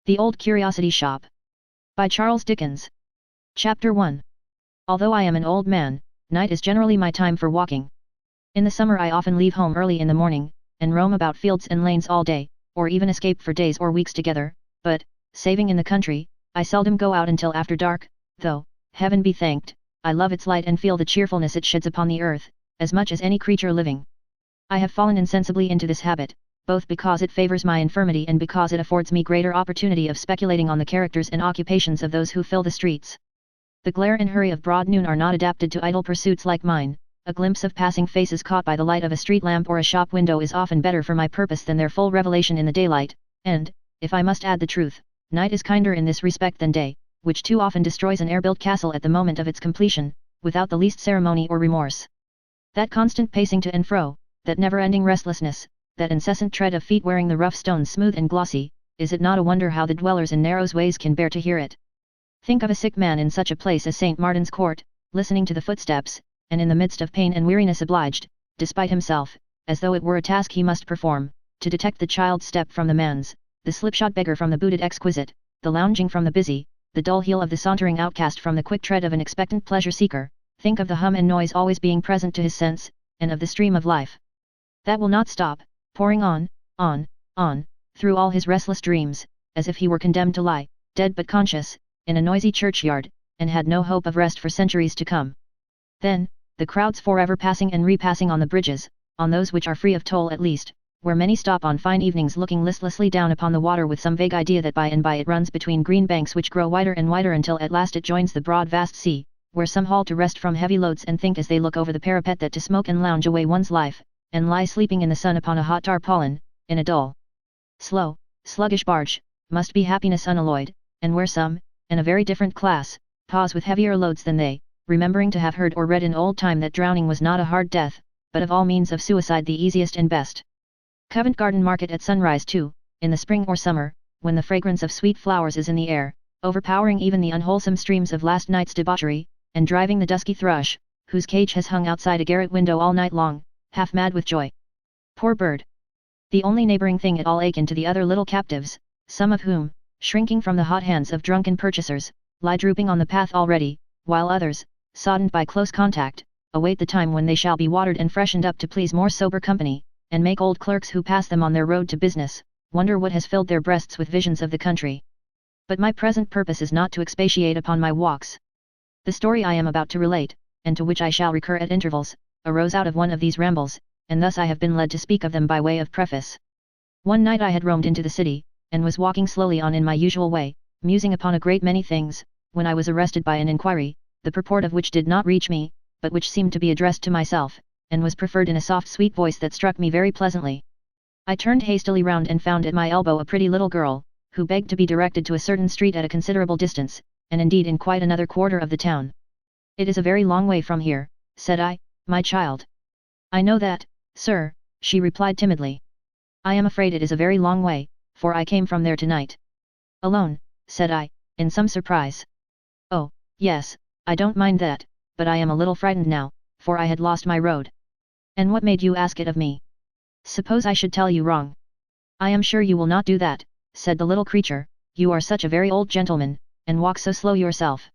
The Old Curiosity Shop. By Charles Dickens. Chapter 1. Although I am an old man, night is generally my time for walking. In the summer I often leave home early in the morning, and roam about fields and lanes all day, or even escape for days or weeks together, but, saving in the country, I seldom go out until after dark, though, heaven be thanked, I love its light and feel the cheerfulness it sheds upon the earth, as much as any creature living. I have fallen insensibly into this habit, both because it favors my infirmity and because it affords me greater opportunity of speculating on the characters and occupations of those who fill the streets. The glare and hurry of broad noon are not adapted to idle pursuits like mine. A glimpse of passing faces caught by the light of a street lamp or a shop window is often better for my purpose than their full revelation in the daylight, and, if I must add the truth, night is kinder in this respect than day, which too often destroys an air-built castle at the moment of its completion, without the least ceremony or remorse. That constant pacing to and fro, that never-ending restlessness, that incessant tread of feet wearing the rough stones smooth and glossy, is it not a wonder how the dwellers in narrow ways can bear to hear it? Think of a sick man in such a place as St. Martin's Court, listening to the footsteps, and in the midst of pain and weariness obliged, despite himself, as though it were a task he must perform, to detect the child's step from the man's, the slipshod beggar from the booted exquisite, the lounging from the busy, the dull heel of the sauntering outcast from the quick tread of an expectant pleasure-seeker. Think of the hum and noise always being present to his sense, and of the stream of life that will not stop, pouring on, through all his restless dreams, as if he were condemned to lie, dead but conscious, in a noisy churchyard, and had no hope of rest for centuries to come. Then, the crowds forever passing and repassing on the bridges, on those which are free of toll at least, where many stop on fine evenings looking listlessly down upon the water with some vague idea that by and by it runs between green banks which grow wider and wider until at last it joins the broad vast sea, where some halt to rest from heavy loads and think as they look over the parapet that to smoke and lounge away one's life, and lie sleeping in the sun upon a hot tarpaulin, in a dull, slow, sluggish barge, must be happiness unalloyed, and where some, and a very different class, pause with heavier loads than they, remembering to have heard or read in old time that drowning was not a hard death, but of all means of suicide the easiest and best. Covent Garden Market at sunrise too, in the spring or summer, when the fragrance of sweet flowers is in the air, overpowering even the unwholesome streams of last night's debauchery, and driving the dusky thrush, whose cage has hung outside a garret window all night long, half mad with joy. Poor bird! The only neighboring thing at all akin to the other little captives, some of whom, shrinking from the hot hands of drunken purchasers, lie drooping on the path already, while others, soddened by close contact, await the time when they shall be watered and freshened up to please more sober company, and make old clerks who pass them on their road to business, wonder what has filled their breasts with visions of the country. But my present purpose is not to expatiate upon my walks. The story I am about to relate, and to which I shall recur at intervals, arose out of one of these rambles, and thus I have been led to speak of them by way of preface. One night I had roamed into the city, and was walking slowly on in my usual way, musing upon a great many things, when I was arrested by an inquiry, the purport of which did not reach me, but which seemed to be addressed to myself, and was preferred in a soft sweet voice that struck me very pleasantly. I turned hastily round and found at my elbow a pretty little girl, who begged to be directed to a certain street at a considerable distance, and indeed in quite another quarter of the town. "It is a very long way from here," said I, "my child." "I know that, sir," she replied timidly. "I am afraid it is a very long way, for I came from there tonight." "Alone?" said I, in some surprise. "Oh, yes, I don't mind that, but I am a little frightened now, for I had lost my road." "And what made you ask it of me? Suppose I should tell you wrong?" "I am sure you will not do that," said the little creature, "you are such a very old gentleman, and walk so slow yourself."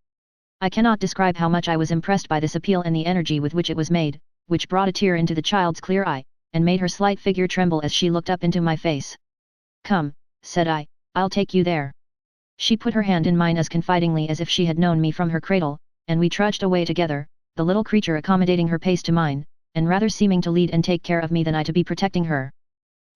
I cannot describe how much I was impressed by this appeal and the energy with which it was made, which brought a tear into the child's clear eye, and made her slight figure tremble as she looked up into my face. "Come," said I, "I'll take you there." She put her hand in mine as confidingly as if she had known me from her cradle, and we trudged away together, the little creature accommodating her pace to mine, and rather seeming to lead and take care of me than I to be protecting her.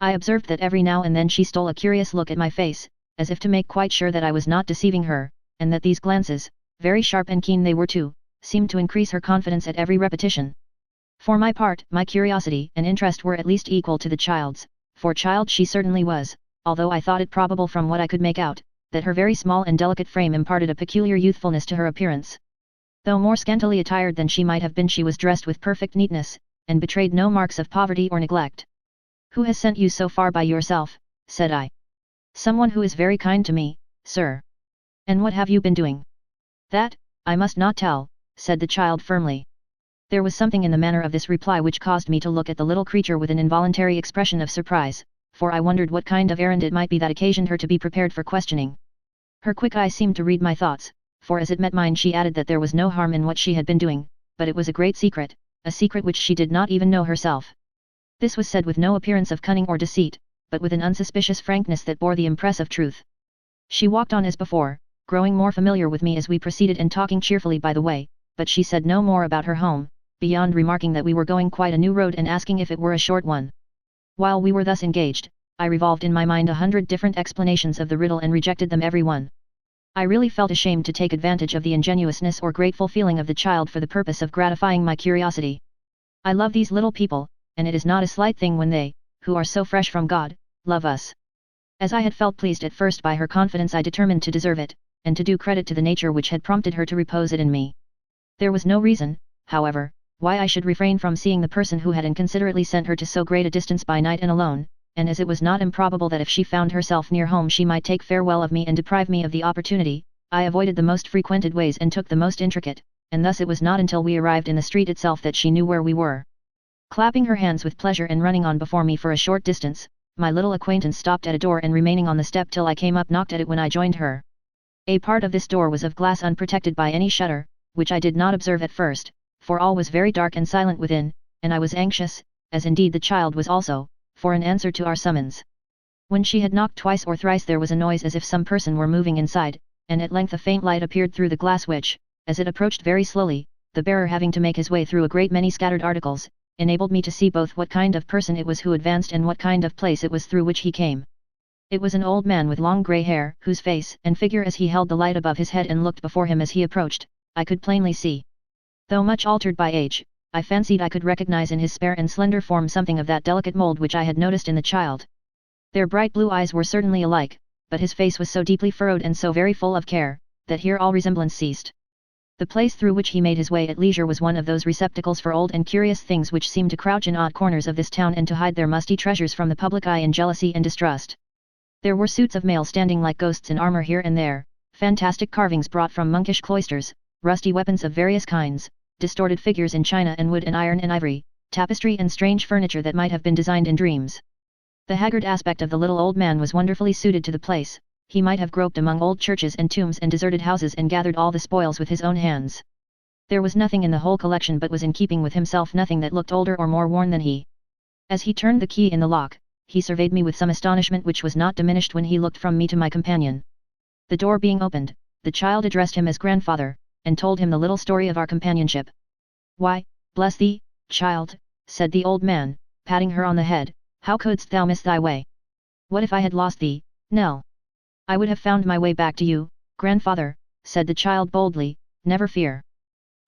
I observed that every now and then she stole a curious look at my face, as if to make quite sure that I was not deceiving her, and that these glances, very sharp and keen they were too, seemed to increase her confidence at every repetition. For my part, my curiosity and interest were at least equal to the child's, for child she certainly was, although I thought it probable from what I could make out, that her very small and delicate frame imparted a peculiar youthfulness to her appearance. Though more scantily attired than she might have been, she was dressed with perfect neatness, and betrayed no marks of poverty or neglect. "Who has sent you so far by yourself?" said I. "Someone who is very kind to me, sir." "And what have you been doing?" "That, I must not tell," said the child firmly. There was something in the manner of this reply which caused me to look at the little creature with an involuntary expression of surprise, for I wondered what kind of errand it might be that occasioned her to be prepared for questioning. Her quick eye seemed to read my thoughts, for as it met mine she added that there was no harm in what she had been doing, but it was a great secret, a secret which she did not even know herself. This was said with no appearance of cunning or deceit, but with an unsuspicious frankness that bore the impress of truth. She walked on as before, growing more familiar with me as we proceeded and talking cheerfully by the way, but she said no more about her home, beyond remarking that we were going quite a new road and asking if it were a short one. While we were thus engaged, I revolved in my mind 100 different explanations of the riddle and rejected them every one. I really felt ashamed to take advantage of the ingenuousness or grateful feeling of the child for the purpose of gratifying my curiosity. I love these little people, and it is not a slight thing when they, who are so fresh from God, love us. As I had felt pleased at first by her confidence, I determined to deserve it, and to do credit to the nature which had prompted her to repose it in me. There was no reason, however, why I should refrain from seeing the person who had inconsiderately sent her to so great a distance by night and alone, and as it was not improbable that if she found herself near home she might take farewell of me and deprive me of the opportunity, I avoided the most frequented ways and took the most intricate, and thus it was not until we arrived in the street itself that she knew where we were. Clapping her hands with pleasure and running on before me for a short distance, my little acquaintance stopped at a door and remaining on the step till I came up knocked at it when I joined her. A part of this door was of glass unprotected by any shutter, which I did not observe at first, for all was very dark and silent within, and I was anxious, as indeed the child was also, for an answer to our summons. When she had knocked twice or thrice there was a noise as if some person were moving inside, and at length a faint light appeared through the glass which, as it approached very slowly, the bearer having to make his way through a great many scattered articles, enabled me to see both what kind of person it was who advanced and what kind of place it was through which he came. It was an old man with long grey hair, whose face and figure as he held the light above his head and looked before him as he approached, I could plainly see. Though much altered by age, I fancied I could recognize in his spare and slender form something of that delicate mold which I had noticed in the child. Their bright blue eyes were certainly alike, but his face was so deeply furrowed and so very full of care, that here all resemblance ceased. The place through which he made his way at leisure was one of those receptacles for old and curious things which seem to crouch in odd corners of this town and to hide their musty treasures from the public eye in jealousy and distrust. There were suits of mail standing like ghosts in armor here and there, fantastic carvings brought from monkish cloisters, rusty weapons of various kinds, distorted figures in china and wood and iron and ivory, tapestry and strange furniture that might have been designed in dreams. The haggard aspect of the little old man was wonderfully suited to the place. He might have groped among old churches and tombs and deserted houses and gathered all the spoils with his own hands. There was nothing in the whole collection but was in keeping with himself, nothing that looked older or more worn than he. As he turned the key in the lock, he surveyed me with some astonishment which was not diminished when he looked from me to my companion. The door being opened, the child addressed him as grandfather, and told him the little story of our companionship. "Why, bless thee, child," said the old man, patting her on the head, "how couldst thou miss thy way? What if I had lost thee, Nell?" "I would have found my way back to you, grandfather," said the child boldly, "never fear."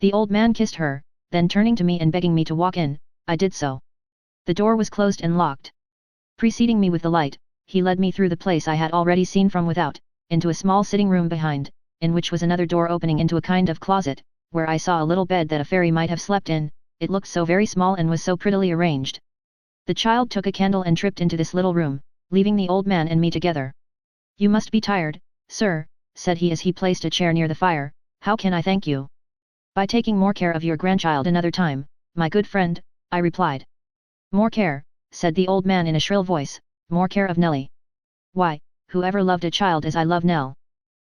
The old man kissed her, then turning to me and begging me to walk in, I did so. The door was closed and locked. Preceding me with the light, he led me through the place I had already seen from without, into a small sitting room behind, in which was another door opening into a kind of closet, where I saw a little bed that a fairy might have slept in, it looked so very small and was so prettily arranged. The child took a candle and tripped into this little room, leaving the old man and me together. "You must be tired, sir," said he as he placed a chair near the fire, "how can I thank you?" "By taking more care of your grandchild another time, my good friend," I replied. "More care," said the old man in a shrill voice, "more care of Nellie. Why, whoever loved a child as I love Nell?"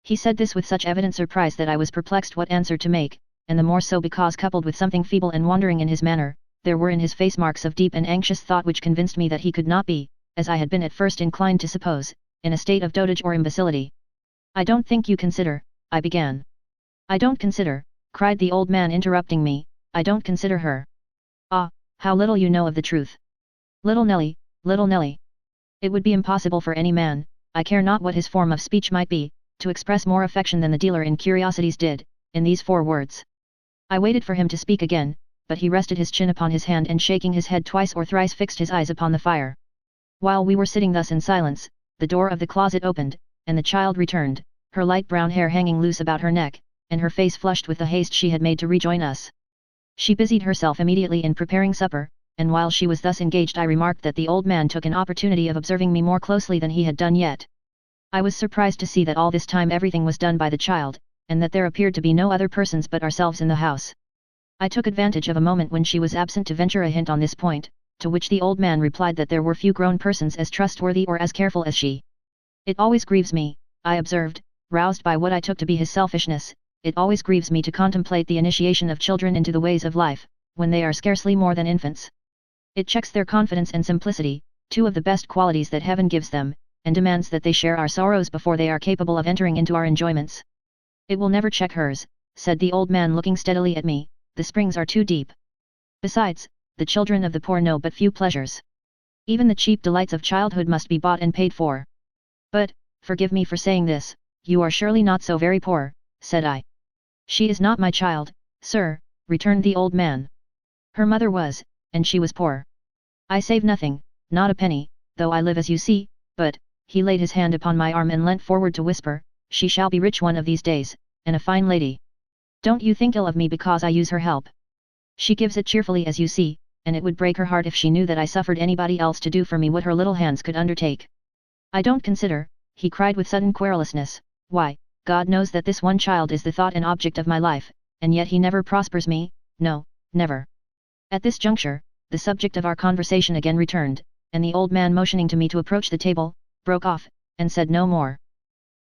He said this with such evident surprise that I was perplexed what answer to make, and the more so because coupled with something feeble and wandering in his manner, there were in his face marks of deep and anxious thought which convinced me that he could not be, as I had been at first inclined to suppose, in a state of dotage or imbecility. "I don't think you consider," I began. "I don't consider," cried the old man interrupting me, "I don't consider her. Ah, how little you know of the truth. Little Nellie, little Nellie. It would be impossible for any man, I care not what his form of speech might be, to express more affection than the dealer in curiosities did, in these 4 words." I waited for him to speak again, but he rested his chin upon his hand and shaking his head twice or thrice fixed his eyes upon the fire. While we were sitting thus in silence, the door of the closet opened, and the child returned, her light brown hair hanging loose about her neck, and her face flushed with the haste she had made to rejoin us. She busied herself immediately in preparing supper, and while she was thus engaged I remarked that the old man took an opportunity of observing me more closely than he had done yet. I was surprised to see that all this time everything was done by the child, and that there appeared to be no other persons but ourselves in the house. I took advantage of a moment when she was absent to venture a hint on this point, to which the old man replied that there were few grown persons as trustworthy or as careful as she. "It always grieves me," I observed, roused by what I took to be his selfishness. It always grieves me to contemplate the initiation of children into the ways of life, when they are scarcely more than infants. It checks their confidence and simplicity, two of the best qualities that heaven gives them, and demands that they share our sorrows before they are capable of entering into our enjoyments. It will never check hers, said the old man looking steadily at me, the springs are too deep. Besides, the children of the poor know but few pleasures. Even the cheap delights of childhood must be bought and paid for. But, forgive me for saying this, you are surely not so very poor, said I. She is not my child, sir, returned the old man. Her mother was, and she was poor. I save nothing, not a penny, though I live as you see, but, he laid his hand upon my arm and leant forward to whisper, she shall be rich one of these days, and a fine lady. Don't you think ill of me because I use her help. She gives it cheerfully as you see, and it would break her heart if she knew that I suffered anybody else to do for me what her little hands could undertake. I don't consider, he cried with sudden querulousness, why, God knows that this one child is the thought and object of my life, and yet he never prospers me, no, never. At this juncture, the subject of our conversation again returned, and the old man motioning to me to approach the table, broke off, and said no more.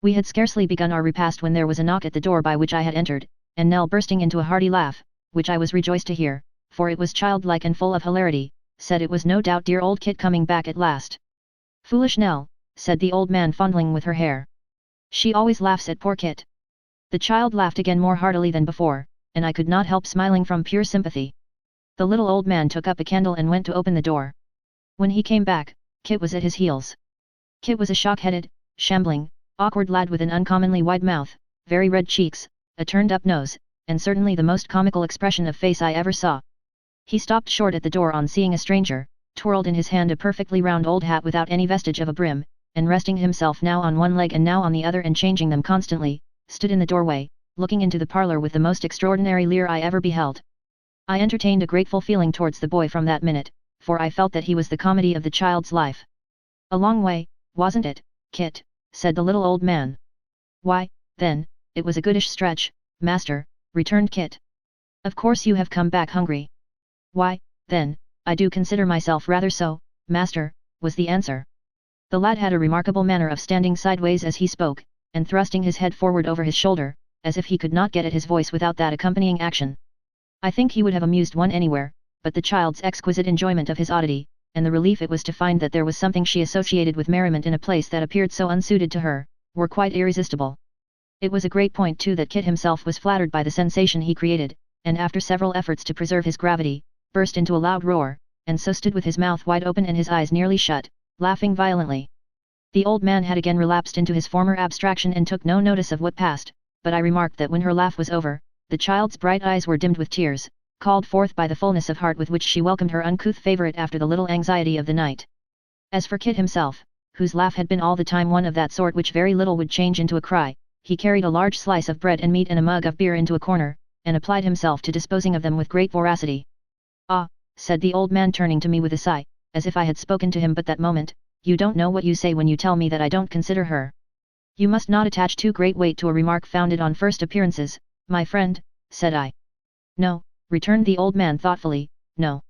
We had scarcely begun our repast when there was a knock at the door by which I had entered, and Nell bursting into a hearty laugh, which I was rejoiced to hear, for it was childlike and full of hilarity, said it was no doubt dear old Kit coming back at last. Foolish Nell, said the old man fondling with her hair. She always laughs at poor Kit. The child laughed again more heartily than before, and I could not help smiling from pure sympathy. The little old man took up a candle and went to open the door. When he came back, Kit was at his heels. Kit was a shock-headed, shambling, awkward lad with an uncommonly wide mouth, very red cheeks, a turned-up nose, and certainly the most comical expression of face I ever saw. He stopped short at the door on seeing a stranger, twirled in his hand a perfectly round old hat without any vestige of a brim, and resting himself now on one leg and now on the other and changing them constantly, stood in the doorway, looking into the parlour with the most extraordinary leer I ever beheld. I entertained a grateful feeling towards the boy from that minute, for I felt that he was the comedy of the child's life. A long way, wasn't it, Kit? Said the little old man. Why, then, it was a goodish stretch, master, returned Kit. Of course you have come back hungry. Why, then, I do consider myself rather so, master, was the answer. The lad had a remarkable manner of standing sideways as he spoke, and thrusting his head forward over his shoulder, as if he could not get at his voice without that accompanying action. I think he would have amused one anywhere, but the child's exquisite enjoyment of his oddity, and the relief it was to find that there was something she associated with merriment in a place that appeared so unsuited to her, were quite irresistible. It was a great point too that Kit himself was flattered by the sensation he created, and after several efforts to preserve his gravity, burst into a loud roar, and so stood with his mouth wide open and his eyes nearly shut, laughing violently. The old man had again relapsed into his former abstraction and took no notice of what passed, but I remarked that when her laugh was over, the child's bright eyes were dimmed with tears, called forth by the fullness of heart with which she welcomed her uncouth favourite after the little anxiety of the night. As for Kit himself, whose laugh had been all the time one of that sort which very little would change into a cry, he carried a large slice of bread and meat and a mug of beer into a corner, and applied himself to disposing of them with great voracity. Ah, said the old man turning to me with a sigh, as if I had spoken to him but that moment, you don't know what you say when you tell me that I don't consider her. You must not attach too great weight to a remark founded on first appearances, my friend, said I. No, returned the old man thoughtfully, no.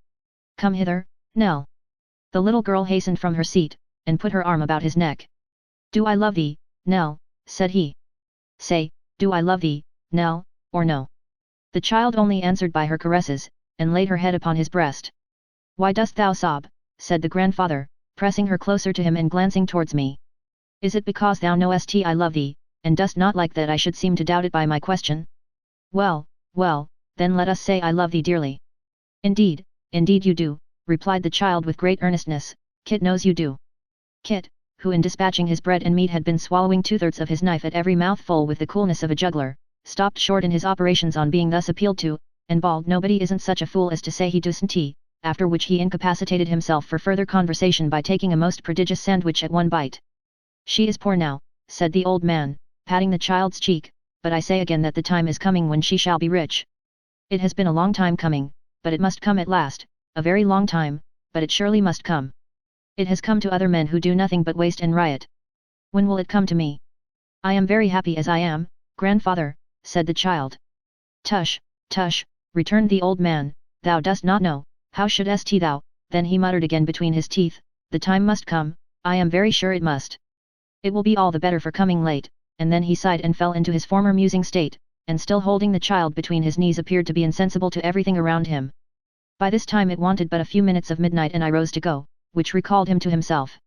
Come hither, Nell. The little girl hastened from her seat, and put her arm about his neck. Do I love thee, Nell, said he. Say, do I love thee, Nell, or no? The child only answered by her caresses, and laid her head upon his breast. Why dost thou sob, said the grandfather, pressing her closer to him and glancing towards me. Is it because thou knowest I love thee, and dost not like that I should seem to doubt it by my question? Well, well, then let us say I love thee dearly. Indeed, indeed you do, replied the child with great earnestness, Kit knows you do. Kit, who in dispatching his bread and meat had been swallowing 2/3 of his knife at every mouthful with the coolness of a juggler, stopped short in his operations on being thus appealed to, and bawled nobody isn't such a fool as to say he doesn't tea, after which he incapacitated himself for further conversation by taking a most prodigious sandwich at one bite. She is poor now, said the old man, patting the child's cheek, but I say again that the time is coming when she shall be rich. It has been a long time coming, but it must come at last, a very long time, but it surely must come. It has come to other men who do nothing but waste and riot. When will it come to me? I am very happy as I am, grandfather, said the child. Tush, tush, returned the old man, thou dost not know, how shouldst thou? Then he muttered again between his teeth, the time must come, I am very sure it must. It will be all the better for coming late, and then he sighed and fell into his former musing state, and still holding the child between his knees appeared to be insensible to everything around him. By this time it wanted but a few minutes of midnight and I rose to go, which recalled him to himself.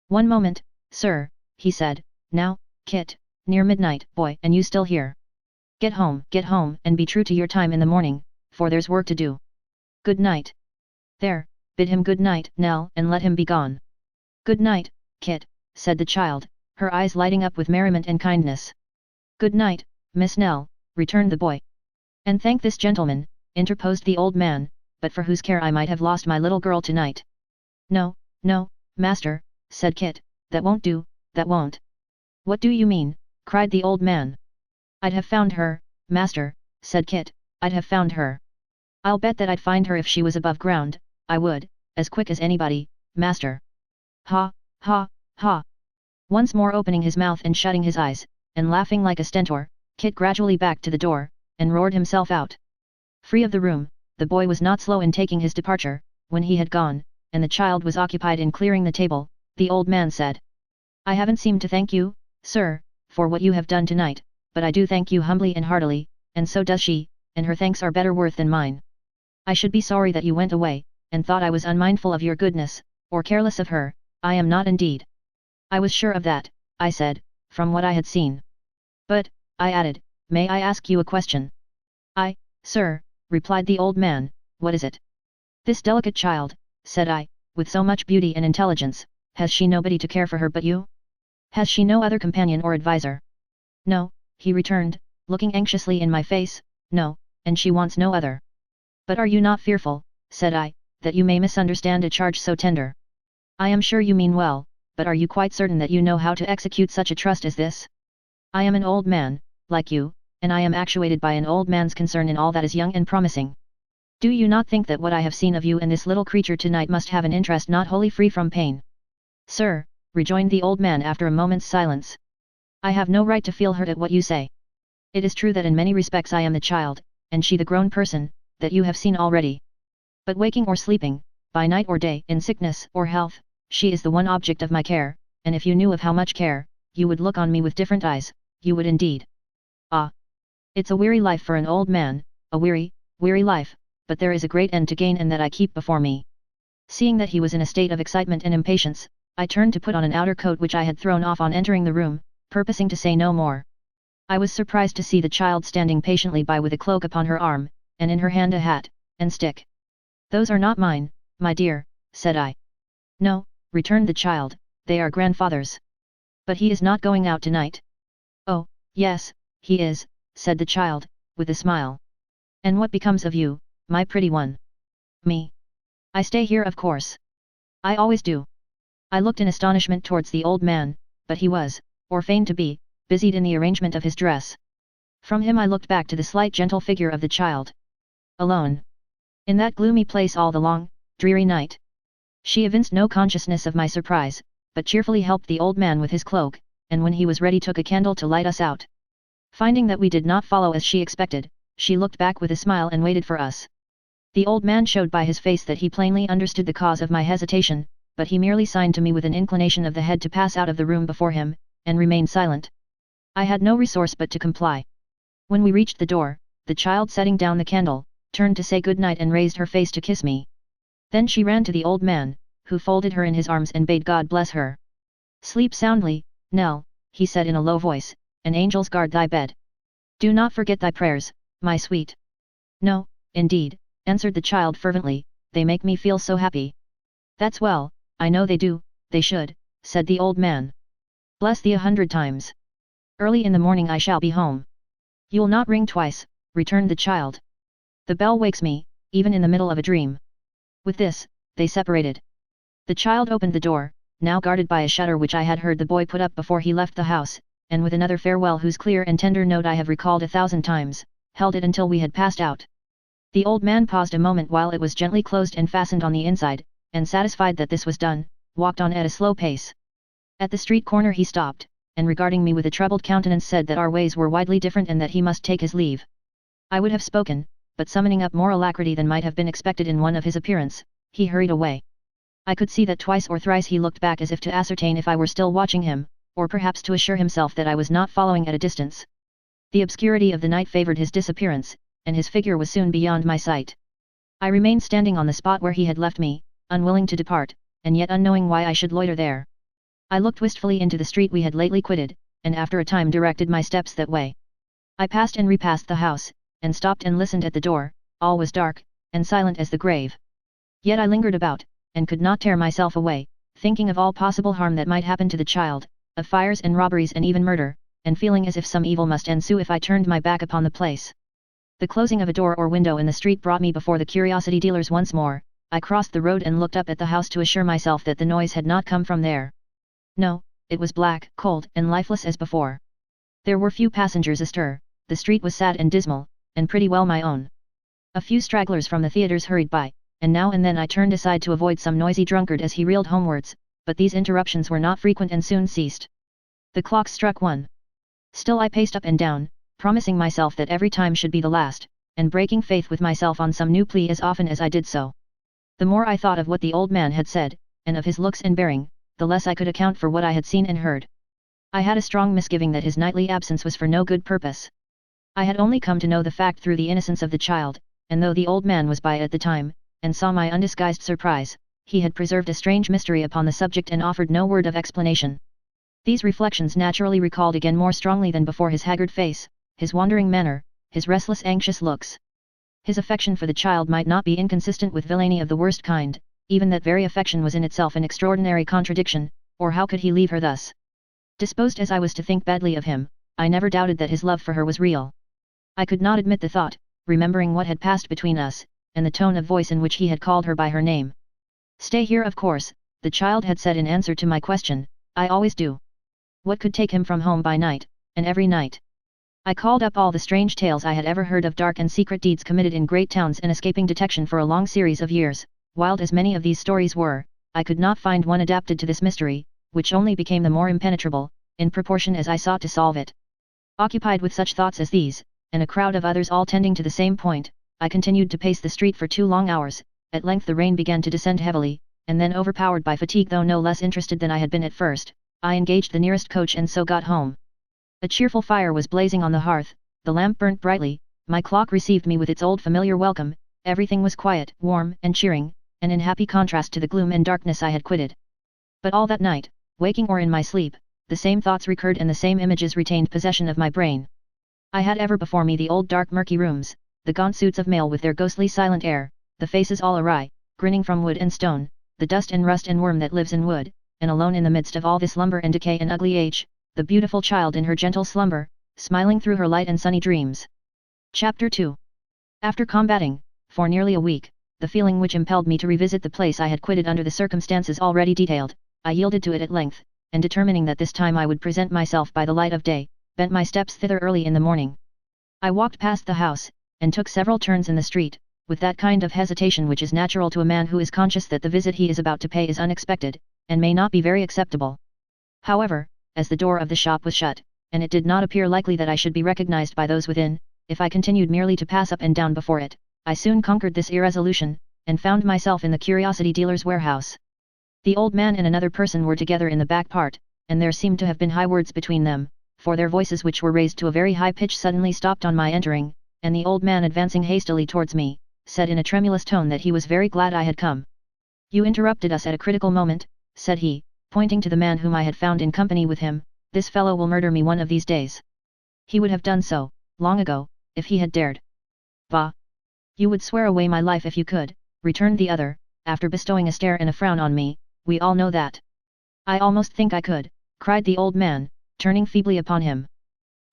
"One moment, sir," he said, "now, Kit, near midnight, boy, and you still here. Get home, and be true to your time in the morning, for there's work to do. Good night." "There, bid him good night, Nell, and let him be gone." "Good night, Kit," said the child, her eyes lighting up with merriment and kindness. "Good night, Miss Nell," returned the boy. "And thank this gentleman," interposed the old man, "but for whose care I might have lost my little girl tonight." "No, no, master," said Kit, "that won't do, that won't." "What do you mean?" cried the old man. "I'd have found her, master," said Kit, "I'd have found her. I'll bet that I'd find her if she was above ground, I would, as quick as anybody, master." "Ha, ha, ha." Once more opening his mouth and shutting his eyes, and laughing like a stentor, Kit gradually backed to the door, and roared himself out. Free of the room, the boy was not slow in taking his departure. When he had gone, and the child was occupied in clearing the table, the old man said, "I haven't seemed to thank you, sir, for what you have done tonight, but I do thank you humbly and heartily, and so does she, and her thanks are better worth than mine. I should be sorry that you went away, and thought I was unmindful of your goodness, or careless of her. I am not indeed. I was sure of that," I said, "from what I had seen. But," I added, "may I ask you a question?" "Aye, sir," replied the old man, "what is it?" "This delicate child," said I, "with so much beauty and intelligence, has she nobody to care for her but you? Has she no other companion or adviser?" "No," he returned, looking anxiously in my face, "no, and she wants no other." "But are you not fearful," said I, "that you may misunderstand a charge so tender? I am sure you mean well, but are you quite certain that you know how to execute such a trust as this? I am an old man, like you, and I am actuated by an old man's concern in all that is young and promising. Do you not think that what I have seen of you and this little creature tonight must have an interest not wholly free from pain?" "Sir," rejoined the old man after a moment's silence, "I have no right to feel hurt at what you say. It is true that in many respects I am the child, and she the grown person, that you have seen already. But waking or sleeping, by night or day, in sickness or health, she is the one object of my care, and if you knew of how much care, you would look on me with different eyes, you would indeed. Ah! It's a weary life for an old man, a weary, weary life, but there is a great end to gain and that I keep before me." Seeing that he was in a state of excitement and impatience, I turned to put on an outer coat which I had thrown off on entering the room, purposing to say no more. I was surprised to see the child standing patiently by with a cloak upon her arm, and in her hand a hat, and stick. "Those are not mine, my dear," said I. "No," returned the child, "they are grandfather's." "But he is not going out tonight?" "Oh, yes, he is," said the child, with a smile. "And what becomes of you, my pretty one?" "Me? I stay here of course. I always do." I looked in astonishment towards the old man, but he was, or feigned to be, busied in the arrangement of his dress. From him I looked back to the slight gentle figure of the child. Alone. In that gloomy place all the long, dreary night. She evinced no consciousness of my surprise, but cheerfully helped the old man with his cloak, and when he was ready took a candle to light us out. Finding that we did not follow as she expected, she looked back with a smile and waited for us. The old man showed by his face that he plainly understood the cause of my hesitation, but he merely signed to me with an inclination of the head to pass out of the room before him, and remained silent. I had no resource but to comply. When we reached the door, the child setting down the candle, turned to say good night and raised her face to kiss me. Then she ran to the old man, who folded her in his arms and bade God bless her. "Sleep soundly, Nell," he said in a low voice, "and angels guard thy bed. Do not forget thy prayers, my sweet." "No, indeed," answered the child fervently, "they make me feel so happy." "That's well, I know they do, they should," said the old man. "Bless thee 100 times. Early in the morning I shall be home." "You'll not ring twice," returned the child. "The bell wakes me, even in the middle of a dream." With this, they separated. The child opened the door, now guarded by a shutter which I had heard the boy put up before he left the house, and with another farewell whose clear and tender note I have recalled 1,000 times, held it until we had passed out. The old man paused a moment while it was gently closed and fastened on the inside, and satisfied that this was done, walked on at a slow pace. At the street corner he stopped, and regarding me with a troubled countenance said that our ways were widely different and that he must take his leave. I would have spoken, but summoning up more alacrity than might have been expected in one of his appearance, he hurried away. I could see that twice or thrice he looked back as if to ascertain if I were still watching him, or perhaps to assure himself that I was not following at a distance. The obscurity of the night favored his disappearance, and his figure was soon beyond my sight. I remained standing on the spot where he had left me, unwilling to depart, and yet unknowing why I should loiter there. I looked wistfully into the street we had lately quitted, and after a time directed my steps that way. I passed and repassed the house, and stopped and listened at the door. All was dark, and silent as the grave. Yet I lingered about, and could not tear myself away, thinking of all possible harm that might happen to the child, of fires and robberies and even murder, and feeling as if some evil must ensue if I turned my back upon the place. The closing of a door or window in the street brought me before the curiosity dealers once more. I crossed the road and looked up at the house to assure myself that the noise had not come from there. No, it was black, cold, and lifeless as before. There were few passengers astir, the street was sad and dismal, and pretty well my own. A few stragglers from the theatres hurried by, and now and then I turned aside to avoid some noisy drunkard as he reeled homewards, but these interruptions were not frequent and soon ceased. The clocks struck 1. Still I paced up and down, promising myself that every time should be the last, and breaking faith with myself on some new plea as often as I did so. The more I thought of what the old man had said, and of his looks and bearing, the less I could account for what I had seen and heard. I had a strong misgiving that his nightly absence was for no good purpose. I had only come to know the fact through the innocence of the child, and though the old man was by at the time, and saw my undisguised surprise, he had preserved a strange mystery upon the subject and offered no word of explanation. These reflections naturally recalled again more strongly than before his haggard face, his wandering manner, his restless anxious looks. His affection for the child might not be inconsistent with villainy of the worst kind, even that very affection was in itself an extraordinary contradiction, or how could he leave her thus? Disposed as I was to think badly of him, I never doubted that his love for her was real. I could not admit the thought, remembering what had passed between us, and the tone of voice in which he had called her by her name. "Stay here of course," the child had said in answer to my question, "I always do. What could take him from home by night, and every night?" I called up all the strange tales I had ever heard of dark and secret deeds committed in great towns and escaping detection for a long series of years. Wild as many of these stories were, I could not find one adapted to this mystery, which only became the more impenetrable, in proportion as I sought to solve it. Occupied with such thoughts as these, and a crowd of others all tending to the same point, I continued to pace the street for 2 long hours. At length the rain began to descend heavily, and then overpowered by fatigue though no less interested than I had been at first, I engaged the nearest coach and so got home. A cheerful fire was blazing on the hearth, the lamp burnt brightly, my clock received me with its old familiar welcome, everything was quiet, warm, and cheering, and in happy contrast to the gloom and darkness I had quitted. But all that night, waking or in my sleep, the same thoughts recurred and the same images retained possession of my brain. I had ever before me the old dark murky rooms, the gaunt suits of mail with their ghostly silent air, the faces all awry, grinning from wood and stone, the dust and rust and worm that lives in wood, and alone in the midst of all this lumber and decay and ugly age, the beautiful child in her gentle slumber, smiling through her light and sunny dreams. Chapter 2. After combating, for nearly a week, the feeling which impelled me to revisit the place I had quitted under the circumstances already detailed, I yielded to it at length, and determining that this time I would present myself by the light of day, bent my steps thither early in the morning. I walked past the house, and took several turns in the street, with that kind of hesitation which is natural to a man who is conscious that the visit he is about to pay is unexpected, and may not be very acceptable. However, as the door of the shop was shut, and it did not appear likely that I should be recognized by those within, if I continued merely to pass up and down before it, I soon conquered this irresolution, and found myself in the curiosity dealer's warehouse. The old man and another person were together in the back part, and there seemed to have been high words between them, for their voices which were raised to a very high pitch suddenly stopped on my entering, and the old man advancing hastily towards me, said in a tremulous tone that he was very glad I had come. "You interrupted us at a critical moment," said he, pointing to the man whom I had found in company with him. "This fellow will murder me one of these days. He would have done so, long ago, if he had dared." "Bah! You would swear away my life if you could," returned the other, after bestowing a stare and a frown on me. "We all know that." "I almost think I could," cried the old man, turning feebly upon him.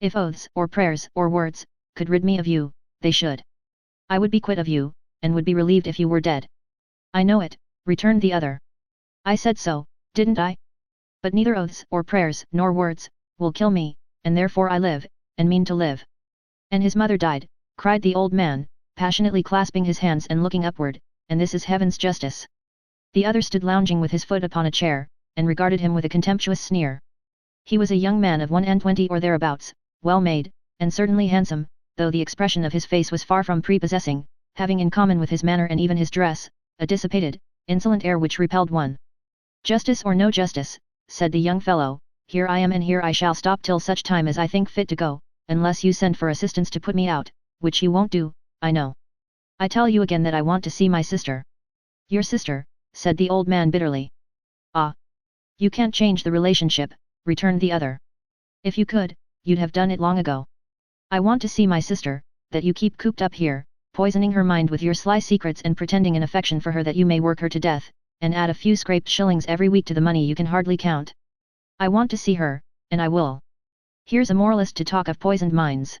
"If oaths, or prayers, or words, could rid me of you, they should. I would be quit of you, and would be relieved if you were dead." "I know it," returned the other. "I said so, didn't I? But neither oaths, or prayers, nor words, will kill me, and therefore I live, and mean to live." "And his mother died," cried the old man, passionately clasping his hands and looking upward, "and this is heaven's justice." The other stood lounging with his foot upon a chair, and regarded him with a contemptuous sneer. He was a young man of 21 or thereabouts, well made, and certainly handsome, though the expression of his face was far from prepossessing, having in common with his manner and even his dress, a dissipated, insolent air which repelled one. "Justice or no justice," said the young fellow, here I am and here I shall stop till such time as I think fit to go, unless you send for assistance to put me out, which you won't do, I know. I tell you again that I want to see my sister." "Your sister," said the old man bitterly. "Ah! You can't change the relationship," returned the other. "If you could, you'd have done it long ago. I want to see my sister, that you keep cooped up here, poisoning her mind with your sly secrets and pretending an affection for her that you may work her to death, and add a few scraped shillings every week to the money you can hardly count. I want to see her, and I will. Here's a moralist to talk of poisoned minds.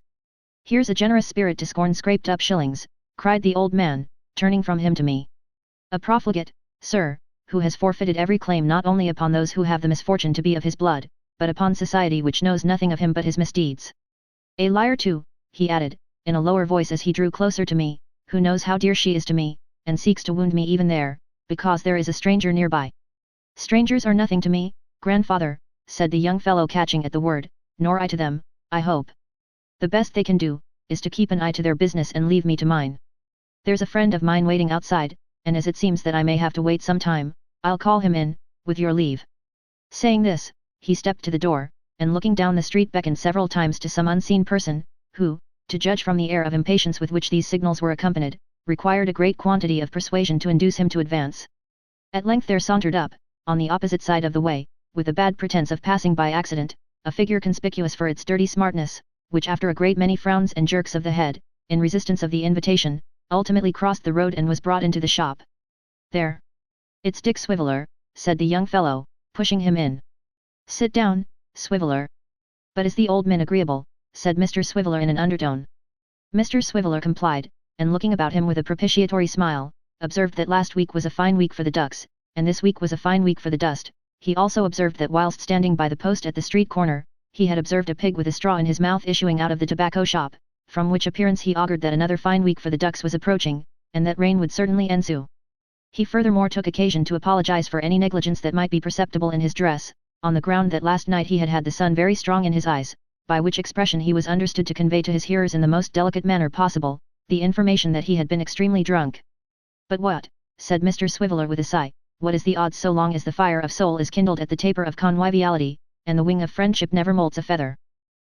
Here's a generous spirit to scorn scraped up shillings," cried the old man, turning from him to me. "A profligate, sir, who has forfeited every claim not only upon those who have the misfortune to be of his blood, but upon society which knows nothing of him but his misdeeds. A liar too," he added, in a lower voice as he drew closer to me, "who knows how dear she is to me, and seeks to wound me even there, because there is a stranger nearby." "Strangers are nothing to me, grandfather," said the young fellow catching at the word, "nor I to them, I hope. The best they can do, is to keep an eye to their business and leave me to mine. There's a friend of mine waiting outside, and as it seems that I may have to wait some time, I'll call him in, with your leave." Saying this, he stepped to the door, and looking down the street beckoned several times to some unseen person, who, to judge from the air of impatience with which these signals were accompanied, required a great quantity of persuasion to induce him to advance. At length there sauntered up, on the opposite side of the way, with a bad pretence of passing by accident, a figure conspicuous for its dirty smartness, which after a great many frowns and jerks of the head, in resistance of the invitation, ultimately crossed the road and was brought into the shop. "There! It's Dick Swiveller," said the young fellow, pushing him in. "Sit down, Swiveller." "But is the old man agreeable?" said Mr. Swiveller in an undertone. Mr. Swiveller complied, and looking about him with a propitiatory smile, observed that last week was a fine week for the ducks, and this week was a fine week for the dust. He also observed that whilst standing by the post at the street corner, he had observed a pig with a straw in his mouth issuing out of the tobacco shop, from which appearance he augured that another fine week for the ducks was approaching, and that rain would certainly ensue. He furthermore took occasion to apologize for any negligence that might be perceptible in his dress, on the ground that last night he had had the sun very strong in his eyes, by which expression he was understood to convey to his hearers in the most delicate manner possible, the information that he had been extremely drunk. "But what," said Mr. Swiveller with a sigh, "what is the odds so long as the fire of soul is kindled at the taper of conviviality, and the wing of friendship never molts a feather?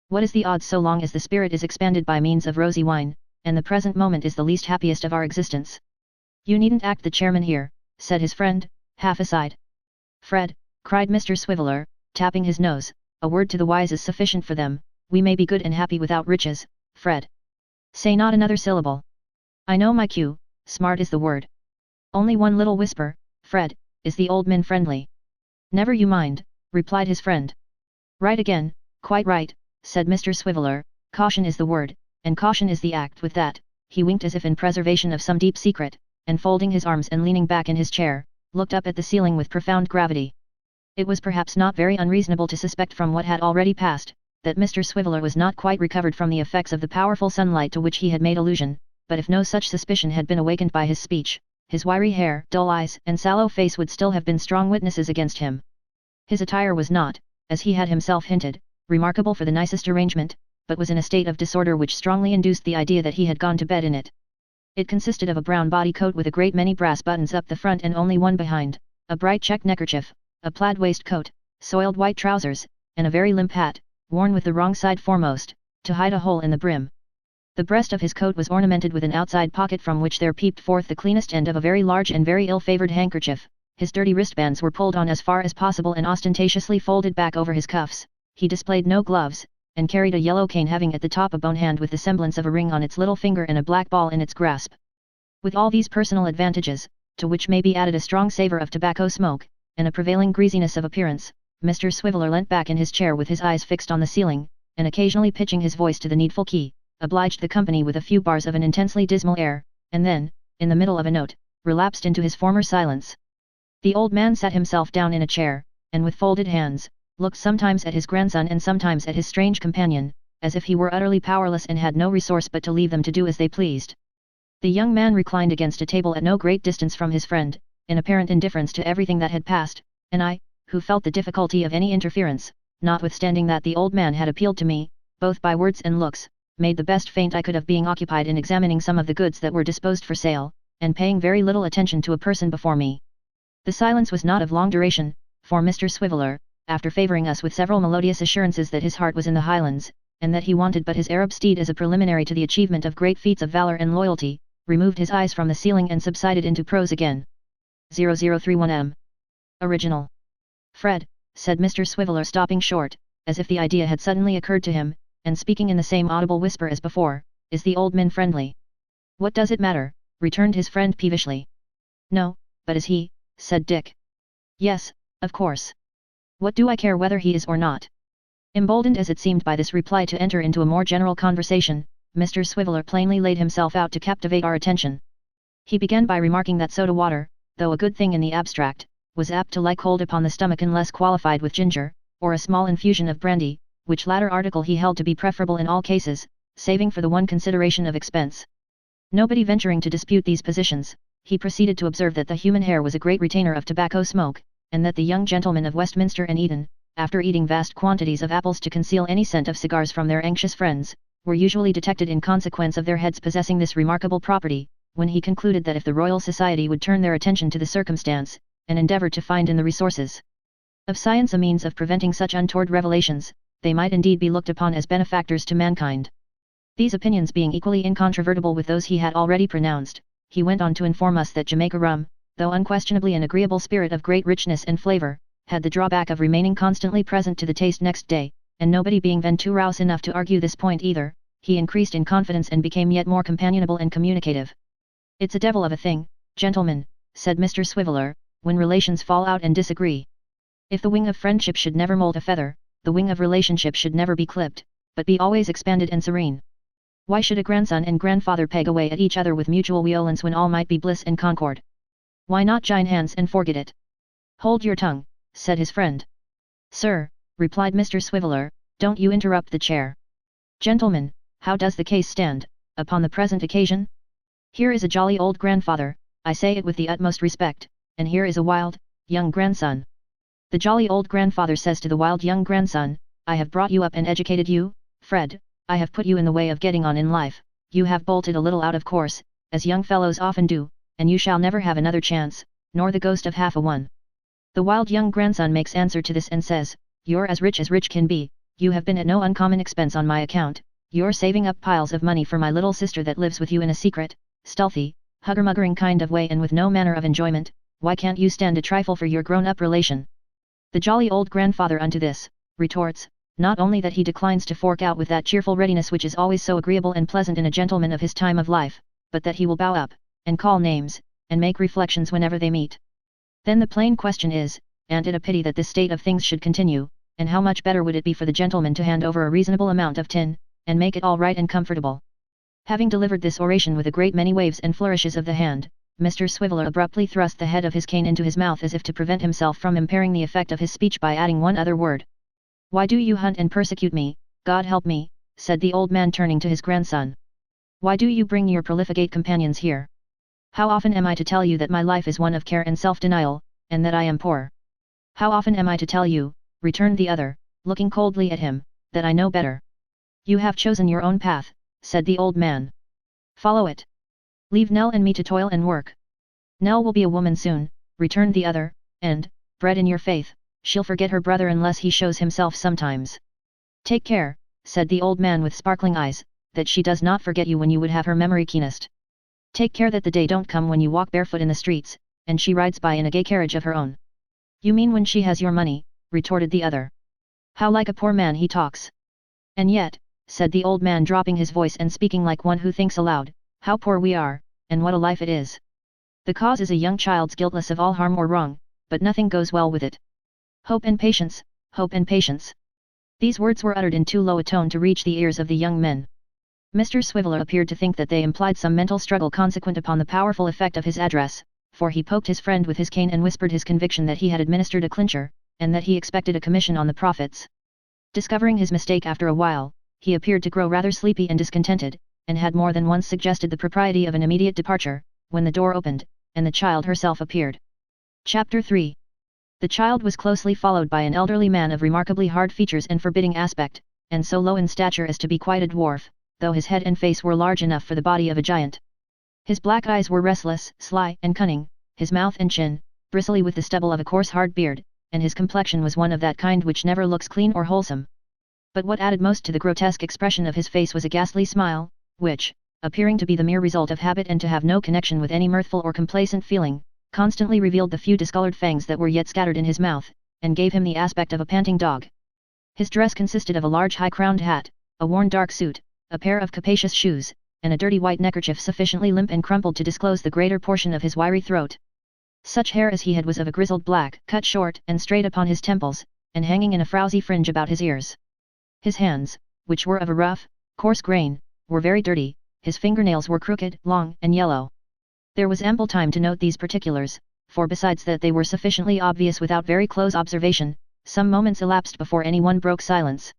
What is the odds so long as the spirit is expanded by means of rosy wine, and the present moment is the least happiest of our existence?" "You needn't act the chairman here," said his friend, half aside. "Fred," cried Mr. Swiveller, tapping his nose, "a word to the wise is sufficient for them. We may be good and happy without riches, Fred. Say not another syllable. I know my cue, smart is the word. Only one little whisper, Fred, is the old man friendly?" "Never you mind," replied his friend. "Right again, quite right," said Mr. Swiveller, "caution is the word, and caution is the act." With that, he winked as if in preservation of some deep secret, and folding his arms and leaning back in his chair, looked up at the ceiling with profound gravity. It was perhaps not very unreasonable to suspect from what had already passed, that Mr. Swiveller was not quite recovered from the effects of the powerful sunlight to which he had made allusion, but if no such suspicion had been awakened by his speech, his wiry hair, dull eyes, and sallow face would still have been strong witnesses against him. His attire was not, as he had himself hinted, remarkable for the nicest arrangement, but was in a state of disorder which strongly induced the idea that he had gone to bed in it. It consisted of a brown body coat with a great many brass buttons up the front and only one behind, a bright check neckerchief, a plaid waistcoat, soiled white trousers, and a very limp hat, worn with the wrong side foremost, to hide a hole in the brim. The breast of his coat was ornamented with an outside pocket from which there peeped forth the cleanest end of a very large and very ill-favoured handkerchief. His dirty wristbands were pulled on as far as possible and ostentatiously folded back over his cuffs. He displayed no gloves, and carried a yellow cane having at the top a bone hand with the semblance of a ring on its little finger and a black ball in its grasp. With all these personal advantages, to which may be added a strong savour of tobacco smoke, and a prevailing greasiness of appearance, Mr. Swiveller leant back in his chair with his eyes fixed on the ceiling, and occasionally pitching his voice to the needful key, obliged the company with a few bars of an intensely dismal air, and then, in the middle of a note, relapsed into his former silence. The old man sat himself down in a chair, and with folded hands, looked sometimes at his grandson and sometimes at his strange companion, as if he were utterly powerless and had no resource but to leave them to do as they pleased. The young man reclined against a table at no great distance from his friend, in apparent indifference to everything that had passed, and I, who felt the difficulty of any interference, notwithstanding that the old man had appealed to me, both by words and looks, made the best feint I could of being occupied in examining some of the goods that were disposed for sale, and paying very little attention to a person before me. The silence was not of long duration, for Mr. Swiveller, after favouring us with several melodious assurances that his heart was in the Highlands, and that he wanted but his Arab steed as a preliminary to the achievement of great feats of valour and loyalty, removed his eyes from the ceiling and subsided into prose again. 0031M. Original. Fred, said Mr. Swiveller, stopping short, as if the idea had suddenly occurred to him, and speaking in the same audible whisper as before, is the old man friendly? What does it matter, returned his friend peevishly. No, but is he, said Dick. Yes, of course. What do I care whether he is or not? Emboldened as it seemed by this reply to enter into a more general conversation, Mr. Swiveller plainly laid himself out to captivate our attention. He began by remarking that soda water, though a good thing in the abstract, was apt to lie cold upon the stomach unless qualified with ginger, or a small infusion of brandy, which latter article he held to be preferable in all cases, saving for the one consideration of expense. Nobody venturing to dispute these positions, he proceeded to observe that the human hair was a great retainer of tobacco smoke, and that the young gentlemen of Westminster and Eton, after eating vast quantities of apples to conceal any scent of cigars from their anxious friends, were usually detected in consequence of their heads possessing this remarkable property, when he concluded that if the Royal Society would turn their attention to the circumstance, and endeavour to find in the resources of science a means of preventing such untoward revelations, they might indeed be looked upon as benefactors to mankind. These opinions being equally incontrovertible with those he had already pronounced, he went on to inform us that Jamaica rum, though unquestionably an agreeable spirit of great richness and flavour, had the drawback of remaining constantly present to the taste next day, and nobody being then too rouse enough to argue this point either, he increased in confidence and became yet more companionable and communicative. It's a devil of a thing, gentlemen, said Mr. Swiveller, when relations fall out and disagree. If the wing of friendship should never moult a feather, the wing of relationship should never be clipped, but be always expanded and serene. Why should a grandson and grandfather peg away at each other with mutual violence when all might be bliss and concord? Why not join hands and forget it? Hold your tongue, said his friend. Sir, replied Mr. Swiveller, don't you interrupt the chair. Gentlemen, how does the case stand, upon the present occasion? Here is a jolly old grandfather, I say it with the utmost respect, and here is a wild, young grandson. The jolly old grandfather says to the wild young grandson, I have brought you up and educated you, Fred, I have put you in the way of getting on in life, you have bolted a little out of course, as young fellows often do, and you shall never have another chance, nor the ghost of half a one. The wild young grandson makes answer to this and says, you're as rich can be, you have been at no uncommon expense on my account, you're saving up piles of money for my little sister that lives with you in a secret, stealthy, hugger-muggering kind of way and with no manner of enjoyment, why can't you stand a trifle for your grown-up relation? The jolly old grandfather unto this, retorts, not only that he declines to fork out with that cheerful readiness which is always so agreeable and pleasant in a gentleman of his time of life, but that he will bow up, and call names, and make reflections whenever they meet. Then the plain question is, an't it a pity that this state of things should continue, and how much better would it be for the gentleman to hand over a reasonable amount of tin, and make it all right and comfortable? Having delivered this oration with a great many waves and flourishes of the hand, Mr. Swiveller abruptly thrust the head of his cane into his mouth as if to prevent himself from impairing the effect of his speech by adding one other word. Why do you hunt and persecute me, God help me, said the old man turning to his grandson. Why do you bring your profligate companions here? How often am I to tell you that my life is one of care and self-denial, and that I am poor? How often am I to tell you, returned the other, looking coldly at him, that I know better? You have chosen your own path, said the old man. Follow it. Leave Nell and me to toil and work. Nell will be a woman soon, returned the other, and, bred in your faith, she'll forget her brother unless he shows himself sometimes. Take care, said the old man with sparkling eyes, that she does not forget you when you would have her memory keenest. Take care that the day don't come when you walk barefoot in the streets, and she rides by in a gay carriage of her own. You mean when she has your money, retorted the other. How like a poor man he talks. And yet, said the old man dropping his voice and speaking like one who thinks aloud, how poor we are, and what a life it is. The cause is a young child's guiltless of all harm or wrong, but nothing goes well with it. Hope and patience, hope and patience. These words were uttered in too low a tone to reach the ears of the young men. Mr. Swiveller appeared to think that they implied some mental struggle consequent upon the powerful effect of his address, for he poked his friend with his cane and whispered his conviction that he had administered a clincher, and that he expected a commission on the profits. Discovering his mistake after a while, he appeared to grow rather sleepy and discontented, and had more than once suggested the propriety of an immediate departure, when the door opened, and the child herself appeared. Chapter 3. The child was closely followed by an elderly man of remarkably hard features and forbidding aspect, and so low in stature as to be quite a dwarf, though his head and face were large enough for the body of a giant. His black eyes were restless, sly, and cunning, his mouth and chin, bristly with the stubble of a coarse hard beard, and his complexion was one of that kind which never looks clean or wholesome. But what added most to the grotesque expression of his face was a ghastly smile, which, appearing to be the mere result of habit and to have no connection with any mirthful or complacent feeling, constantly revealed the few discolored fangs that were yet scattered in his mouth, and gave him the aspect of a panting dog. His dress consisted of a large high-crowned hat, a worn dark suit, a pair of capacious shoes, and a dirty white neckerchief sufficiently limp and crumpled to disclose the greater portion of his wiry throat. Such hair as he had was of a grizzled black, cut short and straight upon his temples, and hanging in a frowsy fringe about his ears. His hands, which were of a rough, coarse grain, were very dirty, his fingernails were crooked, long, and yellow. There was ample time to note these particulars, for besides that they were sufficiently obvious without very close observation, some moments elapsed before anyone broke silence.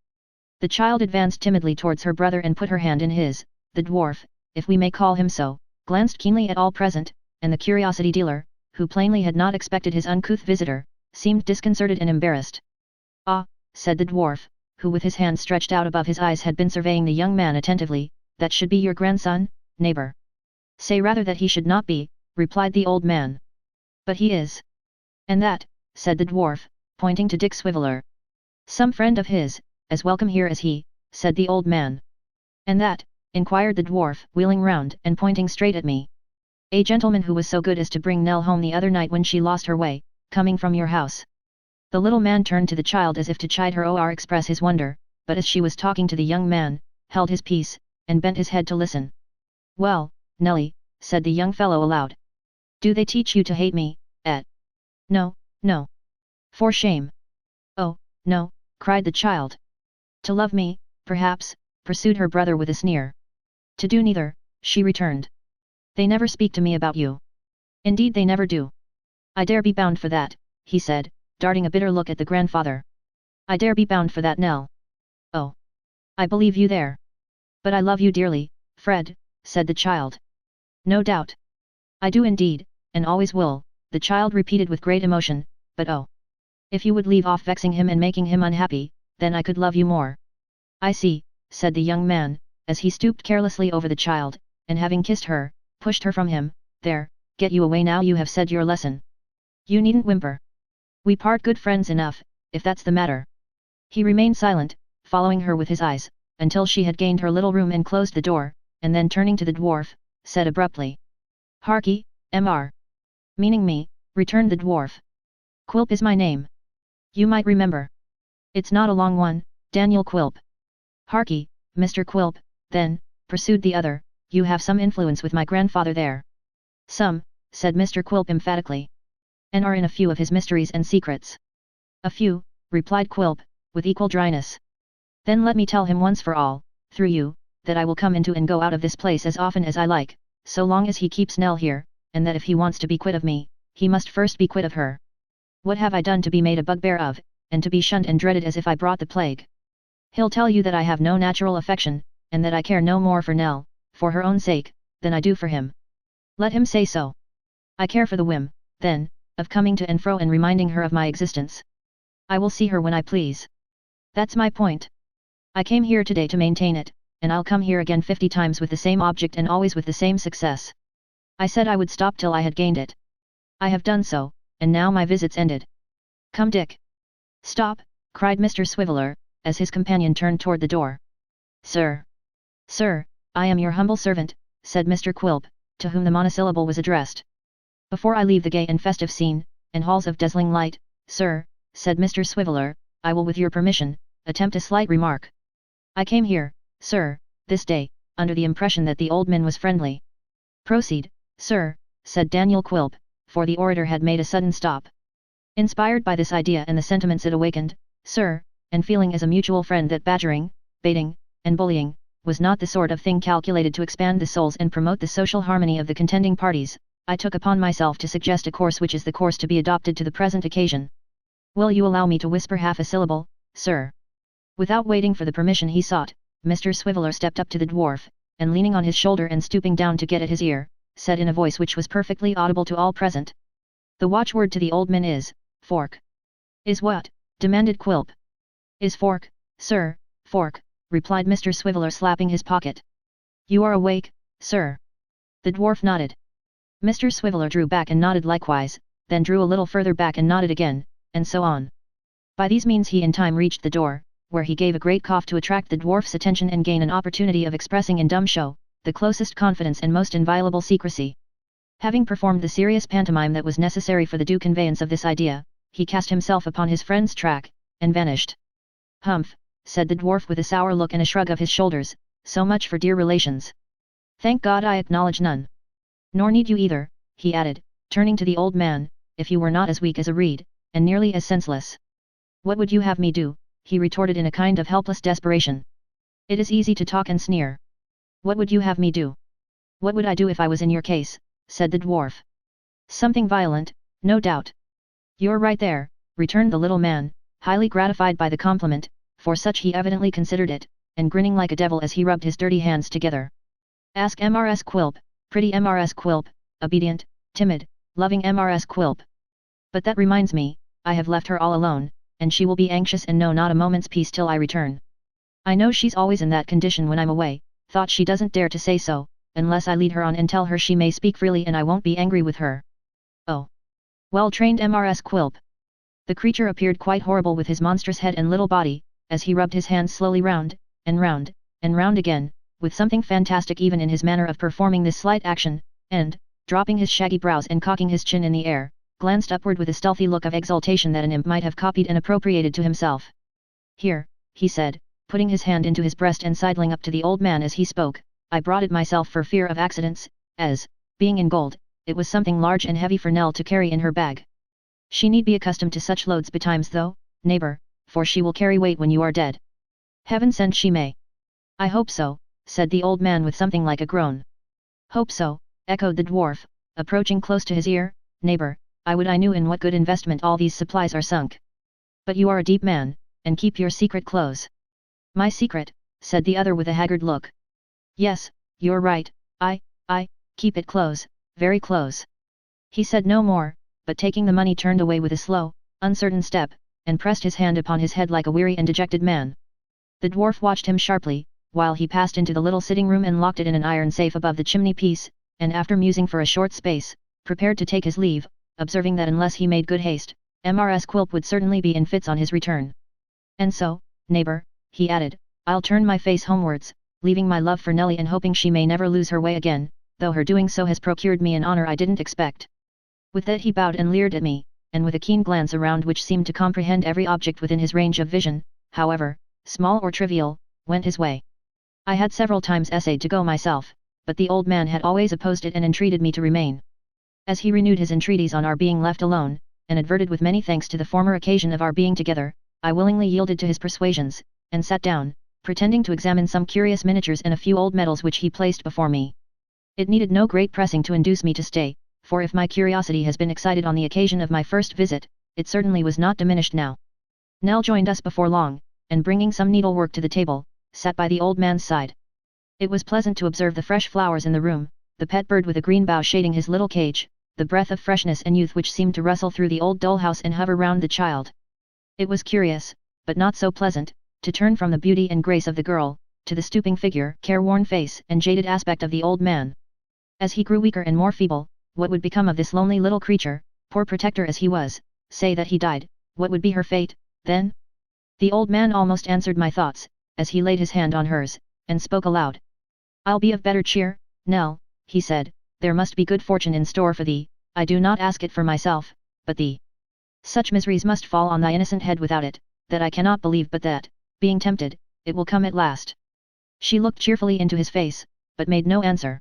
The child advanced timidly towards her brother and put her hand in his. The dwarf, if we may call him so, glanced keenly at all present, and the curiosity dealer, who plainly had not expected his uncouth visitor, seemed disconcerted and embarrassed. "Ah," said the dwarf, who with his hand stretched out above his eyes had been surveying the young man attentively, "that should be your grandson, neighbor." "Say rather that he should not be," replied the old man. "But he is." "And that," said the dwarf, pointing to Dick Swiveller. "Some friend of his, as welcome here as he," said the old man. "And that," inquired the dwarf, wheeling round and pointing straight at me. "A gentleman who was so good as to bring Nell home the other night when she lost her way, coming from your house." The little man turned to the child as if to chide her or express his wonder, but as she was talking to the young man, held his peace, and bent his head to listen. "Well, Nelly," said the young fellow aloud. "Do they teach you to hate me, et?" "No, no. For shame." "Oh, no," cried the child. "To love me, perhaps," pursued her brother with a sneer. "To do neither," she returned. "They never speak to me about you." "Indeed they never do." "I dare be bound for that," he said, darting a bitter look at the grandfather. "I dare be bound for that, Nell." "Oh! I believe you there. But I love you dearly, Fred," said the child. "No doubt." "I do indeed, and always will," the child repeated with great emotion, "but oh! if you would leave off vexing him and making him unhappy, then I could love you more." "I see," said the young man, as he stooped carelessly over the child, and having kissed her, pushed her from him. "There, get you away now you have said your lesson. You needn't whimper. We part good friends enough, if that's the matter." He remained silent, following her with his eyes, until she had gained her little room and closed the door, and then turning to the dwarf, said abruptly. "Harkee, Mr. "Meaning me," returned the dwarf. "Quilp is my name. You might remember. It's not a long one, Daniel Quilp." "Harkee, Mr. Quilp, then," pursued the other, "you have some influence with my grandfather there." "Some," said Mr. Quilp emphatically. "And are in a few of his mysteries and secrets." "A few," replied Quilp, with equal dryness. "Then let me tell him once for all, through you, that I will come into and go out of this place as often as I like, so long as he keeps Nell here, and that if he wants to be quit of me, he must first be quit of her. What have I done to be made a bugbear of, and to be shunned and dreaded as if I brought the plague? He'll tell you that I have no natural affection, and that I care no more for Nell, for her own sake, than I do for him. Let him say so. I care for the whim, then, of coming to and fro and reminding her of my existence. I will see her when I please. That's my point. I came here today to maintain it, and I'll come here again 50 times with the same object and always with the same success. I said I would stop till I had gained it. I have done so, and now my visit's ended. Come, Dick." "Stop," cried Mr. Swiveller, as his companion turned toward the door. "Sir." "Sir, I am your humble servant," said Mr. Quilp, to whom the monosyllable was addressed. "Before I leave the gay and festive scene, and halls of dazzling light, sir," said Mr. Swiveller, "I will with your permission, attempt a slight remark. I came here, sir, this day, under the impression that the old man was friendly." "Proceed, sir," said Daniel Quilp, for the orator had made a sudden stop. "Inspired by this idea and the sentiments it awakened, sir, and feeling as a mutual friend that badgering, baiting, and bullying, was not the sort of thing calculated to expand the souls and promote the social harmony of the contending parties, I took upon myself to suggest a course which is the course to be adopted to the present occasion. Will you allow me to whisper half a syllable, sir?" Without waiting for the permission he sought, Mr. Swiveller stepped up to the dwarf, and leaning on his shoulder and stooping down to get at his ear, said in a voice which was perfectly audible to all present. "The watchword to the old man is, fork." "Is what?" demanded Quilp. "Is fork, sir, fork," replied Mr. Swiveller slapping his pocket. "You are awake, sir?" The dwarf nodded. Mr. Swiveller drew back and nodded likewise, then drew a little further back and nodded again, and so on. By these means he in time reached the door, where he gave a great cough to attract the dwarf's attention and gain an opportunity of expressing in dumb show, the closest confidence and most inviolable secrecy. Having performed the serious pantomime that was necessary for the due conveyance of this idea, he cast himself upon his friend's track, and vanished. "Humph," said the dwarf with a sour look and a shrug of his shoulders, "so much for dear relations. Thank God I acknowledge none. Nor need you either," he added, turning to the old man, "if you were not as weak as a reed, and nearly as senseless." "What would you have me do?" he retorted in a kind of helpless desperation. "It is easy to talk and sneer. What would you have me do?" "What would I do if I was in your case?" said the dwarf. "Something violent, no doubt." "You're right there," returned the little man, highly gratified by the compliment, for such he evidently considered it, and grinning like a devil as he rubbed his dirty hands together. "Ask Mrs. Quilp, pretty Mrs. Quilp, obedient, timid, loving Mrs. Quilp. But that reminds me, I have left her all alone, and she will be anxious and know not a moment's peace till I return. I know she's always in that condition when I'm away, thought she doesn't dare to say so, unless I lead her on and tell her she may speak freely and I won't be angry with her. Oh! Well-trained Mrs. Quilp." The creature appeared quite horrible with his monstrous head and little body, as he rubbed his hands slowly round, and round, and round again, with something fantastic even in his manner of performing this slight action, and, dropping his shaggy brows and cocking his chin in the air, glanced upward with a stealthy look of exultation that an imp might have copied and appropriated to himself. "Here," he said, putting his hand into his breast and sidling up to the old man as he spoke, "I brought it myself for fear of accidents, as, being in gold, it was something large and heavy for Nell to carry in her bag. She need be accustomed to such loads betimes though, neighbor, for she will carry weight when you are dead. Heaven send she may." "I hope so," said the old man with something like a groan. "Hope so," echoed the dwarf, approaching close to his ear, "neighbor, I would I knew in what good investment all these supplies are sunk. But you are a deep man, and keep your secret close." "My secret," said the other with a haggard look. "Yes, you're right, I keep it close, very close." He said no more, but taking the money turned away with a slow, uncertain step, and pressed his hand upon his head like a weary and dejected man. The dwarf watched him sharply, while he passed into the little sitting room and locked it in an iron safe above the chimney piece, and after musing for a short space, prepared to take his leave, observing that unless he made good haste, Mrs. Quilp would certainly be in fits on his return. "And so, neighbor," he added, "I'll turn my face homewards, leaving my love for Nelly and hoping she may never lose her way again, though her doing so has procured me an honor I didn't expect." With that he bowed and leered at me, and with a keen glance around which seemed to comprehend every object within his range of vision, however, small or trivial, went his way. I had several times essayed to go myself, but the old man had always opposed it and entreated me to remain. As he renewed his entreaties on our being left alone, and adverted with many thanks to the former occasion of our being together, I willingly yielded to his persuasions, and sat down, pretending to examine some curious miniatures and a few old medals which he placed before me. It needed no great pressing to induce me to stay, for if my curiosity has been excited on the occasion of my first visit, it certainly was not diminished now. Nell joined us before long, and bringing some needlework to the table, sat by the old man's side. It was pleasant to observe the fresh flowers in the room, the pet bird with a green bough shading his little cage, the breath of freshness and youth which seemed to rustle through the old dull house and hover round the child. It was curious, but not so pleasant, to turn from the beauty and grace of the girl, to the stooping figure, careworn face and jaded aspect of the old man. As he grew weaker and more feeble, what would become of this lonely little creature, poor protector as he was? Say that he died, what would be her fate, then? The old man almost answered my thoughts, as he laid his hand on hers, and spoke aloud. "I'll be of better cheer, Nell," he said, "there must be good fortune in store for thee, I do not ask it for myself, but thee. Such miseries must fall on thy innocent head without it, that I cannot believe but that, being tempted, it will come at last." She looked cheerfully into his face, but made no answer.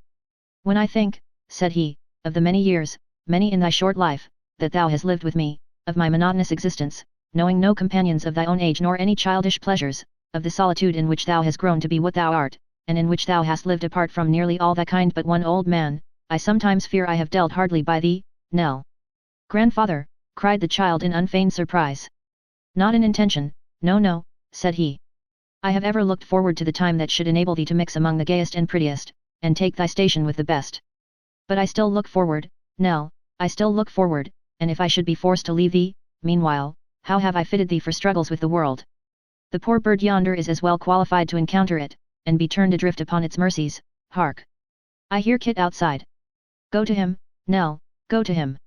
"When I think," said he, "of the many years, many in thy short life, that thou hast lived with me, of my monotonous existence, knowing no companions of thy own age nor any childish pleasures, of the solitude in which thou hast grown to be what thou art, and in which thou hast lived apart from nearly all thy kind but one old man, I sometimes fear I have dealt hardly by thee, Nell." "Grandfather," cried the child in unfeigned surprise. "Not in intention, no," said he. "I have ever looked forward to the time that should enable thee to mix among the gayest and prettiest, and take thy station with the best. But I still look forward, Nell, I still look forward, and if I should be forced to leave thee, meanwhile, how have I fitted thee for struggles with the world? The poor bird yonder is as well qualified to encounter it, and be turned adrift upon its mercies. Hark! I hear Kit outside. Go to him, Nell, go to him."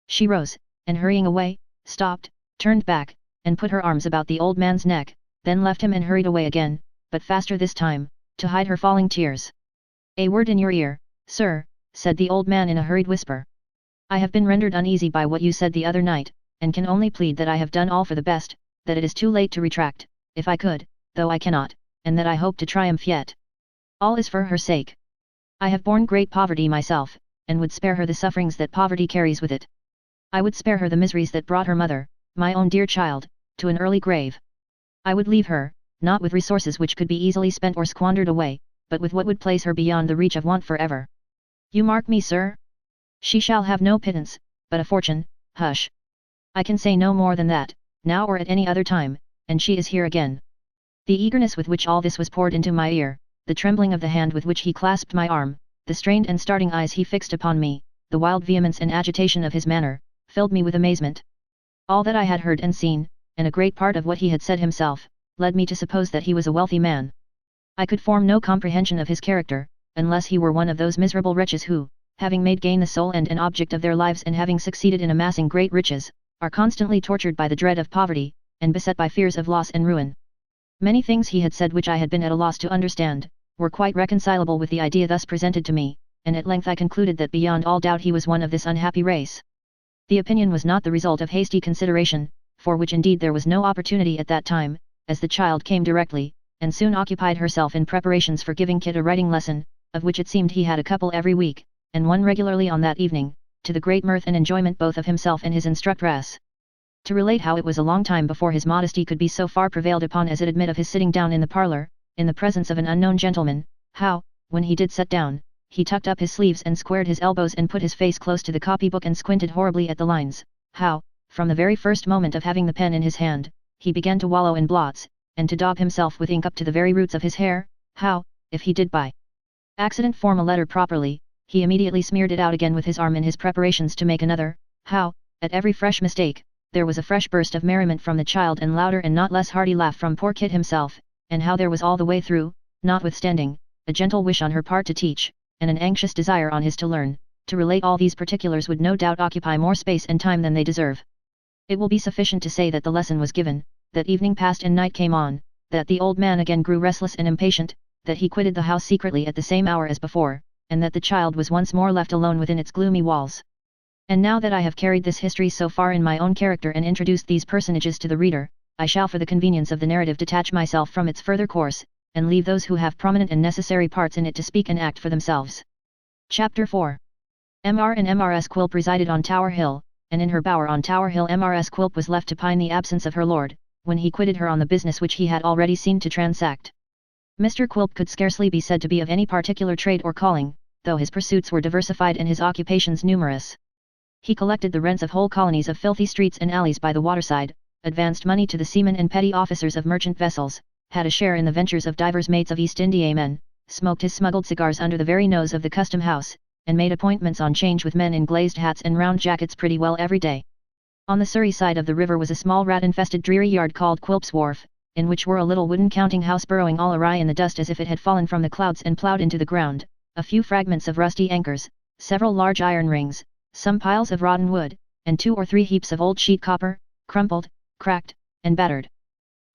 She rose, and hurrying away, stopped, turned back, and put her arms about the old man's neck, then left him and hurried away again, but faster this time, to hide her falling tears. "A word in your ear, sir," said the old man in a hurried whisper. "I have been rendered uneasy by what you said the other night, and can only plead that I have done all for the best, that it is too late to retract, if I could, though I cannot, and that I hope to triumph yet. All is for her sake. I have borne great poverty myself, and would spare her the sufferings that poverty carries with it. I would spare her the miseries that brought her mother, my own dear child, to an early grave. I would leave her, not with resources which could be easily spent or squandered away, but with what would place her beyond the reach of want forever. You mark me, sir? She shall have no pittance, but a fortune. Hush. I can say no more than that, now or at any other time, and she is here again." The eagerness with which all this was poured into my ear, the trembling of the hand with which he clasped my arm, the strained and starting eyes he fixed upon me, the wild vehemence and agitation of his manner, filled me with amazement. All that I had heard and seen, and a great part of what he had said himself, led me to suppose that he was a wealthy man. I could form no comprehension of his character, unless he were one of those miserable wretches who, having made gain the sole end and object of their lives and having succeeded in amassing great riches, are constantly tortured by the dread of poverty, and beset by fears of loss and ruin. Many things he had said which I had been at a loss to understand, were quite reconcilable with the idea thus presented to me, and at length I concluded that beyond all doubt he was one of this unhappy race. The opinion was not the result of hasty consideration, for which indeed there was no opportunity at that time, as the child came directly, and soon occupied herself in preparations for giving Kit a writing lesson, of which it seemed he had a couple every week, and one regularly on that evening, to the great mirth and enjoyment both of himself and his instructress. To relate how it was a long time before his modesty could be so far prevailed upon as it admit of his sitting down in the parlour, in the presence of an unknown gentleman, how, when he did sit down, he tucked up his sleeves and squared his elbows and put his face close to the copybook and squinted horribly at the lines, how, from the very first moment of having the pen in his hand, he began to wallow in blots, and to daub himself with ink up to the very roots of his hair, how, if he did by accident form a letter properly, he immediately smeared it out again with his arm in his preparations to make another, how, at every fresh mistake, there was a fresh burst of merriment from the child and louder and not less hearty laugh from poor Kit himself, and how there was all the way through, notwithstanding, a gentle wish on her part to teach, and an anxious desire on his to learn. To relate all these particulars would no doubt occupy more space and time than they deserve. It will be sufficient to say that the lesson was given, that evening passed and night came on, that the old man again grew restless and impatient, that he quitted the house secretly at the same hour as before, and that the child was once more left alone within its gloomy walls. And now that I have carried this history so far in my own character and introduced these personages to the reader, I shall for the convenience of the narrative detach myself from its further course, and leave those who have prominent and necessary parts in it to speak and act for themselves. Chapter 4. Mr. and Mrs. Quilp resided on Tower Hill, and in her bower on Tower Hill Mrs. Quilp was left to pine the absence of her lord, when he quitted her on the business which he had already seen to transact. Mr. Quilp could scarcely be said to be of any particular trade or calling, though his pursuits were diversified and his occupations numerous. He collected the rents of whole colonies of filthy streets and alleys by the waterside, advanced money to the seamen and petty officers of merchant vessels, had a share in the ventures of divers mates of East Indiamen, smoked his smuggled cigars under the very nose of the custom house, and made appointments on change with men in glazed hats and round jackets pretty well every day. On the Surrey side of the river was a small rat-infested dreary yard called Quilp's Wharf, in which were a little wooden counting-house burrowing all awry in the dust as if it had fallen from the clouds and ploughed into the ground, a few fragments of rusty anchors, several large iron rings, some piles of rotten wood, and 2 or 3 heaps of old sheet copper, crumpled, cracked, and battered.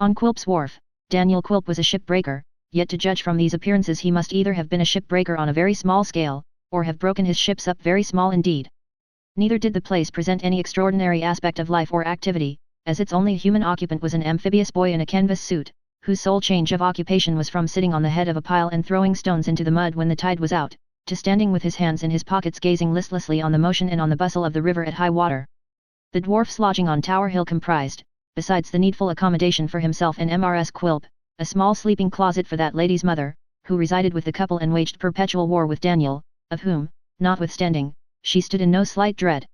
On Quilp's Wharf, Daniel Quilp was a shipbreaker, yet to judge from these appearances he must either have been a shipbreaker on a very small scale, or have broken his ships up very small indeed. Neither did the place present any extraordinary aspect of life or activity, as its only human occupant was an amphibious boy in a canvas suit, whose sole change of occupation was from sitting on the head of a pile and throwing stones into the mud when the tide was out, to standing with his hands in his pockets gazing listlessly on the motion and on the bustle of the river at high water. The dwarf's lodging on Tower Hill comprised, besides the needful accommodation for himself and Mrs. Quilp, a small sleeping closet for that lady's mother, who resided with the couple and waged perpetual war with Daniel, of whom, notwithstanding, she stood in no slight dread.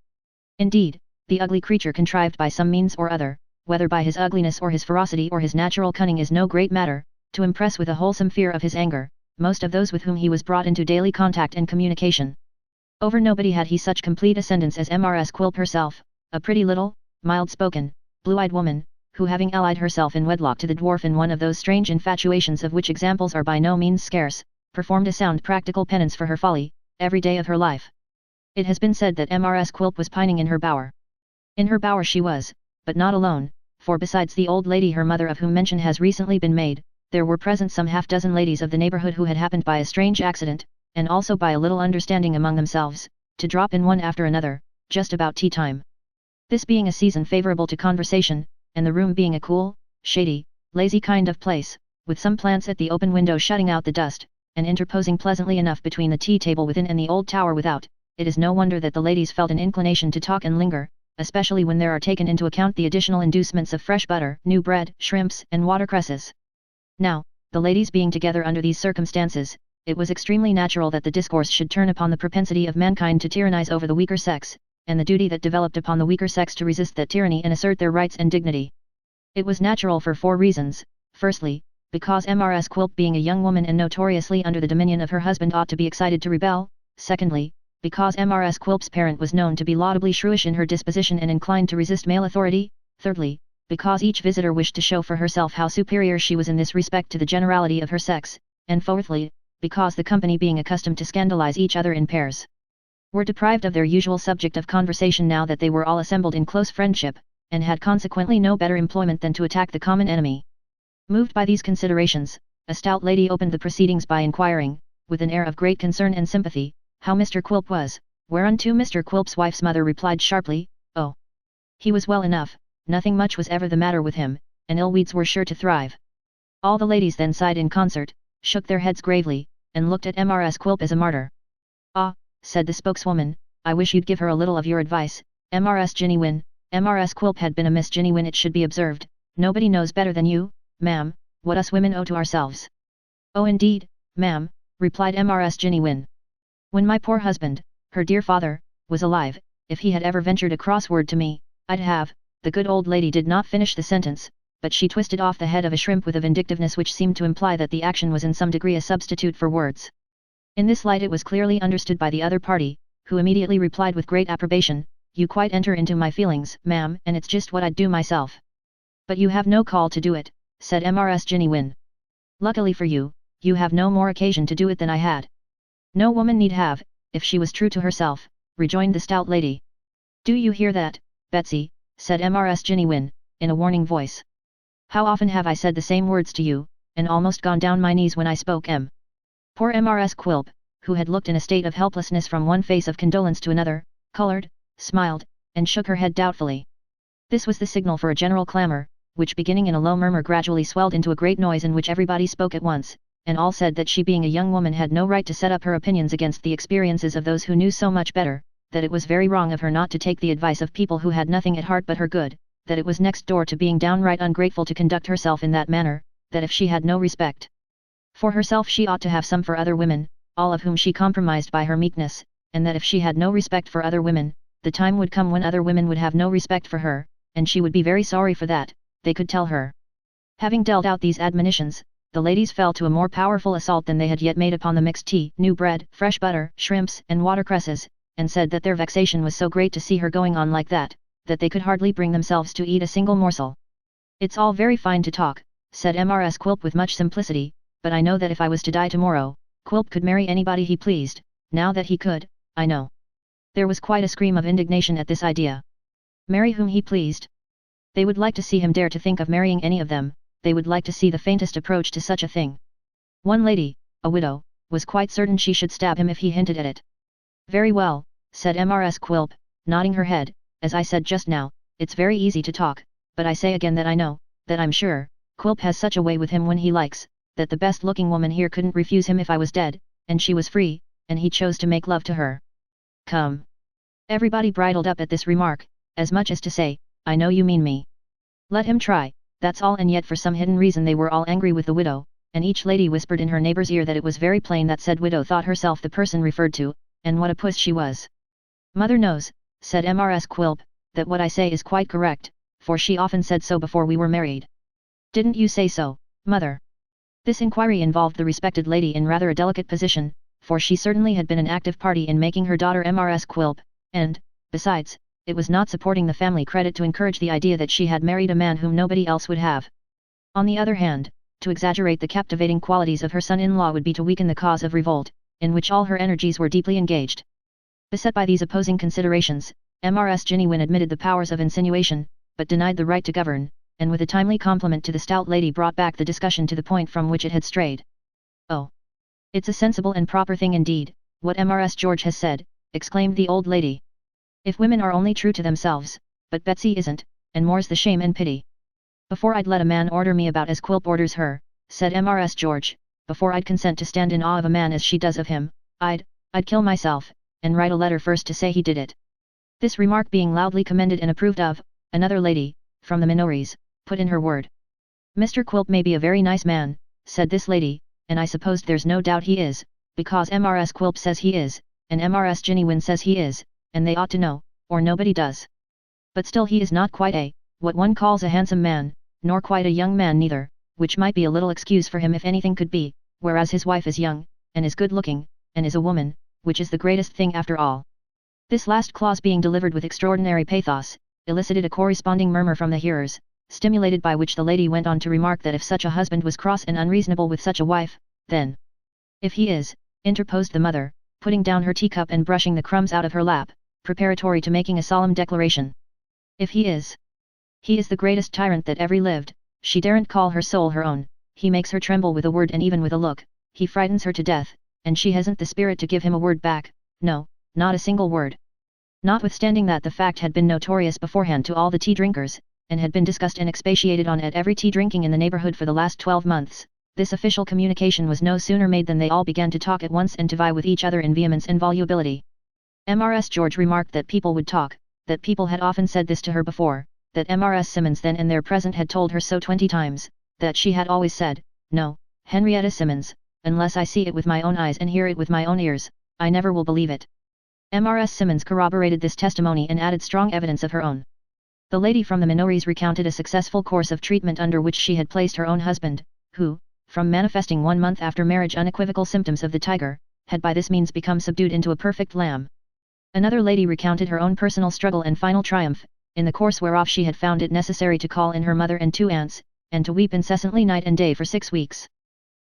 Indeed, the ugly creature contrived by some means or other, whether by his ugliness or his ferocity or his natural cunning is no great matter, to impress with a wholesome fear of his anger, most of those with whom he was brought into daily contact and communication. Over nobody had he such complete ascendance as Mrs. Quilp herself, a pretty little, mild-spoken, blue-eyed woman, who having allied herself in wedlock to the dwarf in one of those strange infatuations of which examples are by no means scarce, performed a sound practical penance for her folly, every day of her life. It has been said that Mrs. Quilp was pining in her bower. In her bower she was, but not alone, for besides the old lady her mother of whom mention has recently been made, there were present some half-dozen ladies of the neighbourhood who had happened by a strange accident, and also by a little understanding among themselves, to drop in one after another, just about tea time. This being a season favourable to conversation, and the room being a cool, shady, lazy kind of place, with some plants at the open window shutting out the dust, and interposing pleasantly enough between the tea table within and the old tower without, it is no wonder that the ladies felt an inclination to talk and linger, especially when there are taken into account the additional inducements of fresh butter, new bread, shrimps, and watercresses. Now, the ladies being together under these circumstances, it was extremely natural that the discourse should turn upon the propensity of mankind to tyrannize over the weaker sex, and the duty that developed upon the weaker sex to resist that tyranny and assert their rights and dignity. It was natural for 4 reasons. Firstly, because Mrs. Quilp being a young woman and notoriously under the dominion of her husband ought to be excited to rebel. Secondly, because Mrs. Quilp's parent was known to be laudably shrewish in her disposition and inclined to resist male authority. Thirdly, because each visitor wished to show for herself how superior she was in this respect to the generality of her sex, and fourthly, because the company being accustomed to scandalize each other in pairs, were deprived of their usual subject of conversation now that they were all assembled in close friendship, and had consequently no better employment than to attack the common enemy. Moved by these considerations, a stout lady opened the proceedings by inquiring, with an air of great concern and sympathy, how Mr. Quilp was, whereunto Mr. Quilp's wife's mother replied sharply, "Oh, he was well enough, nothing much was ever the matter with him, and ill weeds were sure to thrive." All the ladies then sighed in concert, shook their heads gravely, and looked at Mrs. Quilp as a martyr. "Ah," said the spokeswoman, "I wish you'd give her a little of your advice, Mrs. Ginny Wynne." Mrs. Quilp had been a Miss Ginny Wynne, it should be observed. "Nobody knows better than you, ma'am, what us women owe to ourselves." "Oh indeed, ma'am," replied Mrs. Ginny Wynne. "When my poor husband, her dear father, was alive, if he had ever ventured a cross word to me, I'd have—" The good old lady did not finish the sentence, but she twisted off the head of a shrimp with a vindictiveness which seemed to imply that the action was in some degree a substitute for words. In this light it was clearly understood by the other party, who immediately replied with great approbation, "You quite enter into my feelings, ma'am, and it's just what I'd do myself." "But you have no call to do it," said Mrs. Ginny Wynne. "Luckily for you, you have no more occasion to do it than I had." "No woman need have, if she was true to herself," rejoined the stout lady. "Do you hear that, Betsy?" said Mrs. Ginny Wynne, in a warning voice. "How often have I said the same words to you, and almost gone down my knees when I spoke em?" Poor Mrs. Quilp, who had looked in a state of helplessness from one face of condolence to another, coloured, smiled, and shook her head doubtfully. This was the signal for a general clamour, which beginning in a low murmur gradually swelled into a great noise in which everybody spoke at once, and all said that she being a young woman had no right to set up her opinions against the experiences of those who knew so much better, that it was very wrong of her not to take the advice of people who had nothing at heart but her good, that it was next door to being downright ungrateful to conduct herself in that manner, that if she had no respect for herself she ought to have some for other women, all of whom she compromised by her meekness, and that if she had no respect for other women, the time would come when other women would have no respect for her, and she would be very sorry for that, they could tell her. Having dealt out these admonitions, the ladies fell to a more powerful assault than they had yet made upon the mixed tea, new bread, fresh butter, shrimps, and watercresses, and said that their vexation was so great to see her going on like that they could hardly bring themselves to eat a single morsel. "It's all very fine to talk," said Mrs. Quilp with much simplicity, "but I know that if I was to die tomorrow, Quilp could marry anybody he pleased, now that he could, I know." There was quite a scream of indignation at this idea. Marry whom he pleased? They would like to see him dare to think of marrying any of them, they would like to see the faintest approach to such a thing. One lady, a widow, was quite certain she should stab him if he hinted at it. "Very well," said Mrs. Quilp, nodding her head, "as I said just now, it's very easy to talk, but I say again that I know, that I'm sure, Quilp has such a way with him when he likes, that the best-looking woman here couldn't refuse him if I was dead, and she was free, and he chose to make love to her. Come." Everybody bridled up at this remark, as much as to say, "I know you mean me. Let him try," that's all, and yet for some hidden reason they were all angry with the widow, and each lady whispered in her neighbour's ear that it was very plain that said widow thought herself the person referred to, and what a puss she was. "Mother knows," said Mrs. Quilp, "that what I say is quite correct, for she often said so before we were married." "Didn't you say so, mother?" This inquiry involved the respected lady in rather a delicate position, for she certainly had been an active party in making her daughter Mrs. Quilp, and, besides, it was not supporting the family credit to encourage the idea that she had married a man whom nobody else would have. On the other hand, to exaggerate the captivating qualities of her son-in-law would be to weaken the cause of revolt, in which all her energies were deeply engaged. Beset by these opposing considerations, Mrs. Ginny Wynne admitted the powers of insinuation, but denied the right to govern, and with a timely compliment to the stout lady brought back the discussion to the point from which it had strayed. "Oh! It's a sensible and proper thing indeed, what Mrs. George has said," exclaimed the old lady. "If women are only true to themselves, but Betsy isn't, and more's the shame and pity. Before I'd let a man order me about as Quilp orders her," said Mrs. George, "before I'd consent to stand in awe of a man as she does of him, I'd kill myself, and write a letter first to say he did it." This remark being loudly commended and approved of, another lady, from the Minories, put in her word. "Mr. Quilp may be a very nice man," said this lady, "and I suppose there's no doubt he is, because Mrs. Quilp says he is, and Mrs. Ginny says he is, and they ought to know, or nobody does. But still he is not quite what one calls a handsome man, nor quite a young man neither, which might be a little excuse for him if anything could be, whereas his wife is young, and is good-looking, and is a woman, which is the greatest thing after all." This last clause being delivered with extraordinary pathos, elicited a corresponding murmur from the hearers, stimulated by which the lady went on to remark that if such a husband was cross and unreasonable with such a wife, then— "If he is," interposed the mother, putting down her teacup and brushing the crumbs out of her lap, preparatory to making a solemn declaration. "If he is the greatest tyrant that ever lived, she daren't call her soul her own, he makes her tremble with a word and even with a look, he frightens her to death, and she hasn't the spirit to give him a word back, no, not a single word." Notwithstanding that the fact had been notorious beforehand to all the tea drinkers, and had been discussed and expatiated on at every tea drinking in the neighbourhood for the last 12 months, this official communication was no sooner made than they all began to talk at once and to vie with each other in vehemence and volubility. Mrs. George remarked that people would talk, that people had often said this to her before, that Mrs. Simmons then and there present had told her so 20 times, that she had always said, "No, Henrietta Simmons, unless I see it with my own eyes and hear it with my own ears, I never will believe it." Mrs. Simmons corroborated this testimony and added strong evidence of her own. The lady from the Minories recounted a successful course of treatment under which she had placed her own husband, who, from manifesting 1 month after marriage unequivocal symptoms of the tiger, had by this means become subdued into a perfect lamb. Another lady recounted her own personal struggle and final triumph, in the course whereof she had found it necessary to call in her mother and 2 aunts, and to weep incessantly night and day for 6 weeks.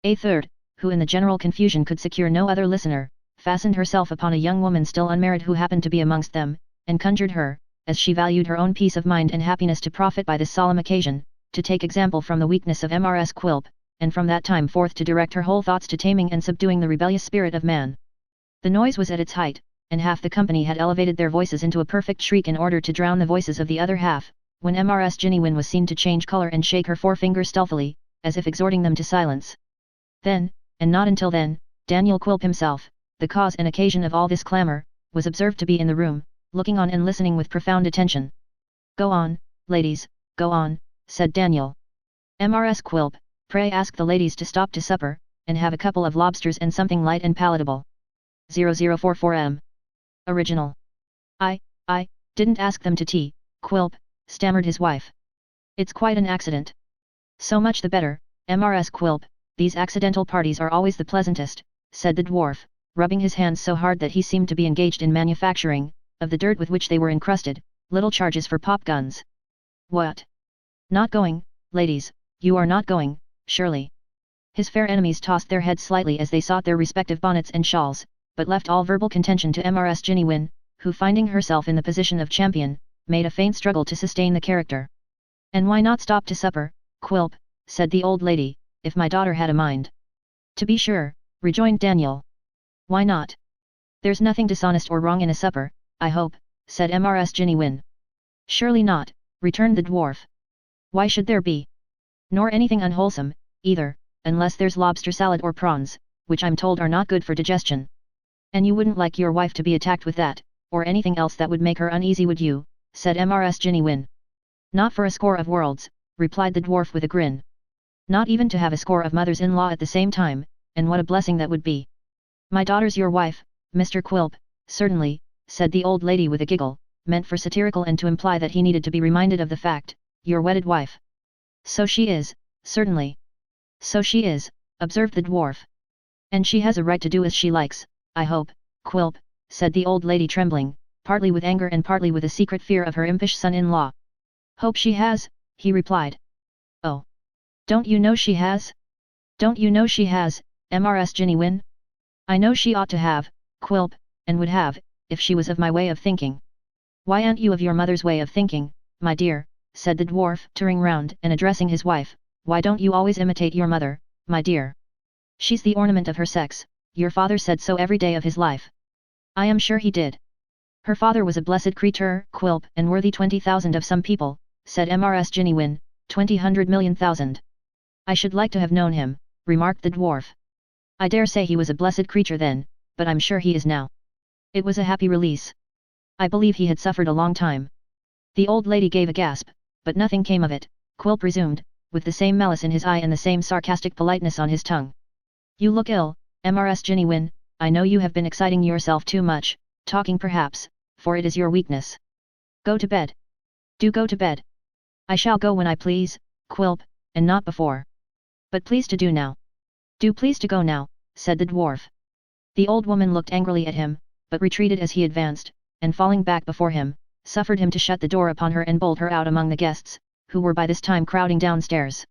A third, who in the general confusion could secure no other listener, fastened herself upon a young woman still unmarried who happened to be amongst them, and conjured her, as she valued her own peace of mind and happiness to profit by this solemn occasion, to take example from the weakness of Mrs. Quilp, and from that time forth to direct her whole thoughts to taming and subduing the rebellious spirit of man. The noise was at its height, and half the company had elevated their voices into a perfect shriek in order to drown the voices of the other half, when Mrs. Ginny was seen to change colour and shake her forefinger stealthily, as if exhorting them to silence. Then, and not until then, Daniel Quilp himself, the cause and occasion of all this clamour, was observed to be in the room, looking on and listening with profound attention. "Go on, ladies, go on," said Daniel. "Mrs. Quilp, pray ask the ladies to stop to supper, and have a couple of lobsters and something light and palatable." 0044M. Original. I didn't ask them to tea, Quilp," stammered his wife. "It's quite an accident." "So much the better, Mrs. Quilp, these accidental parties are always the pleasantest," said the dwarf, rubbing his hands so hard that he seemed to be engaged in manufacturing, of the dirt with which they were encrusted, little charges for pop guns. "What? Not going, ladies, you are not going, surely?" His fair enemies tossed their heads slightly as they sought their respective bonnets and shawls, but left all verbal contention to Mrs. Ginny, who finding herself in the position of champion, made a faint struggle to sustain the character. "And why not stop to supper, Quilp?" said the old lady, "if my daughter had a mind." "To be sure," rejoined Daniel. "Why not? There's nothing dishonest or wrong in a supper, I hope," said Mrs. Ginny. "Surely not," returned the dwarf. "Why should there be? Nor anything unwholesome, either, unless there's lobster salad or prawns, which I'm told are not good for digestion." "And you wouldn't like your wife to be attacked with that, or anything else that would make her uneasy, would you?" said Mrs. Ginny. "Not for a score of worlds," replied the dwarf with a grin. "Not even to have a score of mothers-in-law at the same time, and what a blessing that would be." "My daughter's your wife, Mr. Quilp, certainly," said the old lady with a giggle, meant for satirical and to imply that he needed to be reminded of the fact, "your wedded wife." "So she is, certainly." "So she is," observed the dwarf. "And she has a right to do as she likes, I hope, Quilp," said the old lady trembling, partly with anger and partly with a secret fear of her impish son-in-law. "Hope she has," he replied. "Oh! Don't you know she has? Don't you know she has, Mrs. Ginny? I know she ought to have, Quilp, and would have, if she was of my way of thinking." "Why aren't you of your mother's way of thinking, my dear?" said the dwarf, turning round and addressing his wife, why don't you always imitate your mother, my dear? She's the ornament of her sex, your father said so every day of his life. I am sure he did. Her father was a blessed creature, Quilp, and worthy 20,000 of some people, said Mrs. Ginny 20,100,000,000. I should like to have known him, remarked the dwarf. I dare say he was a blessed creature then, but I'm sure he is now. It was a happy release. I believe he had suffered a long time. The old lady gave a gasp, but nothing came of it. Quilp resumed, with the same malice in his eye and the same sarcastic politeness on his tongue. You look ill, Mrs. Ginny. I know you have been exciting yourself too much, talking perhaps, for it is your weakness. Go to bed. Do go to bed. I shall go when I please, Quilp, and not before. But please to do now. Do please to go now, said the dwarf. The old woman looked angrily at him, but retreated as he advanced, and falling back before him, suffered him to shut the door upon her and bolt her out among the guests, who were by this time crowding downstairs.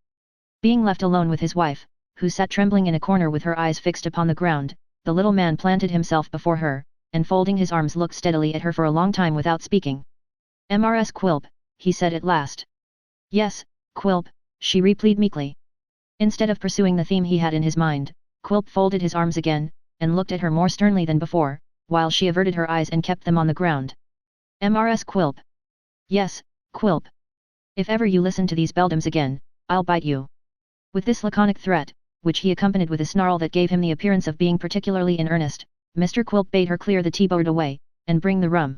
Being left alone with his wife, who sat trembling in a corner with her eyes fixed upon the ground, the little man planted himself before her, and folding his arms looked steadily at her for a long time without speaking. Mrs. Quilp, he said at last. Yes, Quilp, she replied meekly. Instead of pursuing the theme he had in his mind, Quilp folded his arms again, and looked at her more sternly than before, while she averted her eyes and kept them on the ground. Mrs. Quilp. Yes, Quilp. If ever you listen to these beldams again, I'll bite you. With this laconic threat, which he accompanied with a snarl that gave him the appearance of being particularly in earnest, Mr. Quilp bade her clear the teaboard away, and bring the rum.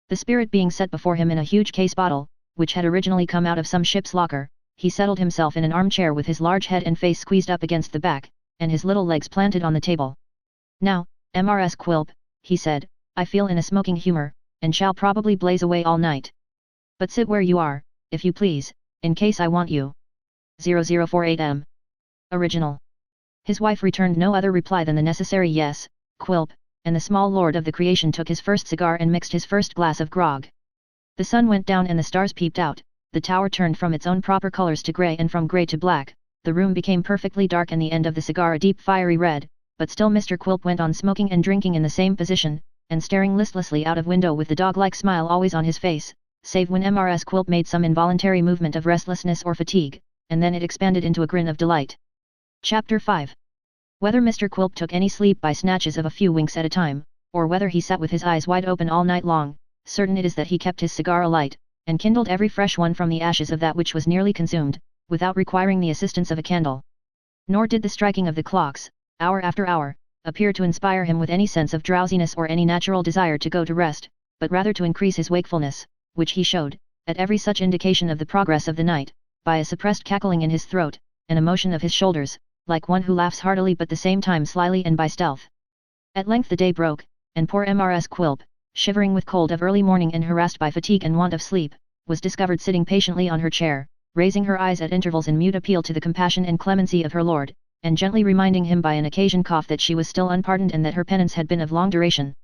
The spirit being set before him in a huge case bottle, which had originally come out of some ship's locker, he settled himself in an armchair with his large head and face squeezed up against the back, and his little legs planted on the table. Now, Mrs. Quilp, he said, I feel in a smoking humour, and shall probably blaze away all night. But sit where you are, if you please, in case I want you. 0048M. Original. His wife returned no other reply than the necessary yes, Quilp, and the small lord of the creation took his first cigar and mixed his first glass of grog. The sun went down and the stars peeped out, the tower turned from its own proper colours to grey and from grey to black, the room became perfectly dark and the end of the cigar a deep fiery red, but still Mr. Quilp went on smoking and drinking in the same position, and staring listlessly out of window with the dog-like smile always on his face, save when Mrs. Quilp made some involuntary movement of restlessness or fatigue, and then it expanded into a grin of delight. Chapter 5. Whether Mr. Quilp took any sleep by snatches of a few winks at a time, or whether he sat with his eyes wide open all night long, certain it is that he kept his cigar alight, and kindled every fresh one from the ashes of that which was nearly consumed, without requiring the assistance of a candle. Nor did the striking of the clocks, hour after hour, appear to inspire him with any sense of drowsiness or any natural desire to go to rest, but rather to increase his wakefulness, which he showed, at every such indication of the progress of the night, by a suppressed cackling in his throat, and a motion of his shoulders, like one who laughs heartily but the same time slyly and by stealth. At length the day broke, and poor Mrs. Quilp, shivering with cold of early morning and harassed by fatigue and want of sleep, was discovered sitting patiently on her chair, raising her eyes at intervals in mute appeal to the compassion and clemency of her lord, and gently reminding him by an occasion cough that she was still unpardoned and that her penance had been of long duration.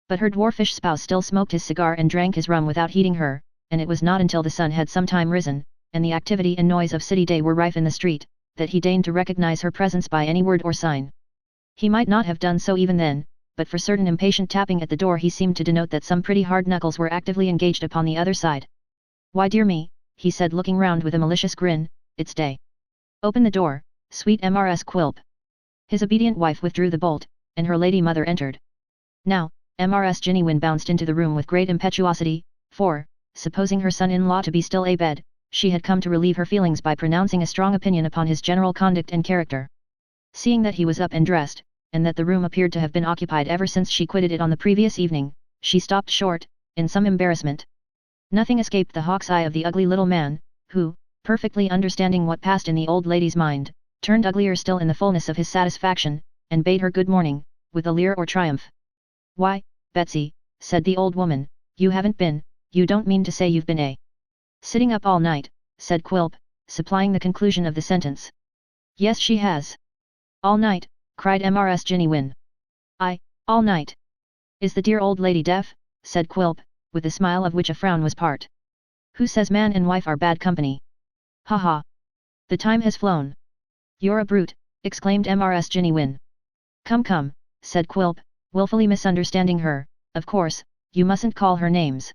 But her dwarfish spouse still smoked his cigar and drank his rum without heeding her, and it was not until the sun had some time risen, and the activity and noise of city day were rife in the street, that he deigned to recognize her presence by any word or sign. He might not have done so even then, but for certain impatient tapping at the door he seemed to denote that some pretty hard knuckles were actively engaged upon the other side. Why dear me, he said looking round with a malicious grin, it's day. Open the door, sweet Mrs. Quilp. His obedient wife withdrew the bolt, and her lady mother entered. Now, Mrs. Ginny bounced into the room with great impetuosity, for, supposing her son-in-law to be still abed, she had come to relieve her feelings by pronouncing a strong opinion upon his general conduct and character. Seeing that he was up and dressed, and that the room appeared to have been occupied ever since she quitted it on the previous evening, she stopped short, in some embarrassment. Nothing escaped the hawk's eye of the ugly little man, who, perfectly understanding what passed in the old lady's mind, turned uglier still in the fullness of his satisfaction, and bade her good morning, with a leer or triumph. Why, Betsy, said the old woman, you haven't been, you don't mean to say you've been sitting up all night, said Quilp, supplying the conclusion of the sentence. Yes she has. All night, cried Mrs. Ginny. All night. Is the dear old lady deaf? Said Quilp, with a smile of which a frown was part. Who says man and wife are bad company? Ha ha. The time has flown. You're a brute, exclaimed Mrs. Ginny. Come, said Quilp, wilfully misunderstanding her, of course, you mustn't call her names.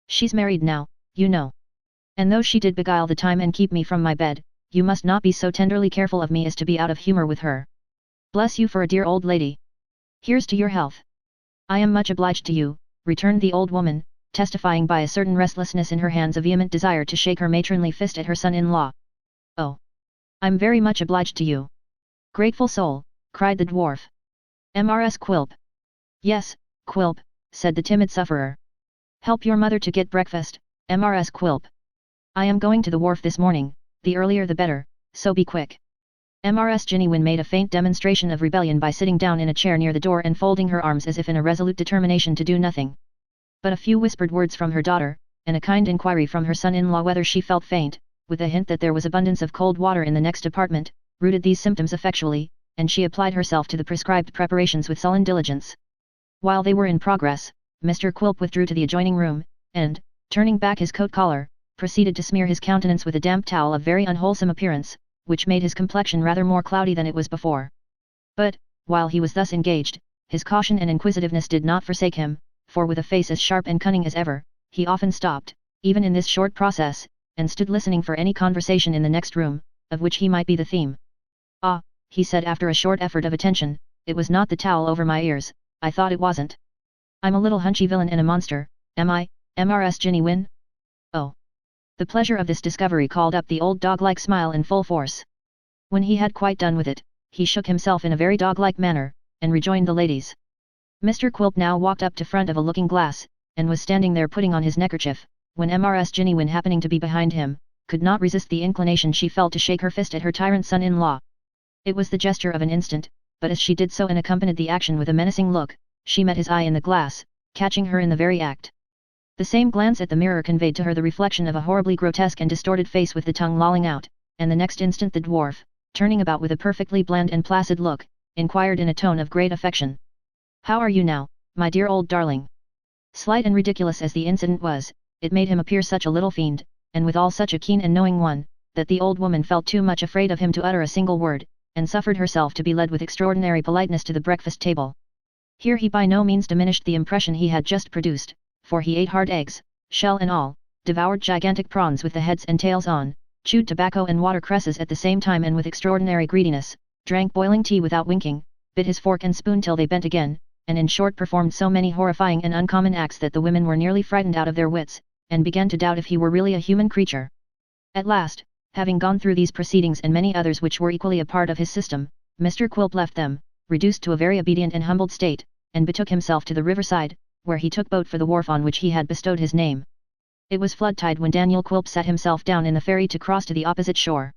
She's married now, you know. And though she did beguile the time and keep me from my bed, you must not be so tenderly careful of me as to be out of humour with her. Bless you for a dear old lady. Here's to your health. I am much obliged to you, returned the old woman, testifying by a certain restlessness in her hands a vehement desire to shake her matronly fist at her son-in-law. Oh! I'm very much obliged to you. Grateful soul, cried the dwarf. Mrs. Quilp. Yes, Quilp, said the timid sufferer. Help your mother to get breakfast, Mrs. Quilp. I am going to the wharf this morning, the earlier the better, so be quick. Mrs. Jennywin made a faint demonstration of rebellion by sitting down in a chair near the door and folding her arms as if in a resolute determination to do nothing. But a few whispered words from her daughter, and a kind inquiry from her son-in-law whether she felt faint, with a hint that there was abundance of cold water in the next apartment, rooted these symptoms effectually, and she applied herself to the prescribed preparations with sullen diligence. While they were in progress, Mr. Quilp withdrew to the adjoining room, and, turning back his coat collar, proceeded to smear his countenance with a damp towel of very unwholesome appearance, which made his complexion rather more cloudy than it was before. But, while he was thus engaged, his caution and inquisitiveness did not forsake him, for with a face as sharp and cunning as ever, he often stopped, even in this short process, and stood listening for any conversation in the next room, of which he might be the theme. Ah, he said after a short effort of attention, it was not the towel over my ears, I thought it wasn't. I'm a little hunchy villain and a monster, am I, Mrs. Jennywin? Oh! The pleasure of this discovery called up the old dog-like smile in full force. When he had quite done with it, he shook himself in a very dog-like manner, and rejoined the ladies. Mr. Quilp now walked up to front of a looking-glass, and was standing there putting on his neckerchief, when Mrs. Jennywin happening to be behind him, could not resist the inclination she felt to shake her fist at her tyrant son-in-law. It was the gesture of an instant, but as she did so and accompanied the action with a menacing look, she met his eye in the glass, catching her in the very act. The same glance at the mirror conveyed to her the reflection of a horribly grotesque and distorted face with the tongue lolling out, and the next instant the dwarf, turning about with a perfectly bland and placid look, inquired in a tone of great affection. How are you now, my dear old darling? Slight and ridiculous as the incident was, it made him appear such a little fiend, and withal such a keen and knowing one, that the old woman felt too much afraid of him to utter a single word, and suffered herself to be led with extraordinary politeness to the breakfast table. Here he by no means diminished the impression he had just produced, for he ate hard eggs, shell and all, devoured gigantic prawns with the heads and tails on, chewed tobacco and watercresses at the same time and with extraordinary greediness, drank boiling tea without winking, bit his fork and spoon till they bent again, and in short performed so many horrifying and uncommon acts that the women were nearly frightened out of their wits, and began to doubt if he were really a human creature. At last, having gone through these proceedings and many others which were equally a part of his system, Mr. Quilp left them, reduced to a very obedient and humbled state, and betook himself to the riverside, where he took boat for the wharf on which he had bestowed his name. It was flood tide when Daniel Quilp sat himself down in the ferry to cross to the opposite shore.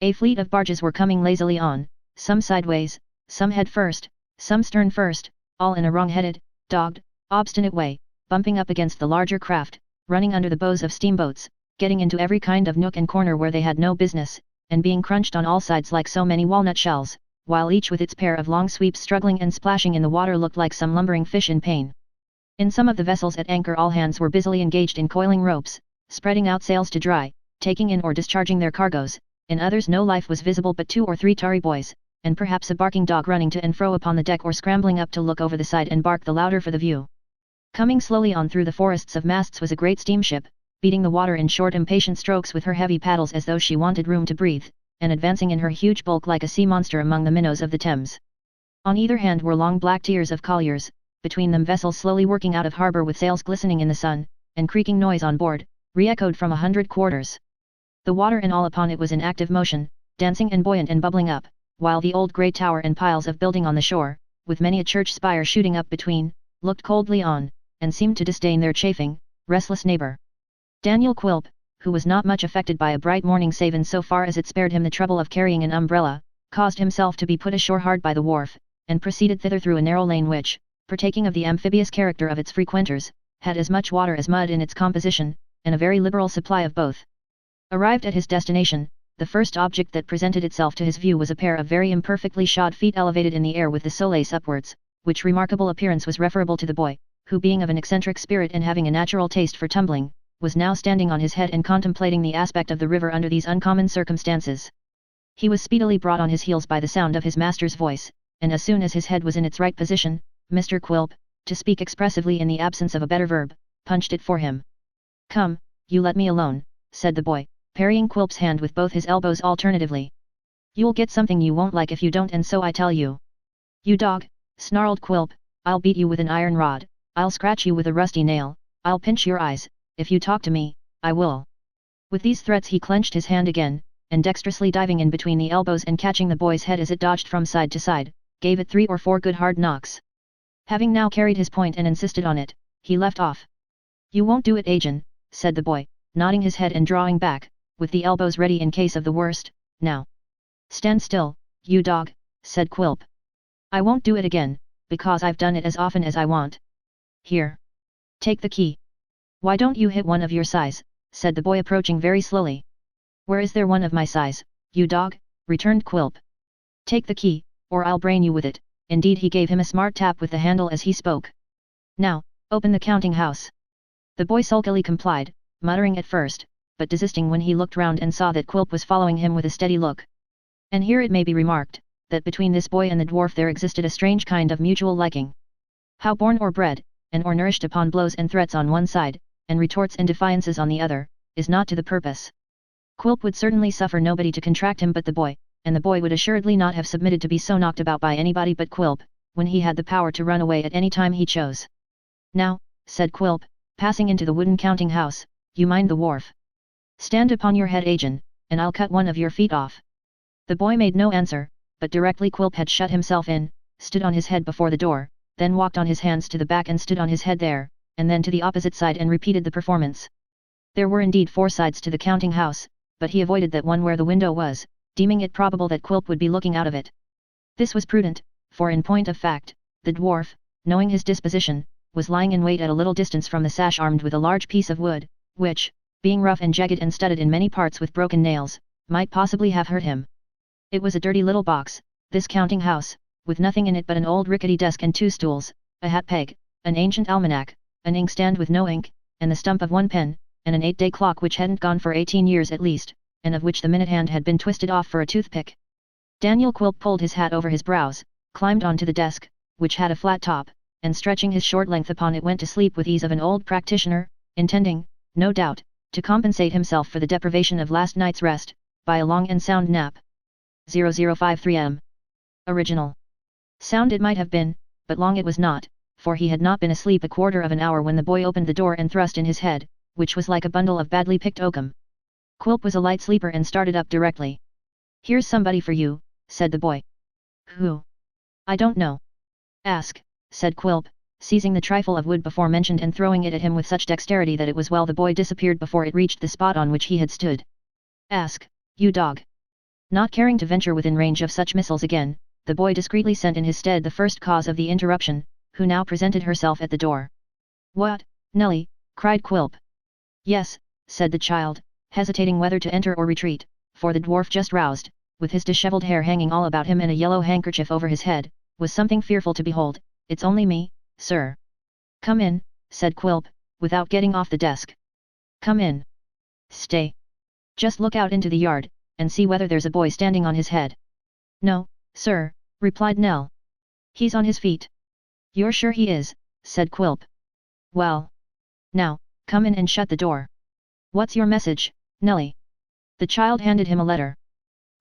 A fleet of barges were coming lazily on, some sideways, some head first, some stern first, all in a wrong-headed, dogged, obstinate way, bumping up against the larger craft, running under the bows of steamboats, getting into every kind of nook and corner where they had no business, and being crunched on all sides like so many walnut shells, while each with its pair of long sweeps struggling and splashing in the water looked like some lumbering fish in pain. In some of the vessels at anchor all hands were busily engaged in coiling ropes, spreading out sails to dry, taking in or discharging their cargoes, in others no life was visible but 2 or 3 tarry boys, and perhaps a barking dog running to and fro upon the deck or scrambling up to look over the side and bark the louder for the view. Coming slowly on through the forests of masts was a great steamship, beating the water in short impatient strokes with her heavy paddles as though she wanted room to breathe, and advancing in her huge bulk like a sea monster among the minnows of the Thames. On either hand were long black tiers of colliers, between them vessels slowly working out of harbour with sails glistening in the sun, and creaking noise on board, re-echoed from 100 quarters. The water and all upon it was in active motion, dancing and buoyant and bubbling up, while the old grey tower and piles of building on the shore, with many a church spire shooting up between, looked coldly on, and seemed to disdain their chafing, restless neighbour. Daniel Quilp, who was not much affected by a bright morning save in so far as it spared him the trouble of carrying an umbrella, caused himself to be put ashore hard by the wharf, and proceeded thither through a narrow lane which, partaking of the amphibious character of its frequenters, had as much water as mud in its composition, and a very liberal supply of both. Arrived at his destination, the first object that presented itself to his view was a pair of very imperfectly shod feet elevated in the air with the solace upwards, which remarkable appearance was referable to the boy, who being of an eccentric spirit and having a natural taste for tumbling, was now standing on his head and contemplating the aspect of the river under these uncommon circumstances. He was speedily brought on his heels by the sound of his master's voice, and as soon as his head was in its right position, Mr. Quilp, to speak expressively in the absence of a better verb, punched it for him. "Come, you let me alone," said the boy, parrying Quilp's hand with both his elbows alternatively. You'll get something you won't like if you don't, and so I tell you. You dog, snarled Quilp, I'll beat you with an iron rod, I'll scratch you with a rusty nail, I'll pinch your eyes, if you talk to me, I will. With these threats he clenched his hand again, and dexterously diving in between the elbows and catching the boy's head as it dodged from side to side, gave it 3 or 4 good hard knocks. Having now carried his point and insisted on it, he left off. You won't do it, Agent, said the boy, nodding his head and drawing back, with the elbows ready in case of the worst. Now. Stand still, you dog, said Quilp. I won't do it again, because I've done it as often as I want. Here. Take the key. Why don't you hit one of your size, said the boy approaching very slowly. Where is there one of my size, you dog, returned Quilp. Take the key, or I'll brain you with it. Indeed, he gave him a smart tap with the handle as he spoke. Now, open the counting house. The boy sulkily complied, muttering at first, but desisting when he looked round and saw that Quilp was following him with a steady look. And here it may be remarked, that between this boy and the dwarf there existed a strange kind of mutual liking. How born or bred, and or nourished upon blows and threats on one side, and retorts and defiances on the other, is not to the purpose. Quilp would certainly suffer nobody to contract him but the boy, and the boy would assuredly not have submitted to be so knocked about by anybody but Quilp, when he had the power to run away at any time he chose. Now, said Quilp, passing into the wooden counting house, you mind the wharf. Stand upon your head, Agent, and I'll cut one of your feet off. The boy made no answer, but directly Quilp had shut himself in, stood on his head before the door, then walked on his hands to the back and stood on his head there, and then to the opposite side and repeated the performance. There were indeed 4 sides to the counting house, but he avoided that one where the window was, deeming it probable that Quilp would be looking out of it. This was prudent, for in point of fact, the dwarf, knowing his disposition, was lying in wait at a little distance from the sash armed with a large piece of wood, which, being rough and jagged and studded in many parts with broken nails, might possibly have hurt him. It was a dirty little box, this counting house, with nothing in it but an old rickety desk and 2 stools, a hat peg, an ancient almanac, an inkstand with no ink, and the stump of 1 pen, and an 8-day clock which hadn't gone for 18 years at least, and of which the minute hand had been twisted off for a toothpick. Daniel Quilp pulled his hat over his brows, climbed onto the desk, which had a flat top, and stretching his short length upon it went to sleep with ease of an old practitioner, intending, no doubt, to compensate himself for the deprivation of last night's rest, by a long and sound nap. 0053 M. Original. Sound it might have been, but long it was not, for he had not been asleep a quarter of an hour when the boy opened the door and thrust in his head, which was like a bundle of badly picked oakum. Quilp was a light sleeper and started up directly. Here's somebody for you, said the boy. Who? I don't know. Ask, said Quilp, seizing the trifle of wood before mentioned and throwing it at him with such dexterity that it was well the boy disappeared before it reached the spot on which he had stood. Ask, you dog. Not caring to venture within range of such missiles again, the boy discreetly sent in his stead the first cause of the interruption, who now presented herself at the door. What, Nelly? Cried Quilp. Yes, said the child, hesitating whether to enter or retreat, for the dwarf just roused, with his dishevelled hair hanging all about him and a yellow handkerchief over his head, was something fearful to behold. It's only me, sir. Come in, said Quilp, without getting off the desk. Come in. Stay. Just look out into the yard, and see whether there's a boy standing on his head. No, sir, replied Nell. He's on his feet. You're sure he is, said Quilp. Well. Now, come in and shut the door. What's your message, Nelly? The child handed him a letter.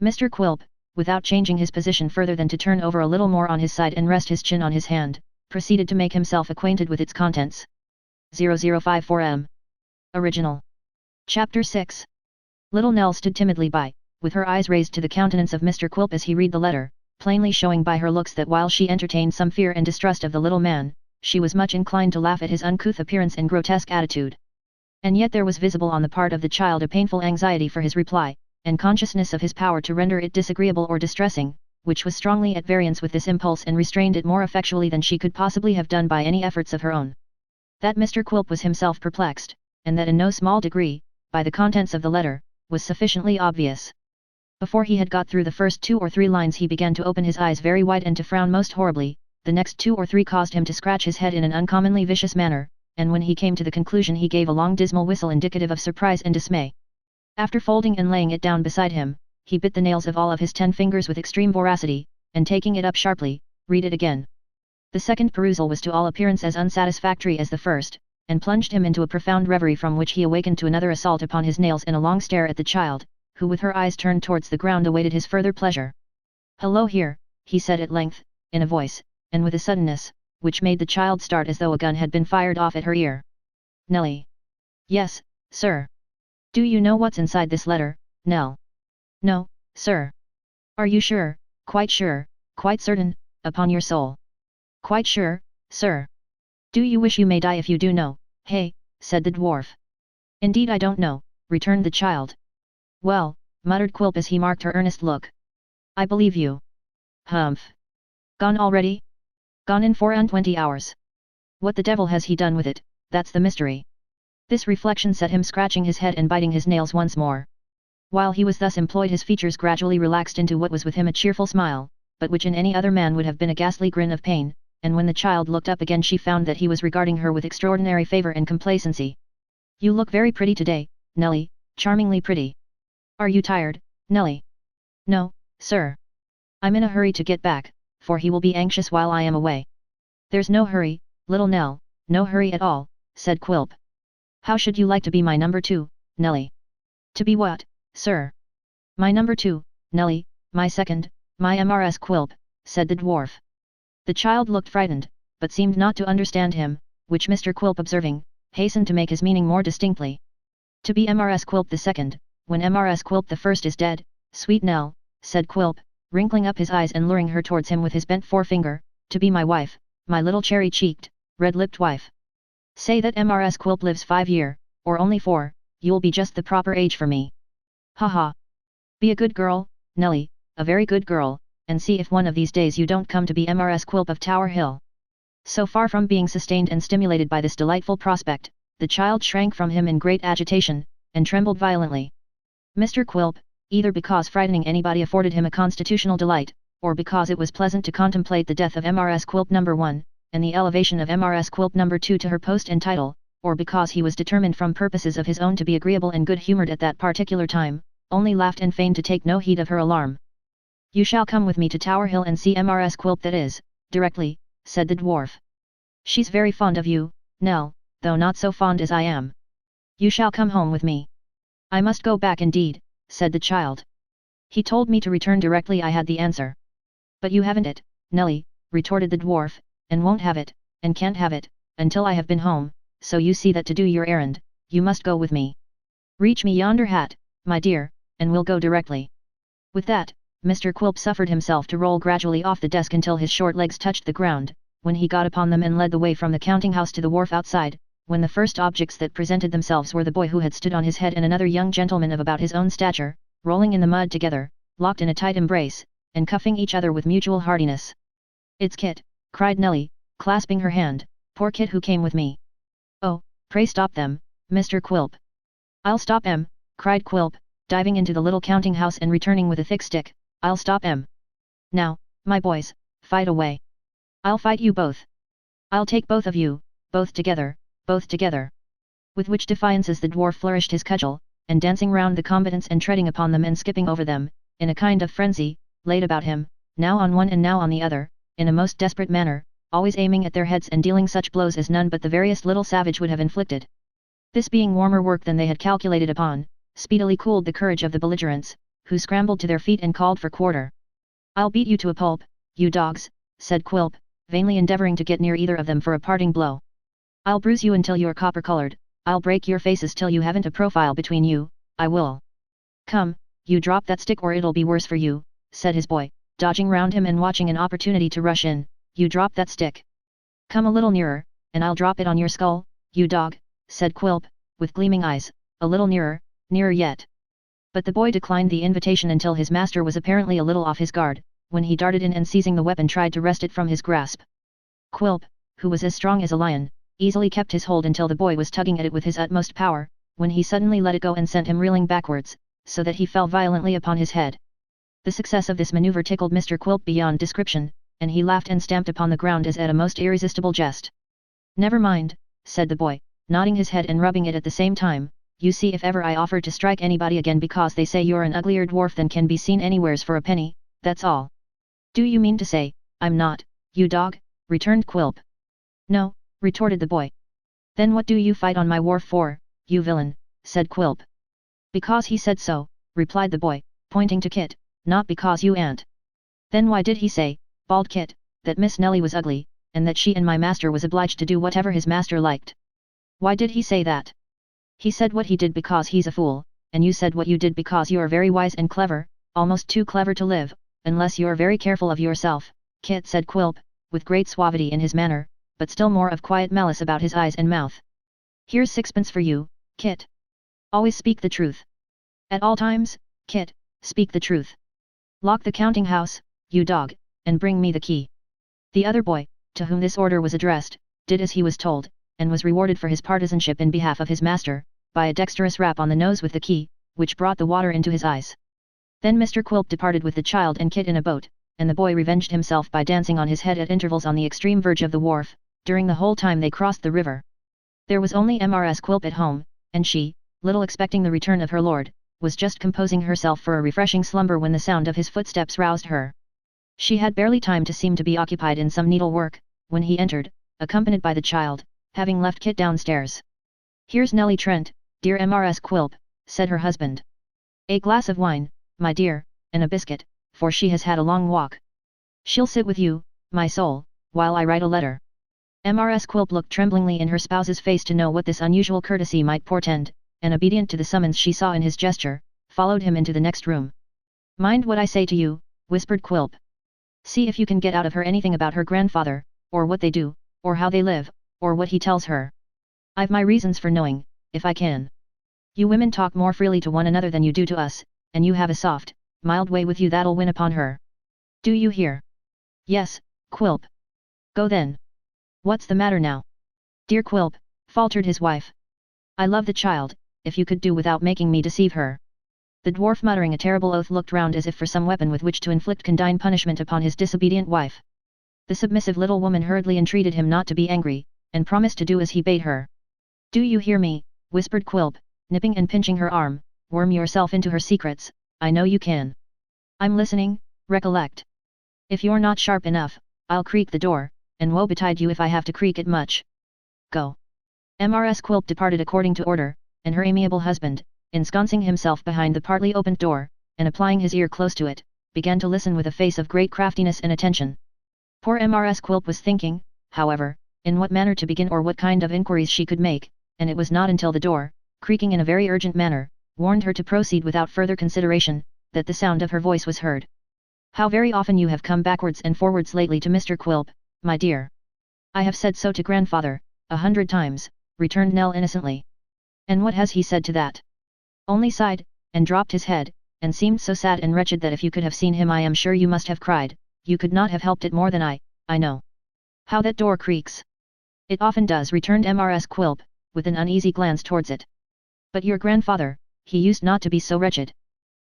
Mr. Quilp, without changing his position further than to turn over a little more on his side and rest his chin on his hand, proceeded to make himself acquainted with its contents. 0054 M. Original. Chapter 6. Little Nell stood timidly by, with her eyes raised to the countenance of Mr. Quilp as he read the letter, plainly showing by her looks that while she entertained some fear and distrust of the little man, she was much inclined to laugh at his uncouth appearance and grotesque attitude. And yet there was visible on the part of the child a painful anxiety for his reply, and consciousness of his power to render it disagreeable or distressing, which was strongly at variance with this impulse and restrained it more effectually than she could possibly have done by any efforts of her own. That Mr. Quilp was himself perplexed, and that in no small degree, by the contents of the letter, was sufficiently obvious. Before he had got through the first 2 or 3 lines he began to open his eyes very wide and to frown most horribly, the next 2 or 3 caused him to scratch his head in an uncommonly vicious manner, and when he came to the conclusion he gave a long dismal whistle indicative of surprise and dismay. After folding and laying it down beside him, he bit the nails of all of his 10 fingers with extreme voracity, and taking it up sharply, read it again. The second perusal was to all appearance as unsatisfactory as the first, and plunged him into a profound reverie from which he awakened to another assault upon his nails and a long stare at the child, who with her eyes turned towards the ground awaited his further pleasure. "Hello here," he said at length, in a voice, and with a suddenness, which made the child start as though a gun had been fired off at her ear. "Nellie." "Yes, sir." "Do you know what's inside this letter, Nell?" "No, sir." "Are you sure, quite certain, upon your soul?" "Quite sure, sir." "Do you wish you may die if you do know?" "Hey," said the dwarf. "Indeed I don't know," returned the child. "Well," muttered Quilp as he marked her earnest look. "I believe you." "Humph. Gone already?" "Gone in 24 hours. What the devil has he done with it, that's the mystery." This reflection set him scratching his head and biting his nails once more. While he was thus employed his features gradually relaxed into what was with him a cheerful smile, but which in any other man would have been a ghastly grin of pain, and when the child looked up again she found that he was regarding her with extraordinary favour and complacency. "You look very pretty today, Nellie, charmingly pretty. Are you tired, Nellie?" "No, sir. I'm in a hurry to get back, for he will be anxious while I am away." "There's no hurry, little Nell, no hurry at all," said Quilp. "How should you like to be my number 2, Nellie?" "To be what, sir?" "My number 2, Nellie, my second, my MRS Quilp," said the dwarf. The child looked frightened, but seemed not to understand him, which Mr. Quilp observing, hastened to make his meaning more distinctly. "To be MRS Quilp the second, when MRS Quilp the first is dead, sweet Nell," said Quilp, wrinkling up his eyes and luring her towards him with his bent forefinger, "to be my wife, my little cherry-cheeked, red-lipped wife. Say that MRS Quilp lives 5 years, or only 4, you'll be just the proper age for me. Ha ha. Be a good girl, Nellie, a very good girl, and see if one of these days you don't come to be MRS Quilp of Tower Hill." So far from being sustained and stimulated by this delightful prospect, the child shrank from him in great agitation, and trembled violently. Mr. Quilp, either because frightening anybody afforded him a constitutional delight, or because it was pleasant to contemplate the death of MRS Quilp No. 1, and the elevation of MRS Quilp No. 2 to her post and title, or because he was determined from purposes of his own to be agreeable and good-humoured at that particular time, only laughed and feigned to take no heed of her alarm. "You shall come with me to Tower Hill and see MRS Quilp, that is, directly," said the dwarf. "She's very fond of you, Nell, though not so fond as I am. You shall come home with me." "I must go back indeed," said the child. "He told me to return directly I had the answer." "But you haven't it, Nellie," retorted the dwarf, "and won't have it, and can't have it, until I have been home, so you see that to do your errand, you must go with me. Reach me yonder hat, my dear, and we'll go directly." With that, Mr. Quilp suffered himself to roll gradually off the desk until his short legs touched the ground, when he got upon them and led the way from the counting-house to the wharf outside, when the first objects that presented themselves were the boy who had stood on his head and another young gentleman of about his own stature, rolling in the mud together, locked in a tight embrace, and cuffing each other with mutual heartiness. "It's Kit," cried Nellie, clasping her hand, "poor Kit who came with me." "Oh, pray stop them, Mr. Quilp." "I'll stop 'em," cried Quilp, diving into the little counting-house and returning with a thick stick, "I'll stop 'em. Now, my boys, fight away. I'll fight you both. I'll take both of you, both together, both together." With which defiances the dwarf flourished his cudgel, and dancing round the combatants and treading upon them and skipping over them, in a kind of frenzy, laid about him, now on one and now on the other, in a most desperate manner, always aiming at their heads and dealing such blows as none but the veriest little savage would have inflicted. This being warmer work than they had calculated upon, speedily cooled the courage of the belligerents, who scrambled to their feet and called for quarter. "I'll beat you to a pulp, you dogs," said Quilp, vainly endeavouring to get near either of them for a parting blow. "I'll bruise you until you're copper-coloured, I'll break your faces till you haven't a profile between you, I will." "Come, you drop that stick or it'll be worse for you," said his boy, dodging round him and watching an opportunity to rush in. "You drop that stick. Come a little nearer, and I'll drop it on your skull, you dog," said Quilp, with gleaming eyes, "a little nearer, nearer yet." But the boy declined the invitation until his master was apparently a little off his guard, when he darted in and seizing the weapon tried to wrest it from his grasp. Quilp, who was as strong as a lion, easily kept his hold until the boy was tugging at it with his utmost power, when he suddenly let it go and sent him reeling backwards, so that he fell violently upon his head. The success of this maneuver tickled Mr. Quilp beyond description, and he laughed and stamped upon the ground as at a most irresistible jest. "Never mind," said the boy, nodding his head and rubbing it at the same time, "you see if ever I offer to strike anybody again because they say you're an uglier dwarf than can be seen anywheres for a penny, that's all." "Do you mean to say, I'm not, you dog?" returned Quilp. "No," retorted the boy. Then what do you fight on my wharf for, you villain, said Quilp. Because he said so, replied the boy, pointing to Kit, not because you aunt. Then why did he say, bawled Kit, that Miss Nelly was ugly, and that she and my master was obliged to do whatever his master liked? Why did he say that? He said what he did because he's a fool, and you said what you did because you are very wise and clever, almost too clever to live, unless you are very careful of yourself, Kit, said Quilp, with great suavity in his manner, but still more of quiet malice about his eyes and mouth. Here's sixpence for you, Kit. Always speak the truth. At all times, Kit, speak the truth. Lock the counting house, you dog, and bring me the key. The other boy, to whom this order was addressed, did as he was told, and was rewarded for his partisanship in behalf of his master, by a dexterous rap on the nose with the key, which brought the water into his eyes. Then Mr. Quilp departed with the child and Kit in a boat, and the boy revenged himself by dancing on his head at intervals on the extreme verge of the wharf, during the whole time they crossed the river. There was only Mrs. Quilp at home, and she, little expecting the return of her lord, was just composing herself for a refreshing slumber when the sound of his footsteps roused her. She had barely time to seem to be occupied in some needlework, when he entered, accompanied by the child, having left Kit downstairs. Here's Nelly Trent, dear Mrs. Quilp, said her husband. A glass of wine, my dear, and a biscuit, for she has had a long walk. She'll sit with you, my soul, while I write a letter. Mrs. Quilp looked tremblingly in her spouse's face to know what this unusual courtesy might portend, and obedient to the summons she saw in his gesture, followed him into the next room. Mind what I say to you, whispered Quilp. See if you can get out of her anything about her grandfather, or what they do, or how they live, or what he tells her. I've my reasons for knowing, if I can. You women talk more freely to one another than you do to us, and you have a soft, mild way with you that'll win upon her. Do you hear? Yes, Quilp. Go then. What's the matter now? Dear Quilp, faltered his wife. I love the child, if you could do without making me deceive her. The dwarf, muttering a terrible oath, looked round as if for some weapon with which to inflict condign punishment upon his disobedient wife. The submissive little woman hurriedly entreated him not to be angry, and promised to do as he bade her. Do you hear me, whispered Quilp, nipping and pinching her arm, worm yourself into her secrets, I know you can. I'm listening, recollect. If you're not sharp enough, I'll creak the door, and woe betide you if I have to creak it much. Go. Mrs. Quilp departed according to order, and her amiable husband, ensconcing himself behind the partly opened door, and applying his ear close to it, began to listen with a face of great craftiness and attention. Poor Mrs. Quilp was thinking, however, in what manner to begin or what kind of inquiries she could make, and it was not until the door, creaking in a very urgent manner, warned her to proceed without further consideration, that the sound of her voice was heard. How very often you have come backwards and forwards lately to Mr. Quilp, my dear. I have said so to grandfather, 100 times, returned Nell innocently. And what has he said to that? Only sighed, and dropped his head, and seemed so sad and wretched that if you could have seen him I am sure you must have cried. You could not have helped it more than I know. How that door creaks! It often does, returned Mrs. Quilp, with an uneasy glance towards it. But your grandfather, he used not to be so wretched.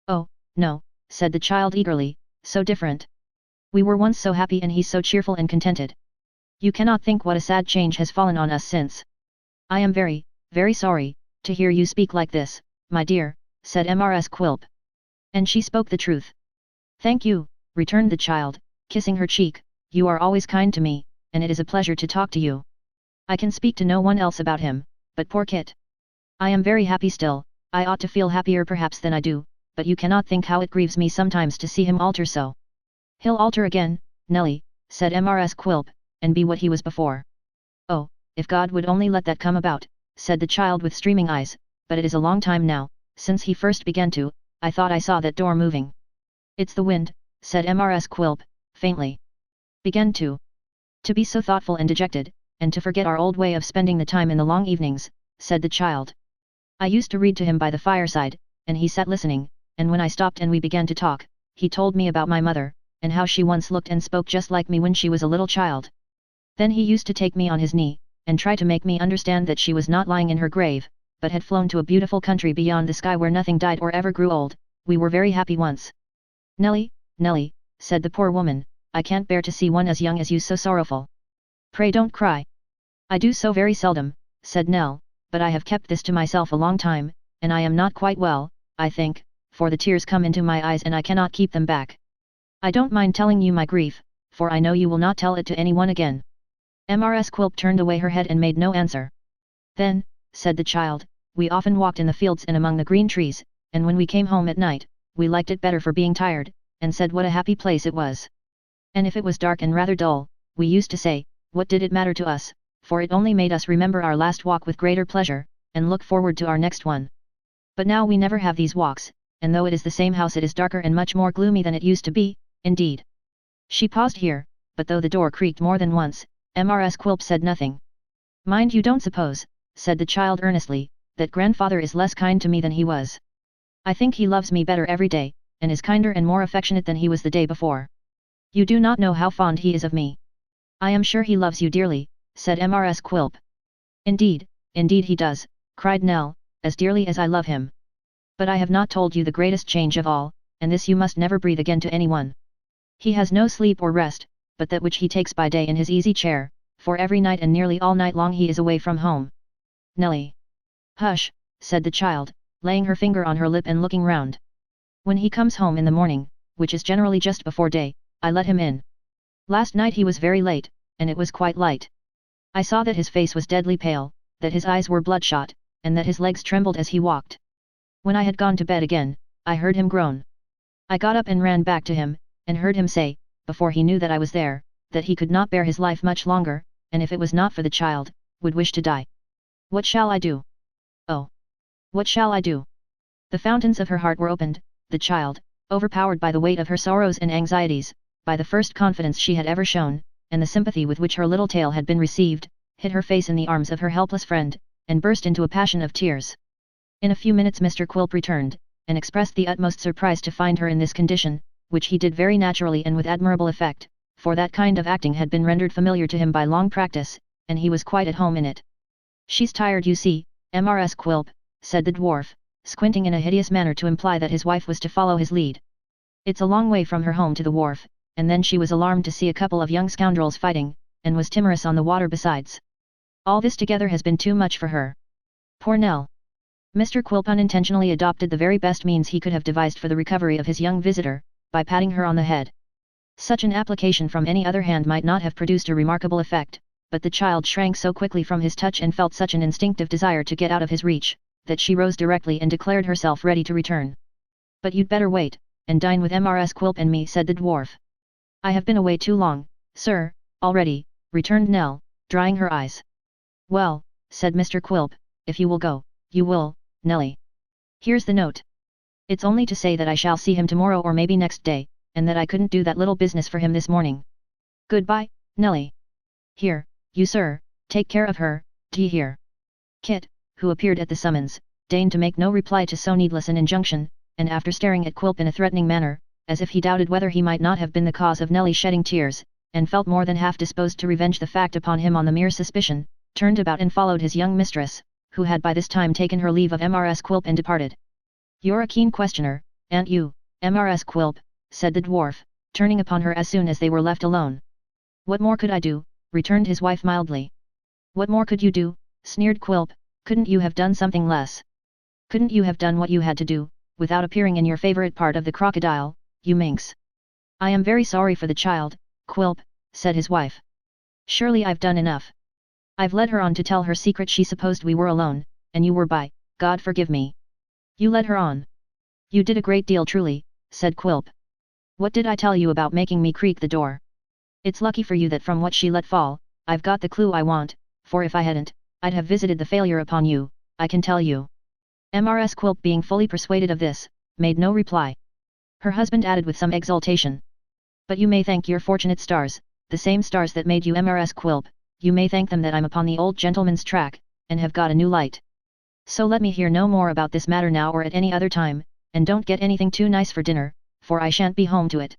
Oh, no, said the child eagerly, so different. We were once so happy and he's so cheerful and contented. You cannot think what a sad change has fallen on us since. I am very, very sorry, to hear you speak like this, my dear, said Mrs. Quilp. And she spoke the truth. Thank you, returned the child, kissing her cheek, you are always kind to me, and it is a pleasure to talk to you. I can speak to no one else about him, but poor Kit. I am very happy still, I ought to feel happier perhaps than I do, but you cannot think how it grieves me sometimes to see him alter so. He'll alter again, Nelly, said Mrs. Quilp, and be what he was before. Oh, if God would only let that come about, said the child with streaming eyes, but it is a long time now, since he first began to, I thought I saw that door moving. It's the wind, said Mrs. Quilp, faintly. Began to be so thoughtful and dejected, and to forget our old way of spending the time in the long evenings, said the child. I used to read to him by the fireside, and he sat listening, and when I stopped and we began to talk, he told me about my mother, and how she once looked and spoke just like me when she was a little child. Then he used to take me on his knee, and try to make me understand that she was not lying in her grave, but had flown to a beautiful country beyond the sky where nothing died or ever grew old. We were very happy once. Nelly, Nelly, said the poor woman, I can't bear to see one as young as you so sorrowful. Pray don't cry. I do so very seldom, said Nell, but I have kept this to myself a long time, and I am not quite well, I think, for the tears come into my eyes and I cannot keep them back. I don't mind telling you my grief, for I know you will not tell it to anyone again. Mrs. Quilp turned away her head and made no answer. Then, said the child, we often walked in the fields and among the green trees, and when we came home at night, we liked it better for being tired, and said what a happy place it was. And if it was dark and rather dull, we used to say, what did it matter to us, for it only made us remember our last walk with greater pleasure, and look forward to our next one. But now we never have these walks, and though it is the same house it is darker and much more gloomy than it used to be, indeed. She paused here, but though the door creaked more than once, Mrs. Quilp said nothing. Mind you don't suppose, said the child earnestly, that grandfather is less kind to me than he was. I think he loves me better every day, and is kinder and more affectionate than he was the day before. You do not know how fond he is of me. I am sure he loves you dearly, said Mrs. Quilp. Indeed, indeed he does, cried Nell, as dearly as I love him. But I have not told you the greatest change of all, and this you must never breathe again to anyone. He has no sleep or rest, but that which he takes by day in his easy chair, for every night and nearly all night long he is away from home. Nelly. Hush, said the child, laying her finger on her lip and looking round. When he comes home in the morning, which is generally just before day, I let him in. Last night he was very late, and it was quite light. I saw that his face was deadly pale, that his eyes were bloodshot, and that his legs trembled as he walked. When I had gone to bed again, I heard him groan. I got up and ran back to him, and heard him say, before he knew that I was there, that he could not bear his life much longer, and if it was not for the child, would wish to die. What shall I do? Oh! What shall I do? The fountains of her heart were opened. The child, overpowered by the weight of her sorrows and anxieties, by the first confidence she had ever shown, and the sympathy with which her little tale had been received, hid her face in the arms of her helpless friend, and burst into a passion of tears. In a few minutes Mr. Quilp returned, and expressed the utmost surprise to find her in this condition, which he did very naturally and with admirable effect, for that kind of acting had been rendered familiar to him by long practice, and he was quite at home in it. She's tired you see, Mrs. Quilp, said the dwarf, squinting in a hideous manner to imply that his wife was to follow his lead. It's a long way from her home to the wharf, and then she was alarmed to see a couple of young scoundrels fighting, and was timorous on the water besides. All this together has been too much for her. Poor Nell. Mr. Quilp unintentionally adopted the very best means he could have devised for the recovery of his young visitor, by patting her on the head. Such an application from any other hand might not have produced a remarkable effect, but the child shrank so quickly from his touch and felt such an instinctive desire to get out of his reach, that she rose directly and declared herself ready to return. But you'd better wait, and dine with Mrs. Quilp and me, said the dwarf. I have been away too long, sir, already, returned Nell, drying her eyes. Well, said Mr. Quilp, if you will go, you will, Nelly. Here's the note. It's only to say that I shall see him tomorrow or maybe next day, and that I couldn't do that little business for him this morning. Goodbye, Nelly. Here, you sir, take care of her, d'ye hear? Kit, who appeared at the summons, deigned to make no reply to so needless an injunction, and after staring at Quilp in a threatening manner, as if he doubted whether he might not have been the cause of Nelly shedding tears, and felt more than half disposed to revenge the fact upon him on the mere suspicion, turned about and followed his young mistress, who had by this time taken her leave of Mrs. Quilp and departed. You're a keen questioner, aren't you, Mrs. Quilp, said the dwarf, turning upon her as soon as they were left alone. What more could I do, returned his wife mildly. What more could you do, sneered Quilp, couldn't you have done something less? Couldn't you have done what you had to do, without appearing in your favourite part of the crocodile, you minx? I am very sorry for the child, Quilp, said his wife. Surely I've done enough. I've led her on to tell her secret she supposed we were alone, and you were by, God forgive me. You led her on. You did a great deal truly, said Quilp. What did I tell you about making me creak the door? It's lucky for you that from what she let fall, I've got the clue I want, for if I hadn't, I'd have visited the failure upon you, I can tell you. Mrs. Quilp being fully persuaded of this, made no reply. Her husband added with some exultation. But you may thank your fortunate stars, the same stars that made you Mrs. Quilp, you may thank them that I'm upon the old gentleman's track, and have got a new light. So let me hear no more about this matter now or at any other time, and don't get anything too nice for dinner, for I shan't be home to it.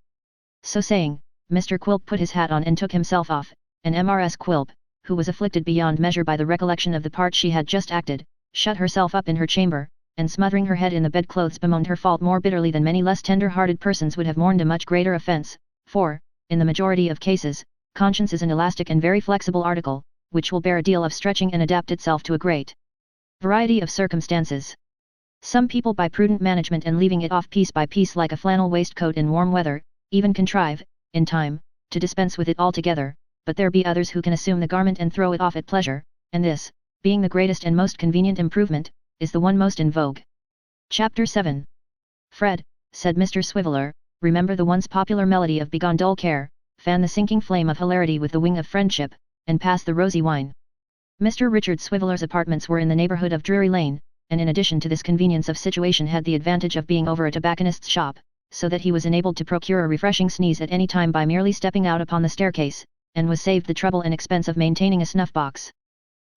So saying, Mr. Quilp put his hat on and took himself off, and Mrs. Quilp, who was afflicted beyond measure by the recollection of the part she had just acted, shut herself up in her chamber, and smothering her head in the bedclothes bemoaned her fault more bitterly than many less tender-hearted persons would have mourned a much greater offence, for, in the majority of cases, conscience is an elastic and very flexible article, which will bear a deal of stretching and adapt itself to a great variety of circumstances. Some people by prudent management and leaving it off piece by piece like a flannel waistcoat in warm weather, even contrive, in time, to dispense with it altogether, but there be others who can assume the garment and throw it off at pleasure, and this, being the greatest and most convenient improvement, is the one most in vogue. Chapter 7. Fred, said Mr. Swiveller, remember the once popular melody of Begone Dull Care, fan the sinking flame of hilarity with the wing of friendship, and pass the rosy wine. Mr. Richard Swiveller's apartments were in the neighbourhood of Drury Lane, and in addition to this convenience of situation had the advantage of being over a tobacconist's shop, so that he was enabled to procure a refreshing sneeze at any time by merely stepping out upon the staircase, and was saved the trouble and expense of maintaining a snuff-box.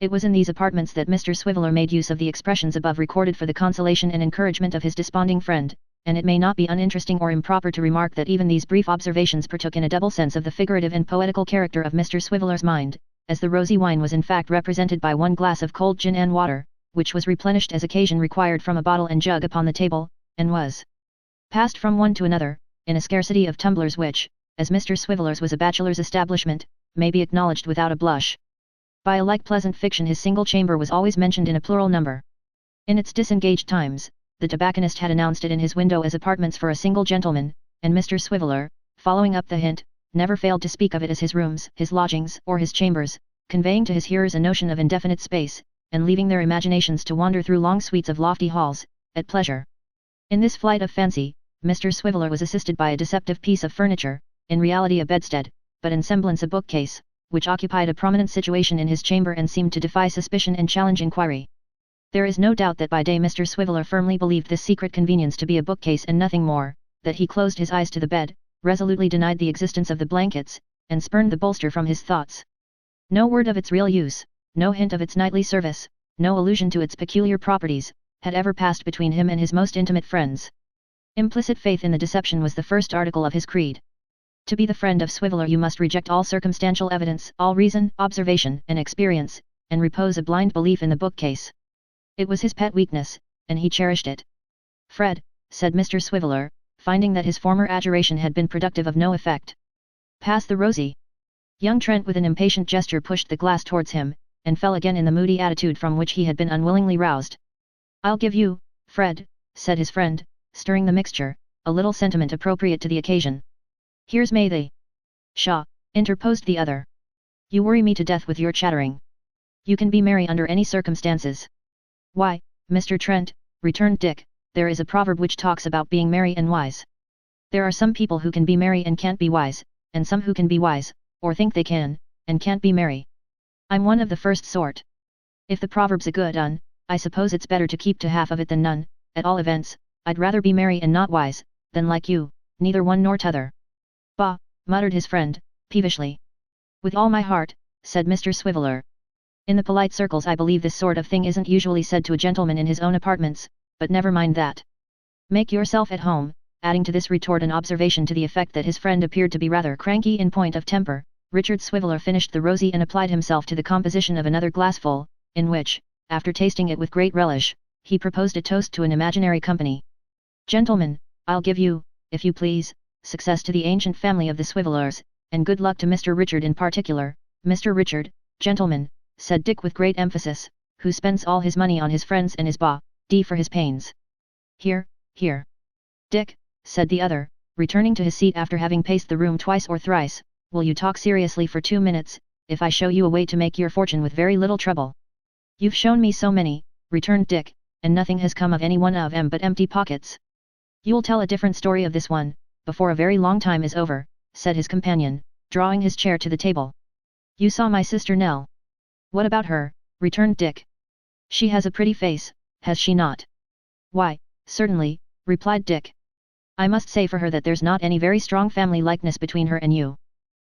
It was in these apartments that Mr. Swiveller made use of the expressions above recorded for the consolation and encouragement of his desponding friend, and it may not be uninteresting or improper to remark that even these brief observations partook in a double sense of the figurative and poetical character of Mr. Swiveller's mind, as the rosy wine was in fact represented by one glass of cold gin and water, which was replenished as occasion required from a bottle and jug upon the table, and was passed from one to another, in a scarcity of tumblers which, as Mr. Swiveller's was a bachelor's establishment, may be acknowledged without a blush. By a like pleasant fiction his single chamber was always mentioned in a plural number. In its disengaged times, the tobacconist had announced it in his window as apartments for a single gentleman, and Mr. Swiveller, following up the hint, never failed to speak of it as his rooms, his lodgings, or his chambers, conveying to his hearers a notion of indefinite space, and leaving their imaginations to wander through long suites of lofty halls, at pleasure. In this flight of fancy, Mr. Swiveller was assisted by a deceptive piece of furniture, in reality a bedstead, but in semblance a bookcase, which occupied a prominent situation in his chamber and seemed to defy suspicion and challenge inquiry. There is no doubt that by day Mr. Swiveller firmly believed this secret convenience to be a bookcase and nothing more, that he closed his eyes to the bed, resolutely denied the existence of the blankets, and spurned the bolster from his thoughts. No word of its real use, no hint of its nightly service, no allusion to its peculiar properties, had ever passed between him and his most intimate friends. Implicit faith in the deception was the first article of his creed. To be the friend of Swiveller you must reject all circumstantial evidence, all reason, observation, and experience, and repose a blind belief in the bookcase. It was his pet weakness, and he cherished it. Fred, said Mr. Swiveller, finding that his former adjuration had been productive of no effect. Pass the rosy. Young Trent with an impatient gesture pushed the glass towards him, and fell again in the moody attitude from which he had been unwillingly roused. I'll give you, Fred, said his friend, stirring the mixture, a little sentiment appropriate to the occasion. Here's may they. Pshaw, interposed the other. You worry me to death with your chattering. You can be merry under any circumstances. Why, Mr. Trent, returned Dick, there is a proverb which talks about being merry and wise. There are some people who can be merry and can't be wise, and some who can be wise, or think they can, and can't be merry. I'm one of the first sort. If the proverb's a good un, I suppose it's better to keep to half of it than none, at all events, I'd rather be merry and not wise, than like you, neither one nor t'other. Bah, muttered his friend, peevishly. With all my heart, said Mr. Swiveller. In the polite circles I believe this sort of thing isn't usually said to a gentleman in his own apartments, but never mind that. Make yourself at home, adding to this retort an observation to the effect that his friend appeared to be rather cranky in point of temper. Richard Swiveller finished the rosy and applied himself to the composition of another glassful, in which, after tasting it with great relish, he proposed a toast to an imaginary company. Gentlemen, I'll give you, if you please, success to the ancient family of the Swivellers, and good luck to Mr. Richard in particular. Mr. Richard, gentlemen, said Dick with great emphasis, who spends all his money on his friends and is d for his pains. Here, here. Dick, said the other, returning to his seat after having paced the room twice or thrice, will you talk seriously for 2 minutes, if I show you a way to make your fortune with very little trouble? You've shown me so many, returned Dick, and nothing has come of any one of 'em but empty pockets. You'll tell a different story of this one, before a very long time is over, said his companion, drawing his chair to the table. You saw my sister Nell. What about her? Returned Dick. She has a pretty face, has she not? Why, certainly, replied Dick. I must say for her that there's not any very strong family likeness between her and you.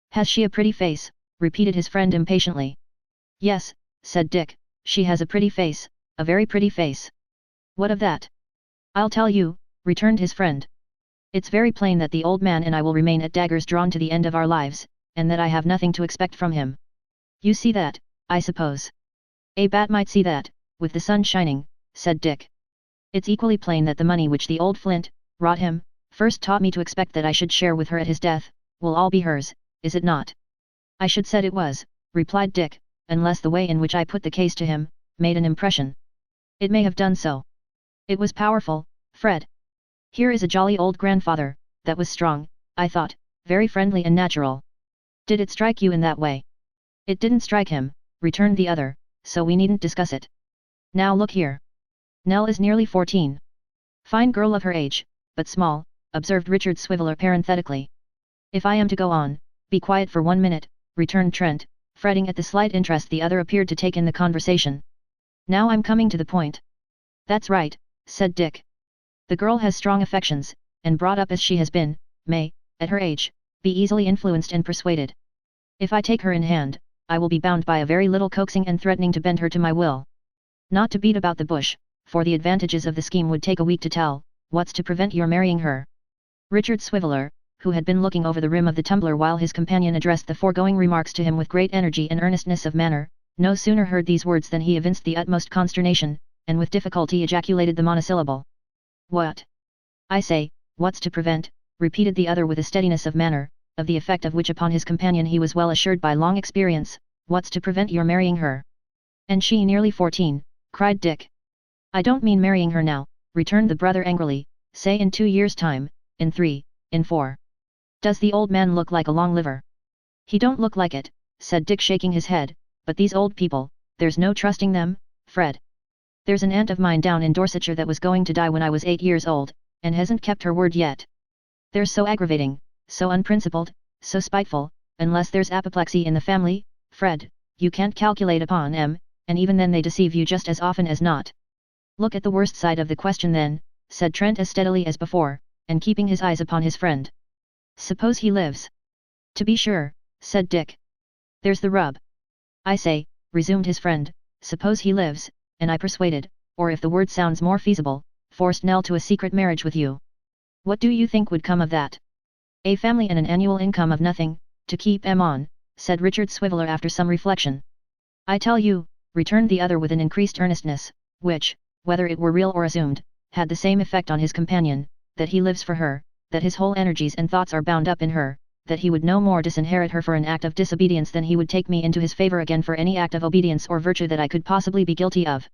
Has she a pretty face? Repeated his friend impatiently. Yes, said Dick, she has a pretty face, a very pretty face. What of that? I'll tell you, returned his friend. It's very plain that the old man and I will remain at daggers drawn to the end of our lives, and that I have nothing to expect from him. You see that, I suppose. A bat might see that, with the sun shining, said Dick. It's equally plain that the money which the old flint, rot him, first taught me to expect that I should share with her at his death, will all be hers, is it not? I should said it was, replied Dick, unless the way in which I put the case to him, made an impression. It may have done so. It was powerful, Fred. Here is a jolly old grandfather, that was strong, I thought, very friendly and natural. Did it strike you in that way? It didn't strike him, returned the other, so we needn't discuss it. Now look here. Nell is nearly 14. Fine girl of her age, but small, observed Richard Swiveller parenthetically. If I am to go on, be quiet for 1 minute, returned Trent, fretting at the slight interest the other appeared to take in the conversation. Now I'm coming to the point. That's right, said Dick. The girl has strong affections, and brought up as she has been, may, at her age, be easily influenced and persuaded. If I take her in hand, I will be bound by a very little coaxing and threatening to bend her to my will. Not to beat about the bush, for the advantages of the scheme would take a week to tell, what's to prevent your marrying her? Richard Swiveller, who had been looking over the rim of the tumbler while his companion addressed the foregoing remarks to him with great energy and earnestness of manner, no sooner heard these words than he evinced the utmost consternation, and with difficulty ejaculated the monosyllable. What? I say, what's to prevent, repeated the other with a steadiness of manner, of the effect of which upon his companion he was well assured by long experience, what's to prevent your marrying her? And she nearly 14, cried Dick. I don't mean marrying her now, returned the brother angrily, say in 2 years' time, in 3, in 4. Does the old man look like a long liver? He don't look like it, said Dick shaking his head, but these old people, there's no trusting them, Fred. There's an aunt of mine down in Dorsetshire that was going to die when I was 8 years old, and hasn't kept her word yet. They're so aggravating, so unprincipled, so spiteful, unless there's apoplexy in the family, Fred, you can't calculate upon 'em, and even then they deceive you just as often as not. Look at the worst side of the question then, said Trent as steadily as before, and keeping his eyes upon his friend. Suppose he lives? To be sure, said Dick. There's the rub. I say, resumed his friend, suppose he lives, and I persuaded, or if the word sounds more feasible, forced Nell to a secret marriage with you. What do you think would come of that? A family and an annual income of nothing, to keep 'em on, said Richard Swiveller after some reflection. I tell you, returned the other with an increased earnestness, which, whether it were real or assumed, had the same effect on his companion, that he lives for her, that his whole energies and thoughts are bound up in her, that he would no more disinherit her for an act of disobedience than he would take me into his favour again for any act of obedience or virtue that I could possibly be guilty of.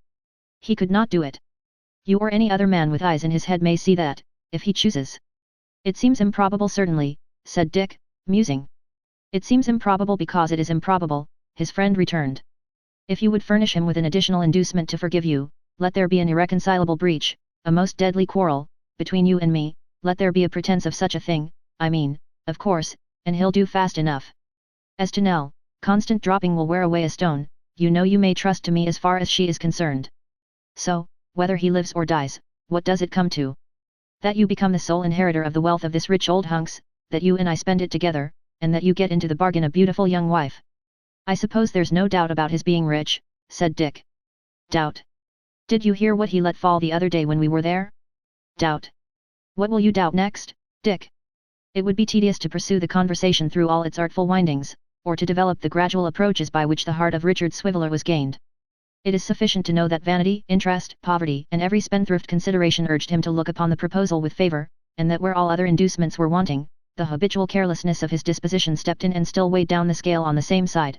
He could not do it. You or any other man with eyes in his head may see that, if he chooses. It seems improbable certainly, said Dick, musing. It seems improbable because it is improbable, his friend returned. If you would furnish him with an additional inducement to forgive you, let there be an irreconcilable breach, a most deadly quarrel, between you and me, let there be a pretence of such a thing, I mean, of course, and he'll do fast enough. As to Nell, constant dropping will wear away a stone, you know you may trust to me as far as she is concerned. So, whether he lives or dies, what does it come to? That you become the sole inheritor of the wealth of this rich old hunks, that you and I spend it together, and that you get into the bargain a beautiful young wife. I suppose there's no doubt about his being rich, said Dick. Doubt? Did you hear what he let fall the other day when we were there? Doubt? What will you doubt next, Dick? It would be tedious to pursue the conversation through all its artful windings, or to develop the gradual approaches by which the heart of Richard Swiveller was gained. It is sufficient to know that vanity, interest, poverty, and every spendthrift consideration urged him to look upon the proposal with favour, and that where all other inducements were wanting, the habitual carelessness of his disposition stepped in and still weighed down the scale on the same side.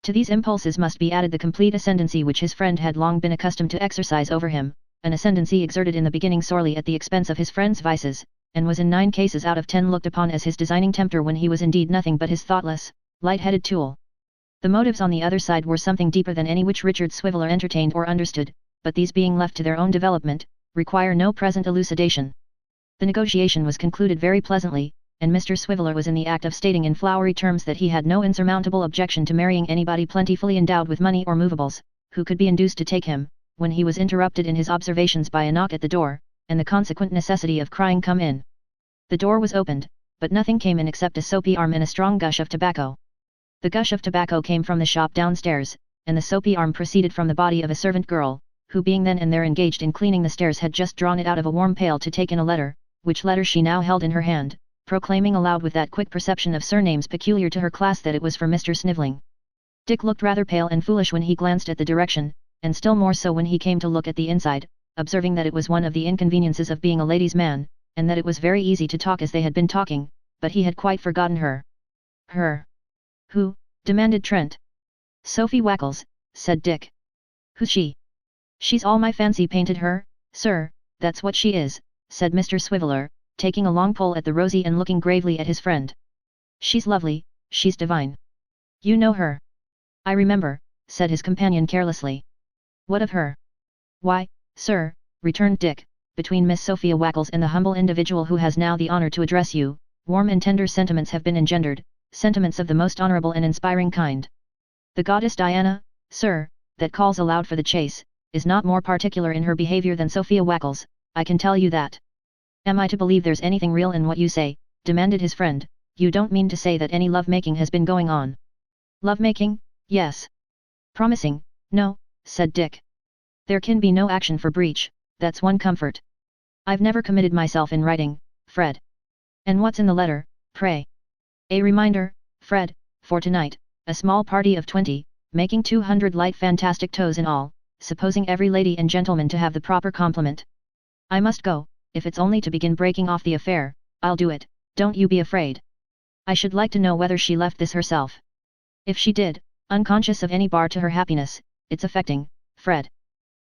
To these impulses must be added the complete ascendancy which his friend had long been accustomed to exercise over him, an ascendancy exerted in the beginning sorely at the expense of his friend's vices, and was in 9 cases out of 10 looked upon as his designing tempter when he was indeed nothing but his thoughtless, light-headed tool. The motives on the other side were something deeper than any which Richard Swiveller entertained or understood, but these being left to their own development, require no present elucidation. The negotiation was concluded very pleasantly, and Mr. Swiveller was in the act of stating in flowery terms that he had no insurmountable objection to marrying anybody plentifully endowed with money or movables, who could be induced to take him, when he was interrupted in his observations by a knock at the door, and the consequent necessity of crying "Come in." The door was opened, but nothing came in except a soapy arm and a strong gush of tobacco. The gush of tobacco came from the shop downstairs, and the soapy arm proceeded from the body of a servant girl, who being then and there engaged in cleaning the stairs had just drawn it out of a warm pail to take in a letter, which letter she now held in her hand, proclaiming aloud with that quick perception of surnames peculiar to her class that it was for Mr. Snivelling. Dick looked rather pale and foolish when he glanced at the direction, and still more so when he came to look at the inside, observing that it was one of the inconveniences of being a lady's man, and that it was very easy to talk as they had been talking, but he had quite forgotten her. Her? Who? Demanded Trent. Sophie Wackles, said Dick. Who's she? She's all my fancy painted her, sir, that's what she is, said Mr. Swiveller, taking a long pull at the rosy and looking gravely at his friend. She's lovely, she's divine. You know her? I remember, said his companion carelessly. What of her? Why, sir, returned Dick, between Miss Sophia Wackles and the humble individual who has now the honour to address you, warm and tender sentiments have been engendered, sentiments of the most honourable and inspiring kind. The goddess Diana, sir, that calls aloud for the chase, is not more particular in her behaviour than Sophia Wackles, I can tell you that. Am I to believe there's anything real in what you say? Demanded his friend. You don't mean to say that any love-making has been going on? Love-making? Yes. Promising? No, said Dick. There can be no action for breach, that's one comfort. I've never committed myself in writing, Fred. And what's in the letter, pray? A reminder, Fred, for tonight, a small party of 20, making 200 light fantastic toes in all, supposing every lady and gentleman to have the proper complement. I must go, if it's only to begin breaking off the affair, I'll do it, don't you be afraid. I should like to know whether she left this herself. If she did, unconscious of any bar to her happiness, it's affecting, Fred.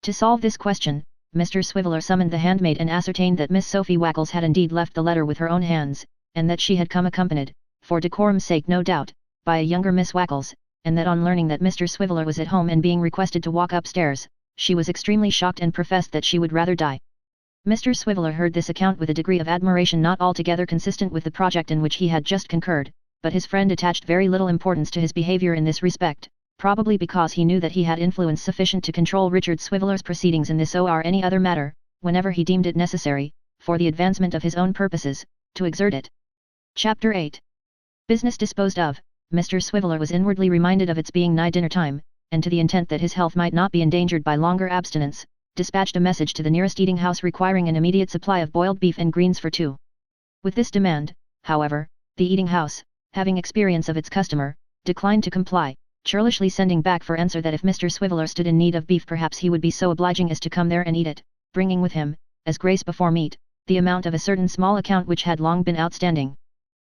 To solve this question, Mr. Swiveller summoned the handmaid and ascertained that Miss Sophie Wackles had indeed left the letter with her own hands, and that she had come accompanied, for decorum's sake no doubt, by a younger Miss Wackles, and that on learning that Mr. Swiveller was at home and being requested to walk upstairs, she was extremely shocked and professed that she would rather die. Mr. Swiveller heard this account with a degree of admiration not altogether consistent with the project in which he had just concurred, but his friend attached very little importance to his behaviour in this respect, probably because he knew that he had influence sufficient to control Richard Swiveller's proceedings in this or any other matter, whenever he deemed it necessary, for the advancement of his own purposes, to exert it. Chapter 8. Business disposed of, Mr. Swiveller was inwardly reminded of its being nigh dinner time, and to the intent that his health might not be endangered by longer abstinence, dispatched a message to the nearest eating house requiring an immediate supply of boiled beef and greens for 2. With this demand, however, the eating house, having experience of its customer, declined to comply, churlishly sending back for answer that if Mr. Swiveller stood in need of beef perhaps he would be so obliging as to come there and eat it, bringing with him, as grace before meat, the amount of a certain small account which had long been outstanding.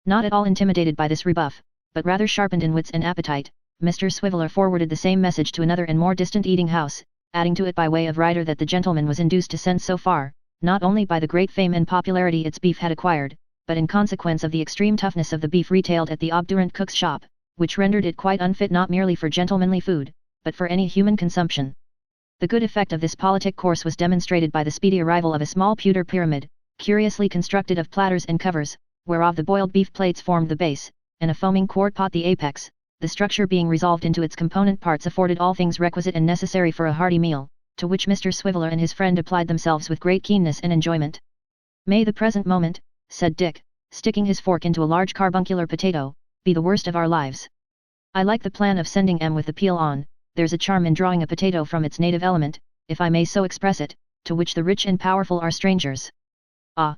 Not at all intimidated by this rebuff, but rather sharpened in wits and appetite, Mr. Swiveller forwarded the same message to another and more distant eating house, adding to it by way of rider that the gentleman was induced to send so far, not only by the great fame and popularity its beef had acquired, but in consequence of the extreme toughness of the beef retailed at the obdurate cook's shop, which rendered it quite unfit not merely for gentlemanly food, but for any human consumption. The good effect of this politic course was demonstrated by the speedy arrival of a small pewter pyramid, curiously constructed of platters and covers, whereof the boiled beef plates formed the base, and a foaming quart pot the apex. The structure being resolved into its component parts afforded all things requisite and necessary for a hearty meal, to which Mr. Swiveller and his friend applied themselves with great keenness and enjoyment. May the present moment, said Dick, sticking his fork into a large carbuncular potato, be the worst of our lives. I like the plan of sending M with the peel on, there's a charm in drawing a potato from its native element, if I may so express it, to which the rich and powerful are strangers. Ah!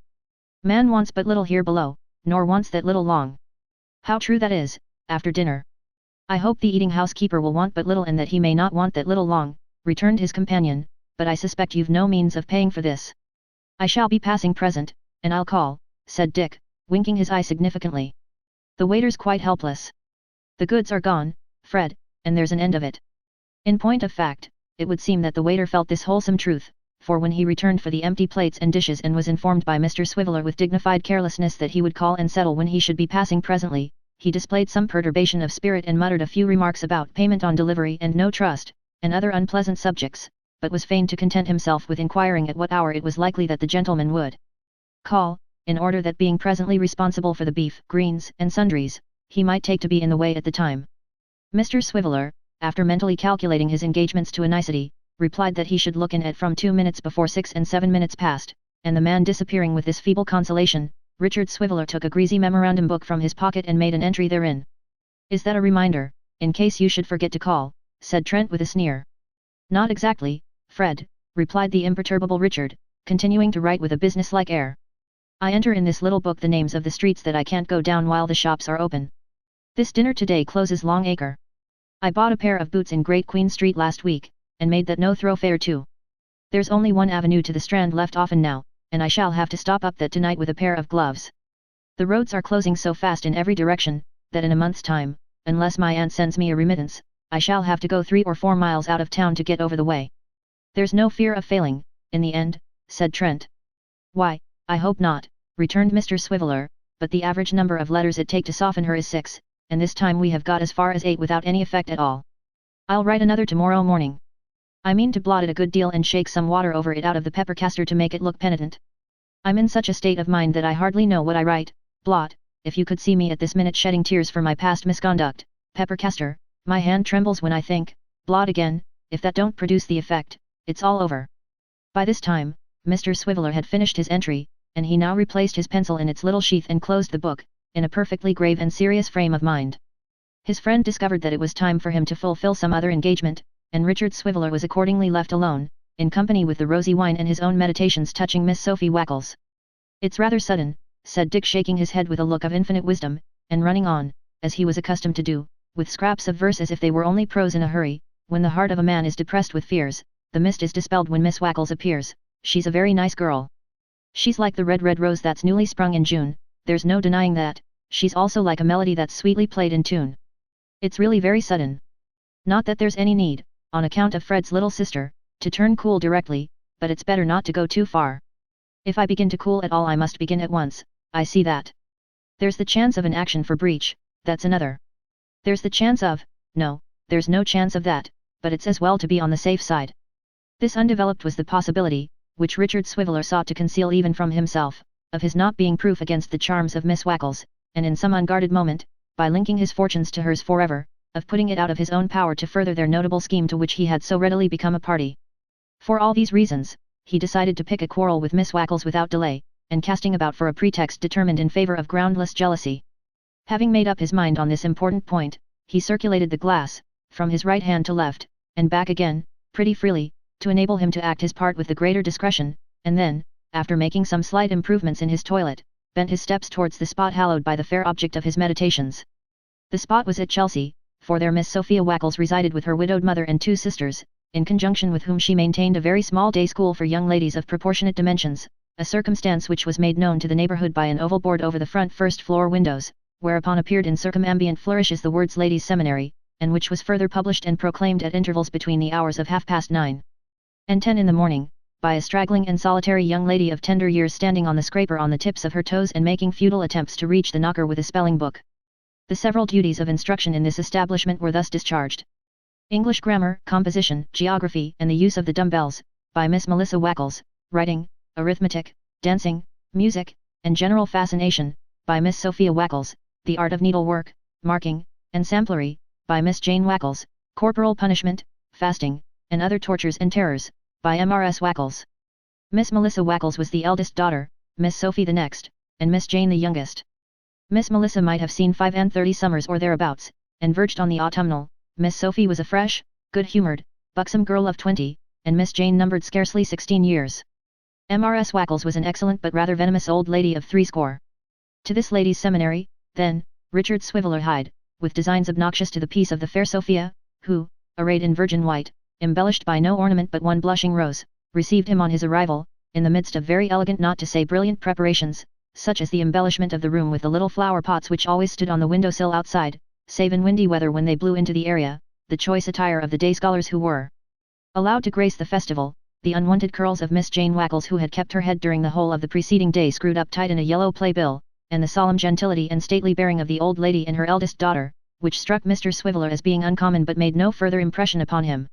Man wants but little here below, nor wants that little long. How true that is, after dinner. I hope the eating house keeper will want but little and that he may not want that little long, returned his companion, but I suspect you've no means of paying for this. I shall be passing present, and I'll call, said Dick, winking his eye significantly. The waiter's quite helpless. The goods are gone, Fred, and there's an end of it. In point of fact, it would seem that the waiter felt this wholesome truth, for when he returned for the empty plates and dishes and was informed by Mr. Swiveller with dignified carelessness that he would call and settle when he should be passing presently, he displayed some perturbation of spirit and muttered a few remarks about payment on delivery and no trust, and other unpleasant subjects, but was fain to content himself with inquiring at what hour it was likely that the gentleman would call, in order that being presently responsible for the beef, greens, and sundries, he might take to be in the way at the time. Mr. Swiveller, after mentally calculating his engagements to a nicety, replied that he should look in at from 2 minutes before 6 and 7 minutes past, and the man disappearing with this feeble consolation, Richard Swiveller took a greasy memorandum book from his pocket and made an entry therein. Is that a reminder, in case you should forget to call, said Trent with a sneer. Not exactly, Fred, replied the imperturbable Richard, continuing to write with a businesslike air. I enter in this little book the names of the streets that I can't go down while the shops are open. This dinner today closes Long Acre. I bought a pair of boots in Great Queen Street last week, and made that no thoroughfare too. There's only one avenue to the Strand left often now, and I shall have to stop up that tonight with a pair of gloves. The roads are closing so fast in every direction, that in a month's time, unless my aunt sends me a remittance, I shall have to go 3 or 4 miles out of town to get over the way. There's no fear of failing, in the end, said Trent. Why, I hope not, returned Mr. Swiveller, but the average number of letters it take to soften her is 6, and this time we have got as far as 8 without any effect at all. I'll write another tomorrow morning. I mean to blot it a good deal and shake some water over it out of the pepper caster to make it look penitent. I'm in such a state of mind that I hardly know what I write. Blot, if you could see me at this minute shedding tears for my past misconduct. Pepper caster, my hand trembles when I think. Blot again, if that don't produce the effect, it's all over. By this time, Mr. Swiveller had finished his entry, and he now replaced his pencil in its little sheath and closed the book, in a perfectly grave and serious frame of mind. His friend discovered that it was time for him to fulfill some other engagement, and Richard Swiveller was accordingly left alone, in company with the rosy wine and his own meditations touching Miss Sophie Wackles. It's rather sudden, said Dick, shaking his head with a look of infinite wisdom, and running on, as he was accustomed to do, with scraps of verse as if they were only prose in a hurry. When the heart of a man is depressed with fears, the mist is dispelled when Miss Wackles appears. She's a very nice girl. She's like the red rose that's newly sprung in June, there's no denying that. She's also like a melody that's sweetly played in tune. It's really very sudden. Not that there's any need, on account of Fred's little sister, to turn cool directly, but it's better not to go too far. If I begin to cool at all I must begin at once. I see that. There's the chance of an action for breach, that's another. There's the chance of, no, there's no chance of that, but it's as well to be on the safe side. This undeveloped was the possibility, which Richard Swiveller sought to conceal even from himself, of his not being proof against the charms of Miss Wackles, and in some unguarded moment, by linking his fortunes to hers forever, of putting it out of his own power to further their notable scheme to which he had so readily become a party. For all these reasons, he decided to pick a quarrel with Miss Wackles without delay, and casting about for a pretext determined in favour of groundless jealousy. Having made up his mind on this important point, he circulated the glass, from his right hand to left, and back again, pretty freely, to enable him to act his part with the greater discretion, and then, after making some slight improvements in his toilet, bent his steps towards the spot hallowed by the fair object of his meditations. The spot was at Chelsea, for there Miss Sophia Wackles resided with her widowed mother and 2 sisters, in conjunction with whom she maintained a very small day school for young ladies of proportionate dimensions, a circumstance which was made known to the neighbourhood by an oval board over the front first-floor windows, whereupon appeared in circumambient flourishes the words Ladies' Seminary, and which was further published and proclaimed at intervals between the hours of 9:30 and 10 in the morning, by a straggling and solitary young lady of tender years standing on the scraper on the tips of her toes and making futile attempts to reach the knocker with a spelling book. The several duties of instruction in this establishment were thus discharged. English grammar, composition, geography, and the use of the dumbbells, by Miss Melissa Wackles. Writing, arithmetic, dancing, music, and general fascination, by Miss Sophia Wackles. The art of needlework, marking, and samplery, by Miss Jane Wackles. Corporal punishment, fasting, and other tortures and terrors, by Mrs. Wackles. Miss Melissa Wackles was the eldest daughter, Miss Sophie the next, and Miss Jane the youngest. Miss Melissa might have seen 35 summers or thereabouts, and verged on the autumnal. Miss Sophie was a fresh, good-humoured, buxom girl of 20, and Miss Jane numbered scarcely 16 years. Mrs. Wackles was an excellent but rather venomous old lady of 60. To this ladies' seminary, then, Richard Swiveller hied, with designs obnoxious to the peace of the fair Sophia, who, arrayed in virgin white, embellished by no ornament but one blushing rose, received him on his arrival, in the midst of very elegant not to say brilliant preparations, such as the embellishment of the room with the little flower pots which always stood on the window-sill outside, save in windy weather when they blew into the area, the choice attire of the day scholars who were allowed to grace the festival, the unwonted curls of Miss Jane Wackles who had kept her head during the whole of the preceding day screwed up tight in a yellow playbill, and the solemn gentility and stately bearing of the old lady and her eldest daughter, which struck Mr. Swiveller as being uncommon but made no further impression upon him.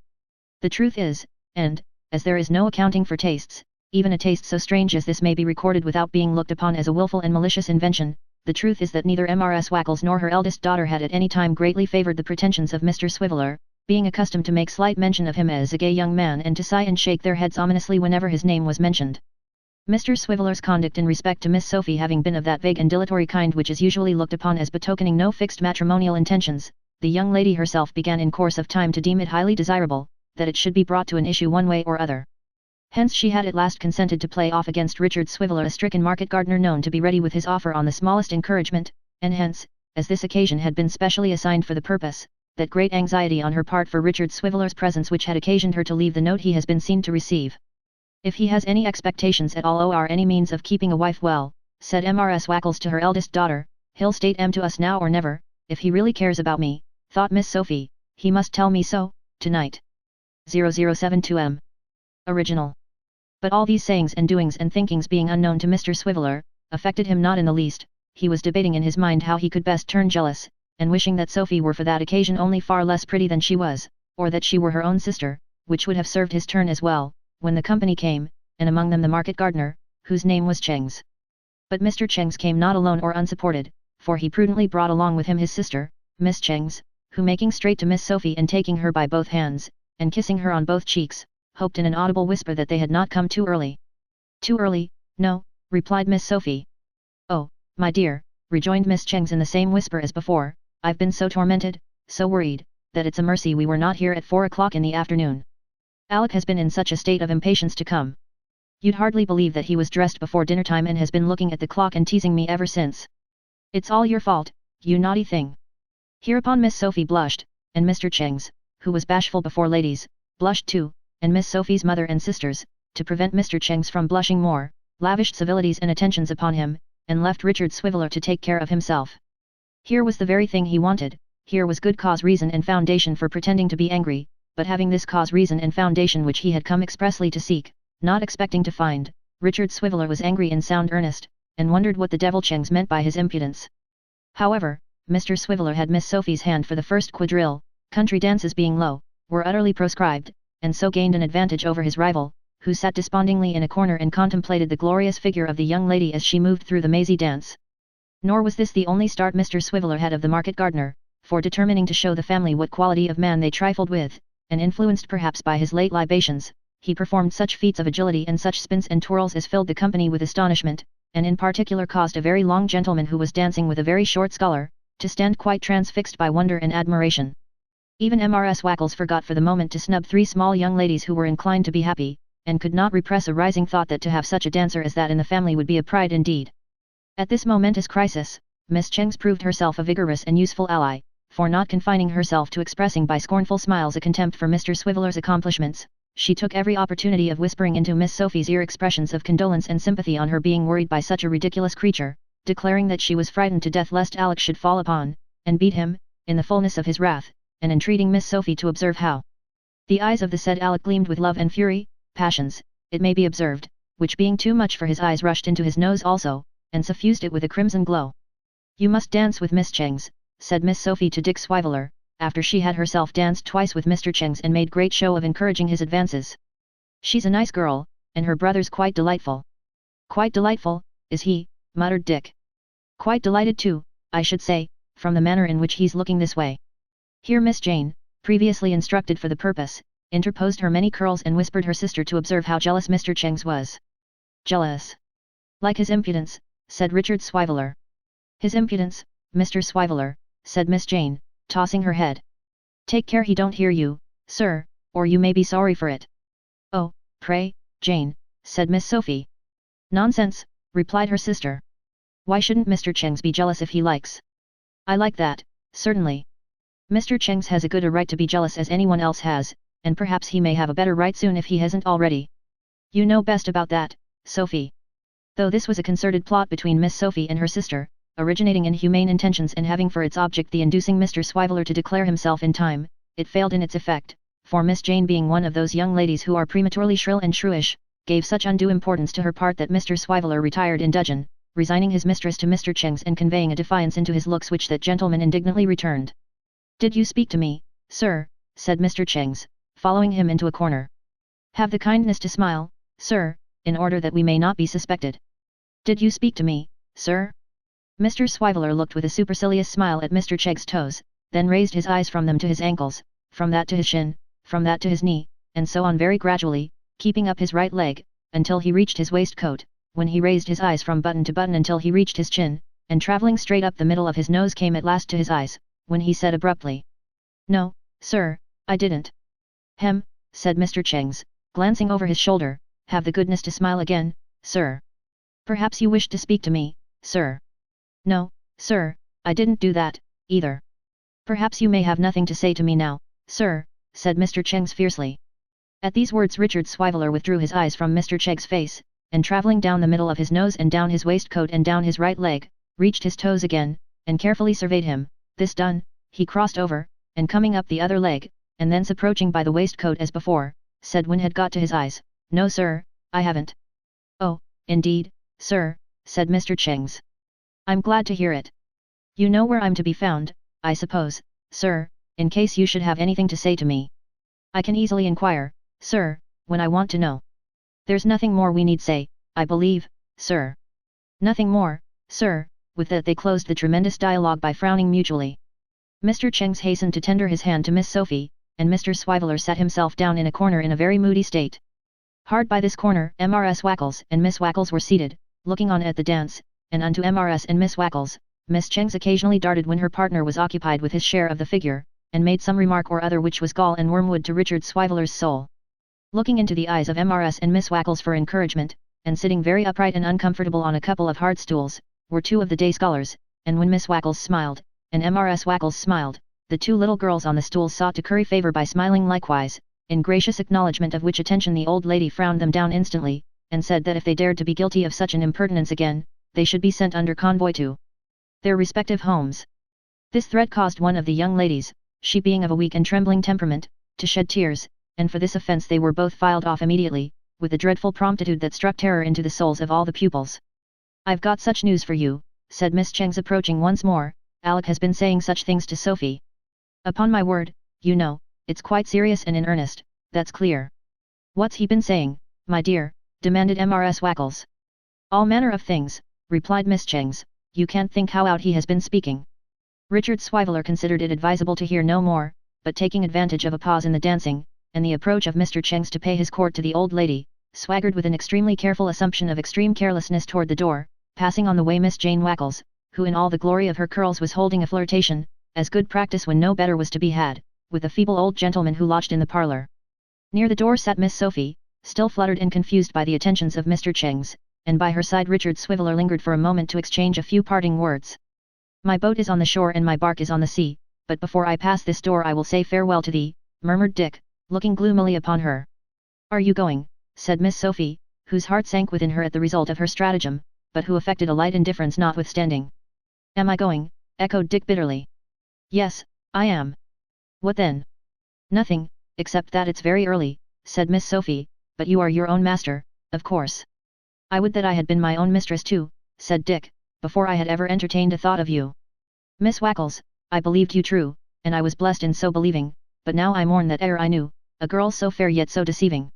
The truth is, and, as there is no accounting for tastes, even a taste so strange as this may be recorded without being looked upon as a wilful and malicious invention, the truth is that neither Mrs. Wackles nor her eldest daughter had at any time greatly favoured the pretensions of Mr. Swiveller, being accustomed to make slight mention of him as a gay young man and to sigh and shake their heads ominously whenever his name was mentioned. Mr. Swiveller's conduct in respect to Miss Sophie having been of that vague and dilatory kind which is usually looked upon as betokening no fixed matrimonial intentions, the young lady herself began in course of time to deem it highly desirable, that it should be brought to an issue one way or other. Hence she had at last consented to play off against Richard Swiveller a stricken market gardener known to be ready with his offer on the smallest encouragement, and hence, as this occasion had been specially assigned for the purpose, that great anxiety on her part for Richard Swiveller's presence which had occasioned her to leave the note he has been seen to receive. If he has any expectations at all or any means of keeping a wife well, said Mrs. Wackles to her eldest daughter, he'll state to us now or never. If he really cares about me, thought Miss Sophie, he must tell me so, tonight. 0072 Original. But all these sayings and doings and thinkings being unknown to Mr. Swiveller, affected him not in the least. He was debating in his mind how he could best turn jealous, and wishing that Sophie were for that occasion only far less pretty than she was, or that she were her own sister, which would have served his turn as well, when the company came, and among them the market gardener, whose name was Chengs. But Mr. Chengs came not alone or unsupported, for he prudently brought along with him his sister, Miss Chengs, who making straight to Miss Sophie and taking her by both hands, and kissing her on both cheeks, hoped in an audible whisper that they had not come too early. Too early, no, replied Miss Sophie. Oh, my dear, rejoined Miss Chengs in the same whisper as before, I've been so tormented, so worried, that it's a mercy we were not here at 4 o'clock in the afternoon. Alec has been in such a state of impatience to come. You'd hardly believe that he was dressed before dinner time and has been looking at the clock and teasing me ever since. It's all your fault, you naughty thing. Hereupon Miss Sophie blushed, and Mr. Chengs, who was bashful before ladies, blushed too, and Miss Sophie's mother and sisters, to prevent Mr. Chengs from blushing more, lavished civilities and attentions upon him, and left Richard Swiveller to take care of himself. Here was the very thing he wanted, here was good cause, reason and foundation for pretending to be angry, but having this cause, reason and foundation which he had come expressly to seek, not expecting to find, Richard Swiveller was angry in sound earnest, and wondered what the devil Chengs meant by his impudence. However, Mr. Swiveller had Miss Sophie's hand for the first quadrille, country dances being low, were utterly proscribed, and so gained an advantage over his rival, who sat despondingly in a corner and contemplated the glorious figure of the young lady as she moved through the mazy dance. Nor was this the only start Mr. Swiveller had of the market gardener, for determining to show the family what quality of man they trifled with, and influenced perhaps by his late libations, he performed such feats of agility and such spins and twirls as filled the company with astonishment, and in particular caused a very long gentleman who was dancing with a very short scholar, to stand quite transfixed by wonder and admiration. Even Mrs. Wackles forgot for the moment to snub 3 small young ladies who were inclined to be happy, and could not repress a rising thought that to have such a dancer as that in the family would be a pride indeed. At this momentous crisis, Miss Chengs proved herself a vigorous and useful ally, for not confining herself to expressing by scornful smiles a contempt for Mr. Swiveller's accomplishments, she took every opportunity of whispering into Miss Sophie's ear expressions of condolence and sympathy on her being worried by such a ridiculous creature, declaring that she was frightened to death lest Alec should fall upon, and beat him, in the fullness of his wrath, and entreating Miss Sophie to observe how the eyes of the said Alec gleamed with love and fury, passions, it may be observed, which being too much for his eyes rushed into his nose also, and suffused it with a crimson glow. You must dance with Miss Chengs, said Miss Sophie to Dick Swiveller, after she had herself danced twice with Mr. Chengs and made great show of encouraging his advances. She's a nice girl, and her brother's quite delightful. Quite delightful, is he, muttered Dick. Quite delighted too, I should say, from the manner in which he's looking this way. Here Miss Jane, previously instructed for the purpose, interposed her many curls and whispered her sister to observe how jealous Mr. Chengs was. Jealous? Like his impudence, said Richard Swiveller. His impudence, Mr. Swiveller, said Miss Jane, tossing her head. Take care he don't hear you, sir, or you may be sorry for it. Oh, pray, Jane, said Miss Sophie. Nonsense, replied her sister. Why shouldn't Mr. Chengs be jealous if he likes? I like that, certainly. Mr. Chengs has as good a right to be jealous as anyone else has, and perhaps he may have a better right soon if he hasn't already. You know best about that, Sophie. Though this was a concerted plot between Miss Sophie and her sister, originating in humane intentions and having for its object the inducing Mr. Swiveller to declare himself in time, it failed in its effect, for Miss Jane being one of those young ladies who are prematurely shrill and shrewish, gave such undue importance to her part that Mr. Swiveller retired in dudgeon, resigning his mistress to Mr. Chengs and conveying a defiance into his looks which that gentleman indignantly returned. Did you speak to me, sir? Said Mr. Chengs, following him into a corner. Have the kindness to smile, sir, in order that we may not be suspected. Did you speak to me, sir? Mr. Swiveller looked with a supercilious smile at Mr. Chengs' toes, then raised his eyes from them to his ankles, from that to his shin, from that to his knee, and so on very gradually, keeping up his right leg, until he reached his waistcoat, when he raised his eyes from button to button until he reached his chin, and travelling straight up the middle of his nose came at last to his eyes, when he said abruptly. No, sir, I didn't. Hem, said Mr. Chengs, glancing over his shoulder, have the goodness to smile again, sir. Perhaps you wished to speak to me, sir. No, sir, I didn't do that, either. Perhaps you may have nothing to say to me now, sir, said Mr. Chengs fiercely. At these words Richard Swiveller withdrew his eyes from Mr. Chengs' face, and travelling down the middle of his nose and down his waistcoat and down his right leg, reached his toes again, and carefully surveyed him. This done, he crossed over, and coming up the other leg, and thence approaching by the waistcoat as before, said when had got to his eyes, No sir, I haven't. Oh, indeed, sir, said Mr. Chengs. I'm glad to hear it. You know where I'm to be found, I suppose, sir, in case you should have anything to say to me. I can easily inquire, sir, when I want to know. There's nothing more we need say, I believe, sir. Nothing more, sir." With that they closed the tremendous dialogue by frowning mutually. Mr. Cheng's hastened to tender his hand to Miss Sophie, and Mr. Swiveller sat himself down in a corner in a very moody state. Hard by this corner, Mrs. Wackles and Miss Wackles were seated, looking on at the dance, and unto Mrs. and Miss Wackles, Miss Cheng's occasionally darted when her partner was occupied with his share of the figure, and made some remark or other which was gall and wormwood to Richard Swiveller's soul. Looking into the eyes of Mrs. and Miss Wackles for encouragement, and sitting very upright and uncomfortable on a couple of hard stools, were two of the day scholars, and when Miss Wackles smiled, and Mrs. Wackles smiled, the two little girls on the stools sought to curry favour by smiling likewise, in gracious acknowledgement of which attention the old lady frowned them down instantly, and said that if they dared to be guilty of such an impertinence again, they should be sent under convoy to their respective homes. This threat caused one of the young ladies, she being of a weak and trembling temperament, to shed tears, and for this offence they were both filed off immediately, with a dreadful promptitude that struck terror into the souls of all the pupils. "I've got such news for you," said Miss Cheng's approaching once more, "Alec has been saying such things to Sophie. Upon my word, you know, it's quite serious and in earnest, that's clear." "What's he been saying, my dear?" demanded Mrs. Wackles. "All manner of things," replied Miss Cheng's, "you can't think how out he has been speaking." Richard Swiveller considered it advisable to hear no more, but taking advantage of a pause in the dancing, and the approach of Mr. Cheng's to pay his court to the old lady, swaggered with an extremely careful assumption of extreme carelessness toward the door, passing on the way Miss Jane Wackles, who in all the glory of her curls was holding a flirtation, as good practice when no better was to be had, with a feeble old gentleman who lodged in the parlour. Near the door sat Miss Sophie, still fluttered and confused by the attentions of Mr. Cheng's, and by her side Richard Swiveller lingered for a moment to exchange a few parting words. "My boat is on the shore and my bark is on the sea, but before I pass this door I will say farewell to thee," murmured Dick, looking gloomily upon her. "Are you going?" said Miss Sophie, whose heart sank within her at the result of her stratagem, but who affected a light indifference notwithstanding. "Am I going?" echoed Dick bitterly. "Yes, I am." "What then?" "Nothing, except that it's very early," said Miss Sophie, "but you are your own master, of course." "I would that I had been my own mistress too," said Dick, "before I had ever entertained a thought of you. Miss Wackles, I believed you true, and I was blessed in so believing, but now I mourn that ere I knew, a girl so fair yet so deceiving."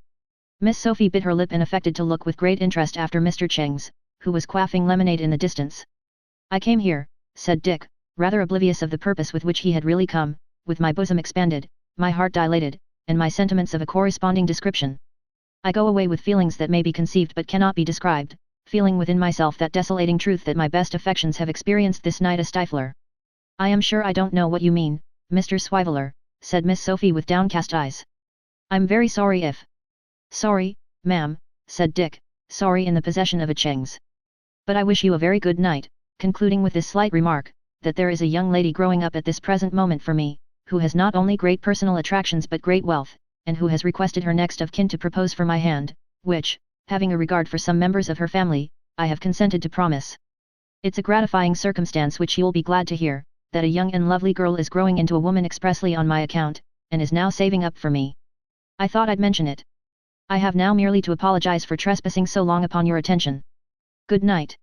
Miss Sophie bit her lip and affected to look with great interest after Mr. Cheng's, who was quaffing lemonade in the distance. "I came here," said Dick, rather oblivious of the purpose with which he had really come, "with my bosom expanded, my heart dilated, and my sentiments of a corresponding description. I go away with feelings that may be conceived but cannot be described, feeling within myself that desolating truth that my best affections have experienced this night a stifler." "I am sure I don't know what you mean, Mr. Swiveller," said Miss Sophie with downcast eyes. "I'm very sorry if—" "Sorry, ma'am," said Dick, "sorry in the possession of a Cheng's. But I wish you a very good night," concluding with this slight remark, "that there is a young lady growing up at this present moment for me, who has not only great personal attractions but great wealth, and who has requested her next of kin to propose for my hand, which, having a regard for some members of her family, I have consented to promise. It's a gratifying circumstance which you'll be glad to hear, that a young and lovely girl is growing into a woman expressly on my account, and is now saving up for me. I thought I'd mention it. I have now merely to apologize for trespassing so long upon your attention. Good night."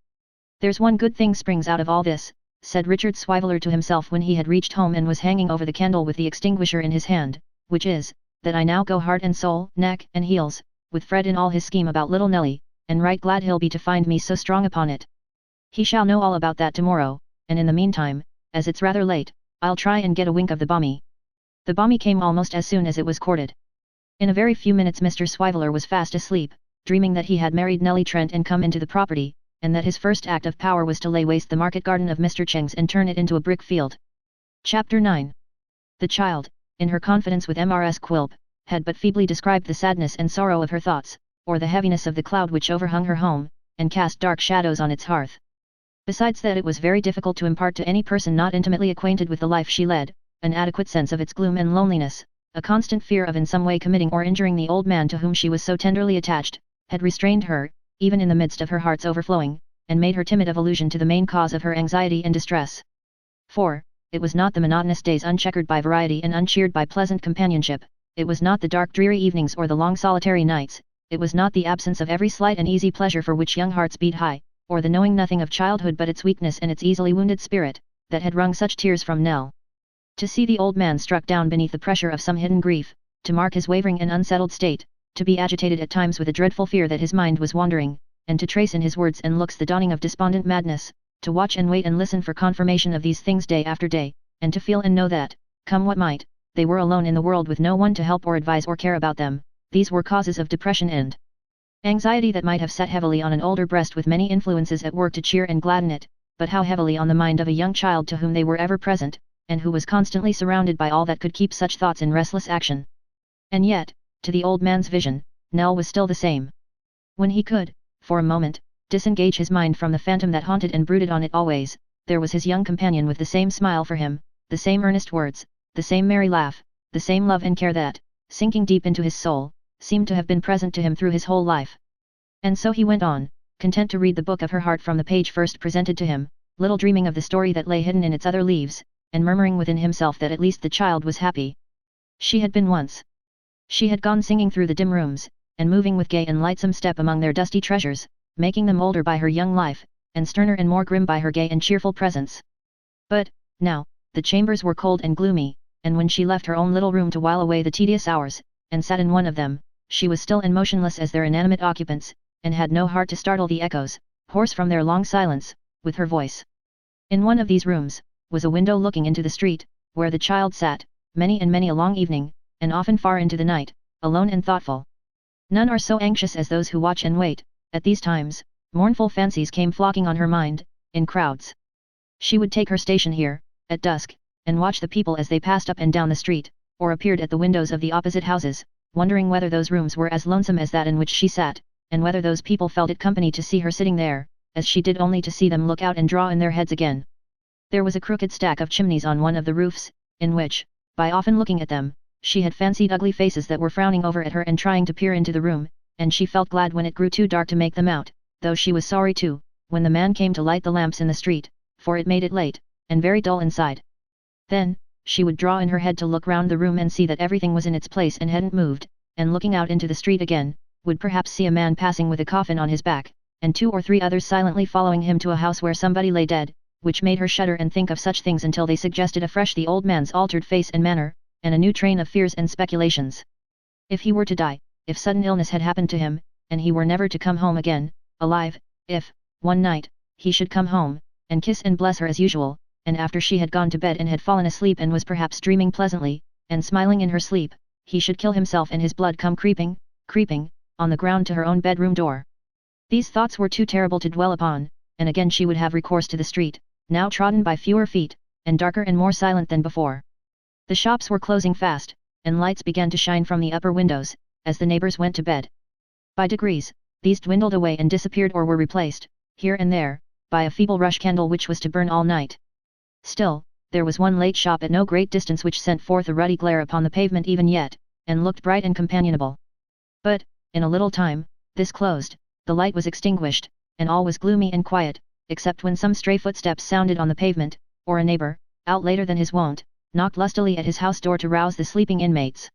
"There's one good thing springs out of all this," said Richard Swiveller to himself when he had reached home and was hanging over the candle with the extinguisher in his hand, "which is, that I now go heart and soul, neck and heels, with Fred in all his scheme about little Nelly, and right glad he'll be to find me so strong upon it. He shall know all about that tomorrow, and in the meantime, as it's rather late, I'll try and get a wink of the Bommy." The Bommy came almost as soon as it was courted. In a very few minutes Mr. Swiveller was fast asleep, dreaming that he had married Nelly Trent and come into the property, and that his first act of power was to lay waste the market garden of Mr. Cheng's and turn it into a brick field. Chapter 9. The child, in her confidence with Mrs. Quilp, had but feebly described the sadness and sorrow of her thoughts, or the heaviness of the cloud which overhung her home, and cast dark shadows on its hearth. Besides that it was very difficult to impart to any person not intimately acquainted with the life she led, an adequate sense of its gloom and loneliness. A constant fear of in some way committing or injuring the old man to whom she was so tenderly attached, had restrained her, even in the midst of her heart's overflowing, and made her timid of allusion to the main cause of her anxiety and distress. For, it was not the monotonous days uncheckered by variety and uncheered by pleasant companionship, it was not the dark dreary evenings or the long solitary nights, it was not the absence of every slight and easy pleasure for which young hearts beat high, or the knowing nothing of childhood but its weakness and its easily wounded spirit, that had wrung such tears from Nell. To see the old man struck down beneath the pressure of some hidden grief, to mark his wavering and unsettled state, to be agitated at times with a dreadful fear that his mind was wandering, and to trace in his words and looks the dawning of despondent madness, to watch and wait and listen for confirmation of these things day after day, and to feel and know that, come what might, they were alone in the world with no one to help or advise or care about them. These were causes of depression and anxiety that might have sat heavily on an older breast with many influences at work to cheer and gladden it, but how heavily on the mind of a young child to whom they were ever present, and who was constantly surrounded by all that could keep such thoughts in restless action. And yet, to the old man's vision, Nell was still the same. When he could, for a moment, disengage his mind from the phantom that haunted and brooded on it always, there was his young companion with the same smile for him, the same earnest words, the same merry laugh, the same love and care that, sinking deep into his soul, seemed to have been present to him through his whole life. And so he went on, content to read the book of her heart from the page first presented to him, little dreaming of the story that lay hidden in its other leaves, and murmuring within himself that at least the child was happy. She had been once. She had gone singing through the dim rooms, and moving with gay and lightsome step among their dusty treasures, making them older by her young life, and sterner and more grim by her gay and cheerful presence. But, now, the chambers were cold and gloomy, and when she left her own little room to while away the tedious hours, and sat in one of them, she was still and motionless as their inanimate occupants, and had no heart to startle the echoes, hoarse from their long silence, with her voice. In one of these rooms, was a window looking into the street, where the child sat, many and many a long evening, and often far into the night, alone and thoughtful. None are so anxious as those who watch and wait. At these times, mournful fancies came flocking on her mind, in crowds. She would take her station here, at dusk, and watch the people as they passed up and down the street, or appeared at the windows of the opposite houses, wondering whether those rooms were as lonesome as that in which she sat, and whether those people felt it company to see her sitting there, as she did only to see them look out and draw in their heads again. There was a crooked stack of chimneys on one of the roofs, in which, by often looking at them, she had fancied ugly faces that were frowning over at her and trying to peer into the room, and she felt glad when it grew too dark to make them out, though she was sorry too, when the man came to light the lamps in the street, for it made it late, and very dull inside. Then, she would draw in her head to look round the room and see that everything was in its place and hadn't moved, and looking out into the street again, would perhaps see a man passing with a coffin on his back, and 2 or 3 others silently following him to a house where somebody lay dead, which made her shudder and think of such things until they suggested afresh the old man's altered face and manner, and a new train of fears and speculations. If he were to die, if sudden illness had happened to him, and he were never to come home again, alive, if, one night, he should come home, and kiss and bless her as usual, and after she had gone to bed and had fallen asleep and was perhaps dreaming pleasantly, and smiling in her sleep, he should kill himself and his blood come creeping, on the ground to her own bedroom door. These thoughts were too terrible to dwell upon, and again she would have recourse to the street, now trodden by fewer feet, and darker and more silent than before. The shops were closing fast, and lights began to shine from the upper windows, as the neighbors went to bed. By degrees, these dwindled away and disappeared or were replaced, here and there, by a feeble rush candle which was to burn all night. Still, there was one late shop at no great distance which sent forth a ruddy glare upon the pavement even yet, and looked bright and companionable. But, in a little time, this closed, the light was extinguished, and all was gloomy and quiet, except when some stray footsteps sounded on the pavement, or a neighbor, out later than his wont, knocked lustily at his house door to rouse the sleeping inmates.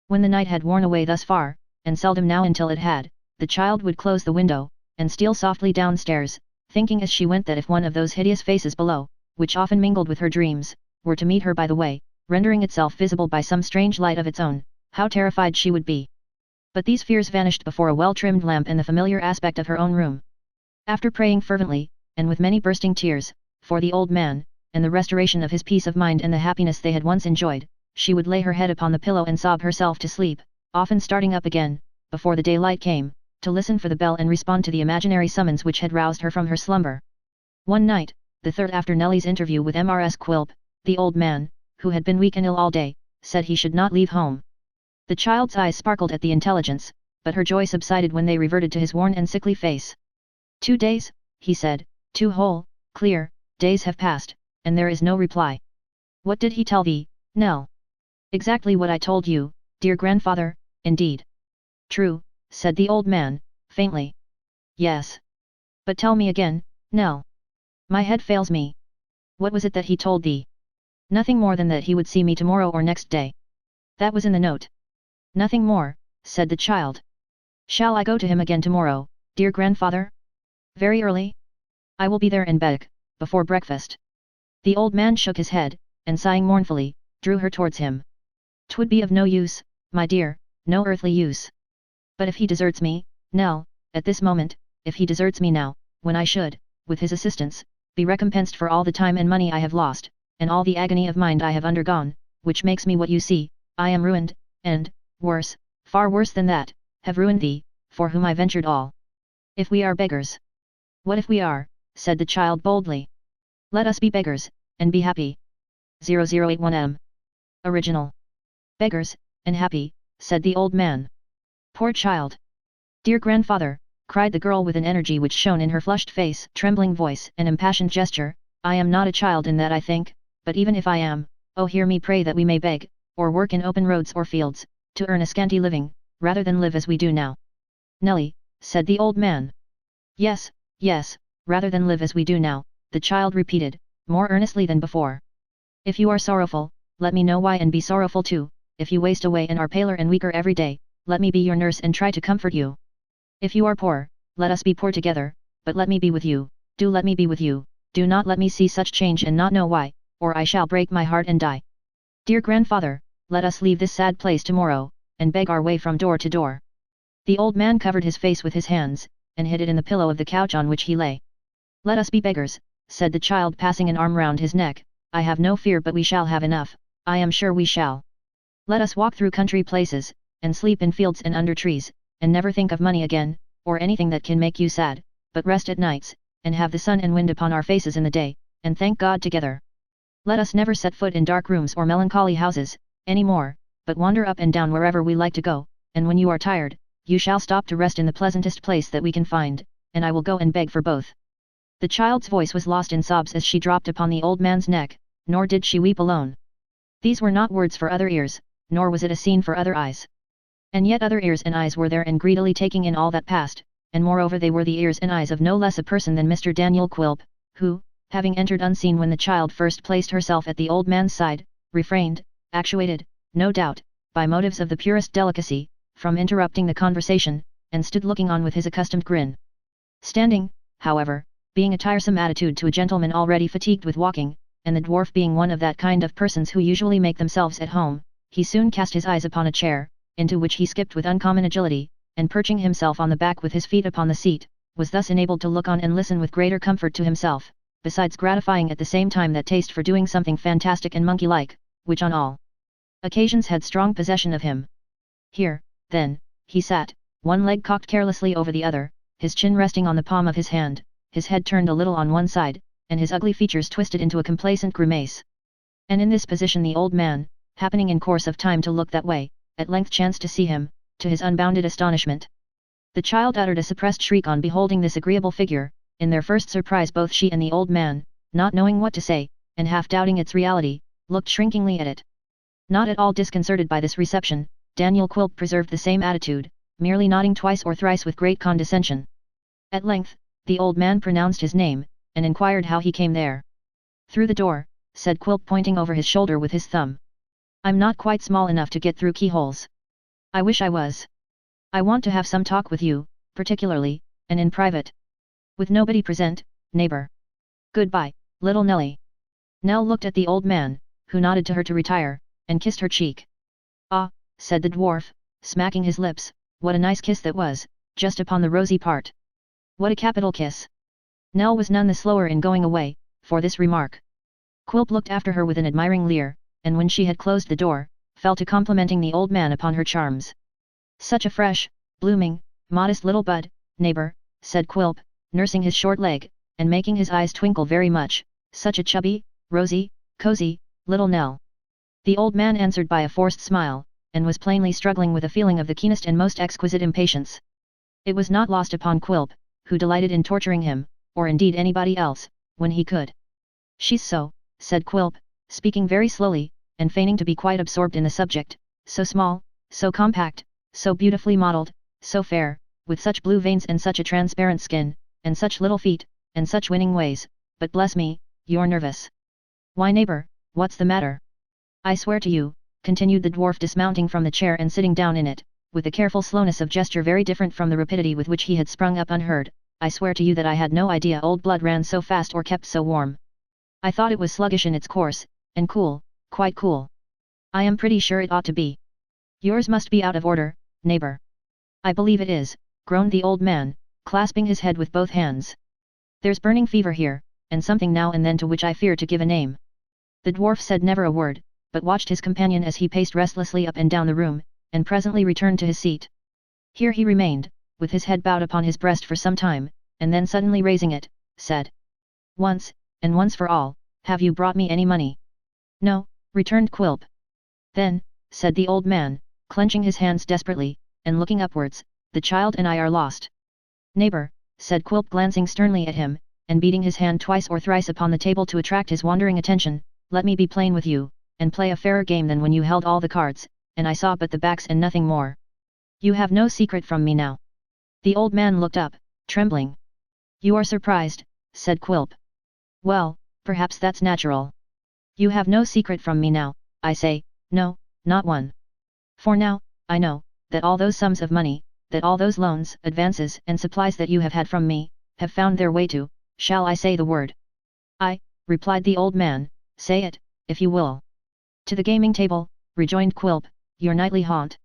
When the night had worn away thus far, and seldom now until it had, the child would close the window, and steal softly downstairs, thinking as she went that if one of those hideous faces below, which often mingled with her dreams, were to meet her by the way, rendering itself visible by some strange light of its own, how terrified she would be. But these fears vanished before a well-trimmed lamp and the familiar aspect of her own room. After praying fervently, and with many bursting tears, for the old man, and the restoration of his peace of mind and the happiness they had once enjoyed, she would lay her head upon the pillow and sob herself to sleep, often starting up again, before the daylight came, to listen for the bell and respond to the imaginary summons which had roused her from her slumber. One night, the third after Nellie's interview with Mrs. Quilp, the old man, who had been weak and ill all day, said he should not leave home. The child's eyes sparkled at the intelligence, but her joy subsided when they reverted to his worn and sickly face. 2 days, he said, 2 whole, clear, days have passed, and there is no reply. What did he tell thee, Nell? Exactly what I told you, dear grandfather, indeed. True, said the old man, faintly. Yes. But tell me again, Nell. My head fails me. What was it that he told thee? Nothing more than that he would see me tomorrow or next day. That was in the note. Nothing more, said the child. Shall I go to him again tomorrow, dear grandfather? Very early? I will be there in bed, before breakfast. The old man shook his head, and sighing mournfully, drew her towards him. 'Twould be of no use, my dear, no earthly use. But if he deserts me, Nell, at this moment, if he deserts me now, when I should, with his assistance, be recompensed for all the time and money I have lost, and all the agony of mind I have undergone, which makes me what you see, I am ruined, and, worse, far worse than that, have ruined thee, for whom I ventured all. If we are beggars. What if we are, said the child boldly. Let us be beggars, and be happy. 0081M. Original. Beggars, and happy, said the old man. Poor child. Dear grandfather, cried the girl with an energy which shone in her flushed face, trembling voice, and impassioned gesture, I am not a child in that I think, but even if I am, oh hear me pray that we may beg, or work in open roads or fields, to earn a scanty living, rather than live as we do now. Nelly, said the old man. Yes, yes, rather than live as we do now, the child repeated, more earnestly than before. If you are sorrowful, let me know why and be sorrowful too, if you waste away and are paler and weaker every day, let me be your nurse and try to comfort you. If you are poor, let us be poor together, but let me be with you, do let me be with you, do not let me see such change and not know why, or I shall break my heart and die. Dear grandfather, let us leave this sad place tomorrow, and beg our way from door to door. The old man covered his face with his hands, and hid it in the pillow of the couch on which he lay. Let us be beggars, said the child passing an arm round his neck, I have no fear but we shall have enough, I am sure we shall. Let us walk through country places, and sleep in fields and under trees, and never think of money again, or anything that can make you sad, but rest at nights, and have the sun and wind upon our faces in the day, and thank God together. Let us never set foot in dark rooms or melancholy houses, any more, but wander up and down wherever we like to go, and when you are tired, you shall stop to rest in the pleasantest place that we can find, and I will go and beg for both. The child's voice was lost in sobs as she dropped upon the old man's neck, nor did she weep alone. These were not words for other ears, nor was it a scene for other eyes. And yet other ears and eyes were there and greedily taking in all that passed, and moreover they were the ears and eyes of no less a person than Mr. Daniel Quilp, who, having entered unseen when the child first placed herself at the old man's side, refrained, actuated, no doubt, by motives of the purest delicacy, from interrupting the conversation, and stood looking on with his accustomed grin. Standing, however, being a tiresome attitude to a gentleman already fatigued with walking, and the dwarf being one of that kind of persons who usually make themselves at home, he soon cast his eyes upon a chair, into which he skipped with uncommon agility, and perching himself on the back with his feet upon the seat, was thus enabled to look on and listen with greater comfort to himself, besides gratifying at the same time that taste for doing something fantastic and monkey-like, which on all occasions had strong possession of him. Here, then, he sat, one leg cocked carelessly over the other, his chin resting on the palm of his hand, his head turned a little on one side, and his ugly features twisted into a complacent grimace. And in this position the old man, happening in course of time to look that way, at length chanced to see him, to his unbounded astonishment. The child uttered a suppressed shriek on beholding this agreeable figure. In their first surprise both she and the old man, not knowing what to say, and half doubting its reality, looked shrinkingly at it. Not at all disconcerted by this reception, Daniel Quilp preserved the same attitude, merely nodding twice or thrice with great condescension. At length, the old man pronounced his name, and inquired how he came there. Through the door, said Quilp pointing over his shoulder with his thumb. I'm not quite small enough to get through keyholes. I wish I was. I want to have some talk with you, particularly, and in private. With nobody present, neighbor. Goodbye, little Nelly. Nell looked at the old man, who nodded to her to retire, and kissed her cheek. Ah, said the dwarf, smacking his lips, what a nice kiss that was, just upon the rosy part. What a capital kiss. Nell was none the slower in going away, for this remark. Quilp looked after her with an admiring leer, and when she had closed the door, fell to complimenting the old man upon her charms. Such a fresh, blooming, modest little bud, neighbor, said Quilp, nursing his short leg, and making his eyes twinkle very much, such a chubby, rosy, cozy, little Nell. The old man answered by a forced smile, and was plainly struggling with a feeling of the keenest and most exquisite impatience. It was not lost upon Quilp, who delighted in torturing him, or indeed anybody else, when he could. She's so, said Quilp, speaking very slowly, and feigning to be quite absorbed in the subject, so small, so compact, so beautifully modelled, so fair, with such blue veins and such a transparent skin, and such little feet, and such winning ways, but bless me, you're nervous. Why neighbor, what's the matter? I swear to you, continued the dwarf dismounting from the chair and sitting down in it, with a careful slowness of gesture very different from the rapidity with which he had sprung up unheard, I swear to you that I had no idea old blood ran so fast or kept so warm. I thought it was sluggish in its course, and cool, quite cool. I am pretty sure it ought to be. Yours must be out of order, neighbor. I believe it is, groaned the old man, clasping his head with both hands. There's burning fever here, and something now and then to which I fear to give a name. The dwarf said never a word, but watched his companion as he paced restlessly up and down the room, and presently returned to his seat. Here he remained, with his head bowed upon his breast for some time, and then suddenly raising it, said, "Once, and once for all, have you brought me any money?" "No," returned Quilp. "Then," said the old man, clenching his hands desperately, and looking upwards, "the child and I are lost." "Neighbor," said Quilp glancing sternly at him, and beating his hand twice or thrice upon the table to attract his wandering attention, "let me be plain with you, and play a fairer game than when you held all the cards, and I saw but the backs and nothing more. You have no secret from me now." The old man looked up, trembling. "You are surprised," said Quilp. "Well, perhaps that's natural. You have no secret from me now, I say, no, not one. For now, I know, that all those sums of money, that all those loans, advances and supplies that you have had from me, have found their way to, shall I say the word?" "Aye," replied the old man, "say it, if you will." "To the gaming table," rejoined Quilp, "your nightly haunt.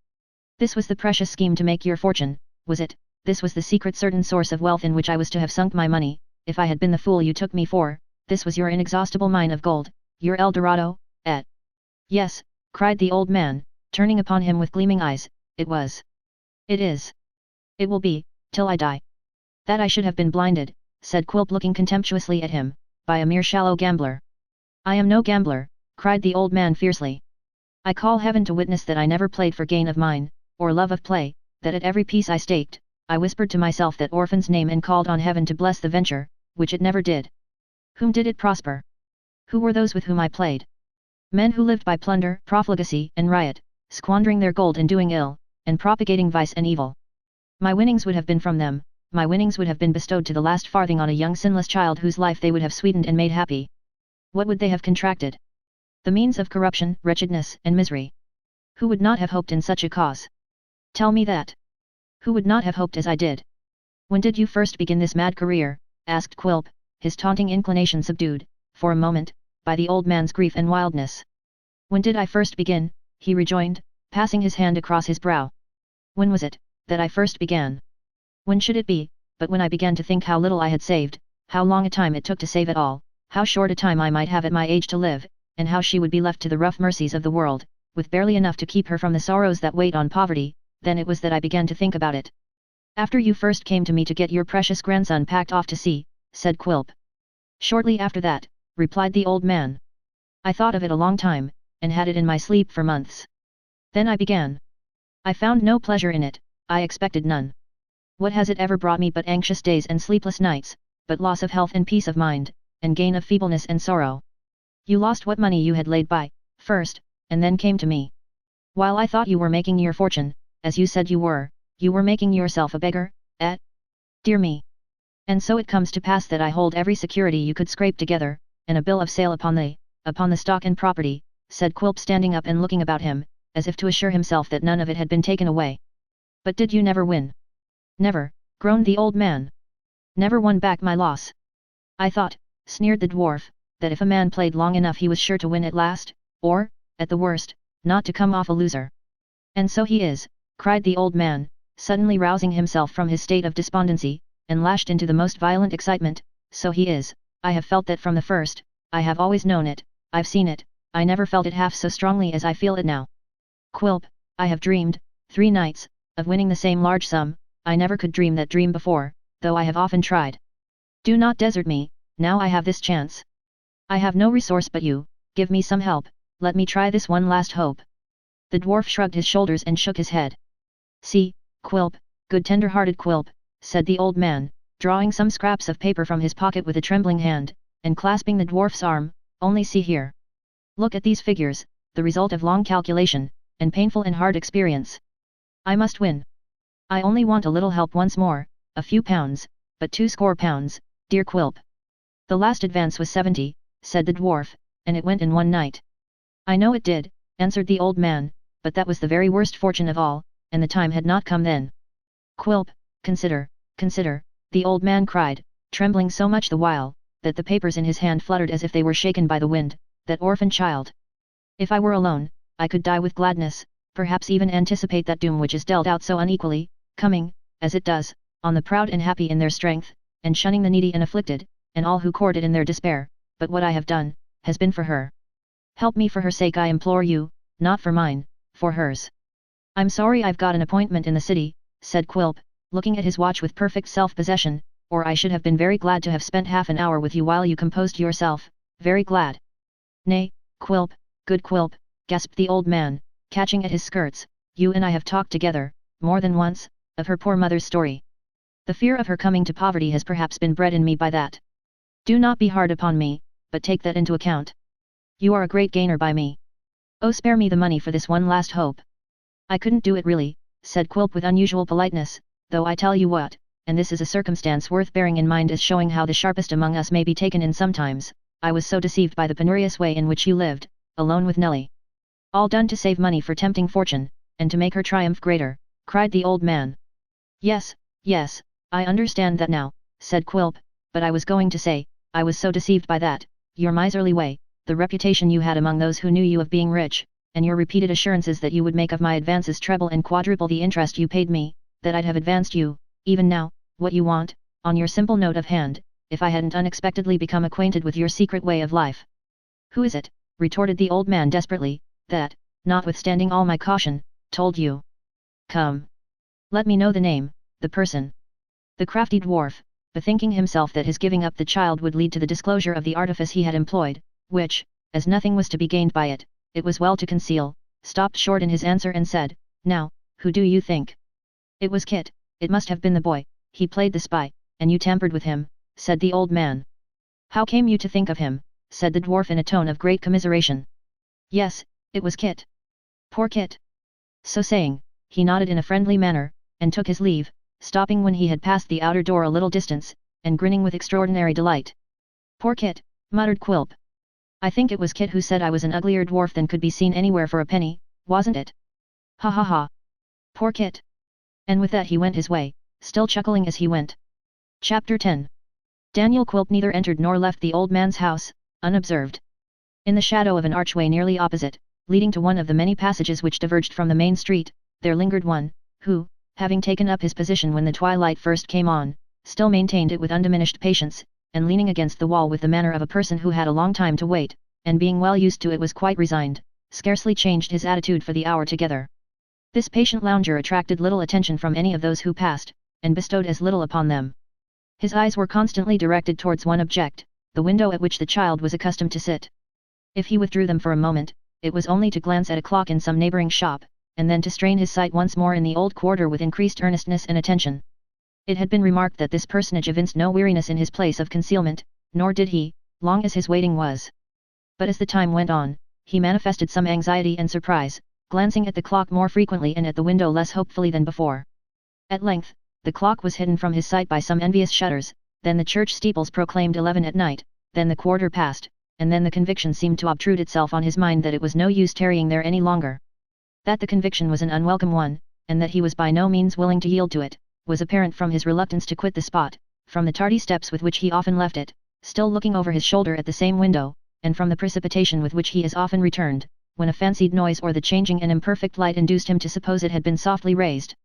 This was the precious scheme to make your fortune, was it? This was the secret certain source of wealth in which I was to have sunk my money, if I had been the fool you took me for, this was your inexhaustible mine of gold, your El Dorado, et." "Yes," cried the old man, turning upon him with gleaming eyes, "it was. It is. It will be, till I die." "That I should have been blinded," said Quilp looking contemptuously at him, "by a mere shallow gambler." "I am no gambler," cried the old man fiercely. "I call heaven to witness that I never played for gain of mine, or love of play, that at every piece I staked, I whispered to myself that orphan's name and called on heaven to bless the venture, which it never did. Whom did it prosper? Who were those with whom I played? Men who lived by plunder, profligacy and riot, squandering their gold and doing ill, and propagating vice and evil. My winnings would have been from them, my winnings would have been bestowed to the last farthing on a young sinless child whose life they would have sweetened and made happy. What would they have contracted? The means of corruption, wretchedness and misery. Who would not have hoped in such a cause? Tell me that. Who would not have hoped as I did?" "When did you first begin this mad career?" asked Quilp, his taunting inclination subdued, for a moment, by the old man's grief and wildness. "When did I first begin?" he rejoined, passing his hand across his brow. "When was it, that I first began? When should it be, but when I began to think how little I had saved, how long a time it took to save it all, how short a time I might have at my age to live, and how she would be left to the rough mercies of the world, with barely enough to keep her from the sorrows that wait on poverty, then it was that I began to think about it." "After you first came to me to get your precious grandson packed off to sea," said Quilp. "Shortly after that," replied the old man. "I thought of it a long time, and had it in my sleep for months. Then I began. I found no pleasure in it, I expected none. What has it ever brought me but anxious days and sleepless nights, but loss of health and peace of mind, and gain of feebleness and sorrow? You lost what money you had laid by, first, and then came to me. While I thought you were making your fortune, as you said you were making yourself a beggar, eh? Dear me! And so it comes to pass that I hold every security you could scrape together, and a bill of sale upon the stock and property," said Quilp standing up and looking about him, as if to assure himself that none of it had been taken away. "But did you never win?" "Never," groaned the old man. "Never won back my loss." "I thought," sneered the dwarf, "that if a man played long enough he was sure to win at last, or, at the worst, not to come off a loser." "And so he is," cried the old man, suddenly rousing himself from his state of despondency, and lashed into the most violent excitement, "so he is, I have felt that from the first, I have always known it, I've seen it, I never felt it half so strongly as I feel it now. Quilp, I have dreamed, 3 nights, of winning the same large sum, I never could dream that dream before, though I have often tried. Do not desert me, now I have this chance. I have no resource but you, give me some help, let me try this one last hope." The dwarf shrugged his shoulders and shook his head. "See, Quilp, good tender-hearted Quilp," said the old man, drawing some scraps of paper from his pocket with a trembling hand, and clasping the dwarf's arm, "only see here. Look at these figures, the result of long calculation, and painful and hard experience. I must win. I only want a little help once more, a few pounds, but 20 pounds, dear Quilp." "The last advance was 70, said the dwarf, "and it went in one night." "I know it did," answered the old man, "but that was the very worst fortune of all, and the time had not come then." "Quilp, consider, consider," the old man cried, trembling so much the while, that the papers in his hand fluttered as if they were shaken by the wind, "that orphan child. If I were alone, I could die with gladness, perhaps even anticipate that doom which is dealt out so unequally, coming, as it does, on the proud and happy in their strength, and shunning the needy and afflicted, and all who court it in their despair, but what I have done, has been for her. Help me for her sake, I implore you, not for mine, for hers. I'm sorry I've got an appointment in the city, said Quilp, looking at his watch with perfect self-possession, or I should have been very glad to have spent half an hour with you while you composed yourself, very glad. Nay, Quilp, good Quilp, gasped the old man, catching at his skirts, you and I have talked together, more than once, of her poor mother's story. The fear of her coming to poverty has perhaps been bred in me by that. Do not be hard upon me, but take that into account. You are a great gainer by me. Oh, spare me the money for this one last hope. I couldn't do it really, said Quilp with unusual politeness, though I tell you what, and this is a circumstance worth bearing in mind as showing how the sharpest among us may be taken in sometimes, I was so deceived by the penurious way in which you lived, alone with Nelly. All done to save money for tempting fortune, and to make her triumph greater, cried the old man. Yes, yes, I understand that now, said Quilp, but I was going to say, I was so deceived by that, your miserly way, the reputation you had among those who knew you of being rich, and your repeated assurances that you would make of my advances treble and quadruple the interest you paid me, that I'd have advanced you, even now, what you want, on your simple note of hand, if I hadn't unexpectedly become acquainted with your secret way of life. Who is it, retorted the old man desperately, that, notwithstanding all my caution, told you? Come. Let me know the name, the person. The crafty dwarf, bethinking himself that his giving up the child would lead to the disclosure of the artifice he had employed, which, as nothing was to be gained by it, it was well to conceal, stopped short in his answer and said, Now, who do you think? It was Kit, it must have been the boy, he played the spy, and you tampered with him, said the old man. How came you to think of him, said the dwarf in a tone of great commiseration. Yes, it was Kit. Poor Kit. So saying, he nodded in a friendly manner, and took his leave, stopping when he had passed the outer door a little distance, and grinning with extraordinary delight. Poor Kit, muttered Quilp. I think it was Kit who said I was an uglier dwarf than could be seen anywhere for a penny, wasn't it? Ha ha ha. Poor Kit. And with that he went his way, still chuckling as he went. Chapter 10. Daniel Quilp neither entered nor left the old man's house, unobserved. In the shadow of an archway nearly opposite, leading to one of the many passages which diverged from the main street, there lingered one, who, having taken up his position when the twilight first came on, still maintained it with undiminished patience, and leaning against the wall with the manner of a person who had a long time to wait, and being well used to it was quite resigned, scarcely changed his attitude for the hour together. This patient lounger attracted little attention from any of those who passed, and bestowed as little upon them. His eyes were constantly directed towards one object, the window at which the child was accustomed to sit. If he withdrew them for a moment, it was only to glance at a clock in some neighbouring shop, and then to strain his sight once more in the old quarter with increased earnestness and attention. It had been remarked that this personage evinced no weariness in his place of concealment, nor did he, long as his waiting was. But as the time went on, he manifested some anxiety and surprise, glancing at the clock more frequently and at the window less hopefully than before. At length, the clock was hidden from his sight by some envious shutters, then the church steeples proclaimed 11 at night, then the quarter past, and then the conviction seemed to obtrude itself on his mind that it was no use tarrying there any longer. That the conviction was an unwelcome one, and that he was by no means willing to yield to it, was apparent from his reluctance to quit the spot, from the tardy steps with which he often left it, still looking over his shoulder at the same window, and from the precipitation with which he as often returned, when a fancied noise or the changing and imperfect light induced him to suppose it had been softly raised.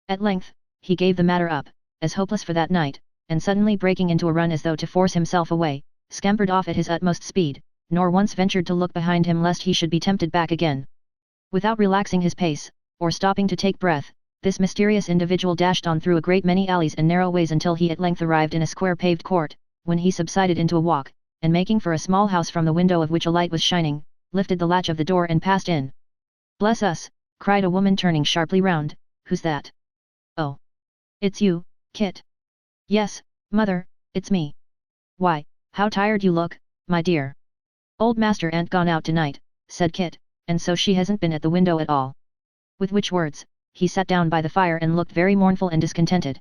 At length, he gave the matter up, as hopeless for that night, and suddenly breaking into a run as though to force himself away, scampered off at his utmost speed, nor once ventured to look behind him lest he should be tempted back again. Without relaxing his pace, or stopping to take breath, this mysterious individual dashed on through a great many alleys and narrow ways until he at length arrived in a square paved court, when he subsided into a walk, and making for a small house from the window of which a light was shining, lifted the latch of the door and passed in. "Bless us!" cried a woman turning sharply round, "who's that?" "Oh! It's you, Kit." "Yes, mother, it's me." "Why, how tired you look, my dear." "Old master ain't gone out tonight," said Kit, "and so she hasn't been at the window at all." With which words, he sat down by the fire and looked very mournful and discontented.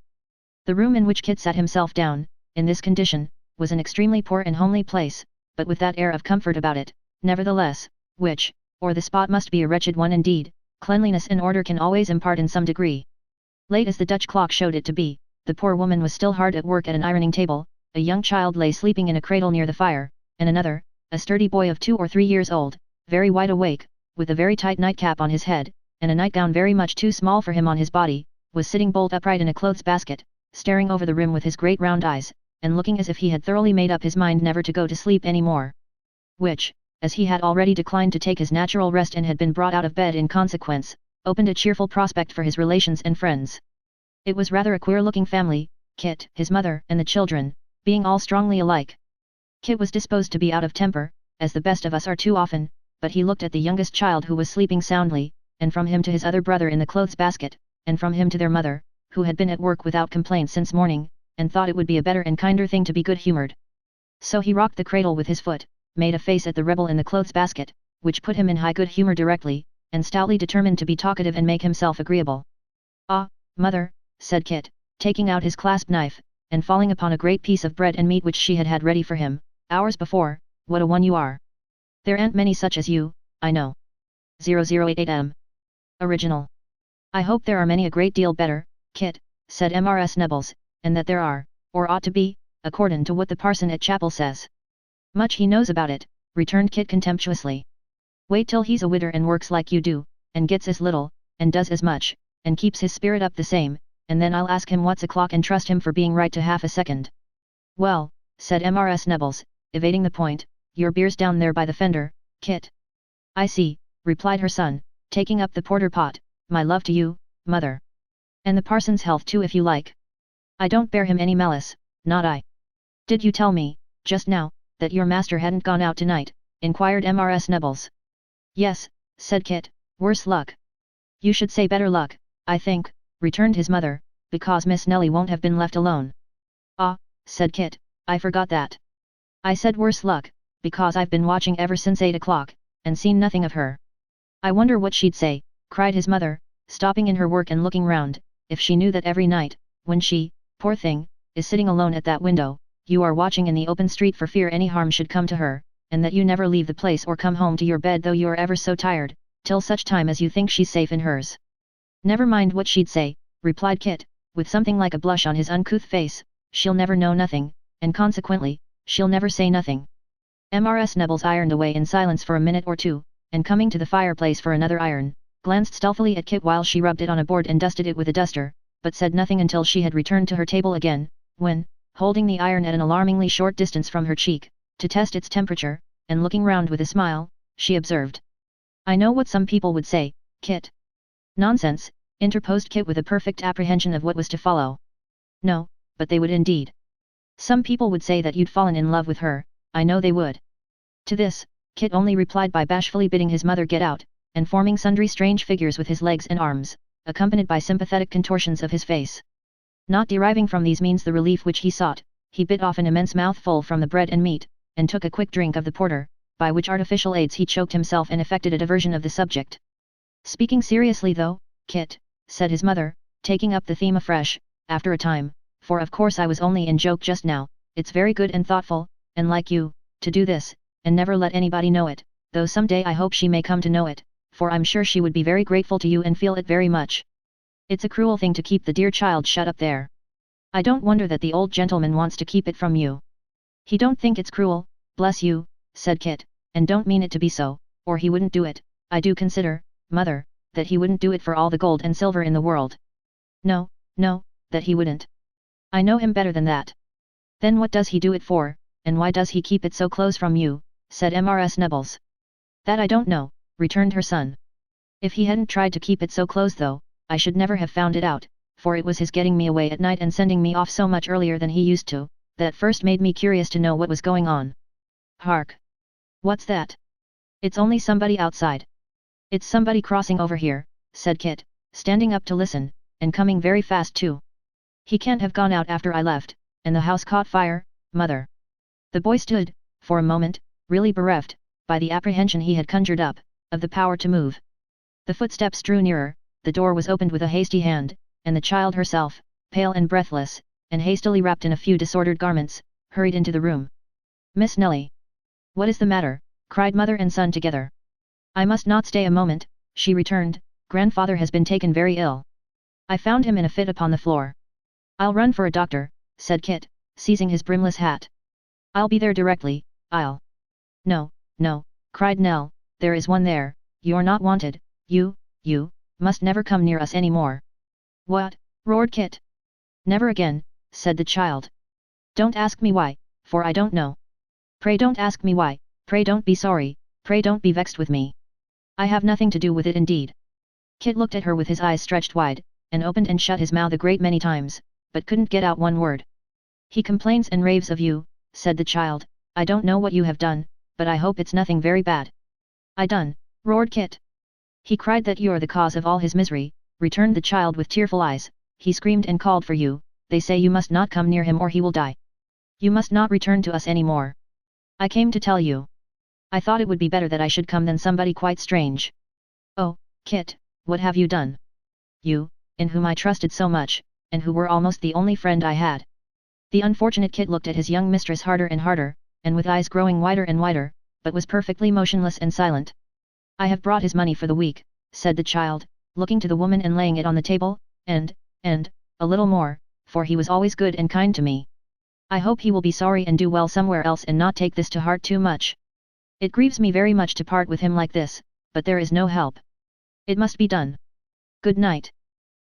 The room in which Kit sat himself down, in this condition, was an extremely poor and homely place, but with that air of comfort about it, nevertheless, which, or the spot must be a wretched one indeed, cleanliness and order can always impart in some degree. Late as the Dutch clock showed it to be, the poor woman was still hard at work at an ironing table, a young child lay sleeping in a cradle near the fire, and another, a sturdy boy of 2 or 3 years old, very wide awake, with a very tight nightcap on his head, and a nightgown very much too small for him on his body, was sitting bolt upright in a clothes basket, staring over the rim with his great round eyes, and looking as if he had thoroughly made up his mind never to go to sleep any more. Which, as he had already declined to take his natural rest and had been brought out of bed in consequence, opened a cheerful prospect for his relations and friends. It was rather a queer-looking family, Kit, his mother, and the children, being all strongly alike. Kit was disposed to be out of temper, as the best of us are too often, but he looked at the youngest child who was sleeping soundly, and from him to his other brother in the clothes basket, and from him to their mother, who had been at work without complaint since morning, and thought it would be a better and kinder thing to be good-humoured. So he rocked the cradle with his foot, made a face at the rebel in the clothes basket, which put him in high good humour directly, and stoutly determined to be talkative and make himself agreeable. "Ah, mother," said Kit, taking out his clasp knife, and falling upon a great piece of bread and meat which she had had ready for him, hours before, "what a one you are! There aren't many such as you, I know." 0088M. Original. "I hope there are many a great deal better, Kit," said Mrs. Nibbles, "and that there are, or ought to be, accordin' to what the parson at chapel says." "Much he knows about it," returned Kit contemptuously. "Wait till he's a widder and works like you do, and gets as little, and does as much, and keeps his spirit up the same, and then I'll ask him what's o'clock and trust him for being right to half a second." "Well," said Mrs. Nibbles, evading the point, "your beer's down there by the fender, Kit." "I see," replied her son, taking up the porter pot, "my love to you, mother. And the parson's health too if you like. I don't bear him any malice, not I." "Did you tell me, just now, that your master hadn't gone out tonight?" inquired Mrs. Nibbles. "Yes," said Kit, "worse luck." "You should say better luck, I think," returned his mother, "because Miss Nelly won't have been left alone." "Ah," said Kit, "I forgot that. I said worse luck, because I've been watching ever since 8 o'clock, and seen nothing of her." "I wonder what she'd say," cried his mother, stopping in her work and looking round, "if she knew that every night, when she, poor thing, is sitting alone at that window, you are watching in the open street for fear any harm should come to her, and that you never leave the place or come home to your bed though you are ever so tired, till such time as you think she's safe in hers." "Never mind what she'd say," replied Kit, with something like a blush on his uncouth face, "she'll never know nothing, and consequently, she'll never say nothing." Mrs. Nibbles ironed away in silence for a minute or two, and coming to the fireplace for another iron, glanced stealthily at Kit while she rubbed it on a board and dusted it with a duster, but said nothing until she had returned to her table again, when, holding the iron at an alarmingly short distance from her cheek, to test its temperature, and looking round with a smile, she observed, "I know what some people would say, Kit." "Nonsense," interposed Kit with a perfect apprehension of what was to follow. "No, but they would indeed. Some people would say that you'd fallen in love with her, I know they would." To this, Kit only replied by bashfully bidding his mother get out, and forming sundry strange figures with his legs and arms, accompanied by sympathetic contortions of his face. Not deriving from these means the relief which he sought, he bit off an immense mouthful from the bread and meat, and took a quick drink of the porter, by which artificial aids he choked himself and effected a diversion of the subject. "Speaking seriously though, Kit," said his mother, taking up the theme afresh, after a time, "for of course I was only in joke just now, it's very good and thoughtful, and like you, to do this, and never let anybody know it, though some day I hope she may come to know it, for I'm sure she would be very grateful to you and feel it very much. It's a cruel thing to keep the dear child shut up there. I don't wonder that the old gentleman wants to keep it from you. He don't think it's cruel, bless you," said Kit, "and don't mean it to be so, or he wouldn't do it. I do consider, mother, that he wouldn't do it for all the gold and silver in the world." "No, no, that he wouldn't. I know him better than that." "Then what does he do it for, and why does he keep it so close from you?" said Mrs. Nibbles. "That I don't know," returned her son. "If he hadn't tried to keep it so close though, I should never have found it out, for it was his getting me away at night and sending me off so much earlier than he used to, that first made me curious to know what was going on. Hark! What's that? It's only somebody outside." "It's somebody crossing over here," said Kit, standing up to listen, "and coming very fast too. He can't have gone out after I left, and the house caught fire, mother." The boy stood, for a moment, really bereft, by the apprehension he had conjured up, of the power to move. The footsteps drew nearer, the door was opened with a hasty hand, and the child herself, pale and breathless, and hastily wrapped in a few disordered garments, hurried into the room. "Miss Nelly! What is the matter?" cried mother and son together. "I must not stay a moment," she returned, "grandfather has been taken very ill. I found him in a fit upon the floor." "I'll run for a doctor," said Kit, seizing his brimless hat. "I'll be there directly, I'll—" "No, no," cried Nell, "there is one there, you're not wanted, you, must never come near us any more." "What?" roared Kit. "Never again," said the child. "Don't ask me why, for I don't know. Pray don't ask me why, pray don't be sorry, pray don't be vexed with me. I have nothing to do with it indeed." Kit looked at her with his eyes stretched wide, and opened and shut his mouth a great many times, but couldn't get out one word. "He complains and raves of you," said the child. "I don't know what you have done, but I hope it's nothing very bad." "I done?" roared Kit. "He cried that you're the cause of all his misery," returned the child with tearful eyes. "He screamed and called for you. They say you must not come near him or he will die. You must not return to us any more. I came to tell you. I thought it would be better that I should come than somebody quite strange." "Oh, Kit, what have you done? You, in whom I trusted so much, and who were almost the only friend I had." The unfortunate Kit looked at his young mistress harder and harder, and with eyes growing wider and wider, but was perfectly motionless and silent. "I have brought his money for the week," said the child, looking to the woman and laying it on the table, and, a little more, for he was always good and kind to me. I hope he will be sorry and do well somewhere else and not take this to heart too much. It grieves me very much to part with him like this, but there is no help. It must be done. Good night."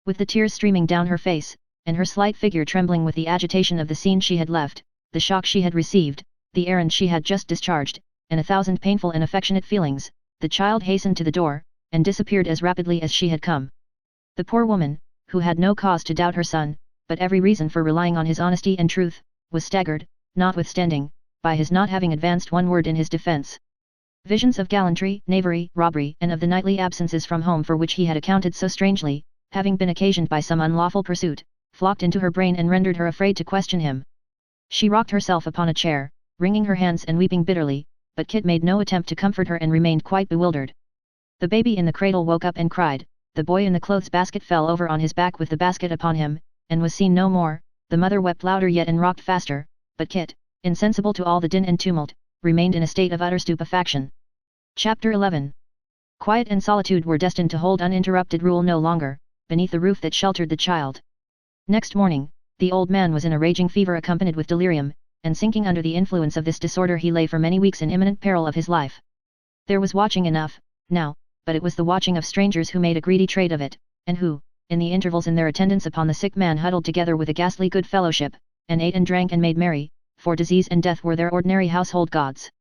With the tears streaming down her face, and her slight figure trembling with the agitation of the scene she had left, the shock she had received, the errand she had just discharged, and 1,000 painful and affectionate feelings, the child hastened to the door, and disappeared as rapidly as she had come. The poor woman, who had no cause to doubt her son, but every reason for relying on his honesty and truth, was staggered, notwithstanding, by his not having advanced one word in his defence. Visions of gallantry, knavery, robbery, and of the nightly absences from home for which he had accounted so strangely, having been occasioned by some unlawful pursuit, flocked into her brain and rendered her afraid to question him. She rocked herself upon a chair, wringing her hands and weeping bitterly, but Kit made no attempt to comfort her and remained quite bewildered. The baby in the cradle woke up and cried, the boy in the clothes basket fell over on his back with the basket upon him, and was seen no more. The mother wept louder yet and rocked faster, but Kit, insensible to all the din and tumult, remained in a state of utter stupefaction. Chapter 11. Quiet and solitude were destined to hold uninterrupted rule no longer, beneath the roof that sheltered the child. Next morning, the old man was in a raging fever accompanied with delirium, and sinking under the influence of this disorder he lay for many weeks in imminent peril of his life. There was watching enough, now, but it was the watching of strangers who made a greedy trade of it, and who, in the intervals in their attendance upon the sick man huddled together with a ghastly good fellowship, and ate and drank and made merry, for disease and death were their ordinary household gods.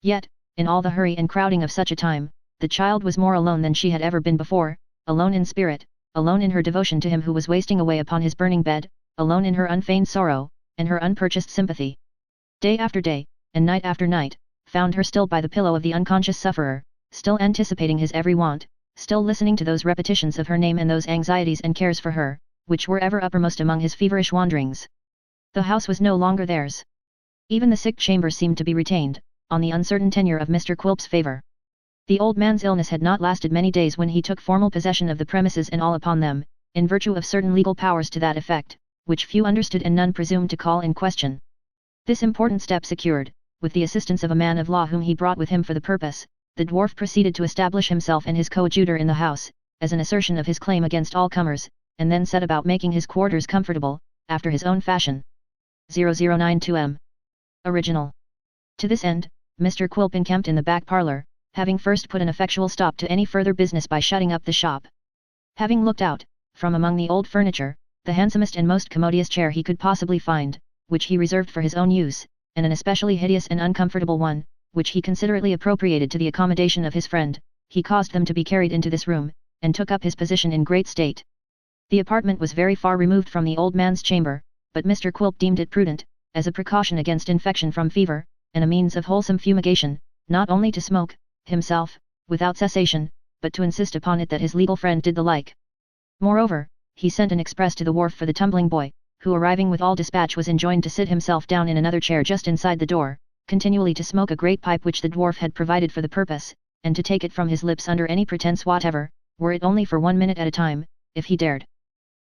Yet, in all the hurry and crowding of such a time, the child was more alone than she had ever been before, alone in spirit, alone in her devotion to him who was wasting away upon his burning bed, alone in her unfeigned sorrow, and her unpurchased sympathy. Day after day, and night after night, found her still by the pillow of the unconscious sufferer, still anticipating his every want, still listening to those repetitions of her name and those anxieties and cares for her, which were ever uppermost among his feverish wanderings. The house was no longer theirs. Even the sick chamber seemed to be retained, on the uncertain tenure of Mr. Quilp's favour. The old man's illness had not lasted many days when he took formal possession of the premises and all upon them, in virtue of certain legal powers to that effect, which few understood and none presumed to call in question. This important step secured, with the assistance of a man of law whom he brought with him for the purpose, the dwarf proceeded to establish himself and his coadjutor in the house, as an assertion of his claim against all comers, and then set about making his quarters comfortable, after his own fashion. 0092M. Original. To this end, Mr. Quilp encamped in the back parlour, having first put an effectual stop to any further business by shutting up the shop. Having looked out, from among the old furniture, the handsomest and most commodious chair he could possibly find, which he reserved for his own use, and an especially hideous and uncomfortable one, which he considerately appropriated to the accommodation of his friend, he caused them to be carried into this room, and took up his position in great state. The apartment was very far removed from the old man's chamber, but Mr. Quilp deemed it prudent, as a precaution against infection from fever, and a means of wholesome fumigation, not only to smoke, himself, without cessation, but to insist upon it that his legal friend did the like. Moreover, he sent an express to the wharf for the tumbling boy, who arriving with all dispatch was enjoined to sit himself down in another chair just inside the door, continually to smoke a great pipe which the dwarf had provided for the purpose, and to take it from his lips under any pretence whatever, were it only for 1 minute at a time, if he dared.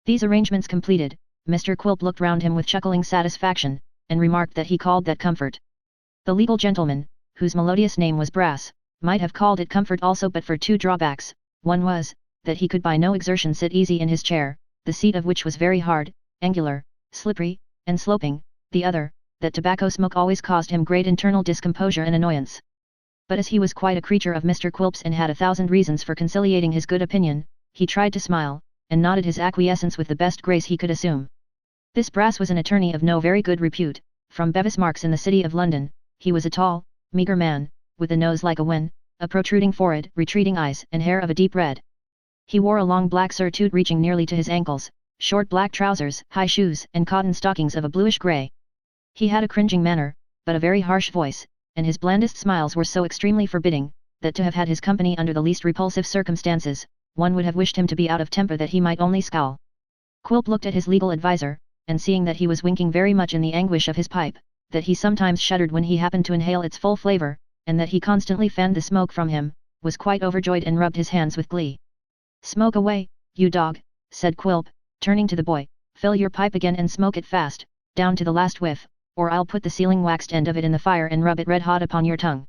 These arrangements completed, Mr. Quilp looked round him with chuckling satisfaction, and remarked that he called that comfort. The legal gentleman, whose melodious name was Brass, might have called it comfort also but for 2 drawbacks. One was, that he could by no exertion sit easy in his chair, the seat of which was very hard, angular, slippery, and sloping. The other, that tobacco smoke always caused him great internal discomposure and annoyance. But as he was quite a creature of Mr. Quilp's and had 1,000 reasons for conciliating his good opinion, he tried to smile, and nodded his acquiescence with the best grace he could assume. This Brass was an attorney of no very good repute, from Bevis Marks in the city of London. He was a tall, meagre man, with a nose like a wen, a protruding forehead, retreating eyes, and hair of a deep red. He wore a long black surtout reaching nearly to his ankles, short black trousers, high shoes, and cotton stockings of a bluish grey. He had a cringing manner, but a very harsh voice, and his blandest smiles were so extremely forbidding, that to have had his company under the least repulsive circumstances, one would have wished him to be out of temper that he might only scowl. Quilp looked at his legal adviser, and seeing that he was winking very much in the anguish of his pipe, that he sometimes shuddered when he happened to inhale its full flavour, and that he constantly fanned the smoke from him, was quite overjoyed and rubbed his hands with glee. "Smoke away, you dog," said Quilp, turning to the boy, "fill your pipe again and smoke it fast, down to the last whiff, or I'll put the sealing waxed end of it in the fire and rub it red hot upon your tongue."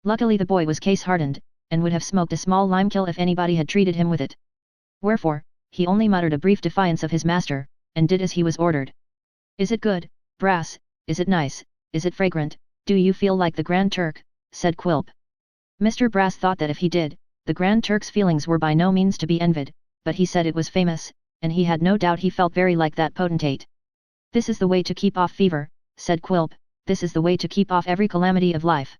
Luckily the boy was case-hardened, and would have smoked a small limekill if anybody had treated him with it. Wherefore, he only muttered a brief defiance of his master, and did as he was ordered. "Is it good, Brass? Is it nice? Is it fragrant? Do you feel like the Grand Turk?" said Quilp. Mr. Brass thought that if he did, the Grand Turk's feelings were by no means to be envied, but he said it was famous, and he had no doubt he felt very like that potentate. "This is the way to keep off fever," said Quilp, "this is the way to keep off every calamity of life.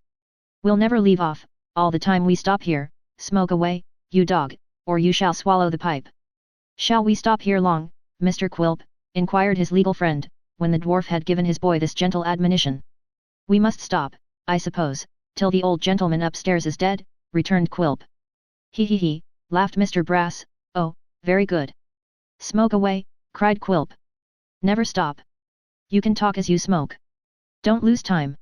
We'll never leave off, all the time we stop here. Smoke away, you dog, or you shall swallow the pipe." "Shall we stop here long, Mr. Quilp?" inquired his legal friend, when the dwarf had given his boy this gentle admonition. "We must stop, I suppose, till the old gentleman upstairs is dead," returned Quilp. "He," laughed Mr. Brass, "oh, very good." "Smoke away," cried Quilp. "Never stop. You can talk as you smoke. Don't lose time."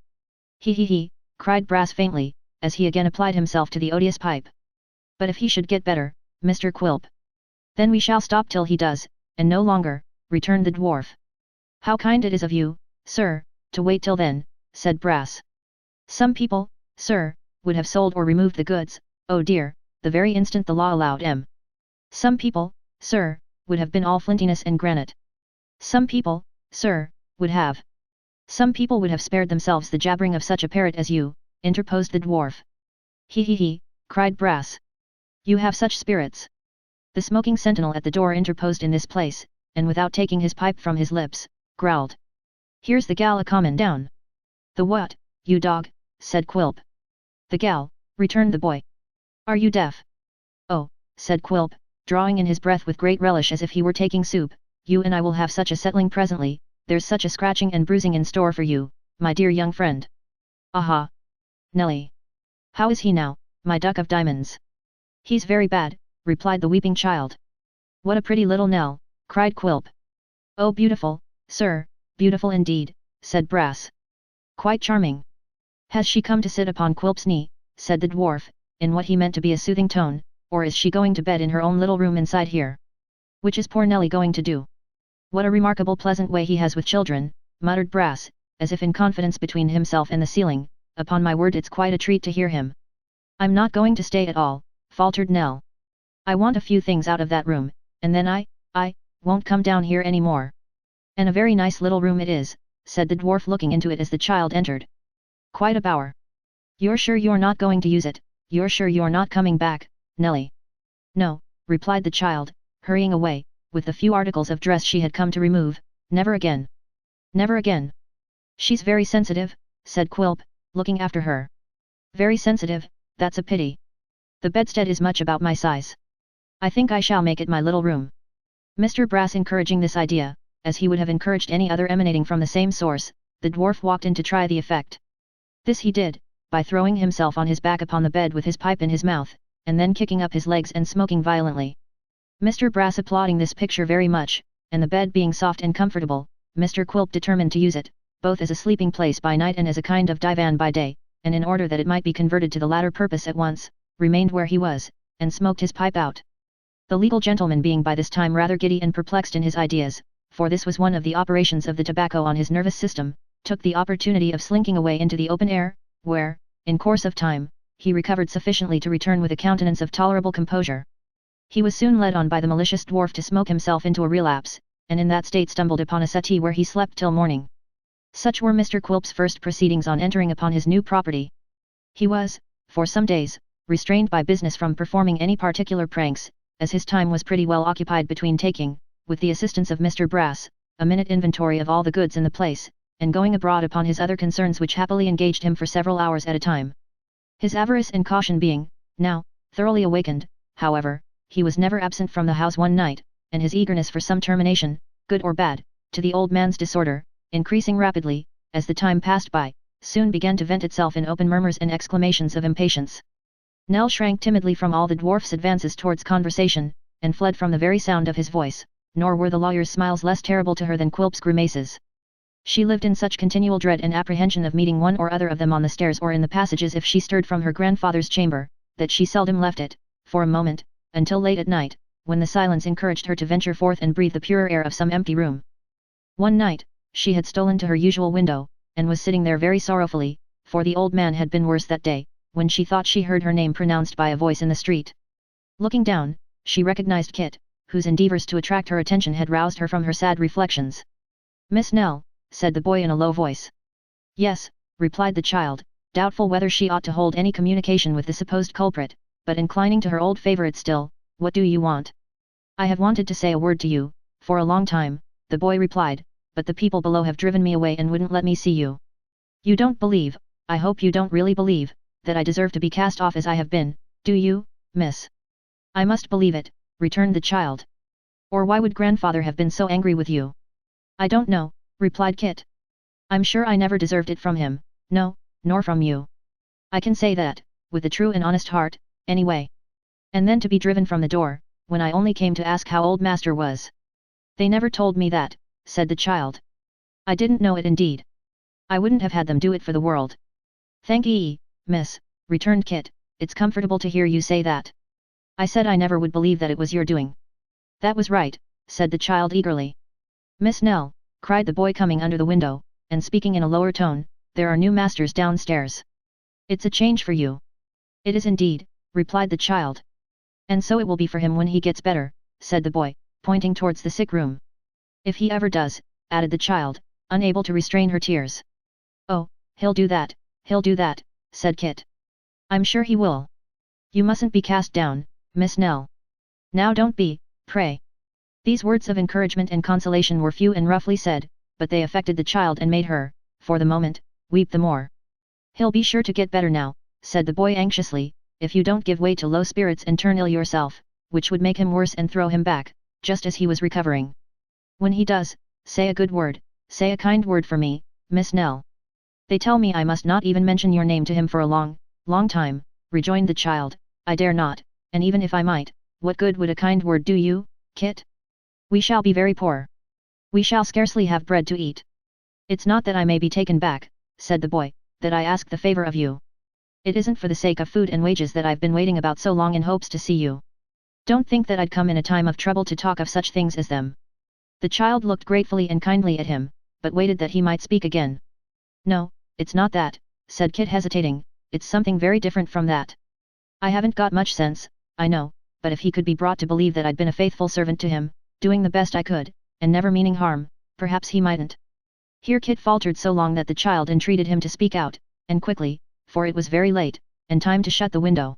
He, cried Brass faintly, as he again applied himself to the odious pipe. "But if he should get better, Mr. Quilp?" "Then we shall stop till he does, and no longer," returned the dwarf. "How kind it is of you, sir, to wait till then," said Brass. "Some people, sir, would have sold or removed the goods, oh dear, the very instant the law allowed 'em. Some people, sir, would have been all flintiness and granite. Some people, sir, would have. Some people would have spared themselves the jabbering of such a parrot as you," interposed the dwarf. He, cried Brass. "You have such spirits." The smoking sentinel at the door interposed in this place, and without taking his pipe from his lips, growled. "Here's the gal a comin' down." "The what, you dog?" said Quilp. "The gal," returned the boy. "Are you deaf?" "Oh," said Quilp, drawing in his breath with great relish as if he were taking soup, "you and I will have such a settling presently, there's such a scratching and bruising in store for you, my dear young friend." "Aha! Nelly! How is he now, my duck of diamonds?" "He's very bad," replied the weeping child. "What a pretty little Nell!" cried Quilp. "Oh beautiful, sir, beautiful indeed," said Brass. "Quite charming." "Has she come to sit upon Quilp's knee?" said the dwarf, in what he meant to be a soothing tone, "or is she going to bed in her own little room inside here? Which is poor Nelly going to do?" "What a remarkable pleasant way he has with children," muttered Brass, as if in confidence between himself and the ceiling, "upon my word it's quite a treat to hear him." "I'm not going to stay at all," faltered Nell. "I want a few things out of that room, and then I won't come down here any more." "And a very nice little room it is," said the dwarf looking into it as the child entered. "Quite a bower. You're sure you're not going to use it? You're sure you're not coming back, Nelly?" "No," replied the child, hurrying away, with the few articles of dress she had come to remove, "never again. Never again." "She's very sensitive," said Quilp, looking after her. "Very sensitive, that's a pity. The bedstead is much about my size. I think I shall make it my little room." Mr. Brass encouraging this idea, as he would have encouraged any other emanating from the same source, the dwarf walked in to try the effect. This he did, by throwing himself on his back upon the bed with his pipe in his mouth, and then kicking up his legs and smoking violently. Mr. Brass applauding this picture very much, and the bed being soft and comfortable, Mr. Quilp determined to use it, both as a sleeping place by night and as a kind of divan by day, and in order that it might be converted to the latter purpose at once, remained where he was, and smoked his pipe out. The legal gentleman being by this time rather giddy and perplexed in his ideas, for this was one of the operations of the tobacco on his nervous system, took the opportunity of slinking away into the open air, where, in course of time, he recovered sufficiently to return with a countenance of tolerable composure. He was soon led on by the malicious dwarf to smoke himself into a relapse, and in that state stumbled upon a settee where he slept till morning. Such were Mr. Quilp's first proceedings on entering upon his new property. He was, for some days, restrained by business from performing any particular pranks, as his time was pretty well occupied between taking, with the assistance of Mr. Brass, a minute inventory of all the goods in the place, and going abroad upon his other concerns which happily engaged him for several hours at a time. His avarice and caution being, now, thoroughly awakened, however, he was never absent from the house one night, and his eagerness for some termination, good or bad, to the old man's disorder, increasing rapidly, as the time passed by, soon began to vent itself in open murmurs and exclamations of impatience. Nell shrank timidly from all the dwarf's advances towards conversation, and fled from the very sound of his voice, nor were the lawyer's smiles less terrible to her than Quilp's grimaces. She lived in such continual dread and apprehension of meeting one or other of them on the stairs or in the passages if she stirred from her grandfather's chamber, that she seldom left it, for a moment, until late at night, when the silence encouraged her to venture forth and breathe the purer air of some empty room. One night, she had stolen to her usual window, and was sitting there very sorrowfully, for the old man had been worse that day, when she thought she heard her name pronounced by a voice in the street. Looking down, she recognized Kit, whose endeavours to attract her attention had roused her from her sad reflections. "Miss Nell," said the boy in a low voice. "Yes," replied the child, doubtful whether she ought to hold any communication with the supposed culprit, but inclining to her old favourite still. "What do you want?" "I have wanted to say a word to you, for a long time," the boy replied, "but the people below have driven me away and wouldn't let me see you. You don't believe, I hope you don't really believe, that I deserve to be cast off as I have been, do you, miss?" "I must believe it," returned the child. "Or why would grandfather have been so angry with you?" "I don't know," replied Kit. "I'm sure I never deserved it from him, no, nor from you. I can say that, with a true and honest heart, anyway. And then to be driven from the door, when I only came to ask how old master was." "They never told me that," said the child. "I didn't know it indeed. I wouldn't have had them do it for the world." "Thank ye, miss," returned Kit, "it's comfortable to hear you say that. I said I never would believe that it was your doing." "That was right," said the child eagerly. "Miss Nell," cried the boy coming under the window, and speaking in a lower tone, "there are new masters downstairs. It's a change for you." "It is indeed," replied the child. "And so it will be for him when he gets better," said the boy, pointing towards the sick room. "If he ever does," added the child, unable to restrain her tears. "Oh, he'll do that," said Kit. "I'm sure he will. You mustn't be cast down, Miss Nell. Now don't be, pray." These words of encouragement and consolation were few and roughly said, but they affected the child and made her, for the moment, weep the more. "He'll be sure to get better now," said the boy anxiously, "if you don't give way to low spirits and turn ill yourself, which would make him worse and throw him back, just as he was recovering. When he does, say a good word, say a kind word for me, Miss Nell." "They tell me I must not even mention your name to him for a long, long time," rejoined the child. "I dare not, and even if I might, what good would a kind word do you, Kit? We shall be very poor. We shall scarcely have bread to eat." "It's not that I may be taken back," said the boy, "that I ask the favour of you. It isn't for the sake of food and wages that I've been waiting about so long in hopes to see you. Don't think that I'd come in a time of trouble to talk of such things as them." The child looked gratefully and kindly at him, but waited that he might speak again. "No, it's not that," said Kit hesitating, "it's something very different from that. I haven't got much sense, I know, but if he could be brought to believe that I'd been a faithful servant to him, doing the best I could, and never meaning harm, perhaps he mightn't." Here Kit faltered so long that the child entreated him to speak out, and quickly, for it was very late, and time to shut the window.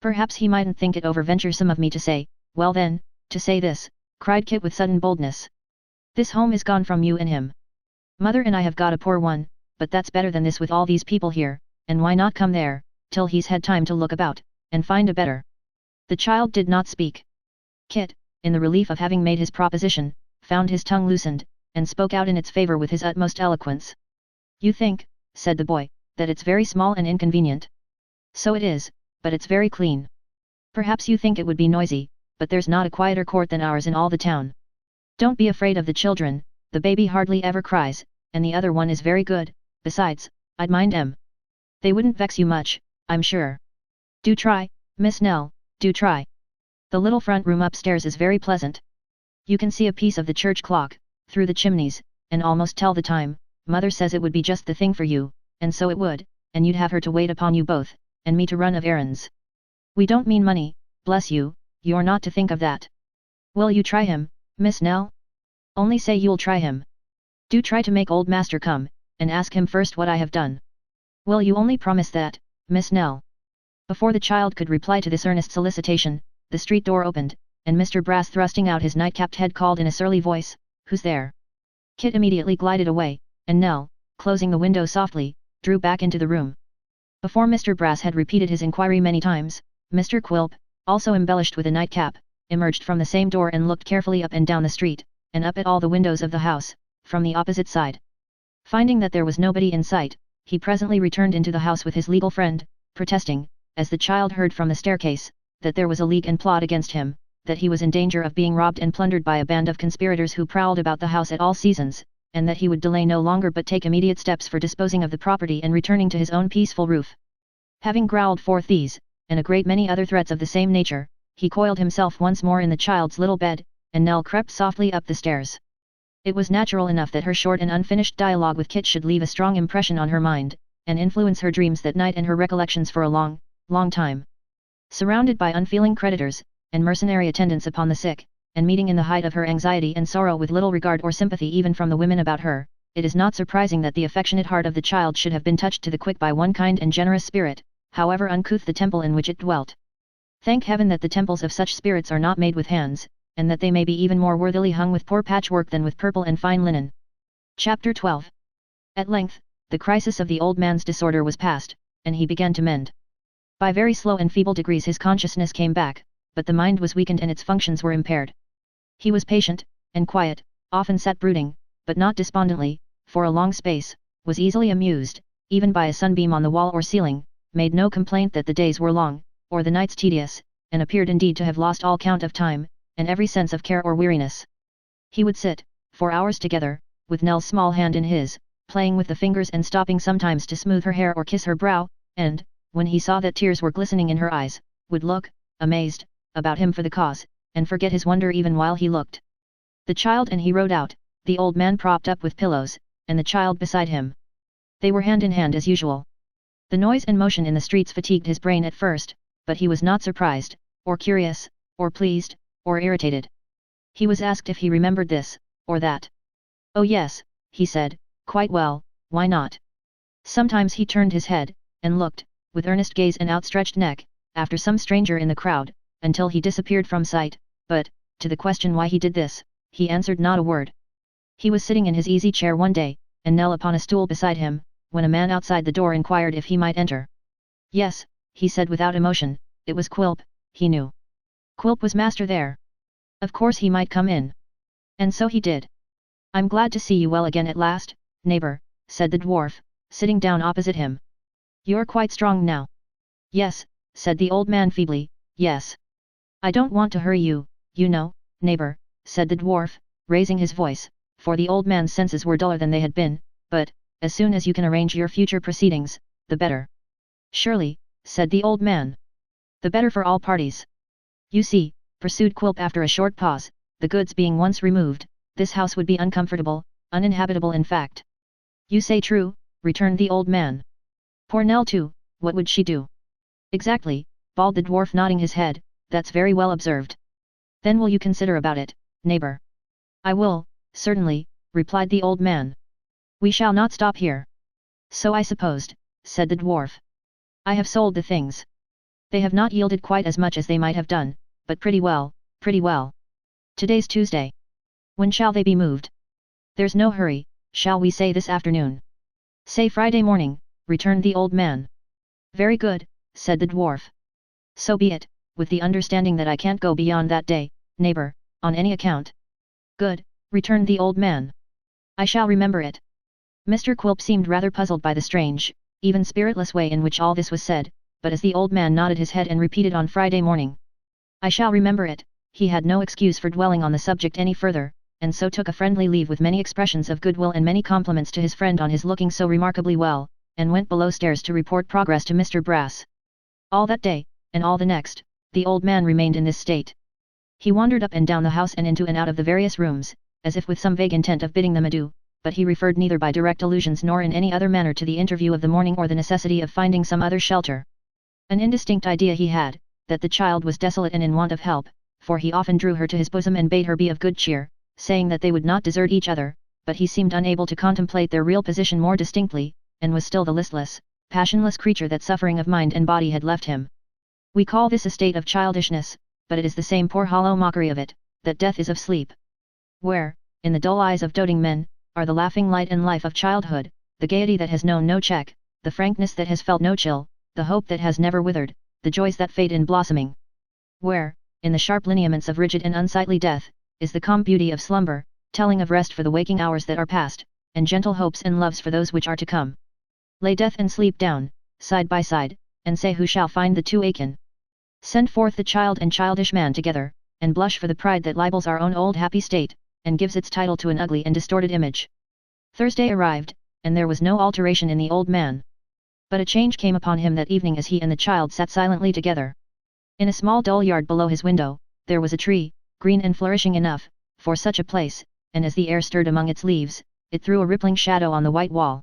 "Perhaps he mightn't think it over venturesome of me to say, well then, to say this," cried Kit with sudden boldness. "This home is gone from you and him. Mother and I have got a poor one, but that's better than this with all these people here, and why not come there, till he's had time to look about, and find a better?" The child did not speak. Kit, in the relief of having made his proposition, found his tongue loosened, and spoke out in its favour with his utmost eloquence. "You think," said the boy, "that it's very small and inconvenient. So it is, but it's very clean. Perhaps you think it would be noisy, but there's not a quieter court than ours in all the town. Don't be afraid of the children, the baby hardly ever cries, and the other one is very good, besides, I'd mind 'em. They wouldn't vex you much, I'm sure. Do try, Miss Nell, do try. The little front room upstairs is very pleasant. You can see a piece of the church clock, through the chimneys, and almost tell the time. Mother says it would be just the thing for you, and so it would, and you'd have her to wait upon you both, and me to run of errands. We don't mean money, bless you, you're not to think of that. Will you try him, Miss Nell? Only say you'll try him. Do try to make old master come, and ask him first what I have done. Will you only promise that, Miss Nell?" Before the child could reply to this earnest solicitation, the street door opened, and Mr. Brass thrusting out his night-capped head called in a surly voice, "Who's there?" Kit immediately glided away, and Nell, closing the window softly, drew back into the room. Before Mr. Brass had repeated his inquiry many times, Mr. Quilp, also embellished with a nightcap, emerged from the same door and looked carefully up and down the street, and up at all the windows of the house, from the opposite side. Finding that there was nobody in sight, he presently returned into the house with his legal friend, protesting, as the child heard from the staircase, that there was a league and plot against him, that he was in danger of being robbed and plundered by a band of conspirators who prowled about the house at all seasons, and that he would delay no longer but take immediate steps for disposing of the property and returning to his own peaceful roof. Having growled forth these, and a great many other threats of the same nature, he coiled himself once more in the child's little bed, and Nell crept softly up the stairs. It was natural enough that her short and unfinished dialogue with Kit should leave a strong impression on her mind, and influence her dreams that night and her recollections for a long, long time. Surrounded by unfeeling creditors, and mercenary attendants upon the sick, and meeting in the height of her anxiety and sorrow with little regard or sympathy even from the women about her, it is not surprising that the affectionate heart of the child should have been touched to the quick by one kind and generous spirit, however uncouth the temple in which it dwelt. Thank heaven that the temples of such spirits are not made with hands, and that they may be even more worthily hung with poor patchwork than with purple and fine linen. Chapter 12. At length, the crisis of the old man's disorder was past, and he began to mend. By very slow and feeble degrees his consciousness came back, but the mind was weakened and its functions were impaired. He was patient, and quiet, often sat brooding, but not despondently, for a long space, was easily amused, even by a sunbeam on the wall or ceiling, made no complaint that the days were long, or the nights tedious, and appeared indeed to have lost all count of time, and every sense of care or weariness. He would sit, for hours together, with Nell's small hand in his, playing with the fingers and stopping sometimes to smooth her hair or kiss her brow, and, when he saw that tears were glistening in her eyes, would look, amazed, about him for the cause, and forget his wonder even while he looked. The child and he rode out, the old man propped up with pillows, and the child beside him. They were hand in hand as usual. The noise and motion in the streets fatigued his brain at first, but he was not surprised, or curious, or pleased, or irritated. He was asked if he remembered this, or that. "Oh yes," he said, "quite well, why not?" Sometimes he turned his head, and looked, with earnest gaze and outstretched neck, after some stranger in the crowd, until he disappeared from sight, but, to the question why he did this, he answered not a word. He was sitting in his easy chair one day, and Nell upon a stool beside him, when a man outside the door inquired if he might enter. Yes, he said without emotion, it was Quilp, he knew. Quilp was master there. Of course he might come in. And so he did. "I'm glad to see you well again at last, neighbor," said the dwarf, sitting down opposite him. "You're quite strong now." "Yes," said the old man feebly, "yes. I don't want to hurry you, you know, neighbor," said the dwarf, raising his voice, for the old man's senses were duller than they had been, "but, as soon as you can arrange your future proceedings, the better." "Surely," said the old man. "The better for all parties. You see," pursued Quilp after a short pause, "the goods being once removed, this house would be uncomfortable, uninhabitable in fact." "You say true," returned the old man. "Poor Nell too, what would she do?" "Exactly," bawled the dwarf nodding his head, "that's very well observed. Then will you consider about it, neighbor?" "I will, certainly," replied the old man. "We shall not stop here." "So I supposed," said the dwarf. "I have sold the things. They have not yielded quite as much as they might have done, but pretty well, pretty well. Today's Tuesday. When shall they be moved?" "There's no hurry, shall we say this afternoon?" "Say Friday morning," returned the old man. "Very good," said the dwarf. "So be it, with the understanding that I can't go beyond that day, neighbor, on any account." "Good," returned the old man. "I shall remember it." Mr. Quilp seemed rather puzzled by the strange, even spiritless way in which all this was said, but as the old man nodded his head and repeated on Friday morning, "I shall remember it," he had no excuse for dwelling on the subject any further, and so took a friendly leave with many expressions of goodwill and many compliments to his friend on his looking so remarkably well, and went below stairs to report progress to Mr. Brass. All that day, and all the next, the old man remained in this state. He wandered up and down the house and into and out of the various rooms, as if with some vague intent of bidding them adieu, but he referred neither by direct allusions nor in any other manner to the interview of the morning or the necessity of finding some other shelter. An indistinct idea he had, that the child was desolate and in want of help, for he often drew her to his bosom and bade her be of good cheer, saying that they would not desert each other, but he seemed unable to contemplate their real position more distinctly, and was still the listless, passionless creature that suffering of mind and body had left him. We call this a state of childishness, but it is the same poor hollow mockery of it, that death is of sleep. Where, in the dull eyes of doting men, are the laughing light and life of childhood, the gaiety that has known no check, the frankness that has felt no chill, the hope that has never withered, the joys that fade in blossoming. Where, in the sharp lineaments of rigid and unsightly death, is the calm beauty of slumber, telling of rest for the waking hours that are past, and gentle hopes and loves for those which are to come. Lay death and sleep down, side by side, and say who shall find the two akin. Send forth the child and childish man together, and blush for the pride that libels our own old happy state, and gives its title to an ugly and distorted image. Thursday arrived, and there was no alteration in the old man. But a change came upon him that evening as he and the child sat silently together. In a small dull yard below his window, there was a tree, green and flourishing enough, for such a place, and as the air stirred among its leaves, it threw a rippling shadow on the white wall.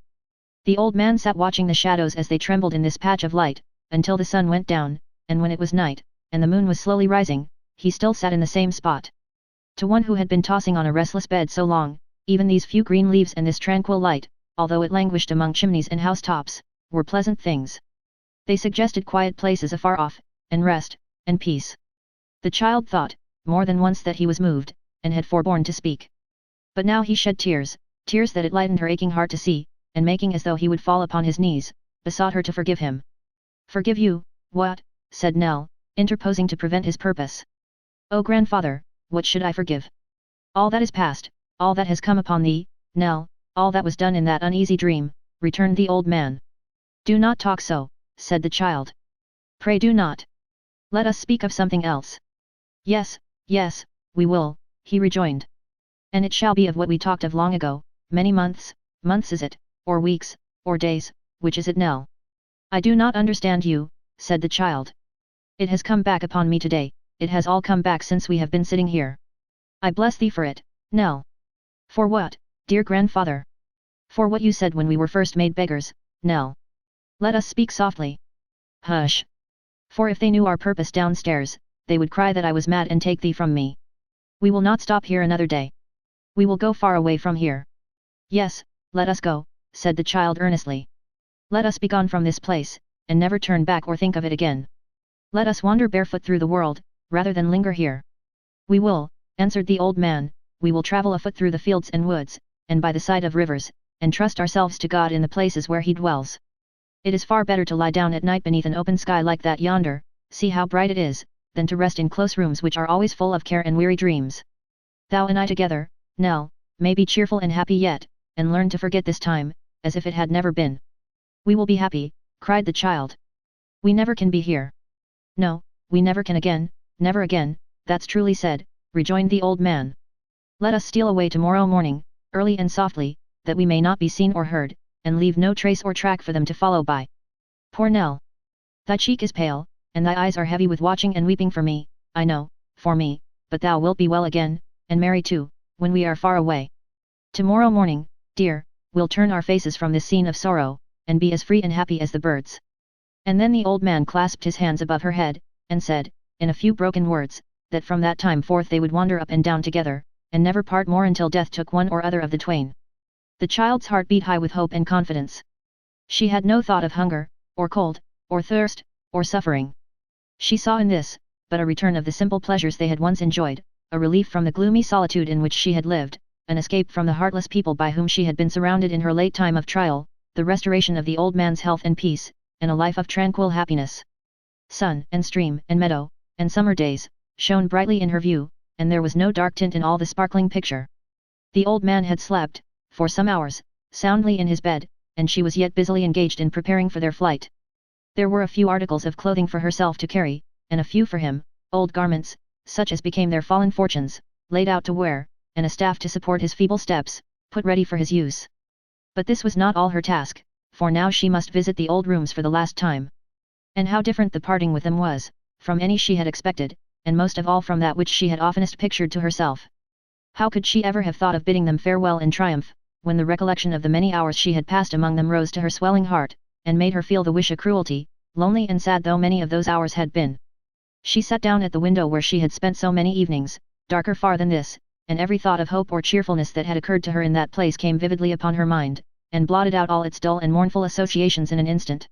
The old man sat watching the shadows as they trembled in this patch of light, until the sun went down, and when it was night, and the moon was slowly rising, he still sat in the same spot. To one who had been tossing on a restless bed so long, even these few green leaves and this tranquil light, although it languished among chimneys and housetops, were pleasant things. They suggested quiet places afar off, and rest, and peace. The child thought, more than once that he was moved, and had forborne to speak. But now he shed tears, tears that it lightened her aching heart to see, and making as though he would fall upon his knees, besought her to forgive him. "Forgive you, what?" said Nell, interposing to prevent his purpose. "Oh grandfather, what should I forgive? All that is past, all that has come upon thee, Nell, all that was done in that uneasy dream," returned the old man. "Do not talk so," said the child. "Pray do not. Let us speak of something else." "Yes, yes, we will," he rejoined. "And it shall be of what we talked of long ago, many months is it, or weeks, or days, which is it, Nell?" "I do not understand you," said the child. "It has come back upon me today, it has all come back since we have been sitting here. I bless thee for it, Nell." "For what, dear grandfather?" "For what you said when we were first made beggars, Nell." "Let us speak softly." "Hush! For if they knew our purpose downstairs, they would cry that I was mad and take thee from me. We will not stop here another day. We will go far away from here." "Yes, let us go," said the child earnestly. "Let us be gone from this place, and never turn back or think of it again. Let us wander barefoot through the world, rather than linger here." "We will," answered the old man, "we will travel afoot through the fields and woods, and by the side of rivers, and trust ourselves to God in the places where He dwells. It is far better to lie down at night beneath an open sky like that yonder, see how bright it is, than to rest in close rooms which are always full of care and weary dreams. Thou and I together, Nell, may be cheerful and happy yet, and learn to forget this time, as if it had never been." "We will be happy," cried the child. "We never can be here." "No, we never can again, never again, that's truly said," rejoined the old man. "Let us steal away tomorrow morning, early and softly, that we may not be seen or heard, and leave no trace or track for them to follow by. Poor Nell! Thy cheek is pale, and thy eyes are heavy with watching and weeping for me, I know, for me, but thou wilt be well again, and merry too, when we are far away. Tomorrow morning, dear, we'll turn our faces from this scene of sorrow, and be as free and happy as the birds." And then the old man clasped his hands above her head, and said, in a few broken words, that from that time forth they would wander up and down together, and never part more until death took one or other of the twain. The child's heart beat high with hope and confidence. She had no thought of hunger, or cold, or thirst, or suffering. She saw in this, but a return of the simple pleasures they had once enjoyed, a relief from the gloomy solitude in which she had lived, an escape from the heartless people by whom she had been surrounded in her late time of trial, the restoration of the old man's health and peace, and a life of tranquil happiness. Sun, and stream, and meadow, and summer days, shone brightly in her view, and there was no dark tint in all the sparkling picture. The old man had slept, for some hours, soundly in his bed, and she was yet busily engaged in preparing for their flight. There were a few articles of clothing for herself to carry, and a few for him, old garments, such as became their fallen fortunes, laid out to wear, and a staff to support his feeble steps, put ready for his use. But this was not all her task, for now she must visit the old rooms for the last time. And how different the parting with them was, from any she had expected, and most of all from that which she had oftenest pictured to herself. How could she ever have thought of bidding them farewell in triumph, when the recollection of the many hours she had passed among them rose to her swelling heart, and made her feel the wish a cruelty, lonely and sad though many of those hours had been. She sat down at the window where she had spent so many evenings, darker far than this, and every thought of hope or cheerfulness that had occurred to her in that place came vividly upon her mind, and blotted out all its dull and mournful associations in an instant.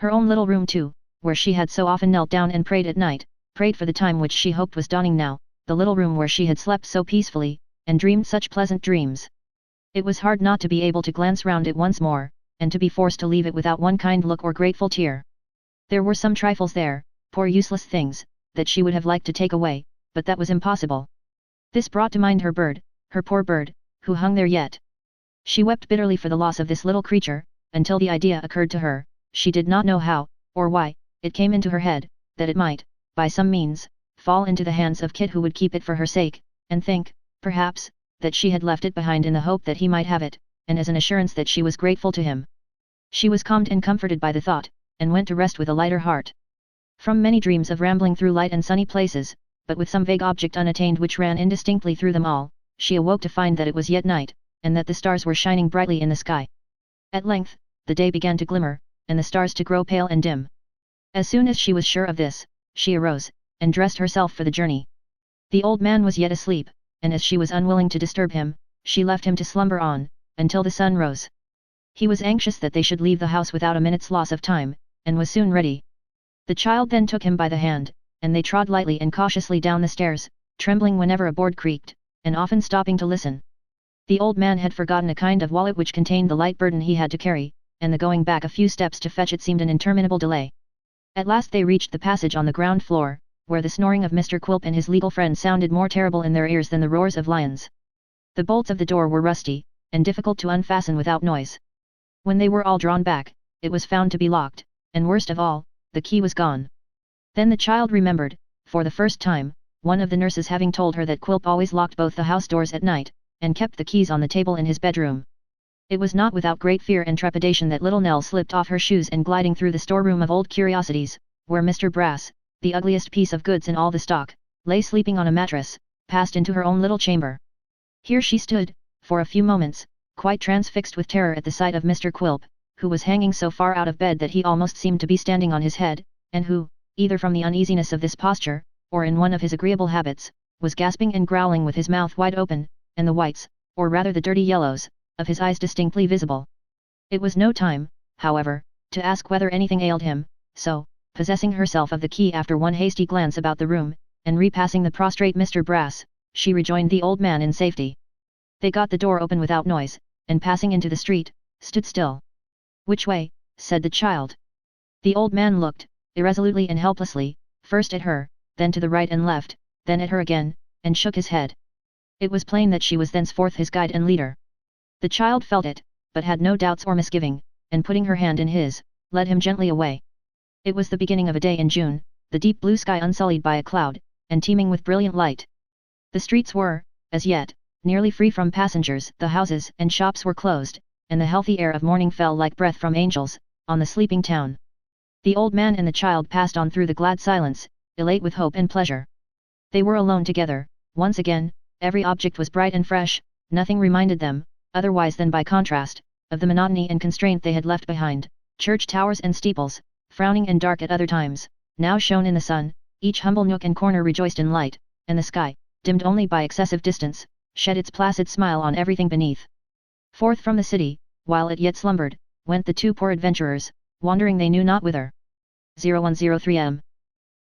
Her own little room too, where she had so often knelt down and prayed at night, prayed for the time which she hoped was dawning now, the little room where she had slept so peacefully, and dreamed such pleasant dreams. It was hard not to be able to glance round it once more, and to be forced to leave it without one kind look or grateful tear. There were some trifles there, poor useless things, that she would have liked to take away, but that was impossible. This brought to mind her bird, her poor bird, who hung there yet. She wept bitterly for the loss of this little creature, until the idea occurred to her, she did not know how, or why, it came into her head, that it might, by some means, fall into the hands of Kit, who would keep it for her sake, and think, perhaps, that she had left it behind in the hope that he might have it, and as an assurance that she was grateful to him. She was calmed and comforted by the thought, and went to rest with a lighter heart. From many dreams of rambling through light and sunny places, but with some vague object unattained which ran indistinctly through them all, she awoke to find that it was yet night, and that the stars were shining brightly in the sky. At length, the day began to glimmer, and the stars to grow pale and dim. As soon as she was sure of this, she arose, and dressed herself for the journey. The old man was yet asleep, and as she was unwilling to disturb him, she left him to slumber on, until the sun rose. He was anxious that they should leave the house without a minute's loss of time, and was soon ready. The child then took him by the hand, and they trod lightly and cautiously down the stairs, trembling whenever a board creaked, and often stopping to listen. The old man had forgotten a kind of wallet which contained the light burden he had to carry, and the going back a few steps to fetch it seemed an interminable delay. At last they reached the passage on the ground floor, where the snoring of Mr. Quilp and his legal friend sounded more terrible in their ears than the roars of lions. The bolts of the door were rusty, and difficult to unfasten without noise. When they were all drawn back, it was found to be locked, and worst of all, the key was gone. Then the child remembered, for the first time, one of the nurses having told her that Quilp always locked both the house doors at night, and kept the keys on the table in his bedroom. It was not without great fear and trepidation that little Nell slipped off her shoes and gliding through the storeroom of old curiosities, where Mr. Brass, the ugliest piece of goods in all the stock, lay sleeping on a mattress, passed into her own little chamber. Here she stood, for a few moments, quite transfixed with terror at the sight of Mr. Quilp, who was hanging so far out of bed that he almost seemed to be standing on his head, and who, either from the uneasiness of this posture, or in one of his agreeable habits, was gasping and growling with his mouth wide open, and the whites, or rather the dirty yellows, of his eyes distinctly visible. It was no time, however, to ask whether anything ailed him, so, possessing herself of the key after one hasty glance about the room, and repassing the prostrate Mr. Brass, she rejoined the old man in safety. They got the door open without noise, and passing into the street, stood still. "Which way?" said the child. The old man looked, irresolutely and helplessly, first at her, then to the right and left, then at her again, and shook his head. It was plain that she was thenceforth his guide and leader. The child felt it, but had no doubts or misgiving, and putting her hand in his, led him gently away. It was the beginning of a day in June, the deep blue sky unsullied by a cloud, and teeming with brilliant light. The streets were, as yet, nearly free from passengers, the houses and shops were closed, and the healthy air of morning fell like breath from angels, on the sleeping town. The old man and the child passed on through the glad silence, elate with hope and pleasure. They were alone together, once again, every object was bright and fresh, nothing reminded them, otherwise than by contrast, of the monotony and constraint they had left behind. Church towers and steeples, frowning and dark at other times, now shone in the sun, each humble nook and corner rejoiced in light, and the sky, dimmed only by excessive distance, shed its placid smile on everything beneath. Forth from the city, while it yet slumbered, went the two poor adventurers, wandering they knew not whither. 0103M.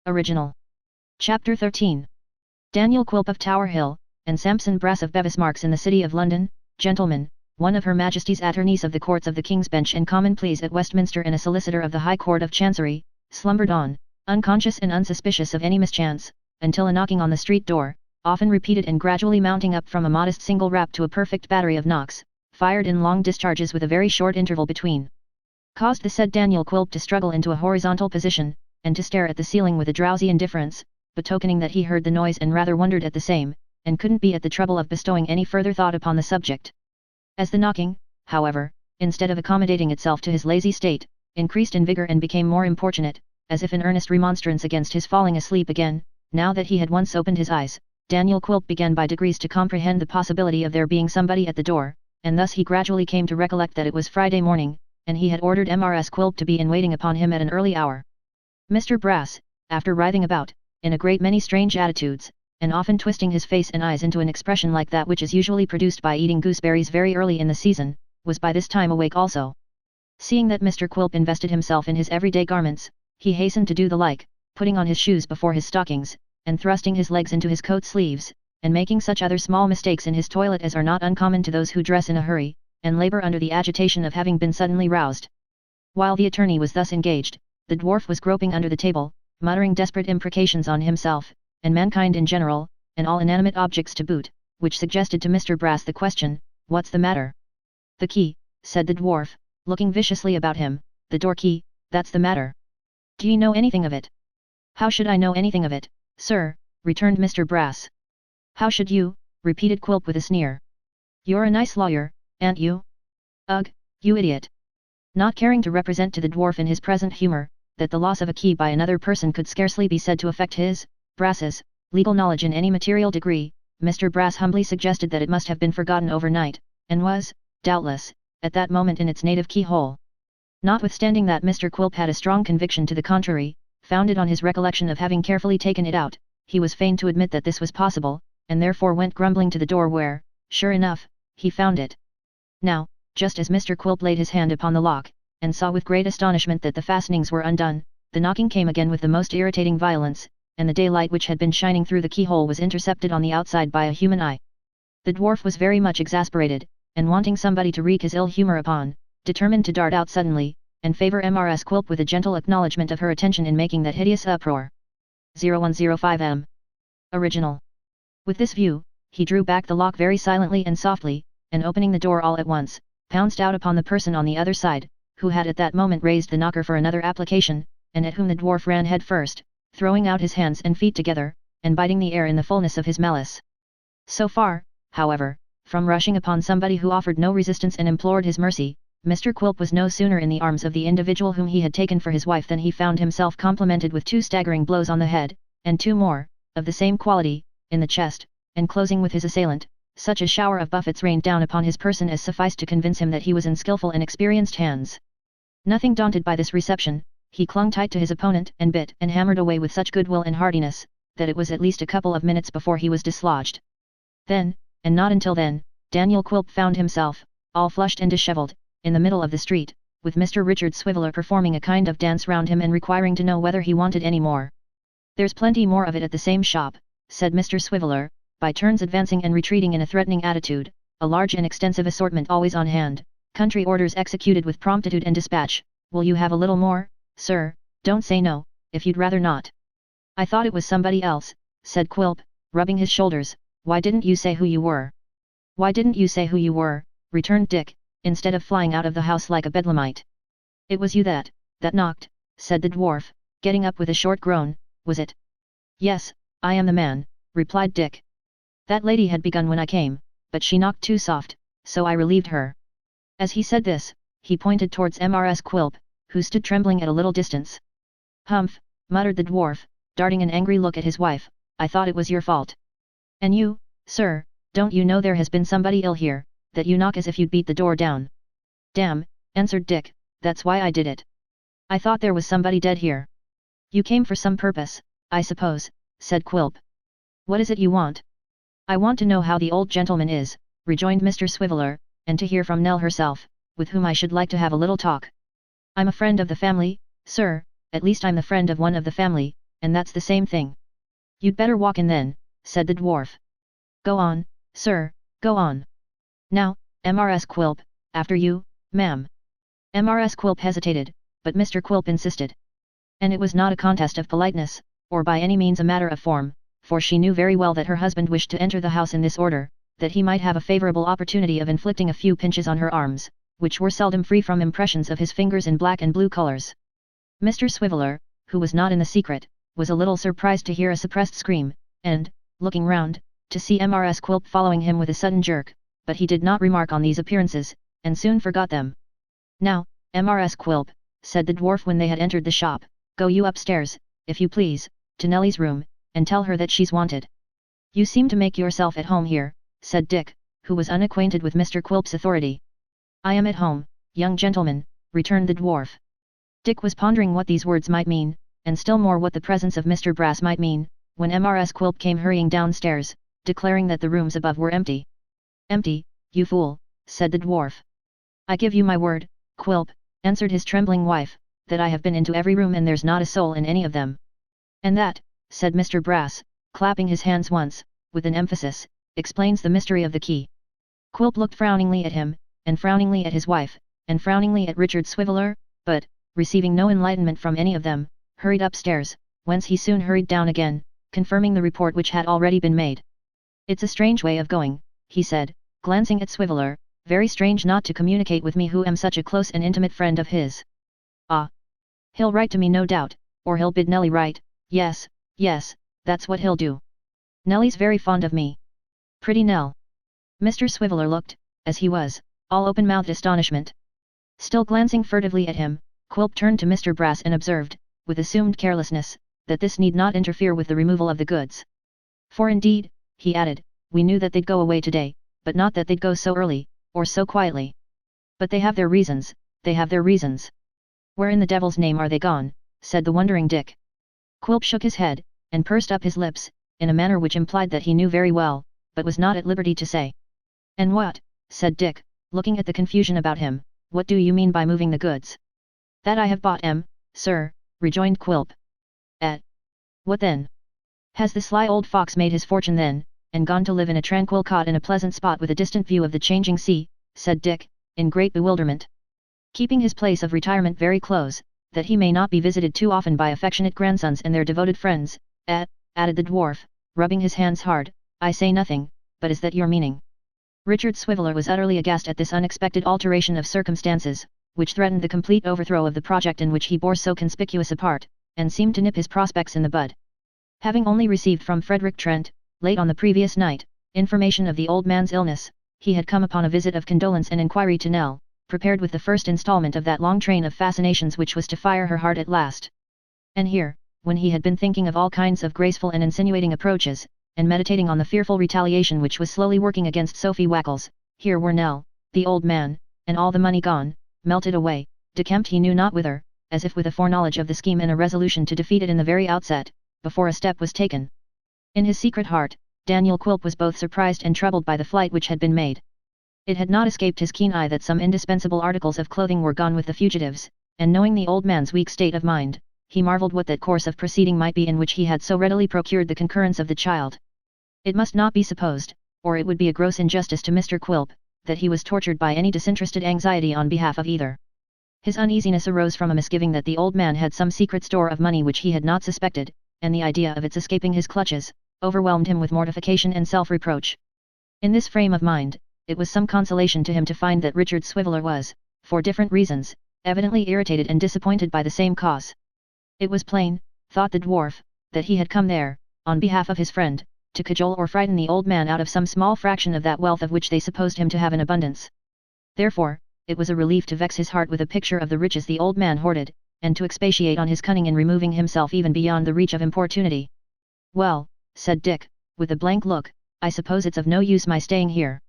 Original. Chapter 13. Daniel Quilp of Tower Hill, and Sampson Brass of Bevis Marks in the City of London, gentlemen, one of Her Majesty's attorneys of the Courts of the King's Bench and Common Pleas at Westminster and a solicitor of the High Court of Chancery, slumbered on, unconscious and unsuspicious of any mischance, until a knocking on the street door, often repeated and gradually mounting up from a modest single rap to a perfect battery of knocks, fired in long discharges with a very short interval between, caused the said Daniel Quilp to struggle into a horizontal position, and to stare at the ceiling with a drowsy indifference, betokening that he heard the noise and rather wondered at the same, and couldn't be at the trouble of bestowing any further thought upon the subject. As the knocking, however, instead of accommodating itself to his lazy state, increased in vigor and became more importunate, as if in earnest remonstrance against his falling asleep again, now that he had once opened his eyes, Daniel Quilp began by degrees to comprehend the possibility of there being somebody at the door, and thus he gradually came to recollect that it was Friday morning, and he had ordered Mrs. Quilp to be in waiting upon him at an early hour. Mr. Brass, after writhing about, in a great many strange attitudes, and often twisting his face and eyes into an expression like that which is usually produced by eating gooseberries very early in the season, was by this time awake also. Seeing that Mr. Quilp invested himself in his everyday garments, he hastened to do the like, putting on his shoes before his stockings, and thrusting his legs into his coat sleeves, and making such other small mistakes in his toilet as are not uncommon to those who dress in a hurry, and labor under the agitation of having been suddenly roused. While the attorney was thus engaged, the dwarf was groping under the table, muttering desperate imprecations on himself, and mankind in general, and all inanimate objects to boot, which suggested to Mr. Brass the question, "What's the matter?" "The key," said the dwarf, looking viciously about him, "the door key, that's the matter. Do you know anything of it?" "How should I know anything of it, sir?" returned Mr. Brass. "How should you?" repeated Quilp with a sneer. "You're a nice lawyer, aren't you?" "Ugh, you idiot!" Not caring to represent to the dwarf in his present humour, that the loss of a key by another person could scarcely be said to affect his, Brass's, legal knowledge in any material degree, Mr. Brass humbly suggested that it must have been forgotten overnight, and was, doubtless, at that moment in its native keyhole. Notwithstanding that Mr. Quilp had a strong conviction to the contrary, founded on his recollection of having carefully taken it out, he was fain to admit that this was possible, and therefore went grumbling to the door where, sure enough, he found it. Now, just as Mr. Quilp laid his hand upon the lock, and saw with great astonishment that the fastenings were undone, the knocking came again with the most irritating violence, and the daylight which had been shining through the keyhole was intercepted on the outside by a human eye. The dwarf was very much exasperated, and wanting somebody to wreak his ill humour upon, determined to dart out suddenly, and favour Mrs. Quilp with a gentle acknowledgement of her attention in making that hideous uproar. 0105M. Original. With this view, he drew back the lock very silently and softly, and opening the door all at once, pounced out upon the person on the other side, who had at that moment raised the knocker for another application, and at whom the dwarf ran head first, throwing out his hands and feet together, and biting the air in the fullness of his malice. So far, however, from rushing upon somebody who offered no resistance and implored his mercy, Mr. Quilp was no sooner in the arms of the individual whom he had taken for his wife than he found himself complimented with 2 staggering blows on the head, and 2 more, of the same quality, in the chest, and closing with his assailant, such a shower of buffets rained down upon his person as sufficed to convince him that he was in skilful and experienced hands. Nothing daunted by this reception, he clung tight to his opponent and bit and hammered away with such goodwill and heartiness, that it was at least a couple of minutes before he was dislodged. Then, and not until then, Daniel Quilp found himself, all flushed and dishevelled, in the middle of the street, with Mr. Richard Swiveller performing a kind of dance round him and requiring to know whether he wanted any more. "There's plenty more of it at the same shop," said Mr. Swiveller, by turns advancing and retreating in a threatening attitude, "a large and extensive assortment always on hand, country orders executed with promptitude and dispatch. Will you have a little more, sir? Don't say no, if you'd rather not." "I thought it was somebody else," said Quilp, rubbing his shoulders. "Why didn't you say who you were?" "Why didn't you say who you were?" returned Dick, instead of flying out of the house like a bedlamite. "It was you that knocked," said the dwarf, getting up with a short groan, "was it?" "Yes, I am the man," replied Dick. "That lady had begun when I came, but she knocked too soft, so I relieved her." As he said this, he pointed towards Mrs. Quilp, who stood trembling at a little distance. "Humph," muttered the dwarf, darting an angry look at his wife, "I thought it was your fault. And you, sir, don't you know there has been somebody ill here, that you knock as if you'd beat the door down?" "Damn," answered Dick, "that's why I did it. I thought there was somebody dead here." "You came for some purpose, I suppose," said Quilp. "What is it you want?" "I want to know how the old gentleman is," rejoined Mr. Swiveller, "and to hear from Nell herself, with whom I should like to have a little talk." "I'm a friend of the family, sir, at least I'm the friend of one of the family, and that's the same thing." "You'd better walk in then," said the dwarf. "Go on, sir, go on. Now, Mrs. Quilp, after you, ma'am." Mrs. Quilp hesitated, but Mr. Quilp insisted. And it was not a contest of politeness, or by any means a matter of form, for she knew very well that her husband wished to enter the house in this order, that he might have a favourable opportunity of inflicting a few pinches on her arms, which were seldom free from impressions of his fingers in black and blue colours. Mr. Swiveller, who was not in the secret, was a little surprised to hear a suppressed scream, and, looking round, to see Mrs. Quilp following him with a sudden jerk, but he did not remark on these appearances, and soon forgot them. "Now, Mrs. Quilp," said the dwarf when they had entered the shop, "go you upstairs, if you please, to Nellie's room, and tell her that she's wanted." "You seem to make yourself at home here," said Dick, who was unacquainted with Mr. Quilp's authority. "I am at home, young gentleman," returned the dwarf. Dick was pondering what these words might mean, and still more what the presence of Mr. Brass might mean, when Mrs. Quilp came hurrying downstairs, declaring that the rooms above were empty. "Empty, you fool," said the dwarf. "I give you my word, Quilp," answered his trembling wife, "that I have been into every room and there's not a soul in any of them." And that, said Mr. Brass, clapping his hands once, with an emphasis, explains the mystery of the key. Quilp looked frowningly at him, and frowningly at his wife, and frowningly at Richard Swiveller, but, receiving no enlightenment from any of them, hurried upstairs, whence he soon hurried down again, confirming the report which had already been made. It's a strange way of going, he said, glancing at Swiveller, very strange not to communicate with me who am such a close and intimate friend of his. Ah! He'll write to me no doubt, or he'll bid Nelly write, yes, that's what he'll do. Nelly's very fond of me. Pretty Nell. Mr. Swiveller looked, as he was, all open-mouthed astonishment. Still glancing furtively at him, Quilp turned to Mr. Brass and observed, with assumed carelessness, that this need not interfere with the removal of the goods. For indeed, he added, we knew that they'd go away today, but not that they'd go so early, or so quietly. But they have their reasons, Where in the devil's name are they gone? Said the wondering Dick. Quilp shook his head, and pursed up his lips, in a manner which implied that he knew very well, but was not at liberty to say. And what, said Dick, looking at the confusion about him, what do you mean by moving the goods? That I have bought sir, rejoined Quilp. At what then? Has the sly old fox made his fortune then, and gone to live in a tranquil cot in a pleasant spot with a distant view of the changing sea, said Dick, in great bewilderment. Keeping his place of retirement very close, that he may not be visited too often by affectionate grandsons and their devoted friends, added the dwarf, rubbing his hands hard, I say nothing, but is that your meaning? Richard Swiveller was utterly aghast at this unexpected alteration of circumstances, which threatened the complete overthrow of the project in which he bore so conspicuous a part, and seemed to nip his prospects in the bud. Having only received from Frederick Trent, late on the previous night, information of the old man's illness, he had come upon a visit of condolence and inquiry to Nell, prepared with the first installment of that long train of fascinations which was to fire her heart at last. And here, when he had been thinking of all kinds of graceful and insinuating approaches, and meditating on the fearful retaliation which was slowly working against Sophie Wackles, here were Nell, the old man, and all the money gone, melted away, decamped he knew not whither, as if with a foreknowledge of the scheme and a resolution to defeat it in the very outset, before a step was taken. In his secret heart, Daniel Quilp was both surprised and troubled by the flight which had been made. It had not escaped his keen eye that some indispensable articles of clothing were gone with the fugitives, and knowing the old man's weak state of mind, he marvelled what that course of proceeding might be in which he had so readily procured the concurrence of the child. It must not be supposed, or it would be a gross injustice to Mr. Quilp, that he was tortured by any disinterested anxiety on behalf of either. His uneasiness arose from a misgiving that the old man had some secret store of money which he had not suspected, and the idea of its escaping his clutches, overwhelmed him with mortification and self-reproach. In this frame of mind, it was some consolation to him to find that Richard Swiveller was, for different reasons, evidently irritated and disappointed by the same cause. It was plain, thought the dwarf, that he had come there, on behalf of his friend, to cajole or frighten the old man out of some small fraction of that wealth of which they supposed him to have an abundance. Therefore, it was a relief to vex his heart with a picture of the riches the old man hoarded, and to expatiate on his cunning in removing himself even beyond the reach of importunity. Well, said Dick, with a blank look, I suppose it's of no use my staying here.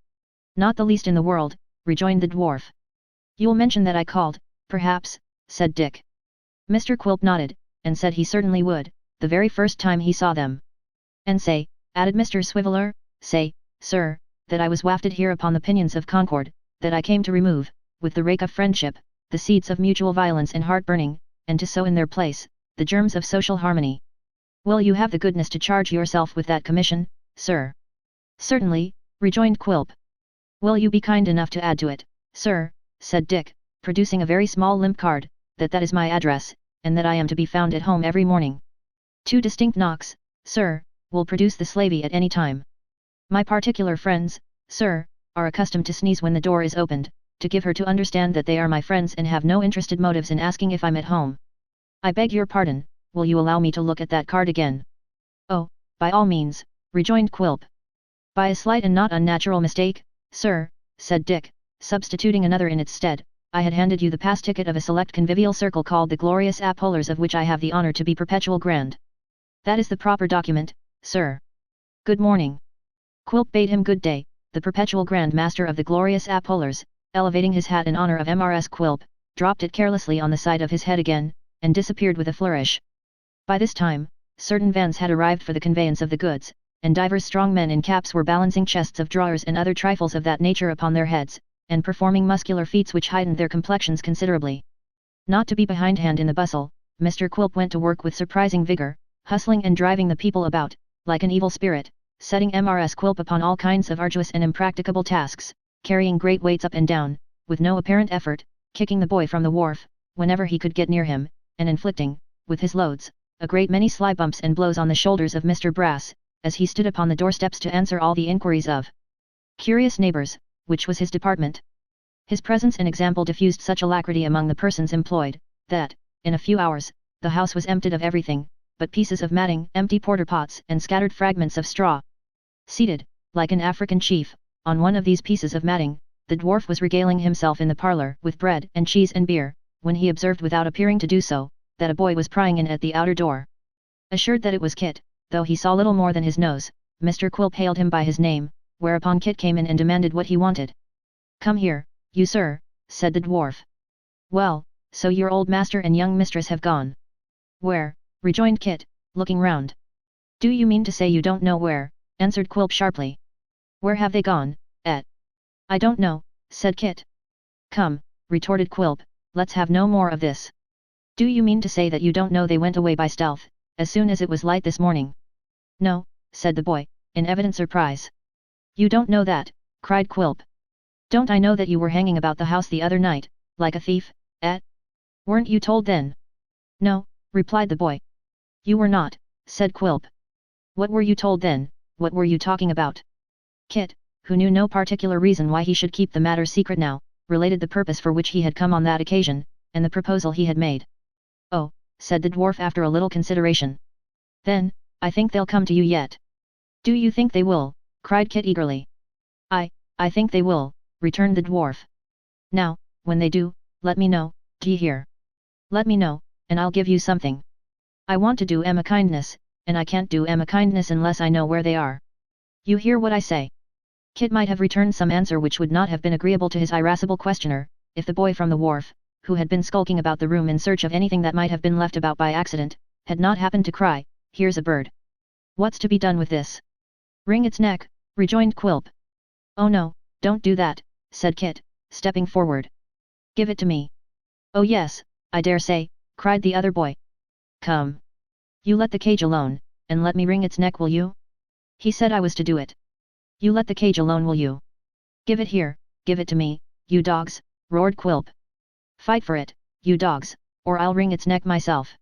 Not the least in the world, rejoined the dwarf. You'll mention that I called, perhaps, said Dick. Mr. Quilp nodded, and said he certainly would, the very first time he saw them. And say, added Mr. Swiveller, say, sir, that I was wafted here upon the pinions of concord, that I came to remove, with the rake of friendship, the seeds of mutual violence and heart-burning, and to sow in their place, the germs of social harmony. Will you have the goodness to charge yourself with that commission, sir? Certainly, rejoined Quilp. Will you be kind enough to add to it, sir, said Dick, producing a very small limp card, that is my address, and that I am to be found at home every morning. 2 distinct knocks, sir, will produce the slavey at any time. My particular friends, sir, are accustomed to sneeze when the door is opened, to give her to understand that they are my friends and have no interested motives in asking if I'm at home. I beg your pardon, will you allow me to look at that card again? Oh, by all means, rejoined Quilp. By a slight and not unnatural mistake, sir, said Dick, substituting another in its stead, I had handed you the pass ticket of a select convivial circle called the Glorious Apollers, of which I have the honour to be perpetual grand. That is the proper document, sir. Good morning. Quilp bade him good day. The perpetual Grand Master of the Glorious Apollers, elevating his hat in honour of M.R.S. Quilp, dropped it carelessly on the side of his head again, and disappeared with a flourish. By this time, certain vans had arrived for the conveyance of the goods, and divers strong men in caps were balancing chests of drawers and other trifles of that nature upon their heads, and performing muscular feats which heightened their complexions considerably. Not to be behindhand in the bustle, Mr. Quilp went to work with surprising vigour, hustling and driving the people about, like an evil spirit, setting Mrs. Quilp upon all kinds of arduous and impracticable tasks, carrying great weights up and down, with no apparent effort, kicking the boy from the wharf, whenever he could get near him, and inflicting, with his loads, a great many sly bumps and blows on the shoulders of Mr. Brass, as he stood upon the doorsteps to answer all the inquiries of curious neighbours, which was his department. His presence and example diffused such alacrity among the persons employed, that, in a few hours, the house was emptied of everything, but pieces of matting, empty porter pots and scattered fragments of straw. Seated, like an African chief, on one of these pieces of matting, the dwarf was regaling himself in the parlour with bread and cheese and beer, when he observed without appearing to do so, that a boy was prying in at the outer door. Assured that it was Kit, though he saw little more than his nose, Mr. Quilp hailed him by his name, whereupon Kit came in and demanded what he wanted. "Come here, you sir," said the dwarf. "Well, so your old master and young mistress have gone." "Where?" rejoined Kit, looking round. "Do you mean to say you don't know where?" answered Quilp sharply. "Where have they gone, at?" "I don't know," said Kit. "Come," retorted Quilp, "let's have no more of this. Do you mean to say that you don't know they went away by stealth, as soon as it was light this morning?" "No," said the boy, in evident surprise. "You don't know that?" cried Quilp. "Don't I know that you were hanging about the house the other night, like a thief, eh? Weren't you told then?" "No," replied the boy. "You were not," said Quilp. "What were you told then? What were you talking about?" Kit, who knew no particular reason why he should keep the matter secret now, related the purpose for which he had come on that occasion, and the proposal he had made. "Oh," said the dwarf after a little consideration. "Then, I think they'll come to you yet." "Do you think they will?" cried Kit eagerly. I think they will," returned the dwarf. "Now, when they do, let me know, d'ye hear? Let me know, and I'll give you something. I want to do 'em a kindness, and I can't do 'em a kindness unless I know where they are. You hear what I say?" Kit might have returned some answer which would not have been agreeable to his irascible questioner, if the boy from the wharf, who had been skulking about the room in search of anything that might have been left about by accident, had not happened to cry, "Here's a bird. What's to be done with this?" "Wring its neck," rejoined Quilp. "Oh no, don't do that," said Kit, stepping forward. "Give it to me." "Oh yes, I dare say," cried the other boy. "Come. You let the cage alone, and let me wring its neck, will you? He said I was to do it. You let the cage alone, will you? Give it here, give it to me, you dogs," roared Quilp. "Fight for it, you dogs, or I'll wring its neck myself."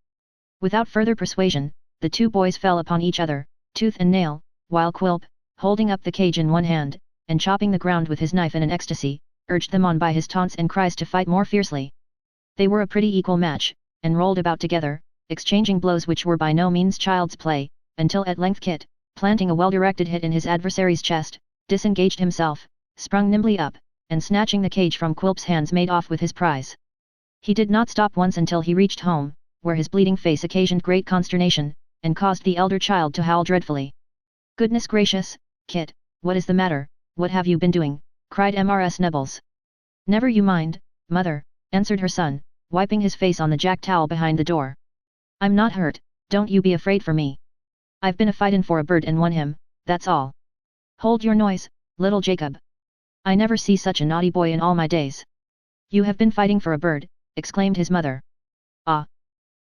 Without further persuasion, the two boys fell upon each other, tooth and nail, while Quilp, holding up the cage in one hand, and chopping the ground with his knife in an ecstasy, urged them on by his taunts and cries to fight more fiercely. They were a pretty equal match, and rolled about together, exchanging blows which were by no means child's play, until at length Kit, planting a well-directed hit in his adversary's chest, disengaged himself, sprung nimbly up, and snatching the cage from Quilp's hands made off with his prize. He did not stop once until he reached home, where his bleeding face occasioned great consternation, and caused the elder child to howl dreadfully. "Goodness gracious, Kit, what is the matter? What have you been doing?" cried Mrs. Nibbles. "Never you mind, mother," answered her son, wiping his face on the jack towel behind the door. "I'm not hurt, don't you be afraid for me. I've been a-fightin' for a bird and won him, that's all." "Hold your noise, little Jacob. I never see such a naughty boy in all my days." "You have been fighting for a bird," exclaimed his mother. "Ah!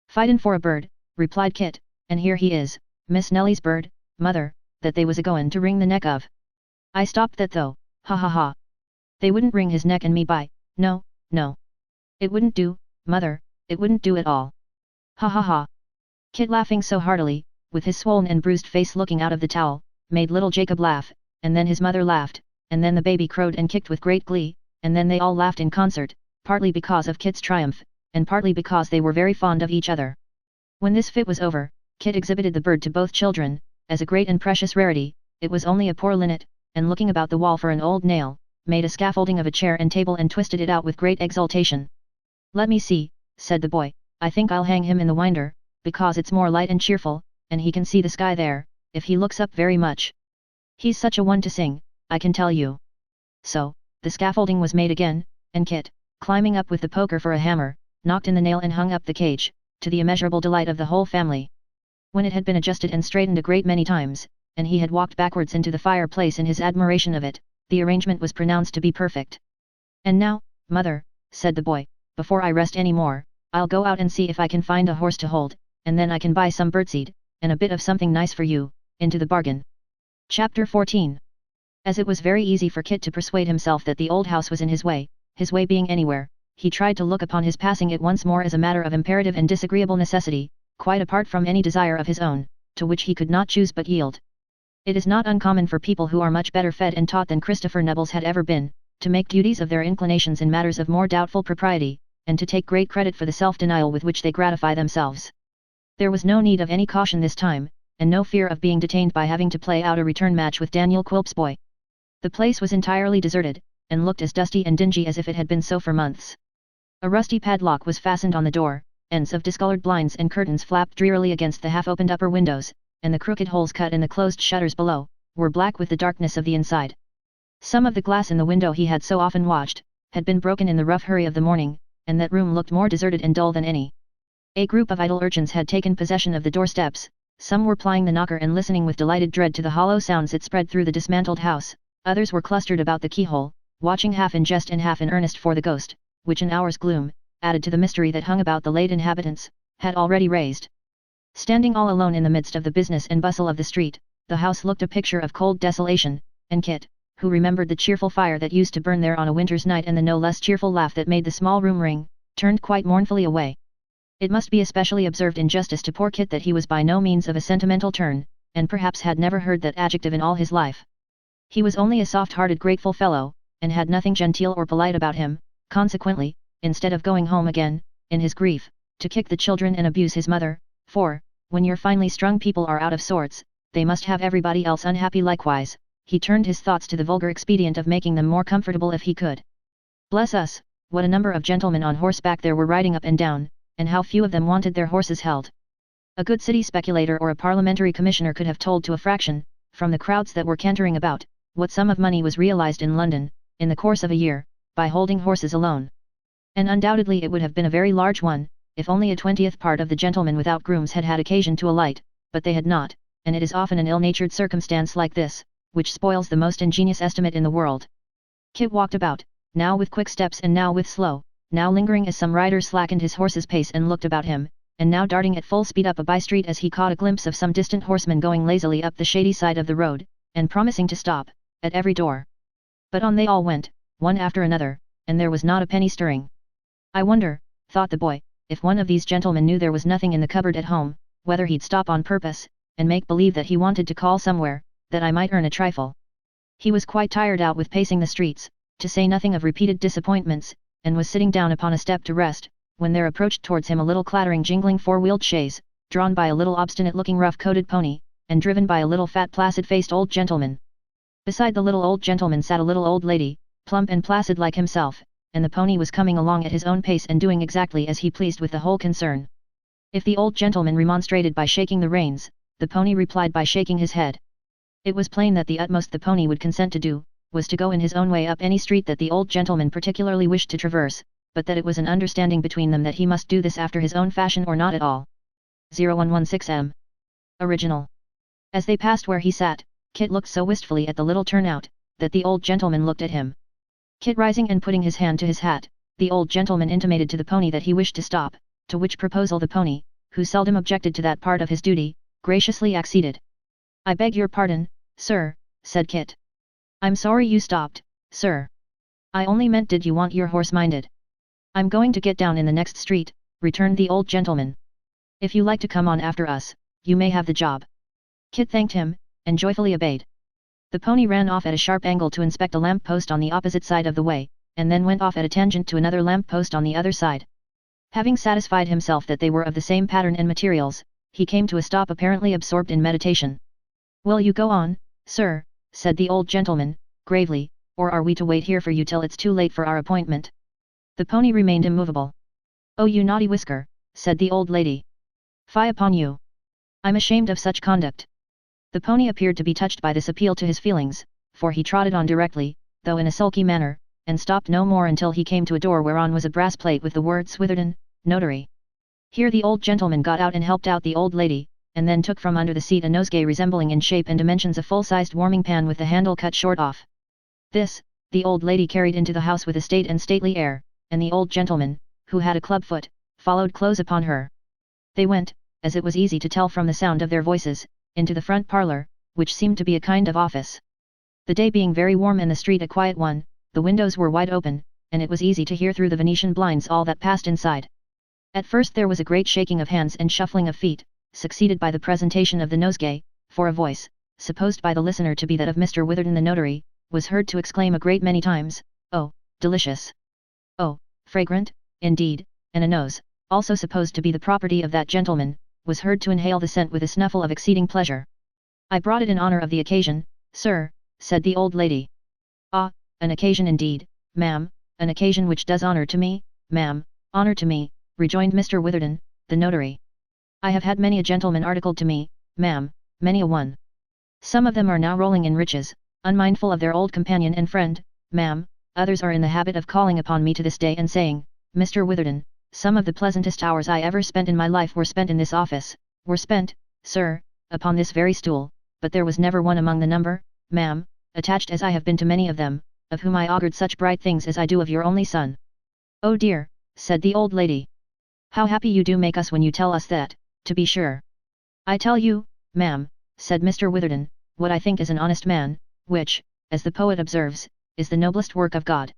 Fightin' for a bird," replied Kit, "and here he is, Miss Nelly's bird, mother, that they was a-goin' to wring the neck of. I stopped that though, ha ha ha. They wouldn't wring his neck and me by, no, no. It wouldn't do, mother, it wouldn't do at all. Ha ha ha." Kit laughing so heartily, with his swollen and bruised face looking out of the towel, made little Jacob laugh, and then his mother laughed, and then the baby crowed and kicked with great glee, and then they all laughed in concert, partly because of Kit's triumph, and partly because they were very fond of each other. When this fit was over, Kit exhibited the bird to both children, as a great and precious rarity. It was only a poor linnet, and looking about the wall for an old nail, made a scaffolding of a chair and table and twisted it out with great exultation. "Let me see," said the boy, "I think I'll hang him in the winder, because it's more light and cheerful, and he can see the sky there, if he looks up very much. He's such a one to sing, I can tell you." So, the scaffolding was made again, and Kit, climbing up with the poker for a hammer, knocked in the nail and hung up the cage, to the immeasurable delight of the whole family. When it had been adjusted and straightened a great many times, and he had walked backwards into the fireplace in his admiration of it, the arrangement was pronounced to be perfect. "And now, mother," said the boy, "before I rest any more, I'll go out and see if I can find a horse to hold, and then I can buy some birdseed, and a bit of something nice for you, into the bargain. Chapter 14. As it was very easy for Kit to persuade himself that the old house was in his way being anywhere, he tried to look upon his passing it once more as a matter of imperative and disagreeable necessity, quite apart from any desire of his own, to which he could not choose but yield. It is not uncommon for people who are much better fed and taught than Christopher Nebbles had ever been, to make duties of their inclinations in matters of more doubtful propriety, and to take great credit for the self-denial with which they gratify themselves. There was no need of any caution this time, and no fear of being detained by having to play out a return match with Daniel Quilp's boy. The place was entirely deserted, and looked as dusty and dingy as if it had been so for months. A rusty padlock was fastened on the door, ends of discolored blinds and curtains flapped drearily against the half-opened upper windows, and the crooked holes cut in the closed shutters below, were black with the darkness of the inside. Some of the glass in the window he had so often watched, had been broken in the rough hurry of the morning, and that room looked more deserted and dull than any. A group of idle urchins had taken possession of the doorsteps, some were plying the knocker and listening with delighted dread to the hollow sounds it spread through the dismantled house, others were clustered about the keyhole, watching half in jest and half in earnest for the ghost, which an hour's gloom, added to the mystery that hung about the late inhabitants, had already raised. Standing all alone in the midst of the business and bustle of the street, the house looked a picture of cold desolation, and Kit, who remembered the cheerful fire that used to burn there on a winter's night and the no less cheerful laugh that made the small room ring, turned quite mournfully away. It must be especially observed in justice to poor Kit that he was by no means of a sentimental turn, and perhaps had never heard that adjective in all his life. He was only a soft-hearted grateful fellow, and had nothing genteel or polite about him, consequently, instead of going home again, in his grief, to kick the children and abuse his mother, for, when your finely strung people are out of sorts, they must have everybody else unhappy likewise, he turned his thoughts to the vulgar expedient of making them more comfortable if he could. Bless us, what a number of gentlemen on horseback there were riding up and down, and how few of them wanted their horses held. A good city speculator or a parliamentary commissioner could have told to a fraction, from the crowds that were cantering about, what sum of money was realized in London, in the course of a year, by holding horses alone. And undoubtedly it would have been a very large one, if only a 20th part of the gentlemen without grooms had had occasion to alight, but they had not, and it is often an ill-natured circumstance like this, which spoils the most ingenious estimate in the world. Kit walked about, now with quick steps and now with slow, now lingering as some rider slackened his horse's pace and looked about him, and now darting at full speed up a by-street as he caught a glimpse of some distant horseman going lazily up the shady side of the road, and promising to stop, at every door. But on they all went, one after another, and there was not a penny stirring. I wonder, thought the boy, if one of these gentlemen knew there was nothing in the cupboard at home, whether he'd stop on purpose, and make believe that he wanted to call somewhere, that I might earn a trifle. He was quite tired out with pacing the streets, to say nothing of repeated disappointments, and was sitting down upon a step to rest, when there approached towards him a little clattering jingling four-wheeled chaise, drawn by a little obstinate-looking rough-coated pony, and driven by a little fat placid-faced old gentleman. Beside the little old gentleman sat a little old lady, plump and placid like himself, and the pony was coming along at his own pace and doing exactly as he pleased with the whole concern. If the old gentleman remonstrated by shaking the reins, the pony replied by shaking his head. It was plain that the utmost the pony would consent to do, was to go in his own way up any street that the old gentleman particularly wished to traverse, but that it was an understanding between them that he must do this after his own fashion or not at all. 0116M. Original. As they passed where he sat, Kit looked so wistfully at the little turnout, that the old gentleman looked at him. Kit rising and putting his hand to his hat, the old gentleman intimated to the pony that he wished to stop, to which proposal the pony, who seldom objected to that part of his duty, graciously acceded. I beg your pardon, sir, said Kit. I'm sorry you stopped, sir. I only meant did you want your horse minded? I'm going to get down in the next street, returned the old gentleman. If you like to come on after us, you may have the job. Kit thanked him, and joyfully obeyed. The pony ran off at a sharp angle to inspect a lamp post on the opposite side of the way, and then went off at a tangent to another lamp post on the other side. Having satisfied himself that they were of the same pattern and materials, he came to a stop apparently absorbed in meditation. Will you go on, sir, said the old gentleman, gravely, or are we to wait here for you till it's too late for our appointment? The pony remained immovable. Oh you naughty Whisker, said the old lady. Fie upon you. I'm ashamed of such conduct. The pony appeared to be touched by this appeal to his feelings, for he trotted on directly, though in a sulky manner, and stopped no more until he came to a door whereon was a brass plate with the word Switherton, Notary. Here the old gentleman got out and helped out the old lady, and then took from under the seat a nosegay resembling in shape and dimensions a full-sized warming pan with the handle cut short off. This, the old lady carried into the house with a state and stately air, and the old gentleman, who had a club foot, followed close upon her. They went, as it was easy to tell from the sound of their voices, into the front parlour, which seemed to be a kind of office. The day being very warm and the street a quiet one, the windows were wide open, and it was easy to hear through the Venetian blinds all that passed inside. At first there was a great shaking of hands and shuffling of feet, succeeded by the presentation of the nosegay, for a voice, supposed by the listener to be that of Mr. Witherden the notary, was heard to exclaim a great many times, "Oh, delicious! Oh, fragrant, indeed," and a nose, also supposed to be the property of that gentleman, was heard to inhale the scent with a snuffle of exceeding pleasure. "I brought it in honour of the occasion, sir," said the old lady. "Ah, an occasion indeed, ma'am, an occasion which does honour to me, ma'am, honour to me," rejoined Mr. Witherden, the notary. "I have had many a gentleman articled to me, ma'am, many a one. Some of them are now rolling in riches, unmindful of their old companion and friend, ma'am, others are in the habit of calling upon me to this day and saying, 'Mr. Witherden, some of the pleasantest hours I ever spent in my life were spent in this office, were spent, sir, upon this very stool,' but there was never one among the number, ma'am, attached as I have been to many of them, of whom I augured such bright things as I do of your only son." "Oh dear," said the old lady. "How happy you do make us when you tell us that, to be sure. I tell you, ma'am," said Mr. Witherden, "what I think is an honest man, which, as the poet observes, is the noblest work of God.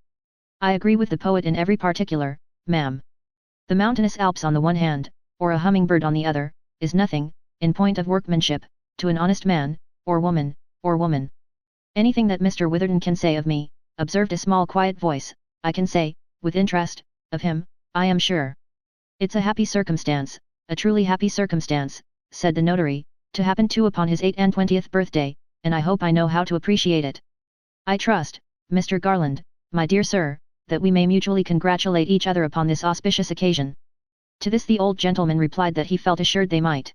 I agree with the poet in every particular, ma'am. The mountainous Alps on the one hand, or a hummingbird on the other, is nothing, in point of workmanship, to an honest man, or woman, Anything that Mr. Witherden can say of me," observed a small quiet voice, "I can say, with interest, of him, I am sure. It's a happy circumstance, a truly happy circumstance," said the notary, "to happen to upon his 28th birthday, and I hope I know how to appreciate it. I trust, Mr. Garland, my dear sir, that we may mutually congratulate each other upon this auspicious occasion." To this the old gentleman replied that he felt assured they might.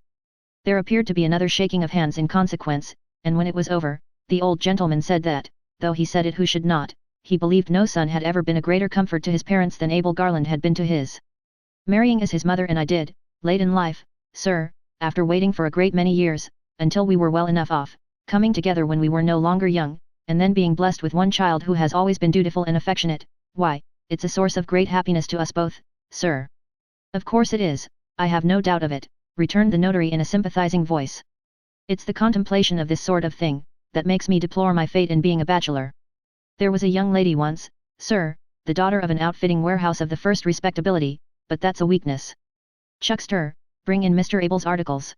There appeared to be another shaking of hands in consequence, and when it was over, the old gentleman said that, though he said it who should not, he believed no son had ever been a greater comfort to his parents than Abel Garland had been to his. "Marrying as his mother and I did, late in life, sir, after waiting for a great many years, until we were well enough off, coming together when we were no longer young, and then being blessed with one child who has always been dutiful and affectionate, why, it's a source of great happiness to us both, sir." "Of course it is, I have no doubt of it," returned the notary in a sympathizing voice. "It's the contemplation of this sort of thing, that makes me deplore my fate in being a bachelor. There was a young lady once, sir, the daughter of an outfitting warehouse of the first respectability, but that's a weakness. Chuckster, bring in Mr. Abel's articles."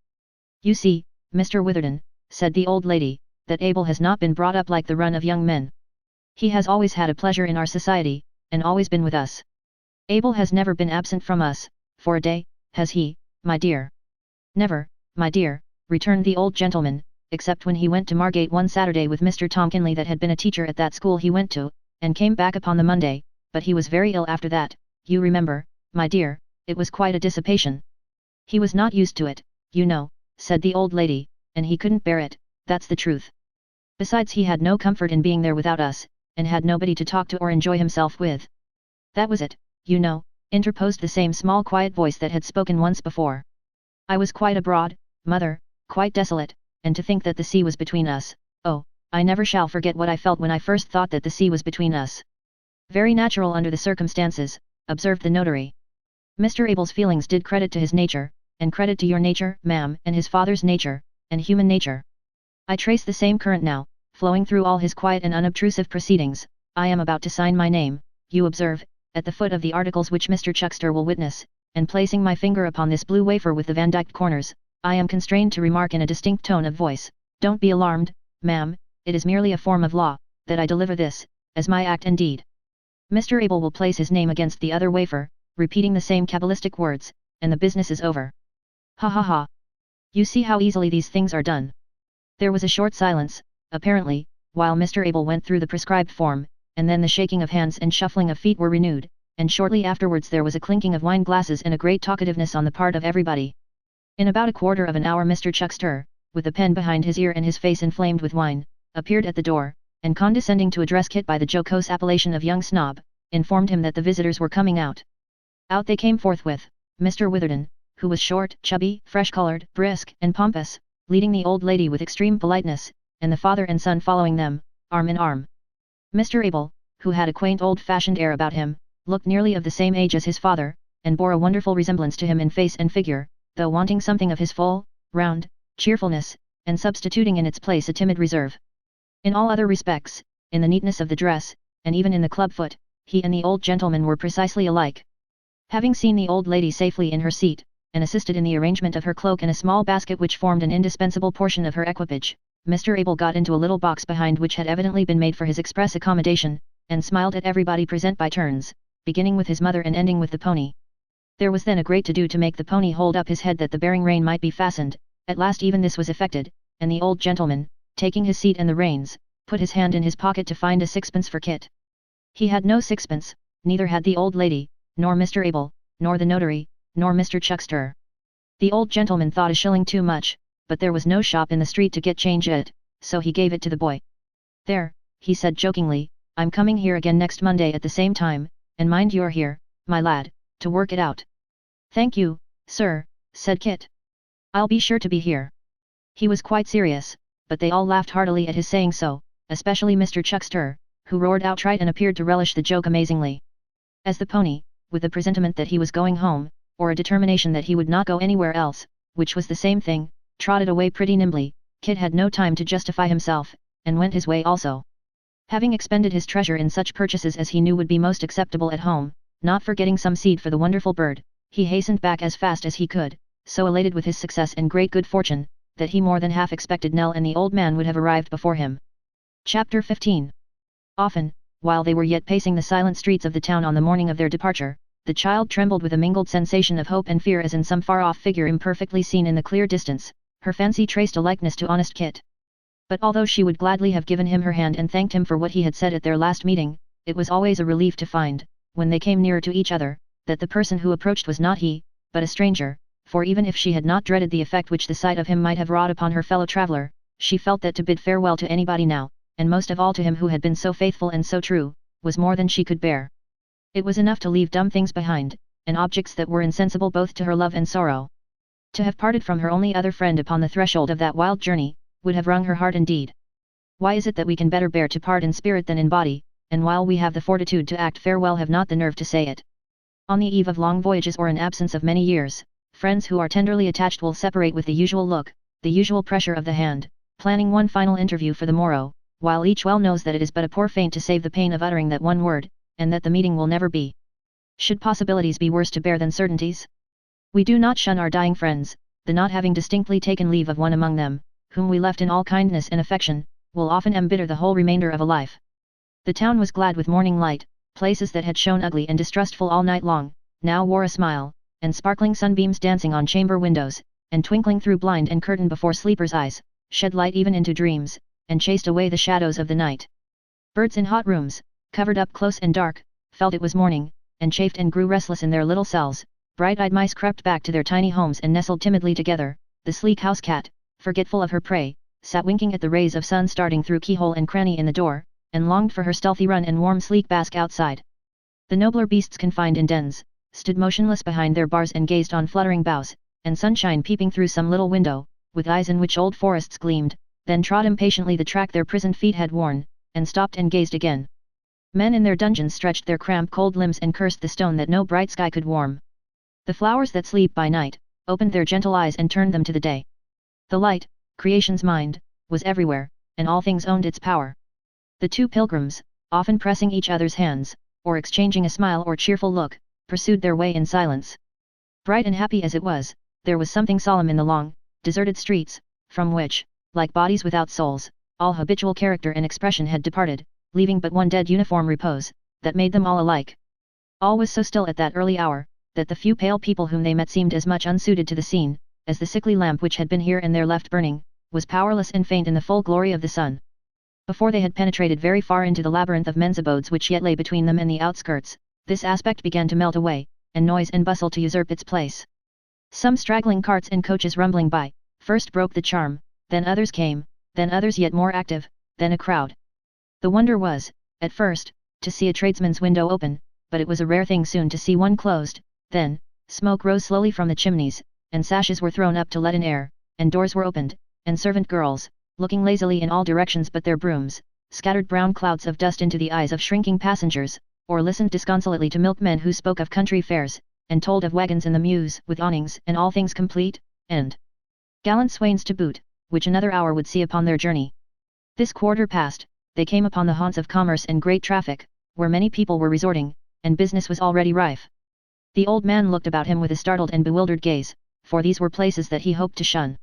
"You see, Mr. Witherden," said the old lady, "that Abel has not been brought up like the run of young men. He has always had a pleasure in our society, and always been with us. Abel has never been absent from us, for a day, has he, my dear?" "Never, my dear," returned the old gentleman, "except when he went to Margate one Saturday with Mr. Tom Kinley that had been a teacher at that school he went to, and came back upon the Monday, but he was very ill after that, you remember, my dear, it was quite a dissipation. He was not used to it, you know," said the old lady, "and he couldn't bear it, that's the truth. Besides he had no comfort in being there without us, and had nobody to talk to or enjoy himself with." "That was it, you know," interposed the same small quiet voice that had spoken once before. "I was quite abroad, mother, quite desolate, and to think that the sea was between us, oh, I never shall forget what I felt when I first thought that the sea was between us." "Very natural under the circumstances," observed the notary. "Mr. Abel's feelings did credit to his nature, and credit to your nature, ma'am, and his father's nature, and human nature. I trace the same current now, flowing through all his quiet and unobtrusive proceedings. I am about to sign my name, you observe, at the foot of the articles which Mr. Chuckster will witness, and placing my finger upon this blue wafer with the vandyked corners, I am constrained to remark in a distinct tone of voice, 'Don't be alarmed, ma'am, it is merely a form of law, that I deliver this, as my act and deed.' Mr. Abel will place his name against the other wafer, repeating the same cabalistic words, and the business is over. Ha ha ha! You see how easily these things are done." There was a short silence, apparently, while Mr. Abel went through the prescribed form, and then the shaking of hands and shuffling of feet were renewed, and shortly afterwards there was a clinking of wine glasses and a great talkativeness on the part of everybody. In about a quarter of an hour Mr. Chuckster, with a pen behind his ear and his face inflamed with wine, appeared at the door, and condescending to address Kit by the jocose appellation of young snob, informed him that the visitors were coming out. Out they came forthwith, Mr. Witherden, who was short, chubby, fresh-coloured, brisk, and pompous, leading the old lady with extreme politeness, and the father and son following them, arm in arm. Mr. Abel, who had a quaint old-fashioned air about him, looked nearly of the same age as his father, and bore a wonderful resemblance to him in face and figure, though wanting something of his full, round, cheerfulness, and substituting in its place a timid reserve. In all other respects, in the neatness of the dress, and even in the clubfoot, he and the old gentleman were precisely alike. Having seen the old lady safely in her seat, and assisted in the arrangement of her cloak and a small basket which formed an indispensable portion of her equipage, Mr. Abel got into a little box behind which had evidently been made for his express accommodation, and smiled at everybody present by turns, beginning with his mother and ending with the pony. There was then a great to-do to make the pony hold up his head that the bearing rein might be fastened. At last even this was effected, and the old gentleman, taking his seat and the reins, put his hand in his pocket to find a sixpence for Kit. He had no sixpence, neither had the old lady, nor Mr. Abel, nor the notary, nor Mr. Chuckster. The old gentleman thought a shilling too much, but there was no shop in the street to get change at, so he gave it to the boy. "There," he said jokingly, "I'm coming here again next Monday at the same time, and mind you're here, my lad, to work it out." "Thank you, sir," said Kit. "I'll be sure to be here." He was quite serious, but they all laughed heartily at his saying so, especially Mr. Chuckster, who roared outright and appeared to relish the joke amazingly. As the pony, with the presentiment that he was going home, or a determination that he would not go anywhere else, which was the same thing, trotted away pretty nimbly, Kit had no time to justify himself, and went his way also. Having expended his treasure in such purchases as he knew would be most acceptable at home, not forgetting some seed for the wonderful bird, he hastened back as fast as he could, so elated with his success and great good fortune, that he more than half expected Nell and the old man would have arrived before him. Chapter 15. Often, while they were yet pacing the silent streets of the town on the morning of their departure, the child trembled with a mingled sensation of hope and fear as in some far-off figure imperfectly seen in the clear distance, her fancy traced a likeness to honest Kit. But although she would gladly have given him her hand and thanked him for what he had said at their last meeting, it was always a relief to find, when they came nearer to each other, that the person who approached was not he, but a stranger, for even if she had not dreaded the effect which the sight of him might have wrought upon her fellow traveller, she felt that to bid farewell to anybody now, and most of all to him who had been so faithful and so true, was more than she could bear. It was enough to leave dumb things behind, and objects that were insensible both to her love and sorrow. To have parted from her only other friend upon the threshold of that wild journey, would have wrung her heart indeed. Why is it that we can better bear to part in spirit than in body, and while we have the fortitude to act farewell have not the nerve to say it? On the eve of long voyages or an absence of many years, friends who are tenderly attached will separate with the usual look, the usual pressure of the hand, planning one final interview for the morrow, while each well knows that it is but a poor feint to save the pain of uttering that one word, and that the meeting will never be. Should possibilities be worse to bear than certainties? We do not shun our dying friends, the not having distinctly taken leave of one among them, whom we left in all kindness and affection, will often embitter the whole remainder of a life. The town was glad with morning light, places that had shown ugly and distrustful all night long, now wore a smile, and sparkling sunbeams dancing on chamber windows, and twinkling through blind and curtain before sleepers' eyes, shed light even into dreams, and chased away the shadows of the night. Birds in hot rooms, covered up close and dark, felt it was morning, and chafed and grew restless in their little cells. Bright-eyed mice crept back to their tiny homes and nestled timidly together. The sleek house cat, forgetful of her prey, sat winking at the rays of sun starting through keyhole and cranny in the door, and longed for her stealthy run and warm sleek bask outside. The nobler beasts confined in dens, stood motionless behind their bars and gazed on fluttering boughs, and sunshine peeping through some little window, with eyes in which old forests gleamed, then trod impatiently the track their prisoned feet had worn, and stopped and gazed again. Men in their dungeons stretched their cramped cold limbs and cursed the stone that no bright sky could warm. The flowers that sleep by night, opened their gentle eyes and turned them to the day. The light, creation's mind, was everywhere, and all things owned its power. The two pilgrims, often pressing each other's hands, or exchanging a smile or cheerful look, pursued their way in silence. Bright and happy as it was, there was something solemn in the long, deserted streets, from which, like bodies without souls, all habitual character and expression had departed, leaving but one dead uniform repose, that made them all alike. All was so still at that early hour, that the few pale people whom they met seemed as much unsuited to the scene, as the sickly lamp which had been here and there left burning, was powerless and faint in the full glory of the sun. Before they had penetrated very far into the labyrinth of men's abodes which yet lay between them and the outskirts, this aspect began to melt away, and noise and bustle to usurp its place. Some straggling carts and coaches rumbling by, first broke the charm, then others came, then others yet more active, then a crowd. The wonder was, at first, to see a tradesman's window open, but it was a rare thing soon to see one closed. Then, smoke rose slowly from the chimneys, and sashes were thrown up to let in air, and doors were opened, and servant girls, looking lazily in all directions but their brooms, scattered brown clouds of dust into the eyes of shrinking passengers, or listened disconsolately to milkmen who spoke of country fairs, and told of wagons in the mews with awnings and all things complete, and gallant swains to boot, which another hour would see upon their journey. This quarter past, they came upon the haunts of commerce and great traffic, where many people were resorting, and business was already rife. The old man looked about him with a startled and bewildered gaze, for these were places that he hoped to shun.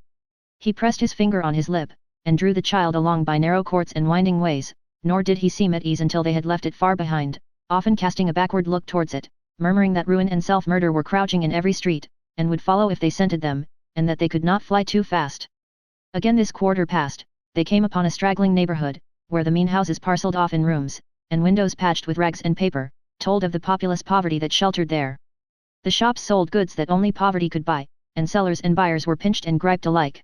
He pressed his finger on his lip, and drew the child along by narrow courts and winding ways, nor did he seem at ease until they had left it far behind, often casting a backward look towards it, murmuring that ruin and self-murder were crouching in every street, and would follow if they scented them, and that they could not fly too fast. Again this quarter past, they came upon a straggling neighborhood, where the mean houses parcelled off in rooms, and windows patched with rags and paper, told of the populous poverty that sheltered there. The shops sold goods that only poverty could buy, and sellers and buyers were pinched and griped alike.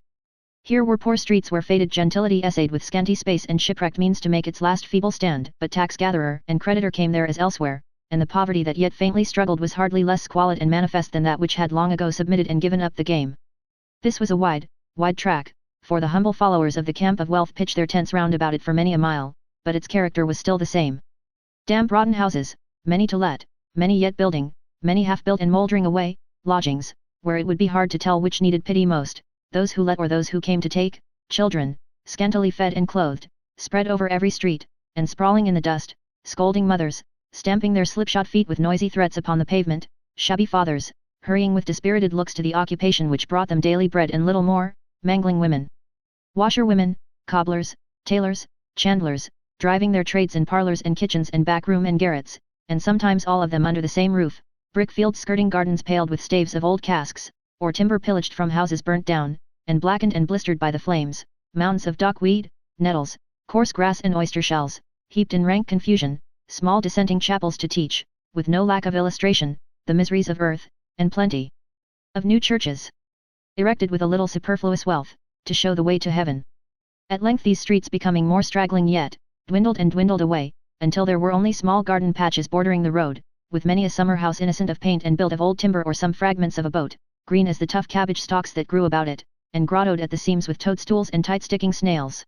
Here were poor streets where faded gentility essayed with scanty space and shipwrecked means to make its last feeble stand, but tax-gatherer and creditor came there as elsewhere, and the poverty that yet faintly struggled was hardly less squalid and manifest than that which had long ago submitted and given up the game. This was a wide track, for the humble followers of the camp of wealth pitched their tents round about it for many a mile, but its character was still the same. Damp rotten houses, many to let, many yet building, many half-built and mouldering away, lodgings, where it would be hard to tell which needed pity most, those who let or those who came to take, children, scantily fed and clothed, spread over every street, and sprawling in the dust, scolding mothers, stamping their slipshod feet with noisy threats upon the pavement, shabby fathers, hurrying with dispirited looks to the occupation which brought them daily bread and little more, mangling women, washerwomen, cobblers, tailors, chandlers, driving their trades in parlours and kitchens and back room and garrets, and sometimes all of them under the same roof, brick fields skirting gardens paled with staves of old casks, or timber pillaged from houses burnt down, and blackened and blistered by the flames, mounds of dockweed, nettles, coarse grass and oyster shells, heaped in rank confusion, small dissenting chapels to teach, with no lack of illustration, the miseries of earth, and plenty of new churches, erected with a little superfluous wealth, to show the way to heaven. At length these streets becoming more straggling yet, dwindled and dwindled away, until there were only small garden patches bordering the road, with many a summer house innocent of paint and built of old timber or some fragments of a boat, green as the tough cabbage stalks that grew about it, and grottoed at the seams with toadstools and tight-sticking snails.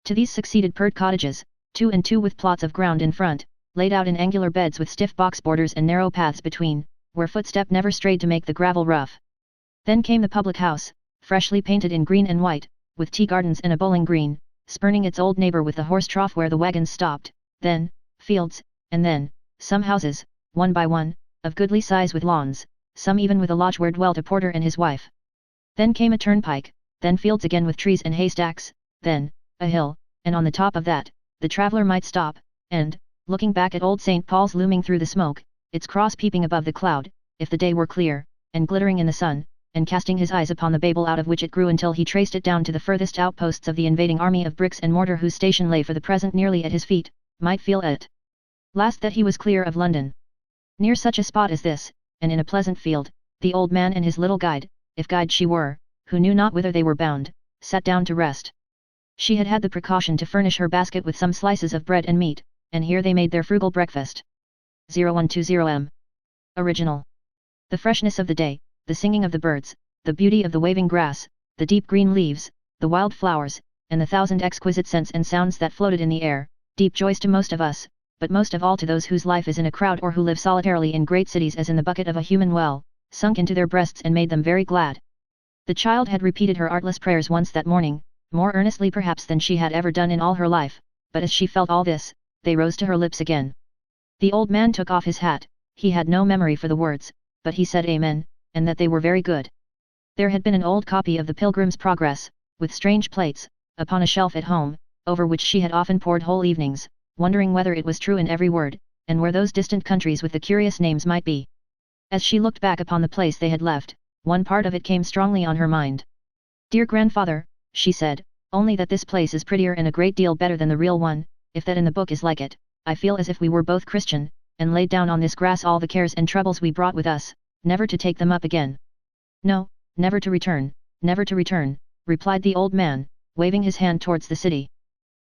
To these succeeded pert cottages, 2 and 2 with plots of ground in front, laid out in angular beds with stiff box borders and narrow paths between, where footstep never strayed to make the gravel rough. Then came the public house, freshly painted in green and white, with tea gardens and a bowling green, spurning its old neighbour with the horse trough where the wagons stopped, then, fields, and then, some houses, one by one, of goodly size with lawns, some even with a lodge where dwelt a porter and his wife. Then came a turnpike, then fields again with trees and haystacks, then, a hill, and on the top of that, the traveller might stop, and, looking back at old St. Paul's looming through the smoke, its cross peeping above the cloud, if the day were clear, and glittering in the sun, and casting his eyes upon the Babel out of which it grew until he traced it down to the furthest outposts of the invading army of bricks and mortar whose station lay for the present nearly at his feet, might feel at last that he was clear of London. Near such a spot as this, and in a pleasant field, the old man and his little guide, if guide she were, who knew not whither they were bound, sat down to rest. She had had the precaution to furnish her basket with some slices of bread and meat, and here they made their frugal breakfast. 0120M. Original. The freshness of the day, the singing of the birds, the beauty of the waving grass, the deep green leaves, the wild flowers, and the thousand exquisite scents and sounds that floated in the air, deep joys to most of us, but most of all to those whose life is in a crowd or who live solitarily in great cities as in the bucket of a human well, sunk into their breasts and made them very glad. The child had repeated her artless prayers once that morning, more earnestly perhaps than she had ever done in all her life, but as she felt all this, they rose to her lips again. The old man took off his hat, he had no memory for the words, but he said Amen, and that they were very good. There had been an old copy of the Pilgrim's Progress, with strange plates, upon a shelf at home, over which she had often pored whole evenings, wondering whether it was true in every word, and where those distant countries with the curious names might be. As she looked back upon the place they had left, one part of it came strongly on her mind. Dear grandfather, she said, only that this place is prettier and a great deal better than the real one, if that in the book is like it, I feel as if we were both Christian, and laid down on this grass all the cares and troubles we brought with us, never to take them up again. No, never to return, replied the old man, waving his hand towards the city.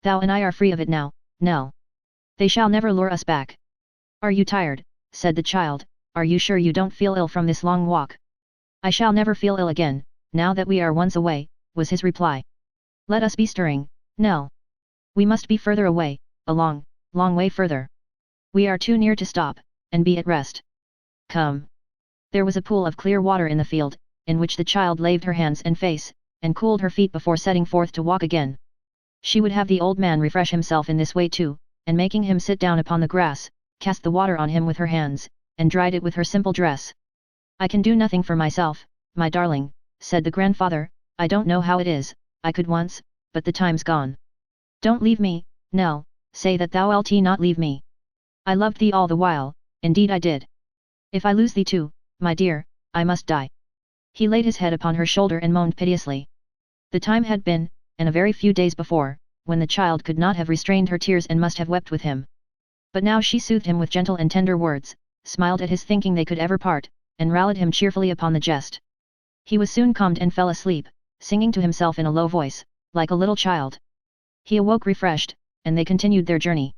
Thou and I are free of it now, Nell. They shall never lure us back. Are you tired? Said the child. Are you sure you don't feel ill from this long walk? I shall never feel ill again, now that we are once away, was his reply. Let us be stirring, Nell. We must be further away, a long, long way further. We are too near to stop, and be at rest. Come. There was a pool of clear water in the field, in which the child laved her hands and face, and cooled her feet before setting forth to walk again. She would have the old man refresh himself in this way too, and making him sit down upon the grass, cast the water on him with her hands, and dried it with her simple dress. "I can do nothing for myself, my darling," said the grandfather. "I don't know how it is, I could once, but the time's gone. Don't leave me, Nell, say that thou wilt not leave me. I loved thee all the while, indeed I did. If I lose thee too, my dear, I must die." He laid his head upon her shoulder and moaned piteously. The time had been, and a very few days before, when the child could not have restrained her tears and must have wept with him. But now she soothed him with gentle and tender words, smiled at his thinking they could ever part, and rallied him cheerfully upon the jest. He was soon calmed and fell asleep, singing to himself in a low voice, like a little child. He awoke refreshed, and they continued their journey.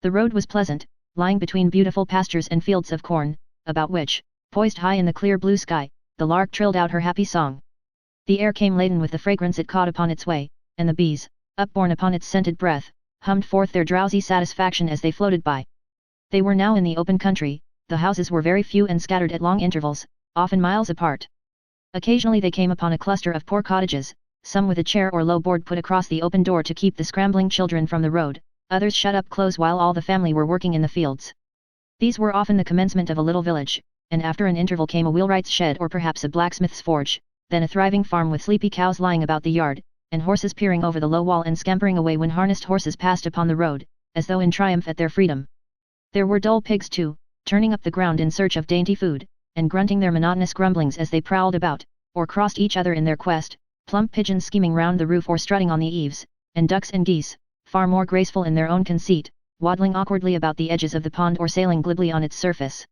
The road was pleasant, lying between beautiful pastures and fields of corn, about which, poised high in the clear blue sky, the lark trilled out her happy song. The air came laden with the fragrance it caught upon its way, and the bees, upborne upon its scented breath, hummed forth their drowsy satisfaction as they floated by. They were now in the open country. The houses were very few and scattered at long intervals, often miles apart. Occasionally they came upon a cluster of poor cottages, some with a chair or low board put across the open door to keep the scrambling children from the road, others shut up close while all the family were working in the fields. These were often the commencement of a little village, and after an interval came a wheelwright's shed or perhaps a blacksmith's forge, then a thriving farm with sleepy cows lying about the yard, and horses peering over the low wall and scampering away when harnessed horses passed upon the road, as though in triumph at their freedom. There were dull pigs too, turning up the ground in search of dainty food, and grunting their monotonous grumblings as they prowled about, or crossed each other in their quest, plump pigeons skimming round the roof or strutting on the eaves, and ducks and geese, far more graceful in their own conceit, waddling awkwardly about the edges of the pond or sailing glibly on its surface.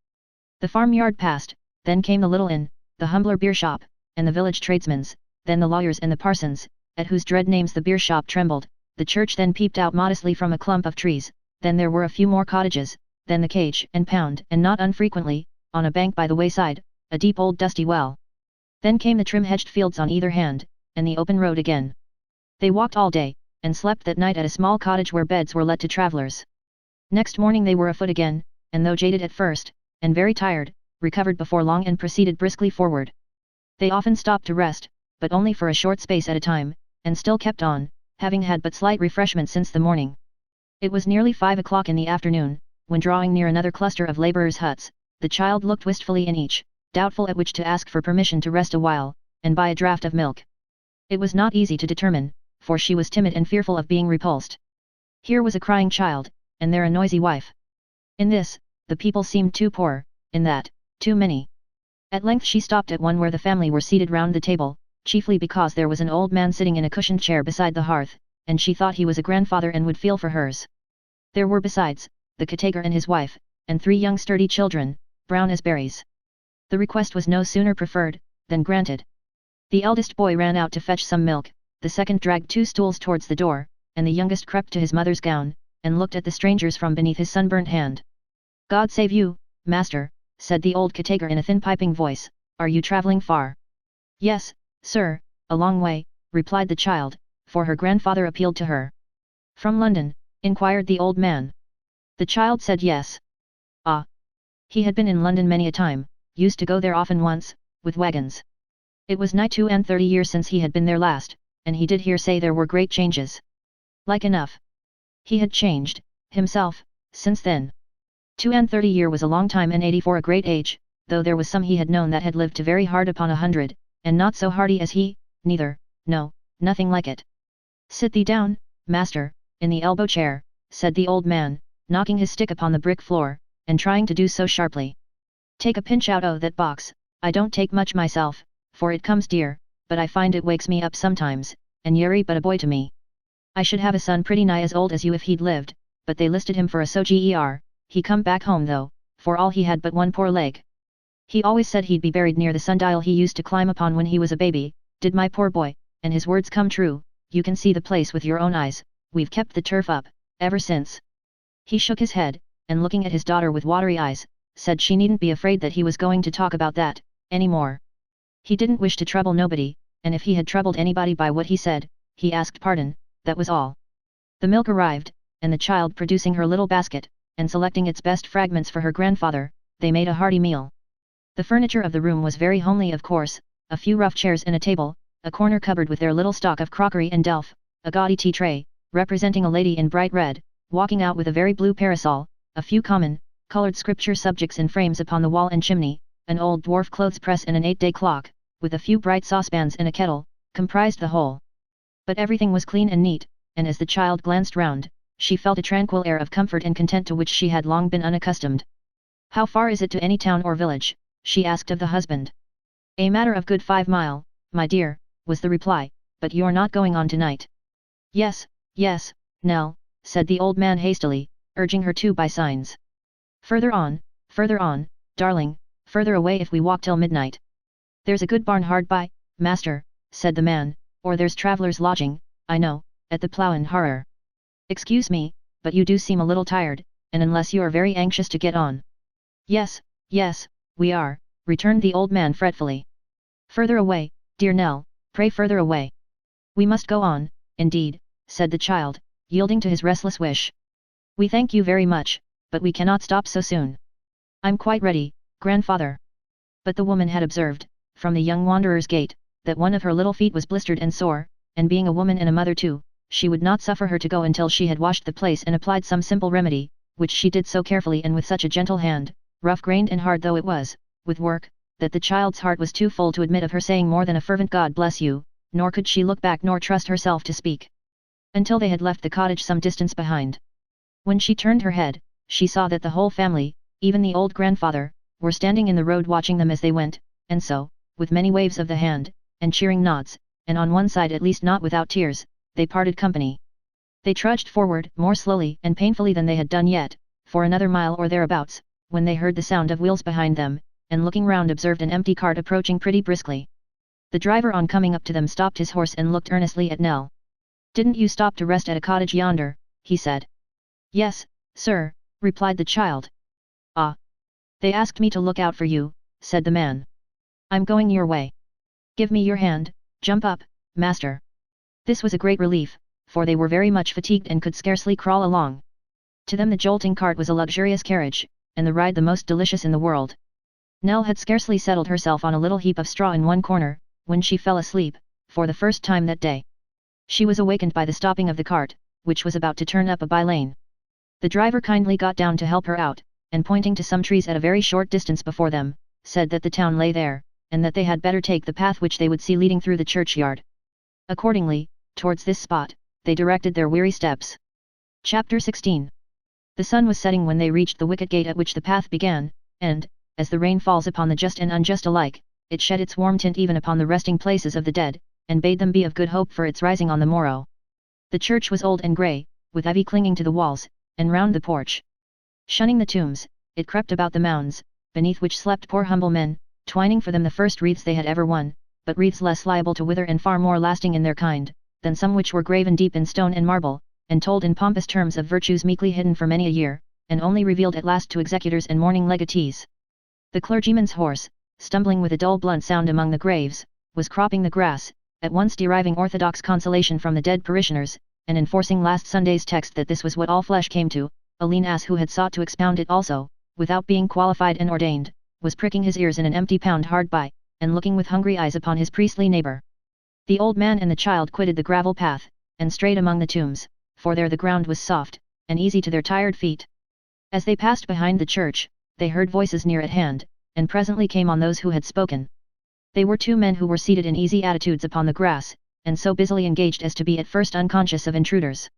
The farmyard passed, then came the little inn, the humbler beer shop, and the village tradesmen's, then the lawyers and the parsons, at whose dread names the beer shop trembled. The church then peeped out modestly from a clump of trees, then there were a few more cottages, then the cage and pound, and not unfrequently, on a bank by the wayside, a deep old dusty well. Then came the trim-hedged fields on either hand, and the open road again. They walked all day, and slept that night at a small cottage where beds were let to travellers. Next morning they were afoot again, and though jaded at first, and very tired, recovered before long and proceeded briskly forward. They often stopped to rest, but only for a short space at a time, and still kept on, having had but slight refreshment since the morning. It was nearly 5 o'clock in the afternoon, when drawing near another cluster of labourers' huts, the child looked wistfully in each, doubtful at which to ask for permission to rest a while, and buy a draught of milk. It was not easy to determine, for she was timid and fearful of being repulsed. Here was a crying child, and there a noisy wife. In this, the people seemed too poor, in that, too many. At length she stopped at one where the family were seated round the table, chiefly because there was an old man sitting in a cushioned chair beside the hearth, and she thought he was a grandfather and would feel for hers. There were besides, the caretaker and his wife, and 3 young sturdy children, brown as berries. The request was no sooner preferred, than granted. The eldest boy ran out to fetch some milk, the second dragged 2 stools towards the door, and the youngest crept to his mother's gown, and looked at the strangers from beneath his sunburnt hand. "God save you, master," said the old caretaker in a thin piping voice. "Are you travelling far?" "Yes, sir, a long way," replied the child, for her grandfather appealed to her. "From London?" inquired the old man. The child said yes. Ah! He had been in London many a time, used to go there often once, with wagons. It was nigh 32 years since he had been there last, and he did hear say there were great changes. Like enough. He had changed, himself, since then. 32 years was a long time and 84 a great age, though there was some he had known that had lived to very hard upon 100, and not so hardy as he, neither, no, nothing like it. "Sit thee down, master, in the elbow chair," said the old man, knocking his stick upon the brick floor, and trying to do so sharply. "Take a pinch out o' that box. I don't take much myself, for it comes dear, but I find it wakes me up sometimes, and you're but a boy to me. I should have a son pretty nigh as old as you if he'd lived, but they listed him for a soger. He come back home though, for all he had but one poor leg. He always said he'd be buried near the sundial he used to climb upon when he was a baby, did my poor boy, and his words come true. You can see the place with your own eyes. We've kept the turf up, ever since." He shook his head, and looking at his daughter with watery eyes, said she needn't be afraid that he was going to talk about that, any more. He didn't wish to trouble nobody, and if he had troubled anybody by what he said, he asked pardon, that was all. The milk arrived, and the child producing her little basket, and selecting its best fragments for her grandfather, they made a hearty meal. The furniture of the room was very homely of course, a few rough chairs and a table, a corner cupboard with their little stock of crockery and delf, a gaudy tea tray, representing a lady in bright red, walking out with a very blue parasol, a few common, coloured scripture subjects in frames upon the wall and chimney, an old dwarf clothes press and an 8-day clock, with a few bright saucepans and a kettle, comprised the whole. But everything was clean and neat, and as the child glanced round, she felt a tranquil air of comfort and content to which she had long been unaccustomed. "How far is it to any town or village?" she asked of the husband. "A matter of good 5 mile, my dear," was the reply, "but you're not going on tonight." "Yes, yes, Nell," said the old man hastily, urging her to by signs. Further on, darling, further away if we walk till midnight." "There's a good barn hard by, master," said the man, "or there's travellers' lodging, I know, at the Plough and Harrower. Excuse me, but you do seem a little tired, and unless you are very anxious to get on." "Yes, yes, we are," returned the old man fretfully. "Further away, dear Nell, pray further away." "We must go on, indeed," said the child, yielding to his restless wish. "We thank you very much, but we cannot stop so soon." "I'm quite ready, grandfather." But the woman had observed, from the young wanderer's gait, that one of her little feet was blistered and sore, and being a woman and a mother too, she would not suffer her to go until she had washed the place and applied some simple remedy, which she did so carefully and with such a gentle hand, rough-grained and hard though it was, with work, that the child's heart was too full to admit of her saying more than a fervent "God bless you," nor could she look back nor trust herself to speak. Until they had left the cottage some distance behind. When she turned her head, she saw that the whole family, even the old grandfather, were standing in the road watching them as they went, and so, with many waves of the hand, and cheering nods, and on one side at least not without tears, they parted company. They trudged forward more slowly and painfully than they had done yet, for another mile or thereabouts, when they heard the sound of wheels behind them, and looking round observed an empty cart approaching pretty briskly. The driver on coming up to them stopped his horse and looked earnestly at Nell. "Didn't you stop to rest at a cottage yonder?" he said. "Yes, sir," replied the child. "Ah! They asked me to look out for you," said the man. "I'm going your way. Give me your hand, jump up, master." This was a great relief, for they were very much fatigued and could scarcely crawl along. To them the jolting cart was a luxurious carriage, and the ride the most delicious in the world. Nell had scarcely settled herself on a little heap of straw in one corner, when she fell asleep, for the first time that day. She was awakened by the stopping of the cart, which was about to turn up a by-lane. The driver kindly got down to help her out, and pointing to some trees at a very short distance before them, said that the town lay there, and that they had better take the path which they would see leading through the churchyard. Accordingly, towards this spot, they directed their weary steps. Chapter 16. The sun was setting when they reached the wicket gate at which the path began, and, as the rain falls upon the just and unjust alike, it shed its warm tint even upon the resting places of the dead, and bade them be of good hope for its rising on the morrow. The church was old and grey, with ivy clinging to the walls, and round the porch. Shunning the tombs, it crept about the mounds, beneath which slept poor humble men, twining for them the first wreaths they had ever won, but wreaths less liable to wither and far more lasting in their kind, than some which were graven deep in stone and marble, and told in pompous terms of virtues meekly hidden for many a year, and only revealed at last to executors and mourning legatees. The clergyman's horse, stumbling with a dull blunt sound among the graves, was cropping the grass, at once deriving orthodox consolation from the dead parishioners, and enforcing last Sunday's text that this was what all flesh came to. A lean ass who had sought to expound it also, without being qualified and ordained, was pricking his ears in an empty pound hard by, and looking with hungry eyes upon his priestly neighbour. The old man and the child quitted the gravel path, and strayed among the tombs, for there the ground was soft, and easy to their tired feet. As they passed behind the church, they heard voices near at hand, and presently came on those who had spoken. They were 2 men who were seated in easy attitudes upon the grass, and so busily engaged as to be at first unconscious of intruders.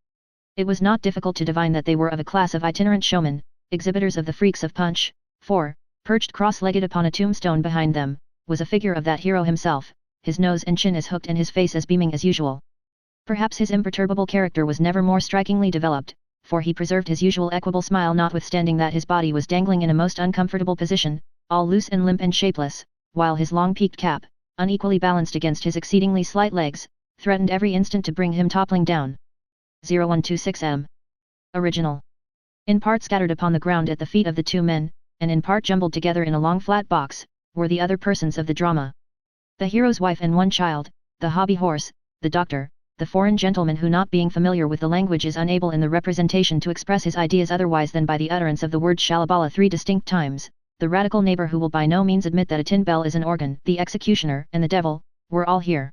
It was not difficult to divine that they were of a class of itinerant showmen, exhibitors of the freaks of Punch, for, perched cross-legged upon a tombstone behind them, was a figure of that hero himself, his nose and chin as hooked and his face as beaming as usual. Perhaps his imperturbable character was never more strikingly developed, for he preserved his usual equable smile notwithstanding that his body was dangling in a most uncomfortable position, all loose and limp and shapeless, while his long peaked cap, unequally balanced against his exceedingly slight legs, threatened every instant to bring him toppling down. 0126M. Original. In part scattered upon the ground at the feet of the 2 men, and in part jumbled together in a long flat box, were the other persons of the drama. The hero's wife and 1 child, the hobby horse, the doctor, the foreign gentleman who not being familiar with the language is unable in the representation to express his ideas otherwise than by the utterance of the word Shalabala 3 distinct times, the radical neighbor who will by no means admit that a tin bell is an organ, the executioner, and the devil, were all here.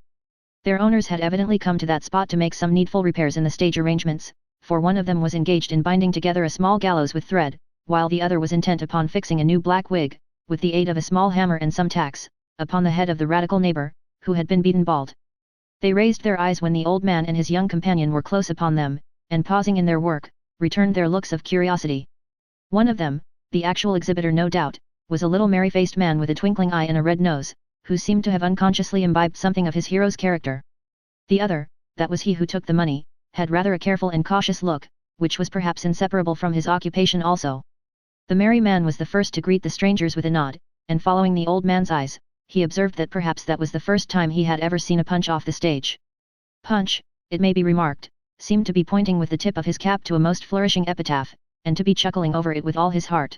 Their owners had evidently come to that spot to make some needful repairs in the stage arrangements, for one of them was engaged in binding together a small gallows with thread, while the other was intent upon fixing a new black wig, with the aid of a small hammer and some tacks, upon the head of the radical neighbor, who had been beaten bald. They raised their eyes when the old man and his young companion were close upon them, and pausing in their work, returned their looks of curiosity. One of them, the actual exhibitor no doubt, was a little merry-faced man with a twinkling eye and a red nose, who seemed to have unconsciously imbibed something of his hero's character. The other, that was he who took the money, had rather a careful and cautious look, which was perhaps inseparable from his occupation also. The merry man was the first to greet the strangers with a nod, and following the old man's eyes, he observed that perhaps that was the first time he had ever seen a Punch off the stage. Punch, it may be remarked, seemed to be pointing with the tip of his cap to a most flourishing epitaph, and to be chuckling over it with all his heart.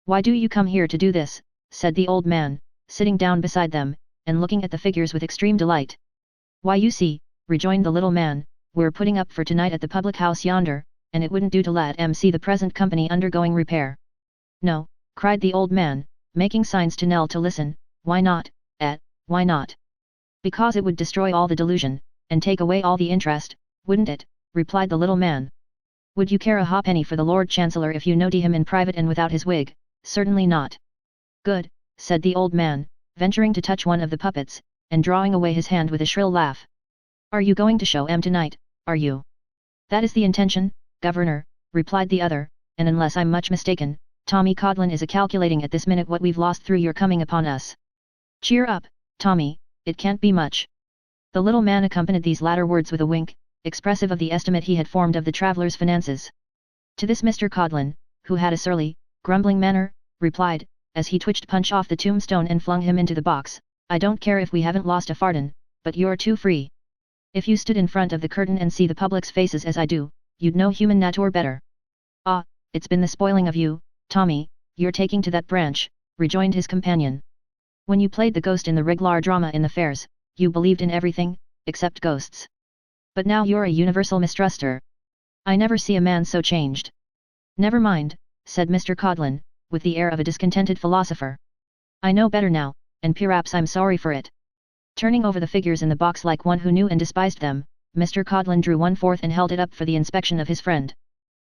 "Why do you come here to do this?" said the old man, sitting down beside them, and looking at the figures with extreme delight. "Why, you see," rejoined the little man, "we're putting up for tonight at the public house yonder, and it wouldn't do to let 'em see the present company undergoing repair." "No," cried the old man, making signs to Nell to listen. "Why not, why not?" "Because it would destroy all the delusion, and take away all the interest, wouldn't it?" replied the little man. "Would you care a ha'penny for the Lord Chancellor if you noted him in private and without his wig? Certainly not." "Good," said the old man, venturing to touch one of the puppets, and drawing away his hand with a shrill laugh. "Are you going to show 'em tonight, are you?" "That is the intention, Governor," replied the other, "and unless I'm much mistaken, Tommy Codlin is a-calculating at this minute what we've lost through your coming upon us." "Cheer up, Tommy, it can't be much." The little man accompanied these latter words with a wink, expressive of the estimate he had formed of the traveller's finances. To this Mr. Codlin, who had a surly, grumbling manner, replied, as he twitched Punch off the tombstone and flung him into the box, "I don't care if we haven't lost a farden, but you're too free. If you stood in front of the curtain and see the public's faces as I do, you'd know human nature better." "Ah, it's been the spoiling of you, Tommy, you're taking to that branch," rejoined his companion. "When you played the ghost in the reg'lar drama in the fairs, you believed in everything, except ghosts. But now you're a universal mistruster. I never see a man so changed." "Never mind," said Mr. Codlin, with the air of a discontented philosopher. "I know better now, and perhaps I'm sorry for it." Turning over the figures in the box like one who knew and despised them, Mr. Codlin drew one forth and held it up for the inspection of his friend.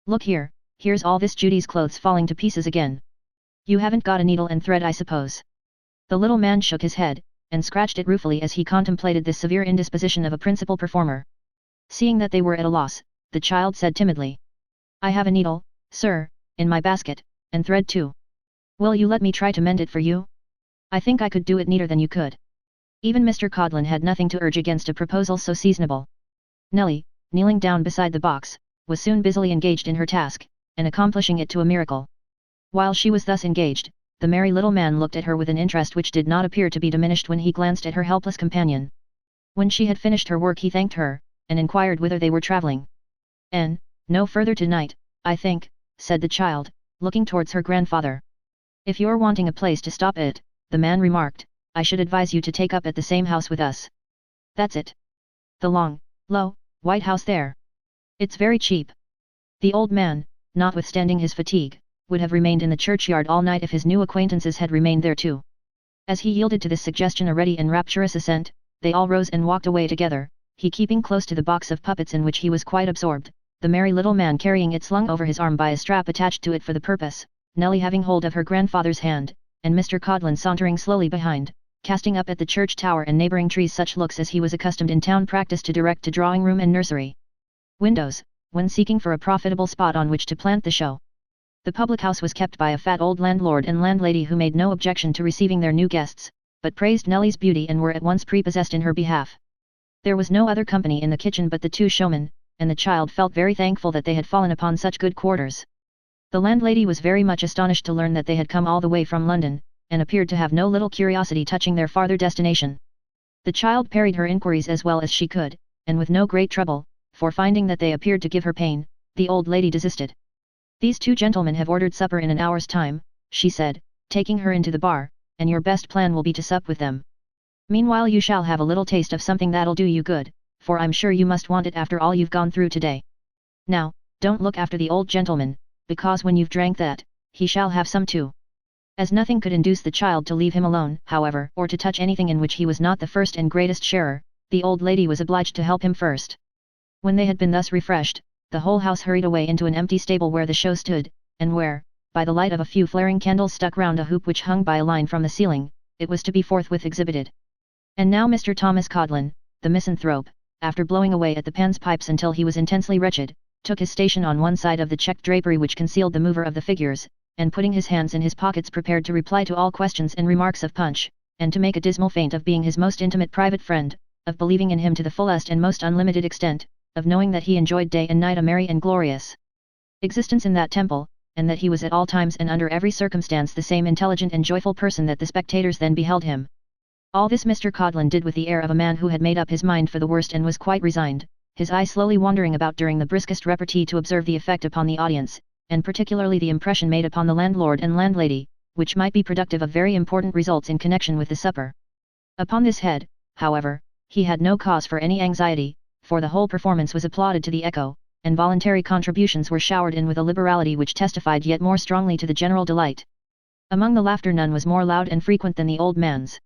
"Look here, here's all this Judy's clothes falling to pieces again. You haven't got a needle and thread, I suppose?" The little man shook his head, and scratched it ruefully as he contemplated this severe indisposition of a principal performer. Seeing that they were at a loss, the child said timidly, "I have a needle, sir, in my basket, and thread too. Will you let me try to mend it for you? I think I could do it neater than you could." Even Mr. Codlin had nothing to urge against a proposal so seasonable. Nelly, kneeling down beside the box, was soon busily engaged in her task, and accomplishing it to a miracle. While she was thus engaged, the merry little man looked at her with an interest which did not appear to be diminished when he glanced at her helpless companion. When she had finished her work he thanked her, and inquired whither they were travelling. "No further tonight, I think," said the child, looking towards her grandfather. "If you're wanting a place to stop at," the man remarked, "I should advise you to take up at the same house with us. That's it. The long, low, white house there. It's very cheap." The old man, notwithstanding his fatigue, would have remained in the churchyard all night if his new acquaintances had remained there too. As he yielded to this suggestion a ready and rapturous assent, they all rose and walked away together, he keeping close to the box of puppets in which he was quite absorbed, the merry little man carrying it slung over his arm by a strap attached to it for the purpose, Nelly having hold of her grandfather's hand, and Mr. Codlin sauntering slowly behind, casting up at the church tower and neighbouring trees such looks as he was accustomed in town practice to direct to drawing room and nursery windows, when seeking for a profitable spot on which to plant the show. The public house was kept by a fat old landlord and landlady who made no objection to receiving their new guests, but praised Nelly's beauty and were at once prepossessed in her behalf. There was no other company in the kitchen but the two showmen, and the child felt very thankful that they had fallen upon such good quarters. The landlady was very much astonished to learn that they had come all the way from London, and appeared to have no little curiosity touching their farther destination. The child parried her inquiries as well as she could, and with no great trouble, for finding that they appeared to give her pain, the old lady desisted. "These two gentlemen have ordered supper in an hour's time," she said, taking her into the bar, "and your best plan will be to sup with them. Meanwhile you shall have a little taste of something that'll do you good, for I'm sure you must want it after all you've gone through today. Now, don't look after the old gentleman, because when you've drank that, he shall have some too." As nothing could induce the child to leave him alone, however, or to touch anything in which he was not the first and greatest sharer, the old lady was obliged to help him first. When they had been thus refreshed, the whole house hurried away into an empty stable where the show stood, and where, by the light of a few flaring candles stuck round a hoop which hung by a line from the ceiling, it was to be forthwith exhibited. And now Mr. Thomas Codlin, the misanthrope, after blowing away at the Pan's pipes until he was intensely wretched, took his station on one side of the checked drapery which concealed the mover of the figures, and putting his hands in his pockets prepared to reply to all questions and remarks of Punch, and to make a dismal feint of being his most intimate private friend, of believing in him to the fullest and most unlimited extent, of knowing that he enjoyed day and night a merry and glorious existence in that temple, and that he was at all times and under every circumstance the same intelligent and joyful person that the spectators then beheld him. All this Mr. Codlin did with the air of a man who had made up his mind for the worst and was quite resigned, his eye slowly wandering about during the briskest repartee to observe the effect upon the audience, and particularly the impression made upon the landlord and landlady, which might be productive of very important results in connection with the supper. Upon this head, however, he had no cause for any anxiety, for the whole performance was applauded to the echo, and voluntary contributions were showered in with a liberality which testified yet more strongly to the general delight. Among the laughter none was more loud and frequent than the old man's.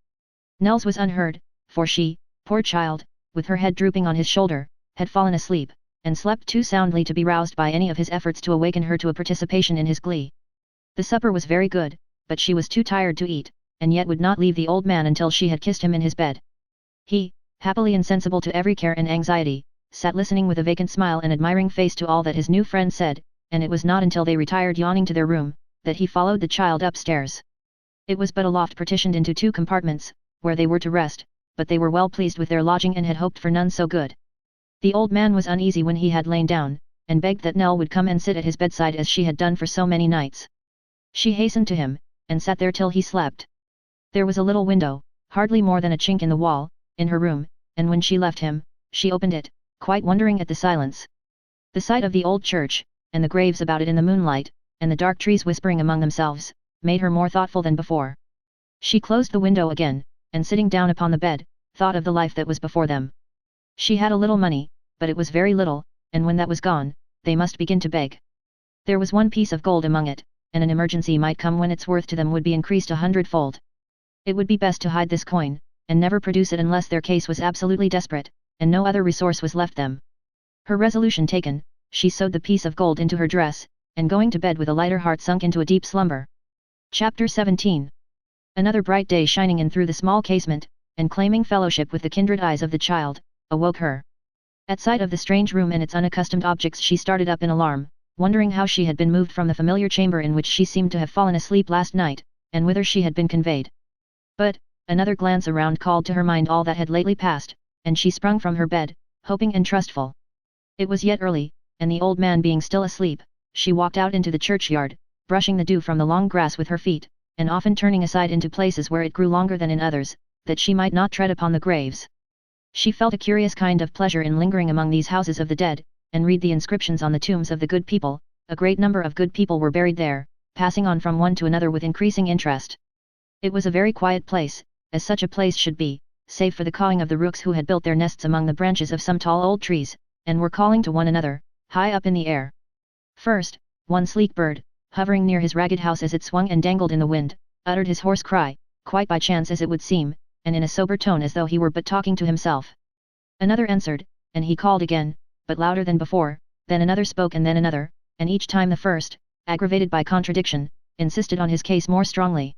Nell's was unheard, for she, poor child, with her head drooping on his shoulder, had fallen asleep, and slept too soundly to be roused by any of his efforts to awaken her to a participation in his glee. The supper was very good, but she was too tired to eat, and yet would not leave the old man until she had kissed him in his bed. He, happily insensible to every care and anxiety, sat listening with a vacant smile and admiring face to all that his new friend said, and it was not until they retired yawning to their room, that he followed the child upstairs. It was but a loft partitioned into 2 compartments, where they were to rest, but they were well pleased with their lodging and had hoped for none so good. The old man was uneasy when he had lain down, and begged that Nell would come and sit at his bedside as she had done for so many nights. She hastened to him, and sat there till he slept. There was a little window, hardly more than a chink in the wall, in her room, and when she left him, she opened it, quite wondering at the silence. The sight of the old church, and the graves about it in the moonlight, and the dark trees whispering among themselves, made her more thoughtful than before. She closed the window again, and sitting down upon the bed, thought of the life that was before them. She had a little money, but it was very little, and when that was gone, they must begin to beg. There was 1 piece of gold among it, and an emergency might come when its worth to them would be increased 100-fold. It would be best to hide this coin, and never produce it unless their case was absolutely desperate, and no other resource was left them. Her resolution taken, she sewed the piece of gold into her dress, and going to bed with a lighter heart sunk into a deep slumber. Chapter 17. Another bright day shining in through the small casement, and claiming fellowship with the kindred eyes of the child, awoke her. At sight of the strange room and its unaccustomed objects she started up in alarm, wondering how she had been moved from the familiar chamber in which she seemed to have fallen asleep last night, and whither she had been conveyed. But, another glance around called to her mind all that had lately passed, and she sprung from her bed, hoping and trustful. It was yet early, and the old man being still asleep, she walked out into the churchyard, brushing the dew from the long grass with her feet, and often turning aside into places where it grew longer than in others, that she might not tread upon the graves. She felt a curious kind of pleasure in lingering among these houses of the dead, and read the inscriptions on the tombs of the good people. A great number of good people were buried there, passing on from one to another with increasing interest. It was a very quiet place, as such a place should be, save for the cawing of the rooks who had built their nests among the branches of some tall old trees, and were calling to one another, high up in the air. First, one sleek bird, hovering near his ragged house as it swung and dangled in the wind, uttered his hoarse cry, quite by chance as it would seem, and in a sober tone as though he were but talking to himself. Another answered, and he called again, but louder than before, then another spoke and then another, and each time the first, aggravated by contradiction, insisted on his case more strongly.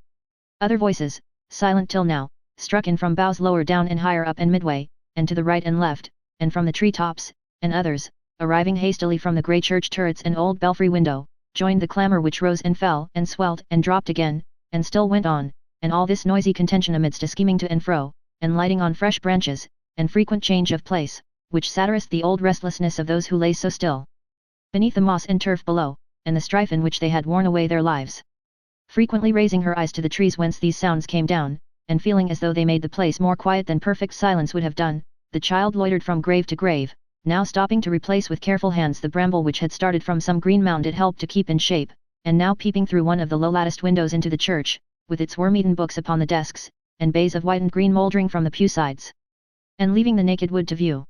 Other voices, silent till now, struck in from boughs lower down and higher up and midway, and to the right and left, and from the tree tops, and others, arriving hastily from the grey church turrets and old belfry window, joined the clamour which rose and fell and swelled and dropped again, and still went on, and all this noisy contention amidst a scheming to and fro, and lighting on fresh branches, and frequent change of place, which satirist the old restlessness of those who lay so still beneath the moss and turf below, and the strife in which they had worn away their lives. Frequently raising her eyes to the trees whence these sounds came down, and feeling as though they made the place more quiet than perfect silence would have done, the child loitered from grave to grave, now stopping to replace with careful hands the bramble which had started from some green mound it helped to keep in shape, and now peeping through one of the low latticed windows into the church, with its worm-eaten books upon the desks, and bays of white and green mouldering from the pew sides, and leaving the naked wood to view.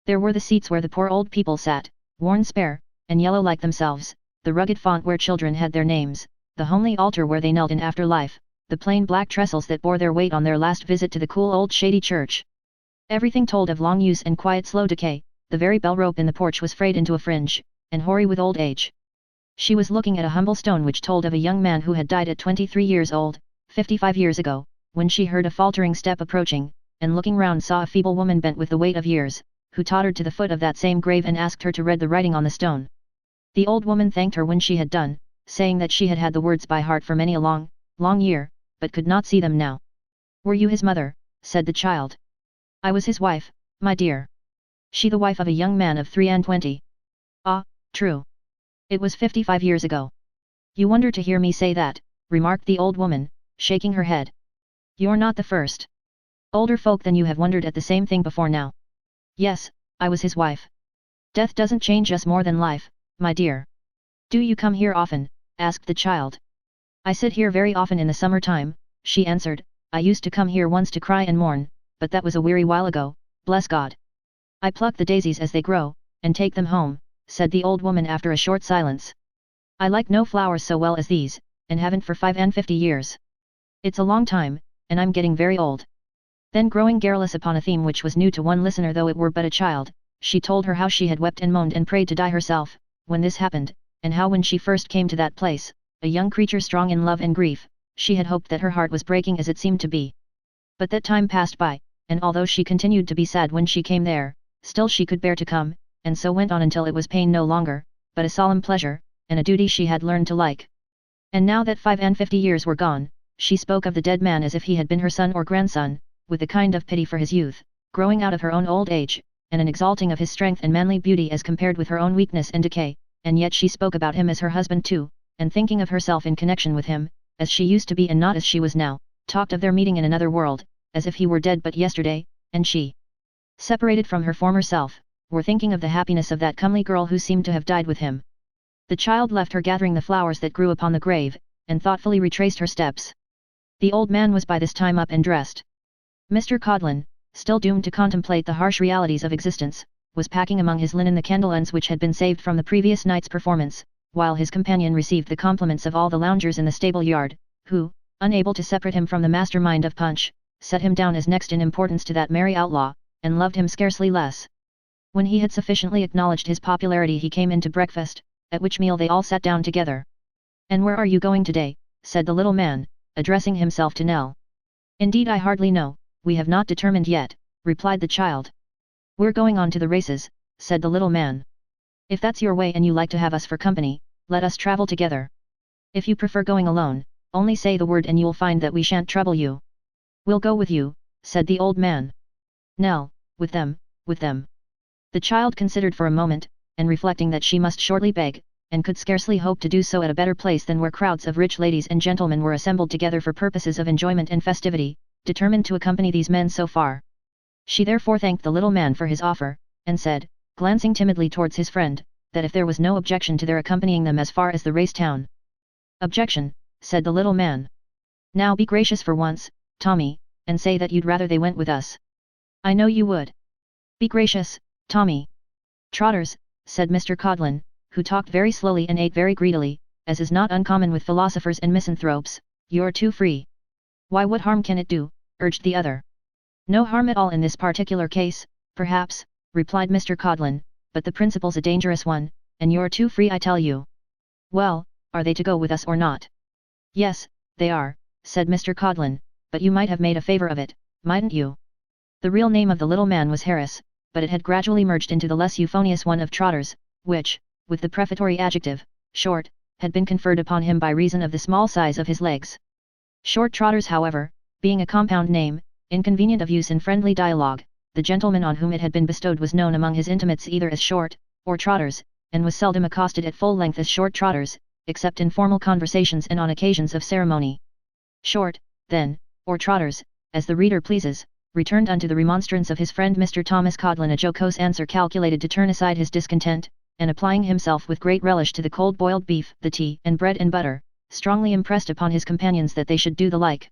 There were the seats where the poor old people sat, worn spare, and yellow like themselves, the rugged font where children had their names, the homely altar where they knelt in after life, the plain black trestles that bore their weight on their last visit to the cool old shady church. Everything told of long use and quiet slow decay. The very bell rope in the porch was frayed into a fringe, and hoary with old age. She was looking at a humble stone which told of a young man who had died at 23 years old, 55 years ago, when she heard a faltering step approaching, and looking round saw a feeble woman bent with the weight of years, who tottered to the foot of that same grave and asked her to read the writing on the stone. The old woman thanked her when she had done, saying that she had had the words by heart for many a long, long year, but could not see them now. "Were you his mother?" said the child. "I was his wife, my dear." "She the wife of a young man of 23? "Ah, true. It was 55 years ago." "You wonder to hear me say that," remarked the old woman, shaking her head. "You're not the first older folk than you have wondered at the same thing before now." "Yes, I was his wife. Death doesn't change us more than life, my dear." "Do you come here often?" asked the child. "I sit here very often in the summer time," she answered. "I used to come here once to cry and mourn, but that was a weary while ago, bless God. I pluck the daisies as they grow, and take them home," said the old woman after a short silence. "I like no flowers so well as these, and haven't for 55 years. It's a long time, and I'm getting very old." Then growing garrulous upon a theme which was new to one listener though it were but a child, she told her how she had wept and moaned and prayed to die herself, when this happened, and how when she first came to that place, a young creature strong in love and grief, she had hoped that her heart was breaking as it seemed to be. But that time passed by, and although she continued to be sad when she came there, still she could bear to come, and so went on until it was pain no longer, but a solemn pleasure, and a duty she had learned to like. And now that 55 years were gone, she spoke of the dead man as if he had been her son or grandson, with a kind of pity for his youth, growing out of her own old age, and an exalting of his strength and manly beauty as compared with her own weakness and decay, and yet she spoke about him as her husband too, and thinking of herself in connection with him, as she used to be and not as she was now, talked of their meeting in another world, as if he were dead but yesterday, and she, separated from her former self, were thinking of the happiness of that comely girl who seemed to have died with him. The child left her gathering the flowers that grew upon the grave, and thoughtfully retraced her steps. The old man was by this time up and dressed. Mr. Codlin, still doomed to contemplate the harsh realities of existence, was packing among his linen the candle ends which had been saved from the previous night's performance, while his companion received the compliments of all the loungers in the stable yard, who, unable to separate him from the mastermind of Punch, set him down as next in importance to that merry outlaw, and loved him scarcely less. When he had sufficiently acknowledged his popularity he came in to breakfast, at which meal they all sat down together. "And where are you going today?" said the little man, addressing himself to Nell. "Indeed I hardly know, we have not determined yet," replied the child. "We're going on to the races," said the little man. "If that's your way and you like to have us for company, let us travel together. If you prefer going alone, only say the word and you'll find that we shan't trouble you." "We'll go with you," said the old man. "Nell, with them, with them." The child considered for a moment, and reflecting that she must shortly beg, and could scarcely hope to do so at a better place than where crowds of rich ladies and gentlemen were assembled together for purposes of enjoyment and festivity, determined to accompany these men so far. She therefore thanked the little man for his offer, and said, glancing timidly towards his friend, that if there was no objection to their accompanying them as far as the race town. "Objection," said the little man. "Now be gracious for once, Tommy, and say that you'd rather they went with us." "I know you would. Be gracious, Tommy." "Trotters," said Mr. Codlin, who talked very slowly and ate very greedily, as is not uncommon with philosophers and misanthropes, "you're too free." "Why, what harm can it do?" urged the other. "No harm at all in this particular case, perhaps," replied Mr. Codlin, "but the principle's a dangerous one, and you're too free I tell you." "Well, are they to go with us or not?" "Yes, they are," said Mr. Codlin, "but you might have made a favour of it, mightn't you?" The real name of the little man was Harris, but it had gradually merged into the less euphonious one of Trotters, which, with the prefatory adjective, short, had been conferred upon him by reason of the small size of his legs. Short Trotters, however, being a compound name, inconvenient of use in friendly dialogue, the gentleman on whom it had been bestowed was known among his intimates either as Short, or Trotters, and was seldom accosted at full length as Short Trotters, except in formal conversations and on occasions of ceremony. Short, then, or Trotters, as the reader pleases, returned unto the remonstrance of his friend Mr. Thomas Codlin a jocose answer calculated to turn aside his discontent, and applying himself with great relish to the cold boiled beef, the tea and bread and butter, strongly impressed upon his companions that they should do the like.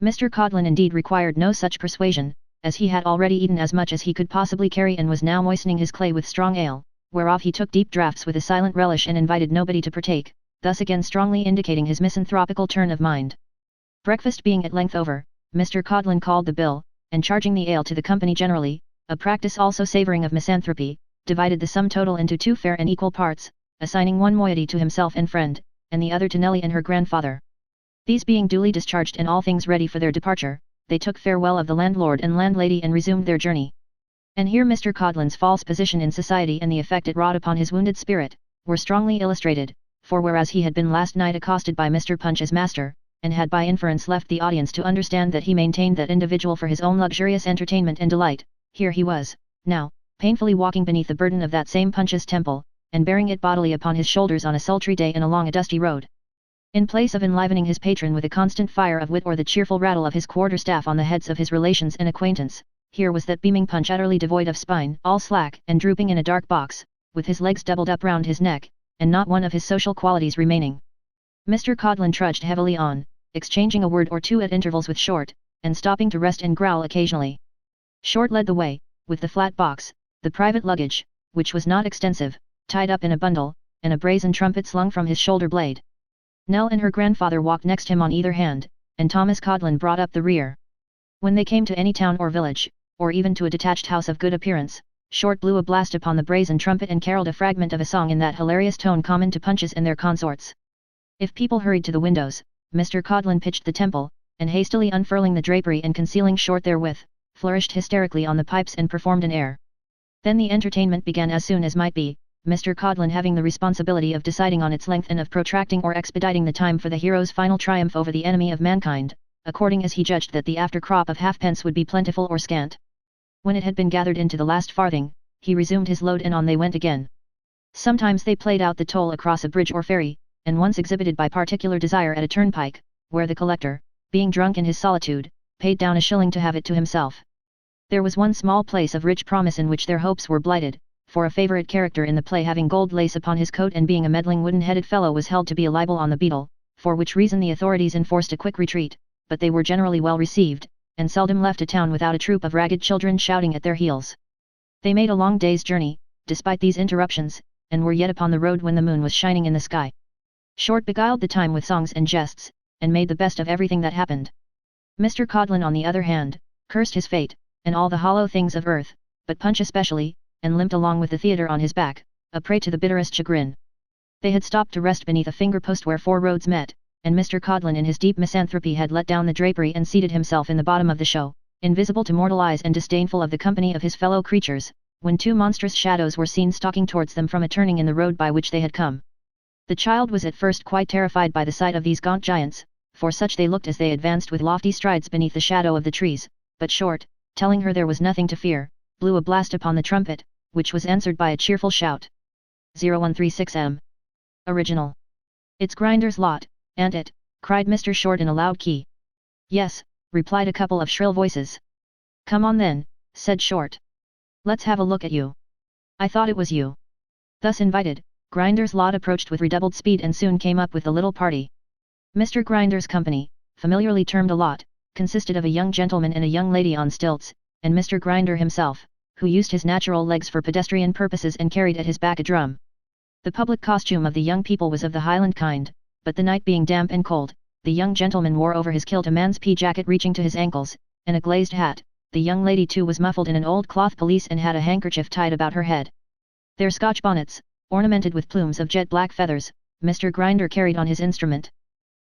Mr. Codlin indeed required no such persuasion, as he had already eaten as much as he could possibly carry and was now moistening his clay with strong ale, whereof he took deep draughts with a silent relish and invited nobody to partake, thus again strongly indicating his misanthropical turn of mind. Breakfast being at length over, Mr. Codlin called the bill, and charging the ale to the company generally, a practice also savouring of misanthropy, divided the sum total into 2 fair and equal parts, assigning one moiety to himself and friend, and the other to Nelly and her grandfather. These being duly discharged and all things ready for their departure, they took farewell of the landlord and landlady and resumed their journey. And here Mr. Codlin's false position in society and the effect it wrought upon his wounded spirit, were strongly illustrated, for whereas he had been last night accosted by Mr. Punch as master, and had by inference left the audience to understand that he maintained that individual for his own luxurious entertainment and delight, here he was, now, painfully walking beneath the burden of that same Punch's temple, and bearing it bodily upon his shoulders on a sultry day and along a dusty road. In place of enlivening his patron with a constant fire of wit or the cheerful rattle of his quarter-staff on the heads of his relations and acquaintance, here was that beaming Punch utterly devoid of spine, all slack and drooping in a dark box, with his legs doubled up round his neck, and not one of his social qualities remaining. Mr. Codlin trudged heavily on, exchanging a word or two at intervals with Short, and stopping to rest and growl occasionally. Short led the way, with the flat box, the private luggage, which was not extensive, tied up in a bundle, and a brazen trumpet slung from his shoulder blade. Nell and her grandfather walked next him on either hand, and Thomas Codlin brought up the rear. When they came to any town or village, or even to a detached house of good appearance, Short blew a blast upon the brazen trumpet and caroled a fragment of a song in that hilarious tone common to Punches and their consorts. If people hurried to the windows, Mr. Codlin pitched the temple, and hastily unfurling the drapery and concealing Short therewith, flourished hysterically on the pipes and performed an air. Then the entertainment began as soon as might be, Mr. Codlin having the responsibility of deciding on its length and of protracting or expediting the time for the hero's final triumph over the enemy of mankind, according as he judged that the after crop of halfpence would be plentiful or scant. When it had been gathered into the last farthing, he resumed his load and on they went again. Sometimes they played out the toll across a bridge or ferry, and once exhibited by particular desire at a turnpike, where the collector, being drunk in his solitude, paid down a shilling to have it to himself. There was one small place of rich promise in which their hopes were blighted, for a favourite character in the play having gold lace upon his coat and being a meddling wooden-headed fellow was held to be a libel on the beadle, for which reason the authorities enforced a quick retreat, but they were generally well received, and seldom left a town without a troop of ragged children shouting at their heels. They made a long day's journey, despite these interruptions, and were yet upon the road when the moon was shining in the sky. Short beguiled the time with songs and jests, and made the best of everything that happened. Mr. Codlin on the other hand, cursed his fate, and all the hollow things of earth, but Punch especially, and limped along with the theatre on his back, a prey to the bitterest chagrin. They had stopped to rest beneath a finger-post where 4 roads met, and Mr. Codlin in his deep misanthropy had let down the drapery and seated himself in the bottom of the show, invisible to mortal eyes and disdainful of the company of his fellow creatures, when 2 monstrous shadows were seen stalking towards them from a turning in the road by which they had come. The child was at first quite terrified by the sight of these gaunt giants, for such they looked as they advanced with lofty strides beneath the shadow of the trees, but Short, telling her there was nothing to fear, blew a blast upon the trumpet, which was answered by a cheerful shout. 0136M. Original. It's Grinder's lot, ain't it? Cried Mr. Short in a loud key. Yes, replied a couple of shrill voices. Come on then, said Short. Let's have a look at you. I thought it was you. Thus invited, Grinder's lot approached with redoubled speed and soon came up with the little party. Mr. Grinder's company, familiarly termed a lot, consisted of a young gentleman and a young lady on stilts, and Mr. Grinder himself, who used his natural legs for pedestrian purposes and carried at his back a drum. The public costume of the young people was of the Highland kind, but the night being damp and cold, the young gentleman wore over his kilt a man's pea jacket reaching to his ankles, and a glazed hat. The young lady too was muffled in an old cloth pelisse and had a handkerchief tied about her head. Their Scotch bonnets, ornamented with plumes of jet black feathers, Mr. Grinder carried on his instrument.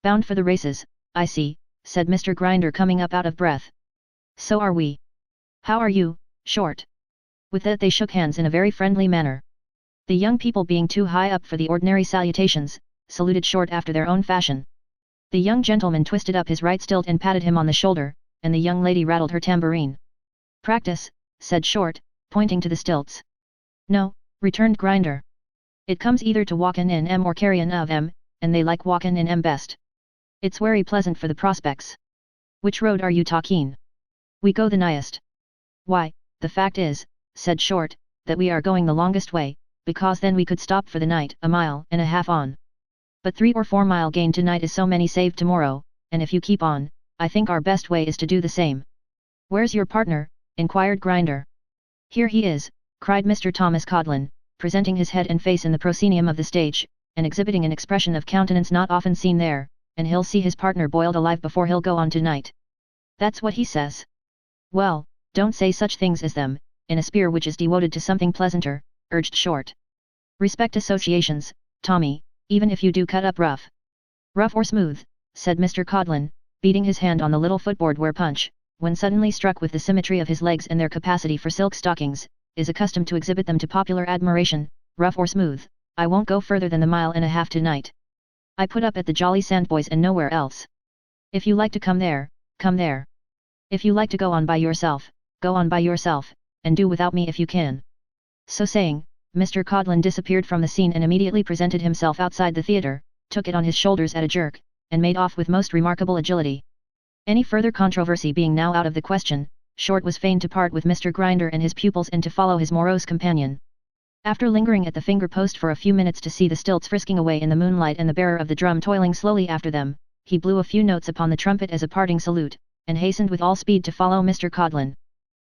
Bound for the races, I see, said Mr. Grinder coming up out of breath. So are we. How are you, Short? With that they shook hands in a very friendly manner. The young people being too high up for the ordinary salutations, saluted Short after their own fashion. The young gentleman twisted up his right stilt and patted him on the shoulder, and the young lady rattled her tambourine. Practice, said Short, pointing to the stilts. No, returned Grinder. It comes either to walkin' in 'em or carryin' of 'em, and they like walkin' in 'em best. It's wery pleasant for the prospects. Which road are you talkin'? We go the nighest. Why, the fact is, said Short, that we are going the longest way, because then we could stop for the night 1.5 miles on. But 3 or 4 mile gain tonight is so many saved tomorrow, and if you keep on, I think our best way is to do the same. Where's your partner? Inquired Grinder. Here he is, cried Mr. Thomas Codlin, presenting his head and face in the proscenium of the stage, and exhibiting an expression of countenance not often seen there, and he'll see his partner boiled alive before he'll go on tonight. That's what he says. Well, don't say such things as them, in a sphere which is devoted to something pleasanter, urged Short. Respect associations, Tommy, even if you do cut up rough. Rough or smooth, said Mr. Codlin, beating his hand on the little footboard where Punch, when suddenly struck with the symmetry of his legs and their capacity for silk stockings, is accustomed to exhibit them to popular admiration. Rough or smooth, I won't go further than the 1.5 miles tonight. I put up at the Jolly Sandboys and nowhere else. If you like to come there, come there. If you like to go on by yourself, go on by yourself, and do without me if you can. So saying, Mr. Codlin disappeared from the scene and immediately presented himself outside the theatre, took it on his shoulders at a jerk, and made off with most remarkable agility. Any further controversy being now out of the question, Short was fain to part with Mr. Grinder and his pupils and to follow his morose companion. After lingering at the finger post for a few minutes to see the stilts frisking away in the moonlight and the bearer of the drum toiling slowly after them, he blew a few notes upon the trumpet as a parting salute, and hastened with all speed to follow Mr. Codlin.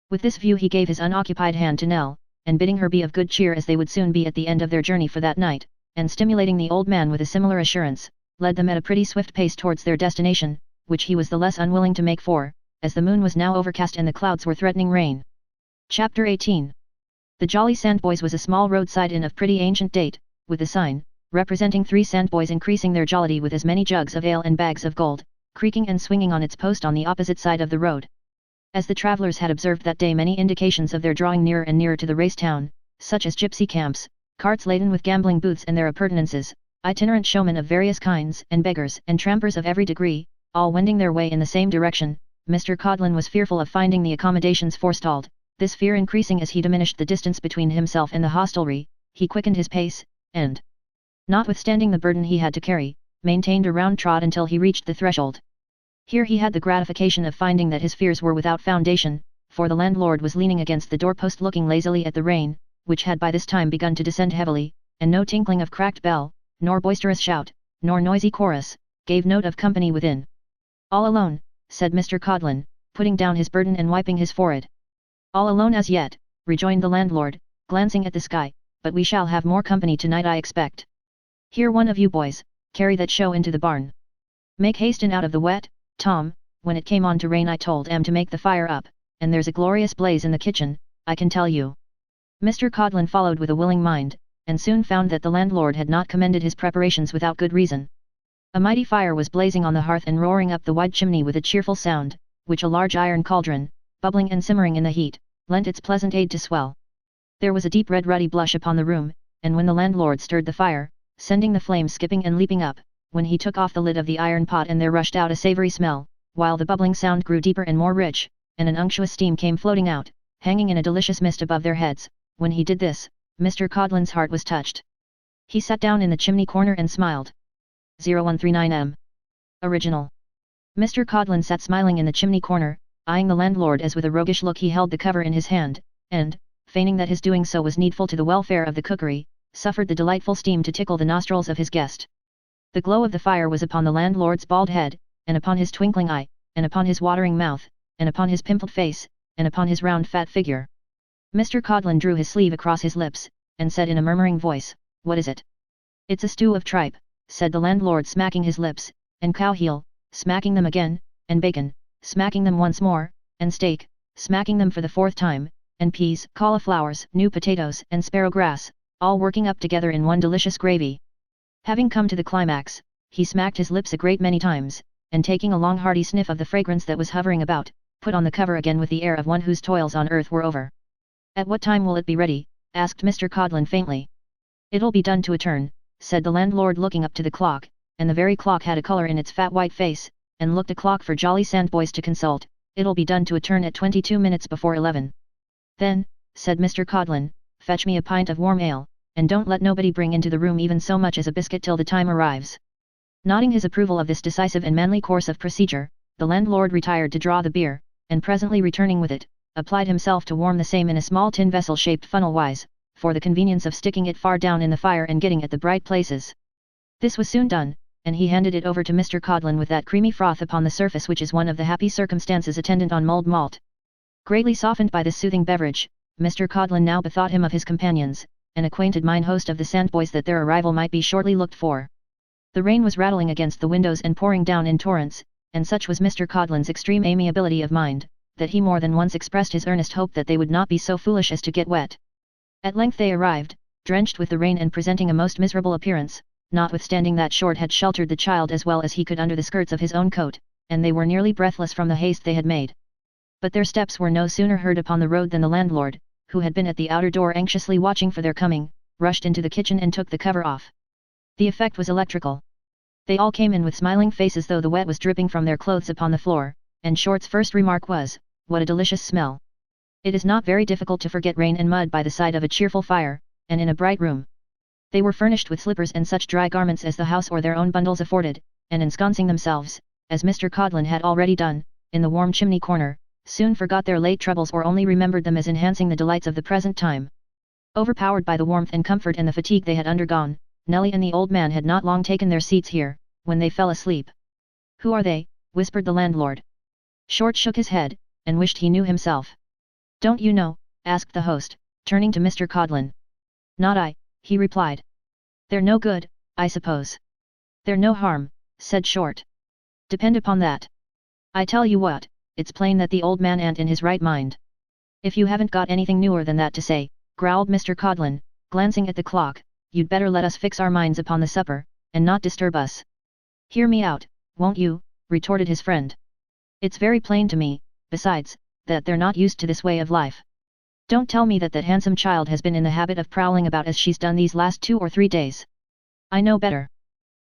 With this view he gave his unoccupied hand to Nell, and bidding her be of good cheer as they would soon be at the end of their journey for that night, and stimulating the old man with a similar assurance, led them at a pretty swift pace towards their destination, which he was the less unwilling to make for, as the moon was now overcast and the clouds were threatening rain. Chapter 18. The Jolly Sandboys was a small roadside inn of pretty ancient date, with a sign, representing 3 sandboys increasing their jollity with as many jugs of ale and bags of gold, creaking and swinging on its post on the opposite side of the road. As the travellers had observed that day many indications of their drawing nearer and nearer to the race town, such as gypsy camps, carts laden with gambling booths and their appurtenances, itinerant showmen of various kinds and beggars and trampers of every degree, all wending their way in the same direction, Mr. Codlin was fearful of finding the accommodations forestalled. This fear increasing as he diminished the distance between himself and the hostelry, he quickened his pace, and, notwithstanding the burden he had to carry, maintained a round trot until he reached the threshold. Here he had the gratification of finding that his fears were without foundation, for the landlord was leaning against the doorpost looking lazily at the rain, which had by this time begun to descend heavily, and no tinkling of cracked bell, nor boisterous shout, nor noisy chorus, gave note of company within. All alone, said Mr. Codlin, putting down his burden and wiping his forehead. All alone as yet, rejoined the landlord, glancing at the sky, but we shall have more company tonight I expect. Here one of you boys, carry that show into the barn. Make haste and out of the wet, Tom. When it came on to rain I told Em to make the fire up, and there's a glorious blaze in the kitchen, I can tell you. Mr. Codlin followed with a willing mind, and soon found that the landlord had not commended his preparations without good reason. A mighty fire was blazing on the hearth and roaring up the wide chimney with a cheerful sound, which a large iron cauldron, bubbling and simmering in the heat, lent its pleasant aid to swell. There was a deep red ruddy blush upon the room, and when the landlord stirred the fire, sending the flames skipping and leaping up, when he took off the lid of the iron pot and there rushed out a savoury smell, while the bubbling sound grew deeper and more rich, and an unctuous steam came floating out, hanging in a delicious mist above their heads. When he did this, Mr. Codlin's heart was touched. He sat down in the chimney corner and smiled. 0139M. Original. Mr. Codlin sat smiling in the chimney corner, eyeing the landlord as with a roguish look he held the cover in his hand, and, feigning that his doing so was needful to the welfare of the cookery, suffered the delightful steam to tickle the nostrils of his guest. The glow of the fire was upon the landlord's bald head, and upon his twinkling eye, and upon his watering mouth, and upon his pimpled face, and upon his round fat figure. Mr. Codlin drew his sleeve across his lips, and said in a murmuring voice, "What is it?" "It's a stew of tripe," said the landlord smacking his lips, "and cow heel, smacking them again, and bacon, smacking them once more, and steak, smacking them for the 4th time, and peas, cauliflowers, new potatoes, and sparrow grass, all working up together in one delicious gravy." Having come to the climax, he smacked his lips a great many times, and taking a long hearty sniff of the fragrance that was hovering about, put on the cover again with the air of one whose toils on earth were over. "At what time will it be ready?" asked Mr. Codlin faintly. "It'll be done to a turn," said the landlord looking up to the clock, and the very clock had a colour in its fat white face, and looked a clock for Jolly Sandboys to consult. "It'll be done to a turn at 22 minutes before 11. "Then," said Mr. Codlin, "fetch me a pint of warm ale, and don't let nobody bring into the room even so much as a biscuit till the time arrives." Nodding his approval of this decisive and manly course of procedure, the landlord retired to draw the beer, and presently returning with it, applied himself to warm the same in a small tin vessel shaped funnel-wise, for the convenience of sticking it far down in the fire and getting at the bright places. This was soon done, and he handed it over to Mr. Codlin with that creamy froth upon the surface which is one of the happy circumstances attendant on mulled malt. Greatly softened by this soothing beverage, Mr. Codlin now bethought him of his companions, and acquainted mine host of the Sandboys that their arrival might be shortly looked for. The rain was rattling against the windows and pouring down in torrents, and such was Mr. Codlin's extreme amiability of mind, that he more than once expressed his earnest hope that they would not be so foolish as to get wet. At length they arrived, drenched with the rain and presenting a most miserable appearance, notwithstanding that Short had sheltered the child as well as he could under the skirts of his own coat, and they were nearly breathless from the haste they had made. But their steps were no sooner heard upon the road than the landlord, who had been at the outer door anxiously watching for their coming, rushed into the kitchen and took the cover off. The effect was electrical. They all came in with smiling faces though the wet was dripping from their clothes upon the floor, and Short's first remark was, "What a delicious smell! It is not very difficult to forget rain and mud by the side of a cheerful fire, and in a bright room." They were furnished with slippers and such dry garments as the house or their own bundles afforded, and ensconcing themselves, as Mr. Codlin had already done, in the warm chimney corner, soon forgot their late troubles or only remembered them as enhancing the delights of the present time. Overpowered by the warmth and comfort and the fatigue they had undergone, Nelly and the old man had not long taken their seats here, when they fell asleep. "Who are they?" whispered the landlord. Short shook his head, and wished he knew himself. "Don't you know?" asked the host, turning to Mr. Codlin. "Not I," he replied. "They're no good, I suppose." "They're no harm," said Short. "Depend upon that. I tell you what, it's plain that the old man ain't in his right mind." "If you haven't got anything newer than that to say," growled Mr. Codlin, glancing at the clock, "you'd better let us fix our minds upon the supper, and not disturb us." "Hear me out, won't you?" retorted his friend. "It's very plain to me, besides, that they're not used to this way of life. Don't tell me that that handsome child has been in the habit of prowling about as she's done these last 2 or 3 days. I know better."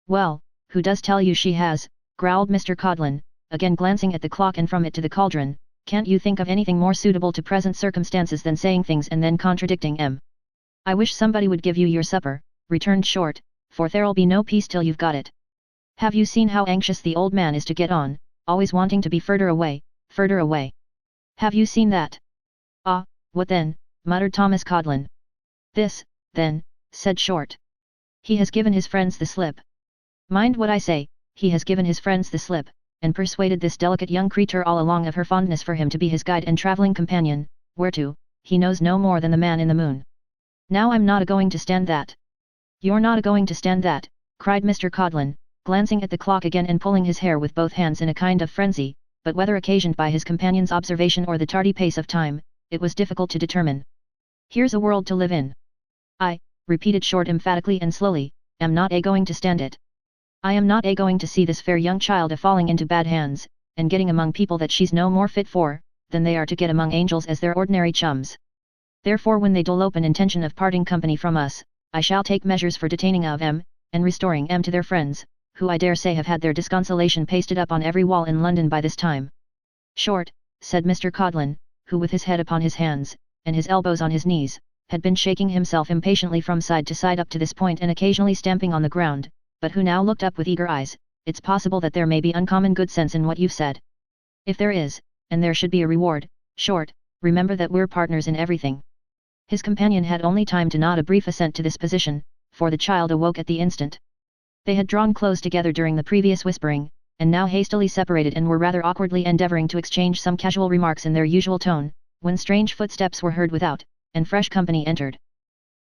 "Well, who does tell you she has?" growled Mr. Codlin, again glancing at the clock and from it to the cauldron. "Can't you think of anything more suitable to present circumstances than saying things and then contradicting 'em? "I wish somebody would give you your supper," returned Short, "for there'll be no peace till you've got it. Have you seen how anxious the old man is to get on, always wanting to be further away, further away? Have you seen that?" "Ah, what then?" muttered Thomas Codlin. "This, then," said Short. "He has given his friends the slip. Mind what I say, he has given his friends the slip, and persuaded this delicate young creature all along of her fondness for him to be his guide and travelling companion, whereto, he knows no more than the man in the moon. Now I'm not a-going to stand that." "You're not a-going to stand that," cried Mr. Codlin, glancing at the clock again and pulling his hair with both hands in a kind of frenzy, but whether occasioned by his companion's observation or the tardy pace of time, it was difficult to determine. "Here's a world to live in. I," repeated Short emphatically and slowly, "am not a-going to stand it. I am not a-going to see this fair young child a-falling into bad hands, and getting among people that she's no more fit for, than they are to get among angels as their ordinary chums. Therefore when they dole open intention of parting company from us, I shall take measures for detaining of 'em, and restoring 'em to their friends, who I dare say have had their disconsolation pasted up on every wall in London by this time." "Short," said Mr. Codlin, who with his head upon his hands, and his elbows on his knees, had been shaking himself impatiently from side to side up to this point and occasionally stamping on the ground, but who now looked up with eager eyes, "it's possible that there may be uncommon good sense in what you've said. If there is, and there should be a reward, Short, remember that we're partners in everything." His companion had only time to nod a brief assent to this position, for the child awoke at the instant. They had drawn close together during the previous whispering, and now hastily separated and were rather awkwardly endeavouring to exchange some casual remarks in their usual tone, when strange footsteps were heard without, and fresh company entered.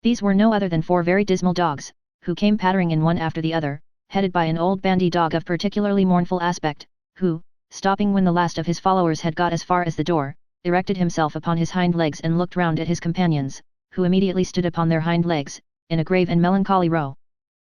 These were no other than 4 very dismal dogs, who came pattering in one after the other, headed by an old bandy dog of particularly mournful aspect, who, stopping when the last of his followers had got as far as the door, erected himself upon his hind legs and looked round at his companions, who immediately stood upon their hind legs, in a grave and melancholy row.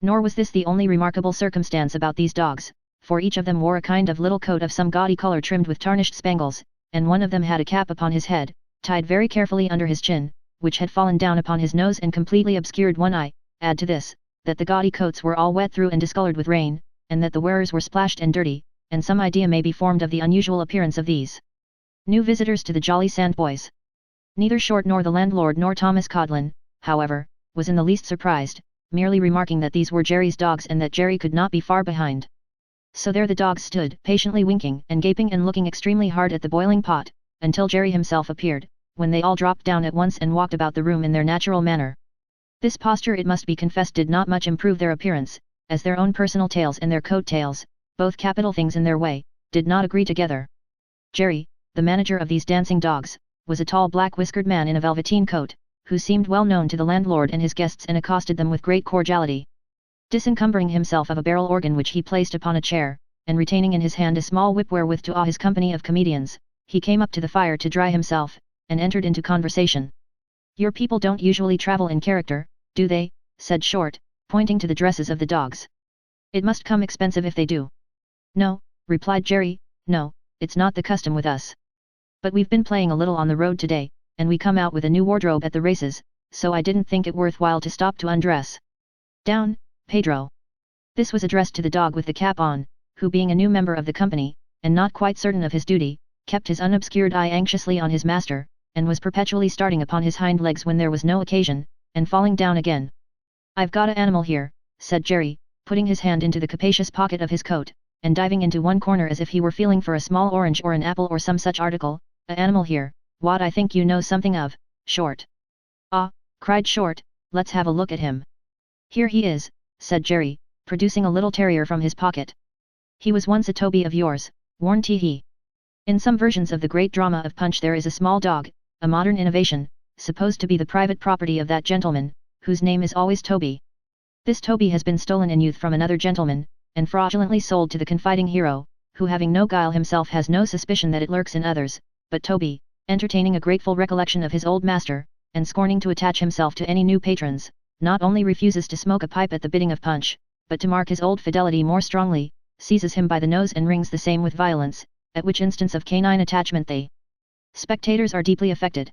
Nor was this the only remarkable circumstance about these dogs, for each of them wore a kind of little coat of some gaudy colour trimmed with tarnished spangles, and one of them had a cap upon his head, tied very carefully under his chin, which had fallen down upon his nose and completely obscured one eye. Add to this, that the gaudy coats were all wet through and discoloured with rain, and that the wearers were splashed and dirty, and some idea may be formed of the unusual appearance of these new visitors to the Jolly Sandboys. Neither Short nor the landlord nor Thomas Codlin, however, was in the least surprised, merely remarking that these were Jerry's dogs and that Jerry could not be far behind. So there the dogs stood, patiently winking and gaping and looking extremely hard at the boiling pot, until Jerry himself appeared, when they all dropped down at once and walked about the room in their natural manner. This posture it must be confessed did not much improve their appearance, as their own personal tails and their coat tails, both capital things in their way, did not agree together. Jerry, the manager of these dancing dogs, was a tall black-whiskered man in a velveteen coat, who seemed well known to the landlord and his guests, and accosted them with great cordiality. Disencumbering himself of a barrel organ which he placed upon a chair, and retaining in his hand a small whip wherewith to awe his company of comedians, he came up to the fire to dry himself, and entered into conversation. "Your people don't usually travel in character, do they?" said Short, pointing to the dresses of the dogs. "It must come expensive if they do." "No," replied Jerry, "no, it's not the custom with us. But we've been playing a little on the road today, and we come out with a new wardrobe at the races, so I didn't think it worthwhile to stop to undress. Down, Pedro." This was addressed to the dog with the cap on, who being a new member of the company, and not quite certain of his duty, kept his unobscured eye anxiously on his master, and was perpetually starting upon his hind legs when there was no occasion, and falling down again. "I've got a animal here," said Jerry, putting his hand into the capacious pocket of his coat, and diving into one corner as if he were feeling for a small orange or an apple or some such article. "A animal here, what I think you know something of, Short." "Ah," cried Short, "let's have a look at him." "Here he is," said Jerry, producing a little terrier from his pocket. "He was once a Toby of yours," warned he. In some versions of the great drama of Punch there is a small dog, a modern innovation, supposed to be the private property of that gentleman, whose name is always Toby. This Toby has been stolen in youth from another gentleman, and fraudulently sold to the confiding hero, who having no guile himself has no suspicion that it lurks in others, but Toby, entertaining a grateful recollection of his old master, and scorning to attach himself to any new patrons, not only refuses to smoke a pipe at the bidding of Punch, but to mark his old fidelity more strongly, seizes him by the nose and wrings the same with violence, at which instance of canine attachment the spectators are deeply affected.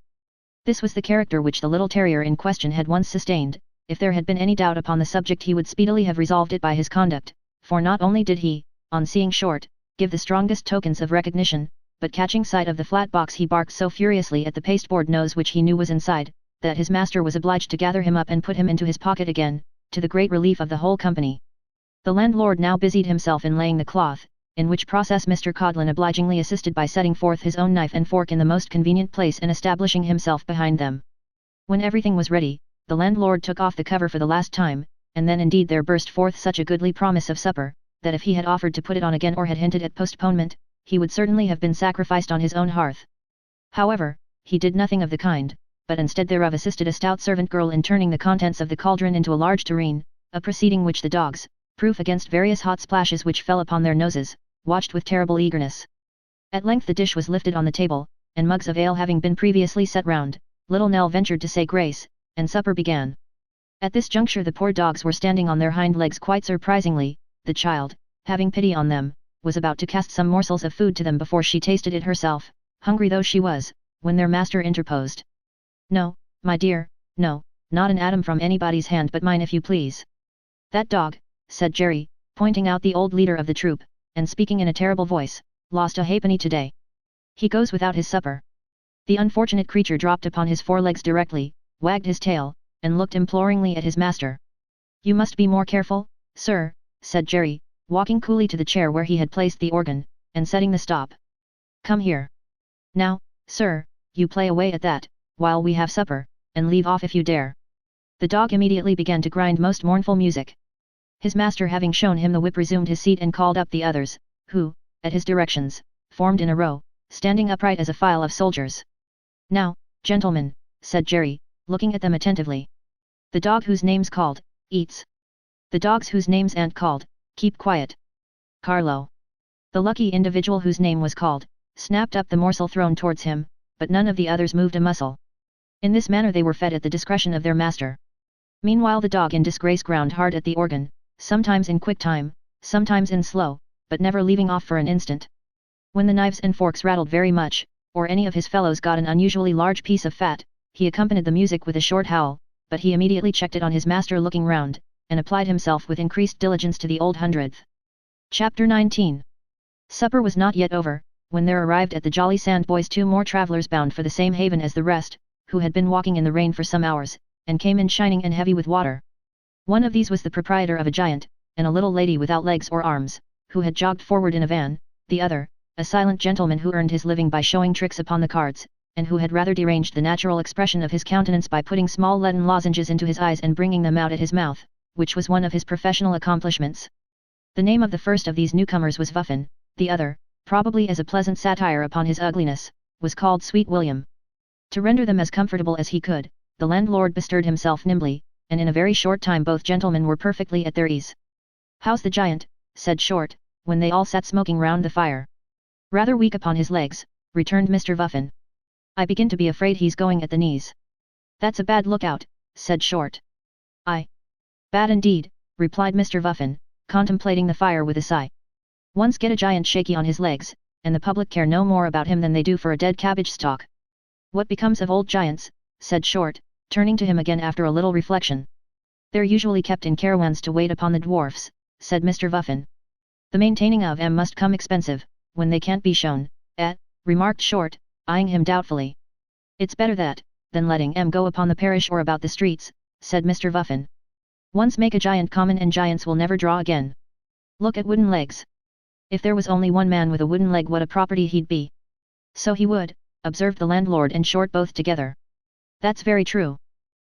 This was the character which the little terrier in question had once sustained. If there had been any doubt upon the subject he would speedily have resolved it by his conduct, for not only did he, on seeing Short, give the strongest tokens of recognition, but catching sight of the flat box he barked so furiously at the pasteboard nose which he knew was inside, that his master was obliged to gather him up and put him into his pocket again, to the great relief of the whole company. The landlord now busied himself in laying the cloth, in which process Mr. Codlin obligingly assisted by setting forth his own knife and fork in the most convenient place and establishing himself behind them. When everything was ready, the landlord took off the cover for the last time, and then indeed there burst forth such a goodly promise of supper, that if he had offered to put it on again or had hinted at postponement, he would certainly have been sacrificed on his own hearth. However, he did nothing of the kind, but instead thereof assisted a stout servant girl in turning the contents of the cauldron into a large tureen, a proceeding which the dogs, proof against various hot splashes which fell upon their noses, watched with terrible eagerness. At length the dish was lifted on the table, and mugs of ale having been previously set round, little Nell ventured to say grace, and supper began. At this juncture the poor dogs were standing on their hind legs quite surprisingly. The child, having pity on them, was about to cast some morsels of food to them before she tasted it herself, hungry though she was, when their master interposed. "No, my dear, no, not an atom from anybody's hand but mine if you please." "That dog," said Jerry, pointing out the old leader of the troop, and speaking in a terrible voice, "lost a halfpenny today. He goes without his supper." The unfortunate creature dropped upon his forelegs directly, wagged his tail, and looked imploringly at his master. "You must be more careful, sir," said Jerry, walking coolly to the chair where he had placed the organ, and setting the stop. "Come here. Now, sir, you play away at that, while we have supper, and leave off if you dare." The dog immediately began to grind most mournful music. His master having shown him the whip resumed his seat and called up the others, who, at his directions, formed in a row, standing upright as a file of soldiers. "Now, gentlemen," said Jerry, looking at them attentively. "The dog whose name's called, eats. The dogs whose names aren't called, keep quiet. Carlo." The lucky individual whose name was called, snapped up the morsel thrown towards him, but none of the others moved a muscle. In this manner they were fed at the discretion of their master. Meanwhile the dog in disgrace ground hard at the organ, sometimes in quick time, sometimes in slow, but never leaving off for an instant. When the knives and forks rattled very much, or any of his fellows got an unusually large piece of fat, he accompanied the music with a short howl, but he immediately checked it on his master looking round, and applied himself with increased diligence to the old hundredth. Chapter 19. Supper was not yet over, when there arrived at the Jolly Sandboys 2 more travellers bound for the same haven as the rest, who had been walking in the rain for some hours, and came in shining and heavy with water. One of these was the proprietor of a giant, and a little lady without legs or arms, who had jogged forward in a van. The other, a silent gentleman who earned his living by showing tricks upon the cards, and who had rather deranged the natural expression of his countenance by putting small leaden lozenges into his eyes and bringing them out at his mouth, which was one of his professional accomplishments. The name of the first of these newcomers was Vuffin, the other, probably as a pleasant satire upon his ugliness, was called Sweet William. To render them as comfortable as he could, the landlord bestirred himself nimbly, and in a very short time both gentlemen were perfectly at their ease. "How's the giant?" said Short, when they all sat smoking round the fire. "Rather weak upon his legs," returned Mr. Vuffin. "I begin to be afraid he's going at the knees." "That's a bad lookout," said Short. "Aye. Bad indeed," replied Mr. Vuffin, contemplating the fire with a sigh. "Once get a giant shaky on his legs, and the public care no more about him than they do for a dead cabbage stalk." "What becomes of old giants?" said Short, turning to him again after a little reflection. "They're usually kept in caravans to wait upon the dwarfs," said Mr. Vuffin. "The maintaining of 'em must come expensive, when they can't be shown, remarked Short, eyeing him doubtfully. "It's better that, than letting 'em go upon the parish or about the streets," said Mr. Vuffin. "Once make a giant common and giants will never draw again. Look at wooden legs. If there was only one man with a wooden leg what a property he'd be." "So he would," observed the landlord and Short both together. "That's very true.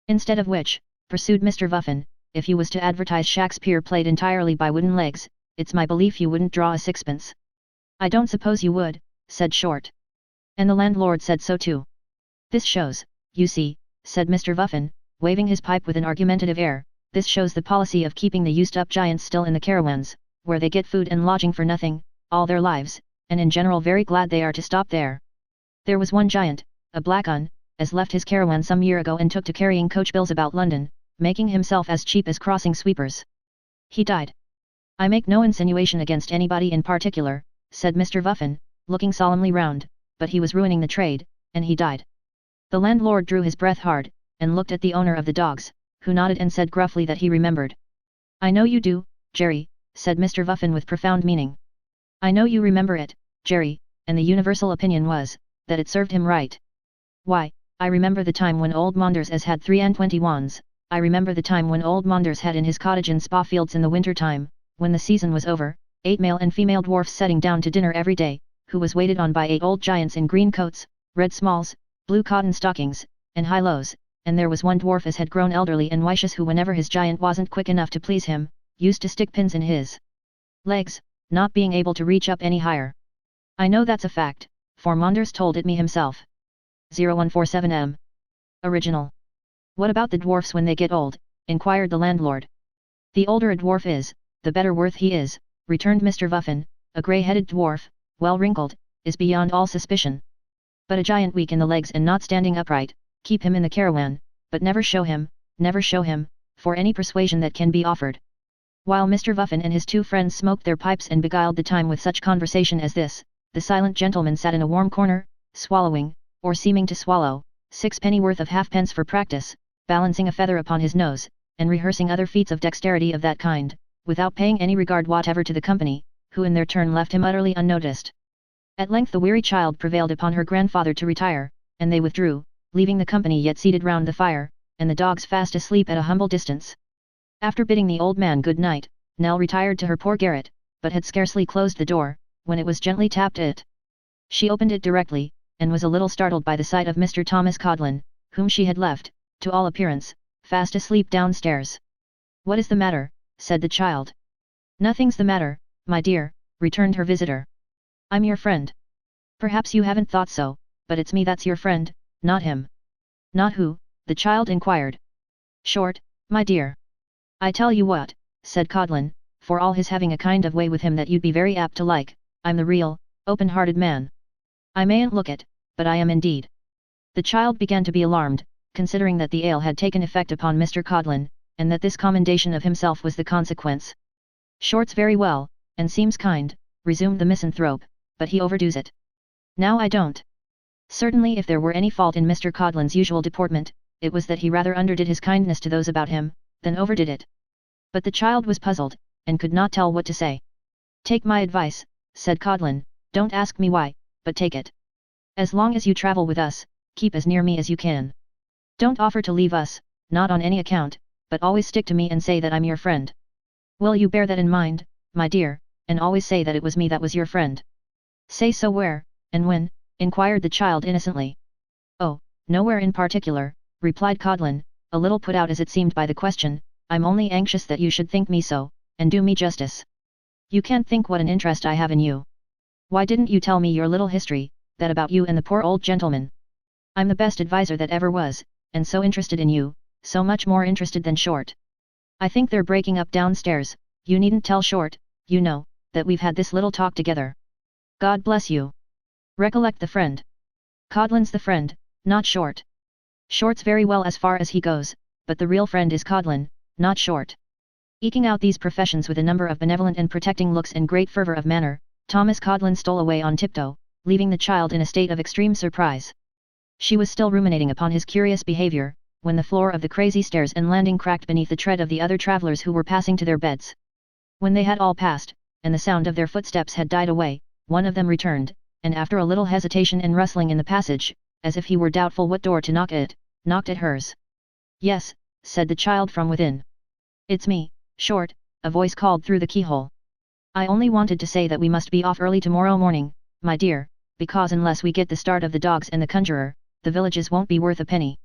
Instead of which," pursued Mr. Vuffin, "if you was to advertise Shakespeare played entirely by wooden legs, it's my belief you wouldn't draw a sixpence." "I don't suppose you would," said Short. And the landlord said so too. "This shows, you see," said Mr. Vuffin, waving his pipe with an argumentative air, "this shows the policy of keeping the used-up giants still in the caravans, where they get food and lodging for nothing, all their lives, and in general very glad they are to stop there. There was one giant, a black un, as left his caravan some year ago and took to carrying coach bills about London, making himself as cheap as crossing sweepers. He died. I make no insinuation against anybody in particular," said Mr. Vuffin, looking solemnly round, "but he was ruining the trade, and he died." The landlord drew his breath hard, and looked at the owner of the dogs, who nodded and said gruffly that he remembered. "I know you do, Jerry," said Mr. Vuffin with profound meaning. "I know you remember it, Jerry, and the universal opinion was, that it served him right. Why, I remember the time when old Maunders as had 23 wands, I remember the time when old Maunders had in his cottage in Spa Fields in the winter time, when the season was over, 8 male and female dwarfs setting down to dinner every day, who was waited on by 8 old giants in green coats, red smalls, blue cotton stockings, and high lows, and there was one dwarf as had grown elderly and vicious who whenever his giant wasn't quick enough to please him, used to stick pins in his legs, not being able to reach up any higher. I know that's a fact, for Maunders told it me himself. 0147M. Original. What about the dwarfs when they get old? Inquired the landlord. The older a dwarf is, the better worth he is, returned Mr. Vuffin. A grey-headed dwarf, well wrinkled, is beyond all suspicion. But a giant weak in the legs and not standing upright, keep him in the caravan, but never show him, for any persuasion that can be offered. While Mr. Vuffin and his two friends smoked their pipes and beguiled the time with such conversation as this, the silent gentleman sat in a warm corner, swallowing, or seeming to swallow, 6 penny worth of halfpence for practice, balancing a feather upon his nose, and rehearsing other feats of dexterity of that kind, without paying any regard whatever to the company, who in their turn left him utterly unnoticed. At length the weary child prevailed upon her grandfather to retire, and they withdrew, leaving the company yet seated round the fire, and the dogs fast asleep at a humble distance. After bidding the old man good night, Nell retired to her poor garret, but had scarcely closed the door, when it was gently tapped at. She opened it directly, and was a little startled by the sight of Mr. Thomas Codlin, whom she had left, to all appearance, fast asleep downstairs. "What is the matter?" said the child. "Nothing's the matter, my dear," returned her visitor. "I'm your friend. Perhaps you haven't thought so, but it's me that's your friend, not him." "Not who?" the child inquired. "Short, my dear." "I tell you what," said Codlin, for all his having a kind of way with him that you'd be very apt to like, "I'm the real, open-hearted man. I mayn't look it, but I am indeed." The child began to be alarmed, considering that the ale had taken effect upon Mr. Codlin, and that this commendation of himself was the consequence. "Short's very well, and seems kind," resumed the misanthrope, "but he overdoes it. Now I don't. Certainly if there were any fault in Mr. Codlin's usual deportment, it was that he rather underdid his kindness to those about him, than overdid it." But the child was puzzled, and could not tell what to say. "Take my advice," said Codlin, "don't ask me why, but take it. As long as you travel with us, keep as near me as you can. Don't offer to leave us, not on any account, but always stick to me and say that I'm your friend. Will you bear that in mind, my dear, and always say that it was me that was your friend?" "Say so where, and when?" inquired the child innocently. "Oh, nowhere in particular," replied Codlin, a little put out as it seemed by the question. "I'm only anxious that you should think me so, and do me justice. You can't think what an interest I have in you. Why didn't you tell me your little history, that about you and the poor old gentleman? I'm the best adviser that ever was, and so interested in you, so much more interested than Short. I think they're breaking up downstairs. You needn't tell Short, you know, that we've had this little talk together. God bless you. Recollect the friend. Codlin's the friend, not Short. Short's very well as far as he goes, but the real friend is Codlin, not Short. Eking out these professions with a number of benevolent and protecting looks and great fervour of manner, Thomas Codlin stole away on tiptoe, leaving the child in a state of extreme surprise. She was still ruminating upon his curious behaviour, when the floor of the crazy stairs and landing cracked beneath the tread of the other travellers who were passing to their beds. When they had all passed, and the sound of their footsteps had died away, one of them returned, and after a little hesitation and rustling in the passage, as if he were doubtful what door to knock at, knocked at hers. Yes, said the child from within. It's me, Short, a voice called through the keyhole. I only wanted to say that we must be off early tomorrow morning, my dear, because unless we get the start of the dogs and the conjurer, the villages won't be worth a penny.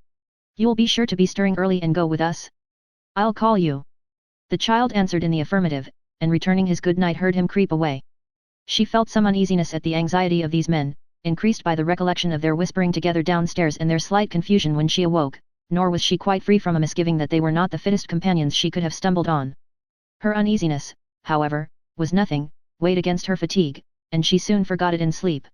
You'll be sure to be stirring early and go with us? I'll call you. The child answered in the affirmative, and returning his good night heard him creep away. She felt some uneasiness at the anxiety of these men, increased by the recollection of their whispering together downstairs and their slight confusion when she awoke, nor was she quite free from a misgiving that they were not the fittest companions she could have stumbled on. Her uneasiness, however, was nothing, weighed against her fatigue, and she soon forgot it in sleep.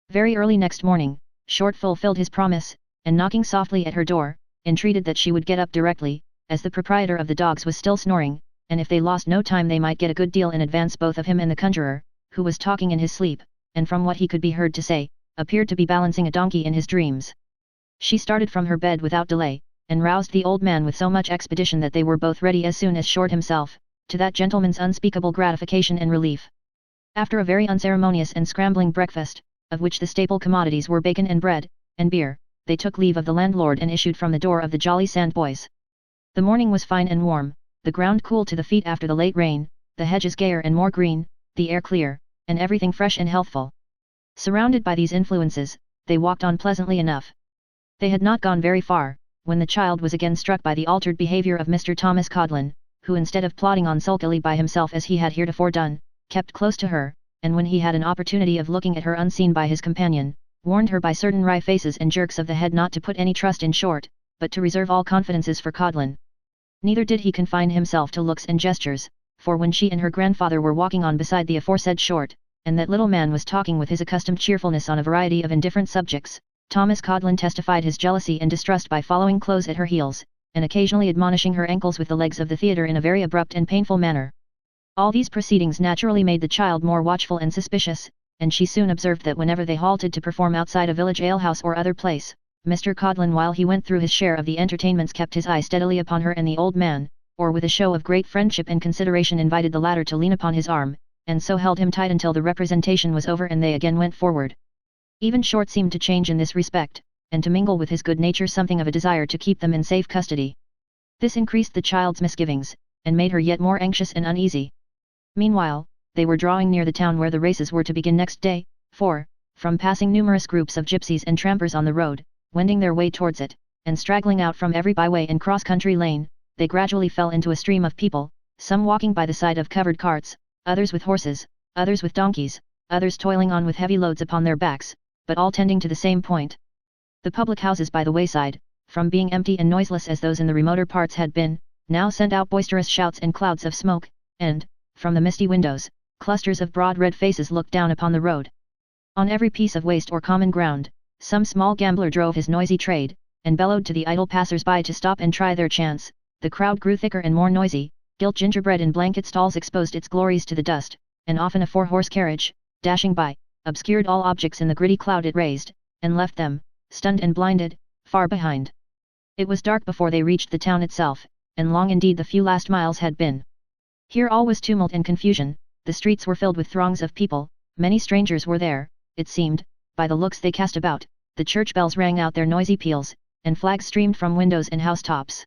Very early next morning, Short fulfilled his promise, and knocking softly at her door, entreated that she would get up directly, as the proprietor of the dogs was still snoring, and if they lost no time they might get a good deal in advance both of him and the conjurer, who was talking in his sleep, and from what he could be heard to say, appeared to be balancing a donkey in his dreams. She started from her bed without delay, and roused the old man with so much expedition that they were both ready as soon as Short himself, to that gentleman's unspeakable gratification and relief. After a very unceremonious and scrambling breakfast, of which the staple commodities were bacon and bread, and beer, they took leave of the landlord and issued from the door of the Jolly Sandboys. The morning was fine and warm, the ground cool to the feet after the late rain, the hedges gayer and more green, the air clear, and everything fresh and healthful. Surrounded by these influences, they walked on pleasantly enough. They had not gone very far, when the child was again struck by the altered behaviour of Mr. Thomas Codlin, who instead of plodding on sulkily by himself as he had heretofore done, kept close to her, and when he had an opportunity of looking at her unseen by his companion, warned her by certain wry faces and jerks of the head not to put any trust in Short, but to reserve all confidences for Codlin. Neither did he confine himself to looks and gestures, for when she and her grandfather were walking on beside the aforesaid Short, and that little man was talking with his accustomed cheerfulness on a variety of indifferent subjects, Thomas Codlin testified his jealousy and distrust by following close at her heels, and occasionally admonishing her ankles with the legs of the theatre in a very abrupt and painful manner. All these proceedings naturally made the child more watchful and suspicious, and she soon observed that whenever they halted to perform outside a village alehouse or other place, Mr. Codlin while he went through his share of the entertainments kept his eye steadily upon her and the old man, or with a show of great friendship and consideration invited the latter to lean upon his arm, and so held him tight until the representation was over and they again went forward. Even Short seemed to change in this respect, and to mingle with his good nature something of a desire to keep them in safe custody. This increased the child's misgivings, and made her yet more anxious and uneasy. Meanwhile, they were drawing near the town where the races were to begin next day, for, from passing numerous groups of gypsies and trampers on the road, wending their way towards it, and straggling out from every byway and cross-country lane, they gradually fell into a stream of people, some walking by the side of covered carts, others with horses, others with donkeys, others toiling on with heavy loads upon their backs, but all tending to the same point. The public houses by the wayside, from being empty and noiseless as those in the remoter parts had been, now sent out boisterous shouts and clouds of smoke, and, from the misty windows, clusters of broad red faces looked down upon the road. On every piece of waste or common ground, some small gambler drove his noisy trade, and bellowed to the idle passers-by to stop and try their chance. The crowd grew thicker and more noisy, gilt gingerbread in blanket stalls exposed its glories to the dust, and often a four-horse carriage, dashing by, obscured all objects in the gritty cloud it raised, and left them, stunned and blinded, far behind. It was dark before they reached the town itself, and long indeed the few last miles had been. Here all was tumult and confusion, the streets were filled with throngs of people, many strangers were there, it seemed, by the looks they cast about, the church bells rang out their noisy peals, and flags streamed from windows and housetops.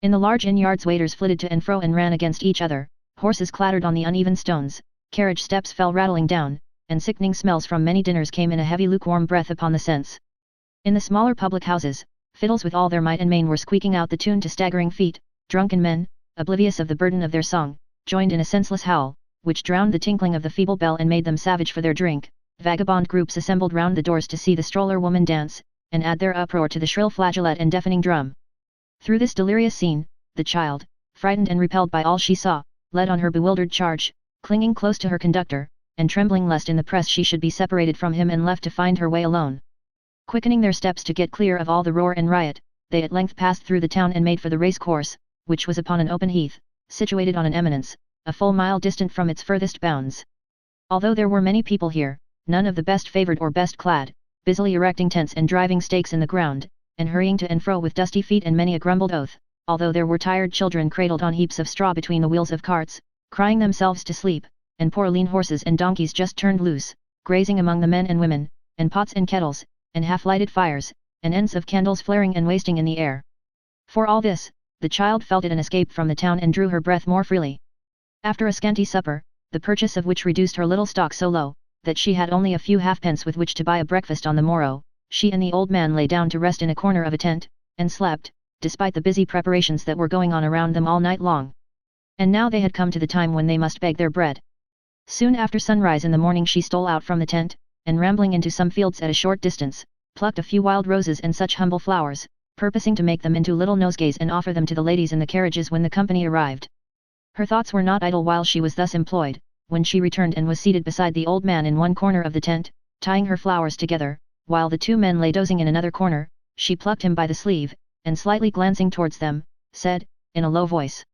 In the large inn-yards waiters flitted to and fro and ran against each other, horses clattered on the uneven stones, carriage steps fell rattling down, and sickening smells from many dinners came in a heavy lukewarm breath upon the sense. In the smaller public houses, fiddles with all their might and main were squeaking out the tune to staggering feet, drunken men, oblivious of the burden of their song, joined in a senseless howl, which drowned the tinkling of the feeble bell and made them savage for their drink. Vagabond groups assembled round the doors to see the stroller woman dance, and add their uproar to the shrill flageolet and deafening drum. Through this delirious scene, the child, frightened and repelled by all she saw, led on her bewildered charge, clinging close to her conductor, and trembling lest in the press she should be separated from him and left to find her way alone. Quickening their steps to get clear of all the roar and riot, they at length passed through the town and made for the race course, which was upon an open heath, situated on an eminence, a full mile distant from its furthest bounds. Although there were many people here, none of the best favoured or best clad, busily erecting tents and driving stakes in the ground, and hurrying to and fro with dusty feet and many a grumbled oath, although there were tired children cradled on heaps of straw between the wheels of carts, crying themselves to sleep, and poor lean horses and donkeys just turned loose, grazing among the men and women, and pots and kettles, and half-lighted fires, and ends of candles flaring and wasting in the air. For all this, the child felt it an escape from the town and drew her breath more freely. After a scanty supper, the purchase of which reduced her little stock so low, that she had only a few halfpence with which to buy a breakfast on the morrow, she and the old man lay down to rest in a corner of a tent, and slept, despite the busy preparations that were going on around them all night long. And now they had come to the time when they must beg their bread. Soon after sunrise in the morning she stole out from the tent, and rambling into some fields at a short distance, plucked a few wild roses and such humble flowers, purposing to make them into little nosegays and offer them to the ladies in the carriages when the company arrived. Her thoughts were not idle while she was thus employed, when she returned and was seated beside the old man in one corner of the tent, tying her flowers together, while the two men lay dozing in another corner. She plucked him by the sleeve, and slightly glancing towards them, said, in a low voice,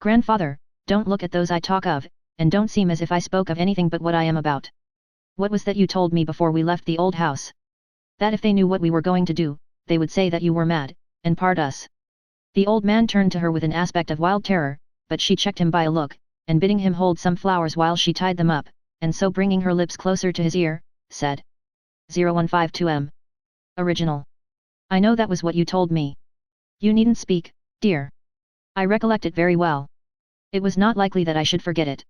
"Grandfather, don't look at those I talk of, and don't seem as if I spoke of anything but what I am about. What was that you told me before we left the old house? That if they knew what we were going to do, they would say that you were mad, and part us." The old man turned to her with an aspect of wild terror, but she checked him by a look, and bidding him hold some flowers while she tied them up, and so bringing her lips closer to his ear, said, 0152M. Original. I know that was what you told me. You needn't speak, dear. I recollect it very well. It was not likely that I should forget it.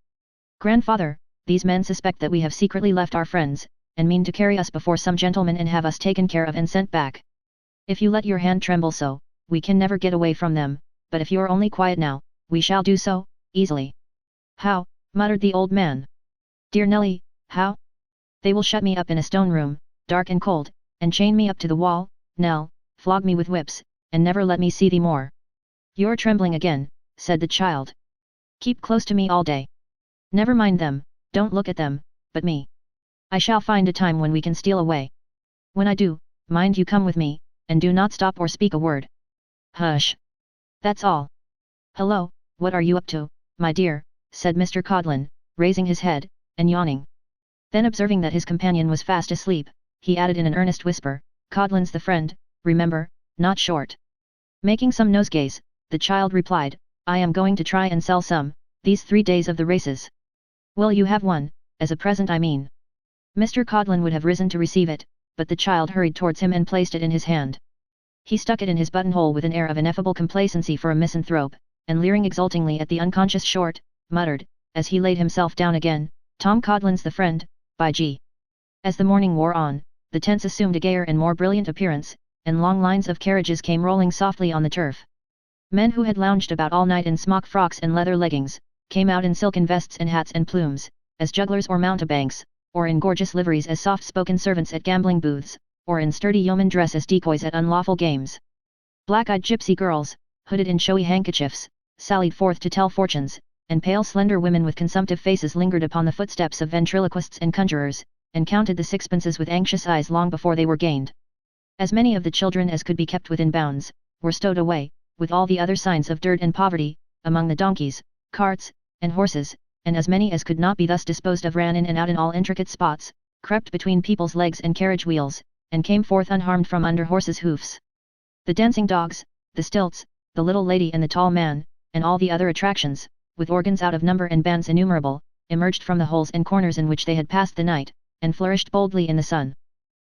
Grandfather, these men suspect that we have secretly left our friends, and mean to carry us before some gentleman and have us taken care of and sent back. If you let your hand tremble so, we can never get away from them, but if you're only quiet now, we shall do so, easily. How? Muttered the old man. Dear Nelly, how? They will shut me up in a stone room, dark and cold, and chain me up to the wall, Nell, flog me with whips, and never let me see thee more. You're trembling again, said the child. Keep close to me all day. Never mind them, don't look at them, but me. I shall find a time when we can steal away. When I do, mind you come with me, and do not stop or speak a word. Hush. That's all. Hello, what are you up to, my dear, said Mr. Codlin, raising his head, and yawning. Then observing that his companion was fast asleep, he added in an earnest whisper, Codlin's the friend, remember, not short. Making some nosegays, the child replied, I am going to try and sell some, these 3 days of the races. Will you have one, as a present I mean? Mr. Codlin would have risen to receive it, but the child hurried towards him and placed it in his hand. He stuck it in his buttonhole with an air of ineffable complacency for a misanthrope, and leering exultingly at the unconscious Short, muttered, as he laid himself down again, Tom Codlin's the friend, by G. As the morning wore on, the tents assumed a gayer and more brilliant appearance, and long lines of carriages came rolling softly on the turf. Men who had lounged about all night in smock frocks and leather leggings, came out in silken vests and hats and plumes, as jugglers or mountebanks, or in gorgeous liveries as soft-spoken servants at gambling booths, or in sturdy yeoman dress as decoys at unlawful games. Black-eyed gypsy girls, hooded in showy handkerchiefs, sallied forth to tell fortunes, and pale slender women with consumptive faces lingered upon the footsteps of ventriloquists and conjurers, and counted the sixpences with anxious eyes long before they were gained. As many of the children as could be kept within bounds, were stowed away, with all the other signs of dirt and poverty, among the donkeys, carts, and horses, and as many as could not be thus disposed of ran in and out in all intricate spots, crept between people's legs and carriage wheels, and came forth unharmed from under horses' hoofs. The dancing dogs, the stilts, the little lady and the tall man, and all the other attractions, with organs out of number and bands innumerable, emerged from the holes and corners in which they had passed the night, and flourished boldly in the sun.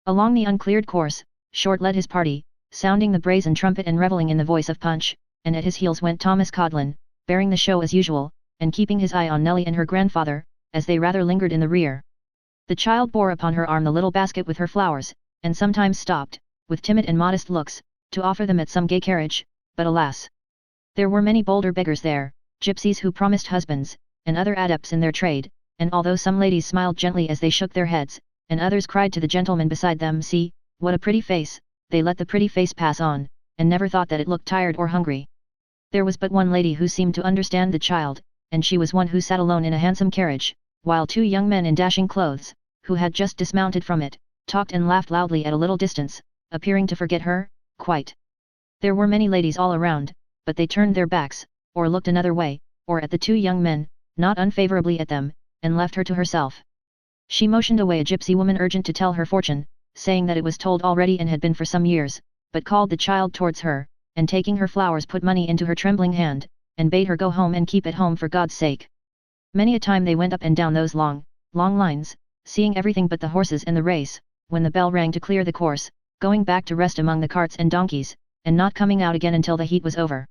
Along the uncleared course, Short led his party, sounding the brazen trumpet and revelling in the voice of Punch, and at his heels went Thomas Codlin, bearing the show as usual, and keeping his eye on Nelly and her grandfather, as they rather lingered in the rear. The child bore upon her arm the little basket with her flowers, and sometimes stopped, with timid and modest looks, to offer them at some gay carriage, but alas! There were many bolder beggars there, gypsies who promised husbands, and other adepts in their trade, and although some ladies smiled gently as they shook their heads, and others cried to the gentleman beside them, see, what a pretty face, they let the pretty face pass on, and never thought that it looked tired or hungry. There was but one lady who seemed to understand the child, and she was one who sat alone in a handsome carriage, while two young men in dashing clothes, who had just dismounted from it, talked and laughed loudly at a little distance, appearing to forget her, quite. There were many ladies all around, but they turned their backs, or looked another way, or at the two young men, not unfavorably at them, and left her to herself. She motioned away a gypsy woman urgent to tell her fortune, saying that it was told already and had been for some years, but called the child towards her, and taking her flowers put money into her trembling hand, and bade her go home and keep at home for God's sake. Many a time they went up and down those long, long lines, seeing everything but the horses and the race, when the bell rang to clear the course, going back to rest among the carts and donkeys, and not coming out again until the heat was over.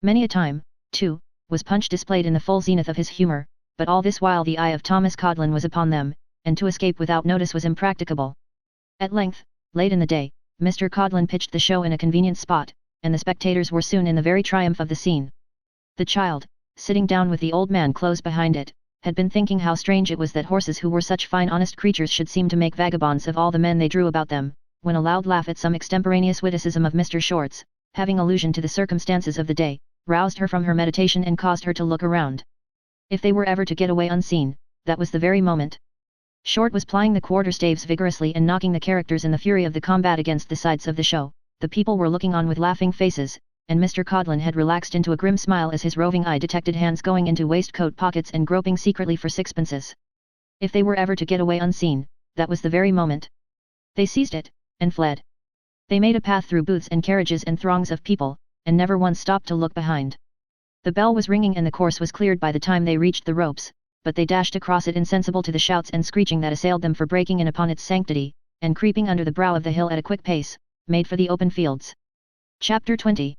Many a time, too, was Punch displayed in the full zenith of his humour, but all this while the eye of Thomas Codlin was upon them, and to escape without notice was impracticable. At length, late in the day, Mr. Codlin pitched the show in a convenient spot, and the spectators were soon in the very triumph of the scene. The child, sitting down with the old man close behind it, had been thinking how strange it was that horses who were such fine honest creatures should seem to make vagabonds of all the men they drew about them, when a loud laugh at some extemporaneous witticism of Mr. Short's, having allusion to the circumstances of the day, roused her from her meditation and caused her to look around. If they were ever to get away unseen, that was the very moment. Short was plying the quarterstaves vigorously and knocking the characters in the fury of the combat against the sides of the show. The people were looking on with laughing faces, and Mr. Codlin had relaxed into a grim smile as his roving eye detected hands going into waistcoat pockets and groping secretly for sixpences. If they were ever to get away unseen, that was the very moment. They seized it, and fled. They made a path through booths and carriages and throngs of people, and never once stopped to look behind. The bell was ringing and the course was cleared by the time they reached the ropes, but they dashed across it insensible to the shouts and screeching that assailed them for breaking in upon its sanctity, and creeping under the brow of the hill at a quick pace, made for the open fields. Chapter 20.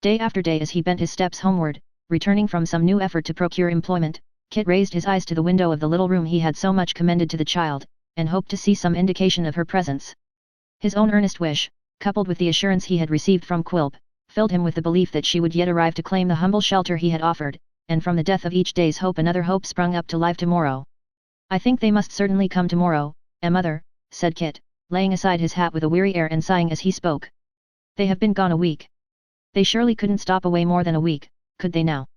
Day after day as he bent his steps homeward, returning from some new effort to procure employment, Kit raised his eyes to the window of the little room he had so much commended to the child, and hoped to see some indication of her presence. His own earnest wish, coupled with the assurance he had received from Quilp, filled him with the belief that she would yet arrive to claim the humble shelter he had offered, and from the death of each day's hope another hope sprung up to life tomorrow. "I think they must certainly come tomorrow, mother," said Kit, laying aside his hat with a weary air and sighing as he spoke. "They have been gone a week. They surely couldn't stop away more than a week, could they now?"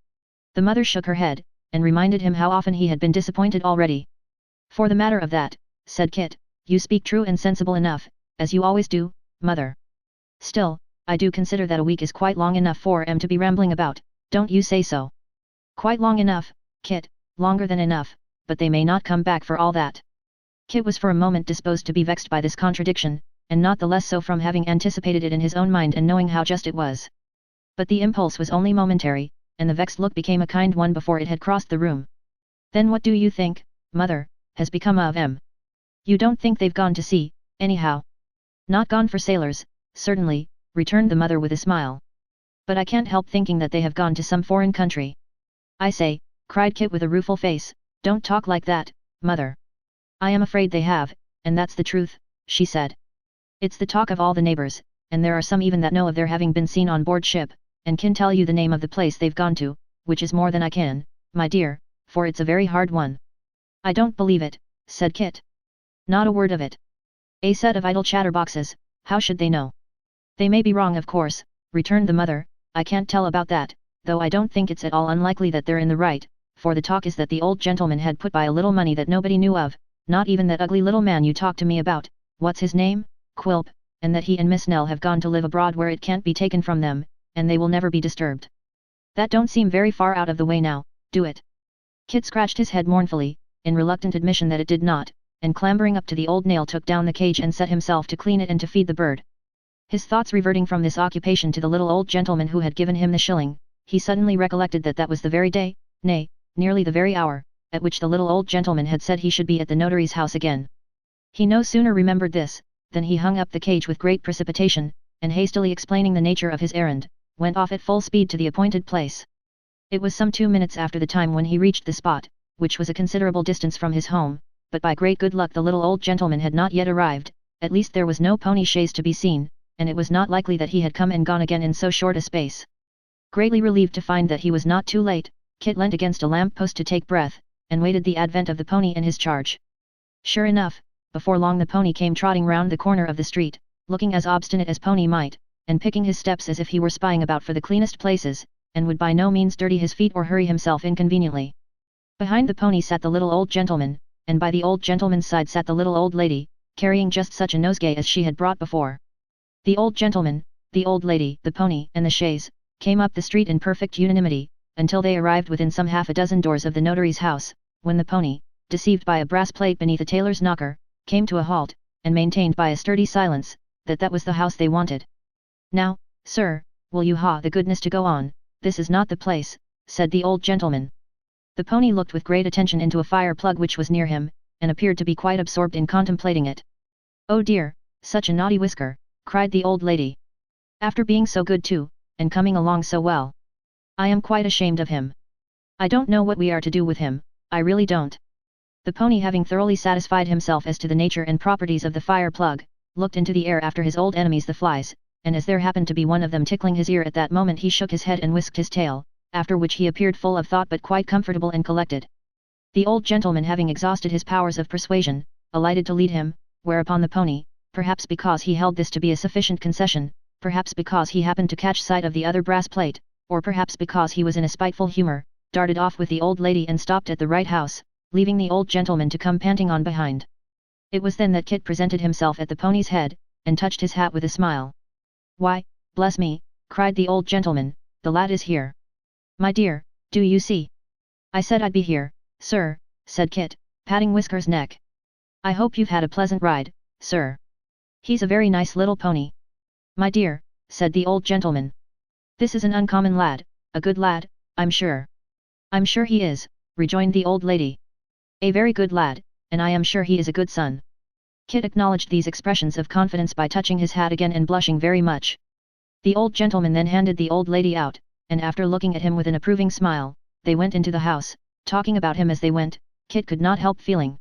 The mother shook her head, and reminded him how often he had been disappointed already. "For the matter of that," said Kit, "you speak true and sensible enough, as you always do, mother. Still, I do consider that a week is quite long enough for 'em to be rambling about, don't you say so?" "Quite long enough, Kit, longer than enough, but they may not come back for all that." Kit was for a moment disposed to be vexed by this contradiction, and not the less so from having anticipated it in his own mind and knowing how just it was. But the impulse was only momentary, and the vexed look became a kind one before it had crossed the room. "Then what do you think, mother, has become of 'em? You don't think they've gone to sea, anyhow?" "Not gone for sailors, certainly," returned the mother with a smile. "But I can't help thinking that they have gone to some foreign country." "I say," cried Kit with a rueful face, "don't talk like that, mother." "I am afraid they have, and that's the truth," she said. "It's the talk of all the neighbours, and there are some even that know of their having been seen on board ship, and can tell you the name of the place they've gone to, which is more than I can, my dear, for it's a very hard one." "I don't believe it," said Kit. "Not a word of it. A set of idle chatterboxes, how should they know?" "They may be wrong of course," returned the mother, "I can't tell about that, though I don't think it's at all unlikely that they're in the right, for the talk is that the old gentleman had put by a little money that nobody knew of, not even that ugly little man you talked to me about, what's his name, Quilp, and that he and Miss Nell have gone to live abroad where it can't be taken from them, and they will never be disturbed. That don't seem very far out of the way now, do it?" Kit scratched his head mournfully, in reluctant admission that it did not, and clambering up to the old nail took down the cage and set himself to clean it and to feed the bird. His thoughts reverting from this occupation to the little old gentleman who had given him the shilling, he suddenly recollected that that was the very day, nay, nearly the very hour, at which the little old gentleman had said he should be at the notary's house again. He no sooner remembered this, than he hung up the cage with great precipitation, and hastily explaining the nature of his errand, went off at full speed to the appointed place. It was some 2 minutes after the time when he reached the spot, which was a considerable distance from his home, but by great good luck the little old gentleman had not yet arrived, at least there was no pony chaise to be seen, and it was not likely that he had come and gone again in so short a space. Greatly relieved to find that he was not too late, Kit leant against a lamp post to take breath, and waited the advent of the pony in his charge. Sure enough, before long the pony came trotting round the corner of the street, looking as obstinate as pony might, and picking his steps as if he were spying about for the cleanest places, and would by no means dirty his feet or hurry himself inconveniently. Behind the pony sat the little old gentleman, and by the old gentleman's side sat the little old lady, carrying just such a nosegay as she had brought before. The old gentleman, the old lady, the pony, and the chaise, came up the street in perfect unanimity, until they arrived within some half a dozen doors of the notary's house, when the pony, deceived by a brass plate beneath a tailor's knocker, came to a halt, and maintained by a sturdy silence, that was the house they wanted. "Now, sir, will you ha the goodness to go on, this is not the place," said the old gentleman. The pony looked with great attention into a fire plug which was near him, and appeared to be quite absorbed in contemplating it. "Oh dear, such a naughty Whisker," cried the old lady. "After being so good too, and coming along so well. I am quite ashamed of him. I don't know what we are to do with him, I really don't." The pony, having thoroughly satisfied himself as to the nature and properties of the fire plug, looked into the air after his old enemies the flies, and as there happened to be one of them tickling his ear at that moment, he shook his head and whisked his tail, after which he appeared full of thought but quite comfortable and collected. The old gentleman, having exhausted his powers of persuasion, alighted to lead him, whereupon the pony, perhaps because he held this to be a sufficient concession, perhaps because he happened to catch sight of the other brass plate, or perhaps because he was in a spiteful humor, darted off with the old lady and stopped at the right house, leaving the old gentleman to come panting on behind. It was then that Kit presented himself at the pony's head, and touched his hat with a smile. "Why, bless me," cried the old gentleman, "the lad is here. My dear, do you see? I said I'd be here, sir," said Kit, patting Whisker's neck. "I hope you've had a pleasant ride, sir. He's a very nice little pony." "My dear," said the old gentleman. "This is an uncommon lad, a good lad, I'm sure." "I'm sure he is," rejoined the old lady. "A very good lad, and I am sure he is a good son." Kit acknowledged these expressions of confidence by touching his hat again and blushing very much. The old gentleman then handed the old lady out, and after looking at him with an approving smile, they went into the house, talking about him as they went. Kit could not help feeling.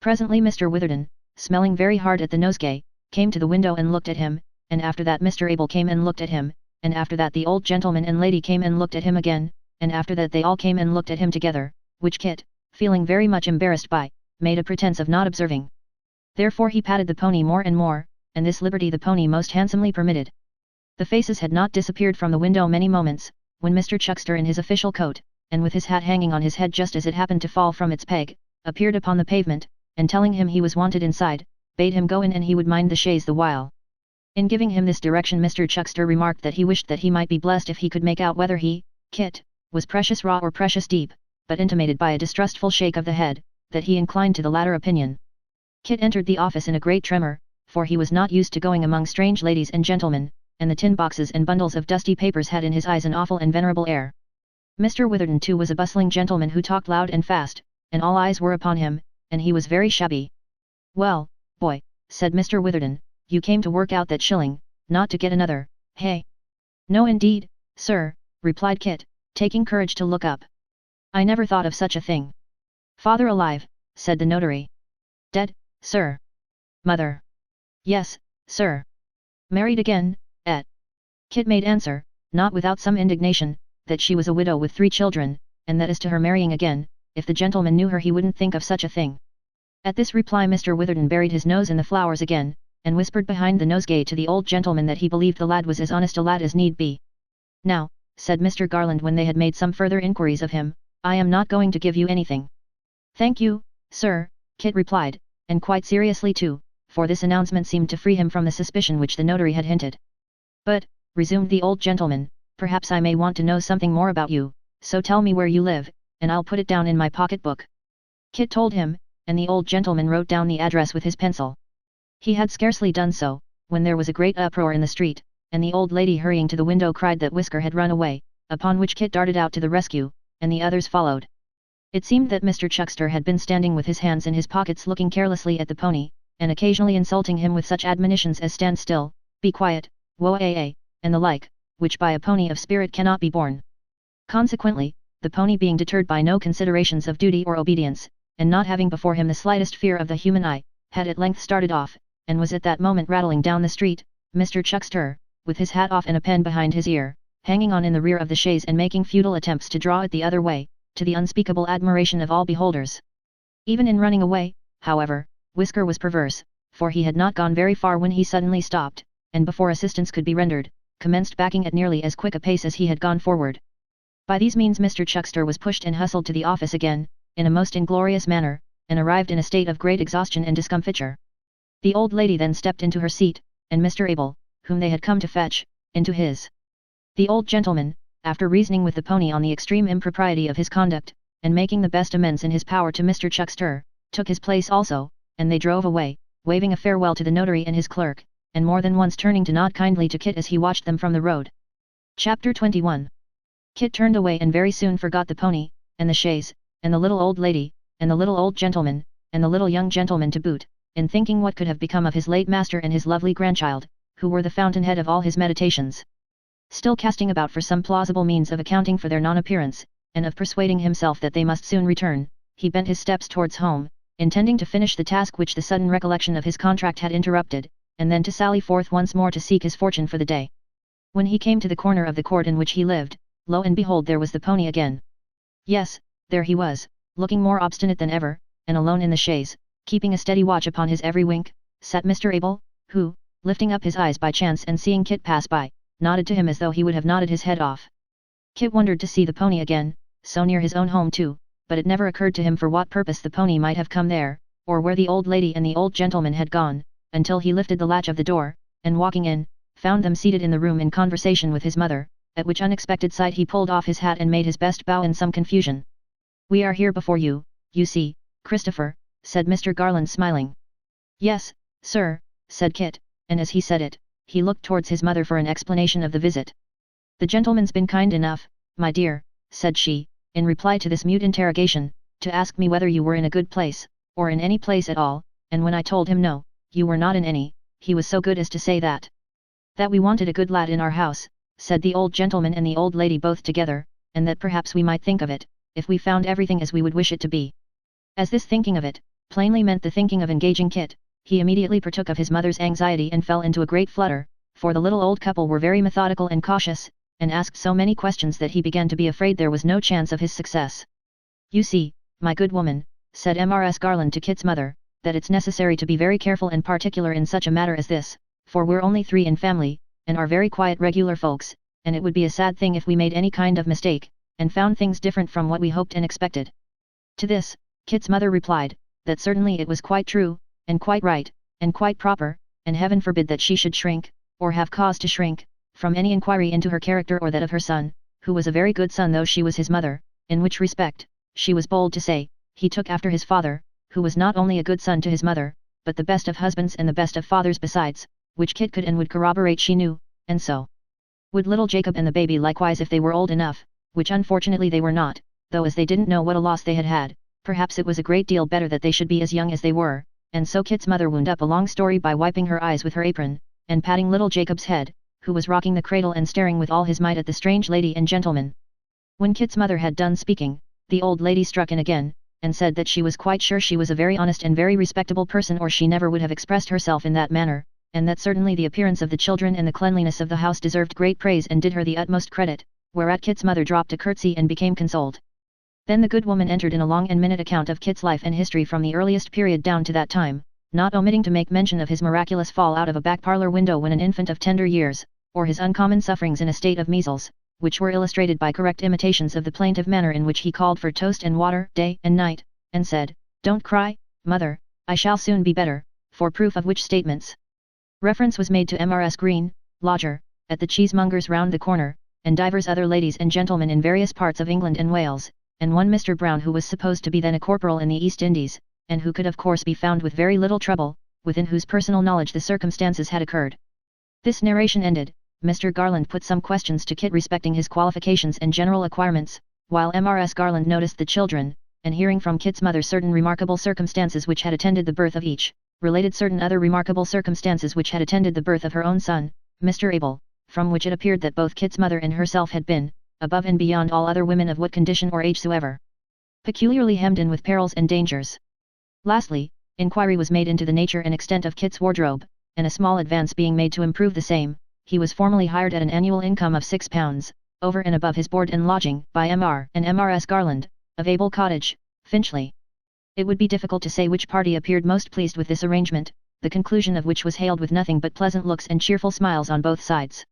Presently Mr. Witherden, smelling very hard at the nosegay, came to the window and looked at him, and after that Mr. Abel came and looked at him, and after that the old gentleman and lady came and looked at him again, and after that they all came and looked at him together, which Kit, feeling very much embarrassed by, made a pretence of not observing. Therefore he patted the pony more and more, and this liberty the pony most handsomely permitted. The faces had not disappeared from the window many moments, when Mr. Chuckster in his official coat, and with his hat hanging on his head just as it happened to fall from its peg, appeared upon the pavement, and telling him he was wanted inside, bade him go in and he would mind the chaise the while. In giving him this direction Mr. Chuckster remarked that he wished that he might be blessed if he could make out whether he, Kit, was precious raw or precious deep, but intimated by a distrustful shake of the head, that he inclined to the latter opinion. Kit entered the office in a great tremor, for he was not used to going among strange ladies and gentlemen, and the tin boxes and bundles of dusty papers had in his eyes an awful and venerable air. Mr. Witherden too was a bustling gentleman who talked loud and fast, and all eyes were upon him, and he was very shabby. "Well, boy," said Mr. Witherden, "you came to work out that shilling, not to get another, hey?" "No indeed, sir," replied Kit, taking courage to look up. "I never thought of such a thing." "Father alive," said the notary. "Dead, sir." "Mother?" "Yes, sir." "Married again, et?" Kit made answer, not without some indignation, that she was a widow with 3 children, and that as to her marrying again, if the gentleman knew her he wouldn't think of such a thing. At this reply Mr. Witherden buried his nose in the flowers again, and whispered behind the nosegay to the old gentleman that he believed the lad was as honest a lad as need be. "Now," said Mr. Garland when they had made some further inquiries of him, "I am not going to give you anything." "Thank you, sir," Kit replied, and quite seriously too, for this announcement seemed to free him from the suspicion which the notary had hinted. "But," resumed the old gentleman, "perhaps I may want to know something more about you, so tell me where you live, and I'll put it down in my pocket-book." Kit told him, and the old gentleman wrote down the address with his pencil. He had scarcely done so, when there was a great uproar in the street, and the old lady hurrying to the window cried that Whisker had run away, upon which Kit darted out to the rescue, and the others followed. It seemed that Mr. Chuckster had been standing with his hands in his pockets looking carelessly at the pony, and occasionally insulting him with such admonitions as "stand still," "be quiet," "woa," and the like, which by a pony of spirit cannot be borne. Consequently, the pony being deterred by no considerations of duty or obedience, and not having before him the slightest fear of the human eye, had at length started off, and was at that moment rattling down the street. Mr. Chuckster, with his hat off and a pen behind his ear, hanging on in the rear of the chaise and making futile attempts to draw it the other way, to the unspeakable admiration of all beholders. Even in running away, however, Whisker was perverse, for he had not gone very far when he suddenly stopped, and before assistance could be rendered, commenced backing at nearly as quick a pace as he had gone forward. By these means Mr. Chuckster was pushed and hustled to the office again, in a most inglorious manner, and arrived in a state of great exhaustion and discomfiture. The old lady then stepped into her seat, and Mr. Abel, whom they had come to fetch, into his. The old gentleman, after reasoning with the pony on the extreme impropriety of his conduct, and making the best amends in his power to Mr. Chuckster, took his place also, and they drove away, waving a farewell to the notary and his clerk, and more than once turning to nod kindly to Kit as he watched them from the road. Chapter 21. Kit turned away and very soon forgot the pony, and the chaise, and the little old lady, and the little old gentleman, and the little young gentleman to boot, in thinking what could have become of his late master and his lovely grandchild, who were the fountainhead of all his meditations. Still casting about for some plausible means of accounting for their non-appearance, and of persuading himself that they must soon return, he bent his steps towards home, intending to finish the task which the sudden recollection of his contract had interrupted, and then to sally forth once more to seek his fortune for the day. When he came to the corner of the court in which he lived, lo and behold, there was the pony again. Yes, there he was, looking more obstinate than ever, and alone in the chaise, keeping a steady watch upon his every wink, sat Mr. Abel, who, lifting up his eyes by chance and seeing Kit pass by, nodded to him as though he would have nodded his head off. Kit wondered to see the pony again, so near his own home too, but it never occurred to him for what purpose the pony might have come there, or where the old lady and the old gentleman had gone, until he lifted the latch of the door, and walking in, found them seated in the room in conversation with his mother, at which unexpected sight he pulled off his hat and made his best bow in some confusion. "We are here before you, you see, Christopher," said Mr. Garland smiling. "Yes, sir," said Kit, and as he said it, he looked towards his mother for an explanation of the visit. "The gentleman's been kind enough, my dear," said she, in reply to this mute interrogation, "to ask me whether you were in a good place, or in any place at all, and when I told him no, you were not in any, he was so good as to say that we wanted a good lad in our house," said the old gentleman and the old lady both together, "and that perhaps we might think of it, if we found everything as we would wish it to be." As this thinking of it, plainly meant the thinking of engaging Kit, he immediately partook of his mother's anxiety and fell into a great flutter, for the little old couple were very methodical and cautious, and asked so many questions that he began to be afraid there was no chance of his success. "You see, my good woman," said Mrs. Garland to Kit's mother, "that it's necessary to be very careful and particular in such a matter as this, for we're only 3 in family, and are very quiet regular folks, and it would be a sad thing if we made any kind of mistake, and found things different from what we hoped and expected." To this, Kit's mother replied, that certainly it was quite true, and quite right, and quite proper, and heaven forbid that she should shrink, or have cause to shrink, from any inquiry into her character or that of her son, who was a very good son though she was his mother, in which respect, she was bold to say, he took after his father, who was not only a good son to his mother, but the best of husbands and the best of fathers besides, which Kit could and would corroborate she knew, and so would little Jacob and the baby likewise if they were old enough, which unfortunately they were not, though as they didn't know what a loss they had had, perhaps it was a great deal better that they should be as young as they were, and so Kit's mother wound up a long story by wiping her eyes with her apron, and patting little Jacob's head, who was rocking the cradle and staring with all his might at the strange lady and gentleman. When Kit's mother had done speaking, the old lady struck in again, and said that she was quite sure she was a very honest and very respectable person or she never would have expressed herself in that manner, and that certainly the appearance of the children and the cleanliness of the house deserved great praise and did her the utmost credit, whereat Kit's mother dropped a curtsy and became consoled. Then the good woman entered in a long and minute account of Kit's life and history from the earliest period down to that time, not omitting to make mention of his miraculous fall out of a back parlour window when an infant of tender years, or his uncommon sufferings in a state of measles, which were illustrated by correct imitations of the plaintive manner in which he called for toast and water day and night, and said, "Don't cry, mother, I shall soon be better," for proof of which statements reference was made to Mrs. Green, lodger, at the cheesemonger's round the corner, and divers other ladies and gentlemen in various parts of England and Wales, and one Mr. Brown who was supposed to be then a corporal in the East Indies, and who could of course be found with very little trouble, within whose personal knowledge the circumstances had occurred. This narration ended, Mr. Garland put some questions to Kit respecting his qualifications and general acquirements, while Mrs. Garland noticed the children, and hearing from Kit's mother certain remarkable circumstances which had attended the birth of each, related certain other remarkable circumstances which had attended the birth of her own son, Mr. Abel, from which it appeared that both Kit's mother and herself had been, above and beyond all other women of what condition or age soever, peculiarly hemmed in with perils and dangers. Lastly, inquiry was made into the nature and extent of Kit's wardrobe, and a small advance being made to improve the same, he was formally hired at an annual income of £6, over and above his board and lodging, by Mr. and Mrs. Garland, of Abel Cottage, Finchley. It would be difficult to say which party appeared most pleased with this arrangement, the conclusion of which was hailed with nothing but pleasant looks and cheerful smiles on both sides.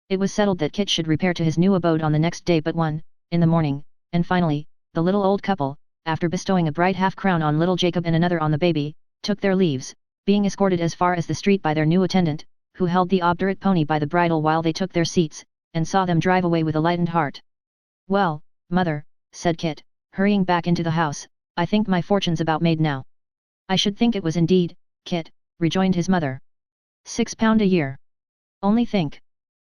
It was settled that Kit should repair to his new abode on the next day but one, in the morning, and finally, the little old couple, after bestowing a bright half-crown on little Jacob and another on the baby, took their leaves, being escorted as far as the street by their new attendant, who held the obdurate pony by the bridle while they took their seats, and saw them drive away with a lightened heart. "Well, mother," said Kit, hurrying back into the house, "I think my fortune's about made now." "I should think it was indeed, Kit," rejoined his mother. £6 a year. Only think."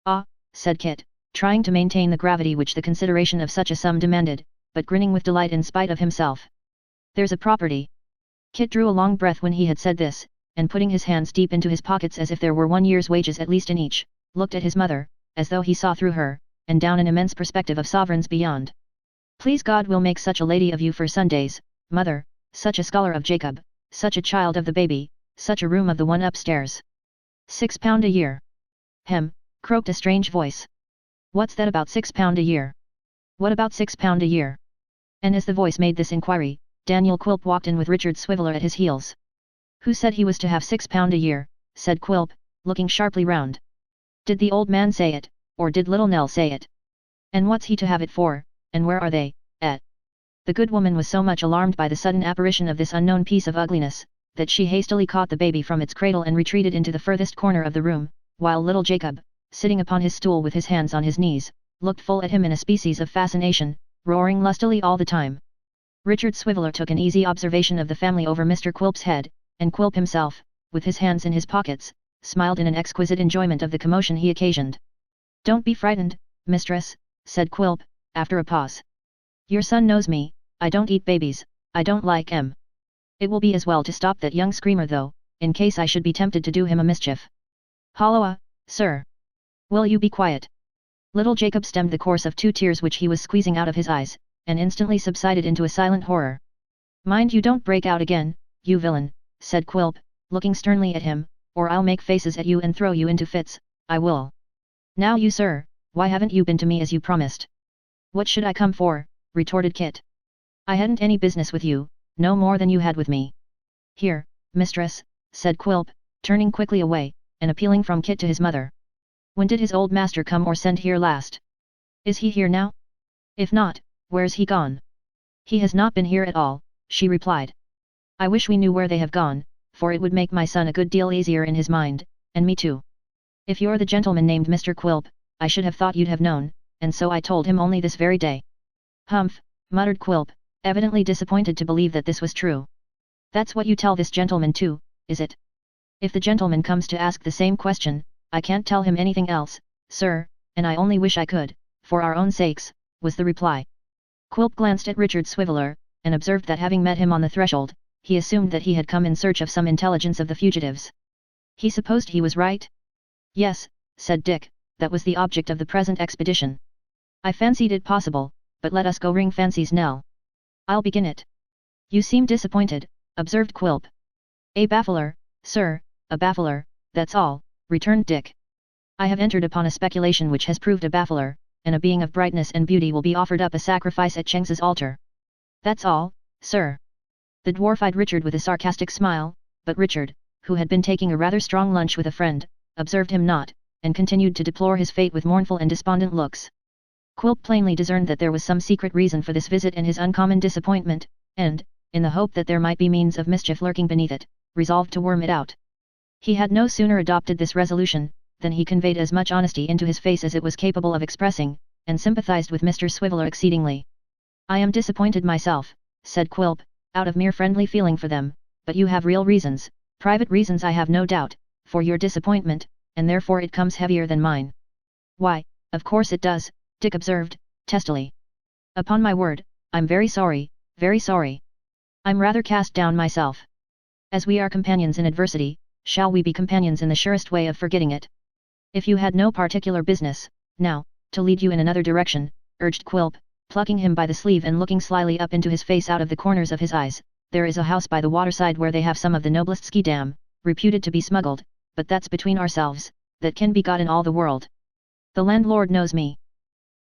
"Ah," said Kit, trying to maintain the gravity which the consideration of such a sum demanded, but grinning with delight in spite of himself. "There's a property." Kit drew a long breath when he had said this, and putting his hands deep into his pockets as if there were 1 year's wages at least in each, looked at his mother, as though he saw through her, and down an immense perspective of sovereigns beyond. "Please God will make such a lady of you for Sundays, mother, such a scholar of Jacob, such a child of the baby, such a room of the one upstairs." £6 a year. "Hem," croaked a strange voice. "What's that about £6 a year? What about £6 a year?" And as the voice made this inquiry, Daniel Quilp walked in with Richard Swiveller at his heels. "Who said he was to have £6 a year?" said Quilp, looking sharply round. "Did the old man say it, or did little Nell say it? And what's he to have it for, and where are they, at?" The good woman was so much alarmed by the sudden apparition of this unknown piece of ugliness, that she hastily caught the baby from its cradle and retreated into the furthest corner of the room, while little Jacob, sitting upon his stool with his hands on his knees, looked full at him in a species of fascination, roaring lustily all the time. Richard Swiveller took an easy observation of the family over Mr. Quilp's head, and Quilp himself, with his hands in his pockets, smiled in an exquisite enjoyment of the commotion he occasioned. "Don't be frightened, mistress," said Quilp, after a pause. "Your son knows me, I don't eat babies, I don't like 'em. It will be as well to stop that young screamer though, in case I should be tempted to do him a mischief." "Holloa, sir! Will you be quiet?" Little Jacob stemmed the course of 2 tears which he was squeezing out of his eyes, and instantly subsided into a silent horror. "Mind you don't break out again, you villain," said Quilp, looking sternly at him, "or I'll make faces at you and throw you into fits, I will." "Now you sir, why haven't you been to me as you promised?" "What should I come for?" retorted Kit. "I hadn't any business with you, no more than you had with me." "Here, mistress," said Quilp, turning quickly away, and appealing from Kit to his mother. "When did his old master come or send here last? Is he here now? If not, where's he gone?" "He has not been here at all," she replied. "I wish we knew where they have gone, for it would make my son a good deal easier in his mind, and me too. If you're the gentleman named Mr. Quilp, I should have thought you'd have known, and so I told him only this very day." "Humph," muttered Quilp, evidently disappointed to believe that this was true. "That's what you tell this gentleman too, is it?" "If the gentleman comes to ask the same question, I can't tell him anything else, sir, and I only wish I could, for our own sakes," was the reply. Quilp glanced at Richard Swiveller, and observed that having met him on the threshold, he assumed that he had come in search of some intelligence of the fugitives. He supposed he was right? "Yes," said Dick, "that was the object of the present expedition. I fancied it possible, but let us go ring Fancy's knell." "I'll begin it." "You seem disappointed," observed Quilp. "A baffler, sir, a baffler, that's all," returned Dick. "I have entered upon a speculation which has proved a baffler, and a being of brightness and beauty will be offered up a sacrifice at Cheng's altar." "That's all, sir." The dwarf eyed Richard with a sarcastic smile, but Richard, who had been taking a rather strong lunch with a friend, observed him not, and continued to deplore his fate with mournful and despondent looks. Quilp plainly discerned that there was some secret reason for this visit and his uncommon disappointment, and, in the hope that there might be means of mischief lurking beneath it, resolved to worm it out. He had no sooner adopted this resolution, than he conveyed as much honesty into his face as it was capable of expressing, and sympathized with Mr. Swiveller exceedingly. "I am disappointed myself," said Quilp, "out of mere friendly feeling for them, but you have real reasons, private reasons I have no doubt, for your disappointment, and therefore it comes heavier than mine." "Why, of course it does," Dick observed, testily. "Upon my word, I'm very sorry, very sorry. I'm rather cast down myself. As we are companions in adversity, shall we be companions in the surest way of forgetting it? If you had no particular business, now, to lead you in another direction," urged Quilp, plucking him by the sleeve and looking slyly up into his face out of the corners of his eyes, "there is a house by the waterside where they have some of the noblest ski-dam, reputed to be smuggled, but that's between ourselves, that can be got in all the world. The landlord knows me.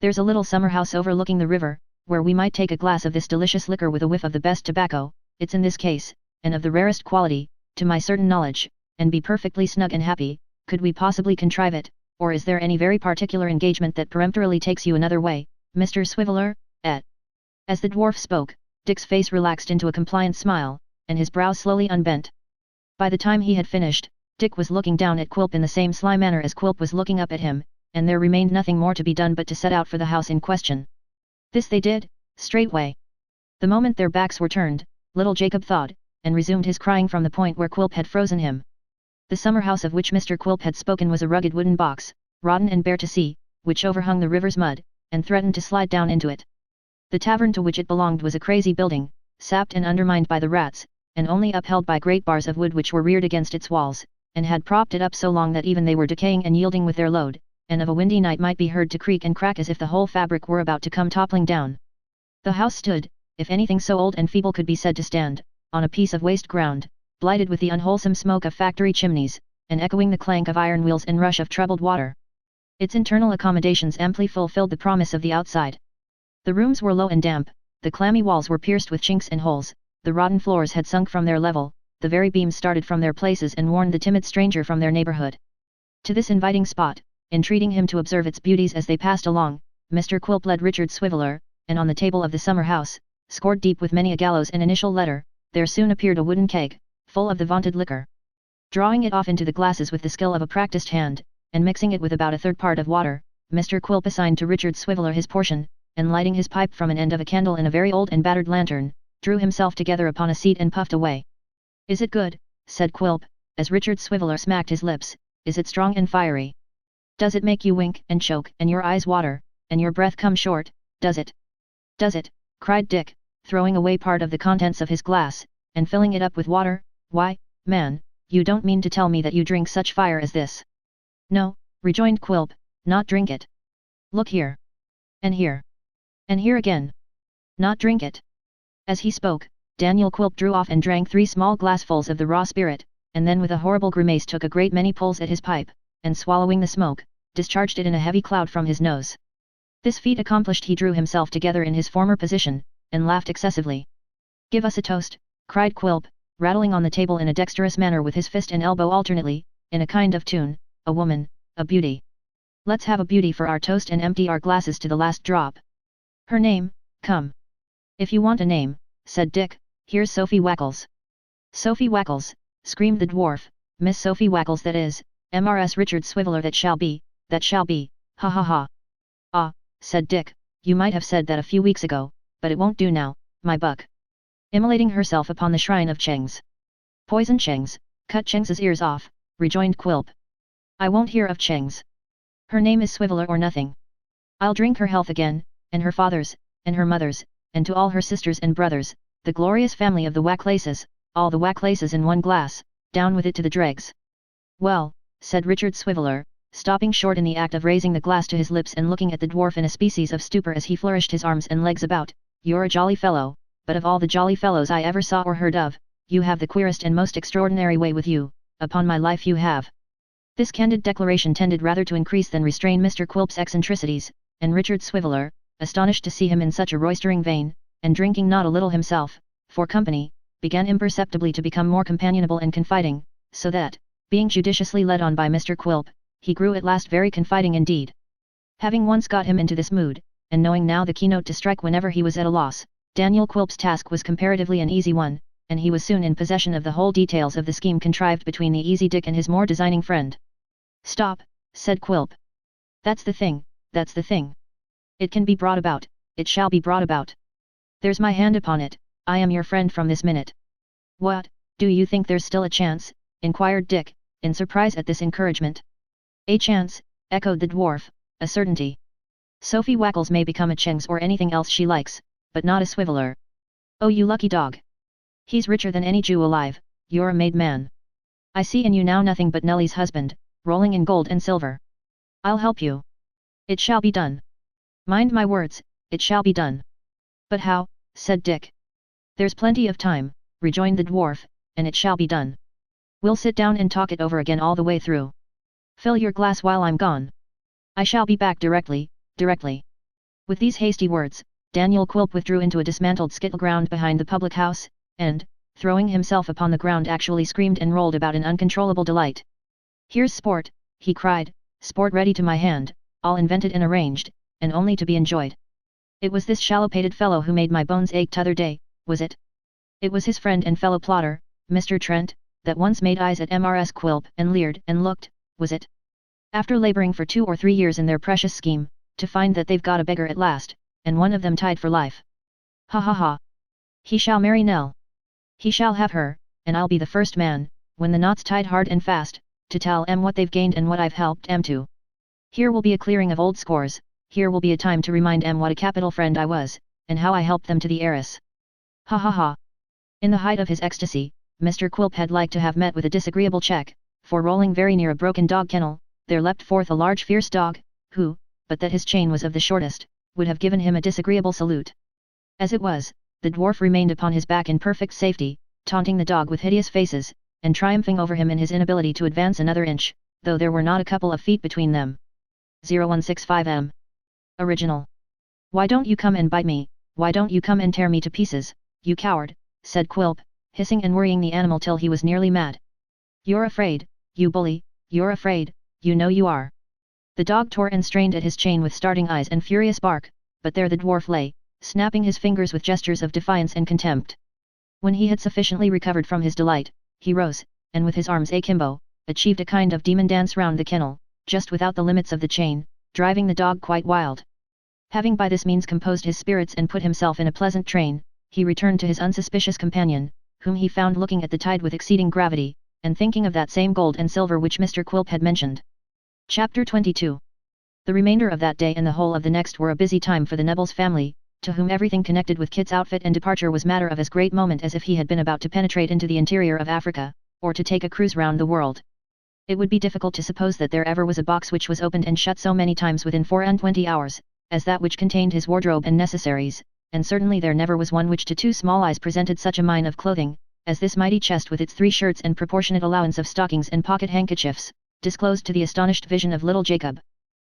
There's a little summer house overlooking the river, where we might take a glass of this delicious liquor with a whiff of the best tobacco, it's in this case, and of the rarest quality, to my certain knowledge, and be perfectly snug and happy, could we possibly contrive it, or is there any very particular engagement that peremptorily takes you another way, Mr. Swiveller, et?" As the dwarf spoke, Dick's face relaxed into a compliant smile, and his brow slowly unbent. By the time he had finished, Dick was looking down at Quilp in the same sly manner as Quilp was looking up at him, and there remained nothing more to be done but to set out for the house in question. This they did, straightway. The moment their backs were turned, little Jacob thawed, and resumed his crying from the point where Quilp had frozen him. The summer house of which Mr. Quilp had spoken was a rugged wooden box, rotten and bare to see, which overhung the river's mud, and threatened to slide down into it. The tavern to which it belonged was a crazy building, sapped and undermined by the rats, and only upheld by great bars of wood which were reared against its walls, and had propped it up so long that even they were decaying and yielding with their load, and of a windy night might be heard to creak and crack as if the whole fabric were about to come toppling down. The house stood, if anything so old and feeble could be said to stand, on a piece of waste ground, blighted with the unwholesome smoke of factory chimneys, and echoing the clank of iron wheels and rush of troubled water. Its internal accommodations amply fulfilled the promise of the outside. The rooms were low and damp, the clammy walls were pierced with chinks and holes, the rotten floors had sunk from their level, the very beams started from their places and warned the timid stranger from their neighborhood. To this inviting spot, entreating him to observe its beauties as they passed along, Mr. Quilp led Richard Swiveller, and on the table of the summer house, scored deep with many a gallows and initial letter, there soon appeared a wooden keg, full of the vaunted liquor. Drawing it off into the glasses with the skill of a practised hand, and mixing it with about a third part of water, Mr. Quilp assigned to Richard Swiveller his portion, and lighting his pipe from an end of a candle in a very old and battered lantern, drew himself together upon a seat and puffed away. "Is it good?" said Quilp, as Richard Swiveller smacked his lips. "Is it strong and fiery? Does it make you wink and choke and your eyes water, and your breath come short, does it?" "Does it?" cried Dick, throwing away part of the contents of his glass, and filling it up with water. "Why, man, you don't mean to tell me that you drink such fire as this?" "No," rejoined Quilp, "not drink it. Look here. And here. And here again. Not drink it." As he spoke, Daniel Quilp drew off and drank 3 small glassfuls of the raw spirit, and then with a horrible grimace took a great many pulls at his pipe, and swallowing the smoke, discharged it in a heavy cloud from his nose. This feat accomplished, he drew himself together in his former position, and laughed excessively. "Give us a toast," cried Quilp, rattling on the table in a dexterous manner with his fist and elbow alternately, in a kind of tune, "A woman, a beauty. Let's have a beauty for our toast and empty our glasses to the last drop. Her name, come." "If you want a name," said Dick, "here's Sophie Wackles." "Sophie Wackles," screamed the dwarf, "Miss Sophie Wackles that is, Mrs. Richard Swiveller that shall be, ha ha ha." "Ah," said Dick, "you might have said that a few weeks ago, but it won't do now, my buck." "Immolating herself upon the shrine of Cheng's." "Poison Cheng's, cut Cheng's ears off," rejoined Quilp. "I won't hear of Cheng's. Her name is Swiveller or nothing. I'll drink her health again, and her father's, and her mother's, and to all her sisters and brothers, the glorious family of the Wacklaces, all the Wacklaces in one glass, down with it to the dregs." "Well," said Richard Swiveller, stopping short in the act of raising the glass to his lips and looking at the dwarf in a species of stupor as he flourished his arms and legs about, "you're a jolly fellow, but of all the jolly fellows I ever saw or heard of, you have the queerest and most extraordinary way with you, upon my life you have." This candid declaration tended rather to increase than restrain Mr. Quilp's eccentricities, and Richard Swiveller, astonished to see him in such a roistering vein, and drinking not a little himself, for company, began imperceptibly to become more companionable and confiding, so that, being judiciously led on by Mr. Quilp, he grew at last very confiding indeed. Having once got him into this mood, and knowing now the keynote to strike whenever he was at a loss, Daniel Quilp's task was comparatively an easy one, and he was soon in possession of the whole details of the scheme contrived between the easy Dick and his more designing friend. "Stop," said Quilp. "That's the thing, that's the thing. It can be brought about, it shall be brought about. There's my hand upon it, I am your friend from this minute." "What, do you think there's still a chance?" inquired Dick, in surprise at this encouragement. "A chance," echoed the dwarf, "a certainty. Sophie Wackles may become a Cheng's or anything else she likes, but not a Swiveller. Oh, you lucky dog! He's richer than any Jew alive, you're a made man. I see in you now nothing but Nellie's husband, rolling in gold and silver. I'll help you. It shall be done. Mind my words, it shall be done." "But how?" said Dick. "There's plenty of time," rejoined the dwarf, "and it shall be done. We'll sit down and talk it over again all the way through. Fill your glass while I'm gone. I shall be back directly, directly." With these hasty words, Daniel Quilp withdrew into a dismantled skittle ground behind the public house, and, throwing himself upon the ground actually screamed and rolled about in uncontrollable delight. "Here's sport," he cried, "sport ready to my hand, all invented and arranged, and only to be enjoyed. It was this shallow-pated fellow who made my bones ache t'other day, was it? It was his friend and fellow plotter, Mr. Trent, that once made eyes at Mrs. Quilp and leered and looked, was it? After labouring for 2 or 3 years in their precious scheme, to find that they've got a beggar at last, and one of them tied for life. Ha ha ha! He shall marry Nell. He shall have her, and I'll be the first man, when the knot's tied hard and fast, to tell what they've gained and what I've helped to. Here will be a clearing of old scores, here will be a time to remind what a capital friend I was, and how I helped them to the heiress. Ha ha ha! In the height of his ecstasy, Mr. Quilp had like to have met with a disagreeable check, for rolling very near a broken dog kennel, there leapt forth a large fierce dog, who, but that his chain was of the shortest, would have given him a disagreeable salute. As it was, the dwarf remained upon his back in perfect safety, taunting the dog with hideous faces, and triumphing over him in his inability to advance another inch, though there were not a couple of feet between them. 0165M. Original. "Why don't you come and bite me, why don't you come and tear me to pieces, you coward," said Quilp, hissing and worrying the animal till he was nearly mad. "You're afraid, you bully, you're afraid, you know you are." The dog tore and strained at his chain with starting eyes and furious bark, but there the dwarf lay, snapping his fingers with gestures of defiance and contempt. When he had sufficiently recovered from his delight, he rose, and with his arms akimbo, achieved a kind of demon dance round the kennel, just without the limits of the chain, driving the dog quite wild. Having by this means composed his spirits and put himself in a pleasant train, he returned to his unsuspicious companion, whom he found looking at the tide with exceeding gravity, and thinking of that same gold and silver which Mr. Quilp had mentioned. Chapter 22. The remainder of that day and the whole of the next were a busy time for the Nebels family, to whom everything connected with Kit's outfit and departure was matter of as great moment as if he had been about to penetrate into the interior of Africa, or to take a cruise round the world. It would be difficult to suppose that there ever was a box which was opened and shut so many times within 24 hours, as that which contained his wardrobe and necessaries, and certainly there never was one which to 2 small eyes presented such a mine of clothing, as this mighty chest with its 3 shirts and proportionate allowance of stockings and pocket handkerchiefs, disclosed to the astonished vision of little Jacob.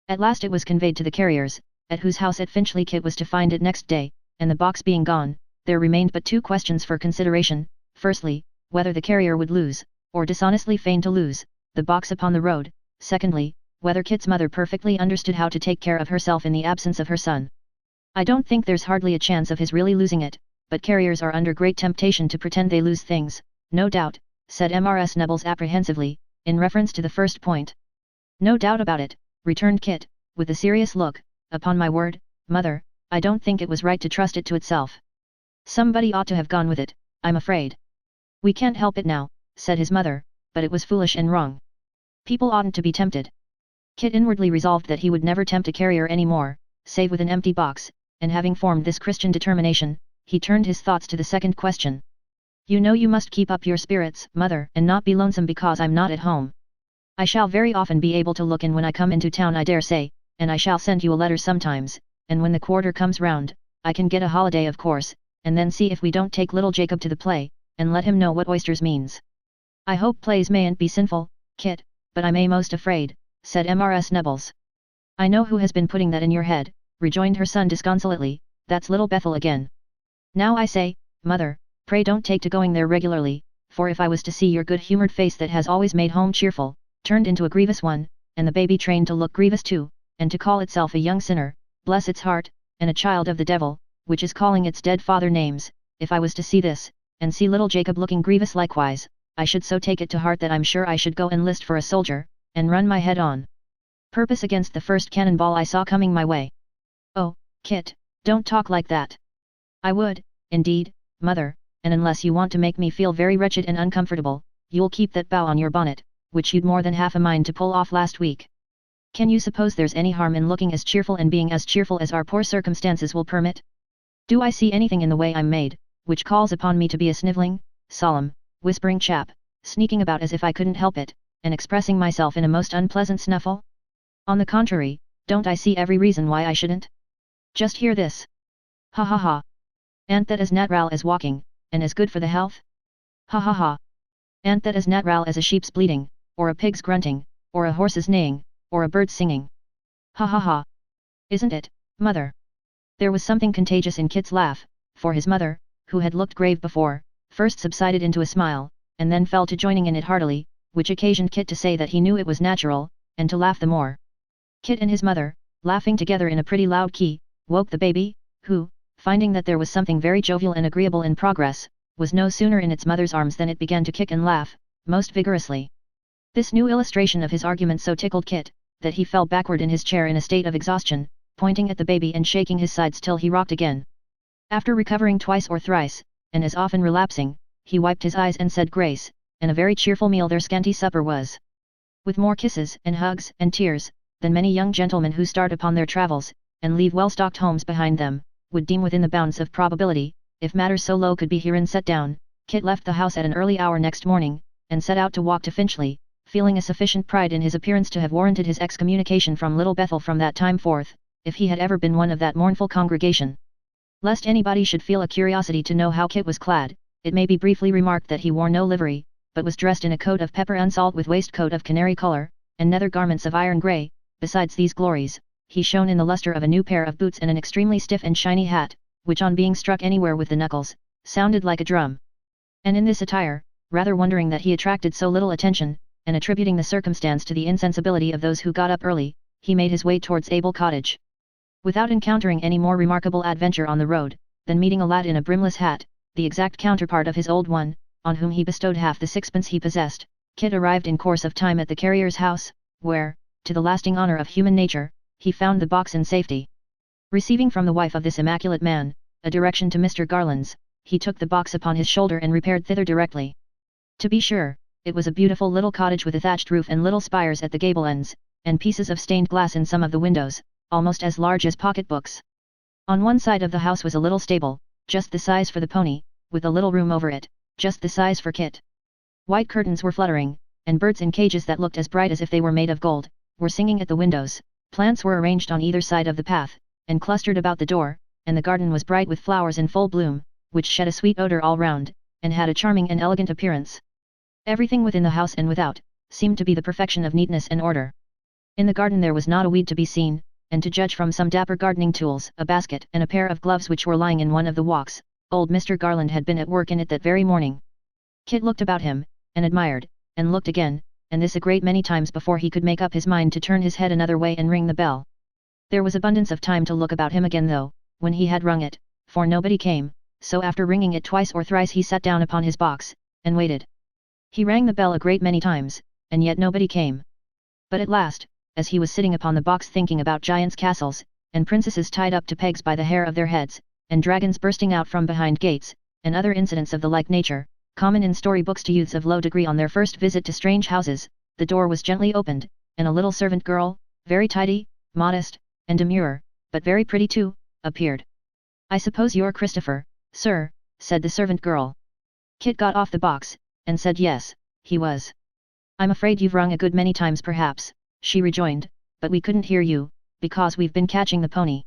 At last it was conveyed to the carriers, at whose house at Finchley Kit was to find it next day, and the box being gone, there remained but 2 questions for consideration: firstly, whether the carrier would lose, or dishonestly feign to lose, the box upon the road; secondly, whether Kit's mother perfectly understood how to take care of herself in the absence of her son. "I don't think there's hardly a chance of his really losing it, but carriers are under great temptation to pretend they lose things, no doubt," said Mrs. Nebels apprehensively, in reference to the first point. "No doubt about it," returned Kit, with a serious look. "Upon my word, mother, I don't think it was right to trust it to itself. Somebody ought to have gone with it, I'm afraid." "We can't help it now," said his mother, "but it was foolish and wrong. People oughtn't to be tempted." Kit inwardly resolved that he would never tempt a carrier any more, save with an empty box, and having formed this Christian determination, he turned his thoughts to the second question. "You know you must keep up your spirits, mother, and not be lonesome because I'm not at home. I shall very often be able to look in when I come into town, I dare say, and I shall send you a letter sometimes, and when the quarter comes round, I can get a holiday of course, and then see if we don't take little Jacob to the play, and let him know what oysters means. I hope plays mayn't be sinful, Kit, but I'm most afraid," said Mrs. Nebels. "I know who has been putting that in your head," rejoined her son disconsolately, "that's little Bethel again. Now I say, mother, pray don't take to going there regularly, for if I was to see your good-humoured face that has always made home cheerful, turned into a grievous one, and the baby trained to look grievous too, and to call itself a young sinner, bless its heart, and a child of the devil, which is calling its dead father names, if I was to see this, and see little Jacob looking grievous likewise, I should so take it to heart that I'm sure I should go enlist for a soldier, and run my head on purpose against the first cannonball I saw coming my way." "Oh, Kit, don't talk like that." "I would, indeed, mother, and unless you want to make me feel very wretched and uncomfortable, you'll keep that bow on your bonnet, which you'd more than half a mind to pull off last week. Can you suppose there's any harm in looking as cheerful and being as cheerful as our poor circumstances will permit? Do I see anything in the way I'm made, which calls upon me to be a snivelling, solemn, whispering chap, sneaking about as if I couldn't help it, and expressing myself in a most unpleasant snuffle? On the contrary, don't I see every reason why I shouldn't? Just hear this. Ha ha ha. Ant that as natural as walking, and as good for the health? Ha ha ha. Ant that as natural as a sheep's bleating, or a pig's grunting, or a horse's neighing, or a bird's singing. Ha ha ha. Isn't it, mother?" There was something contagious in Kit's laugh, for his mother, who had looked grave before, first subsided into a smile, and then fell to joining in it heartily, which occasioned Kit to say that he knew it was natural, and to laugh the more. Kit and his mother, laughing together in a pretty loud key, woke the baby, who, finding that there was something very jovial and agreeable in progress, was no sooner in its mother's arms than it began to kick and laugh, most vigorously. This new illustration of his argument so tickled Kit, that he fell backward in his chair in a state of exhaustion, pointing at the baby and shaking his sides till he rocked again. After recovering twice or thrice, and as often relapsing, he wiped his eyes and said grace, and a very cheerful meal their scanty supper was. With more kisses and hugs and tears, than many young gentlemen who start upon their travels, and leave well-stocked homes behind them, would deem within the bounds of probability, if matters so low could be herein set down, Kit left the house at an early hour next morning, and set out to walk to Finchley, feeling a sufficient pride in his appearance to have warranted his excommunication from Little Bethel from that time forth, if he had ever been one of that mournful congregation. Lest anybody should feel a curiosity to know how Kit was clad, it may be briefly remarked that he wore no livery, but was dressed in a coat of pepper and salt with waistcoat of canary colour, and nether garments of iron grey. Besides these glories, he shone in the lustre of a new pair of boots and an extremely stiff and shiny hat, which on being struck anywhere with the knuckles, sounded like a drum. And in this attire, rather wondering that he attracted so little attention, and attributing the circumstance to the insensibility of those who got up early, he made his way towards Abel Cottage. Without encountering any more remarkable adventure on the road, than meeting a lad in a brimless hat, the exact counterpart of his old one, on whom he bestowed half the sixpence he possessed, Kit arrived in course of time at the carrier's house, where, to the lasting honour of human nature, he found the box in safety. Receiving from the wife of this immaculate man, a direction to Mr. Garland's, he took the box upon his shoulder and repaired thither directly. To be sure, it was a beautiful little cottage with a thatched roof and little spires at the gable ends, and pieces of stained glass in some of the windows, almost as large as pocket-books. On one side of the house was a little stable, just the size for the pony, with a little room over it, just the size for Kit. White curtains were fluttering, and birds in cages that looked as bright as if they were made of gold, were singing at the windows. Plants were arranged on either side of the path, and clustered about the door, and the garden was bright with flowers in full bloom, which shed a sweet odour all round, and had a charming and elegant appearance. Everything within the house and without, seemed to be the perfection of neatness and order. In the garden there was not a weed to be seen, and to judge from some dapper gardening tools, a basket and a pair of gloves which were lying in one of the walks, old Mr. Garland had been at work in it that very morning. Kit looked about him, and admired, and looked again, and this a great many times before he could make up his mind to turn his head another way and ring the bell. There was abundance of time to look about him again though, when he had rung it, for nobody came, so after ringing it twice or thrice he sat down upon his box, and waited. He rang the bell a great many times, and yet nobody came. But at last, as he was sitting upon the box thinking about giants' castles, and princesses tied up to pegs by the hair of their heads, and dragons bursting out from behind gates, and other incidents of the like nature, common in story books to youths of low degree on their first visit to strange houses, the door was gently opened, and a little servant girl, very tidy, modest, and demure, but very pretty too, appeared. "I suppose you're Christopher, sir," said the servant girl. Kit got off the box, and said yes, he was. "I'm afraid you've rung a good many times perhaps," she rejoined, "but we couldn't hear you, because we've been catching the pony."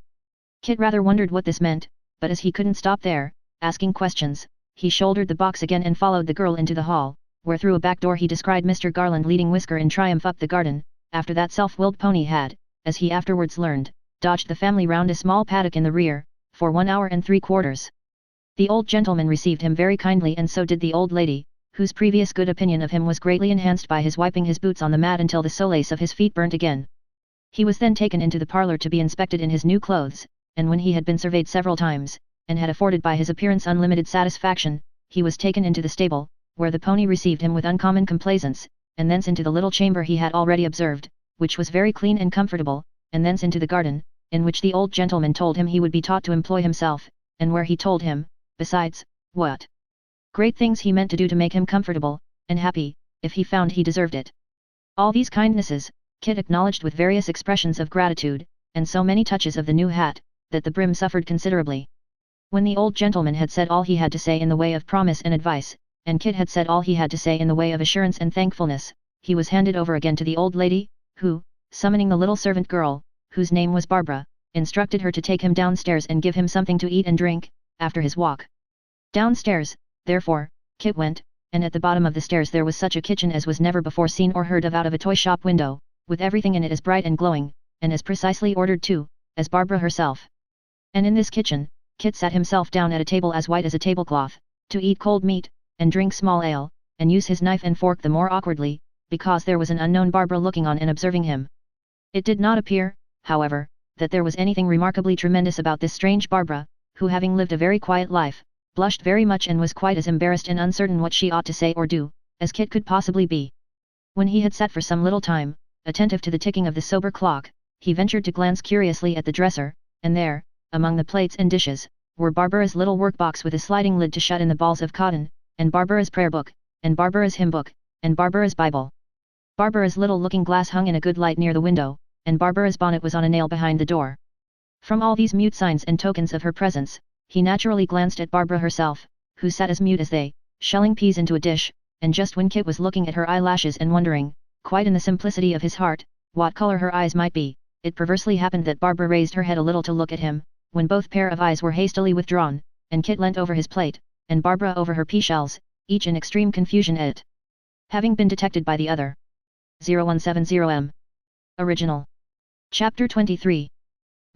Kit rather wondered what this meant, but as he couldn't stop there, asking questions, he shouldered the box again and followed the girl into the hall, where through a back door he descried Mr. Garland leading Whisker in triumph up the garden, after that self-willed pony had, as he afterwards learned, dodged the family round a small paddock in the rear, for 1 hour and 3/4. The old gentleman received him very kindly and so did the old lady, whose previous good opinion of him was greatly enhanced by his wiping his boots on the mat until the solace of his feet burnt again. He was then taken into the parlour to be inspected in his new clothes, and when he had been surveyed several times, and had afforded by his appearance unlimited satisfaction, he was taken into the stable, where the pony received him with uncommon complaisance, and thence into the little chamber he had already observed, which was very clean and comfortable, and thence into the garden, in which the old gentleman told him he would be taught to employ himself, and where he told him, besides, what great things he meant to do to make him comfortable, and happy, if he found he deserved it. All these kindnesses, Kit acknowledged with various expressions of gratitude, and so many touches of the new hat, that the brim suffered considerably. When the old gentleman had said all he had to say in the way of promise and advice, and Kit had said all he had to say in the way of assurance and thankfulness, he was handed over again to the old lady, who, summoning the little servant girl, whose name was Barbara, instructed her to take him downstairs and give him something to eat and drink, after his walk. Downstairs, therefore, Kit went, and at the bottom of the stairs there was such a kitchen as was never before seen or heard of out of a toy shop window, with everything in it as bright and glowing, and as precisely ordered too, as Barbara herself. And in this kitchen, Kit sat himself down at a table as white as a tablecloth, to eat cold meat, and drink small ale, and use his knife and fork the more awkwardly, because there was an unknown Barbara looking on and observing him. It did not appear, however, that there was anything remarkably tremendous about this strange Barbara, who having lived a very quiet life, blushed very much and was quite as embarrassed and uncertain what she ought to say or do, as Kit could possibly be. When he had sat for some little time, attentive to the ticking of the sober clock, he ventured to glance curiously at the dresser, and there, among the plates and dishes, were Barbara's little workbox with a sliding lid to shut in the balls of cotton, and Barbara's prayer book, and Barbara's hymn book, and Barbara's Bible. Barbara's little looking glass hung in a good light near the window, and Barbara's bonnet was on a nail behind the door. From all these mute signs and tokens of her presence, he naturally glanced at Barbara herself, who sat as mute as they, shelling peas into a dish, and just when Kit was looking at her eyelashes and wondering, quite in the simplicity of his heart, what color her eyes might be, it perversely happened that Barbara raised her head a little to look at him, when both pair of eyes were hastily withdrawn, and Kit leant over his plate, and Barbara over her pea shells, each in extreme confusion at having been detected by the other. 0170M. Original. Chapter 23.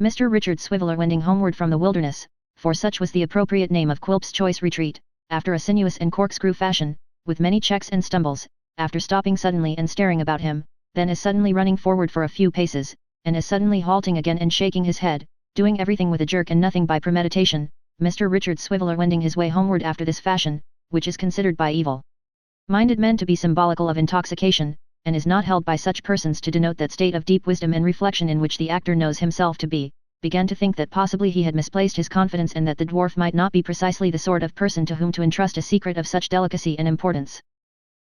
Mr. Richard Swiveller wending homeward from the wilderness, for such was the appropriate name of Quilp's choice retreat, after a sinuous and corkscrew fashion, with many checks and stumbles, after stopping suddenly and staring about him, then as suddenly running forward for a few paces, and as suddenly halting again and shaking his head, doing everything with a jerk and nothing by premeditation, Mr. Richard Swiveller wending his way homeward after this fashion, which is considered by evil-minded men to be symbolical of intoxication, and is not held by such persons to denote that state of deep wisdom and reflection in which the actor knows himself to be, began to think that possibly he had misplaced his confidence and that the dwarf might not be precisely the sort of person to whom to entrust a secret of such delicacy and importance.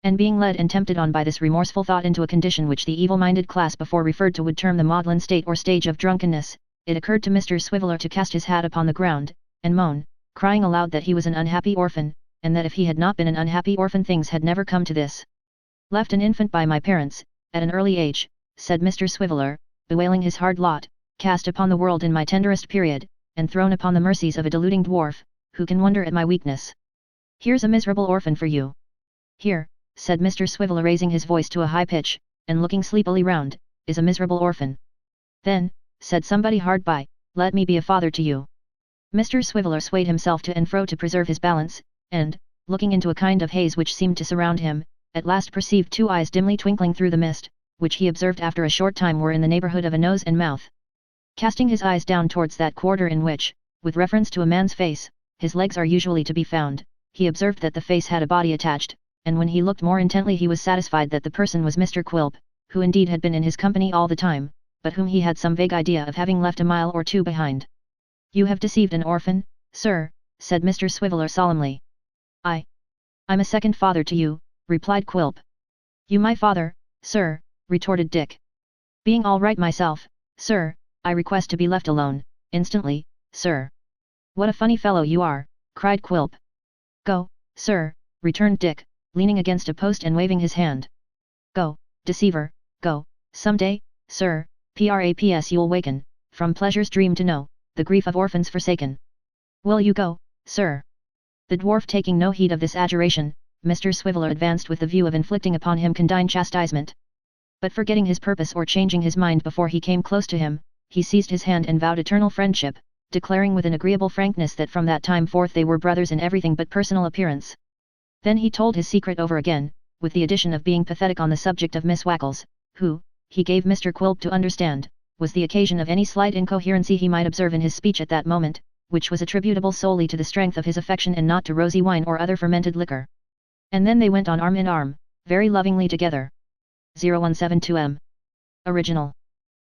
And being led and tempted on by this remorseful thought into a condition which the evil-minded class before referred to would term the maudlin state or stage of drunkenness, it occurred to Mr. Swiveller to cast his hat upon the ground, and moan, crying aloud that he was an unhappy orphan, and that if he had not been an unhappy orphan things had never come to this. Left an infant by my parents, at an early age, said Mr. Swiveller, bewailing his hard lot, cast upon the world in my tenderest period, and thrown upon the mercies of a deluding dwarf, who can wonder at my weakness. Here's a miserable orphan for you. Here, said Mr. Swiveller raising his voice to a high pitch, and looking sleepily round, is a miserable orphan. Then, said somebody hard by, let me be a father to you. Mr. Swiveller swayed himself to and fro to preserve his balance, and, looking into a kind of haze which seemed to surround him, at last perceived two eyes dimly twinkling through the mist, which he observed after a short time were in the neighbourhood of a nose and mouth. Casting his eyes down towards that quarter in which, with reference to a man's face, his legs are usually to be found, he observed that the face had a body attached, and when he looked more intently he was satisfied that the person was Mr. Quilp, who indeed had been in his company all the time, but whom he had some vague idea of having left a mile or two behind. You have deceived an orphan, sir, said Mr. Swiveller solemnly. I'm a second father to you, replied Quilp. You my father, sir, retorted Dick. Being all right myself, sir, I request to be left alone, instantly, sir. What a funny fellow you are, cried Quilp. Go, sir, returned Dick, leaning against a post and waving his hand. Go, deceiver, go, some day, sir, perhaps you'll waken, from pleasure's dream to know, the grief of orphans forsaken. Will you go, sir? The dwarf taking no heed of this adjuration, Mr. Swiveller advanced with the view of inflicting upon him condign chastisement. But forgetting his purpose or changing his mind before he came close to him, he seized his hand and vowed eternal friendship, declaring with an agreeable frankness that from that time forth they were brothers in everything but personal appearance. Then he told his secret over again, with the addition of being pathetic on the subject of Miss Wackles, who, he gave Mr. Quilp to understand, was the occasion of any slight incoherency he might observe in his speech at that moment, which was attributable solely to the strength of his affection and not to rosy wine or other fermented liquor. And then they went on arm in arm, very lovingly together. 0172M. Original.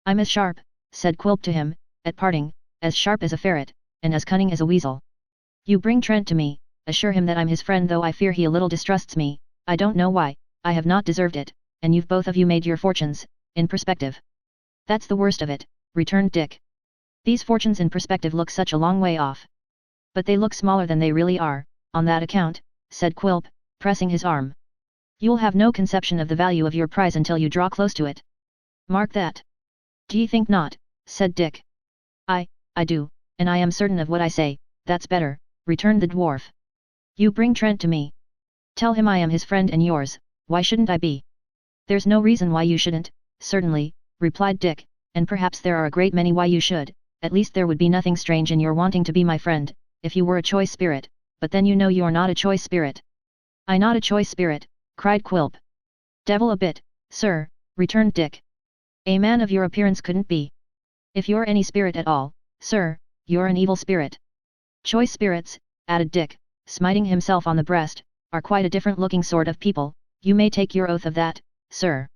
I'm as sharp, said Quilp to him, at parting, as sharp as a ferret, and as cunning as a weasel. You bring Trent to me, assure him that I'm his friend though I fear he a little distrusts me, I don't know why, I have not deserved it, and you've both of you made your fortunes, in perspective. That's the worst of it, returned Dick. These fortunes in perspective look such a long way off. But they look smaller than they really are, on that account, said Quilp, pressing his arm. You'll have no conception of the value of your prize until you draw close to it. Mark that. D'ye think not? Said Dick. I do, and I am certain of what I say, that's better, returned the dwarf. You bring Trent to me. Tell him I am his friend and yours, why shouldn't I be? There's no reason why you shouldn't, certainly, replied Dick, and perhaps there are a great many why you should, at least there would be nothing strange in your wanting to be my friend, if you were a choice spirit, but then you know you're not a choice spirit." "I not a choice spirit," cried Quilp. "Devil a bit, sir," returned Dick. "A man of your appearance couldn't be. If you're any spirit at all, sir, you're an evil spirit." "Choice spirits," added Dick, smiting himself on the breast, "are quite a different looking sort of people, you may take your oath of that, sir."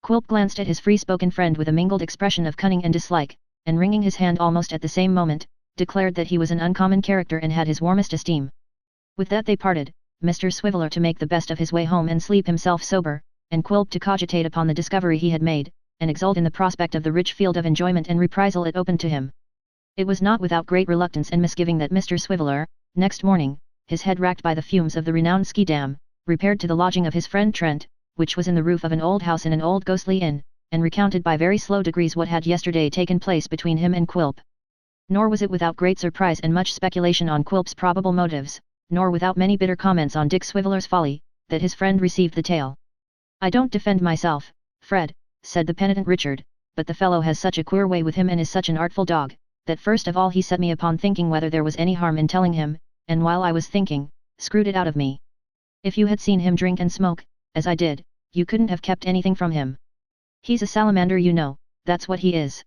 Quilp glanced at his free-spoken friend with a mingled expression of cunning and dislike, and wringing his hand almost at the same moment, declared that he was an uncommon character and had his warmest esteem. With that they parted, Mr. Swiveller to make the best of his way home and sleep himself sober, and Quilp to cogitate upon the discovery he had made, and exult in the prospect of the rich field of enjoyment and reprisal it opened to him. It was not without great reluctance and misgiving that Mr. Swiveller, next morning, his head racked by the fumes of the renowned Schiedam, repaired to the lodging of his friend Trent, which was in the roof of an old house in an old ghostly inn, and recounted by very slow degrees what had yesterday taken place between him and Quilp. Nor was it without great surprise and much speculation on Quilp's probable motives, nor without many bitter comments on Dick Swiveller's folly, that his friend received the tale. "I don't defend myself, Fred," said the penitent Richard, "but the fellow has such a queer way with him and is such an artful dog, that first of all he set me upon thinking whether there was any harm in telling him, and while I was thinking, screwed it out of me. If you had seen him drink and smoke, as I did, you couldn't have kept anything from him. He's a salamander, you know, that's what he is."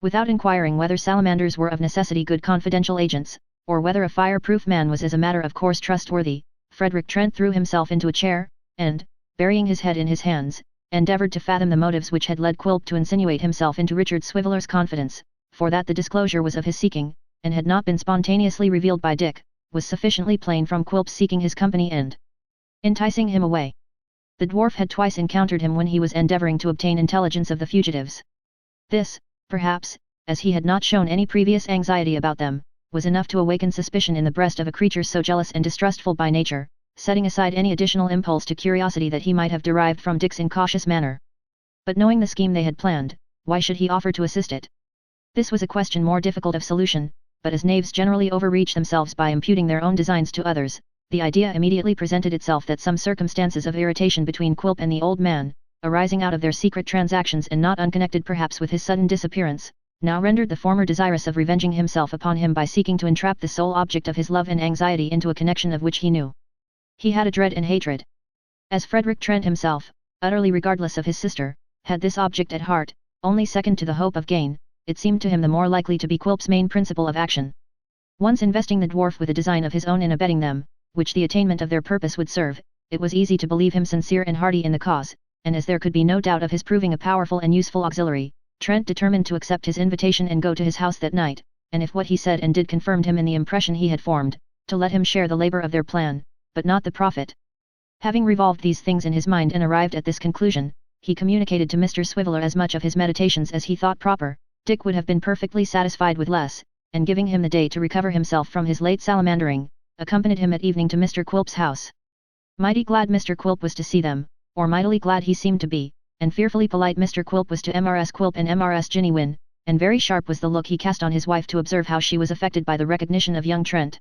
Without inquiring whether salamanders were of necessity good confidential agents, or whether a fireproof man was as a matter of course trustworthy, Frederick Trent threw himself into a chair, and, burying his head in his hands, endeavoured to fathom the motives which had led Quilp to insinuate himself into Richard Swiveller's confidence, for that the disclosure was of his seeking, and had not been spontaneously revealed by Dick, was sufficiently plain from Quilp's seeking his company and enticing him away. The dwarf had twice encountered him when he was endeavouring to obtain intelligence of the fugitives. This, perhaps, as he had not shown any previous anxiety about them, was enough to awaken suspicion in the breast of a creature so jealous and distrustful by nature, setting aside any additional impulse to curiosity that he might have derived from Dick's incautious manner. But knowing the scheme they had planned, why should he offer to assist it? This was a question more difficult of solution, but as knaves generally overreach themselves by imputing their own designs to others, the idea immediately presented itself that some circumstances of irritation between Quilp and the old man, arising out of their secret transactions and not unconnected perhaps with his sudden disappearance, now rendered the former desirous of revenging himself upon him by seeking to entrap the sole object of his love and anxiety into a connection of which he knew he had a dread and hatred. As Frederick Trent himself, utterly regardless of his sister, had this object at heart, only second to the hope of gain, it seemed to him the more likely to be Quilp's main principle of action. Once investing the dwarf with a design of his own in abetting them, which the attainment of their purpose would serve, it was easy to believe him sincere and hearty in the cause, and as there could be no doubt of his proving a powerful and useful auxiliary, Trent determined to accept his invitation and go to his house that night, and if what he said and did confirmed him in the impression he had formed, to let him share the labour of their plan, but not the profit. Having revolved these things in his mind and arrived at this conclusion, he communicated to Mr. Swiveller as much of his meditations as he thought proper. Dick would have been perfectly satisfied with less, and giving him the day to recover himself from his late salamandering, accompanied him at evening to Mr. Quilp's house. Mighty glad Mr. Quilp was to see them, or mightily glad he seemed to be, and fearfully polite Mr. Quilp was to Mrs. Quilp and Mrs. Ginny Wynne, and very sharp was the look he cast on his wife to observe how she was affected by the recognition of young Trent.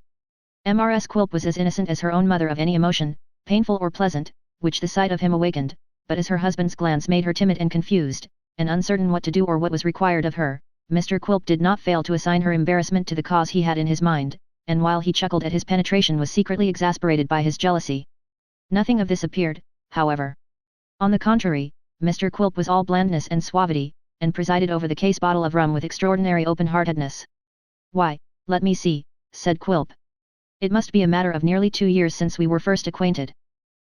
Mrs. Quilp was as innocent as her own mother of any emotion, painful or pleasant, which the sight of him awakened, but as her husband's glance made her timid and confused, and uncertain what to do or what was required of her, Mr. Quilp did not fail to assign her embarrassment to the cause he had in his mind, and while he chuckled at his penetration was secretly exasperated by his jealousy. Nothing of this appeared, however. On the contrary, Mr. Quilp was all blandness and suavity, and presided over the case bottle of rum with extraordinary open-heartedness. "Why, let me see," said Quilp. "It must be a matter of nearly 2 years since we were first acquainted."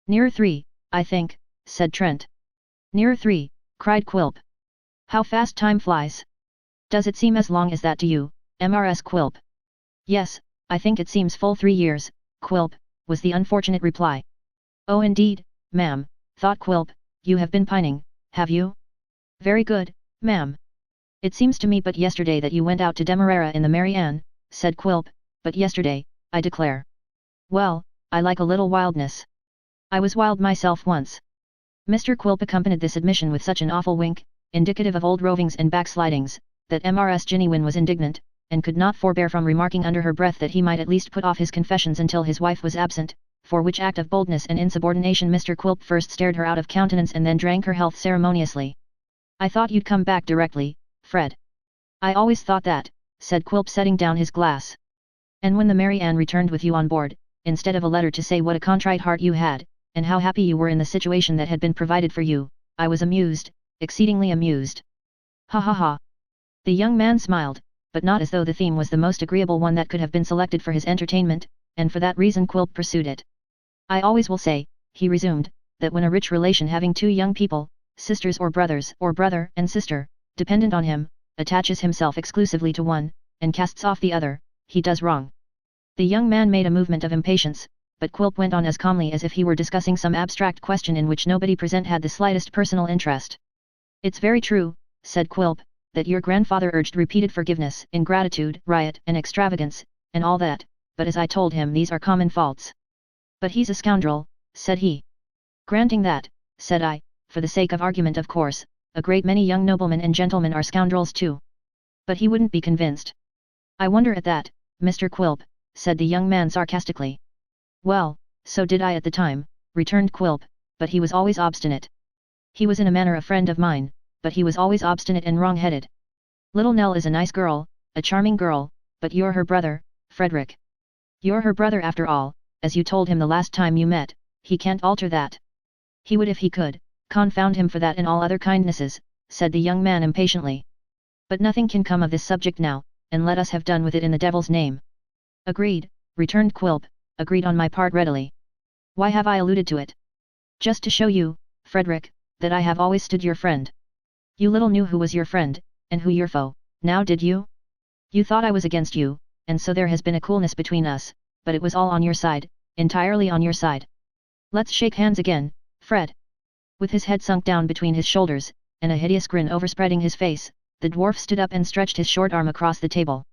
"Nearer 3, I think," said Trent. "Nearer 3, cried Quilp. "How fast time flies! Does it seem as long as that to you, Mrs. Quilp?" "Yes, I think it seems full 3 years, Quilp," was the unfortunate reply. "Oh indeed, ma'am," thought Quilp, "you have been pining, have you?" "Very good, ma'am. It seems to me but yesterday that you went out to Demerara in the Mary Ann," said Quilp, "but yesterday, I declare. Well, I like a little wildness. I was wild myself once." Mr. Quilp accompanied this admission with such an awful wink, indicative of old rovings and backslidings, that Mrs. Ginny Wynne was indignant, and could not forbear from remarking under her breath that he might at least put off his confessions until his wife was absent, for which act of boldness and insubordination Mr. Quilp first stared her out of countenance and then drank her health ceremoniously. "I thought you'd come back directly, Fred." "I always thought that," said Quilp setting down his glass. "And when the Mary Ann returned with you on board, instead of a letter to say what a contrite heart you had, and how happy you were in the situation that had been provided for you, I was amused, exceedingly amused. Ha ha ha. The young man smiled, but not as though the theme was the most agreeable one that could have been selected for his entertainment, and for that reason Quilp pursued it. I always will say, he resumed, that when a rich relation having two young people, sisters or brothers, or brother and sister, dependent on him, attaches himself exclusively to one, and casts off the other, he does wrong. The young man made a movement of impatience, but Quilp went on as calmly as if he were discussing some abstract question in which nobody present had the slightest personal interest. It's very true, said Quilp, that your grandfather urged repeated forgiveness, ingratitude, riot, and extravagance, and all that, but as I told him these are common faults. But he's a scoundrel, said he. Granting that, said I, for the sake of argument of course, a great many young noblemen and gentlemen are scoundrels too. But he wouldn't be convinced. I wonder at that, Mr. Quilp, said the young man sarcastically. Well, so did I at the time, returned Quilp, but he was always obstinate. He was in a manner a friend of mine, but he was always obstinate and wrong-headed. Little Nell is a nice girl, a charming girl, but you're her brother, Frederick. You're her brother after all, as you told him the last time you met, he can't alter that. He would if he could, confound him for that and all other kindnesses, said the young man impatiently. But nothing can come of this subject now, and let us have done with it in the devil's name. Agreed, returned Quilp, agreed on my part readily. Why have I alluded to it? Just to show you, Frederick, that I have always stood your friend. You little knew who was your friend, and who your foe, now did you? You thought I was against you, and so there has been a coolness between us, but it was all on your side, entirely on your side. Let's shake hands again, Fred. With his head sunk down between his shoulders, and a hideous grin overspreading his face, the dwarf stood up and stretched his short arm across the table.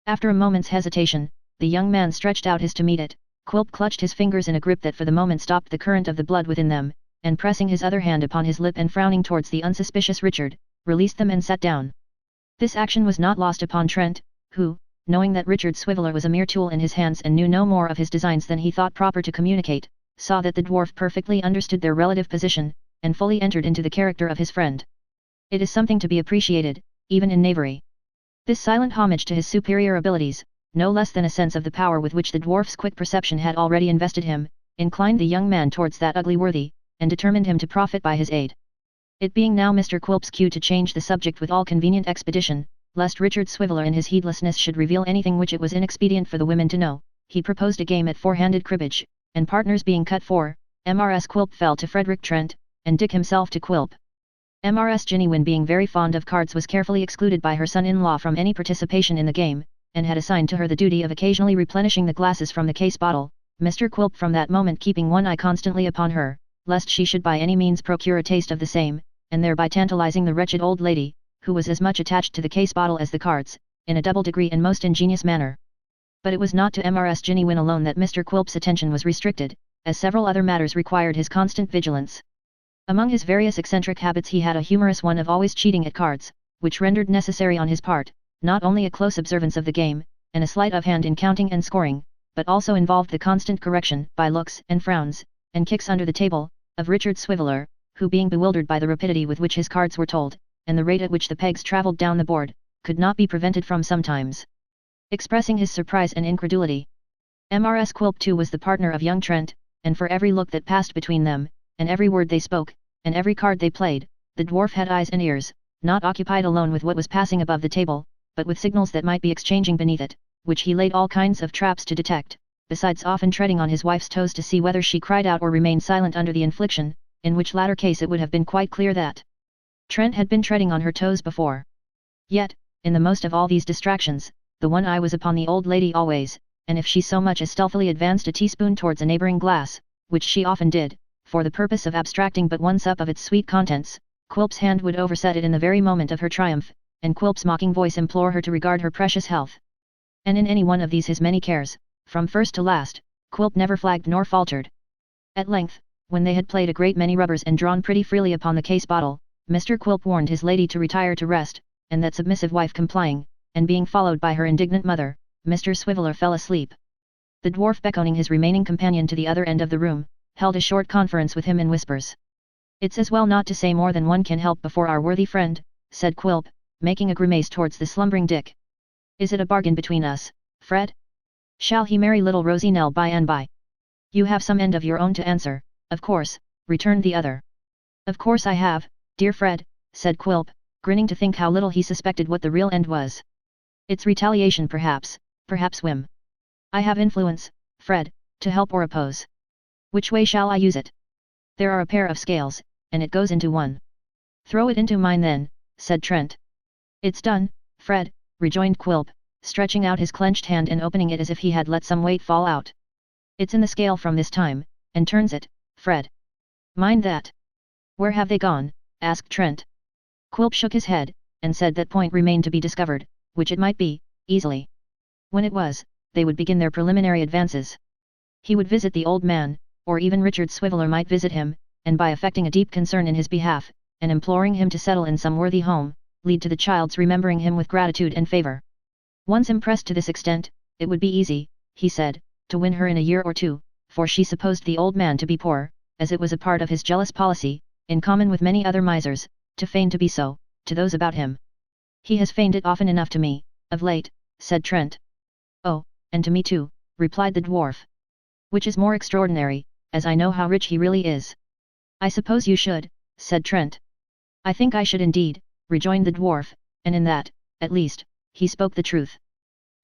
After a moment's hesitation, the young man stretched out his to meet it. Quilp clutched his fingers in a grip that for the moment stopped the current of the blood within them, and pressing his other hand upon his lip and frowning towards the unsuspicious Richard, released them and sat down. This action was not lost upon Trent, who, knowing that Richard Swiveller was a mere tool in his hands and knew no more of his designs than he thought proper to communicate, saw that the dwarf perfectly understood their relative position, and fully entered into the character of his friend. It is something to be appreciated, even in knavery. This silent homage to his superior abilities, no less than a sense of the power with which the dwarf's quick perception had already invested him, inclined the young man towards that ugly worthy, and determined him to profit by his aid. It being now Mr. Quilp's cue to change the subject with all convenient expedition, lest Richard Swiveller in his heedlessness should reveal anything which it was inexpedient for the women to know, he proposed a game at four-handed cribbage, and partners being cut for, Mrs. Quilp fell to Frederick Trent, and Dick himself to Quilp. Mrs. Jennywin being very fond of cards was carefully excluded by her son-in-law from any participation in the game, and had assigned to her the duty of occasionally replenishing the glasses from the case bottle, Mr. Quilp from that moment keeping one eye constantly upon her, lest she should by any means procure a taste of the same, and thereby tantalizing the wretched old lady, who was as much attached to the case bottle as the cards, in a double degree and most ingenious manner. But it was not to Mrs. Jennywin alone that Mr. Quilp's attention was restricted, as several other matters required his constant vigilance. Among his various eccentric habits he had a humorous one of always cheating at cards, which rendered necessary on his part, not only a close observance of the game, and a sleight of hand in counting and scoring, but also involved the constant correction, by looks and frowns, and kicks under the table, of Richard Swiveller, who being bewildered by the rapidity with which his cards were told, and the rate at which the pegs travelled down the board, could not be prevented from sometimes expressing his surprise and incredulity. Mrs. Quilp too was the partner of young Trent, and for every look that passed between them, and every word they spoke, and every card they played, the dwarf had eyes and ears, not occupied alone with what was passing above the table, but with signals that might be exchanging beneath it, which he laid all kinds of traps to detect, besides often treading on his wife's toes to see whether she cried out or remained silent under the infliction, in which latter case it would have been quite clear that Trent had been treading on her toes before. Yet, in the most of all these distractions, the one eye was upon the old lady always, and if she so much as stealthily advanced a teaspoon towards a neighbouring glass, which she often did, for the purpose of abstracting but one sup of its sweet contents, Quilp's hand would overset it in the very moment of her triumph, and Quilp's mocking voice implore her to regard her precious health. And in any one of these his many cares, from first to last, Quilp never flagged nor faltered. At length, when they had played a great many rubbers and drawn pretty freely upon the case bottle, Mr. Quilp warned his lady to retire to rest, and that submissive wife complying, and being followed by her indignant mother, Mr. Swiveller fell asleep. The dwarf beckoning his remaining companion to the other end of the room, held a short conference with him in whispers. It's as well not to say more than one can help before our worthy friend, said Quilp, making a grimace towards the slumbering Dick. Is it a bargain between us, Fred? Shall he marry little Rosie Nell by and by? You have some end of your own to answer, of course, returned the other. Of course I have, dear Fred, said Quilp, grinning to think how little he suspected what the real end was. It's retaliation perhaps whim. I have influence, Fred, to help or oppose. Which way shall I use it? There are a pair of scales, and it goes into one. Throw it into mine then, said Trent. It's done, Fred, rejoined Quilp, stretching out his clenched hand and opening it as if he had let some weight fall out. It's in the scale from this time, and turns it, Fred. Mind that. Where have they gone? Asked Trent. Quilp shook his head, and said that point remained to be discovered, which it might be, easily. When it was, they would begin their preliminary advances. He would visit the old man, or even Richard Swiveller might visit him, and by affecting a deep concern in his behalf, and imploring him to settle in some worthy home, lead to the child's remembering him with gratitude and favour. Once impressed to this extent, it would be easy, he said, to win her in a year or two, for she supposed the old man to be poor, as it was a part of his jealous policy, in common with many other misers, to feign to be so, to those about him. He has feigned it often enough to me, of late, said Trent. Oh, and to me too, replied the dwarf. Which is more extraordinary, as I know how rich he really is. I suppose you should, said Trent. I think I should indeed, rejoined the dwarf, and in that, at least, he spoke the truth.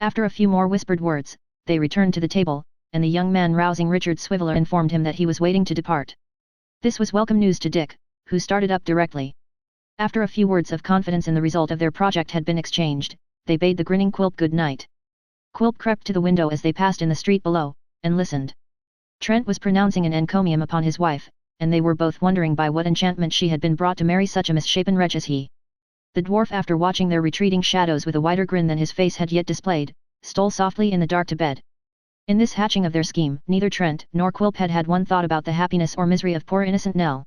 After a few more whispered words, they returned to the table, and the young man rousing Richard Swiveller informed him that he was waiting to depart. This was welcome news to Dick, who started up directly. After a few words of confidence in the result of their project had been exchanged, they bade the grinning Quilp good night. Quilp crept to the window as they passed in the street below, and listened. Trent was pronouncing an encomium upon his wife, and they were both wondering by what enchantment she had been brought to marry such a misshapen wretch as he. The dwarf, after watching their retreating shadows with a wider grin than his face had yet displayed, stole softly in the dark to bed. In this hatching of their scheme, neither Trent nor Quilp had had one thought about the happiness or misery of poor innocent Nell.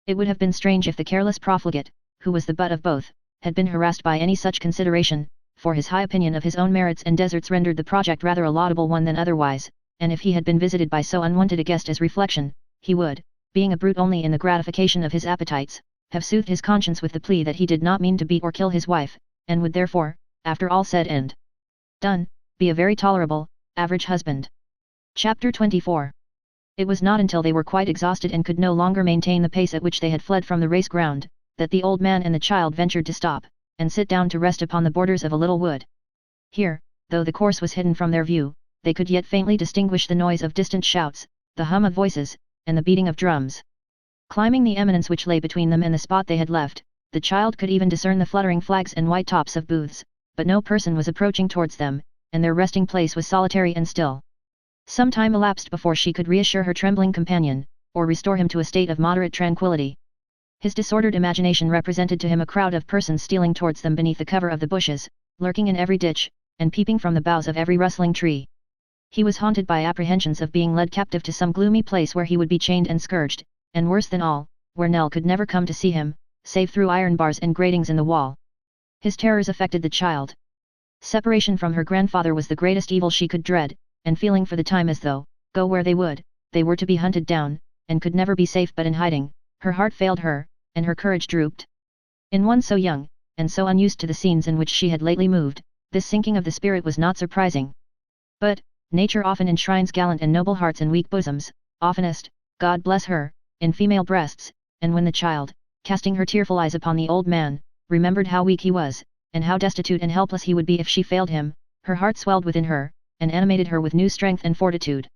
It would have been strange if the careless profligate, who was the butt of both, had been harassed by any such consideration, for his high opinion of his own merits and deserts rendered the project rather a laudable one than otherwise, and if he had been visited by so unwanted a guest as Reflection, he would, being a brute only in the gratification of his appetites, have soothed his conscience with the plea that he did not mean to beat or kill his wife, and would therefore, after all said and done, be a very tolerable, average husband. Chapter 24. It was not until they were quite exhausted and could no longer maintain the pace at which they had fled from the race ground, that the old man and the child ventured to stop, and sit down to rest upon the borders of a little wood. Here, though the course was hidden from their view, they could yet faintly distinguish the noise of distant shouts, the hum of voices, and the beating of drums. Climbing the eminence which lay between them and the spot they had left, the child could even discern the fluttering flags and white tops of booths, but no person was approaching towards them, and their resting place was solitary and still. Some time elapsed before she could reassure her trembling companion, or restore him to a state of moderate tranquillity. His disordered imagination represented to him a crowd of persons stealing towards them beneath the cover of the bushes, lurking in every ditch, and peeping from the boughs of every rustling tree. He was haunted by apprehensions of being led captive to some gloomy place where he would be chained and scourged, and worse than all, where Nell could never come to see him, save through iron bars and gratings in the wall. His terrors affected the child. Separation from her grandfather was the greatest evil she could dread, and feeling for the time as though, go where they were to be hunted down, and could never be safe but in hiding, her heart failed her, and her courage drooped. In one so young, and so unused to the scenes in which she had lately moved, this sinking of the spirit was not surprising. But, nature often enshrines gallant and noble hearts in weak bosoms, oftenest, God bless her, in female breasts, and when the child, casting her tearful eyes upon the old man, remembered how weak he was, and how destitute and helpless he would be if she failed him, her heart swelled within her, and animated her with new strength and fortitude.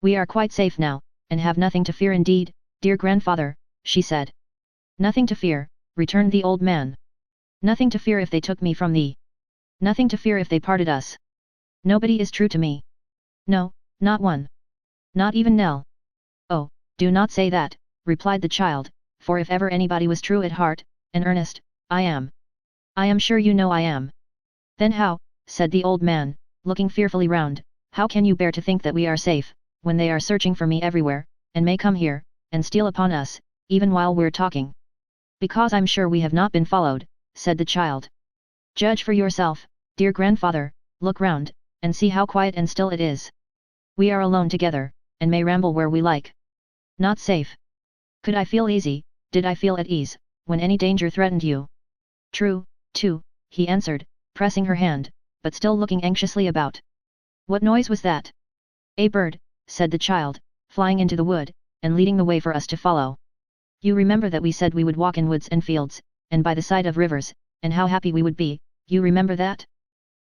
"We are quite safe now, and have nothing to fear indeed, dear grandfather," she said. "Nothing to fear," returned the old man. "Nothing to fear if they took me from thee. Nothing to fear if they parted us. Nobody is true to me. No, not one. Not even Nell." "Oh, do not say that," replied the child, "for if ever anybody was true at heart, and earnest, I am. I am sure you know I am." "Then how," said the old man, looking fearfully round, "how can you bear to think that we are safe, when they are searching for me everywhere, and may come here, and steal upon us, even while we're talking?" "Because I'm sure we have not been followed," said the child. "Judge for yourself, dear grandfather, look round, and see how quiet and still it is. We are alone together, and may ramble where we like. Not safe. Could I feel easy, did I feel at ease, when any danger threatened you?" "True, too," he answered, pressing her hand, but still looking anxiously about. "What noise was that?" "A bird," said the child, flying into the wood, and leading the way for us to follow. You remember that we said we would walk in woods and fields, and by the side of rivers, and how happy we would be, you remember that?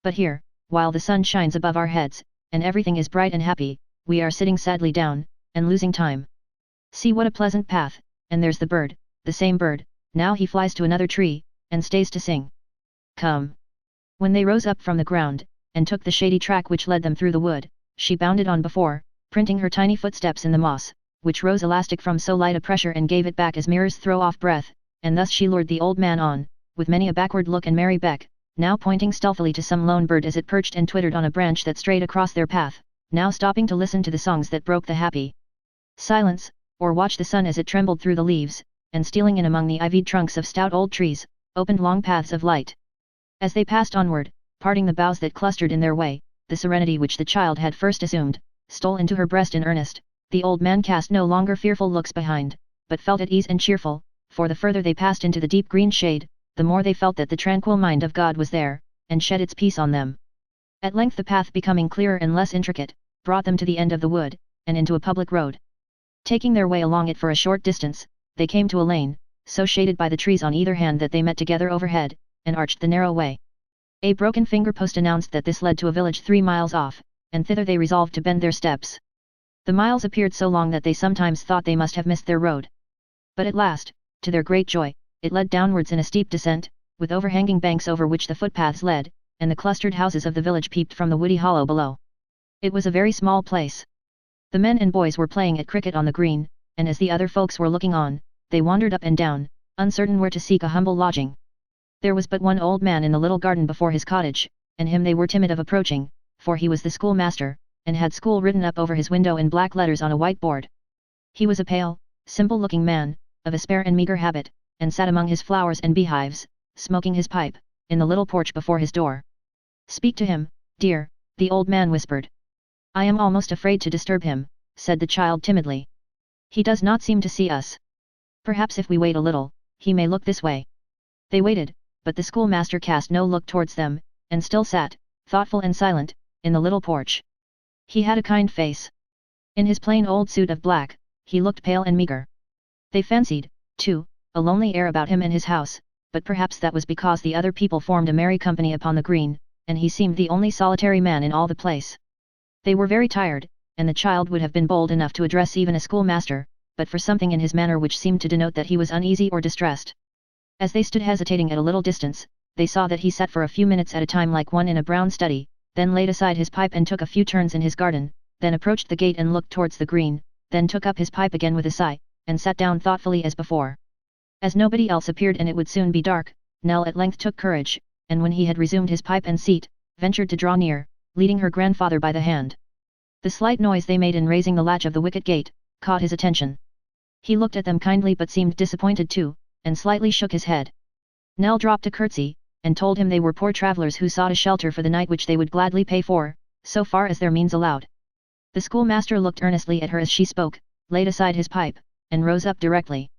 But here, while the sun shines above our heads, and everything is bright and happy, we are sitting sadly down, and losing time. See what a pleasant path, and there's the bird, the same bird, now he flies to another tree, and stays to sing. Come. When they rose up from the ground, and took the shady track which led them through the wood, she bounded on before, printing her tiny footsteps in the moss, which rose elastic from so light a pressure and gave it back as mirrors throw off breath, and thus she lured the old man on, with many a backward look and merry beck, now pointing stealthily to some lone bird as it perched and twittered on a branch that strayed across their path, now stopping to listen to the songs that broke the happy silence, or watch the sun as it trembled through the leaves, and stealing in among the ivied trunks of stout old trees, opened long paths of light. As they passed onward, parting the boughs that clustered in their way, the serenity which the child had first assumed, stole into her breast in earnest. The old man cast no longer fearful looks behind, but felt at ease and cheerful, for the further they passed into the deep green shade, the more they felt that the tranquil mind of God was there, and shed its peace on them. At length the path becoming clearer and less intricate, brought them to the end of the wood, and into a public road. Taking their way along it for a short distance, they came to a lane, so shaded by the trees on either hand that they met together overhead, and arched the narrow way. A broken finger post announced that this led to a village 3 miles off, and thither they resolved to bend their steps. The miles appeared so long that they sometimes thought they must have missed their road. But at last, to their great joy, it led downwards in a steep descent, with overhanging banks over which the footpaths led, and the clustered houses of the village peeped from the woody hollow below. It was a very small place. The men and boys were playing at cricket on the green, and as the other folks were looking on, they wandered up and down, uncertain where to seek a humble lodging. There was but one old man in the little garden before his cottage, and him they were timid of approaching, for he was the schoolmaster, and had school written up over his window in black letters on a white board. He was a pale, simple-looking man, of a spare and meagre habit, and sat among his flowers and beehives, smoking his pipe, in the little porch before his door. "Speak to him, dear," the old man whispered. "I am almost afraid to disturb him," said the child timidly. "He does not seem to see us. Perhaps if we wait a little, he may look this way." They waited, but the schoolmaster cast no look towards them, and still sat, thoughtful and silent, in the little porch. He had a kind face. In his plain old suit of black, he looked pale and meagre. They fancied, too, a lonely air about him and his house, but perhaps that was because the other people formed a merry company upon the green, and he seemed the only solitary man in all the place. They were very tired, and the child would have been bold enough to address even a schoolmaster, but for something in his manner which seemed to denote that he was uneasy or distressed. As they stood hesitating at a little distance, they saw that he sat for a few minutes at a time like one in a brown study, then laid aside his pipe and took a few turns in his garden, then approached the gate and looked towards the green, then took up his pipe again with a sigh, and sat down thoughtfully as before. As nobody else appeared and it would soon be dark, Nell at length took courage, and when he had resumed his pipe and seat, ventured to draw near, leading her grandfather by the hand. The slight noise they made in raising the latch of the wicket gate, caught his attention. He looked at them kindly but seemed disappointed too, and slightly shook his head. Nell dropped a curtsy, and told him they were poor travellers who sought a shelter for the night which they would gladly pay for, so far as their means allowed. The schoolmaster looked earnestly at her as she spoke, laid aside his pipe, and rose up directly.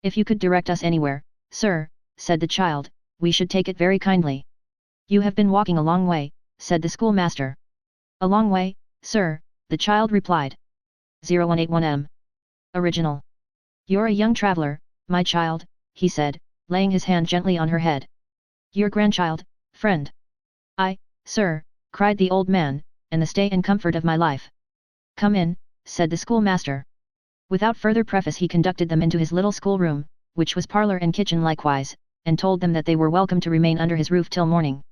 "If you could direct us anywhere, sir," said the child, "we should take it very kindly." "You have been walking a long way," said the schoolmaster. "A long way, sir," the child replied. 0181M. Original. "You're a young traveller, my child," he said, laying his hand gently on her head. "Your grandchild, friend." "I, sir," cried the old man, "and the stay and comfort of my life." "Come in," said the schoolmaster. Without further preface he conducted them into his little schoolroom, which was parlour and kitchen likewise, and told them that they were welcome to remain under his roof till morning.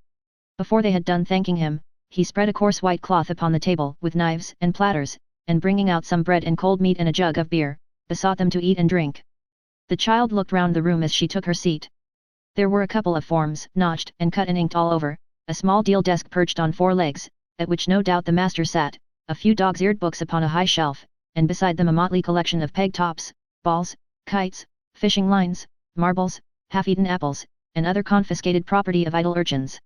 Before they had done thanking him, he spread a coarse white cloth upon the table with knives and platters, and bringing out some bread and cold meat and a jug of beer, besought them to eat and drink. The child looked round the room as she took her seat. There were a couple of forms, notched and cut and inked all over, a small deal desk perched on 4 legs, at which no doubt the master sat, a few dog's-eared books upon a high shelf, and beside them a motley collection of peg tops, balls, kites, fishing lines, marbles, half-eaten apples, and other confiscated property of idle urchins.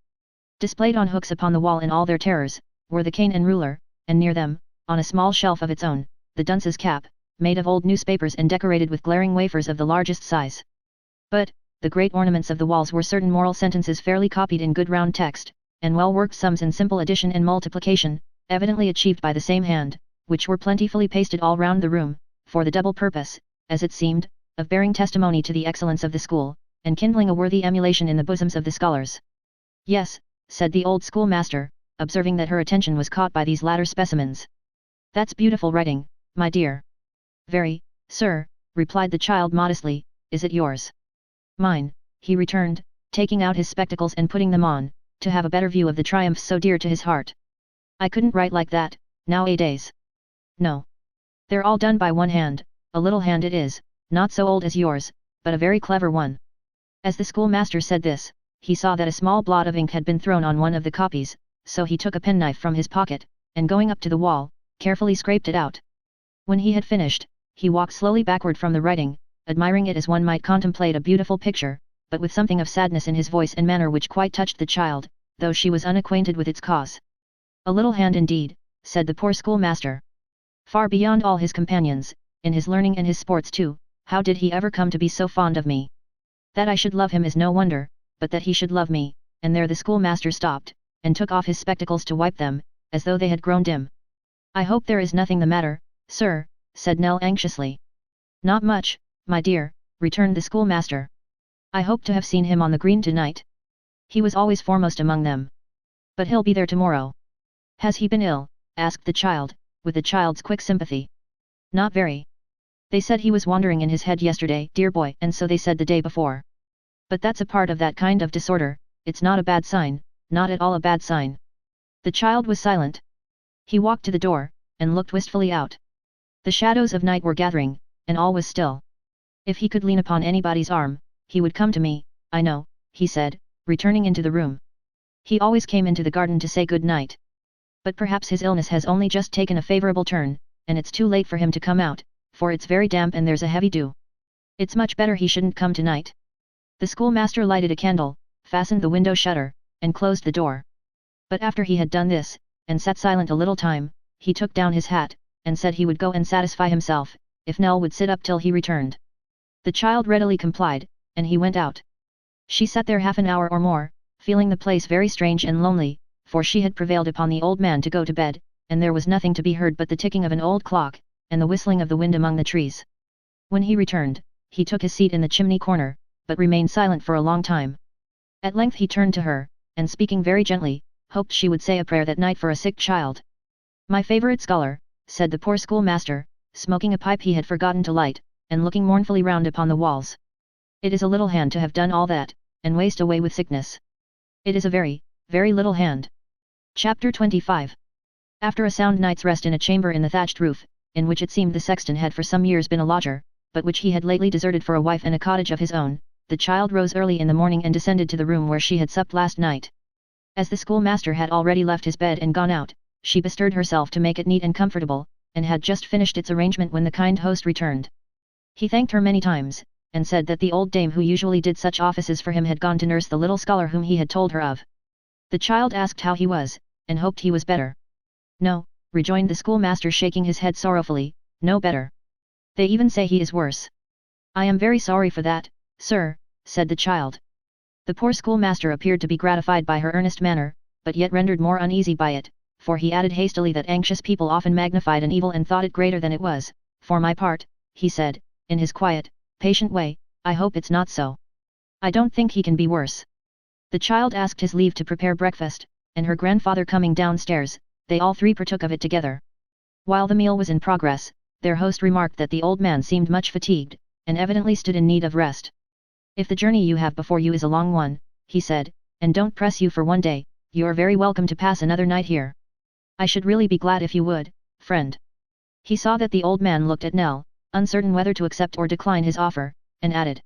Displayed on hooks upon the wall in all their terrors, were the cane and ruler, and near them, on a small shelf of its own, the dunce's cap, made of old newspapers and decorated with glaring wafers of the largest size. But, the great ornaments of the walls were certain moral sentences fairly copied in good round text, and well-worked sums in simple addition and multiplication, evidently achieved by the same hand, which were plentifully pasted all round the room, for the double purpose, as it seemed, of bearing testimony to the excellence of the school, and kindling a worthy emulation in the bosoms of the scholars. Yes, said the old schoolmaster, observing that her attention was caught by these latter specimens. That's beautiful writing, my dear. Very, sir, replied the child modestly. Is it yours? Mine, he returned, taking out his spectacles and putting them on, to have a better view of the triumphs so dear to his heart. I couldn't write like that, nowadays. No. They're all done by one hand, a little hand it is, not so old as yours, but a very clever one. As the schoolmaster said this, he saw that a small blot of ink had been thrown on one of the copies, so he took a penknife from his pocket, and going up to the wall, carefully scraped it out. When he had finished, he walked slowly backward from the writing, admiring it as one might contemplate a beautiful picture, but with something of sadness in his voice and manner which quite touched the child, though she was unacquainted with its cause. A little hand indeed, said the poor schoolmaster. Far beyond all his companions, in his learning and his sports too, how did he ever come to be so fond of me? That I should love him is no wonder, but that he should love me, and there the schoolmaster stopped, and took off his spectacles to wipe them, as though they had grown dim. I hope there is nothing the matter, sir, said Nell anxiously. Not much, my dear, returned the schoolmaster. I hope to have seen him on the green tonight. He was always foremost among them. But he'll be there tomorrow. Has he been ill? Asked the child, with the child's quick sympathy. Not very. They said he was wandering in his head yesterday, dear boy, and so they said the day before. But that's a part of that kind of disorder, it's not a bad sign, not at all a bad sign. The child was silent. He walked to the door, and looked wistfully out. The shadows of night were gathering, and all was still. If he could lean upon anybody's arm, he would come to me, I know, he said, returning into the room. He always came into the garden to say good night. But perhaps his illness has only just taken a favorable turn, and it's too late for him to come out, for it's very damp and there's a heavy dew. It's much better he shouldn't come tonight. The schoolmaster lighted a candle, fastened the window shutter, and closed the door. But after he had done this, and sat silent a little time, he took down his hat, and said he would go and satisfy himself, if Nell would sit up till he returned. The child readily complied, and he went out. She sat there half an hour or more, feeling the place very strange and lonely, for she had prevailed upon the old man to go to bed, and there was nothing to be heard but the ticking of an old clock, and the whistling of the wind among the trees. When he returned, he took his seat in the chimney corner, but remained silent for a long time. At length he turned to her, and speaking very gently, hoped she would say a prayer that night for a sick child. My favourite scholar, said the poor schoolmaster, smoking a pipe he had forgotten to light, and looking mournfully round upon the walls. It is a little hand to have done all that, and waste away with sickness. It is a very, very little hand. Chapter 25. After a sound night's rest in a chamber in the thatched roof, in which it seemed the sexton had for some years been a lodger, but which he had lately deserted for a wife and a cottage of his own, the child rose early in the morning and descended to the room where she had supped last night. As the schoolmaster had already left his bed and gone out, she bestirred herself to make it neat and comfortable, and had just finished its arrangement when the kind host returned. He thanked her many times, and said that the old dame who usually did such offices for him had gone to nurse the little scholar whom he had told her of. The child asked how he was, and hoped he was better. No, rejoined the schoolmaster shaking his head sorrowfully, no better. They even say he is worse. I am very sorry for that, sir, said the child. The poor schoolmaster appeared to be gratified by her earnest manner, but yet rendered more uneasy by it, for he added hastily that anxious people often magnified an evil and thought it greater than it was. For my part, he said, in his quiet, patient way, I hope it's not so. I don't think he can be worse. The child asked his leave to prepare breakfast, and her grandfather coming downstairs, they all three partook of it together. While the meal was in progress, their host remarked that the old man seemed much fatigued, and evidently stood in need of rest. If the journey you have before you is a long one, he said, and don't press you for one day, you are very welcome to pass another night here. I should really be glad if you would, friend. He saw that the old man looked at Nell, uncertain whether to accept or decline his offer, and added,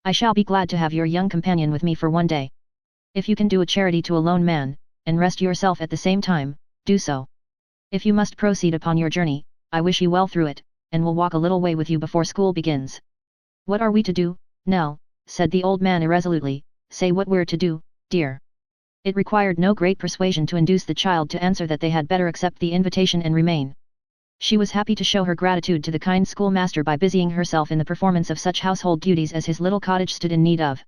I shall be glad to have your young companion with me for one day. If you can do a charity to a lone man, and rest yourself at the same time, do so. If you must proceed upon your journey, I wish you well through it, and will walk a little way with you before school begins. What are we to do, Nell? Said the old man irresolutely. Say what we're to do, dear. It required no great persuasion to induce the child to answer that they had better accept the invitation and remain. She was happy to show her gratitude to the kind schoolmaster by busying herself in the performance of such household duties as his little cottage stood in need of.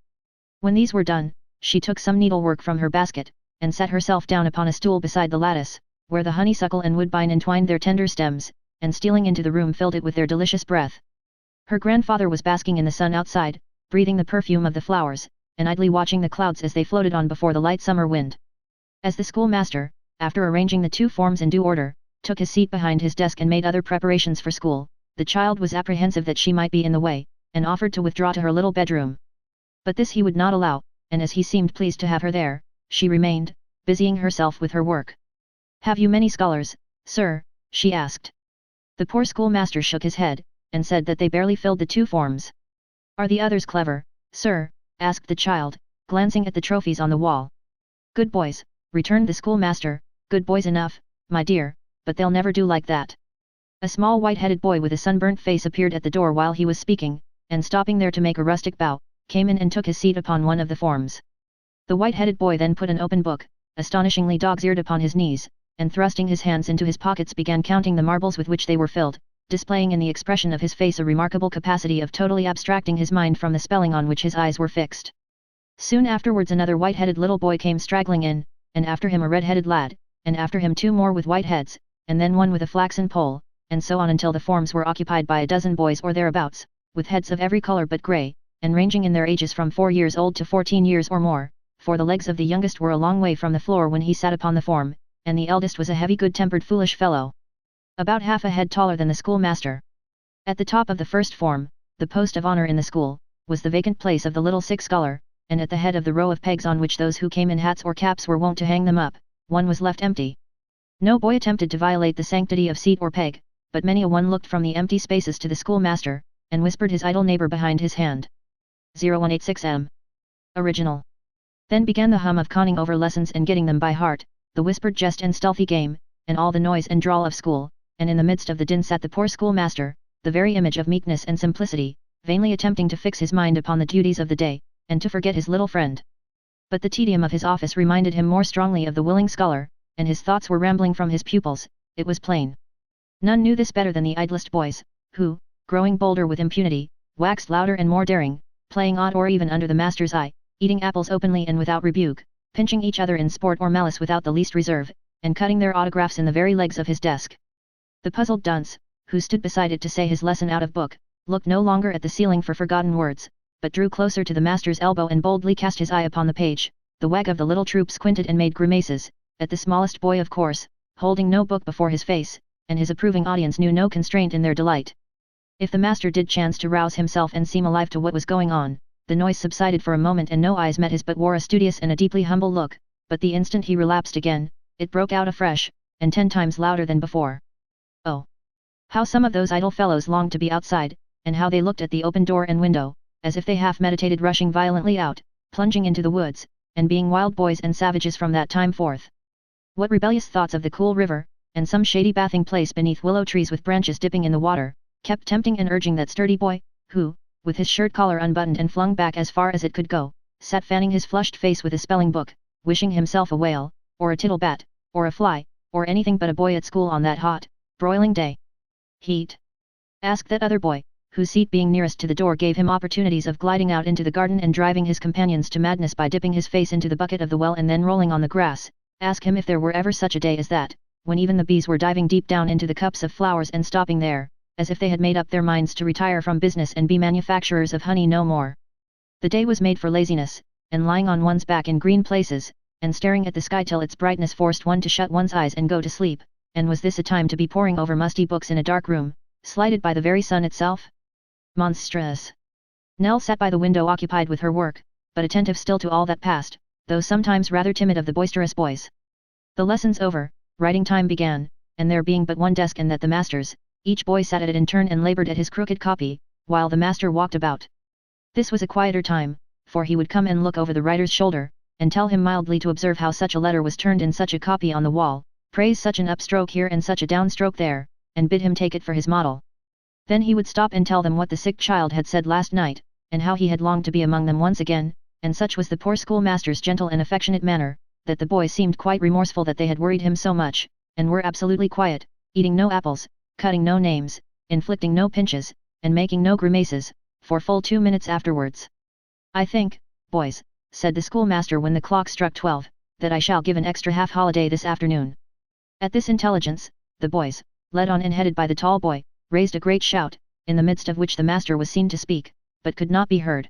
When these were done, she took some needlework from her basket, and sat herself down upon a stool beside the lattice, where the honeysuckle and woodbine entwined their tender stems, and stealing into the room filled it with their delicious breath. Her grandfather was basking in the sun outside, breathing the perfume of the flowers, and idly watching the clouds as they floated on before the light summer wind. As the schoolmaster, after arranging the two forms in due order, took his seat behind his desk and made other preparations for school, the child was apprehensive that she might be in the way, and offered to withdraw to her little bedroom. But this he would not allow, and as he seemed pleased to have her there, she remained, busying herself with her work. "Have you many scholars, sir?" she asked. The poor schoolmaster shook his head, and said that they barely filled the two forms. "Are the others clever, sir?" asked the child, glancing at the trophies on the wall. "Good boys," returned the schoolmaster, "good boys enough, my dear, but they'll never do like that." A small white-headed boy with a sunburnt face appeared at the door while he was speaking, and stopping there to make a rustic bow, came in and took his seat upon one of the forms. The white-headed boy then put an open book, astonishingly dog's-eared, upon his knees, and thrusting his hands into his pockets began counting the marbles with which they were filled, displaying in the expression of his face a remarkable capacity of totally abstracting his mind from the spelling on which his eyes were fixed. Soon afterwards another white-headed little boy came straggling in, and after him a red-headed lad, and after him two more with white heads, and then one with a flaxen poll, and so on until the forms were occupied by a dozen boys or thereabouts, with heads of every color but grey, and ranging in their ages from 4 years old to 14 years or more, for the legs of the youngest were a long way from the floor when he sat upon the form, and the eldest was a heavy good-tempered foolish fellow, about half a head taller than the schoolmaster. At the top of the first form, the post of honor in the school, was the vacant place of the little sick scholar, and at the head of the row of pegs on which those who came in hats or caps were wont to hang them up, one was left empty. No boy attempted to violate the sanctity of seat or peg, but many a one looked from the empty spaces to the schoolmaster, and whispered his idle neighbor behind his hand. 0186M. Original. Then began the hum of conning over lessons and getting them by heart, the whispered jest and stealthy game, and all the noise and drawl of school, and in the midst of the din sat the poor schoolmaster, the very image of meekness and simplicity, vainly attempting to fix his mind upon the duties of the day, and to forget his little friend. But the tedium of his office reminded him more strongly of the willing scholar, and his thoughts were rambling from his pupils, it was plain. None knew this better than the idlest boys, who, growing bolder with impunity, waxed louder and more daring, playing odd or even under the master's eye, eating apples openly and without rebuke, pinching each other in sport or malice without the least reserve, and cutting their autographs in the very legs of his desk. The puzzled dunce, who stood beside it to say his lesson out of book, looked no longer at the ceiling for forgotten words, but drew closer to the master's elbow and boldly cast his eye upon the page. The wag of the little troop squinted and made grimaces, at the smallest boy of course, holding no book before his face, and his approving audience knew no constraint in their delight. If the master did chance to rouse himself and seem alive to what was going on, the noise subsided for a moment and no eyes met his but wore a studious and a deeply humble look, but the instant he relapsed again, it broke out afresh, and 10 times louder than before. Oh! How some of those idle fellows longed to be outside, and how they looked at the open door and window, as if they half meditated rushing violently out, plunging into the woods, and being wild boys and savages from that time forth. What rebellious thoughts of the cool river, and some shady bathing place beneath willow trees with branches dipping in the water, kept tempting and urging that sturdy boy, who, with his shirt collar unbuttoned and flung back as far as it could go, sat fanning his flushed face with a spelling book, wishing himself a whale, or a tittle-bat, or a fly, or anything but a boy at school on that hot, broiling day. Heat? Asked that other boy, whose seat being nearest to the door gave him opportunities of gliding out into the garden and driving his companions to madness by dipping his face into the bucket of the well and then rolling on the grass. Ask him if there were ever such a day as that, when even the bees were diving deep down into the cups of flowers and stopping there, as if they had made up their minds to retire from business and be manufacturers of honey no more. The day was made for laziness, and lying on one's back in green places, and staring at the sky till its brightness forced one to shut one's eyes and go to sleep, and was this a time to be poring over musty books in a dark room, slighted by the very sun itself? Monstrous! Nell sat by the window occupied with her work, but attentive still to all that passed, though sometimes rather timid of the boisterous boys. The lessons over, writing time began, and there being but one desk and that the master's, each boy sat at it in turn and laboured at his crooked copy, while the master walked about. This was a quieter time, for he would come and look over the writer's shoulder, and tell him mildly to observe how such a letter was turned in such a copy on the wall, praise such an upstroke here and such a downstroke there, and bid him take it for his model. Then he would stop and tell them what the sick child had said last night, and how he had longed to be among them once again, and such was the poor schoolmaster's gentle and affectionate manner, that the boys seemed quite remorseful that they had worried him so much, and were absolutely quiet, eating no apples, cutting no names, inflicting no pinches, and making no grimaces, for full 2 minutes afterwards. I think, boys, said the schoolmaster when the clock struck 12, that I shall give an extra half-holiday this afternoon. At this intelligence, the boys, led on and headed by the tall boy, raised a great shout, in the midst of which the master was seen to speak, but could not be heard.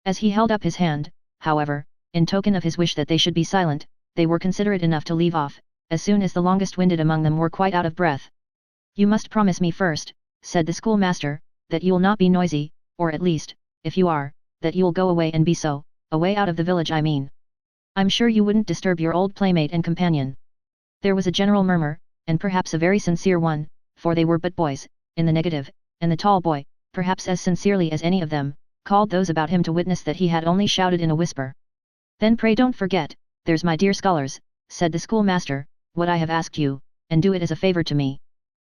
As he held up his hand, however, in token of his wish that they should be silent, they were considerate enough to leave off, as soon as the longest-winded among them were quite out of breath. "You must promise me first," said the schoolmaster, "that you will not be noisy, or at least, if you are, that you will go away and be so, away out of the village I mean. I'm sure you wouldn't disturb your old playmate and companion." There was a general murmur, and perhaps a very sincere one, for they were but boys, in the negative, and the tall boy, perhaps as sincerely as any of them, called those about him to witness that he had only shouted in a whisper. "Then pray don't forget, there's my dear scholars," said the schoolmaster, "what I have asked you, and do it as a favour to me.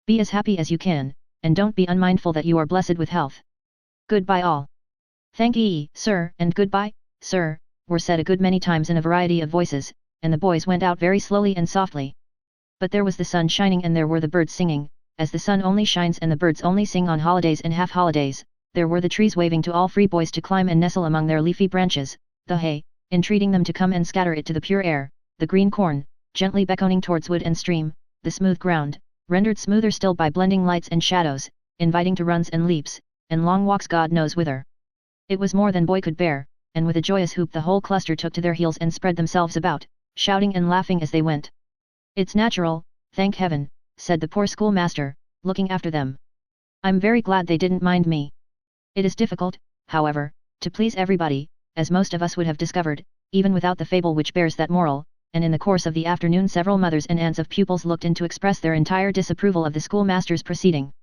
Be as happy as you can, and don't be unmindful that you are blessed with health. Goodbye all." "Thank ye, sir, and goodbye, sir," were said a good many times in a variety of voices, and the boys went out very slowly and softly. But there was the sun shining and there were the birds singing, as the sun only shines and the birds only sing on holidays and half-holidays, there were the trees waving to all free boys to climb and nestle among their leafy branches, the hay, entreating them to come and scatter it to the pure air, the green corn, gently beckoning towards wood and stream, the smooth ground, rendered smoother still by blending lights and shadows, inviting to runs and leaps, and long walks God knows whither. It was more than boy could bear, and with a joyous whoop the whole cluster took to their heels and spread themselves about, shouting and laughing as they went. "It's natural, thank heaven," said the poor schoolmaster, looking after them. "I'm very glad they didn't mind me. It is difficult, however, to please everybody, as most of us would have discovered, even without the fable which bears that moral," and in the course of the afternoon several mothers and aunts of pupils looked in to express their entire disapproval of the schoolmaster's proceeding.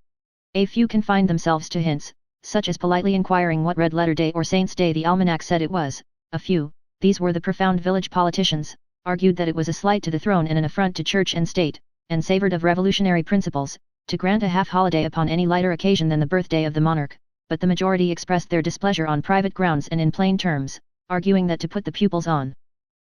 A few confined themselves to hints, such as politely inquiring what red letter day or saint's day the almanac said it was. A few, these were the profound village politicians, argued that it was a slight to the throne and an affront to church and state, and savoured of revolutionary principles, to grant a half-holiday upon any lighter occasion than the birthday of the monarch, but the majority expressed their displeasure on private grounds and in plain terms, arguing that to put the pupils on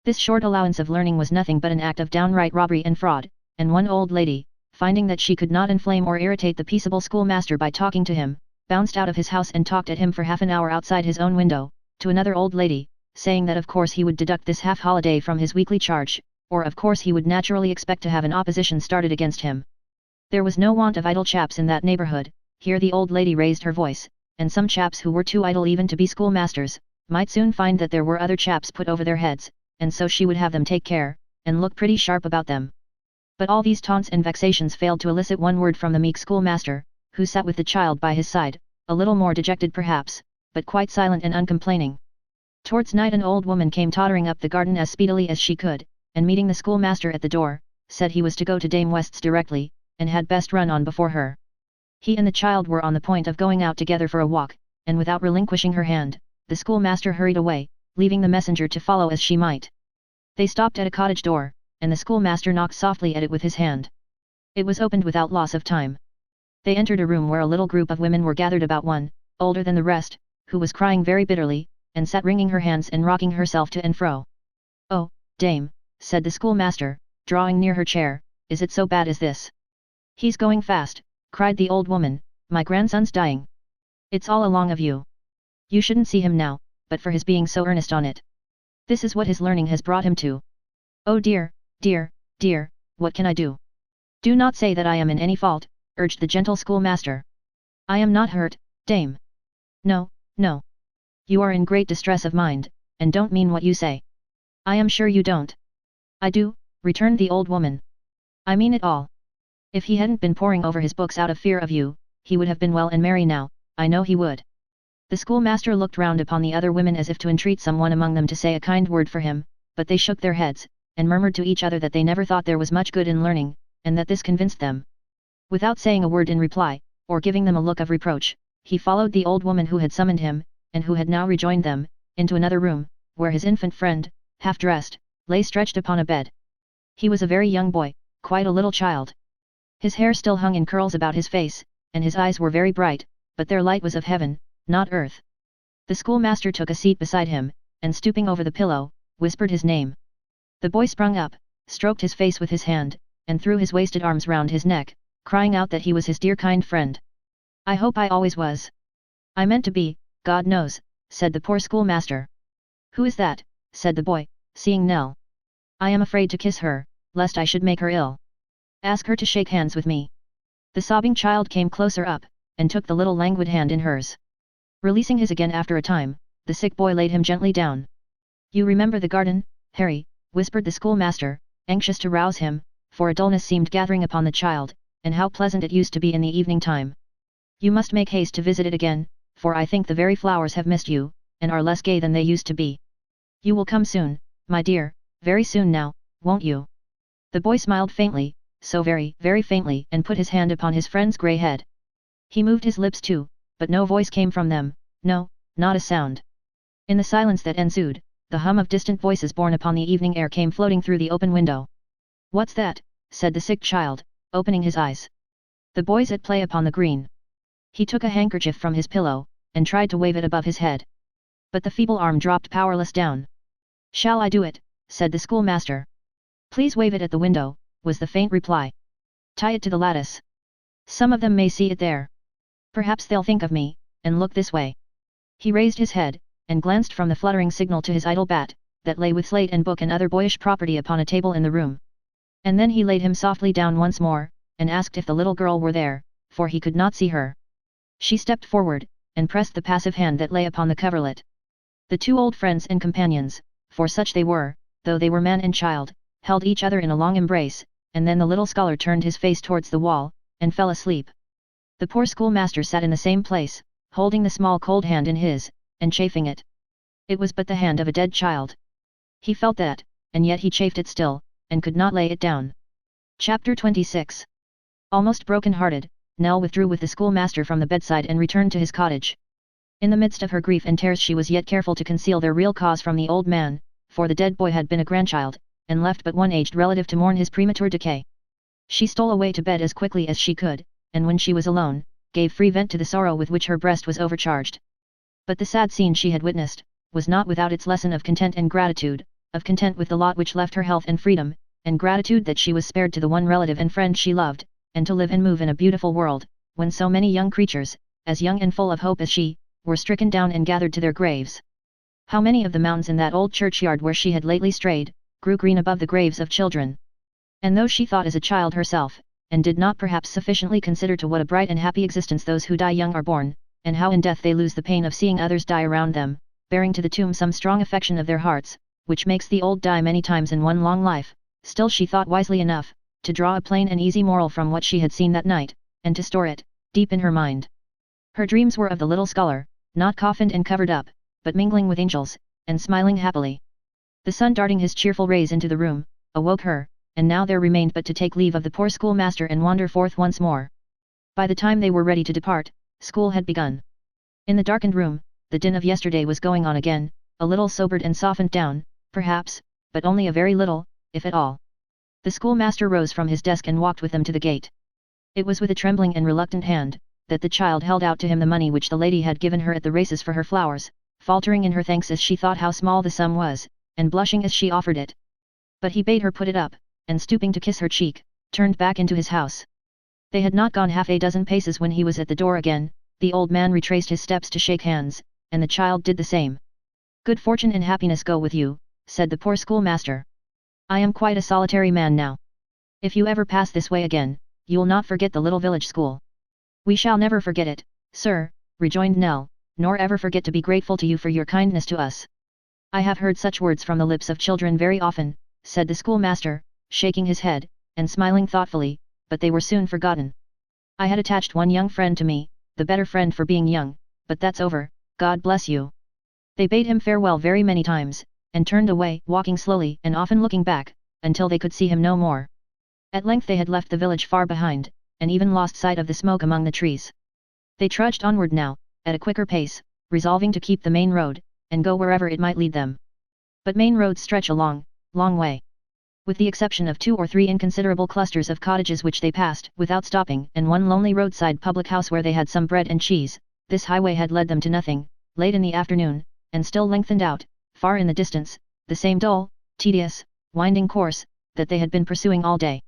this short allowance of learning was nothing but an act of downright robbery and fraud, and one old lady, finding that she could not inflame or irritate the peaceable schoolmaster by talking to him, bounced out of his house and talked at him for half an hour outside his own window, to another old lady, saying that of course he would deduct this half-holiday from his weekly charge, or of course he would naturally expect to have an opposition started against him. There was no want of idle chaps in that neighbourhood, here the old lady raised her voice, and some chaps who were too idle even to be schoolmasters, might soon find that there were other chaps put over their heads, and so she would have them take care, and look pretty sharp about them. But all these taunts and vexations failed to elicit one word from the meek schoolmaster, who sat with the child by his side, a little more dejected perhaps, but quite silent and uncomplaining. Towards night an old woman came tottering up the garden as speedily as she could, and meeting the schoolmaster at the door, said he was to go to Dame West's directly, and had best run on before her. He and the child were on the point of going out together for a walk, and without relinquishing her hand, the schoolmaster hurried away, leaving the messenger to follow as she might. They stopped at a cottage door, and the schoolmaster knocked softly at it with his hand. It was opened without loss of time. They entered a room where a little group of women were gathered about one, older than the rest, who was crying very bitterly, and sat wringing her hands and rocking herself to and fro. "Oh, dame," said the schoolmaster, drawing near her chair, "is it so bad as this?" "He's going fast," cried the old woman, "my grandson's dying. It's all along of you. You shouldn't see him now, but for his being so earnest on it. This is what his learning has brought him to. Oh dear, dear, dear, what can I do?" "Do not say that I am in any fault," urged the gentle schoolmaster. "I am not hurt, dame. No, no. You are in great distress of mind, and don't mean what you say." "I am sure you don't." "I do," returned the old woman. "I mean it all. If he hadn't been poring over his books out of fear of you, he would have been well and merry now, I know he would." The schoolmaster looked round upon the other women as if to entreat some one among them to say a kind word for him, but they shook their heads, and murmured to each other that they never thought there was much good in learning, and that this convinced them. Without saying a word in reply, or giving them a look of reproach, he followed the old woman who had summoned him, and who had now rejoined them, into another room, where his infant friend, half dressed, lay stretched upon a bed. He was a very young boy, quite a little child. His hair still hung in curls about his face, and his eyes were very bright, but their light was of heaven, not earth. The schoolmaster took a seat beside him, and stooping over the pillow, whispered his name. The boy sprung up, stroked his face with his hand, and threw his wasted arms round his neck, crying out that he was his dear kind friend. "I hope I always was. I meant to be, God knows," said the poor schoolmaster. "Who is that?" said the boy, seeing Nell. "I am afraid to kiss her, lest I should make her ill." Ask her to shake hands with me. The sobbing child came closer up, and took the little languid hand in hers. Releasing his again after a time, the sick boy laid him gently down. You remember the garden, Harry, whispered the schoolmaster, anxious to rouse him, for a dullness seemed gathering upon the child, and how pleasant it used to be in the evening time. You must make haste to visit it again, for I think the very flowers have missed you, and are less gay than they used to be. You will come soon, my dear, very soon now, won't you? The boy smiled faintly, so very, very faintly, and put his hand upon his friend's grey head. He moved his lips too, but no voice came from them, no, not a sound. In the silence that ensued, the hum of distant voices borne upon the evening air came floating through the open window. What's that? Said the sick child, opening his eyes. The boy's at play upon the green. He took a handkerchief from his pillow, and tried to wave it above his head. But the feeble arm dropped powerless down. Shall I do it? Said the schoolmaster. Please wave it at the window, was the faint reply. Tie it to the lattice. Some of them may see it there. Perhaps they'll think of me, and look this way. He raised his head, and glanced from the fluttering signal to his idle bat, that lay with slate and book and other boyish property upon a table in the room. And then he laid him softly down once more, and asked if the little girl were there, for he could not see her. She stepped forward, and pressed the passive hand that lay upon the coverlet. The two old friends and companions, for such they were, though they were man and child, held each other in a long embrace, and then the little scholar turned his face towards the wall, and fell asleep. The poor schoolmaster sat in the same place, holding the small cold hand in his, and chafing it. It was but the hand of a dead child. He felt that, and yet he chafed it still, and could not lay it down. Chapter 26. Almost broken-hearted, Nell withdrew with the schoolmaster from the bedside and returned to his cottage. In the midst of her grief and tears she was yet careful to conceal their real cause from the old man, for the dead boy had been a grandchild, and left but one aged relative to mourn his premature decay. She stole away to bed as quickly as she could, and when she was alone, gave free vent to the sorrow with which her breast was overcharged. But the sad scene she had witnessed, was not without its lesson of content and gratitude, of content with the lot which left her health and freedom, and gratitude that she was spared to the one relative and friend she loved, and to live and move in a beautiful world, when so many young creatures, as young and full of hope as she, were stricken down and gathered to their graves. How many of the mounds in that old churchyard where she had lately strayed, grew green above the graves of children. And though she thought as a child herself, and did not perhaps sufficiently consider to what a bright and happy existence those who die young are born, and how in death they lose the pain of seeing others die around them, bearing to the tomb some strong affection of their hearts, which makes the old die many times in one long life, still she thought wisely enough, to draw a plain and easy moral from what she had seen that night, and to store it, deep in her mind. Her dreams were of the little scholar, not coffined and covered up, but mingling with angels, and smiling happily. The sun darting his cheerful rays into the room, awoke her, and now there remained but to take leave of the poor schoolmaster and wander forth once more. By the time they were ready to depart, school had begun. In the darkened room, the din of yesterday was going on again, a little sobered and softened down, perhaps, but only a very little, if at all. The schoolmaster rose from his desk and walked with them to the gate. It was with a trembling and reluctant hand, that the child held out to him the money which the lady had given her at the races for her flowers, faltering in her thanks as she thought how small the sum was, and blushing as she offered it. But he bade her put it up, and stooping to kiss her cheek, turned back into his house. They had not gone half a dozen paces when he was at the door again. The old man retraced his steps to shake hands, and the child did the same. Good fortune and happiness go with you, said the poor schoolmaster. I am quite a solitary man now. If you ever pass this way again, you'll not forget the little village school. We shall never forget it, sir, rejoined Nell, nor ever forget to be grateful to you for your kindness to us. I have heard such words from the lips of children very often, said the schoolmaster, shaking his head, and smiling thoughtfully, but they were soon forgotten. I had attached one young friend to me, the better friend for being young, but that's over, God bless you. They bade him farewell very many times, and turned away, walking slowly and often looking back, until they could see him no more. At length they had left the village far behind, and even lost sight of the smoke among the trees. They trudged onward now, at a quicker pace, resolving to keep the main road, and go wherever it might lead them. But main roads stretch a long, long way. With the exception of 2 or 3 inconsiderable clusters of cottages which they passed without stopping, and one lonely roadside public house where they had some bread and cheese, this highway had led them to nothing. Late in the afternoon, and still lengthened out, far in the distance, the same dull, tedious, winding course, that they had been pursuing all day.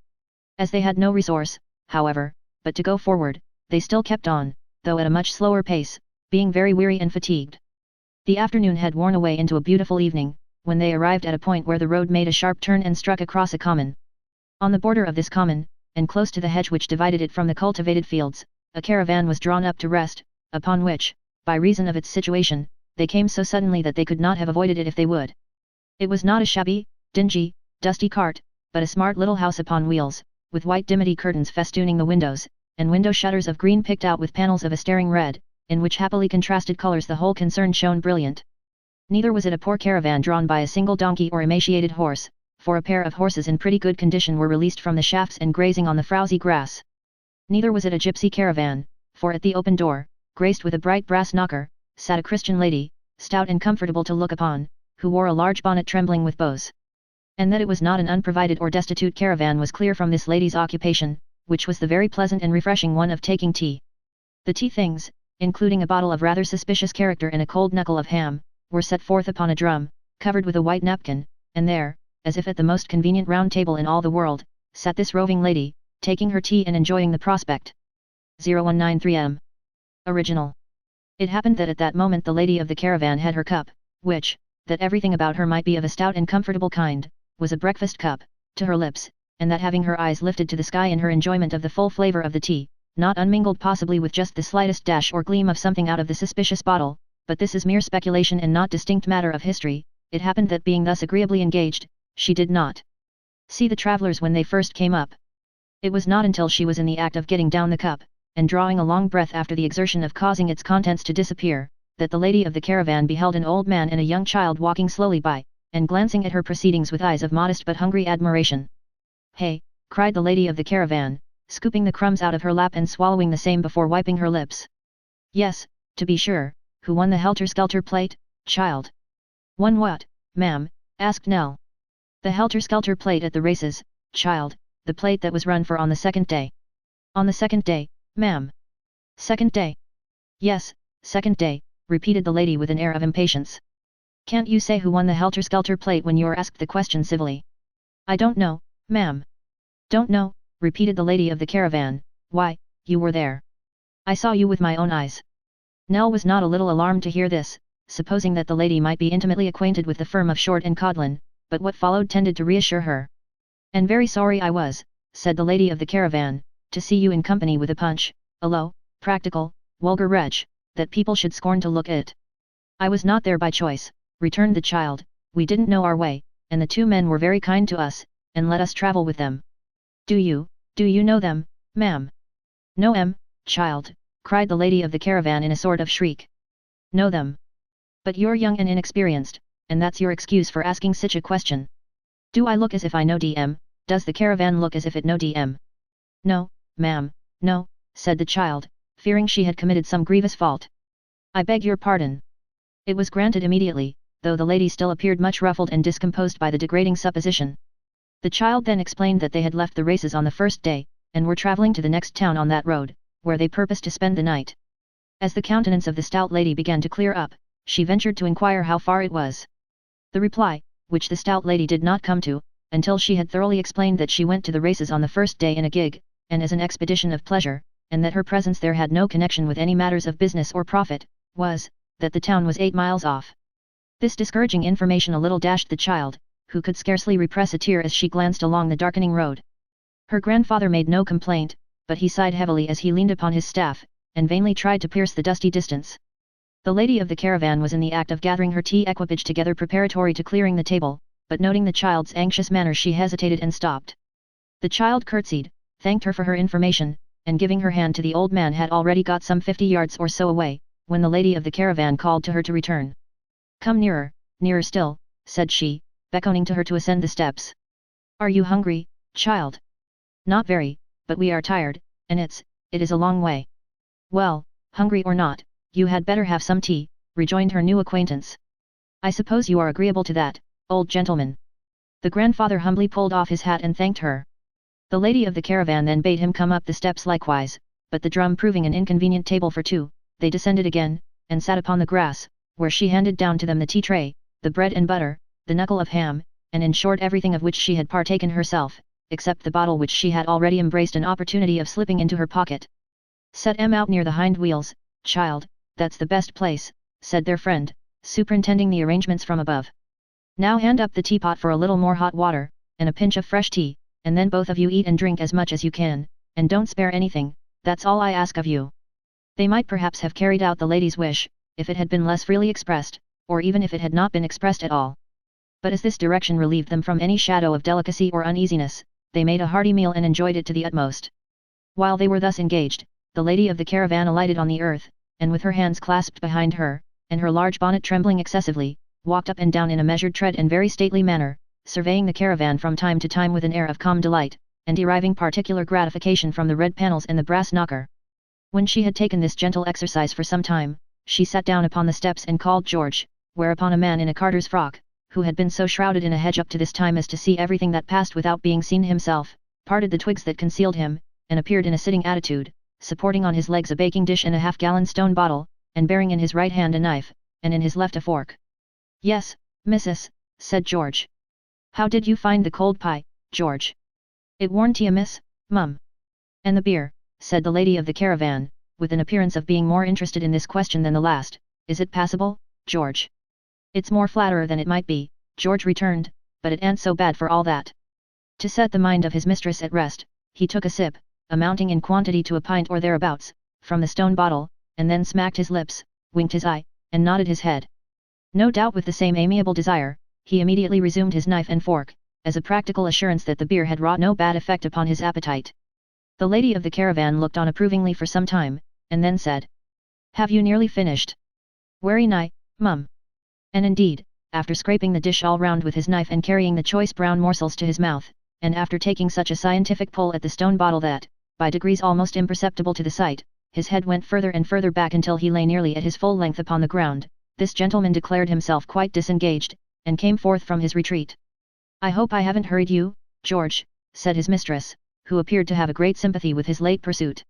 As they had no resource, however, but to go forward, they still kept on, though at a much slower pace, being very weary and fatigued. The afternoon had worn away into a beautiful evening, when they arrived at a point where the road made a sharp turn and struck across a common. On the border of this common, and close to the hedge which divided it from the cultivated fields, a caravan was drawn up to rest, upon which, by reason of its situation, they came so suddenly that they could not have avoided it if they would. It was not a shabby, dingy, dusty cart, but a smart little house upon wheels, with white dimity curtains festooning the windows, and window shutters of green picked out with panels of a staring red, in which happily contrasted colours the whole concern shone brilliant. Neither was it a poor caravan drawn by a single donkey or emaciated horse, for a pair of horses in pretty good condition were released from the shafts and grazing on the frowsy grass. Neither was it a gypsy caravan, for at the open door, graced with a bright brass knocker, sat a Christian lady, stout and comfortable to look upon, who wore a large bonnet trembling with bows. And that it was not an unprovided or destitute caravan was clear from this lady's occupation, which was the very pleasant and refreshing one of taking tea. The tea things, including a bottle of rather suspicious character and a cold knuckle of ham, were set forth upon a drum, covered with a white napkin, and there, as if at the most convenient round table in all the world, sat this roving lady, taking her tea and enjoying the prospect. 0193M. Original. It happened that at that moment the lady of the caravan had her cup, which, that everything about her might be of a stout and comfortable kind, was a breakfast cup, to her lips, and that having her eyes lifted to the sky in her enjoyment of the full flavour of the tea, not unmingled possibly with just the slightest dash or gleam of something out of the suspicious bottle, but this is mere speculation and not distinct matter of history, it happened that being thus agreeably engaged, she did not see the travellers when they first came up. It was not until she was in the act of getting down the cup, and drawing a long breath after the exertion of causing its contents to disappear, that the lady of the caravan beheld an old man and a young child walking slowly by, and glancing at her proceedings with eyes of modest but hungry admiration. "Hey!" cried the lady of the caravan, scooping the crumbs out of her lap and swallowing the same before wiping her lips. "Yes, to be sure, who won the helter-skelter plate, child?" "Won what, ma'am?" asked Nell. "The helter-skelter plate at the races, child, the plate that was run for on the second day." "On the second day, ma'am?" "Second day?" "Yes, second day," repeated the lady with an air of impatience. "Can't you say who won the helter-skelter plate when you're asked the question civilly?" "I don't know, ma'am." "Don't know?" repeated the lady of the caravan. "Why, you were there. I saw you with my own eyes." Nell was not a little alarmed to hear this, supposing that the lady might be intimately acquainted with the firm of Short and Codlin, but what followed tended to reassure her. "And very sorry I was," said the lady of the caravan, "to see you in company with a punch, a low, practical, vulgar wretch, that people should scorn to look at." "I was not there by choice," returned the child, "we didn't know our way, and the two men were very kind to us, and let us travel with them." Do you know them, ma'am?" "Know 'em, child," cried the lady of the caravan in a sort of shriek. "Know them? But you're young and inexperienced, and that's your excuse for asking such a question. Do I look as if I know DM, does the caravan look as if it know DM?" "No, ma'am, no," said the child, fearing she had committed some grievous fault. "I beg your pardon." It was granted immediately, though the lady still appeared much ruffled and discomposed by the degrading supposition. The child then explained that they had left the races on the first day, and were travelling to the next town on that road, where they purposed to spend the night. As the countenance of the stout lady began to clear up, she ventured to inquire how far it was. The reply, which the stout lady did not come to, until she had thoroughly explained that she went to the races on the first day in a gig, and as an expedition of pleasure, and that her presence there had no connection with any matters of business or profit, was, that the town was 8 miles off. This discouraging information a little dashed the child, who could scarcely repress a tear as she glanced along the darkening road. Her grandfather made no complaint, but he sighed heavily as he leaned upon his staff, and vainly tried to pierce the dusty distance. The lady of the caravan was in the act of gathering her tea equipage together preparatory to clearing the table, but noting the child's anxious manner she hesitated and stopped. The child curtsied, thanked her for her information, and giving her hand to the old man had already got some 50 yards or so away, when the lady of the caravan called to her to return. "Come nearer, nearer still," said she, beckoning to her to ascend the steps. "Are you hungry, child?" "Not very, but we are tired, and it is a long way." "Well, hungry or not, you had better have some tea," rejoined her new acquaintance. "I suppose you are agreeable to that, old gentleman." The grandfather humbly pulled off his hat and thanked her. The lady of the caravan then bade him come up the steps likewise, but the drum proving an inconvenient table for two, they descended again, and sat upon the grass, where she handed down to them the tea tray, the bread and butter, the knuckle of ham, and in short everything of which she had partaken herself, except the bottle which she had already embraced an opportunity of slipping into her pocket. "Set 'em out near the hind wheels, child, that's the best place," said their friend, superintending the arrangements from above. "Now hand up the teapot for a little more hot water, and a pinch of fresh tea, and then both of you eat and drink as much as you can, and don't spare anything, that's all I ask of you." They might perhaps have carried out the lady's wish, if it had been less freely expressed, or even if it had not been expressed at all. But as this direction relieved them from any shadow of delicacy or uneasiness, they made a hearty meal and enjoyed it to the utmost. While they were thus engaged, the lady of the caravan alighted on the earth, and with her hands clasped behind her, and her large bonnet trembling excessively, walked up and down in a measured tread and very stately manner, surveying the caravan from time to time with an air of calm delight, and deriving particular gratification from the red panels and the brass knocker. When she had taken this gentle exercise for some time, she sat down upon the steps and called George, whereupon a man in a carter's frock, who had been so shrouded in a hedge up to this time as to see everything that passed without being seen himself, parted the twigs that concealed him, and appeared in a sitting attitude, supporting on his legs a baking dish and a half-gallon stone bottle, and bearing in his right hand a knife, and in his left a fork. "Yes, missus," said George. "How did you find the cold pie, George?" "It warn't ye amiss, mum." "And the beer," said the lady of the caravan, with an appearance of being more interested in this question than the last, "is it passable, George?" "It's more flatterer than it might be," George returned, "but it ain't so bad for all that." To set the mind of his mistress at rest, he took a sip, amounting in quantity to a pint or thereabouts, from the stone bottle, and then smacked his lips, winked his eye, and nodded his head. No doubt with the same amiable desire, he immediately resumed his knife and fork, as a practical assurance that the beer had wrought no bad effect upon his appetite. The lady of the caravan looked on approvingly for some time, and then said, "Have you nearly finished?" "Werry nigh, mum." And indeed, after scraping the dish all round with his knife and carrying the choice brown morsels to his mouth, and after taking such a scientific pull at the stone bottle that, by degrees almost imperceptible to the sight, his head went further and further back until he lay nearly at his full length upon the ground, this gentleman declared himself quite disengaged, and came forth from his retreat. "I hope I haven't hurried you, George," said his mistress, who appeared to have a great sympathy with his late pursuit.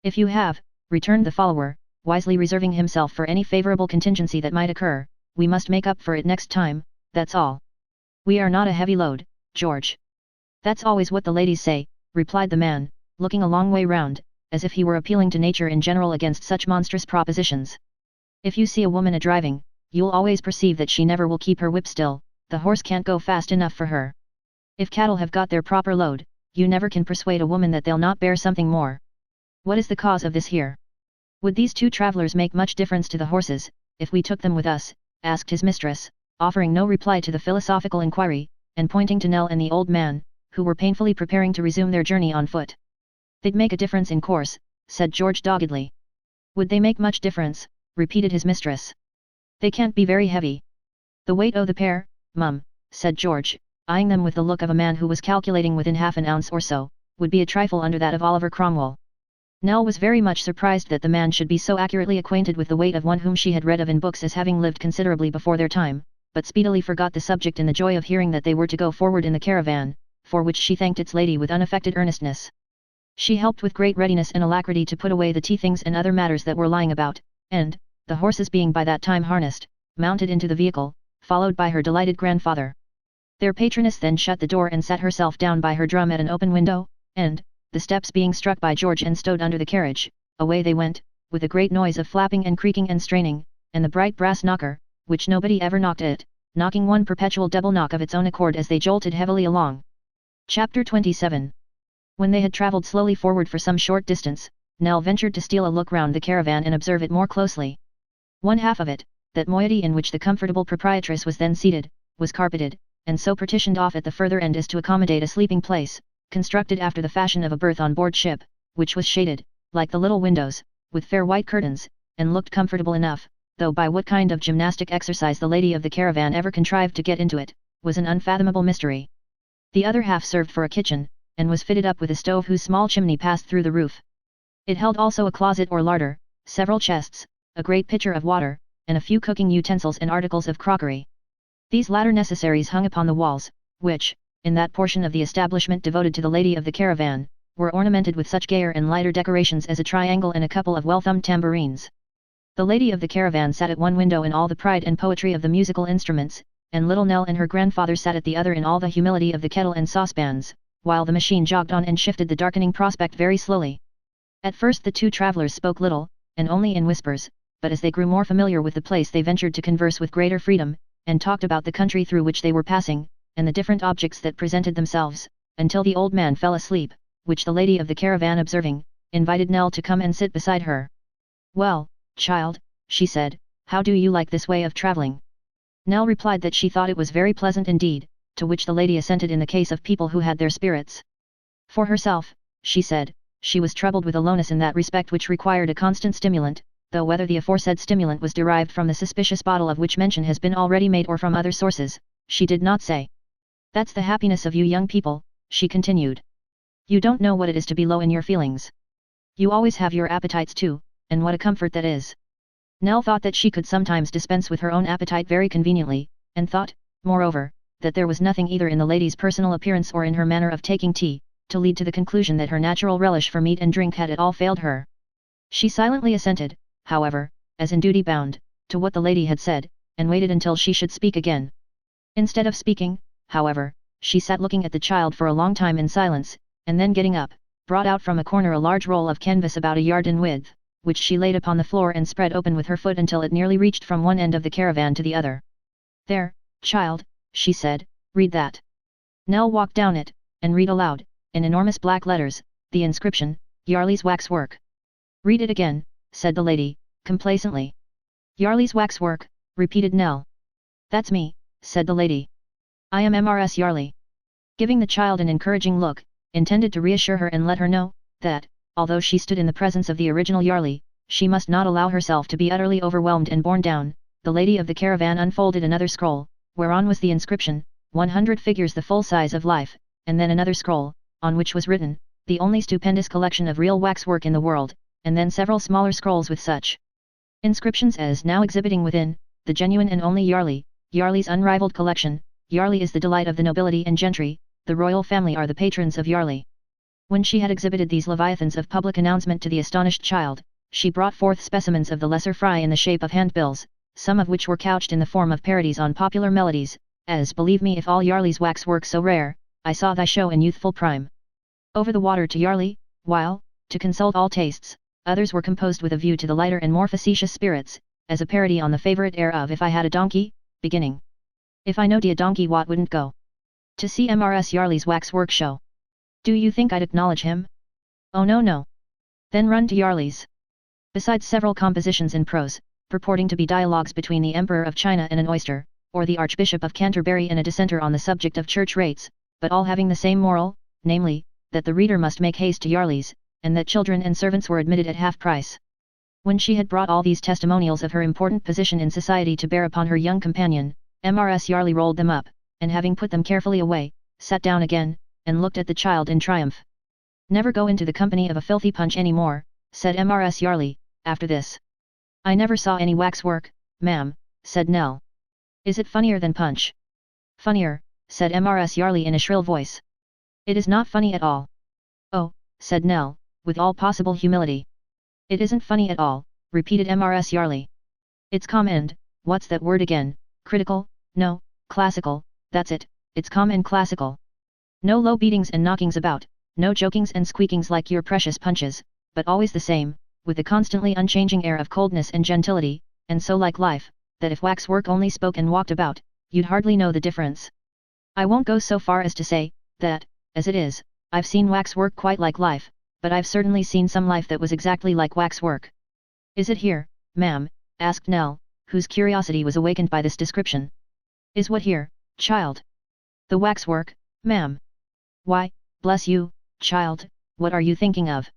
"If you have," returned the follower, wisely reserving himself for any favourable contingency that might occur, "we must make up for it next time, that's all. We are not a heavy load, George." "That's always what the ladies say," replied the man, looking a long way round, as if he were appealing to nature in general against such monstrous propositions. "If you see a woman a-driving, you'll always perceive that she never will keep her whip still, the horse can't go fast enough for her. If cattle have got their proper load, you never can persuade a woman that they'll not bear something more. What is the cause of this here?" "Would these two travellers make much difference to the horses, if we took them with us?" asked his mistress, offering no reply to the philosophical inquiry, and pointing to Nell and the old man, who were painfully preparing to resume their journey on foot. "They'd make a difference in course," said George doggedly. "Would they make much difference?" repeated his mistress. "They can't be very heavy." "The weight o' the pair, mum," said George, eyeing them with the look of a man who was calculating within half an ounce or so, "would be a trifle under that of Oliver Cromwell." Nell was very much surprised that the man should be so accurately acquainted with the weight of one whom she had read of in books as having lived considerably before their time, but speedily forgot the subject in the joy of hearing that they were to go forward in the caravan, for which she thanked its lady with unaffected earnestness. She helped with great readiness and alacrity to put away the tea things and other matters that were lying about, and, the horses being by that time harnessed, mounted into the vehicle, followed by her delighted grandfather. Their patroness then shut the door and sat herself down by her drum at an open window, and, the steps being struck by George and stowed under the carriage, away they went, with a great noise of flapping and creaking and straining, and the bright brass knocker, which nobody ever knocked at, knocking one perpetual double knock of its own accord as they jolted heavily along. Chapter 27. When they had travelled slowly forward for some short distance, Nell ventured to steal a look round the caravan and observe it more closely. One half of it, that moiety in which the comfortable proprietress was then seated, was carpeted, and so partitioned off at the further end as to accommodate a sleeping place, constructed after the fashion of a berth on board ship, which was shaded, like the little windows, with fair white curtains, and looked comfortable enough, though by what kind of gymnastic exercise the lady of the caravan ever contrived to get into it, was an unfathomable mystery. The other half served for a kitchen, and was fitted up with a stove whose small chimney passed through the roof. It held also a closet or larder, several chests, a great pitcher of water, and a few cooking utensils and articles of crockery. These latter necessaries hung upon the walls, which, in that portion of the establishment devoted to the lady of the caravan, were ornamented with such gayer and lighter decorations as a triangle and a couple of well-thumbed tambourines. The lady of the caravan sat at one window in all the pride and poetry of the musical instruments, and little Nell and her grandfather sat at the other in all the humility of the kettle and saucepans, while the machine jogged on and shifted the darkening prospect very slowly. At first the two travellers spoke little, and only in whispers, but as they grew more familiar with the place they ventured to converse with greater freedom, and talked about the country through which they were passing, and the different objects that presented themselves, until the old man fell asleep, which the lady of the caravan observing, invited Nell to come and sit beside her. "Well, child," she said, "how do you like this way of travelling?" Nell replied that she thought it was very pleasant indeed, to which the lady assented in the case of people who had their spirits. For herself, she said, she was troubled with aloneness in that respect which required a constant stimulant, though whether the aforesaid stimulant was derived from the suspicious bottle of which mention has been already made or from other sources, she did not say. "That's the happiness of you young people," she continued. "You don't know what it is to be low in your feelings. You always have your appetites too, and what a comfort that is." Nell thought that she could sometimes dispense with her own appetite very conveniently, and thought, moreover, that there was nothing either in the lady's personal appearance or in her manner of taking tea, to lead to the conclusion that her natural relish for meat and drink had at all failed her. She silently assented, however, as in duty bound, to what the lady had said, and waited until she should speak again. Instead of speaking, however, she sat looking at the child for a long time in silence, and then getting up, brought out from a corner a large roll of canvas about a yard in width, which she laid upon the floor and spread open with her foot until it nearly reached from one end of the caravan to the other. "There, child," she said, "read that." Nell walked down it, and read aloud, in enormous black letters, the inscription, "Yarley's Waxwork." "Read it again," said the lady, complacently. "Yarley's Waxwork," repeated Nell. "That's me," said the lady. "I am Mrs. Yarley." Giving the child an encouraging look, intended to reassure her and let her know, that, although she stood in the presence of the original Yarley, she must not allow herself to be utterly overwhelmed and borne down, the lady of the caravan unfolded another scroll, whereon was the inscription, 100 figures the full size of life, and then another scroll, on which was written, the only stupendous collection of real waxwork in the world, and then several smaller scrolls with such inscriptions as now exhibiting within, the genuine and only Yarley, Yarley's unrivaled collection, Yarley is the delight of the nobility and gentry, the royal family are the patrons of Yarley. When she had exhibited these leviathans of public announcement to the astonished child, she brought forth specimens of the lesser fry in the shape of handbills, some of which were couched in the form of parodies on popular melodies, as "Believe me if all Yarley's waxwork so rare, I saw thy show in youthful prime. Over the water to Yarley," while, to consult all tastes, others were composed with a view to the lighter and more facetious spirits, as a parody on the favourite air of "If I had a donkey," beginning, "If I knowed a donkey what wouldn't go to see Mrs. Yarley's waxwork show. Do you think I'd acknowledge him? Oh no. Then run to Yarley's." Besides several compositions in prose, purporting to be dialogues between the Emperor of China and an oyster, or the Archbishop of Canterbury and a dissenter on the subject of church rates, but all having the same moral, namely, that the reader must make haste to Yarley's, and that children and servants were admitted at half price. When she had brought all these testimonials of her important position in society to bear upon her young companion, Mrs. Yarley rolled them up, and having put them carefully away, sat down again, and looked at the child in triumph. "Never go into the company of a filthy Punch any more," said Mrs. Yarley, after this. "I never saw any waxwork, ma'am," said Nell. "Is it funnier than Punch?" "Funnier," said Mrs. Yarley in a shrill voice. "It is not funny at all." "Oh," said Nell, with all possible humility. "It isn't funny at all," repeated Mrs. Yarley. "It's calm and, what's that word again, critical, no, classical, that's it, it's calm and classical. No low beatings and knockings about, no jokings and squeakings like your precious Punches, but always the same, with the constantly unchanging air of coldness and gentility, and so like life, that if waxwork only spoke and walked about, you'd hardly know the difference. I won't go so far as to say, that, as it is, I've seen waxwork quite like life, but I've certainly seen some life that was exactly like waxwork." "Is it here, ma'am?" asked Nell, whose curiosity was awakened by this description. "Is what here, child?" "The waxwork, ma'am." "Why, bless you, child, what are you thinking of?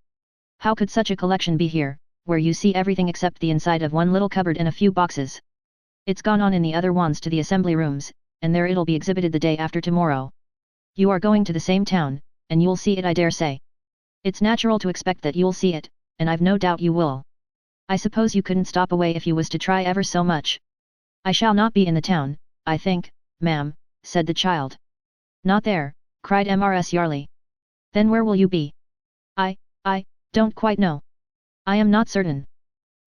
How could such a collection be here, where you see everything except the inside of one little cupboard and a few boxes? It's gone on in the other ones to the assembly rooms, and there it'll be exhibited the day after tomorrow. You are going to the same town, and you'll see it I dare say. It's natural to expect that you'll see it, and I've no doubt you will. I suppose you couldn't stop away if you was to try ever so much." "I shall not be in the town, I think, ma'am," said the child. "Not there," cried Mrs. Yarley. "Then where will you be?" I don't quite know. I am not certain."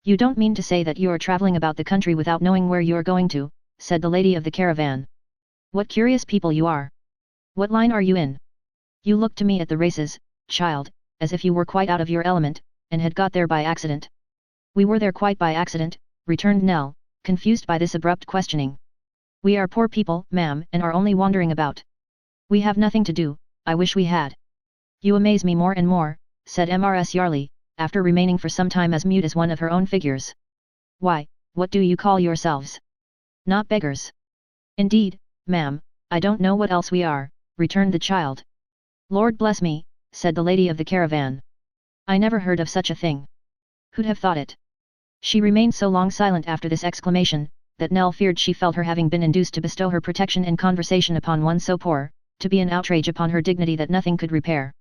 "You don't mean to say that you are travelling about the country without knowing where you are going to," said the lady of the caravan. "What curious people you are! What line are you in? You look to me at the races, child, as if you were quite out of your element, and had got there by accident." "We were there quite by accident," returned Nell, confused by this abrupt questioning. "We are poor people, ma'am, and are only wandering about. We have nothing to do, I wish we had. You amaze me more and more, said Mrs. Yarley, after remaining for some time as mute as one of her own figures. Why, what do you call yourselves? Not beggars. Indeed, ma'am, I don't know what else we are, returned the child. Lord bless me, said the lady of the caravan. I never heard of such a thing. Who'd have thought it? She remained so long silent after this exclamation, that Nell feared she felt her having been induced to bestow her protection and conversation upon one so poor, to be an outrage upon her dignity that nothing could repair.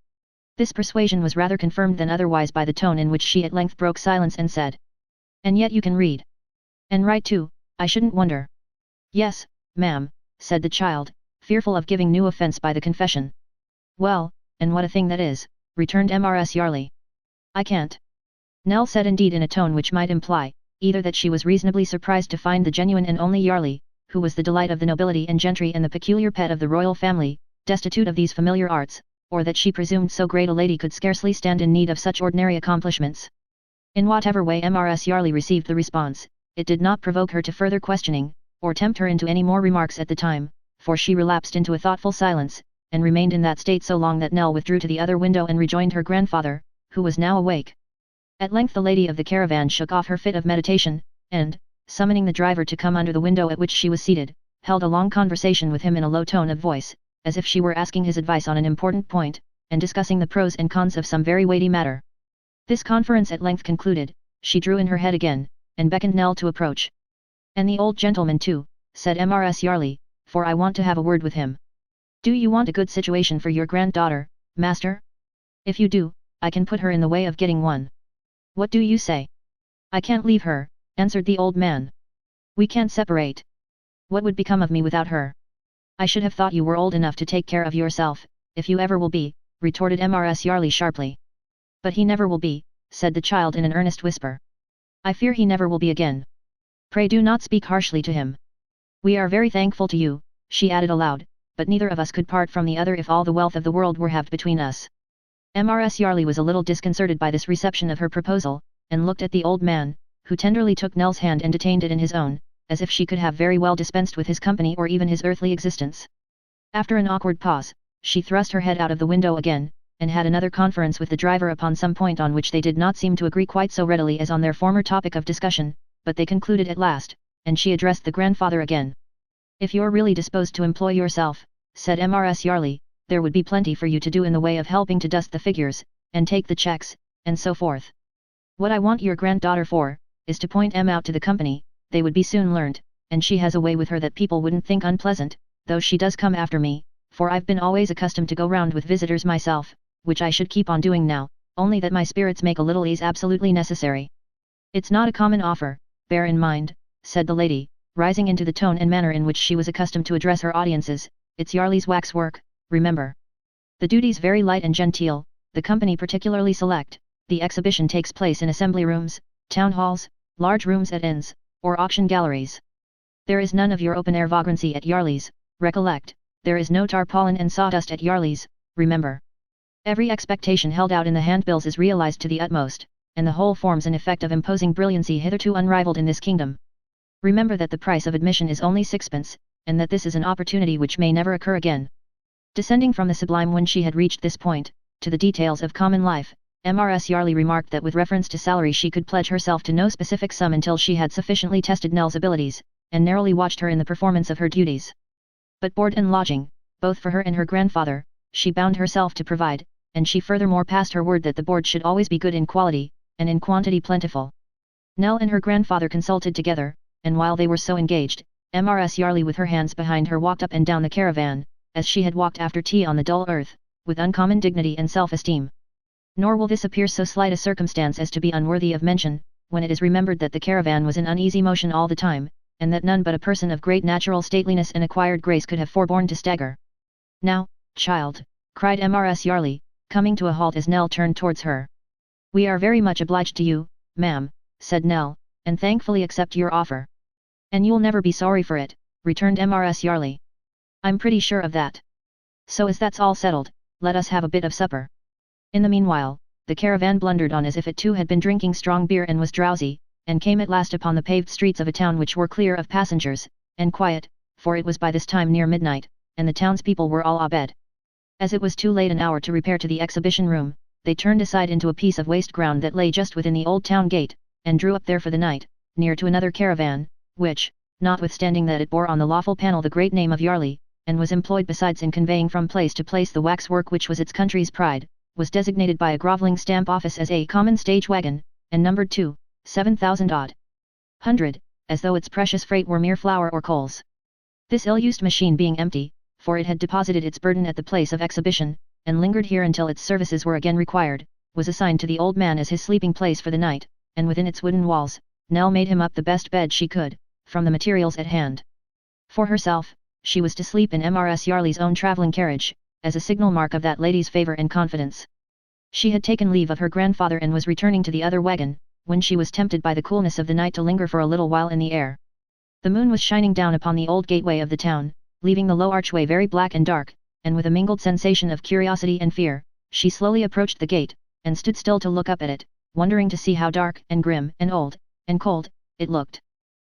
This persuasion was rather confirmed than otherwise by the tone in which she at length broke silence and said. And yet you can read. And write too, I shouldn't wonder. Yes, ma'am, said the child, fearful of giving new offence by the confession. Well, and what a thing that is, returned Mrs. Yarley. I can't. Nell said indeed in a tone which might imply, either that she was reasonably surprised to find the genuine and only Yarley, who was the delight of the nobility and gentry and the peculiar pet of the royal family, destitute of these familiar arts, or that she presumed so great a lady could scarcely stand in need of such ordinary accomplishments. In whatever way Mrs. Yarley received the response, it did not provoke her to further questioning, or tempt her into any more remarks at the time, for she relapsed into a thoughtful silence, and remained in that state so long that Nell withdrew to the other window and rejoined her grandfather, who was now awake. At length the lady of the caravan shook off her fit of meditation, and, summoning the driver to come under the window at which she was seated, held a long conversation with him in a low tone of voice, as if she were asking his advice on an important point, and discussing the pros and cons of some very weighty matter. This conference at length concluded, she drew in her head again, and beckoned Nell to approach. And the old gentleman too, said Mrs. Yarley, for I want to have a word with him. Do you want a good situation for your granddaughter, master? If you do, I can put her in the way of getting one. What do you say? I can't leave her, answered the old man. We can't separate. What would become of me without her? I should have thought you were old enough to take care of yourself, if you ever will be, retorted Mrs. Yarley sharply. But he never will be, said the child in an earnest whisper. I fear he never will be again. Pray do not speak harshly to him. We are very thankful to you, she added aloud, but neither of us could part from the other if all the wealth of the world were halved between us. Mrs. Yarley was a little disconcerted by this reception of her proposal, and looked at the old man, who tenderly took Nell's hand and detained it in his own, as if she could have very well dispensed with his company or even his earthly existence. After an awkward pause, she thrust her head out of the window again, and had another conference with the driver upon some point on which they did not seem to agree quite so readily as on their former topic of discussion, but they concluded at last, and she addressed the grandfather again. If you're really disposed to employ yourself, said Mrs. Yarley, there would be plenty for you to do in the way of helping to dust the figures, and take the checks, and so forth. What I want your granddaughter for, is to point out to the company, they would be soon learnt, and she has a way with her that people wouldn't think unpleasant, though she does come after me, for I've been always accustomed to go round with visitors myself, which I should keep on doing now, only that my spirits make a little ease absolutely necessary. It's not a common offer, bear in mind, said the lady, rising into the tone and manner in which she was accustomed to address her audiences, it's Yarley's waxwork, remember. The duty's very light and genteel, the company particularly select, the exhibition takes place in assembly rooms, town halls, large rooms at inns, or auction galleries. There is none of your open-air vagrancy at Yarley's, recollect, there is no tarpaulin and sawdust at Yarley's, remember. Every expectation held out in the handbills is realized to the utmost, and the whole forms an effect of imposing brilliancy hitherto unrivaled in this kingdom. Remember that the price of admission is only sixpence, and that this is an opportunity which may never occur again. Descending from the sublime when she had reached this point, to the details of common life, Mrs. Yarley remarked that with reference to salary she could pledge herself to no specific sum until she had sufficiently tested Nell's abilities, and narrowly watched her in the performance of her duties. But board and lodging, both for her and her grandfather, she bound herself to provide, and she furthermore passed her word that the board should always be good in quality, and in quantity plentiful. Nell and her grandfather consulted together, and while they were so engaged, Mrs. Yarley with her hands behind her walked up and down the caravan, as she had walked after tea on the dull earth, with uncommon dignity and self-esteem. Nor will this appear so slight a circumstance as to be unworthy of mention, when it is remembered that the caravan was in uneasy motion all the time, and that none but a person of great natural stateliness and acquired grace could have forborne to stagger. Now, child, cried Mrs. Yarley, coming to a halt as Nell turned towards her. We are very much obliged to you, ma'am, said Nell, and thankfully accept your offer. And you'll never be sorry for it, returned Mrs. Yarley. I'm pretty sure of that. So as that's all settled, let us have a bit of supper. In the meanwhile, the caravan blundered on as if it too had been drinking strong beer and was drowsy, and came at last upon the paved streets of a town which were clear of passengers, and quiet, for it was by this time near midnight, and the townspeople were all abed. As it was too late an hour to repair to the exhibition room, they turned aside into a piece of waste ground that lay just within the old town gate, and drew up there for the night, near to another caravan, which, notwithstanding that it bore on the lawful panel the great name of Yarley, and was employed besides in conveying from place to place the waxwork which was its country's pride, was designated by a grovelling stamp office as a common stage wagon, and numbered 7,000 odd hundred, as though its precious freight were mere flour or coals. This ill-used machine being empty, for it had deposited its burden at the place of exhibition, and lingered here until its services were again required, was assigned to the old man as his sleeping place for the night, and within its wooden walls, Nell made him up the best bed she could, from the materials at hand. For herself, she was to sleep in Mrs. Yarley's own travelling carriage, as a signal mark of that lady's favour and confidence. She had taken leave of her grandfather and was returning to the other wagon, when she was tempted by the coolness of the night to linger for a little while in the air. The moon was shining down upon the old gateway of the town, leaving the low archway very black and dark, and with a mingled sensation of curiosity and fear, she slowly approached the gate, and stood still to look up at it, wondering to see how dark and grim and old, and cold, it looked.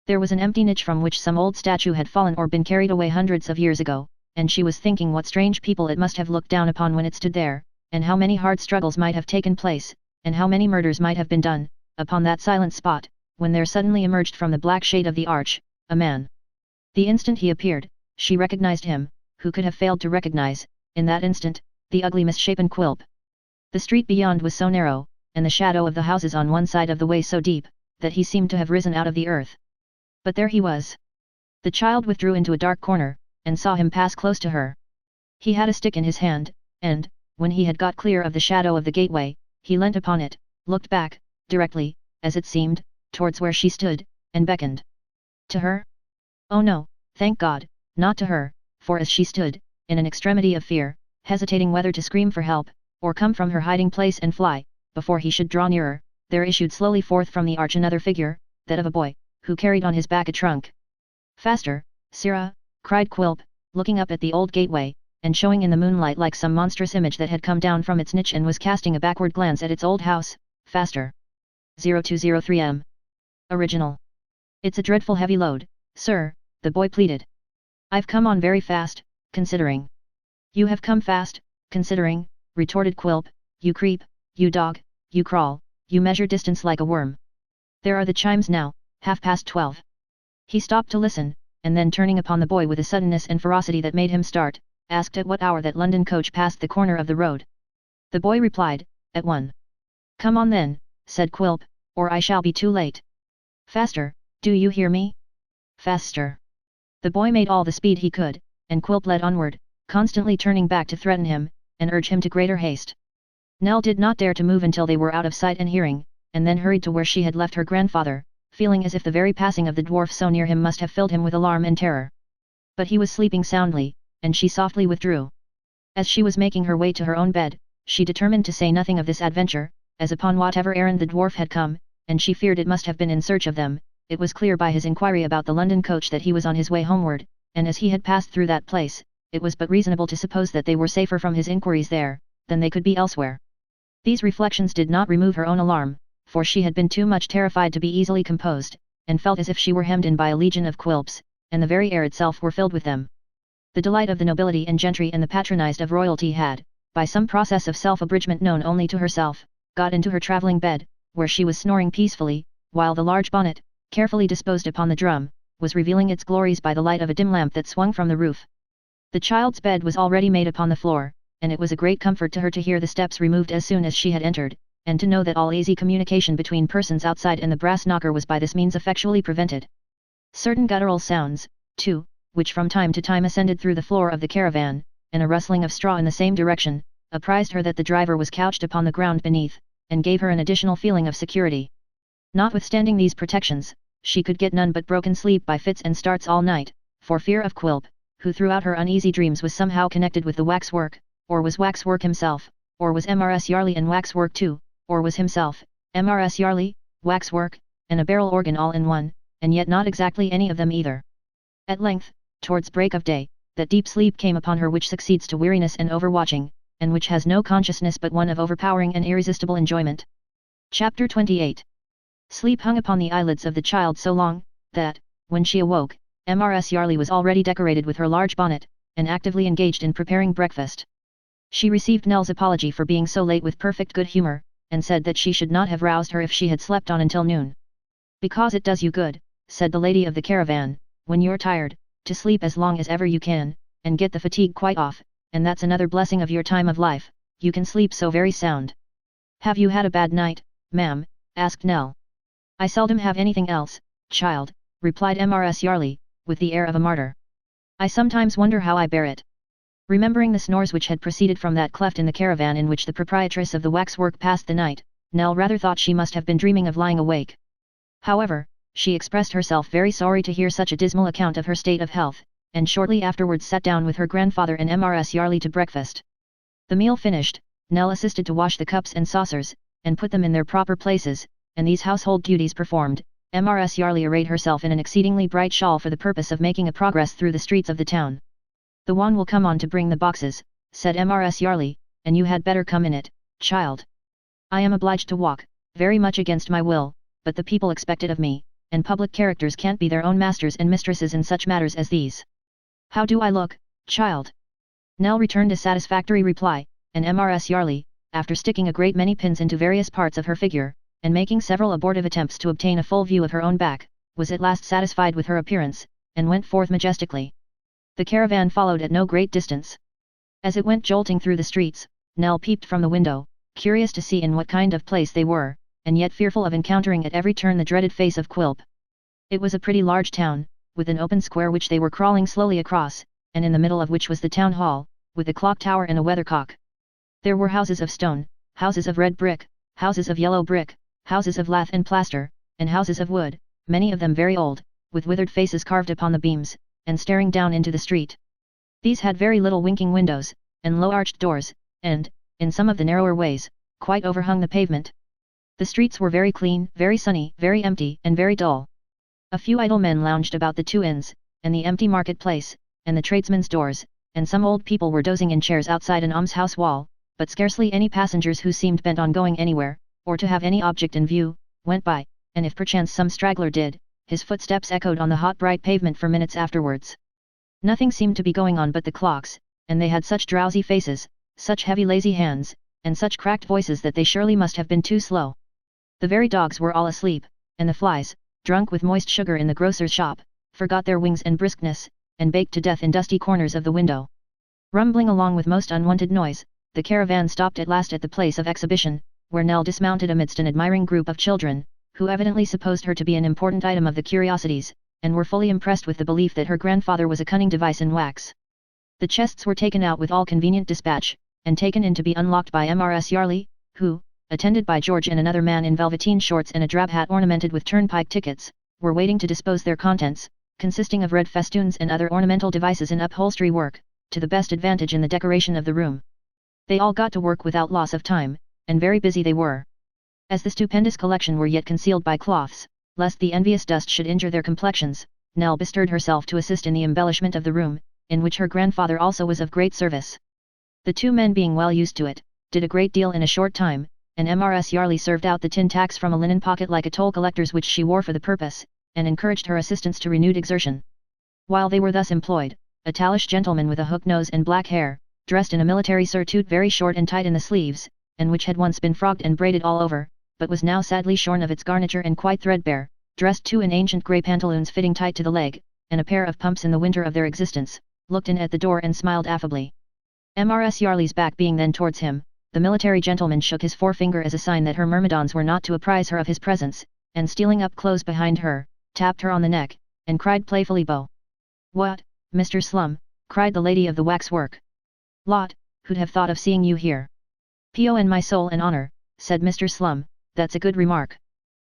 There was an empty niche from which some old statue had fallen or been carried away hundreds of years ago, and she was thinking what strange people it must have looked down upon when it stood there, and how many hard struggles might have taken place, and how many murders might have been done, upon that silent spot, when there suddenly emerged from the black shade of the arch, a man. The instant he appeared, she recognized him, who could have failed to recognize, in that instant, the ugly misshapen Quilp. The street beyond was so narrow, and the shadow of the houses on one side of the way so deep, that he seemed to have risen out of the earth. But there he was. The child withdrew into a dark corner, and saw him pass close to her. He had a stick in his hand, and, when he had got clear of the shadow of the gateway, he leant upon it, looked back, directly, as it seemed, towards where she stood, and beckoned. To her? Oh no, thank God, not to her, for as she stood, in an extremity of fear, hesitating whether to scream for help, or come from her hiding place and fly, before he should draw nearer, there issued slowly forth from the arch another figure, that of a boy, who carried on his back a trunk. Faster, Sirrah, cried Quilp, looking up at the old gateway, and showing in the moonlight like some monstrous image that had come down from its niche and was casting a backward glance at its old house. Faster. 0203M. Original. It's a dreadful heavy load, sir, the boy pleaded. I've come on very fast, considering. You have come fast, considering, retorted Quilp, you creep, you dog, you crawl, you measure distance like a worm. There are the chimes now, 12:30. He stopped to listen, and then turning upon the boy with a suddenness and ferocity that made him start, asked at what hour that London coach passed the corner of the road. The boy replied, at 1. Come on then, said Quilp, or I shall be too late. Faster, do you hear me? Faster. The boy made all the speed he could, and Quilp led onward, constantly turning back to threaten him, and urge him to greater haste. Nell did not dare to move until they were out of sight and hearing, and then hurried to where she had left her grandfather, feeling as if the very passing of the dwarf so near him must have filled him with alarm and terror. But he was sleeping soundly, and she softly withdrew. As she was making her way to her own bed, she determined to say nothing of this adventure, as upon whatever errand the dwarf had come, and she feared it must have been in search of them. It was clear by his inquiry about the London coach that he was on his way homeward, and as he had passed through that place, it was but reasonable to suppose that they were safer from his inquiries there, than they could be elsewhere. These reflections did not remove her own alarm, for she had been too much terrified to be easily composed, and felt as if she were hemmed in by a legion of Quilps, and the very air itself were filled with them. The delight of the nobility and gentry and the patronized of royalty had, by some process of self-abridgment known only to herself, got into her travelling bed, where she was snoring peacefully, while the large bonnet, carefully disposed upon the drum, was revealing its glories by the light of a dim lamp that swung from the roof. The child's bed was already made upon the floor, and it was a great comfort to her to hear the steps removed as soon as she had entered, and to know that all easy communication between persons outside and the brass knocker was by this means effectually prevented. Certain guttural sounds, too, which from time to time ascended through the floor of the caravan, and a rustling of straw in the same direction, apprised her that the driver was couched upon the ground beneath, and gave her an additional feeling of security. Notwithstanding these protections, she could get none but broken sleep by fits and starts all night, for fear of Quilp, who throughout her uneasy dreams was somehow connected with the waxwork, or was waxwork himself, or was Mrs. Yarley and waxwork too, or was himself, Mrs. Yarley, waxwork, and a barrel organ all in one, and yet not exactly any of them either. At length, towards break of day, that deep sleep came upon her which succeeds to weariness and overwatching, and which has no consciousness but one of overpowering and irresistible enjoyment. Chapter 28. Sleep hung upon the eyelids of the child so long, that, when she awoke, Mrs. Yarley was already decorated with her large bonnet, and actively engaged in preparing breakfast. She received Nell's apology for being so late with perfect good humor, and said that she should not have roused her if she had slept on until noon. "Because it does you good," said the lady of the caravan, "when you're tired, to sleep as long as ever you can, and get the fatigue quite off, and that's another blessing of your time of life, you can sleep so very sound." "Have you had a bad night, ma'am?" asked Nell. "I seldom have anything else, child," replied Mrs. Yarley, with the air of a martyr. "I sometimes wonder how I bear it." Remembering the snores which had proceeded from that cleft in the caravan in which the proprietress of the waxwork passed the night, Nell rather thought she must have been dreaming of lying awake. However, she expressed herself very sorry to hear such a dismal account of her state of health, and shortly afterwards sat down with her grandfather and Mrs. Yarley to breakfast. The meal finished, Nell assisted to wash the cups and saucers, and put them in their proper places, and these household duties performed, Mrs. Yarley arrayed herself in an exceedingly bright shawl for the purpose of making a progress through the streets of the town. "The one will come on to bring the boxes," said Mrs. Yarley, "and you had better come in it, child. I am obliged to walk, very much against my will, but the people expect it of me, and public characters can't be their own masters and mistresses in such matters as these. How do I look, child?" Nell returned a satisfactory reply, and Mrs. Yarley, after sticking a great many pins into various parts of her figure, and making several abortive attempts to obtain a full view of her own back, was at last satisfied with her appearance, and went forth majestically. The caravan followed at no great distance. As it went jolting through the streets, Nell peeped from the window, curious to see in what kind of place they were, and yet fearful of encountering at every turn the dreaded face of Quilp. It was a pretty large town, with an open square which they were crawling slowly across, and in the middle of which was the town hall, with a clock tower and a weathercock. There were houses of stone, houses of red brick, houses of yellow brick, houses of lath and plaster, and houses of wood, many of them very old, with withered faces carved upon the beams, and staring down into the street. These had very little winking windows, and low arched doors, and, in some of the narrower ways, quite overhung the pavement. The streets were very clean, very sunny, very empty, and very dull. A few idle men lounged about the two inns, and the empty market-place, and the tradesmen's doors, and some old people were dozing in chairs outside an almshouse wall, but scarcely any passengers who seemed bent on going anywhere, or to have any object in view, went by, and if perchance some straggler did, his footsteps echoed on the hot bright pavement for minutes afterwards. Nothing seemed to be going on but the clocks, and they had such drowsy faces, such heavy lazy hands, and such cracked voices that they surely must have been too slow. The very dogs were all asleep, and the flies, drunk with moist sugar in the grocer's shop, forgot their wings and briskness, and baked to death in dusty corners of the window. Rumbling along with most unwonted noise, the caravan stopped at last at the place of exhibition, where Nell dismounted amidst an admiring group of children, who evidently supposed her to be an important item of the curiosities, and were fully impressed with the belief that her grandfather was a cunning device in wax. The chests were taken out with all convenient dispatch, and taken in to be unlocked by Mrs. Yarley, who, attended by George and another man in velveteen shorts and a drab hat ornamented with turnpike tickets, were waiting to dispose their contents, consisting of red festoons and other ornamental devices in upholstery work, to the best advantage in the decoration of the room. They all got to work without loss of time, and very busy they were. As the stupendous collection were yet concealed by cloths, lest the envious dust should injure their complexions, Nell bestirred herself to assist in the embellishment of the room, in which her grandfather also was of great service. The two men being well used to it, did a great deal in a short time, and Mrs. Yarley served out the tin tacks from a linen pocket like a toll collector's which she wore for the purpose, and encouraged her assistants to renewed exertion. While they were thus employed, a tallish gentleman with a hook nose and black hair, dressed in a military surtout very short and tight in the sleeves, and which had once been frogged and braided all over, but was now sadly shorn of its garniture and quite threadbare, dressed too in ancient grey pantaloons fitting tight to the leg, and a pair of pumps in the winter of their existence, looked in at the door and smiled affably. Mrs. Yarley's back being then towards him, the military gentleman shook his forefinger as a sign that her myrmidons were not to apprise her of his presence, and stealing up close behind her, tapped her on the neck, and cried playfully, "Bo!" "What, Mr. Slum?" cried the lady of the waxwork. "Lot, who'd have thought of seeing you here?" "P.O.N. my soul and honor," said Mr. Slum, "that's a good remark."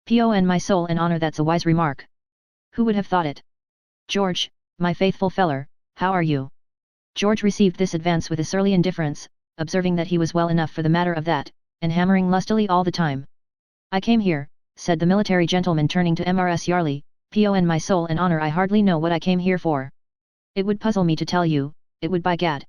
"P.O.N. my soul and honor, that's a wise remark." "Who would have thought it?" "George, my faithful feller, how are you?" George received this advance with a surly indifference, observing that he was well enough for the matter of that, and hammering lustily all the time. "I came here," said the military gentleman turning to Mrs. Yarley, "P.O.N. my soul and honor, I hardly know what I came here for. It would puzzle me to tell you, it would by gad.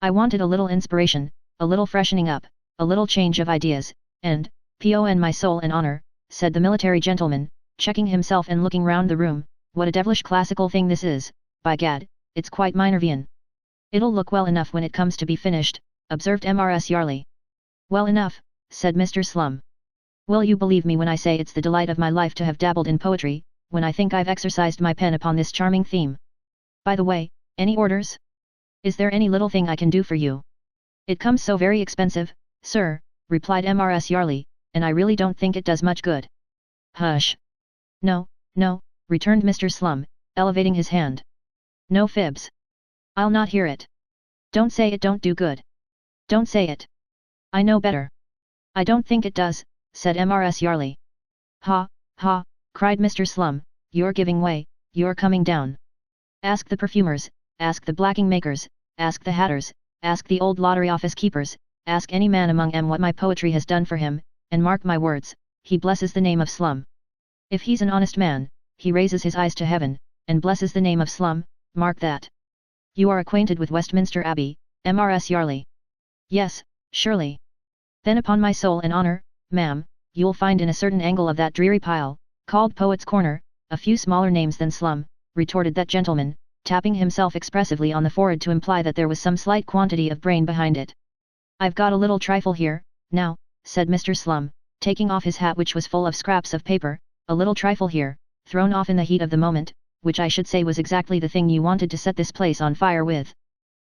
I wanted a little inspiration, a little freshening up, a little change of ideas, and, P.O.N. my soul and honor," said the military gentleman, checking himself and looking round the room, "what a devilish classical thing this is, by gad, it's quite Minervian. It'll look well enough when it comes to be finished, observed Mrs. Yarley. Well enough, said Mr. Slum. Will you believe me when I say it's the delight of my life to have dabbled in poetry, when I think I've exercised my pen upon this charming theme? By the way, any orders? Is there any little thing I can do for you? It comes so very expensive, sir, replied Mrs. Yarley, and I really don't think it does much good. Hush! No, no, returned Mr. Slum, elevating his hand. No fibs. I'll not hear it. Don't say it don't do good. Don't say it. I know better. I don't think it does, said Mrs. Yarley. Ha, ha, cried Mr. Slum, you're giving way, you're coming down. Ask the perfumers, ask the blacking makers, ask the hatters, ask the old lottery office keepers, ask any man among 'em what my poetry has done for him, and mark my words, he blesses the name of Slum. If he's an honest man, he raises his eyes to heaven, and blesses the name of Slum, mark that. You are acquainted with Westminster Abbey, Mrs. Yarley? Yes, surely. Then upon my soul and honour, ma'am, you'll find in a certain angle of that dreary pile, called Poet's Corner, a few smaller names than Slum, retorted that gentleman, tapping himself expressively on the forehead to imply that there was some slight quantity of brain behind it. I've got a little trifle here, now, said Mr. Slum, taking off his hat which was full of scraps of paper, a little trifle here, thrown off in the heat of the moment, which I should say was exactly the thing you wanted to set this place on fire with.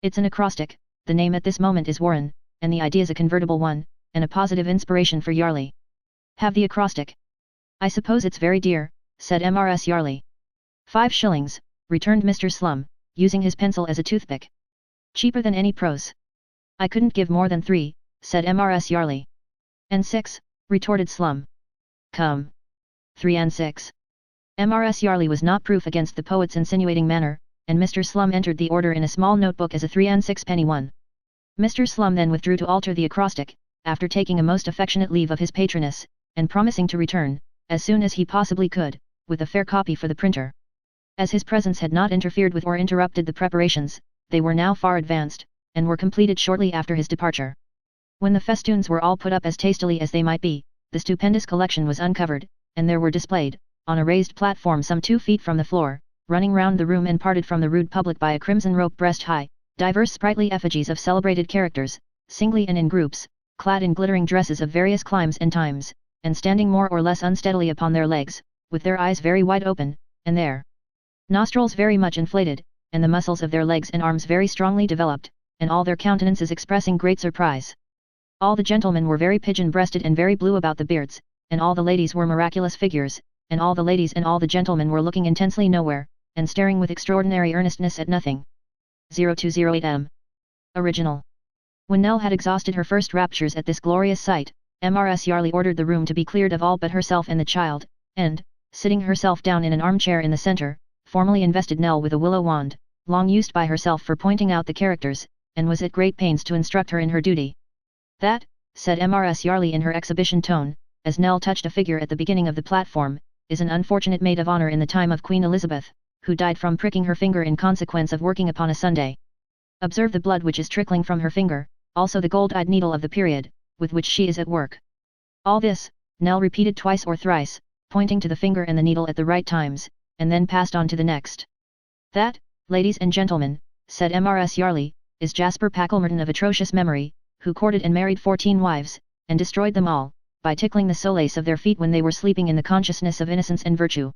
It's an acrostic, the name at this moment is Warren, and the idea's a convertible one, and a positive inspiration for Yarley. Have the acrostic. I suppose it's very dear, said Mrs. Yarley. 5 shillings, returned Mr. Slum, using his pencil as a toothpick. Cheaper than any prose. I couldn't give more than 3, said Mrs. Yarley. And 6, retorted Slum. Come. 3 and 6. Mrs. Yarley was not proof against the poet's insinuating manner, and Mr. Slum entered the order in a small notebook as a 3 and 6 penny one. Mr. Slum then withdrew to alter the acrostic, after taking a most affectionate leave of his patroness, and promising to return, as soon as he possibly could, with a fair copy for the printer. As his presence had not interfered with or interrupted the preparations, they were now far advanced, and were completed shortly after his departure. When the festoons were all put up as tastily as they might be, the stupendous collection was uncovered, and there were displayed, on a raised platform some 2 feet from the floor, running round the room and parted from the rude public by a crimson rope breast-high, divers sprightly effigies of celebrated characters, singly and in groups, clad in glittering dresses of various climes and times, and standing more or less unsteadily upon their legs, with their eyes very wide open, and their nostrils very much inflated, and the muscles of their legs and arms very strongly developed, and all their countenances expressing great surprise. All the gentlemen were very pigeon-breasted and very blue about the beards, and all the ladies were miraculous figures, and all the ladies and all the gentlemen were looking intensely nowhere, and staring with extraordinary earnestness at nothing. 0208 M. Original. When Nell had exhausted her first raptures at this glorious sight, Mrs. Yarley ordered the room to be cleared of all but herself and the child, and, sitting herself down in an armchair in the centre, formally invested Nell with a willow wand, long used by herself for pointing out the characters, and was at great pains to instruct her in her duty. That, said Mrs. Yarley in her exhibition tone, as Nell touched a figure at the beginning of the platform, is an unfortunate maid of honour in the time of Queen Elizabeth, who died from pricking her finger in consequence of working upon a Sunday. Observe the blood which is trickling from her finger, also the gold-eyed needle of the period, with which she is at work. All this, Nell repeated twice or thrice, pointing to the finger and the needle at the right times, and then passed on to the next. That, ladies and gentlemen, said Mrs. Yarley, is Jasper Packlemerton of atrocious memory, who courted and married 14 wives, and destroyed them all, by tickling the soles of their feet when they were sleeping in the consciousness of innocence and virtue.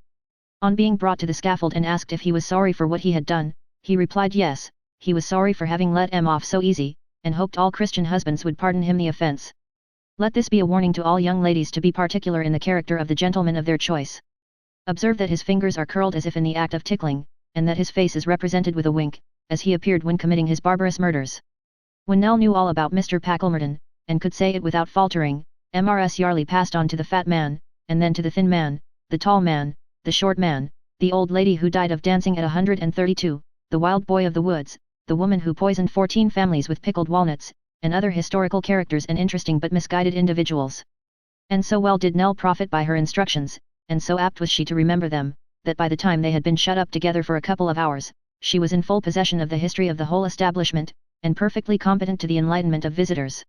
On being brought to the scaffold and asked if he was sorry for what he had done, he replied yes, he was sorry for having let M off so easy, and hoped all Christian husbands would pardon him the offence. Let this be a warning to all young ladies to be particular in the character of the gentleman of their choice. Observe that his fingers are curled as if in the act of tickling, and that his face is represented with a wink, as he appeared when committing his barbarous murders. When Nell knew all about Mr. Packlemerton, and could say it without faltering, Mrs. Yarley passed on to the fat man, and then to the thin man, the tall man, the short man, the old lady who died of dancing at 132, the wild boy of the woods, the woman who poisoned 14 families with pickled walnuts, and other historical characters and interesting but misguided individuals. And so well did Nell profit by her instructions, and so apt was she to remember them, that by the time they had been shut up together for a couple of hours, she was in full possession of the history of the whole establishment, and perfectly competent to the enlightenment of visitors.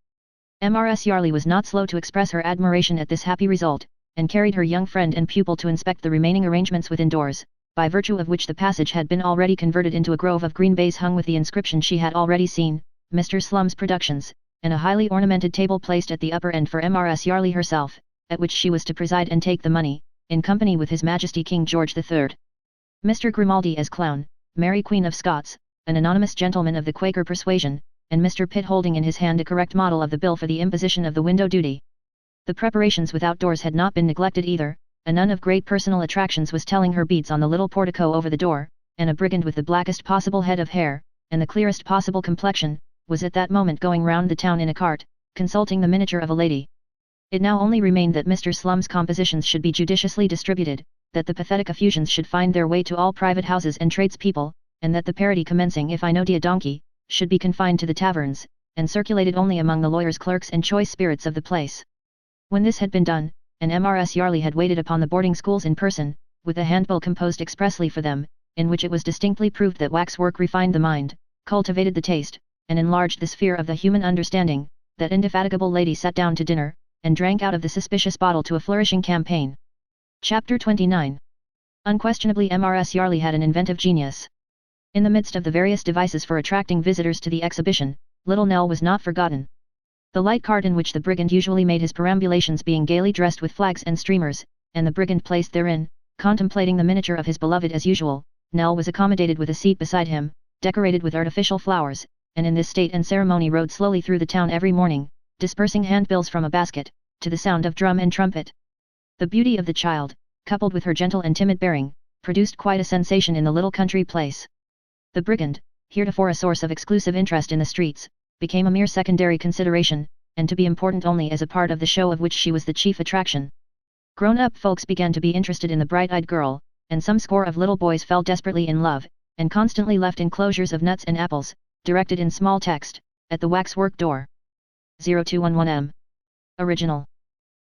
Mrs. Yarley was not slow to express her admiration at this happy result, and carried her young friend and pupil to inspect the remaining arrangements within doors, by virtue of which the passage had been already converted into a grove of green baize hung with the inscription she had already seen, Mr. Slum's Productions, and a highly ornamented table placed at the upper end for Mrs. Yarley herself, at which she was to preside and take the money, in company with His Majesty King George III. Mr. Grimaldi as clown, Mary Queen of Scots, an anonymous gentleman of the Quaker persuasion, and Mr. Pitt holding in his hand a correct model of the bill for the imposition of the window duty. The preparations without doors had not been neglected either. A nun of great personal attractions was telling her beads on the little portico over the door, and a brigand with the blackest possible head of hair, and the clearest possible complexion, was at that moment going round the town in a cart, consulting the miniature of a lady. It now only remained that Mr. Slum's compositions should be judiciously distributed, that the pathetic effusions should find their way to all private houses and tradespeople, and that the parody commencing "If I know a donkey," should be confined to the taverns, and circulated only among the lawyers' clerks and choice spirits of the place. When this had been done, and Mrs. Yarley had waited upon the boarding schools in person, with a handbill composed expressly for them, in which it was distinctly proved that waxwork refined the mind, cultivated the taste, and enlarged the sphere of the human understanding, that indefatigable lady sat down to dinner, and drank out of the suspicious bottle to a flourishing campaign. Chapter 29. Unquestionably Mrs. Yarley had an inventive genius. In the midst of the various devices for attracting visitors to the exhibition, little Nell was not forgotten. The light cart in which the brigand usually made his perambulations being gaily dressed with flags and streamers, and the brigand placed therein, contemplating the miniature of his beloved as usual, Nell was accommodated with a seat beside him, decorated with artificial flowers, and in this state and ceremony rode slowly through the town every morning, dispersing handbills from a basket, to the sound of drum and trumpet. The beauty of the child, coupled with her gentle and timid bearing, produced quite a sensation in the little country place. The brigand, heretofore a source of exclusive interest in the streets, became a mere secondary consideration, and to be important only as a part of the show of which she was the chief attraction. Grown-up folks began to be interested in the bright-eyed girl, and some score of little boys fell desperately in love, and constantly left enclosures of nuts and apples, directed in small text, at the waxwork door. 0211M. Original.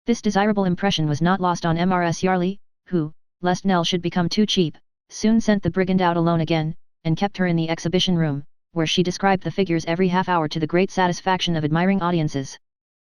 This desirable impression was not lost on Mrs. Yarley, who, lest Nell should become too cheap, soon sent the brigand out alone again, and kept her in the exhibition room, where she described the figures every half hour to the great satisfaction of admiring audiences.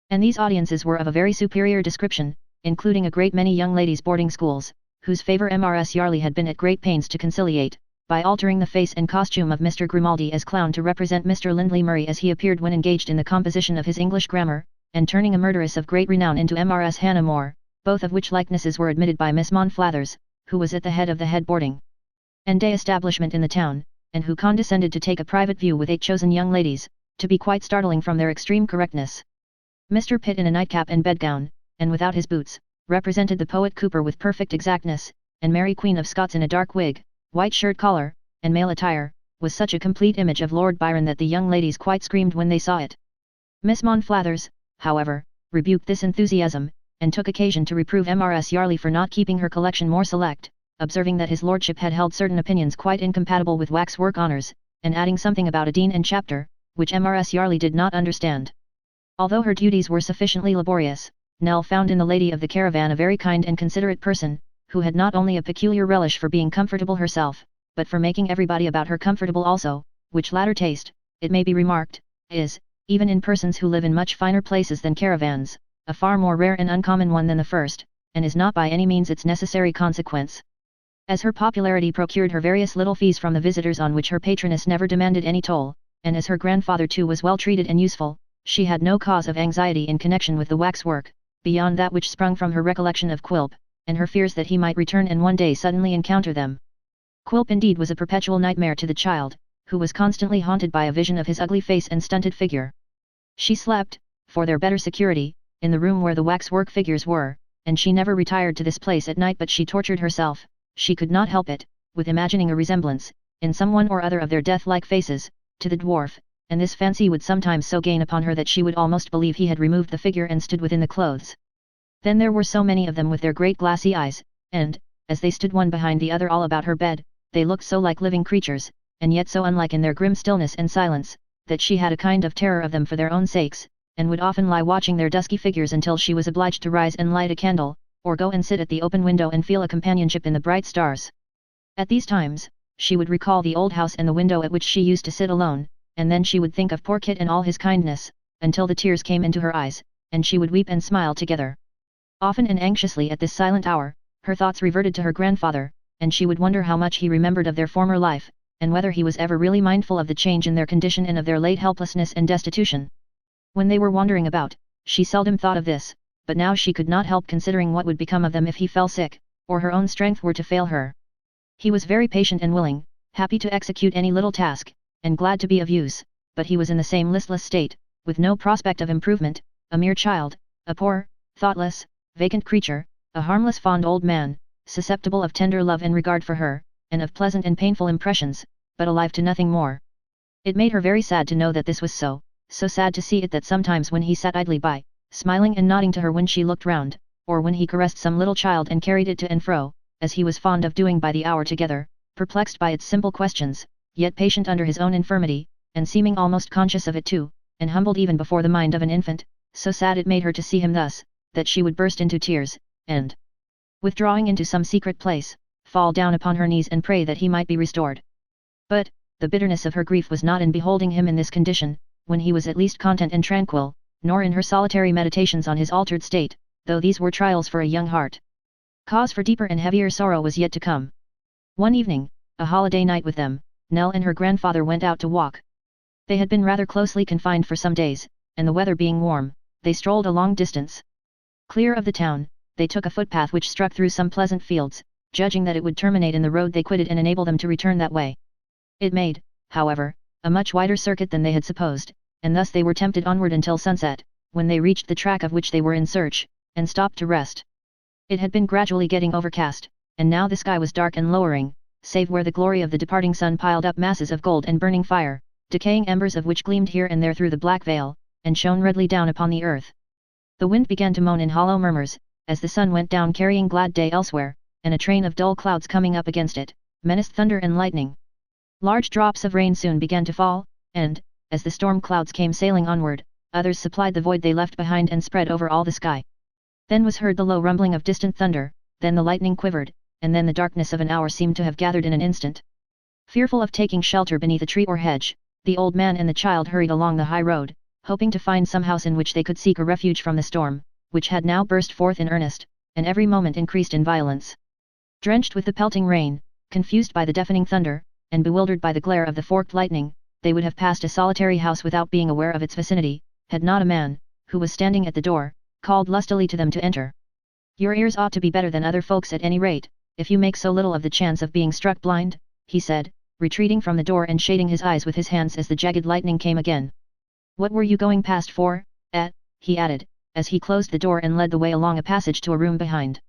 And these audiences were of a very superior description, including a great many young ladies' boarding schools, whose favour Mrs. Yarley had been at great pains to conciliate, by altering the face and costume of Mr. Grimaldi as clown to represent Mr. Lindley Murray as he appeared when engaged in the composition of his English grammar, and turning a murderess of great renown into Mrs. Hannah More, both of which likenesses were admitted by Miss Monflathers, who was at the head of the head boarding and day establishment in the town, and who condescended to take a private view with 8 chosen young ladies, to be quite startling from their extreme correctness. Mr. Pitt in a nightcap and bedgown, and without his boots, represented the poet Cooper with perfect exactness, and Mary Queen of Scots in a dark wig, white shirt collar, and male attire, was such a complete image of Lord Byron that the young ladies quite screamed when they saw it. Miss Monflathers, however, rebuked this enthusiasm, and took occasion to reprove Mrs. Yarley for not keeping her collection more select, observing that his lordship had held certain opinions quite incompatible with waxwork honours, and adding something about a dean and chapter, which Mrs. Yarley did not understand. Although her duties were sufficiently laborious, Nell found in the lady of the caravan a very kind and considerate person, who had not only a peculiar relish for being comfortable herself, but for making everybody about her comfortable also, which latter taste, it may be remarked, is, even in persons who live in much finer places than caravans, a far more rare and uncommon one than the first, and is not by any means its necessary consequence. As her popularity procured her various little fees from the visitors on which her patroness never demanded any toll, and as her grandfather too was well treated and useful, she had no cause of anxiety in connection with the waxwork, beyond that which sprung from her recollection of Quilp, and her fears that he might return and one day suddenly encounter them. Quilp indeed was a perpetual nightmare to the child, who was constantly haunted by a vision of his ugly face and stunted figure. She slept, for their better security, in the room where the waxwork figures were, and she never retired to this place at night, but she tortured herself, she could not help it, with imagining a resemblance, in some one or other of their death-like faces, to the dwarf, and this fancy would sometimes so gain upon her that she would almost believe he had removed the figure and stood within the clothes. Then there were so many of them with their great glassy eyes, and, as they stood one behind the other all about her bed, they looked so like living creatures, and yet so unlike in their grim stillness and silence, that she had a kind of terror of them for their own sakes, and would often lie watching their dusky figures until she was obliged to rise and light a candle, or go and sit at the open window and feel a companionship in the bright stars. At these times, she would recall the old house and the window at which she used to sit alone, and then she would think of poor Kit and all his kindness, until the tears came into her eyes, and she would weep and smile together. Often and anxiously at this silent hour, her thoughts reverted to her grandfather, and she would wonder how much he remembered of their former life, and whether he was ever really mindful of the change in their condition and of their late helplessness and destitution. When they were wandering about, she seldom thought of this, but now she could not help considering what would become of them if he fell sick, or her own strength were to fail her. He was very patient and willing, happy to execute any little task, and glad to be of use, but he was in the same listless state, with no prospect of improvement, a mere child, a poor, thoughtless, vacant creature, a harmless fond old man, susceptible of tender love and regard for her, and of pleasant and painful impressions, but alive to nothing more. It made her very sad to know that this was so sad to see it that sometimes when he sat idly by, smiling and nodding to her when she looked round, or when he caressed some little child and carried it to and fro, as he was fond of doing by the hour together, perplexed by its simple questions, yet patient under his own infirmity, and seeming almost conscious of it too, and humbled even before the mind of an infant, so sad it made her to see him thus, that she would burst into tears, and, withdrawing into some secret place, fall down upon her knees and pray that he might be restored. But, the bitterness of her grief was not in beholding him in this condition, when he was at least content and tranquil, nor in her solitary meditations on his altered state, though these were trials for a young heart. Cause for deeper and heavier sorrow was yet to come. One evening, a holiday night with them, Nell and her grandfather went out to walk. They had been rather closely confined for some days, and the weather being warm, they strolled a long distance. Clear of the town, they took a footpath which struck through some pleasant fields, judging that it would terminate in the road they quitted and enable them to return that way. It made, however, a much wider circuit than they had supposed, and thus they were tempted onward until sunset, when they reached the track of which they were in search, and stopped to rest. It had been gradually getting overcast, and now the sky was dark and lowering, save where the glory of the departing sun piled up masses of gold and burning fire, decaying embers of which gleamed here and there through the black veil, and shone redly down upon the earth. The wind began to moan in hollow murmurs, as the sun went down carrying glad day elsewhere, and a train of dull clouds coming up against it, menaced thunder and lightning. Large drops of rain soon began to fall, and, as the storm clouds came sailing onward, others supplied the void they left behind and spread over all the sky. Then was heard the low rumbling of distant thunder, then the lightning quivered, and then the darkness of an hour seemed to have gathered in an instant. Fearful of taking shelter beneath a tree or hedge, the old man and the child hurried along the high road, hoping to find some house in which they could seek a refuge from the storm, which had now burst forth in earnest, and every moment increased in violence. Drenched with the pelting rain, confused by the deafening thunder, and bewildered by the glare of the forked lightning, they would have passed a solitary house without being aware of its vicinity, had not a man, who was standing at the door, called lustily to them to enter. "Your ears ought to be better than other folks at any rate, if you make so little of the chance of being struck blind," he said, retreating from the door and shading his eyes with his hands as the jagged lightning came again. "What were you going past for, he added, as he closed the door and led the way along a passage to a room behind.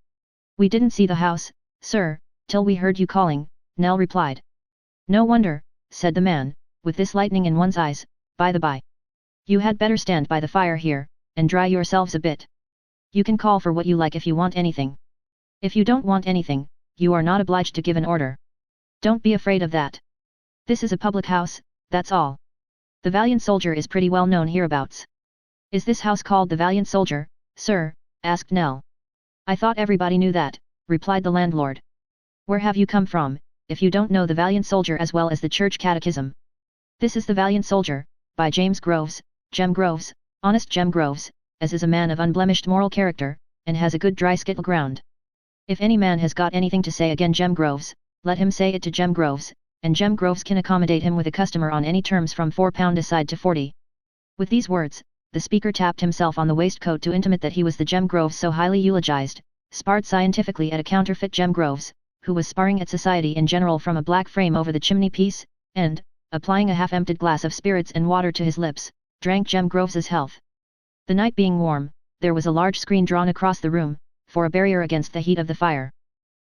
"We didn't see the house, sir, till we heard you calling," Nell replied. "No wonder," said the man, "with this lightning in one's eyes, by the by. You had better stand by the fire here, and dry yourselves a bit. You can call for what you like if you want anything. If you don't want anything, you are not obliged to give an order. Don't be afraid of that. This is a public house, that's all. The Valiant Soldier is pretty well known hereabouts." "Is this house called the Valiant Soldier, sir?" asked Nell. "I thought everybody knew that," replied the landlord. "Where have you come from, if you don't know the Valiant Soldier as well as the Church Catechism? This is the Valiant Soldier, by James Groves, Jem Groves, honest Jem Groves, as is a man of unblemished moral character, and has a good dry skittle ground. If any man has got anything to say again Jem Groves, let him say it to Jem Groves, and Jem Groves can accommodate him with a customer on any terms from £4 aside to 40. With these words, the speaker tapped himself on the waistcoat to intimate that he was the Jem Groves so highly eulogized, sparred scientifically at a counterfeit Jem Groves, who was sparring at society in general from a black frame over the chimney-piece, and, applying a half-emptied glass of spirits and water to his lips, drank Jem Groves's health. The night being warm, there was a large screen drawn across the room, for a barrier against the heat of the fire.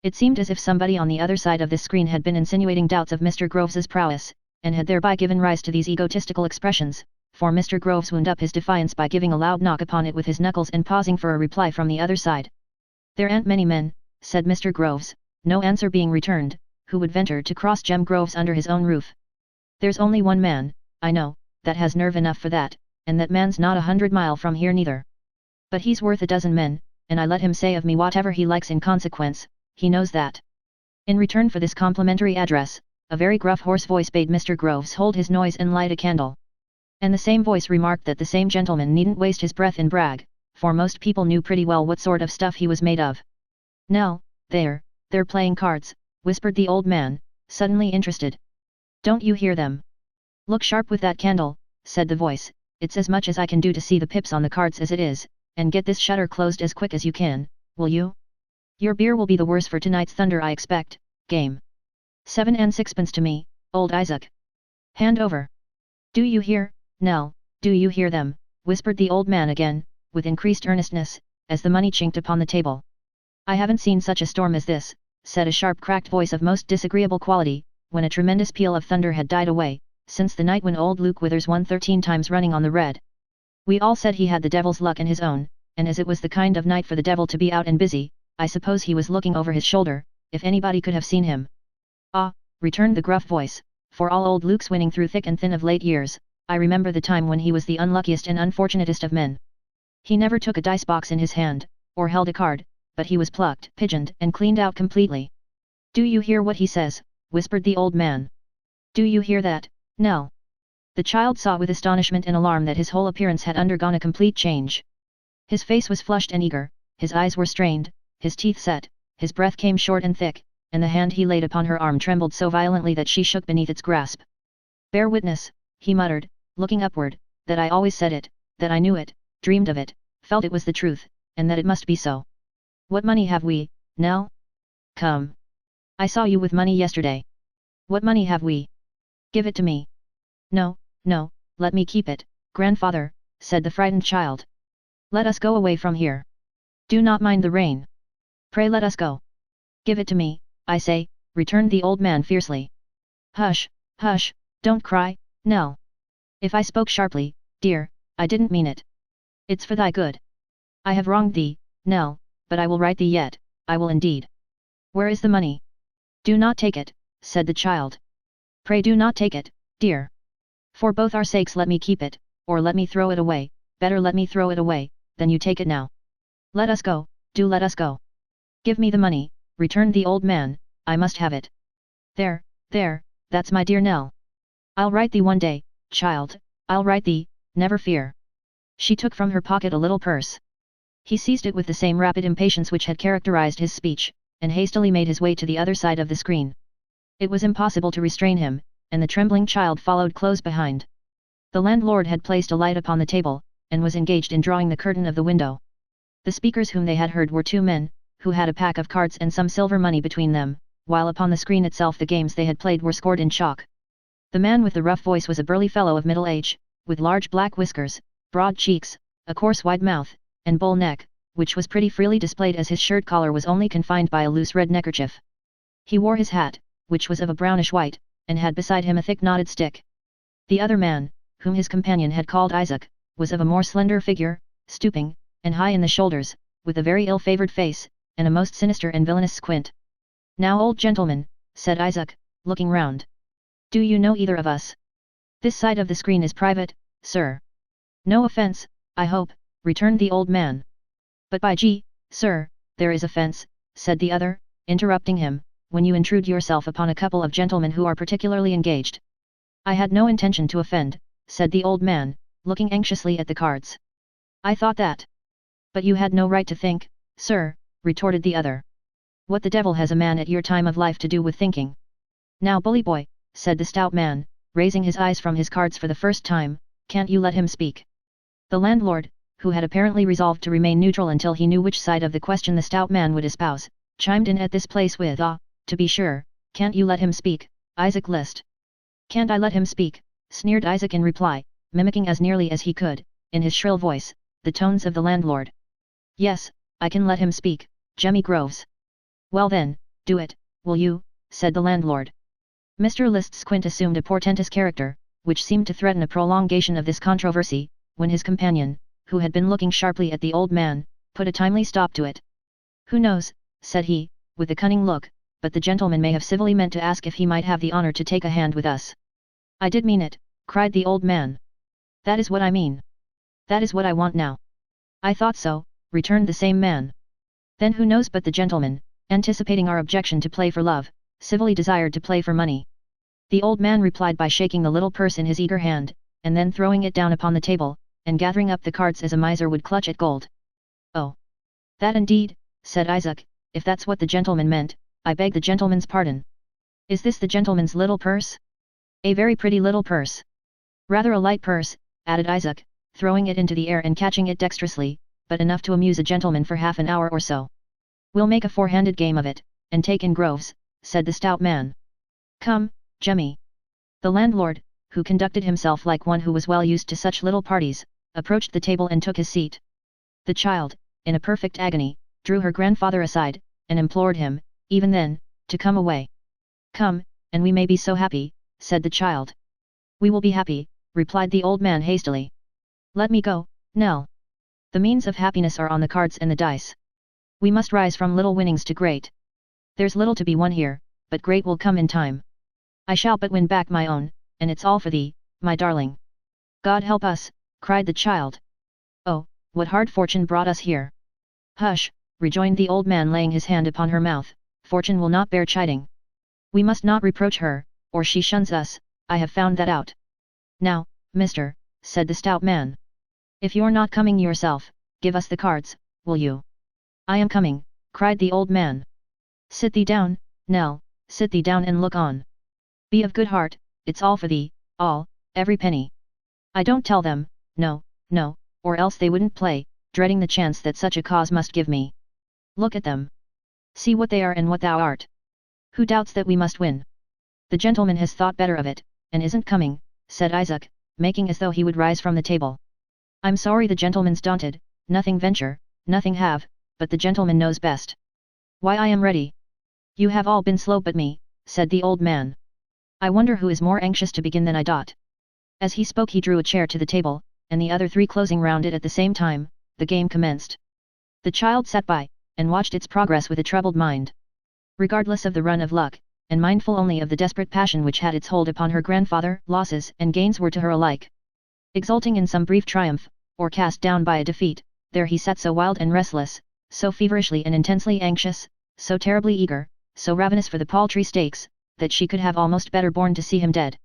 It seemed as if somebody on the other side of this screen had been insinuating doubts of Mr. Groves's prowess, and had thereby given rise to these egotistical expressions, for Mr. Groves wound up his defiance by giving a loud knock upon it with his knuckles and pausing for a reply from the other side. "There ain't many men," said Mr. Groves, no answer being returned, "who would venture to cross Jem Groves under his own roof. There's only one man, I know, that has nerve enough for that, and that man's not 100 mile from here neither. But he's worth a dozen men, and I let him say of me whatever he likes in consequence, he knows that." In return for this complimentary address, a very gruff hoarse voice bade Mr. Groves hold his noise and light a candle. And the same voice remarked that the same gentleman needn't waste his breath in brag, for most people knew pretty well what sort of stuff he was made of. "Nell, they're playing cards," whispered the old man, suddenly interested. Don't you hear them? Look sharp with that candle, said the voice, it's as much as I can do to see the pips on the cards as it is, and get this shutter closed as quick as you can, will you? Your beer will be the worse for tonight's thunder I expect, game. 7 and 6pence to me, old Isaac. Hand over. Do you hear, Nell, do you hear them, whispered the old man again, with increased earnestness, as the money chinked upon the table. I haven't seen such a storm as this, said a sharp cracked voice of most disagreeable quality, when a tremendous peal of thunder had died away, since the night when old Luke Withers won 13 times running on the red. We all said he had the devil's luck in his own, and as it was the kind of night for the devil to be out and busy, I suppose he was looking over his shoulder, if anybody could have seen him. Ah, returned the gruff voice, for all old Luke's winning through thick and thin of late years, I remember the time when he was the unluckiest and unfortunatest of men. He never took a dice box in his hand, or held a card, but he was plucked, pigeoned, and cleaned out completely. Do you hear what he says, whispered the old man. Do you hear that, Nell? The child saw with astonishment and alarm that his whole appearance had undergone a complete change. His face was flushed and eager, his eyes were strained, his teeth set, his breath came short and thick, and the hand he laid upon her arm trembled so violently that she shook beneath its grasp. Bear witness, he muttered, looking upward, that I always said it, that I knew it, dreamed of it, felt it was the truth, and that it must be so. What money have we, Nell? Come. I saw you with money yesterday. What money have we? Give it to me. No, no, let me keep it, grandfather, said the frightened child. Let us go away from here. Do not mind the rain. Pray let us go. Give it to me, I say, returned the old man fiercely. Hush, hush, don't cry, Nell. If I spoke sharply, dear, I didn't mean it. It's for thy good. I have wronged thee, Nell, but I will right thee yet, I will indeed. Where is the money? Do not take it, said the child. Pray do not take it, dear. For both our sakes let me keep it, or let me throw it away, better let me throw it away, than you take it now. Let us go, do let us go. Give me the money, returned the old man, I must have it. There, that's my dear Nell. I'll right thee one day, child, I'll right thee, never fear. She took from her pocket a little purse. He seized it with the same rapid impatience which had characterized his speech, and hastily made his way to the other side of the screen. It was impossible to restrain him, and the trembling child followed close behind. The landlord had placed a light upon the table, and was engaged in drawing the curtain of the window. The speakers whom they had heard were two men, who had a pack of cards and some silver money between them, while upon the screen itself the games they had played were scored in chalk. The man with the rough voice was a burly fellow of middle age, with large black whiskers, broad cheeks, a coarse wide mouth, and bull neck, which was pretty freely displayed as his shirt collar was only confined by a loose red neckerchief. He wore his hat, which was of a brownish white, and had beside him a thick knotted stick. The other man, whom his companion had called Isaac, was of a more slender figure, stooping, and high in the shoulders, with a very ill-favoured face, and a most sinister and villainous squint. Now old gentleman, said Isaac, looking round. Do you know either of us? This side of the screen is private, sir. No offence, I hope, returned the old man. But by gee, sir, there is offence, said the other, interrupting him, when you intrude yourself upon a couple of gentlemen who are particularly engaged. I had no intention to offend, said the old man, looking anxiously at the cards. I thought that. But you had no right to think, sir, retorted the other. What the devil has a man at your time of life to do with thinking? Now bully boy, said the stout man, raising his eyes from his cards for the first time, can't you let him speak? The landlord, who had apparently resolved to remain neutral until he knew which side of the question the stout man would espouse, chimed in at this place with to be sure, can't you let him speak, Isaac List? Can't I let him speak, sneered Isaac in reply, mimicking as nearly as he could, in his shrill voice, the tones of the landlord. Yes, I can let him speak, Jemmy Groves. Well then, do it, will you, said the landlord. Mr. List's squint assumed a portentous character, which seemed to threaten a prolongation of this controversy, when his companion, who had been looking sharply at the old man, put a timely stop to it. Who knows, said he, with a cunning look, but the gentleman may have civilly meant to ask if he might have the honour to take a hand with us. I did mean it, cried the old man. That is what I mean. That is what I want now. I thought so, returned the same man. Then who knows but the gentleman, anticipating our objection to play for love, civilly desired to play for money. The old man replied by shaking the little purse in his eager hand, and then throwing it down upon the table, and gathering up the cards as a miser would clutch at gold. Oh! That indeed, said Isaac, if that's what the gentleman meant, I beg the gentleman's pardon. Is this the gentleman's little purse? A very pretty little purse. Rather a light purse, added Isaac, throwing it into the air and catching it dexterously, but enough to amuse a gentleman for half an hour or so. We'll make a four-handed game of it, and take in Groves, said the stout man. Come, Jemmy. The landlord, who conducted himself like one who was well used to such little parties, approached the table and took his seat. The child, in a perfect agony, drew her grandfather aside, and implored him, even then, to come away. Come, and we may be so happy, said the child. We will be happy, replied the old man hastily. Let me go, Nell. The means of happiness are on the cards and the dice. We must rise from little winnings to great. There's little to be won here, but great will come in time. I shall but win back my own, and it's all for thee, my darling. God help us, cried the child. Oh, what hard fortune brought us here. Hush, rejoined the old man laying his hand upon her mouth, fortune will not bear chiding. We must not reproach her, or she shuns us, I have found that out. Now, mister, said the stout man. If you're not coming yourself, give us the cards, will you? I am coming, cried the old man. Sit thee down, Nell, sit thee down and look on. Be of good heart, it's all for thee, all, every penny. I don't tell them, no, no, or else they wouldn't play, dreading the chance that such a cause must give me. Look at them. See what they are and what thou art. Who doubts that we must win? The gentleman has thought better of it, and isn't coming, said Isaac, making as though he would rise from the table. I'm sorry the gentleman's daunted, nothing venture, nothing have, but the gentleman knows best. Why I am ready. You have all been slow but me, said the old man. I wonder who is more anxious to begin than I dot. As he spoke he drew a chair to the table, and the other three closing round it at the same time, the game commenced. The child sat by, and watched its progress with a troubled mind. Regardless of the run of luck, and mindful only of the desperate passion which had its hold upon her grandfather, losses and gains were to her alike. Exulting in some brief triumph, or cast down by a defeat, there he sat so wild and restless, so feverishly and intensely anxious, so terribly eager, so ravenous for the paltry stakes, that she could have almost better borne to see him dead.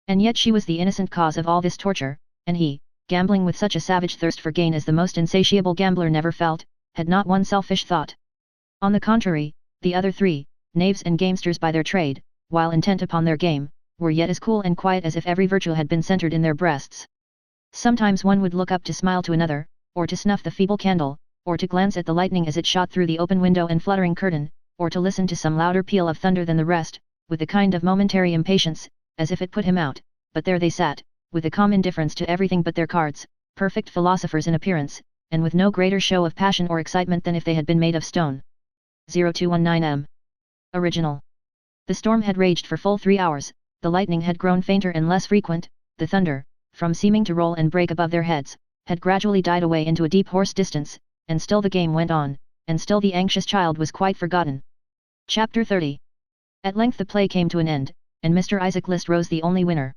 And yet she was the innocent cause of all this torture, and he, gambling with such a savage thirst for gain as the most insatiable gambler never felt, had not one selfish thought. On the contrary, the other three, knaves and gamesters by their trade, while intent upon their game, were yet as cool and quiet as if every virtue had been centered in their breasts. Sometimes one would look up to smile to another, or to snuff the feeble candle, or to glance at the lightning as it shot through the open window and fluttering curtain, or to listen to some louder peal of thunder than the rest, with a kind of momentary impatience, as if it put him out, but there they sat, with a calm indifference to everything but their cards, perfect philosophers in appearance, and with no greater show of passion or excitement than if they had been made of stone. 0219M. Original. The storm had raged for full 3 hours, the lightning had grown fainter and less frequent, the thunder, from seeming to roll and break above their heads, had gradually died away into a deep hoarse distance, and still the game went on, and still the anxious child was quite forgotten. Chapter 30. At length the play came to an end, and Mr. Isaac List rose the only winner.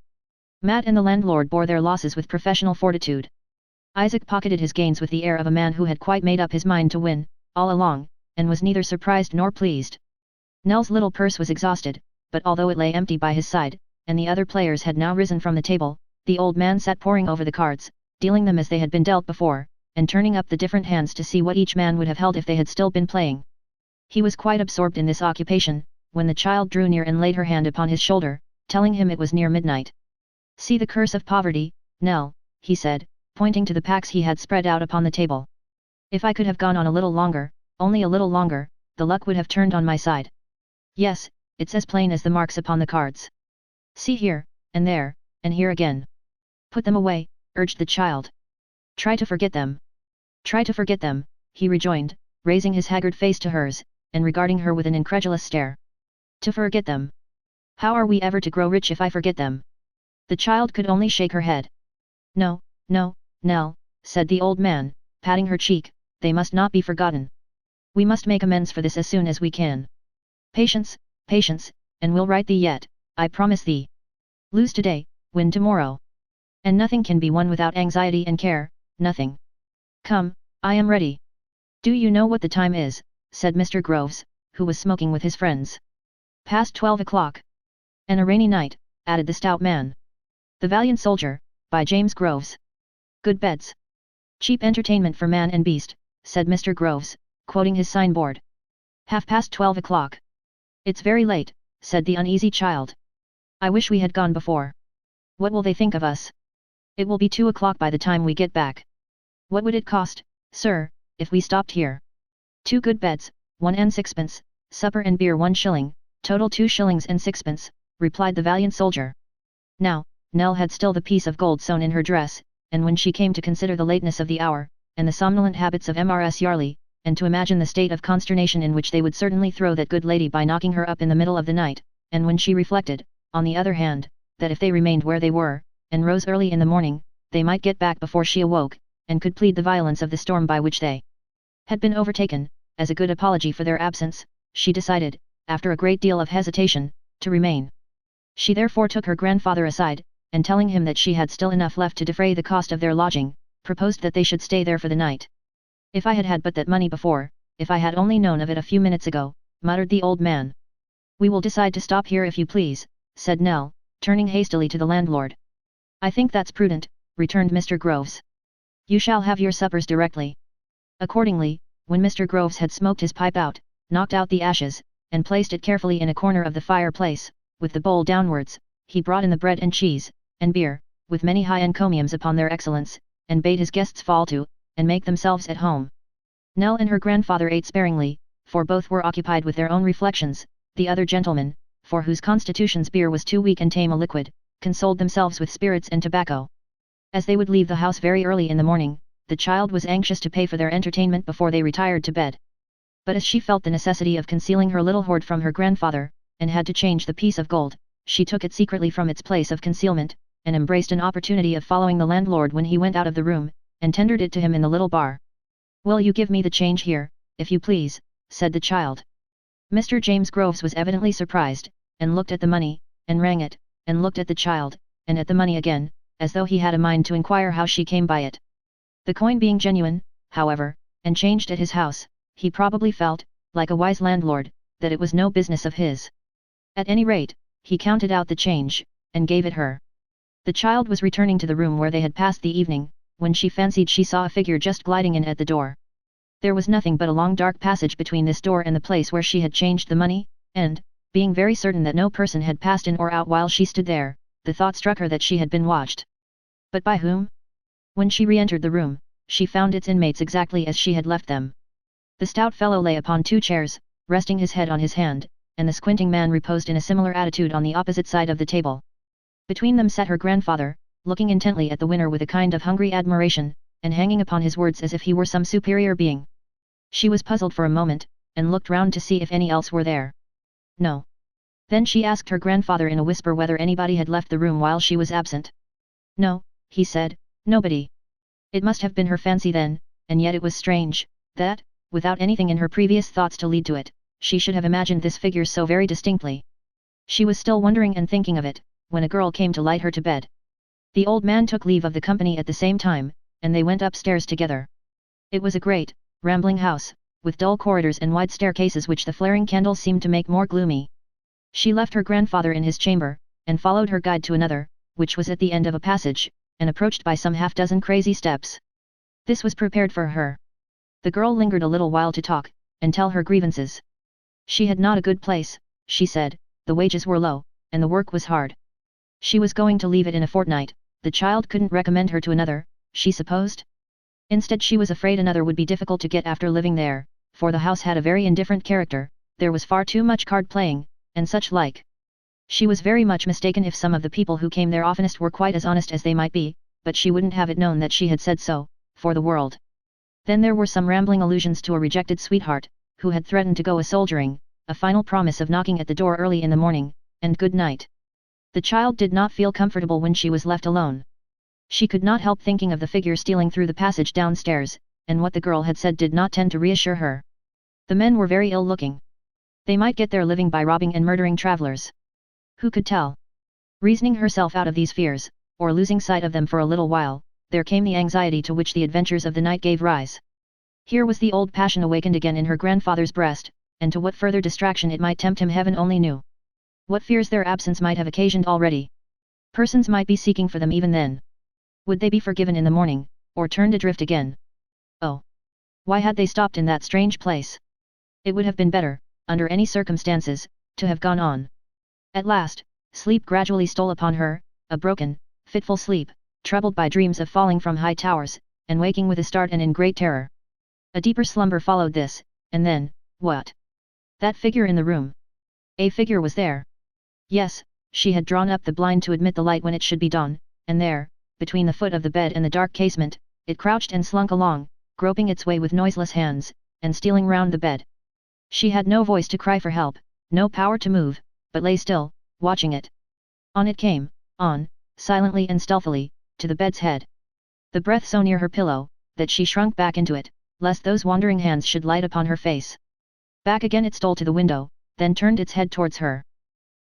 Matt and the landlord bore their losses with professional fortitude. Isaac pocketed his gains with the air of a man who had quite made up his mind to win, all along, and was neither surprised nor pleased. Nell's little purse was exhausted, but although it lay empty by his side, and the other players had now risen from the table, the old man sat poring over the cards, dealing them as they had been dealt before, and turning up the different hands to see what each man would have held if they had still been playing. He was quite absorbed in this occupation, when the child drew near and laid her hand upon his shoulder, telling him it was near midnight. See the curse of poverty, Nell, he said, pointing to the packs he had spread out upon the table. If I could have gone on a little longer, only a little longer, the luck would have turned on my side. Yes, it's as plain as the marks upon the cards. See here, and there, and here again. Put them away, urged the child. Try to forget them. Try to forget them, he rejoined, raising his haggard face to hers, and regarding her with an incredulous stare. To forget them. How are we ever to grow rich if I forget them? The child could only shake her head. No, no, Nell, said the old man, patting her cheek, they must not be forgotten. We must make amends for this as soon as we can. Patience, patience, and we'll right thee yet, I promise thee. Lose today, win tomorrow. And nothing can be won without anxiety and care, nothing. Come, I am ready. Do you know what the time is, said Mr. Groves, who was smoking with his friends. Past 12 o'clock. And a rainy night, added the stout man. The Valiant Soldier, by James Groves. Good beds. Cheap entertainment for man and beast, said Mr. Groves, quoting his signboard. 12:30. It's very late, said the uneasy child. I wish we had gone before. What will they think of us? It will be 2 o'clock by the time we get back. What would it cost, sir, if we stopped here? 2 good beds, 1 and 6pence, supper and beer 1 shilling, total 2 shillings and 6pence, replied the valiant soldier. Now, Nell had still the piece of gold sewn in her dress, and when she came to consider the lateness of the hour, and the somnolent habits of Mrs. Yarley, and to imagine the state of consternation in which they would certainly throw that good lady by knocking her up in the middle of the night, and when she reflected, on the other hand, that if they remained where they were, and rose early in the morning, they might get back before she awoke, and could plead the violence of the storm by which they had been overtaken, as a good apology for their absence, she decided, after a great deal of hesitation, to remain. She therefore took her grandfather aside, and telling him that she had still enough left to defray the cost of their lodging, proposed that they should stay there for the night. If I had had but that money before, if I had only known of it a few minutes ago, muttered the old man. We will decide to stop here if you please, said Nell, turning hastily to the landlord. I think that's prudent, returned Mr. Groves. You shall have your suppers directly. Accordingly, when Mr. Groves had smoked his pipe out, knocked out the ashes, and placed it carefully in a corner of the fireplace, with the bowl downwards, he brought in the bread and cheese, and beer, with many high encomiums upon their excellence, and bade his guests fall to, and make themselves at home. Nell and her grandfather ate sparingly, for both were occupied with their own reflections. The other gentlemen, for whose constitutions beer was too weak and tame a liquid, consoled themselves with spirits and tobacco. As they would leave the house very early in the morning, the child was anxious to pay for their entertainment before they retired to bed. But as she felt the necessity of concealing her little hoard from her grandfather, and had to change the piece of gold, she took it secretly from its place of concealment, and embraced an opportunity of following the landlord when he went out of the room, and tendered it to him in the little bar. Will you give me the change here, if you please, said the child. Mr. James Groves was evidently surprised, and looked at the money, and rang it, and looked at the child, and at the money again, as though he had a mind to inquire how she came by it. The coin being genuine, however, and changed at his house, he probably felt, like a wise landlord, that it was no business of his. At any rate, he counted out the change, and gave it her. The child was returning to the room where they had passed the evening, when she fancied she saw a figure just gliding in at the door. There was nothing but a long dark passage between this door and the place where she had changed the money, and, being very certain that no person had passed in or out while she stood there, the thought struck her that she had been watched. But by whom? When she re-entered the room, she found its inmates exactly as she had left them. The stout fellow lay upon 2 chairs, resting his head on his hand, and the squinting man reposed in a similar attitude on the opposite side of the table. Between them sat her grandfather, looking intently at the winner with a kind of hungry admiration, and hanging upon his words as if he were some superior being. She was puzzled for a moment, and looked round to see if any else were there. No. Then she asked her grandfather in a whisper whether anybody had left the room while she was absent. No, he said, nobody. It must have been her fancy then, and yet it was strange, that, without anything in her previous thoughts to lead to it, she should have imagined this figure so very distinctly. She was still wondering and thinking of it, when a girl came to light her to bed. The old man took leave of the company at the same time, and they went upstairs together. It was a great, rambling house, with dull corridors and wide staircases which the flaring candles seemed to make more gloomy. She left her grandfather in his chamber, and followed her guide to another, which was at the end of a passage, and approached by some half-dozen crazy steps. This was prepared for her. The girl lingered a little while to talk, and tell her grievances. She had not a good place, she said, the wages were low, and the work was hard. She was going to leave it in a fortnight, the child couldn't recommend her to another, she supposed? Instead she was afraid another would be difficult to get after living there, for the house had a very indifferent character, there was far too much card playing, and such like. She was very much mistaken if some of the people who came there oftenest were quite as honest as they might be, but she wouldn't have it known that she had said so, for the world. Then there were some rambling allusions to a rejected sweetheart, who had threatened to go a-soldiering, a final promise of knocking at the door early in the morning, and good night. The child did not feel comfortable when she was left alone. She could not help thinking of the figure stealing through the passage downstairs, and what the girl had said did not tend to reassure her. The men were very ill-looking. They might get their living by robbing and murdering travelers. Who could tell? Reasoning herself out of these fears, or losing sight of them for a little while, there came the anxiety to which the adventures of the night gave rise. Here was the old passion awakened again in her grandfather's breast, and to what further distraction it might tempt him heaven only knew. What fears their absence might have occasioned already. Persons might be seeking for them even then. Would they be forgiven in the morning, or turned adrift again? Oh! Why had they stopped in that strange place? It would have been better, under any circumstances, to have gone on. At last, sleep gradually stole upon her, a broken, fitful sleep, troubled by dreams of falling from high towers, and waking with a start and in great terror. A deeper slumber followed this, and then, what? That figure in the room. A figure was there. Yes, she had drawn up the blind to admit the light when it should be dawn, and there, between the foot of the bed and the dark casement, it crouched and slunk along, groping its way with noiseless hands, and stealing round the bed. She had no voice to cry for help, no power to move, but lay still, watching it. On it came, on, silently and stealthily, to the bed's head. The breath so near her pillow, that she shrunk back into it, lest those wandering hands should light upon her face. Back again it stole to the window, then turned its head towards her.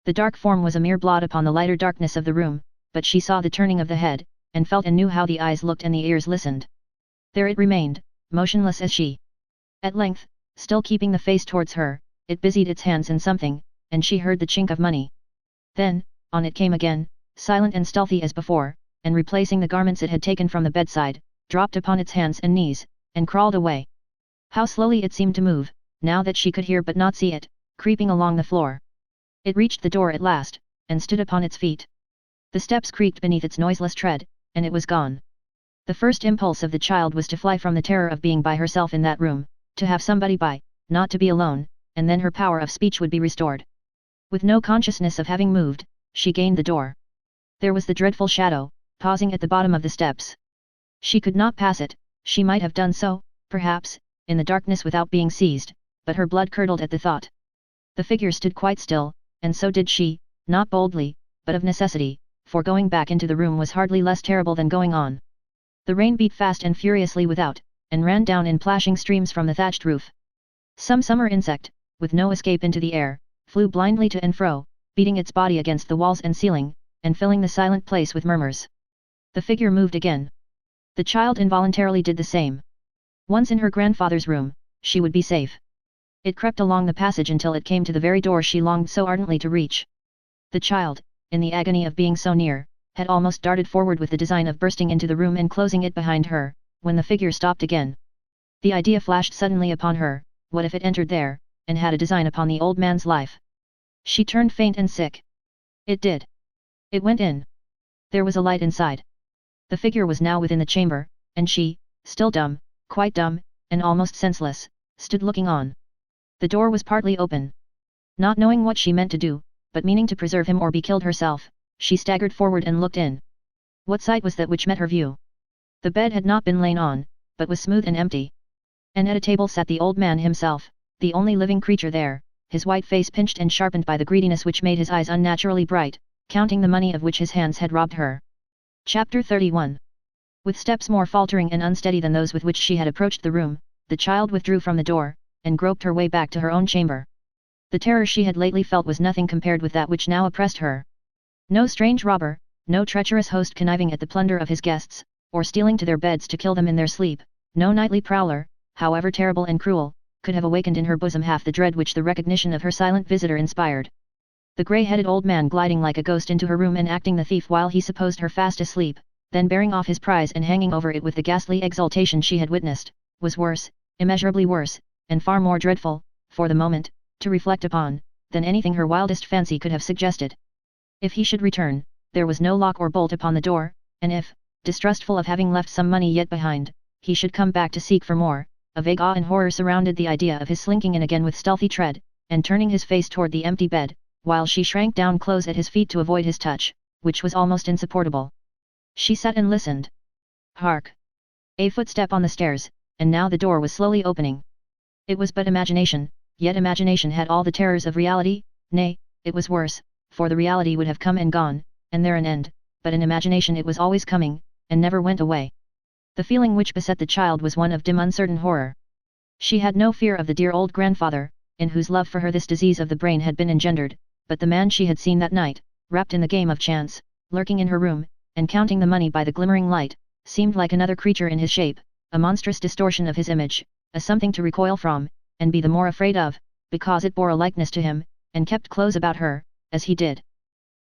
The dark form was a mere blot upon the lighter darkness of the room, but she saw the turning of the head, and felt and knew how the eyes looked and the ears listened. There it remained, motionless as she. At length, still keeping the face towards her, it busied its hands in something, and she heard the chink of money. Then, on it came again, silent and stealthy as before, and replacing the garments it had taken from the bedside, dropped upon its hands and knees, and crawled away. How slowly it seemed to move, now that she could hear but not see it, creeping along the floor. It reached the door at last, and stood upon its feet. The steps creaked beneath its noiseless tread, and it was gone. The first impulse of the child was to fly from the terror of being by herself in that room, to have somebody by, not to be alone, and then her power of speech would be restored. With no consciousness of having moved, she gained the door. There was the dreadful shadow, pausing at the bottom of the steps. She could not pass it, she might have done so, perhaps, in the darkness without being seized, but her blood curdled at the thought. The figure stood quite still, and so did she, not boldly, but of necessity, for going back into the room was hardly less terrible than going on. The rain beat fast and furiously without, and ran down in plashing streams from the thatched roof. Some summer insect, with no escape into the air, flew blindly to and fro, beating its body against the walls and ceiling, and filling the silent place with murmurs. The figure moved again. The child involuntarily did the same. Once in her grandfather's room, she would be safe. It crept along the passage until it came to the very door she longed so ardently to reach. The child, in the agony of being so near, had almost darted forward with the design of bursting into the room and closing it behind her, when the figure stopped again. The idea flashed suddenly upon her, what if it entered there, and had a design upon the old man's life? She turned faint and sick. It did. It went in. There was a light inside. The figure was now within the chamber, and she, still dumb, quite dumb, and almost senseless, stood looking on. The door was partly open. Not knowing what she meant to do, but meaning to preserve him or be killed herself, she staggered forward and looked in. What sight was that which met her view? The bed had not been lain on, but was smooth and empty. And at a table sat the old man himself, the only living creature there, his white face pinched and sharpened by the greediness which made his eyes unnaturally bright, counting the money of which his hands had robbed her. Chapter 31. With steps more faltering and unsteady than those with which she had approached the room, the child withdrew from the door, and groped her way back to her own chamber. The terror she had lately felt was nothing compared with that which now oppressed her. No strange robber, no treacherous host conniving at the plunder of his guests, or stealing to their beds to kill them in their sleep, no nightly prowler, however terrible and cruel, could have awakened in her bosom half the dread which the recognition of her silent visitor inspired. The grey-headed old man gliding like a ghost into her room and acting the thief while he supposed her fast asleep, then bearing off his prize and hanging over it with the ghastly exultation she had witnessed, was worse, immeasurably worse, and far more dreadful, for the moment, to reflect upon, than anything her wildest fancy could have suggested. If he should return, there was no lock or bolt upon the door, and if, distrustful of having left some money yet behind, he should come back to seek for more, a vague awe and horror surrounded the idea of his slinking in again with stealthy tread, and turning his face toward the empty bed, while she shrank down close at his feet to avoid his touch, which was almost insupportable. She sat and listened. Hark! A footstep on the stairs, and now the door was slowly opening. It was but imagination, yet imagination had all the terrors of reality, nay, it was worse, for the reality would have come and gone, and there an end, but in imagination it was always coming, and never went away. The feeling which beset the child was one of dim uncertain horror. She had no fear of the dear old grandfather, in whose love for her this disease of the brain had been engendered, but the man she had seen that night, wrapped in the game of chance, lurking in her room, and counting the money by the glimmering light, seemed like another creature in his shape, a monstrous distortion of his image, a something to recoil from, and be the more afraid of, because it bore a likeness to him, and kept close about her, as he did.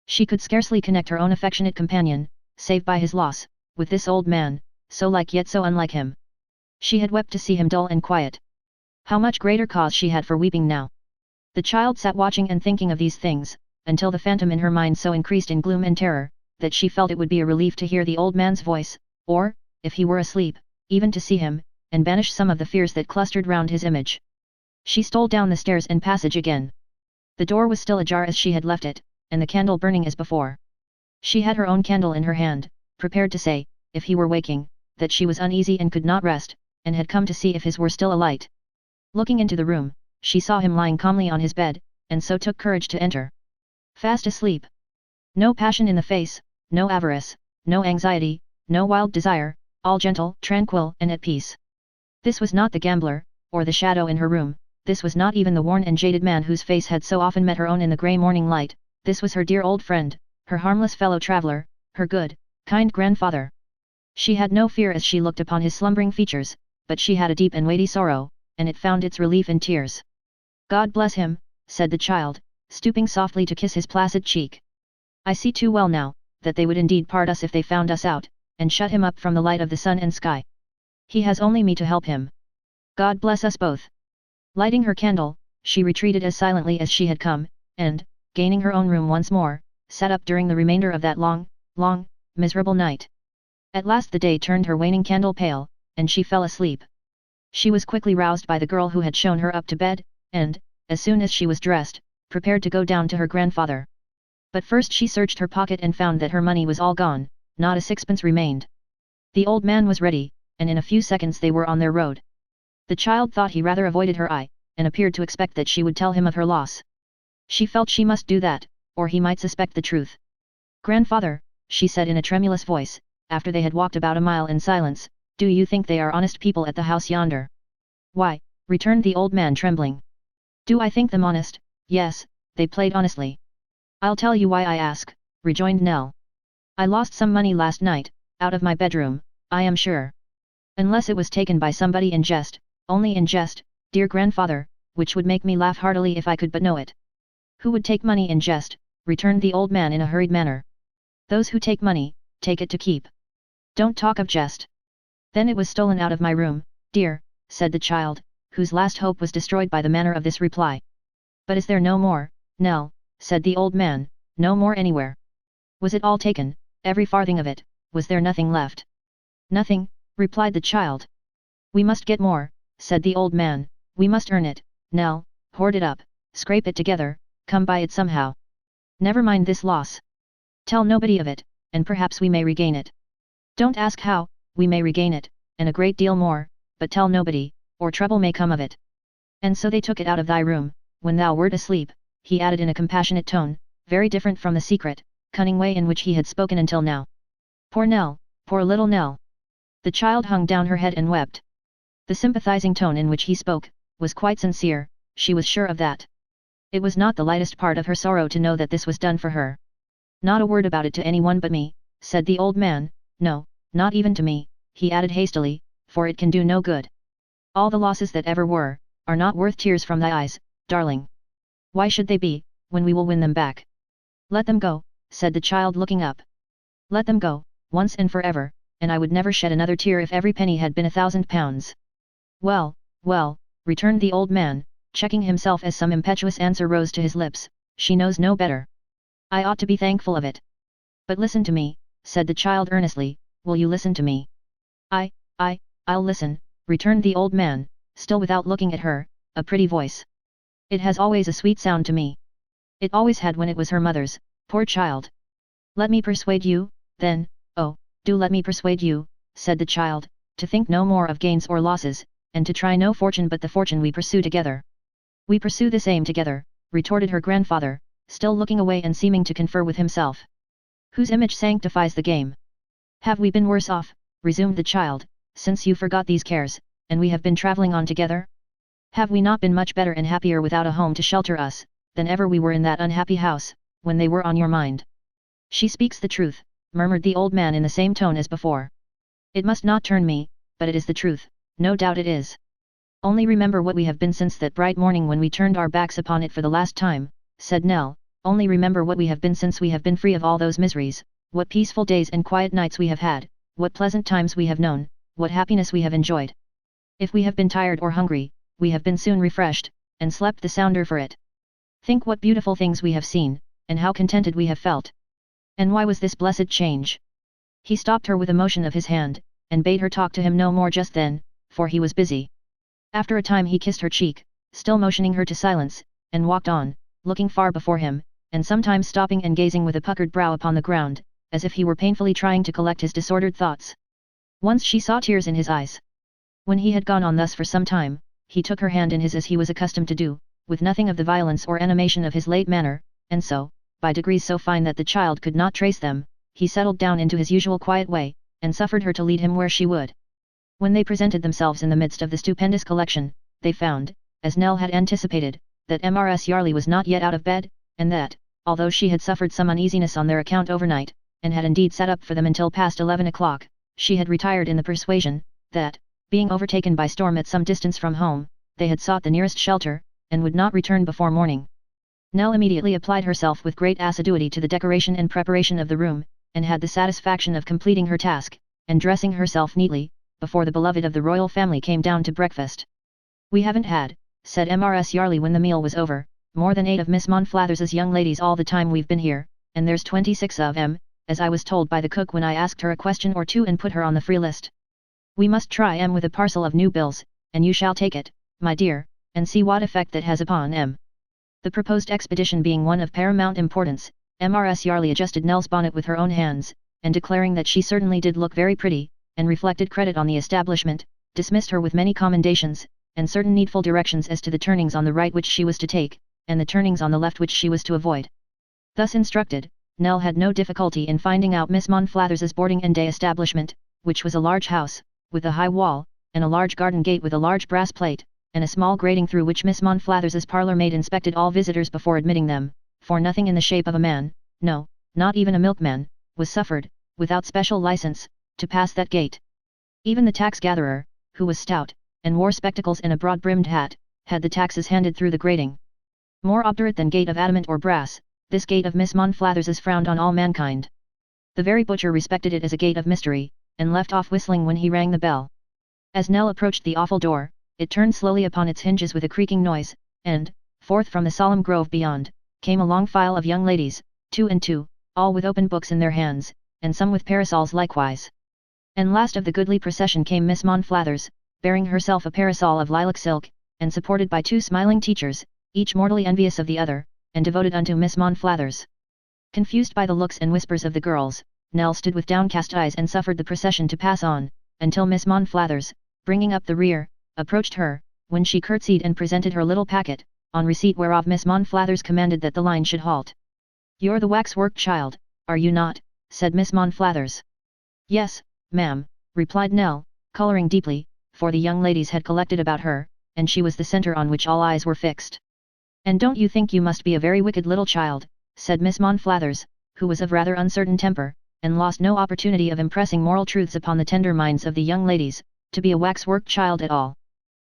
She could scarcely connect her own affectionate companion, save by his loss, with this old man, so like yet so unlike him. She had wept to see him dull and quiet. How much greater cause she had for weeping now. The child sat watching and thinking of these things, until the phantom in her mind so increased in gloom and terror, that she felt it would be a relief to hear the old man's voice, or, if he were asleep, even to see him, and banish some of the fears that clustered round his image. She stole down the stairs and passage again. The door was still ajar as she had left it, and the candle burning as before. She had her own candle in her hand, prepared to say, if he were waking, that she was uneasy and could not rest, and had come to see if his were still alight. Looking into the room, she saw him lying calmly on his bed, and so took courage to enter. Fast asleep. No passion in the face, no avarice, no anxiety, no wild desire, all gentle, tranquil, and at peace. This was not the gambler, or the shadow in her room, this was not even the worn and jaded man whose face had so often met her own in the grey morning light, this was her dear old friend, her harmless fellow traveller, her good, kind grandfather. She had no fear as she looked upon his slumbering features, but she had a deep and weighty sorrow, and it found its relief in tears. God bless him, said the child, stooping softly to kiss his placid cheek. I see too well now, that they would indeed part us if they found us out, and shut him up from the light of the sun and sky. He has only me to help him. God bless us both. Lighting her candle, she retreated as silently as she had come, and, gaining her own room once more, sat up during the remainder of that long, miserable night. At last the day turned her waning candle pale, and she fell asleep. She was quickly roused by the girl who had shown her up to bed, and, as soon as she was dressed, prepared to go down to her grandfather. But first she searched her pocket and found that her money was all gone, not a sixpence remained. The old man was ready, and in a few seconds they were on their road. The child thought he rather avoided her eye, and appeared to expect that she would tell him of her loss. She felt she must do that, or he might suspect the truth. Grandfather, she said in a tremulous voice, after they had walked about a mile in silence, do you think they are honest people at the house yonder? Why, returned the old man trembling. Do I think them honest? Yes, they played honestly. I'll tell you why I ask, rejoined Nell. I lost some money last night, out of my bedroom, I am sure. Unless it was taken by somebody in jest, only in jest, dear grandfather, which would make me laugh heartily if I could but know it. Who would take money in jest? Returned the old man in a hurried manner. Those who take money, take it to keep. Don't talk of jest. Then it was stolen out of my room, dear, said the child, whose last hope was destroyed by the manner of this reply. But is there no more, Nell, said the old man, no more anywhere? Was it all taken, every farthing of it, was there nothing left? Nothing, replied the child. We must get more, said the old man, we must earn it, Nell, hoard it up, scrape it together, come by it somehow. Never mind this loss. Tell nobody of it, and perhaps we may regain it. Don't ask how, we may regain it, and a great deal more, but tell nobody, or trouble may come of it. And so they took it out of thy room, when thou wert asleep, he added in a compassionate tone, very different from the secret, cunning way in which he had spoken until now. Poor Nell, poor little Nell. The child hung down her head and wept. The sympathizing tone in which he spoke, was quite sincere, she was sure of that. It was not the lightest part of her sorrow to know that this was done for her. Not a word about it to anyone but me, said the old man, no, not even to me, he added hastily, for it can do no good. All the losses that ever were, are not worth tears from thy eyes, darling. Why should they be, when we will win them back? Let them go, said the child looking up. Let them go, once and forever, and I would never shed another tear if every penny had been £1,000. Well, well, returned the old man, checking himself as some impetuous answer rose to his lips, she knows no better. I ought to be thankful of it. But listen to me, said the child earnestly, will you listen to me? I'll listen, returned the old man, still without looking at her, a pretty voice. It has always a sweet sound to me. It always had when it was her mother's, poor child. Let me persuade you, then, oh, do let me persuade you, said the child, to think no more of gains or losses, and to try no fortune but the fortune we pursue together. We pursue this aim together, retorted her grandfather, still looking away and seeming to confer with himself. Whose image sanctifies the game? Have we been worse off, resumed the child, since you forgot these cares, and we have been travelling on together? Have we not been much better and happier without a home to shelter us, than ever we were in that unhappy house, when they were on your mind? She speaks the truth, murmured the old man in the same tone as before. It must not turn me, but it is the truth, no doubt it is. Only remember what we have been since that bright morning when we turned our backs upon it for the last time, said Nell, only remember what we have been since we have been free of all those miseries, what peaceful days and quiet nights we have had, what pleasant times we have known, what happiness we have enjoyed. If we have been tired or hungry, we have been soon refreshed, and slept the sounder for it. Think what beautiful things we have seen, and how contented we have felt. And why was this blessed change? He stopped her with a motion of his hand, and bade her talk to him no more just then, for he was busy. After a time he kissed her cheek, still motioning her to silence, and walked on, looking far before him, and sometimes stopping and gazing with a puckered brow upon the ground, as if he were painfully trying to collect his disordered thoughts. Once she saw tears in his eyes. When he had gone on thus for some time, he took her hand in his as he was accustomed to do, with nothing of the violence or animation of his late manner, and so, by degrees so fine that the child could not trace them, he settled down into his usual quiet way, and suffered her to lead him where she would. When they presented themselves in the midst of the stupendous collection, they found, as Nell had anticipated, that Mrs. Yarley was not yet out of bed, and that, although she had suffered some uneasiness on their account overnight, and had indeed sat up for them until past 11 o'clock, she had retired in the persuasion, that, being overtaken by storm at some distance from home, they had sought the nearest shelter, and would not return before morning. Nell immediately applied herself with great assiduity to the decoration and preparation of the room, and had the satisfaction of completing her task, and dressing herself neatly, before the beloved of the royal family came down to breakfast. "We haven't had," said Mrs. Yarley when the meal was over, "more than 8 of Miss Monflathers's young ladies all the time we've been here, and there's 26 of 'em, as I was told by the cook when I asked her a question or two and put her on the free list. We must try 'em with a parcel of new bills, and you shall take it, my dear, and see what effect that has upon 'em." The proposed expedition being one of paramount importance, Mrs. Yarley adjusted Nell's bonnet with her own hands, and declaring that she certainly did look very pretty, and reflected credit on the establishment, dismissed her with many commendations, and certain needful directions as to the turnings on the right which she was to take, and the turnings on the left which she was to avoid. Thus instructed, Nell had no difficulty in finding out Miss Monflathers's boarding and day establishment, which was a large house, with a high wall, and a large garden gate with a large brass plate, and a small grating through which Miss Monflathers's parlour maid inspected all visitors before admitting them, for nothing in the shape of a man, no, not even a milkman, was suffered, without special license, to pass that gate. Even the tax-gatherer, who was stout, and wore spectacles and a broad-brimmed hat, had the taxes handed through the grating. More obdurate than gate of adamant or brass, this gate of Miss Monflathers's frowned on all mankind. The very butcher respected it as a gate of mystery, and left off whistling when he rang the bell. As Nell approached the awful door, it turned slowly upon its hinges with a creaking noise, and, forth from the solemn grove beyond, came a long file of young ladies, 2 and 2, all with open books in their hands, and some with parasols likewise. And last of the goodly procession came Miss Monflathers, bearing herself a parasol of lilac silk, and supported by 2 smiling teachers, each mortally envious of the other, and devoted unto Miss Monflathers. Confused by the looks and whispers of the girls, Nell stood with downcast eyes and suffered the procession to pass on, until Miss Monflathers, bringing up the rear, approached her, when she curtsied and presented her little packet, on receipt whereof Miss Monflathers commanded that the line should halt. "You're the waxwork child, are you not?" said Miss Monflathers. "Yes, ma'am," replied Nell, colouring deeply, for the young ladies had collected about her, and she was the centre on which all eyes were fixed. "And don't you think you must be a very wicked little child," said Miss Monflathers, who was of rather uncertain temper, and lost no opportunity of impressing moral truths upon the tender minds of the young ladies, to be a waxwork child at all.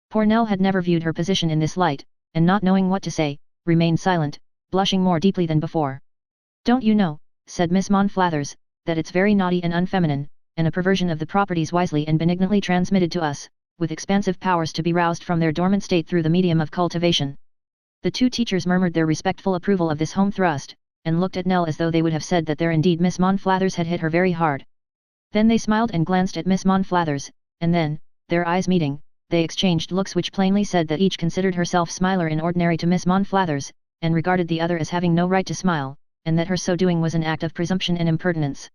Poor Nell had never viewed her position in this light, and not knowing what to say, remained silent, blushing more deeply than before. "Don't you know," said Miss Monflathers, "that it's very naughty and unfeminine, and a perversion of the properties wisely and benignantly transmitted to us, with expansive powers to be roused from their dormant state through the medium of cultivation?" The 2 teachers murmured their respectful approval of this home thrust, and looked at Nell as though they would have said that there indeed Miss Monflathers had hit her very hard. Then they smiled and glanced at Miss Monflathers, and then, their eyes meeting, they exchanged looks which plainly said that each considered herself smiler in ordinary to Miss Monflathers, and regarded the other as having no right to smile, and that her so doing was an act of presumption and impertinence.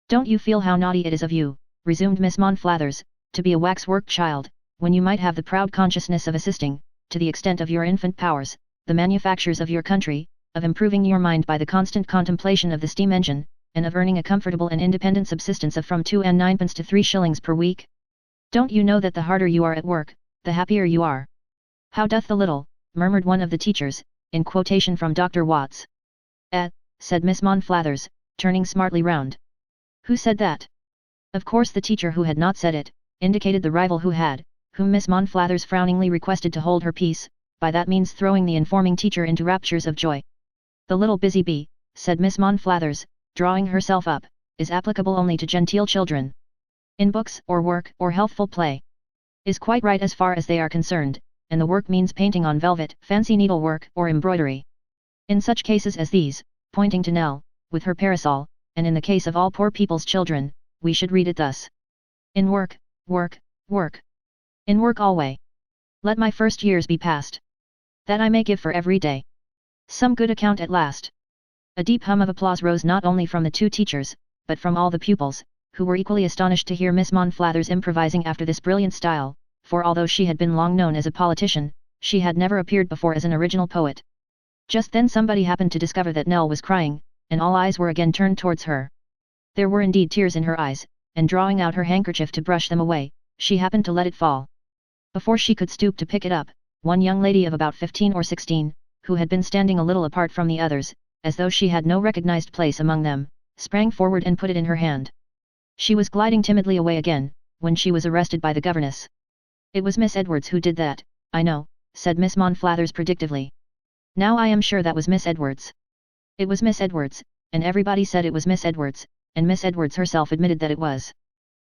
"Don't you feel how naughty it is of you," resumed Miss Monflathers, "to be a waxwork child, when you might have the proud consciousness of assisting, to the extent of your infant powers, the manufactures of your country, of improving your mind by the constant contemplation of the steam engine, and of earning a comfortable and independent subsistence of from 2 and 9 to 3 shillings per week? Don't you know that the harder you are at work, the happier you are?" "How doth the little," murmured one of the teachers, in quotation from Dr. Watts. Said Miss Monflathers, turning smartly round. "Who said that?" Of course the teacher who had not said it, indicated the rival who had, whom Miss Monflathers frowningly requested to hold her peace, by that means throwing the informing teacher into raptures of joy. "The little busy bee," said Miss Monflathers, drawing herself up, "is applicable only to genteel children. In books or work or healthful play, is quite right as far as they are concerned, and the work means painting on velvet, fancy needlework or embroidery. In such cases as these, pointing to Nell, with her parasol, and in the case of all poor people's children, we should read it thus. In work, work, work. In work alway. Let my first years be past. That I may give for every day some good account at last. A deep hum of applause rose not only from the two teachers, but from all the pupils, who were equally astonished to hear Miss Monflathers improvising after this brilliant style, for although she had been long known as a politician, she had never appeared before as an original poet. Just then somebody happened to discover that Nell was crying, and all eyes were again turned towards her. There were indeed tears in her eyes, and drawing out her handkerchief to brush them away, she happened to let it fall. Before she could stoop to pick it up, one young lady of about 15 or 16, who had been standing a little apart from the others, as though she had no recognized place among them, sprang forward and put it in her hand. She was gliding timidly away again, when she was arrested by the governess. It was Miss Edwards who did that, I know, said Miss Monflathers predictively. Now I am sure that was Miss Edwards. It was Miss Edwards, and everybody said it was Miss Edwards, and Miss Edwards herself admitted that it was.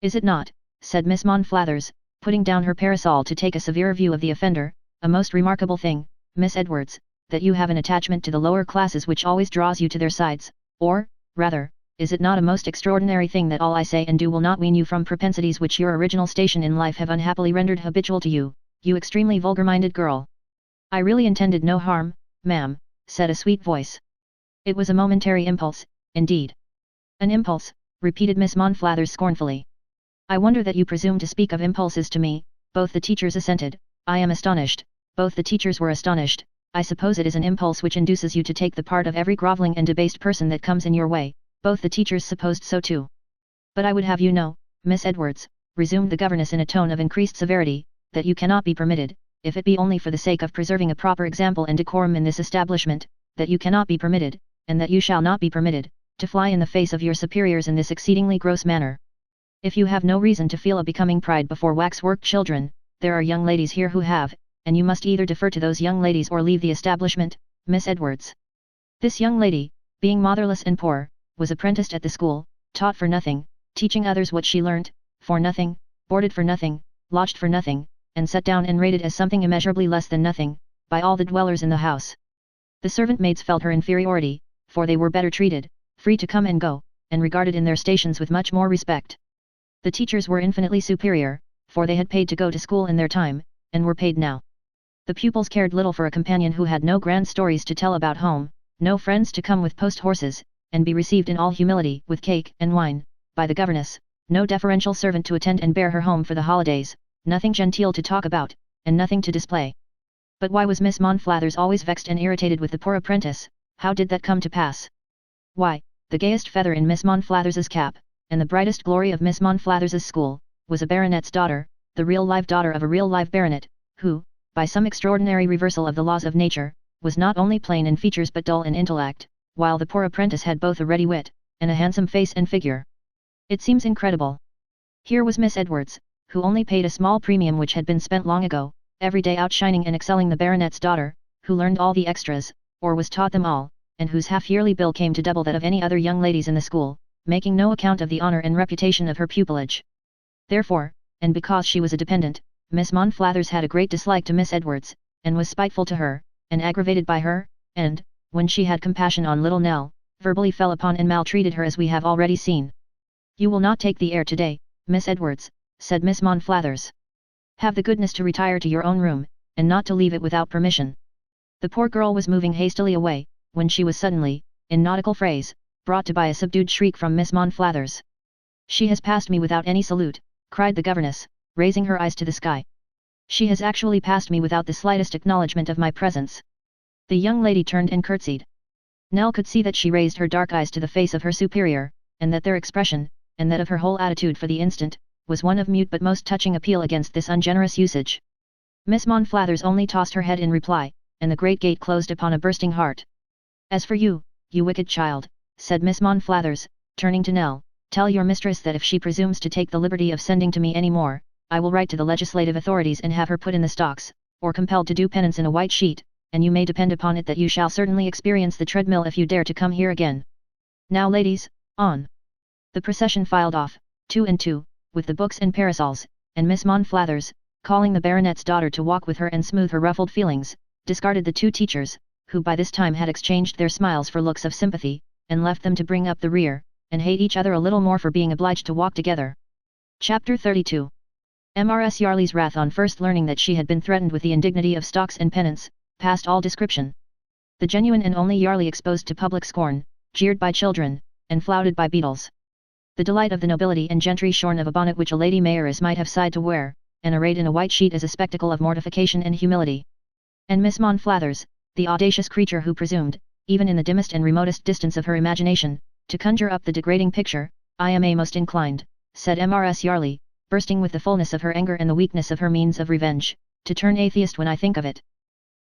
Is it not, said Miss Monflathers, putting down her parasol to take a severer view of the offender, a most remarkable thing, Miss Edwards, that you have an attachment to the lower classes which always draws you to their sides, or, rather, is it not a most extraordinary thing that all I say and do will not wean you from propensities which your original station in life have unhappily rendered habitual to you, you extremely vulgar-minded girl? I really intended no harm, ma'am, said a sweet voice. It was a momentary impulse, indeed. An impulse, repeated Miss Monflathers scornfully. I wonder that you presume to speak of impulses to me. Both the teachers assented. I am astonished. Both the teachers were astonished. I suppose it is an impulse which induces you to take the part of every grovelling and debased person that comes in your way. Both the teachers supposed so too. But I would have you know, Miss Edwards, resumed the governess in a tone of increased severity, that you cannot be permitted, if it be only for the sake of preserving a proper example and decorum in this establishment, that you cannot be permitted, and that you shall not be permitted, to fly in the face of your superiors in this exceedingly gross manner. If you have no reason to feel a becoming pride before waxwork children, there are young ladies here who have, and you must either defer to those young ladies or leave the establishment, Miss Edwards. This young lady, being motherless and poor, was apprenticed at the school, taught for nothing, teaching others what she learnt, for nothing, boarded for nothing, lodged for nothing, and set down and rated as something immeasurably less than nothing, by all the dwellers in the house. The servant maids felt her inferiority, for they were better treated, free to come and go, and regarded in their stations with much more respect. The teachers were infinitely superior, for they had paid to go to school in their time, and were paid now. The pupils cared little for a companion who had no grand stories to tell about home, no friends to come with post-horses, and be received in all humility with cake and wine, by the governess, no deferential servant to attend and bear her home for the holidays, nothing genteel to talk about, and nothing to display. But why was Miss Monflathers always vexed and irritated with the poor apprentice? How did that come to pass? Why, the gayest feather in Miss Monflathers's cap, and the brightest glory of Miss Monflathers's school, was a baronet's daughter, the real live daughter of a real live baronet, who, by some extraordinary reversal of the laws of nature, was not only plain in features but dull in intellect, while the poor apprentice had both a ready wit, and a handsome face and figure. It seems incredible. Here was Miss Edwards, who only paid a small premium which had been spent long ago, every day outshining and excelling the baronet's daughter, who learned all the extras, or was taught them all, and whose half-yearly bill came to double that of any other young ladies in the school, making no account of the honour and reputation of her pupillage. Therefore, and because she was a dependent, Miss Monflathers had a great dislike to Miss Edwards, and was spiteful to her, and aggravated by her, and, when she had compassion on little Nell, verbally fell upon and maltreated her as we have already seen. You will not take the air today, Miss Edwards, said Miss Monflathers. Have the goodness to retire to your own room, and not to leave it without permission. The poor girl was moving hastily away, when she was suddenly, in nautical phrase, brought to by a subdued shriek from Miss Monflathers. She has passed me without any salute, cried the governess, raising her eyes to the sky. She has actually passed me without the slightest acknowledgement of my presence. The young lady turned and curtsied. Nell could see that she raised her dark eyes to the face of her superior, and that their expression, and that of her whole attitude for the instant, was one of mute but most touching appeal against this ungenerous usage. Miss Monflathers only tossed her head in reply, and the great gate closed upon a bursting heart. As for you, you wicked child, said Miss Monflathers, turning to Nell, tell your mistress that if she presumes to take the liberty of sending to me any more, I will write to the legislative authorities and have her put in the stocks, or compelled to do penance in a white sheet, and you may depend upon it that you shall certainly experience the treadmill if you dare to come here again. Now ladies, on! The procession filed off, 2 and 2, with the books and parasols, and Miss Monflathers, calling the baronet's daughter to walk with her and smooth her ruffled feelings, discarded the two teachers, who by this time had exchanged their smiles for looks of sympathy, and left them to bring up the rear, and hate each other a little more for being obliged to walk together. Chapter 32. Mrs. Yarley's wrath on first learning that she had been threatened with the indignity of stocks and penance, past all description. The genuine and only Yarley exposed to public scorn, jeered by children, and flouted by beadles. The delight of the nobility and gentry shorn of a bonnet which a lady mayoress might have sighed to wear, and arrayed in a white sheet as a spectacle of mortification and humility. And Miss Monflathers, the audacious creature who presumed, even in the dimmest and remotest distance of her imagination, to conjure up the degrading picture, I am a most inclined, said Mrs. Yarley, bursting with the fullness of her anger and the weakness of her means of revenge, to turn atheist when I think of it.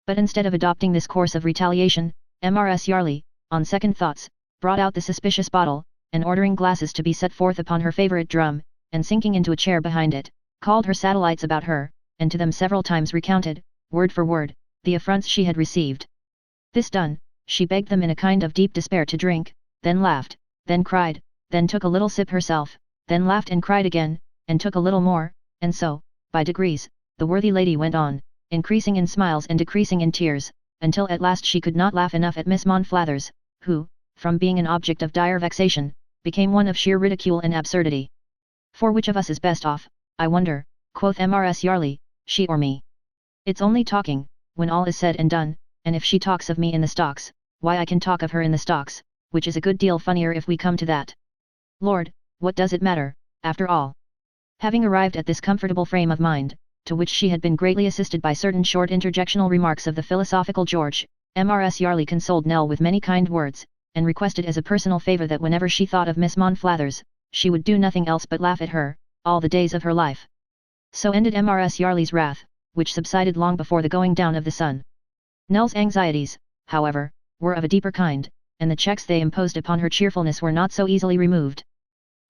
But instead of adopting this course of retaliation, Mrs. Yarley, on second thoughts, brought out the suspicious bottle, and ordering glasses to be set forth upon her favourite drum, and sinking into a chair behind it, called her satellites about her, and to them several times recounted, word for word, the affronts she had received. This done, she begged them in a kind of deep despair to drink, then laughed, then cried, then took a little sip herself, then laughed and cried again, and took a little more, and so, by degrees, the worthy lady went on, increasing in smiles and decreasing in tears, until at last she could not laugh enough at Miss Monflathers, who, from being an object of dire vexation, became one of sheer ridicule and absurdity. For which of us is best off, I wonder, quoth Mrs. Yarley, she or me? It's only talking, when all is said and done, and if she talks of me in the stocks, why I can talk of her in the stocks, which is a good deal funnier if we come to that. Lord, what does it matter, after all? Having arrived at this comfortable frame of mind, to which she had been greatly assisted by certain short interjectional remarks of the philosophical George, Mrs. Yarley consoled Nell with many kind words, and requested as a personal favour that whenever she thought of Miss Monflathers, she would do nothing else but laugh at her, all the days of her life. So ended Mrs. Yarley's wrath, which subsided long before the going down of the sun. Nell's anxieties, however, were of a deeper kind, and the checks they imposed upon her cheerfulness were not so easily removed.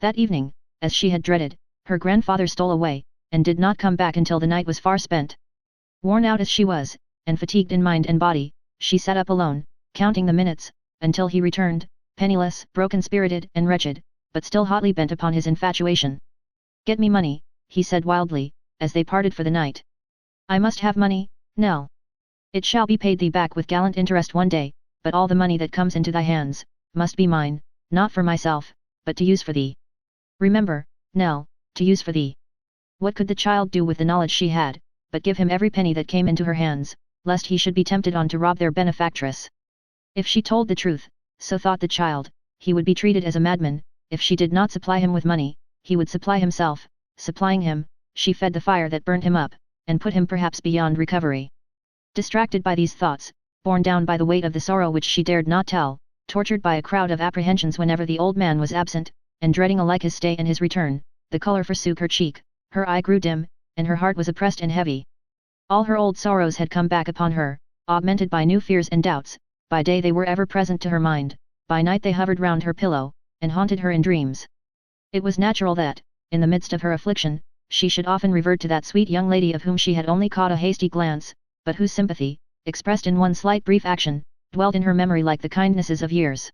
That evening, as she had dreaded, her grandfather stole away, and did not come back until the night was far spent. Worn out as she was, and fatigued in mind and body, she sat up alone, counting the minutes, until he returned, penniless, broken-spirited and wretched, but still hotly bent upon his infatuation. Get me money, he said wildly, as they parted for the night. I must have money, Nell. It shall be paid thee back with gallant interest one day, but all the money that comes into thy hands, must be mine, not for myself, but to use for thee. Remember, Nell, to use for thee. What could the child do with the knowledge she had, but give him every penny that came into her hands, lest he should be tempted on to rob their benefactress? If she told the truth, so thought the child, he would be treated as a madman. If she did not supply him with money, he would supply himself. Supplying him, she fed the fire that burned him up, and put him perhaps beyond recovery. Distracted by these thoughts, borne down by the weight of the sorrow which she dared not tell, tortured by a crowd of apprehensions whenever the old man was absent, and dreading alike his stay and his return, the colour forsook her cheek, her eye grew dim, and her heart was oppressed and heavy. All her old sorrows had come back upon her, augmented by new fears and doubts. By day they were ever present to her mind, by night they hovered round her pillow, and haunted her in dreams. It was natural that, in the midst of her affliction, she should often revert to that sweet young lady of whom she had only caught a hasty glance, but whose sympathy, expressed in one slight brief action, dwelt in her memory like the kindnesses of years.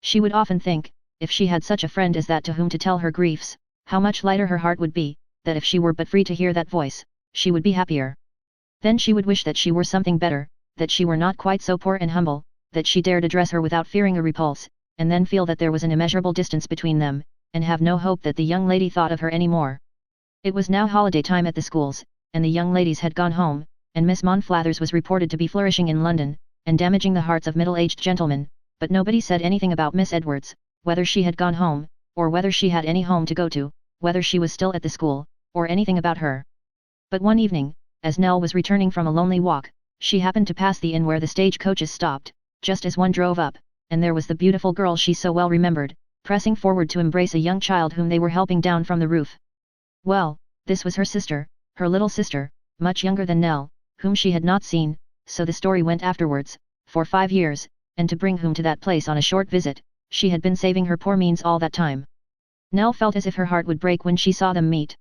She would often think, if she had such a friend as that to whom to tell her griefs, how much lighter her heart would be, that if she were but free to hear that voice, she would be happier. Then she would wish that she were something better, that she were not quite so poor and humble, that she dared address her without fearing a repulse, and then feel that there was an immeasurable distance between them, and have no hope that the young lady thought of her any more. It was now holiday time at the schools, and the young ladies had gone home, and Miss Monflathers was reported to be flourishing in London, and damaging the hearts of middle-aged gentlemen, but nobody said anything about Miss Edwards, whether she had gone home, or whether she had any home to go to, whether she was still at the school, or anything about her. But one evening, as Nell was returning from a lonely walk, she happened to pass the inn where the stage coaches stopped, just as one drove up, and there was the beautiful girl she so well remembered, pressing forward to embrace a young child whom they were helping down from the roof. Well, this was her sister, her little sister, much younger than Nell, whom she had not seen, so the story went afterwards, for 5 years, and to bring whom to that place on a short visit, she had been saving her poor means all that time. Nell felt as if her heart would break when she saw them meet.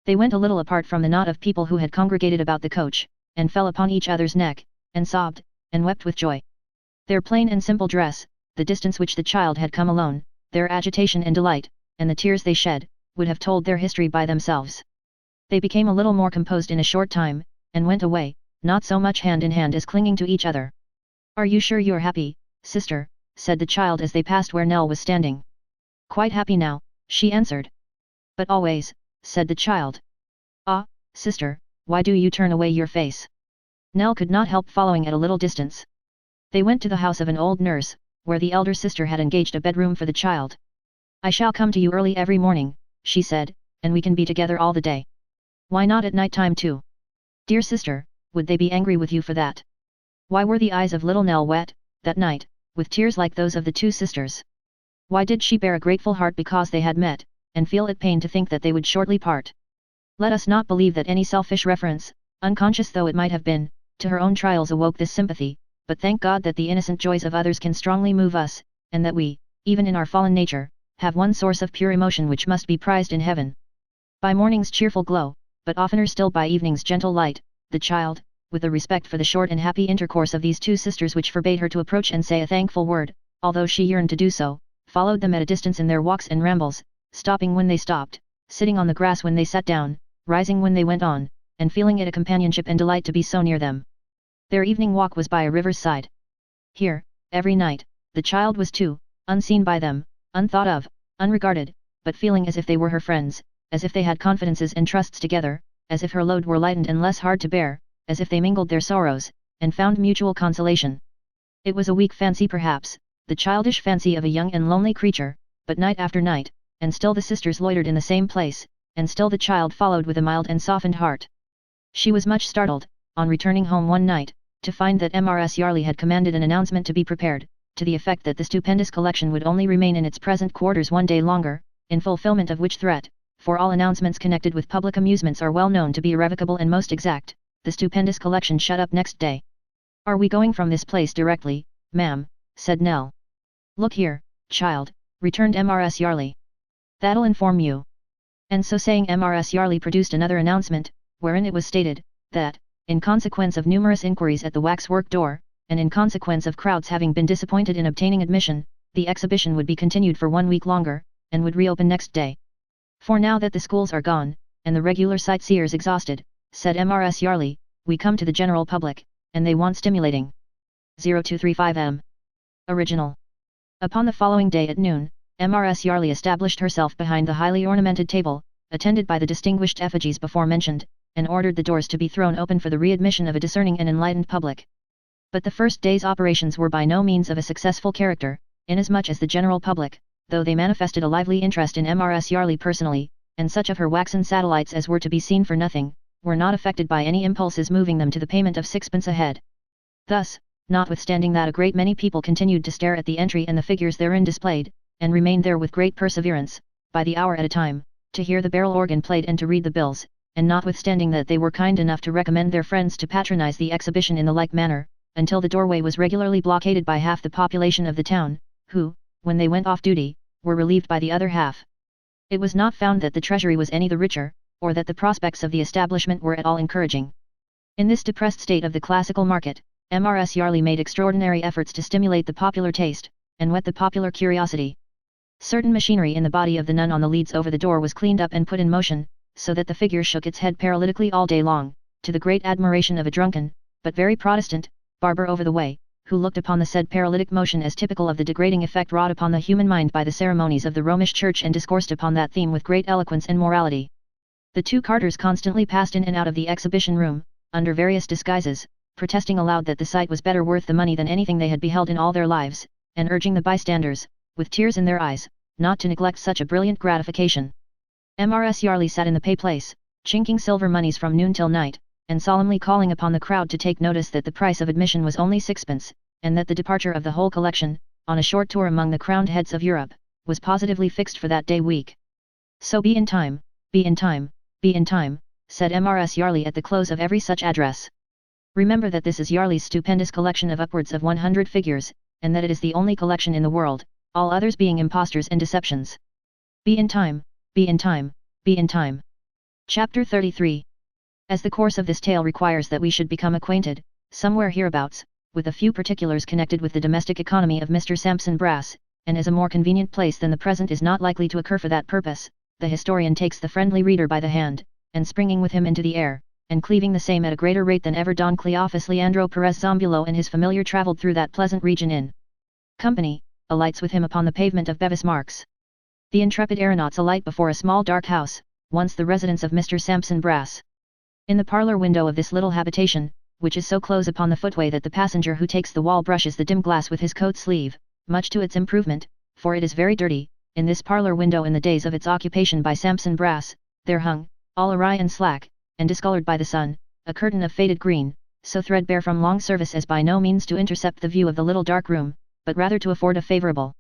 They went a little apart from the knot of people who had congregated about the coach, and fell upon each other's neck, and sobbed, and wept with joy. Their plain and simple dress, the distance which the child had come alone, their agitation and delight, and the tears they shed, would have told their history by themselves. They became a little more composed in a short time, and went away, not so much hand in hand as clinging to each other. Are you sure you're happy, sister? Said the child as they passed where Nell was standing. Quite happy now, she answered. But always, said the child. Ah, sister, why do you turn away your face? Nell could not help following at a little distance. They went to the house of an old nurse, where the elder sister had engaged a bedroom for the child. I shall come to you early every morning, she said, and we can be together all the day. Why not at night time too? Dear sister, would they be angry with you for that? Why were the eyes of little Nell wet, that night, with tears like those of the two sisters? Why did she bear a grateful heart because they had met, and feel it pain to think that they would shortly part? Let us not believe that any selfish reference, unconscious though it might have been, to her own trials awoke this sympathy, but thank God that the innocent joys of others can strongly move us, and that we, even in our fallen nature, have one source of pure emotion which must be prized in heaven. By morning's cheerful glow, but oftener still by evening's gentle light, the child, with a respect for the short and happy intercourse of these two sisters which forbade her to approach and say a thankful word, although she yearned to do so, followed them at a distance in their walks and rambles, stopping when they stopped, sitting on the grass when they sat down, rising when they went on, and feeling it a companionship and delight to be so near them. Their evening walk was by a river's side. Here, every night, the child was too, unseen by them, unthought of, unregarded, but feeling as if they were her friends, as if they had confidences and trusts together, as if her load were lightened and less hard to bear, as if they mingled their sorrows, and found mutual consolation. It was a weak fancy perhaps, the childish fancy of a young and lonely creature, but night after night, and still the sisters loitered in the same place, and still the child followed with a mild and softened heart. She was much startled, on returning home one night, to find that Mrs. Yarley had commanded an announcement to be prepared, to the effect that the stupendous collection would only remain in its present quarters one day longer, in fulfillment of which threat, for all announcements connected with public amusements are well known to be irrevocable and most exact, the stupendous collection shut up next day. Are we going from this place directly, ma'am? Said Nell. Look here, child, returned Mrs. Yarley. That'll inform you. And so saying Mrs. Yarley produced another announcement, wherein it was stated, that, in consequence of numerous inquiries at the waxwork door, and in consequence of crowds having been disappointed in obtaining admission, the exhibition would be continued for 1 week longer, and would reopen next day. For now that the schools are gone, and the regular sightseers exhausted, said Mrs. Yarley, we come to the general public, and they want stimulating. 0235M. Original. Upon the following day at noon, Mrs. Yarley established herself behind the highly ornamented table, attended by the distinguished effigies before mentioned, and ordered the doors to be thrown open for the readmission of a discerning and enlightened public. But the first day's operations were by no means of a successful character, inasmuch as the general public, though they manifested a lively interest in Mrs. Yarley personally, and such of her waxen satellites as were to be seen for nothing, were not affected by any impulses moving them to the payment of 6pence a head. Thus, notwithstanding that a great many people continued to stare at the entry and the figures therein displayed, and remained there with great perseverance, by the hour at a time, to hear the barrel organ played and to read the bills, and notwithstanding that they were kind enough to recommend their friends to patronize the exhibition in the like manner, until the doorway was regularly blockaded by half the population of the town, who, when they went off duty, were relieved by the other half. It was not found that the treasury was any the richer, or that the prospects of the establishment were at all encouraging. In this depressed state of the classical market, Mrs. Yarley made extraordinary efforts to stimulate the popular taste, and whet the popular curiosity. Certain machinery in the body of the nun on the leads over the door was cleaned up and put in motion, so that the figure shook its head paralytically all day long, to the great admiration of a drunken, but very Protestant, barber over the way, who looked upon the said paralytic motion as typical of the degrading effect wrought upon the human mind by the ceremonies of the Romish Church and discoursed upon that theme with great eloquence and morality. The two carters constantly passed in and out of the exhibition room, under various disguises, protesting aloud that the sight was better worth the money than anything they had beheld in all their lives, and urging the bystanders, with tears in their eyes, not to neglect such a brilliant gratification. Mrs. Yarley sat in the pay place, chinking silver moneys from noon till night, and solemnly calling upon the crowd to take notice that the price of admission was only 6pence, and that the departure of the whole collection, on a short tour among the crowned heads of Europe, was positively fixed for that day week. So be in time, be in time, be in time, said Mrs. Yarley at the close of every such address. Remember that this is Yarley's stupendous collection of upwards of 100 figures, and that it is the only collection in the world, all others being impostors and deceptions. Be in time, be in time, be in time. Chapter 33. As the course of this tale requires that we should become acquainted, somewhere hereabouts, with a few particulars connected with the domestic economy of Mr. Sampson Brass, and as a more convenient place than the present is not likely to occur for that purpose, the historian takes the friendly reader by the hand, and springing with him into the air, and cleaving the same at a greater rate than ever. Don Cleofas Leandro Perez Zambulo and his familiar travelled through that pleasant region in company, alights with him upon the pavement of Bevis Marks. The intrepid aeronauts alight before a small dark house, once the residence of Mr. Sampson Brass. In the parlour window of this little habitation, which is so close upon the footway that the passenger who takes the wall brushes the dim glass with his coat sleeve, much to its improvement, for it is very dirty, in this parlour window in the days of its occupation by Sampson Brass, there hung, all awry and slack, and discoloured by the sun, a curtain of faded green, so threadbare from long service as by no means to intercept the view of the little dark room, but rather to afford a favourable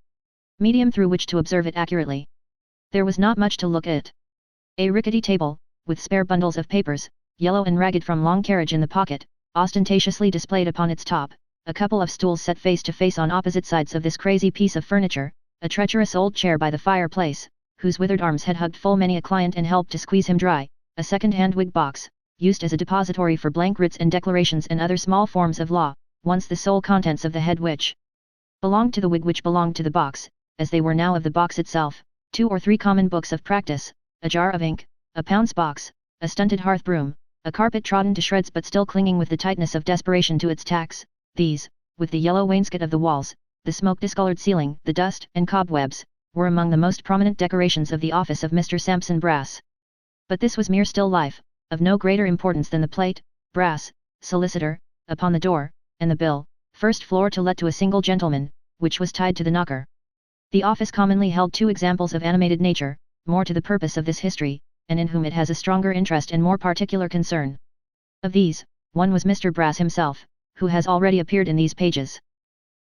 medium through which to observe it accurately. There was not much to look at. A rickety table, with spare bundles of papers, yellow and ragged from long carriage in the pocket, ostentatiously displayed upon its top, a couple of stools set face to face on opposite sides of this crazy piece of furniture, a treacherous old chair by the fireplace, whose withered arms had hugged full many a client and helped to squeeze him dry, a second-hand wig box, used as a depository for blank writs and declarations and other small forms of law, once the sole contents of the head which belonged to the wig which belonged to the box, as they were now of the box itself, 2 or 3 common books of practice, a jar of ink, a pounce box, a stunted hearth broom, a carpet trodden to shreds but still clinging with the tightness of desperation to its tacks. These, with the yellow wainscot of the walls, the smoke-discoloured ceiling, the dust and cobwebs, were among the most prominent decorations of the office of Mr. Sampson Brass. But this was mere still life, of no greater importance than the plate, Brass, solicitor, upon the door, and the bill, first floor to let to a single gentleman, which was tied to the knocker. The office commonly held 2 examples of animated nature, more to the purpose of this history, and in whom it has a stronger interest and more particular concern. Of these, one was Mr. Brass himself, who has already appeared in these pages.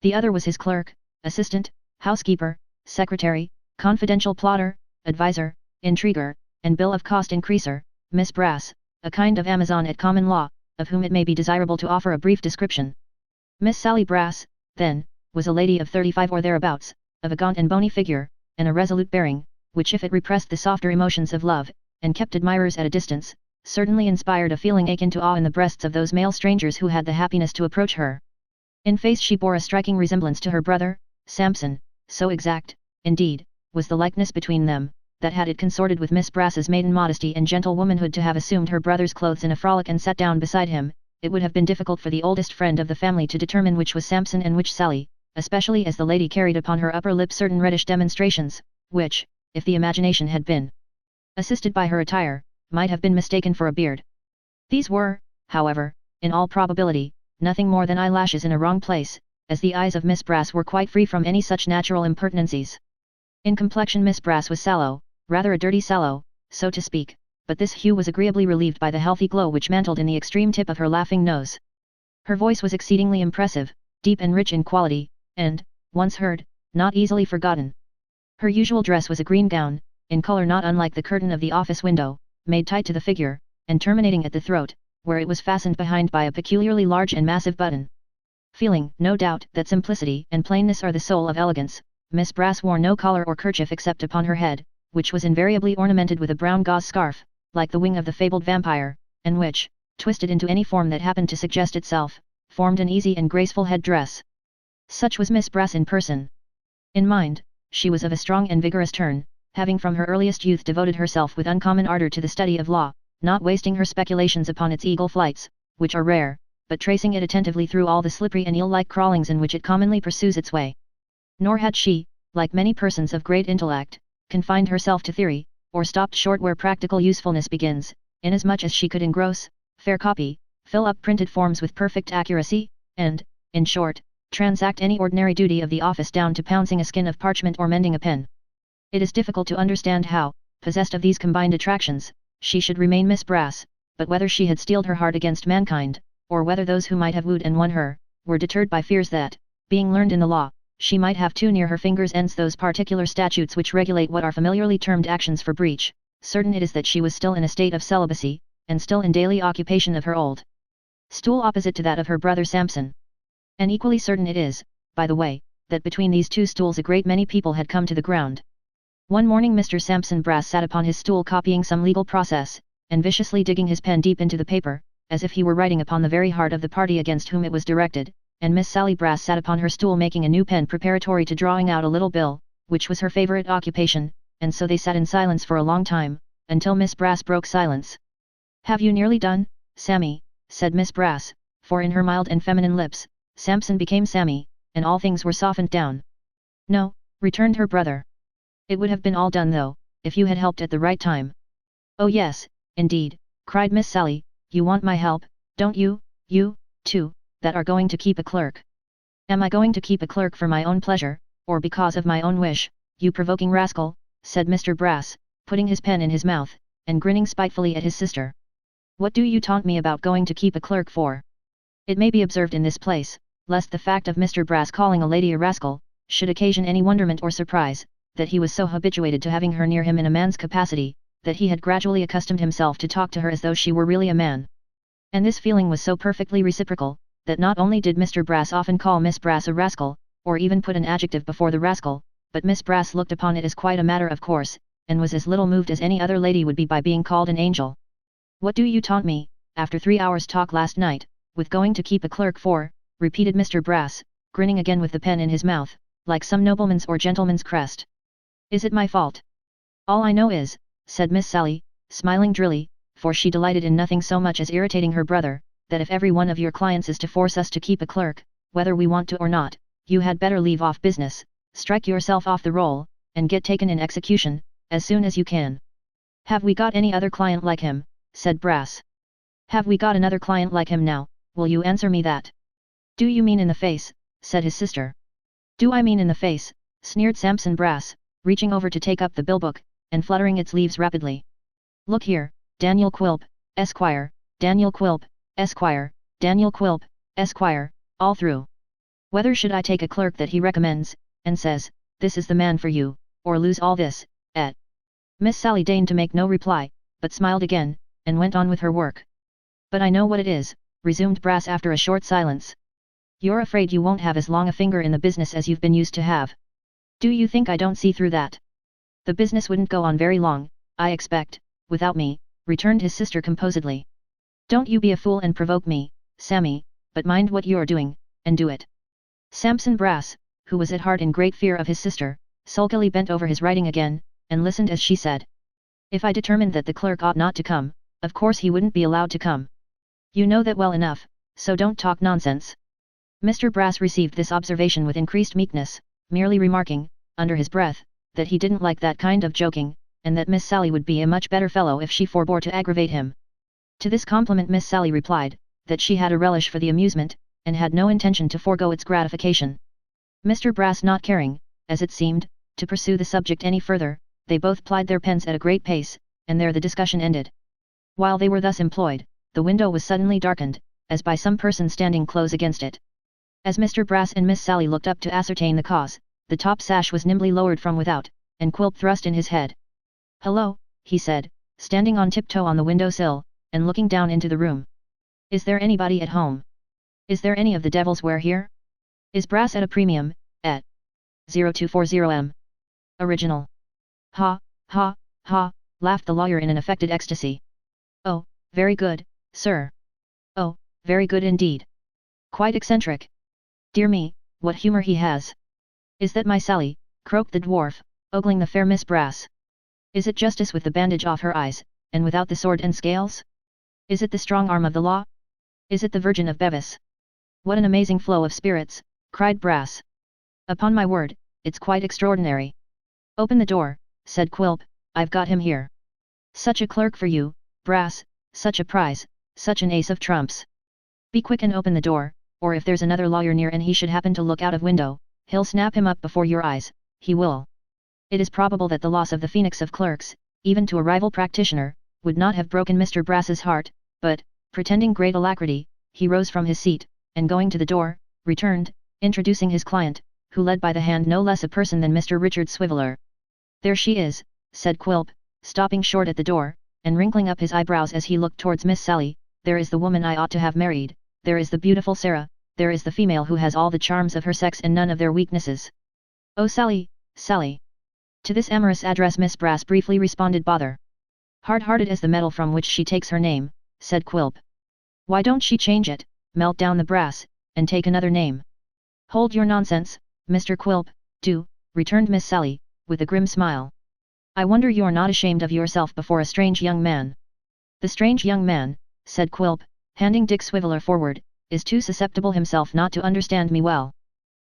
The other was his clerk, assistant, housekeeper, secretary, confidential plotter, adviser, intriguer, and bill of cost increaser, Miss Brass, a kind of Amazon at common law, of whom it may be desirable to offer a brief description. Miss Sally Brass, then, was a lady of 35 or thereabouts, of a gaunt and bony figure, and a resolute bearing, which if it repressed the softer emotions of love, and kept admirers at a distance, certainly inspired a feeling akin to awe in the breasts of those male strangers who had the happiness to approach her. In face she bore a striking resemblance to her brother, Sampson, so exact, indeed, was the likeness between them, that had it consorted with Miss Brass's maiden modesty and gentle womanhood to have assumed her brother's clothes in a frolic and sat down beside him, it would have been difficult for the oldest friend of the family to determine which was Sampson and which Sally, especially as the lady carried upon her upper lip certain reddish demonstrations, which, if the imagination had been assisted by her attire, might have been mistaken for a beard. These were, however, in all probability, nothing more than eyelashes in a wrong place, as the eyes of Miss Brass were quite free from any such natural impertinencies. In complexion Miss Brass was sallow, rather a dirty sallow, so to speak, but this hue was agreeably relieved by the healthy glow which mantled in the extreme tip of her laughing nose. Her voice was exceedingly impressive, deep and rich in quality, and, once heard, not easily forgotten. Her usual dress was a green gown, in colour not unlike the curtain of the office window, made tight to the figure, and terminating at the throat, where it was fastened behind by a peculiarly large and massive button. Feeling, no doubt, that simplicity and plainness are the soul of elegance, Miss Brass wore no collar or kerchief except upon her head, which was invariably ornamented with a brown gauze scarf, like the wing of the fabled vampire, and which, twisted into any form that happened to suggest itself, formed an easy and graceful head dress. Such was Miss Brass in person. In mind, she was of a strong and vigorous turn, having from her earliest youth devoted herself with uncommon ardour to the study of law, not wasting her speculations upon its eagle flights, which are rare, but tracing it attentively through all the slippery and eel-like crawlings in which it commonly pursues its way. Nor had she, like many persons of great intellect, confined herself to theory, or stopped short where practical usefulness begins, inasmuch as she could engross, fair copy, fill up printed forms with perfect accuracy, and, in short, transact any ordinary duty of the office down to pouncing a skin of parchment or mending a pen. It is difficult to understand how, possessed of these combined attractions, she should remain Miss Brass, but whether she had steeled her heart against mankind, or whether those who might have wooed and won her, were deterred by fears that, being learned in the law, she might have too near her fingers' ends those particular statutes which regulate what are familiarly termed actions for breach, certain it is that she was still in a state of celibacy, and still in daily occupation of her old stool opposite to that of her brother Sampson. And equally certain it is, by the way, that between these 2 stools a great many people had come to the ground. One morning Mr. Sampson Brass sat upon his stool copying some legal process, and viciously digging his pen deep into the paper, as if he were writing upon the very heart of the party against whom it was directed, and Miss Sally Brass sat upon her stool making a new pen preparatory to drawing out a little bill, which was her favourite occupation, and so they sat in silence for a long time, until Miss Brass broke silence. "Have you nearly done?" Sammy, said Miss Brass, for in her mild and feminine lips, Samson became Sammy, and all things were softened down. No, returned her brother. It would have been all done though, if you had helped at the right time. Oh yes, indeed, cried Miss Sally, you want my help, don't you, you, too, that are going to keep a clerk. Am I going to keep a clerk for my own pleasure, or because of my own wish, you provoking rascal, said Mr. Brass, putting his pen in his mouth, and grinning spitefully at his sister. What do you taunt me about going to keep a clerk for? It may be observed in this place, lest the fact of Mr. Brass calling a lady a rascal, should occasion any wonderment or surprise, that he was so habituated to having her near him in a man's capacity, that he had gradually accustomed himself to talk to her as though she were really a man. And this feeling was so perfectly reciprocal, that not only did Mr. Brass often call Miss Brass a rascal, or even put an adjective before the rascal, but Miss Brass looked upon it as quite a matter of course, and was as little moved as any other lady would be by being called an angel. What do you taunt me, after 3 hours' talk last night, with going to keep a clerk for, repeated Mr. Brass, grinning again with the pen in his mouth, like some nobleman's or gentleman's crest. Is it my fault? All I know is, said Miss Sally, smiling drily, for she delighted in nothing so much as irritating her brother, that if every one of your clients is to force us to keep a clerk, whether we want to or not, you had better leave off business, strike yourself off the roll, and get taken in execution, as soon as you can. Have we got any other client like him, said Brass. Have we got another client like him now, will you answer me that? Do you mean in the face, said his sister. Do I mean in the face, sneered Samson Brass, reaching over to take up the bill book, and fluttering its leaves rapidly. Look here, Daniel Quilp, Esquire, Daniel Quilp, Esquire, Daniel Quilp, Esquire, all through. Whether should I take a clerk that he recommends, and says, this is the man for you, or lose all this, et. Miss Sally deigned to make no reply, but smiled again, and went on with her work. But I know what it is, resumed Brass after a short silence. You're afraid you won't have as long a finger in the business as you've been used to have. Do you think I don't see through that? The business wouldn't go on very long, I expect, without me, returned his sister composedly. Don't you be a fool and provoke me, Sammy, but mind what you're doing, and do it. Samson Brass, who was at heart in great fear of his sister, sulkily bent over his writing again, and listened as she said. If I determined that the clerk ought not to come, of course he wouldn't be allowed to come. You know that well enough, so don't talk nonsense. Mr. Brass received this observation with increased meekness, merely remarking, under his breath, that he didn't like that kind of joking, and that Miss Sally would be a much better fellow if she forbore to aggravate him. To this compliment Miss Sally replied, that she had a relish for the amusement, and had no intention to forego its gratification. Mr. Brass not caring, as it seemed, to pursue the subject any further, they both plied their pens at a great pace, and there the discussion ended. While they were thus employed, the window was suddenly darkened, as by some person standing close against it. As Mr. Brass and Miss Sally looked up to ascertain the cause, the top sash was nimbly lowered from without, and Quilp thrust in his head. Hello, he said, standing on tiptoe on the window-sill, and looking down into the room. Is there anybody at home? Is there any of the devil's ware here? Is Brass at a premium, at 0240M? Original. Ha, ha, ha, laughed the lawyer in an affected ecstasy. Oh, very good, sir. Oh, very good indeed. Quite eccentric. Dear me, what humour he has. Is that my Sally, croaked the dwarf, ogling the fair Miss Brass. Is it justice with the bandage off her eyes, and without the sword and scales? Is it the strong arm of the law? Is it the Virgin of Bevis? What an amazing flow of spirits, cried Brass. Upon my word, it's quite extraordinary. Open the door, said Quilp, I've got him here. Such a clerk for you, Brass, such a prize, such an ace of trumps. Be quick and open the door, or if there's another lawyer near and he should happen to look out of window, he'll snap him up before your eyes, he will. It is probable that the loss of the phoenix of clerks, even to a rival practitioner, would not have broken Mr. Brass's heart, but, pretending great alacrity, he rose from his seat, and going to the door, returned, introducing his client, who led by the hand no less a person than Mr. Richard Swiveller. There she is, said Quilp, stopping short at the door, and wrinkling up his eyebrows as he looked towards Miss Sally. There is the woman I ought to have married, there is the beautiful Sarah, there is the female who has all the charms of her sex and none of their weaknesses. Oh Sally, Sally! To this amorous address Miss Brass briefly responded bother. Hard-hearted as the metal from which she takes her name, said Quilp. Why don't she change it, melt down the brass, and take another name? Hold your nonsense, Mr. Quilp, do, returned Miss Sally, with a grim smile. I wonder you're not ashamed of yourself before a strange young man. The strange young man, said Quilp, handing Dick Swiveller forward, is too susceptible himself not to understand me well.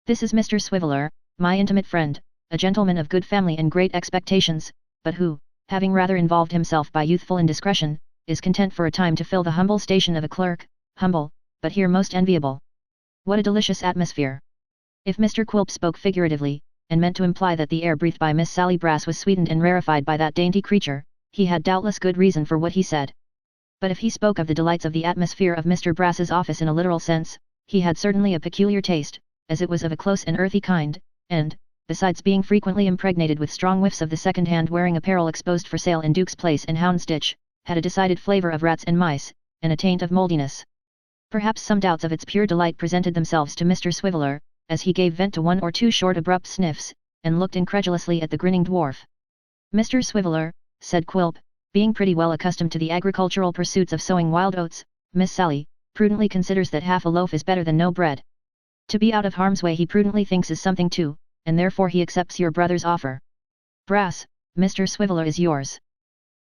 This is Mr. Swiveller, my intimate friend, a gentleman of good family and great expectations, but who, having rather involved himself by youthful indiscretion, is content for a time to fill the humble station of a clerk, humble, but here most enviable. What a delicious atmosphere! If Mr. Quilp spoke figuratively, and meant to imply that the air breathed by Miss Sally Brass was sweetened and rarefied by that dainty creature, he had doubtless good reason for what he said. But if he spoke of the delights of the atmosphere of Mr. Brass's office in a literal sense, he had certainly a peculiar taste, as it was of a close and earthy kind, and, besides being frequently impregnated with strong whiffs of the second-hand wearing apparel exposed for sale in Duke's Place and Houndsditch, had a decided flavour of rats and mice, and a taint of mouldiness. Perhaps some doubts of its pure delight presented themselves to Mr. Swiveller, as he gave vent to one or two short abrupt sniffs, and looked incredulously at the grinning dwarf. Mr. Swiveller, said Quilp, being pretty well accustomed to the agricultural pursuits of sowing wild oats, Miss Sally, prudently considers that half a loaf is better than no bread. To be out of harm's way he prudently thinks is something too, and therefore he accepts your brother's offer. Brass, Mr. Swiveller is yours.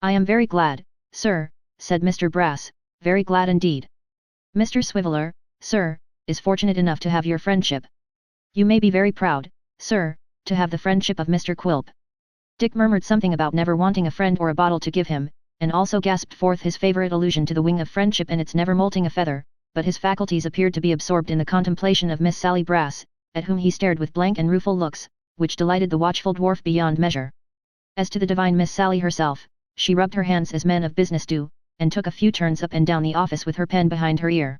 I am very glad, sir, said Mr. Brass, very glad indeed. Mr. Swiveller, sir, is fortunate enough to have your friendship. You may be very proud, sir, to have the friendship of Mr. Quilp. Dick murmured something about never wanting a friend or a bottle to give him, and also gasped forth his favourite allusion to the wing of friendship and its never molting a feather, but his faculties appeared to be absorbed in the contemplation of Miss Sally Brass, at whom he stared with blank and rueful looks, which delighted the watchful dwarf beyond measure. As to the divine Miss Sally herself, she rubbed her hands as men of business do, and took a few turns up and down the office with her pen behind her ear.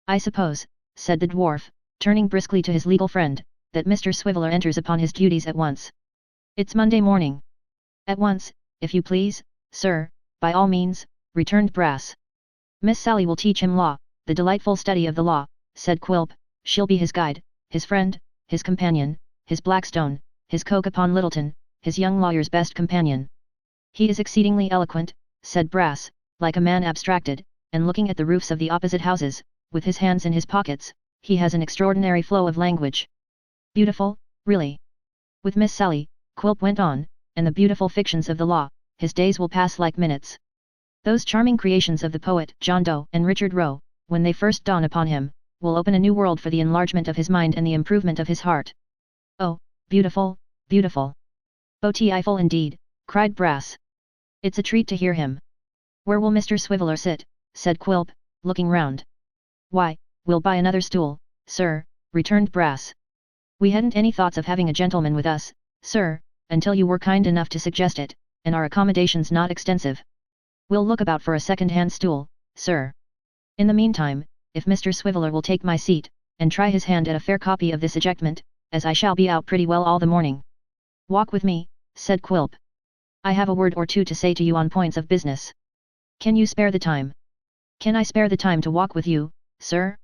I suppose, said the dwarf, turning briskly to his legal friend, that Mr. Swiveller enters upon his duties at once. It's Monday morning. At once, if you please, sir, by all means, returned Brass. Miss Sally will teach him law, the delightful study of the law, said Quilp. She'll be his guide, his friend, his companion, his Blackstone, his Coke upon Littleton, his young lawyer's best companion. He is exceedingly eloquent, said Brass, like a man abstracted, and looking at the roofs of the opposite houses, with his hands in his pockets. He has an extraordinary flow of language. Beautiful, really. With Miss Sally, Quilp went on, and the beautiful fictions of the law, his days will pass like minutes. Those charming creations of the poet John Doe and Richard Roe, when they first dawn upon him, will open a new world for the enlargement of his mind and the improvement of his heart. Oh, beautiful, beautiful. Beautiful indeed, cried Brass. It's a treat to hear him. Where will Mr. Swiveller sit? Said Quilp, looking round. Why, we'll buy another stool, sir, returned Brass. We hadn't any thoughts of having a gentleman with us, sir, until you were kind enough to suggest it, and our accommodations not extensive. We'll look about for a second-hand stool, sir. In the meantime, if Mr. Swiveller will take my seat, and try his hand at a fair copy of this ejectment, as I shall be out pretty well all the morning. Walk with me, said Quilp. I have a word or two to say to you on points of business. Can you spare the time? Can I spare the time to walk with you, sir?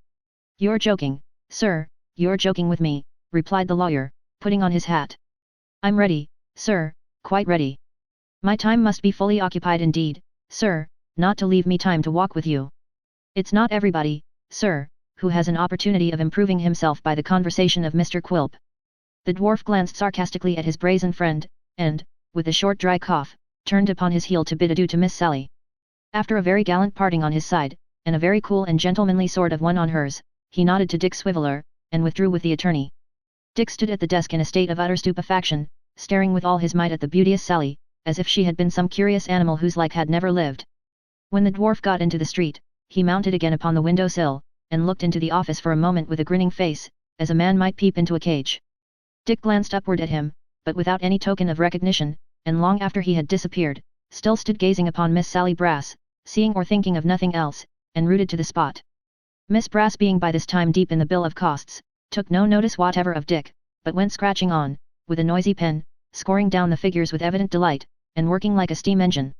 You're joking, sir, you're joking with me, replied the lawyer, putting on his hat. I'm ready, sir, quite ready. My time must be fully occupied indeed, sir, not to leave me time to walk with you. It's not everybody, sir, who has an opportunity of improving himself by the conversation of Mr. Quilp. The dwarf glanced sarcastically at his brazen friend, and, with a short dry cough, turned upon his heel to bid adieu to Miss Sally. After a very gallant parting on his side, and a very cool and gentlemanly sort of one on hers, he nodded to Dick Swiveller, and withdrew with the attorney. Dick stood at the desk in a state of utter stupefaction, staring with all his might at the beauteous Sally, as if she had been some curious animal whose like had never lived. When the dwarf got into the street, he mounted again upon the window-sill, and looked into the office for a moment with a grinning face, as a man might peep into a cage. Dick glanced upward at him, but without any token of recognition, and long after he had disappeared, still stood gazing upon Miss Sally Brass, seeing or thinking of nothing else, and rooted to the spot. Miss Brass, being by this time deep in the bill of costs, took no notice whatever of Dick, but went scratching on, with a noisy pen, scoring down the figures with evident delight, and working like a steam engine.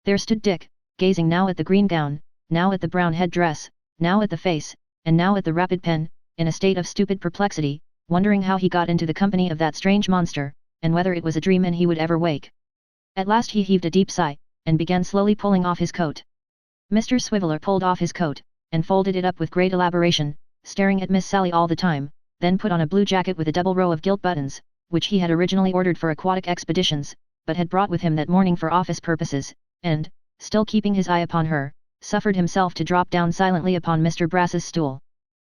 There stood Dick, gazing now at the green gown, now at the brown head dress, now at the face, and now at the rapid pen, in a state of stupid perplexity, wondering how he got into the company of that strange monster, and whether it was a dream and he would ever wake. At last he heaved a deep sigh, and began slowly pulling off his coat. Mr. Swiveller pulled off his coat, and folded it up with great elaboration, staring at Miss Sally all the time, then put on a blue jacket with a double row of gilt buttons, which he had originally ordered for aquatic expeditions, but had brought with him that morning for office purposes, and, still keeping his eye upon her, suffered himself to drop down silently upon Mr. Brass's stool.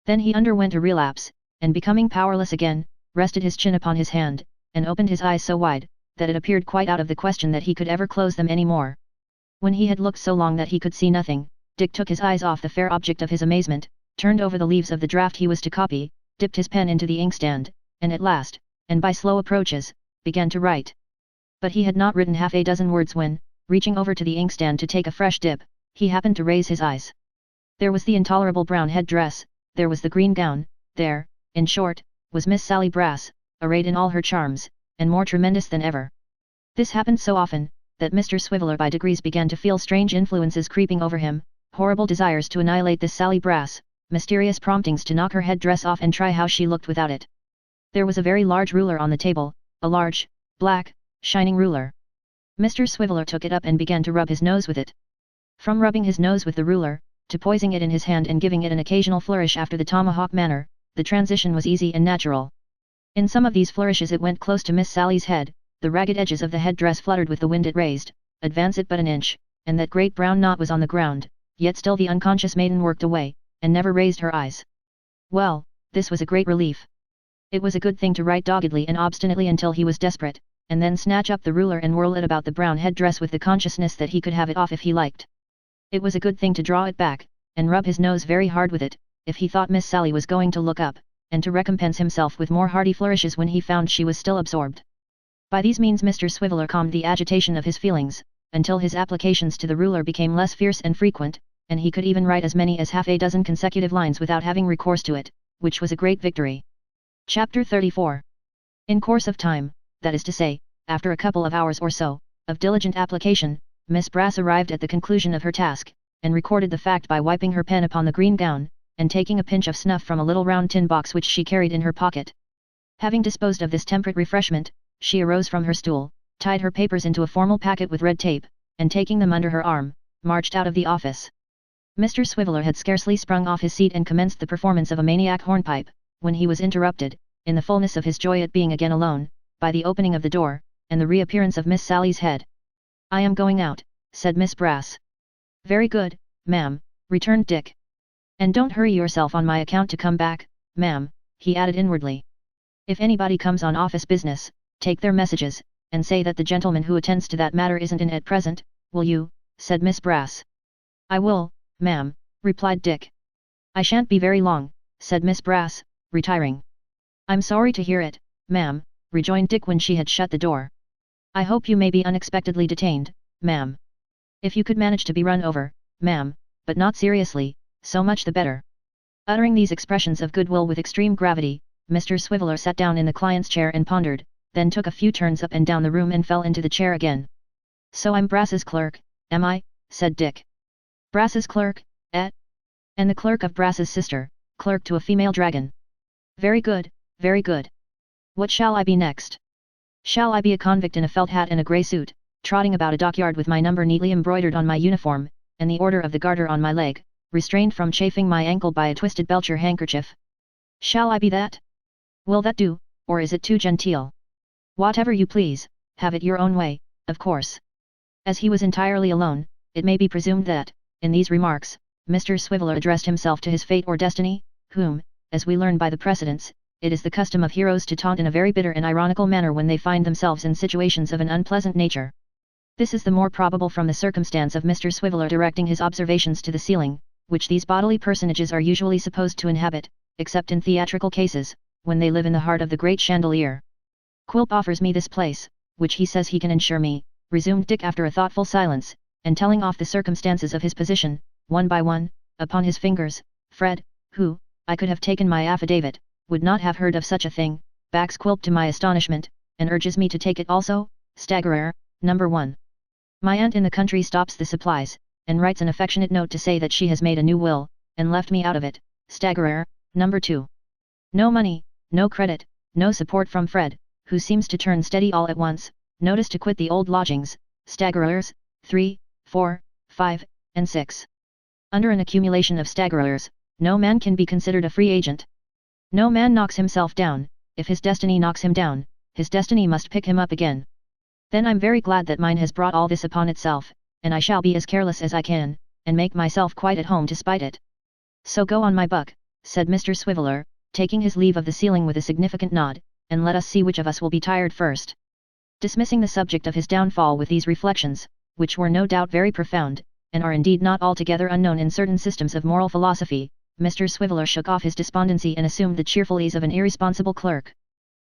Then he underwent a relapse, and becoming powerless again, rested his chin upon his hand, and opened his eyes so wide, that it appeared quite out of the question that he could ever close them any more. When he had looked so long that he could see nothing, Dick took his eyes off the fair object of his amazement, turned over the leaves of the draft he was to copy, dipped his pen into the inkstand, and at last, and by slow approaches, began to write. But he had not written half a dozen words when, reaching over to the inkstand to take a fresh dip, he happened to raise his eyes. There was the intolerable brown head-dress, there was the green gown, there, in short, was Miss Sally Brass, arrayed in all her charms, and more tremendous than ever. This happened so often, that Mr. Swiveller by degrees began to feel strange influences creeping over him, horrible desires to annihilate this Sally Brass, mysterious promptings to knock her head-dress off and try how she looked without it. There was a very large ruler on the table, a large, black, shining ruler. Mr. Swiveller took it up and began to rub his nose with it. From rubbing his nose with the ruler, to poising it in his hand and giving it an occasional flourish after the tomahawk manner, the transition was easy and natural. In some of these flourishes it went close to Miss Sally's head, the ragged edges of the head-dress fluttered with the wind it raised, advance it but an inch, and that great brown knot was on the ground, yet still the unconscious maiden worked away, and never raised her eyes. Well, this was a great relief. It was a good thing to write doggedly and obstinately until he was desperate, and then snatch up the ruler and whirl it about the brown head-dress with the consciousness that he could have it off if he liked. It was a good thing to draw it back, and rub his nose very hard with it, if he thought Miss Sally was going to look up, and to recompense himself with more hearty flourishes when he found she was still absorbed. By these means Mr. Swiveller calmed the agitation of his feelings, until his applications to the ruler became less fierce and frequent, and he could even write as many as half a dozen consecutive lines without having recourse to it, which was a great victory. Chapter 34. In course of time, that is to say, after a couple of hours or so, of diligent application, Miss Brass arrived at the conclusion of her task, and recorded the fact by wiping her pen upon the green gown, and taking a pinch of snuff from a little round tin box which she carried in her pocket. Having disposed of this temperate refreshment, she arose from her stool, tied her papers into a formal packet with red tape, and taking them under her arm, marched out of the office. Mr. Swiveller had scarcely sprung off his seat and commenced the performance of a maniac hornpipe, when he was interrupted, in the fullness of his joy at being again alone, by the opening of the door, and the reappearance of Miss Sally's head. "I am going out," said Miss Brass. "Very good, ma'am," returned Dick. "And don't hurry yourself on my account to come back, ma'am," he added inwardly. "If anybody comes on office business, take their messages, and say that the gentleman who attends to that matter isn't in at present, will you?" said Miss Brass. "I will, ma'am," replied Dick. "I shan't be very long," said Miss Brass, retiring. "I'm sorry to hear it, ma'am," rejoined Dick when she had shut the door. "I hope you may be unexpectedly detained, ma'am. If you could manage to be run over, ma'am, but not seriously, so much the better." Uttering these expressions of goodwill with extreme gravity, Mr. Swiveller sat down in the client's chair and pondered, then took a few turns up and down the room and fell into the chair again. "So I'm Brass's clerk, am I?" said Dick. "Brass's clerk, eh? And the clerk of Brass's sister, clerk to a female dragon. Very good, very good. What shall I be next? Shall I be a convict in a felt hat and a grey suit, trotting about a dockyard with my number neatly embroidered on my uniform, and the order of the Garter on my leg, restrained from chafing my ankle by a twisted belcher handkerchief? Shall I be that? Will that do, or is it too genteel? Whatever you please, have it your own way, of course." As he was entirely alone, it may be presumed that, in these remarks, Mr. Swiveller addressed himself to his fate or destiny, whom, as we learn by the precedents, it is the custom of heroes to taunt in a very bitter and ironical manner when they find themselves in situations of an unpleasant nature. This is the more probable from the circumstance of Mr. Swiveller directing his observations to the ceiling, which these bodily personages are usually supposed to inhabit, except in theatrical cases, when they live in the heart of the great chandelier. "Quilp offers me this place, which he says he can ensure me," resumed Dick after a thoughtful silence, and telling off the circumstances of his position, one by one, upon his fingers. "Fred, who, I could have taken my affidavit, would not have heard of such a thing, backs Quilp to my astonishment, and urges me to take it also, staggerer, number 1. My aunt in the country stops the supplies, and writes an affectionate note to say that she has made a new will, and left me out of it, staggerer, number 2. No money, no credit, no support from Fred, who seems to turn steady all at once, notice to quit the old lodgings, staggerers, 3, 4, 5, and 6. Under an accumulation of staggerers, no man can be considered a free agent. No man knocks himself down, if his destiny knocks him down, his destiny must pick him up again. Then I'm very glad that mine has brought all this upon itself, and I shall be as careless as I can, and make myself quite at home despite it. So go on, my buck, said Mr. Swiveller, taking his leave of the ceiling with a significant nod, and let us see which of us will be tired first. Dismissing the subject of his downfall with these reflections, which were no doubt very profound, and are indeed not altogether unknown in certain systems of moral philosophy, Mr. Swiveller shook off his despondency and assumed the cheerful ease of an irresponsible clerk.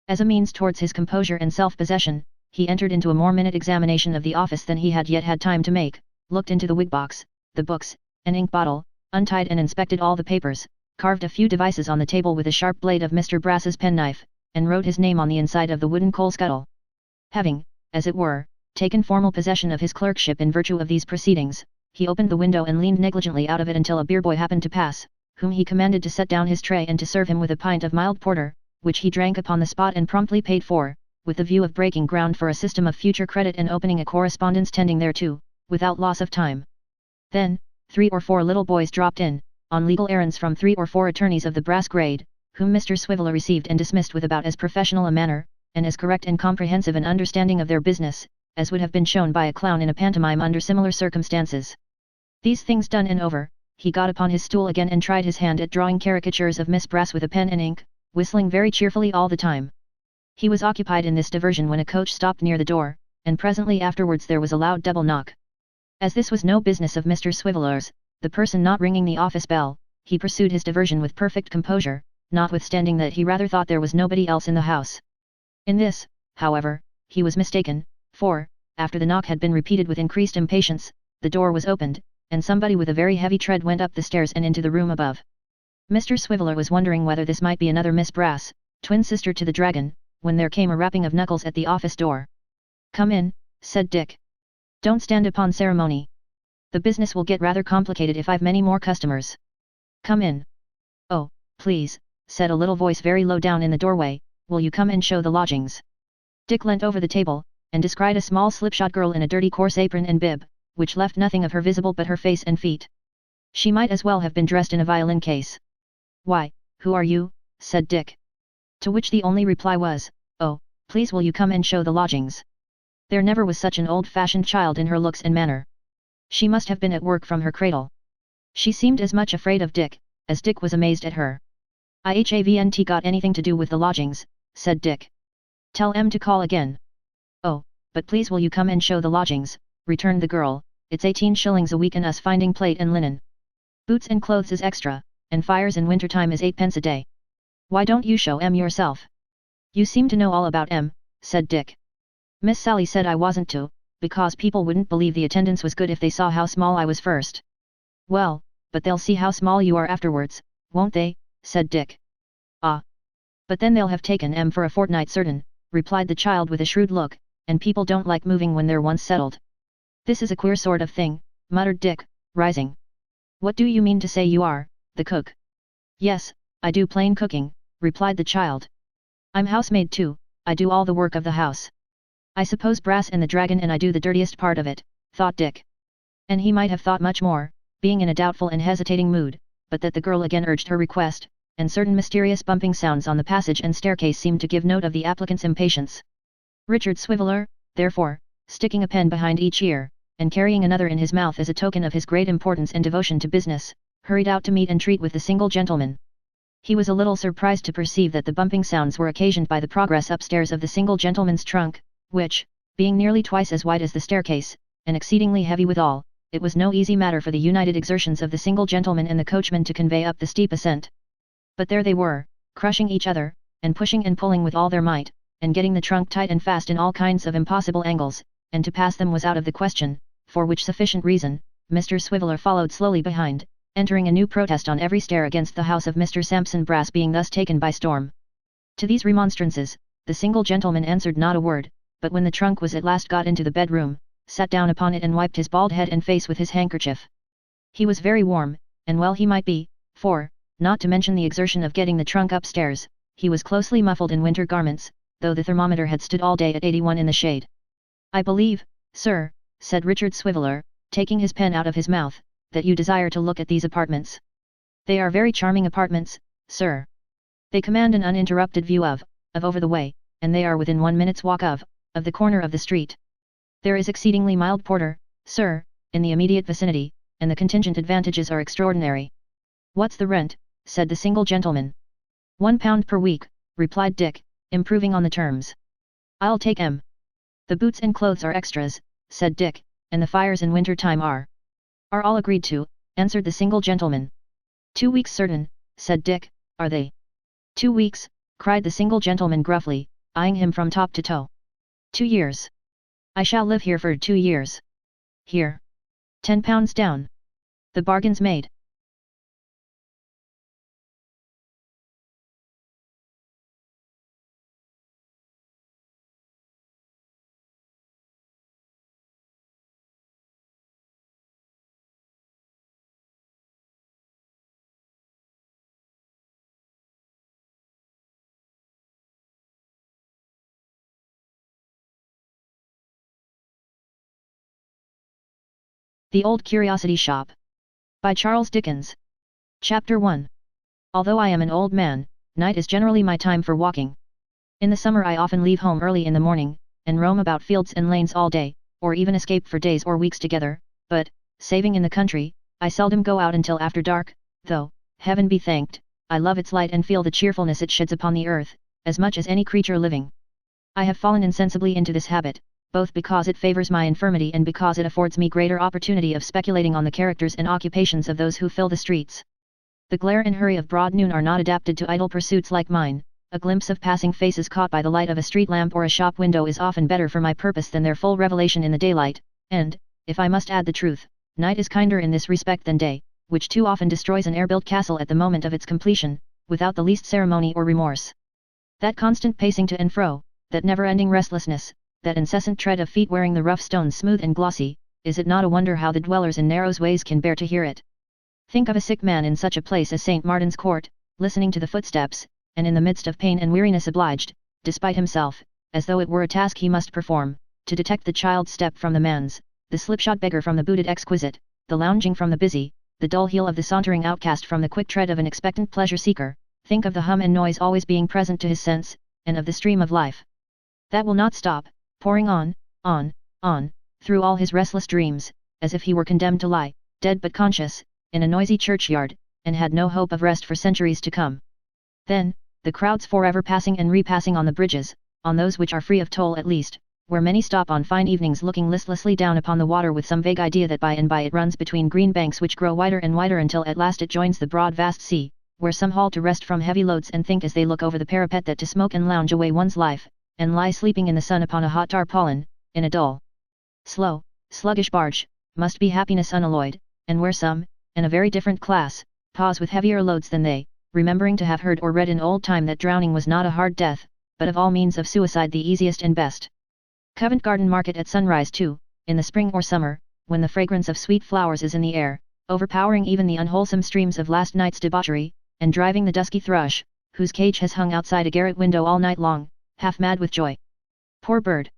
As a means towards his composure and self-possession, he entered into a more minute examination of the office than he had yet had time to make, looked into the wig box, the books, and ink bottle, untied and inspected all the papers, carved a few devices on the table with a sharp blade of Mr. Brass's penknife, and wrote his name on the inside of the wooden coal scuttle. Having, as it were, taken formal possession of his clerkship in virtue of these proceedings, he opened the window and leaned negligently out of it until a beer boy happened to pass, whom he commanded to set down his tray and to serve him with a pint of mild porter, which he drank upon the spot and promptly paid for, with the view of breaking ground for a system of future credit and opening a correspondence tending thereto, without loss of time. Then, 3 or 4 little boys dropped in, on legal errands from 3 or 4 attorneys of the brass grade, whom Mr. Swiveller received and dismissed with about as professional a manner, and as correct and comprehensive an understanding of their business, as would have been shown by a clown in a pantomime under similar circumstances. These things done and over, he got upon his stool again and tried his hand at drawing caricatures of Miss Brass with a pen and ink, whistling very cheerfully all the time. He was occupied in this diversion when a coach stopped near the door, and presently afterwards there was a loud double knock. As this was no business of Mr. Swiveller's, the person not ringing the office bell, he pursued his diversion with perfect composure, notwithstanding that he rather thought there was nobody else in the house. In this, however, he was mistaken, for, after the knock had been repeated with increased impatience, the door was opened, and somebody with a very heavy tread went up the stairs and into the room above. Mr. Swiveller was wondering whether this might be another Miss Brass, twin sister to the dragon, when there came a rapping of knuckles at the office door. "Come in," said Dick. "Don't stand upon ceremony. The business will get rather complicated if I've many more customers. Come in." "Oh, please," said a little voice very low down in the doorway, "will you come and show the lodgings?" Dick leant over the table, and descried a small slipshod girl in a dirty coarse apron and bib, which left nothing of her visible but her face and feet. She might as well have been dressed in a violin case. "Why, who are you?" said Dick. To which the only reply was, "Oh, please will you come and show the lodgings?" There never was such an old-fashioned child in her looks and manner. She must have been at work from her cradle. She seemed as much afraid of Dick, as Dick was amazed at her. "I haven't got anything to do with the lodgings," said Dick. "Tell em to call again." "Oh, but please will you come and show the lodgings," returned the girl, "it's 18 shillings a week and us finding plate and linen. Boots and clothes is extra, and fires in winter time is 8 pence a day. Why don't you show em yourself?" "You seem to know all about em," said Dick. "Miss Sally said I wasn't to, because people wouldn't believe the attendance was good if they saw how small I was first." "Well, but they'll see how small you are afterwards, won't they?" said Dick. "Ah! But then they'll have taken em for a fortnight certain," replied the child with a shrewd look, "and people don't like moving when they're once settled." "This is a queer sort of thing," muttered Dick, rising. "What do you mean to say you are, the cook?" "Yes, I do plain cooking," replied the child. "I'm housemaid too, I do all the work of the house. I suppose Brass and the dragon and I do the dirtiest part of it," thought Dick. And he might have thought much more, being in a doubtful and hesitating mood, but that the girl again urged her request, and certain mysterious bumping sounds on the passage and staircase seemed to give note of the applicant's impatience. Richard Swiveller, therefore, sticking a pen behind each ear, and carrying another in his mouth as a token of his great importance and devotion to business, hurried out to meet and treat with the single gentleman. He was a little surprised to perceive that the bumping sounds were occasioned by the progress upstairs of the single gentleman's trunk, which, being nearly twice as wide as the staircase, and exceedingly heavy withal, it was no easy matter for the united exertions of the single gentleman and the coachman to convey up the steep ascent. But there they were, crushing each other, and pushing and pulling with all their might, and getting the trunk tight and fast in all kinds of impossible angles, and to pass them was out of the question, for which sufficient reason, Mr. Swiveller followed slowly behind, entering a new protest on every stair against the house of Mr. Sampson Brass being thus taken by storm. To these remonstrances, the single gentleman answered not a word, but when the trunk was at last got into the bedroom, sat down upon it and wiped his bald head and face with his handkerchief. He was very warm, and well he might be, for, not to mention the exertion of getting the trunk upstairs, he was closely muffled in winter garments, though the thermometer had stood all day at 81 in the shade. "I believe, sir," said Richard Swiveller, taking his pen out of his mouth, "that you desire to look at these apartments. They are very charming apartments, sir. They command an uninterrupted view of over the way, and they are within 1 minute's walk of the corner of the street. There is exceedingly mild porter, sir, in the immediate vicinity, and the contingent advantages are extraordinary. What's the rent? Said the single gentleman. £1 per week, replied Dick, improving on the terms. I'll take M. The boots and clothes are extras, said Dick, and the fires in winter time are all agreed to, answered the single gentleman. 2 weeks certain, said Dick, are they? 2 weeks, cried the single gentleman gruffly, eyeing him from top to toe. 2 years. I shall live here for 2 years. Here. £10 down. The bargain's made. The Old Curiosity Shop. By Charles Dickens. Chapter 1. Although I am an old man, night is generally my time for walking. In the summer I often leave home early in the morning, and roam about fields and lanes all day, or even escape for days or weeks together, but, saving in the country, I seldom go out until after dark, though, heaven be thanked, I love its light and feel the cheerfulness it sheds upon the earth, as much as any creature living. I have fallen insensibly into this habit, both because it favours my infirmity and because it affords me greater opportunity of speculating on the characters and occupations of those who fill the streets. The glare and hurry of broad noon are not adapted to idle pursuits like mine. A glimpse of passing faces caught by the light of a street lamp or a shop window is often better for my purpose than their full revelation in the daylight, and, if I must add the truth, night is kinder in this respect than day, which too often destroys an air-built castle at the moment of its completion, without the least ceremony or remorse. That constant pacing to and fro, that never-ending restlessness, that incessant tread of feet wearing the rough stones smooth and glossy, is it not a wonder how the dwellers in narrow ways can bear to hear it? Think of a sick man in such a place as St. Martin's Court, listening to the footsteps, and in the midst of pain and weariness obliged, despite himself, as though it were a task he must perform, to detect the child's step from the man's, the slipshod beggar from the booted exquisite, the lounging from the busy, the dull heel of the sauntering outcast from the quick tread of an expectant pleasure-seeker. Think of the hum and noise always being present to his sense, and of the stream of life that will not stop, pouring on, through all his restless dreams, as if he were condemned to lie, dead but conscious, in a noisy churchyard, and had no hope of rest for centuries to come. Then, the crowds forever passing and repassing on the bridges, on those which are free of toll at least, where many stop on fine evenings looking listlessly down upon the water with some vague idea that by and by it runs between green banks which grow wider and wider until at last it joins the broad vast sea, where some halt to rest from heavy loads and think as they look over the parapet that to smoke and lounge away one's life, and lie sleeping in the sun upon a hot tarpaulin, in a dull, slow, sluggish barge, must be happiness unalloyed, and where some, and a very different class, pause with heavier loads than they, remembering to have heard or read in old time that drowning was not a hard death, but of all means of suicide the easiest and best. Covent Garden Market at sunrise too, in the spring or summer, when the fragrance of sweet flowers is in the air, overpowering even the unwholesome streams of last night's debauchery, and driving the dusky thrush, whose cage has hung outside a garret window all night long, half mad with joy. Poor bird!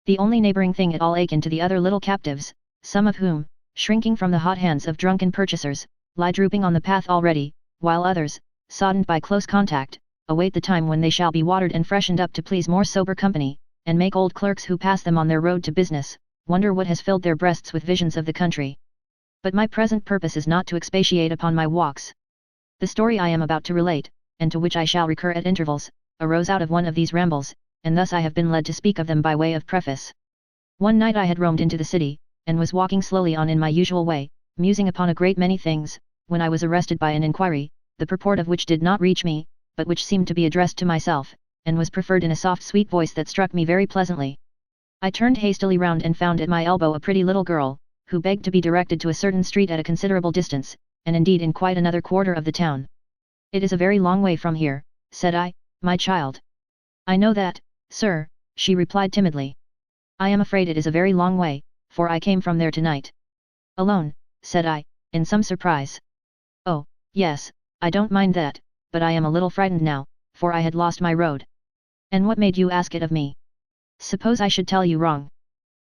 The only neighbouring thing at all akin to the other little captives, some of whom, shrinking from the hot hands of drunken purchasers, lie drooping on the path already, while others, soddened by close contact, await the time when they shall be watered and freshened up to please more sober company, and make old clerks who pass them on their road to business, wonder what has filled their breasts with visions of the country. But my present purpose is not to expatiate upon my walks. The story I am about to relate, and to which I shall recur at intervals, arose out of one of these rambles, and thus I have been led to speak of them by way of preface. One night I had roamed into the city, and was walking slowly on in my usual way, musing upon a great many things, when I was arrested by an inquiry, the purport of which did not reach me, but which seemed to be addressed to myself, and was preferred in a soft sweet voice that struck me very pleasantly. I turned hastily round and found at my elbow a pretty little girl, who begged to be directed to a certain street at a considerable distance, and indeed in quite another quarter of the town. "It is a very long way from here," said I, "my child." "I know that, sir," she replied timidly. "I am afraid it is a very long way, for I came from there tonight." "Alone?" said I, in some surprise. "Oh, yes, I don't mind that, but I am a little frightened now, for I had lost my road." "And what made you ask it of me? Suppose I should tell you wrong?"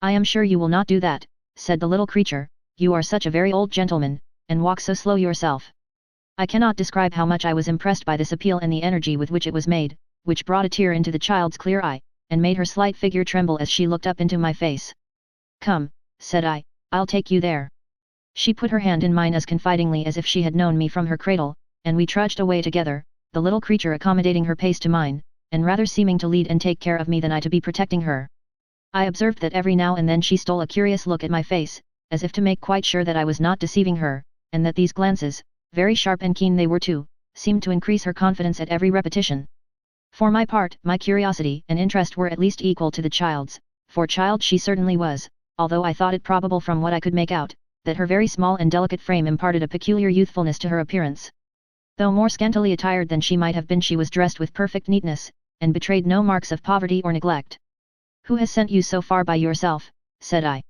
"I am sure you will not do that," said the little creature, "you are such a very old gentleman, and walk so slow yourself." I cannot describe how much I was impressed by this appeal and the energy with which it was made, which brought a tear into the child's clear eye, and made her slight figure tremble as she looked up into my face. "Come," said I, "I'll take you there." She put her hand in mine as confidingly as if she had known me from her cradle, and we trudged away together, the little creature accommodating her pace to mine, and rather seeming to lead and take care of me than I to be protecting her. I observed that every now and then she stole a curious look at my face, as if to make quite sure that I was not deceiving her, and that these glances, very sharp and keen they were too, seemed to increase her confidence at every repetition. For my part, my curiosity and interest were at least equal to the child's, for child she certainly was, although I thought it probable from what I could make out, that her very small and delicate frame imparted a peculiar youthfulness to her appearance. Though more scantily attired than she might have been, she was dressed with perfect neatness, and betrayed no marks of poverty or neglect. "Who has sent you so far by yourself?" said I.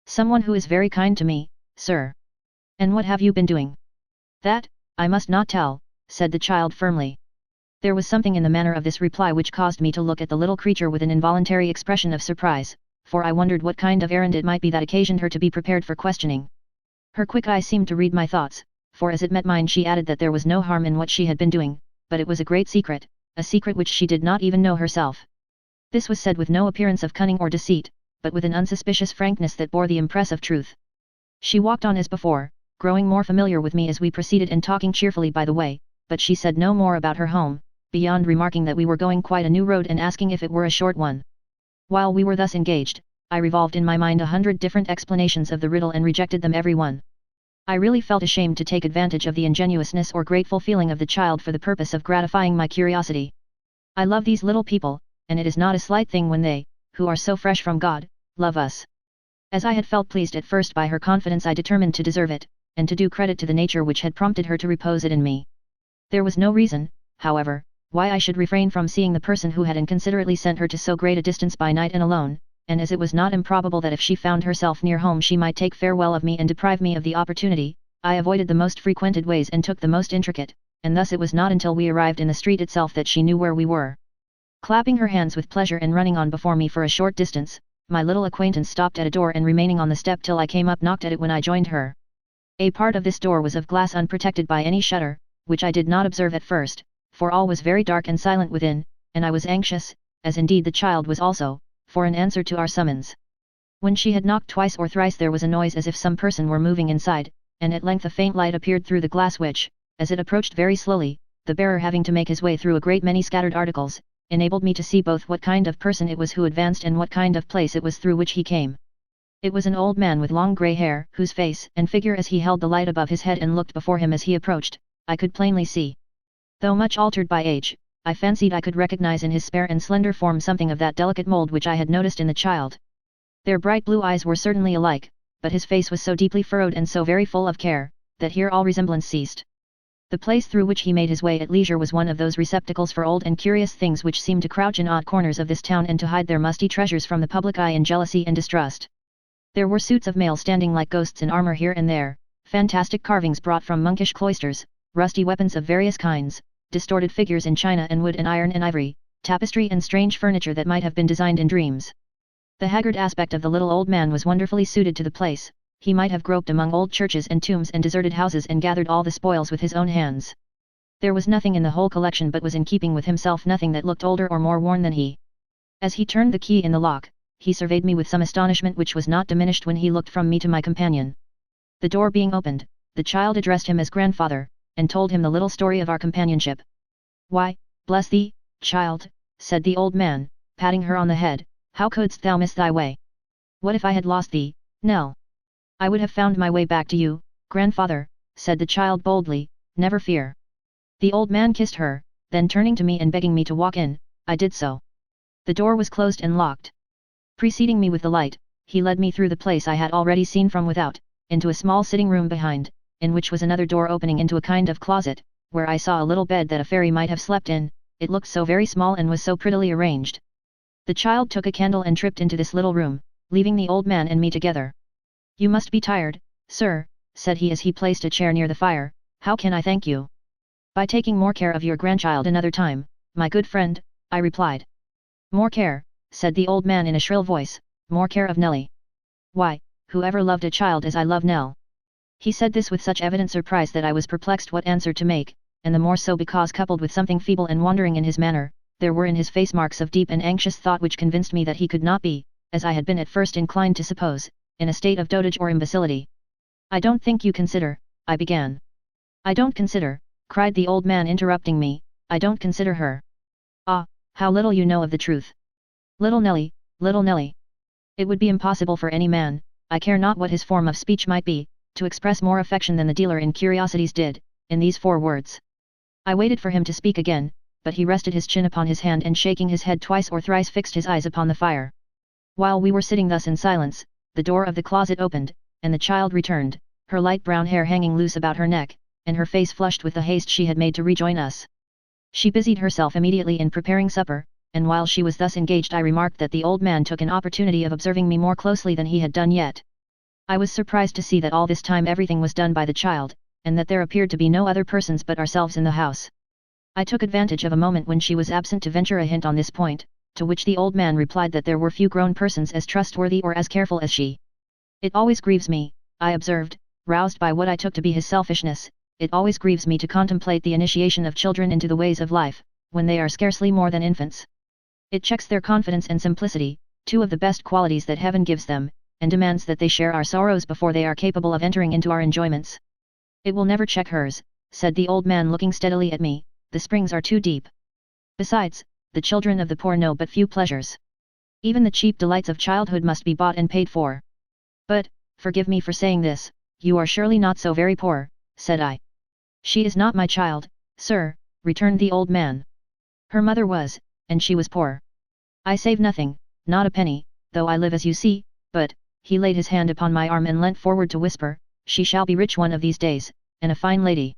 "Someone who is very kind to me, sir." "And what have you been doing?" "That, I must not tell," said the child firmly. There was something in the manner of this reply which caused me to look at the little creature with an involuntary expression of surprise, for I wondered what kind of errand it might be that occasioned her to be prepared for questioning. Her quick eye seemed to read my thoughts, for as it met mine she added that there was no harm in what she had been doing, but it was a great secret, a secret which she did not even know herself. This was said with no appearance of cunning or deceit, but with an unsuspicious frankness that bore the impress of truth. She walked on as before, growing more familiar with me as we proceeded and talking cheerfully by the way, but she said no more about her home, beyond remarking that we were going quite a new road and asking if it were a short one. While we were thus engaged, I revolved in my mind 100 different explanations of the riddle and rejected them every one. I really felt ashamed to take advantage of the ingenuousness or grateful feeling of the child for the purpose of gratifying my curiosity. I love these little people, and it is not a slight thing when they, who are so fresh from God, love us. As I had felt pleased at first by her confidence, I determined to deserve it, and to do credit to the nature which had prompted her to repose it in me. There was no reason, however, why I should refrain from seeing the person who had inconsiderately sent her to so great a distance by night and alone, and as it was not improbable that if she found herself near home she might take farewell of me and deprive me of the opportunity, I avoided the most frequented ways and took the most intricate, and thus it was not until we arrived in the street itself that she knew where we were. Clapping her hands with pleasure and running on before me for a short distance, my little acquaintance stopped at a door and remaining on the step till I came up knocked at it when I joined her. A part of this door was of glass unprotected by any shutter, which I did not observe at first, for all was very dark and silent within, and I was anxious, as indeed the child was also, for an answer to our summons. When she had knocked twice or thrice there was a noise as if some person were moving inside, and at length a faint light appeared through the glass which, as it approached very slowly, the bearer having to make his way through a great many scattered articles, enabled me to see both what kind of person it was who advanced and what kind of place it was through which he came. It was an old man with long grey hair, whose face and figure as he held the light above his head and looked before him as he approached, I could plainly see. Though much altered by age, I fancied I could recognize in his spare and slender form something of that delicate mold which I had noticed in the child. Their bright blue eyes were certainly alike, but his face was so deeply furrowed and so very full of care, that here all resemblance ceased. The place through which he made his way at leisure was one of those receptacles for old and curious things which seem to crouch in odd corners of this town and to hide their musty treasures from the public eye in jealousy and distrust. There were suits of mail standing like ghosts in armor here and there, fantastic carvings brought from monkish cloisters, rusty weapons of various kinds, distorted figures in china and wood and iron and ivory, tapestry and strange furniture that might have been designed in dreams. The haggard aspect of the little old man was wonderfully suited to the place. He might have groped among old churches and tombs and deserted houses and gathered all the spoils with his own hands. There was nothing in the whole collection but was in keeping with himself, nothing that looked older or more worn than he. As he turned the key in the lock, he surveyed me with some astonishment which was not diminished when he looked from me to my companion. The door being opened, the child addressed him as grandfather, and told him the little story of our companionship. "Why, bless thee, child," said the old man, patting her on the head, "how couldst thou miss thy way? What if I had lost thee, Nell?" "I would have found my way back to you, grandfather," said the child boldly, "never fear." The old man kissed her, then turning to me and begging me to walk in, I did so. The door was closed and locked. Preceding me with the light, he led me through the place I had already seen from without, into a small sitting room behind, in which was another door opening into a kind of closet, where I saw a little bed that a fairy might have slept in. It looked so very small and was so prettily arranged. The child took a candle and tripped into this little room, leaving the old man and me together. "You must be tired, sir," said he as he placed a chair near the fire. "How can I thank you?" "By taking more care of your grandchild another time, my good friend," I replied. "More care," said the old man in a shrill voice, "more care of Nelly. Why, whoever loved a child as I love Nell?" He said this with such evident surprise that I was perplexed what answer to make, and the more so because coupled with something feeble and wandering in his manner, there were in his face marks of deep and anxious thought which convinced me that he could not be, as I had been at first inclined to suppose, in a state of dotage or imbecility. I don't think you consider, I began. I don't consider, cried the old man interrupting me, I don't consider her. Ah, how little you know of the truth. Little Nelly, little Nelly. It would be impossible for any man, I care not what his form of speech might be, to express more affection than the dealer in curiosities did, in these 4 words. I waited for him to speak again, but he rested his chin upon his hand and shaking his head twice or thrice fixed his eyes upon the fire. While we were sitting thus in silence, the door of the closet opened, and the child returned, her light brown hair hanging loose about her neck, and her face flushed with the haste she had made to rejoin us. She busied herself immediately in preparing supper, and while she was thus engaged I remarked that the old man took an opportunity of observing me more closely than he had done yet. I was surprised to see that all this time everything was done by the child, and that there appeared to be no other persons but ourselves in the house. I took advantage of a moment when she was absent to venture a hint on this point, to which the old man replied that there were few grown persons as trustworthy or as careful as she. It always grieves me, I observed, roused by what I took to be his selfishness, it always grieves me to contemplate the initiation of children into the ways of life, when they are scarcely more than infants. It checks their confidence and simplicity, 2 of the best qualities that heaven gives them, and demands that they share our sorrows before they are capable of entering into our enjoyments. It will never check hers, said the old man looking steadily at me, the springs are too deep. Besides, the children of the poor know but few pleasures. Even the cheap delights of childhood must be bought and paid for. But, forgive me for saying this, you are surely not so very poor, said I. She is not my child, sir, returned the old man. Her mother was, and she was poor. I save nothing, not a penny, though I live as you see, but, he laid his hand upon my arm and leant forward to whisper, she shall be rich one of these days, and a fine lady.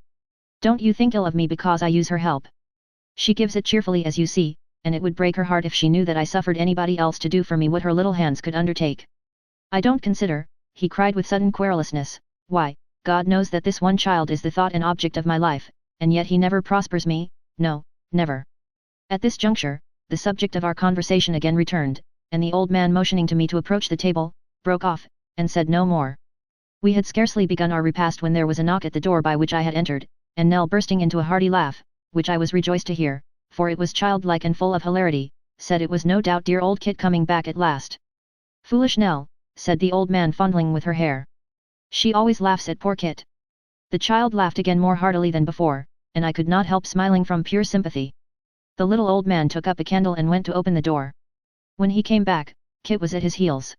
Don't you think ill of me because I use her help. She gives it cheerfully as you see, and it would break her heart if she knew that I suffered anybody else to do for me what her little hands could undertake. I don't consider, he cried with sudden querulousness, why, God knows that this one child is the thought and object of my life, and yet he never prospers me, no, never. At this juncture, the subject of our conversation again returned, and the old man motioning to me to approach the table, broke off, and said no more. We had scarcely begun our repast when there was a knock at the door by which I had entered, and Nell bursting into a hearty laugh, which I was rejoiced to hear, for it was childlike and full of hilarity, said it was no doubt dear old Kit coming back at last. Foolish Nell, said the old man fondling with her hair. She always laughs at poor Kit. The child laughed again more heartily than before, and I could not help smiling from pure sympathy. The little old man took up a candle and went to open the door. When he came back, Kit was at his heels.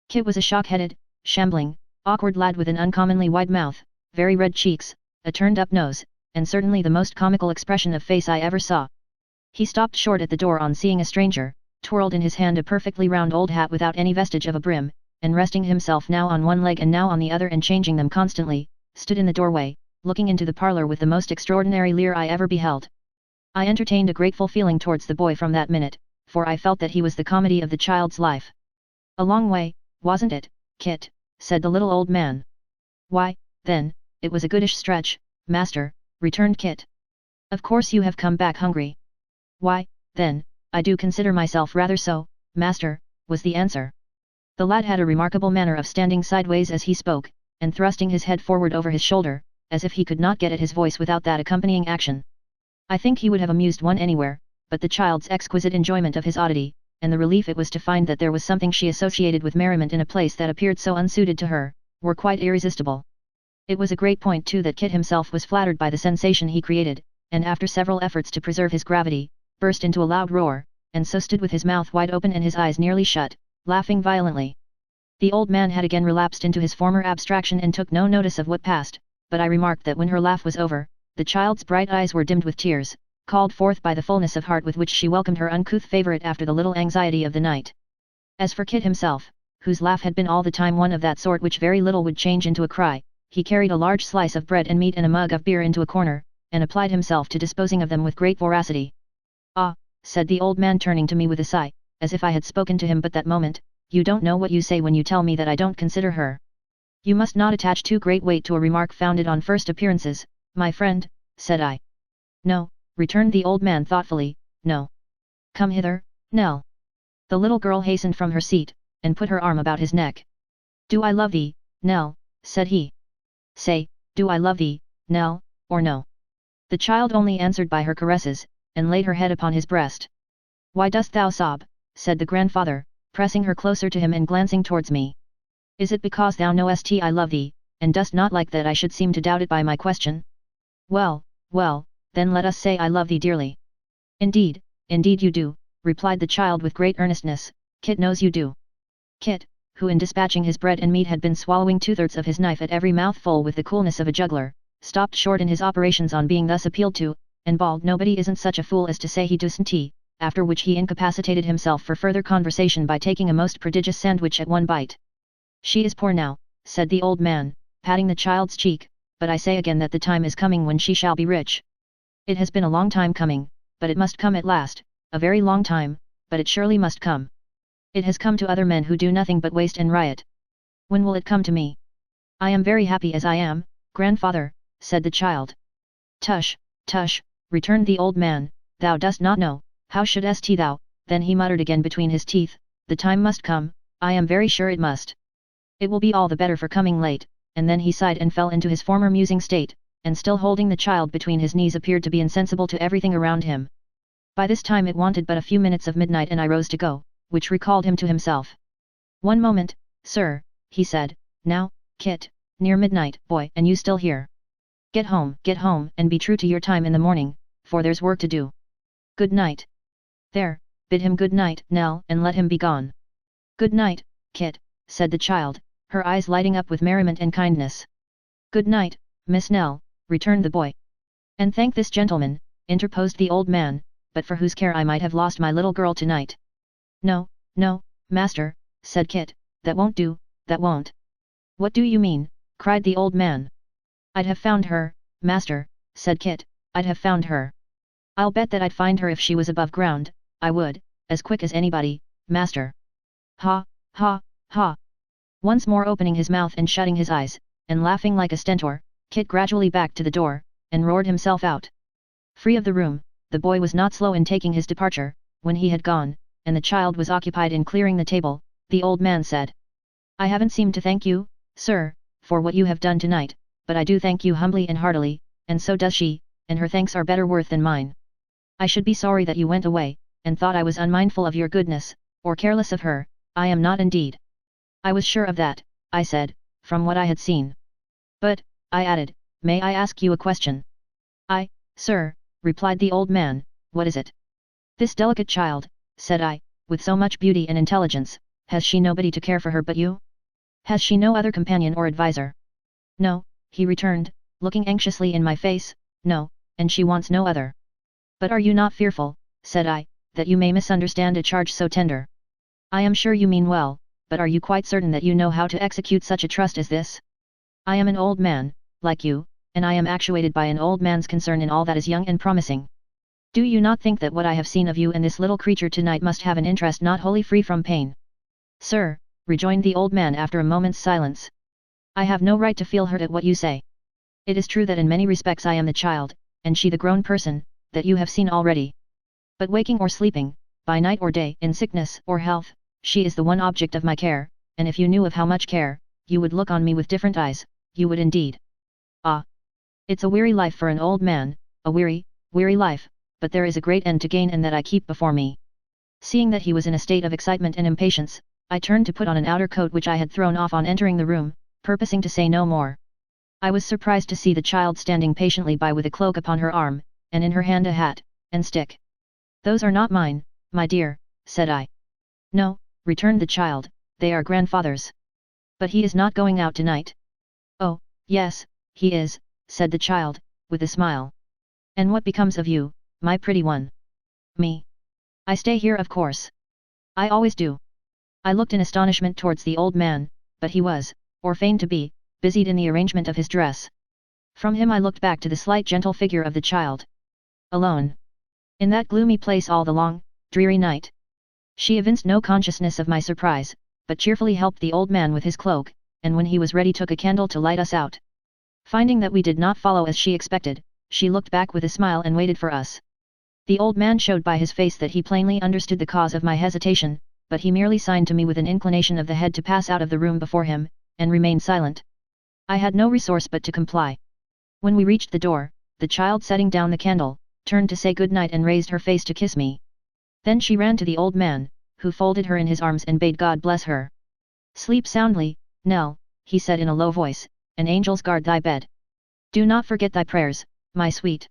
Kit was a shock-headed, shambling, awkward lad with an uncommonly wide mouth, very red cheeks, a turned-up nose, and certainly the most comical expression of face I ever saw. He stopped short at the door on seeing a stranger, twirled in his hand a perfectly round old hat without any vestige of a brim, and resting himself now on one leg and now on the other and changing them constantly, stood in the doorway, looking into the parlour with the most extraordinary leer I ever beheld. I entertained a grateful feeling towards the boy from that minute, for I felt that he was the comedy of the child's life. A long way, wasn't it, Kit? Said the little old man. Why, then, it was a goodish stretch, master, returned Kit. Of course you have come back hungry. Why, then, I do consider myself rather so, master, was the answer. The lad had a remarkable manner of standing sideways as he spoke, and thrusting his head forward over his shoulder, as if he could not get at his voice without that accompanying action. I think he would have amused one anywhere, but the child's exquisite enjoyment of his oddity, and the relief it was to find that there was something she associated with merriment in a place that appeared so unsuited to her, were quite irresistible. It was a great point too that Kit himself was flattered by the sensation he created, and after several efforts to preserve his gravity, burst into a loud roar, and so stood with his mouth wide open and his eyes nearly shut, laughing violently. The old man had again relapsed into his former abstraction and took no notice of what passed, but I remarked that when her laugh was over, the child's bright eyes were dimmed with tears, called forth by the fullness of heart with which she welcomed her uncouth favourite after the little anxiety of the night. As for Kit himself, whose laugh had been all the time one of that sort which very little would change into a cry, he carried a large slice of bread and meat and a mug of beer into a corner, and applied himself to disposing of them with great voracity. Ah, said the old man turning to me with a sigh, as if I had spoken to him but that moment, you don't know what you say when you tell me that I don't consider her. You must not attach too great weight to a remark founded on first appearances, my friend, said I. No, returned the old man thoughtfully, no. Come hither, Nell. The little girl hastened from her seat, and put her arm about his neck. Do I love thee, Nell, said he. Say, do I love thee, Nell, or no? The child only answered by her caresses, and laid her head upon his breast. Why dost thou sob, said the grandfather, pressing her closer to him and glancing towards me. Is it because thou knowest I love thee, and dost not like that I should seem to doubt it by my question? Well, well, then let us say I love thee dearly. Indeed, indeed you do, replied the child with great earnestness, Kit knows you do. Kit, who in dispatching his bread and meat had been swallowing 2/3 of his knife at every mouthful with the coolness of a juggler, stopped short in his operations on being thus appealed to, and bawled nobody isn't such a fool as to say he doesn't tea, after which he incapacitated himself for further conversation by taking a most prodigious sandwich at one bite. She is poor now, said the old man, patting the child's cheek, but I say again that the time is coming when she shall be rich. It has been a long time coming, but it must come at last, a very long time, but it surely must come. It has come to other men who do nothing but waste and riot. When will it come to me? I am very happy as I am, grandfather, said the child. Tush, tush, returned the old man, thou dost not know, how shouldst thou? Then he muttered again between his teeth, the time must come, I am very sure it must. It will be all the better for coming late, and then he sighed and fell into his former musing state, and still holding the child between his knees appeared to be insensible to everything around him. By this time it wanted but a few minutes of midnight and I rose to go, which recalled him to himself. One moment, sir, he said, now, Kit, near midnight, boy, and you still here. Get home, and be true to your time in the morning, for there's work to do. Good night. There, bid him good night, Nell, and let him be gone. Good night, Kit, said the child, her eyes lighting up with merriment and kindness. Good night, Miss Nell, returned the boy. And thank this gentleman, interposed the old man, but for whose care I might have lost my little girl tonight. No, no, master, said Kit, that won't do, that won't. What do you mean? Cried the old man. I'd have found her, master, said Kit, I'd have found her. I'll bet that I'd find her if she was above ground, I would, as quick as anybody, master. Ha, ha, ha. Once more opening his mouth and shutting his eyes, and laughing like a stentor, Kit gradually backed to the door, and roared himself out. Free of the room, the boy was not slow in taking his departure. When he had gone, and the child was occupied in clearing the table, the old man said, I haven't seemed to thank you, sir, for what you have done tonight, but I do thank you humbly and heartily, and so does she, and her thanks are better worth than mine. I should be sorry that you went away, and thought I was unmindful of your goodness, or careless of her, I am not indeed. I was sure of that, I said, from what I had seen. But, I added, may I ask you a question? Sir, replied the old man, what is it? This delicate child, said I, with so much beauty and intelligence, has she nobody to care for her but you? Has she no other companion or adviser? No, he returned, looking anxiously in my face, no, and she wants no other. But are you not fearful, said I, that you may misunderstand a charge so tender? I am sure you mean well, but are you quite certain that you know how to execute such a trust as this? I am an old man, like you, and I am actuated by an old man's concern in all that is young and promising. Do you not think that what I have seen of you and this little creature tonight must have an interest not wholly free from pain? Sir, rejoined the old man after a moment's silence. I have no right to feel hurt at what you say. It is true that in many respects I am the child, and she the grown person, that you have seen already. But waking or sleeping, by night or day, in sickness or health, she is the one object of my care, and if you knew of how much care, you would look on me with different eyes, you would indeed. Ah! It's a weary life for an old man, a weary, weary life, but there is a great end to gain and that I keep before me. Seeing that he was in a state of excitement and impatience, I turned to put on an outer coat which I had thrown off on entering the room, purposing to say no more. I was surprised to see the child standing patiently by with a cloak upon her arm, and in her hand a hat, and stick. Those are not mine, my dear, said I. No, returned the child, they are grandfather's. But he is not going out tonight? Oh, yes, he is, said the child, with a smile. And what becomes of you, my pretty one? Me? I stay here of course. I always do. I looked in astonishment towards the old man, but he was, or feigned to be, busied in the arrangement of his dress. From him I looked back to the slight gentle figure of the child. Alone. In that gloomy place all the long, dreary night. She evinced no consciousness of my surprise, but cheerfully helped the old man with his cloak, and when he was ready took a candle to light us out. Finding that we did not follow as she expected, she looked back with a smile and waited for us. The old man showed by his face that he plainly understood the cause of my hesitation, but he merely signed to me with an inclination of the head to pass out of the room before him, and remained silent. I had no resource but to comply. When we reached the door, the child setting down the candle, turned to say good night and raised her face to kiss me. Then she ran to the old man, who folded her in his arms and bade God bless her. Sleep soundly, Nell, he said in a low voice, and angels guard thy bed. Do not forget thy prayers, my sweet.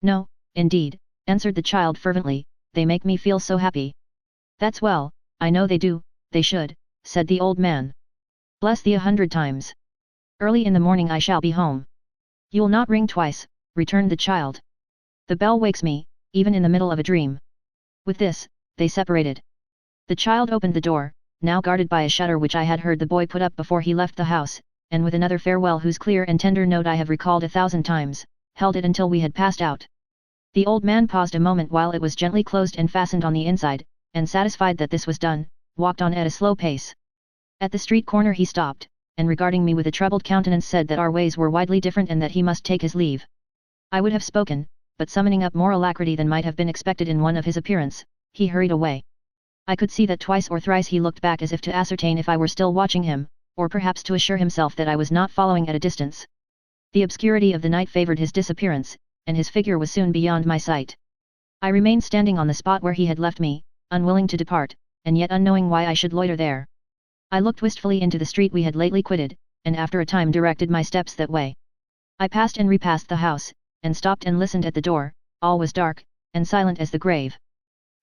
No, indeed, answered the child fervently, they make me feel so happy. That's well, I know they do, they should, said the old man. Bless thee 100 times. Early in the morning I shall be home. You'll not ring twice, returned the child. The bell wakes me, even in the middle of a dream. With this, they separated. The child opened the door, now guarded by a shutter which I had heard the boy put up before he left the house, and with another farewell whose clear and tender note I have recalled 1,000 times, held it until we had passed out. The old man paused a moment while it was gently closed and fastened on the inside, and satisfied that this was done, walked on at a slow pace. At the street corner he stopped, and regarding me with a troubled countenance said that our ways were widely different and that he must take his leave. I would have spoken, but summoning up more alacrity than might have been expected in one of his appearance, he hurried away. I could see that twice or thrice he looked back as if to ascertain if I were still watching him, or perhaps to assure himself that I was not following at a distance. The obscurity of the night favored his disappearance, and his figure was soon beyond my sight. I remained standing on the spot where he had left me, unwilling to depart, and yet unknowing why I should loiter there. I looked wistfully into the street we had lately quitted, and after a time directed my steps that way. I passed and repassed the house, and stopped and listened at the door. All was dark, and silent as the grave.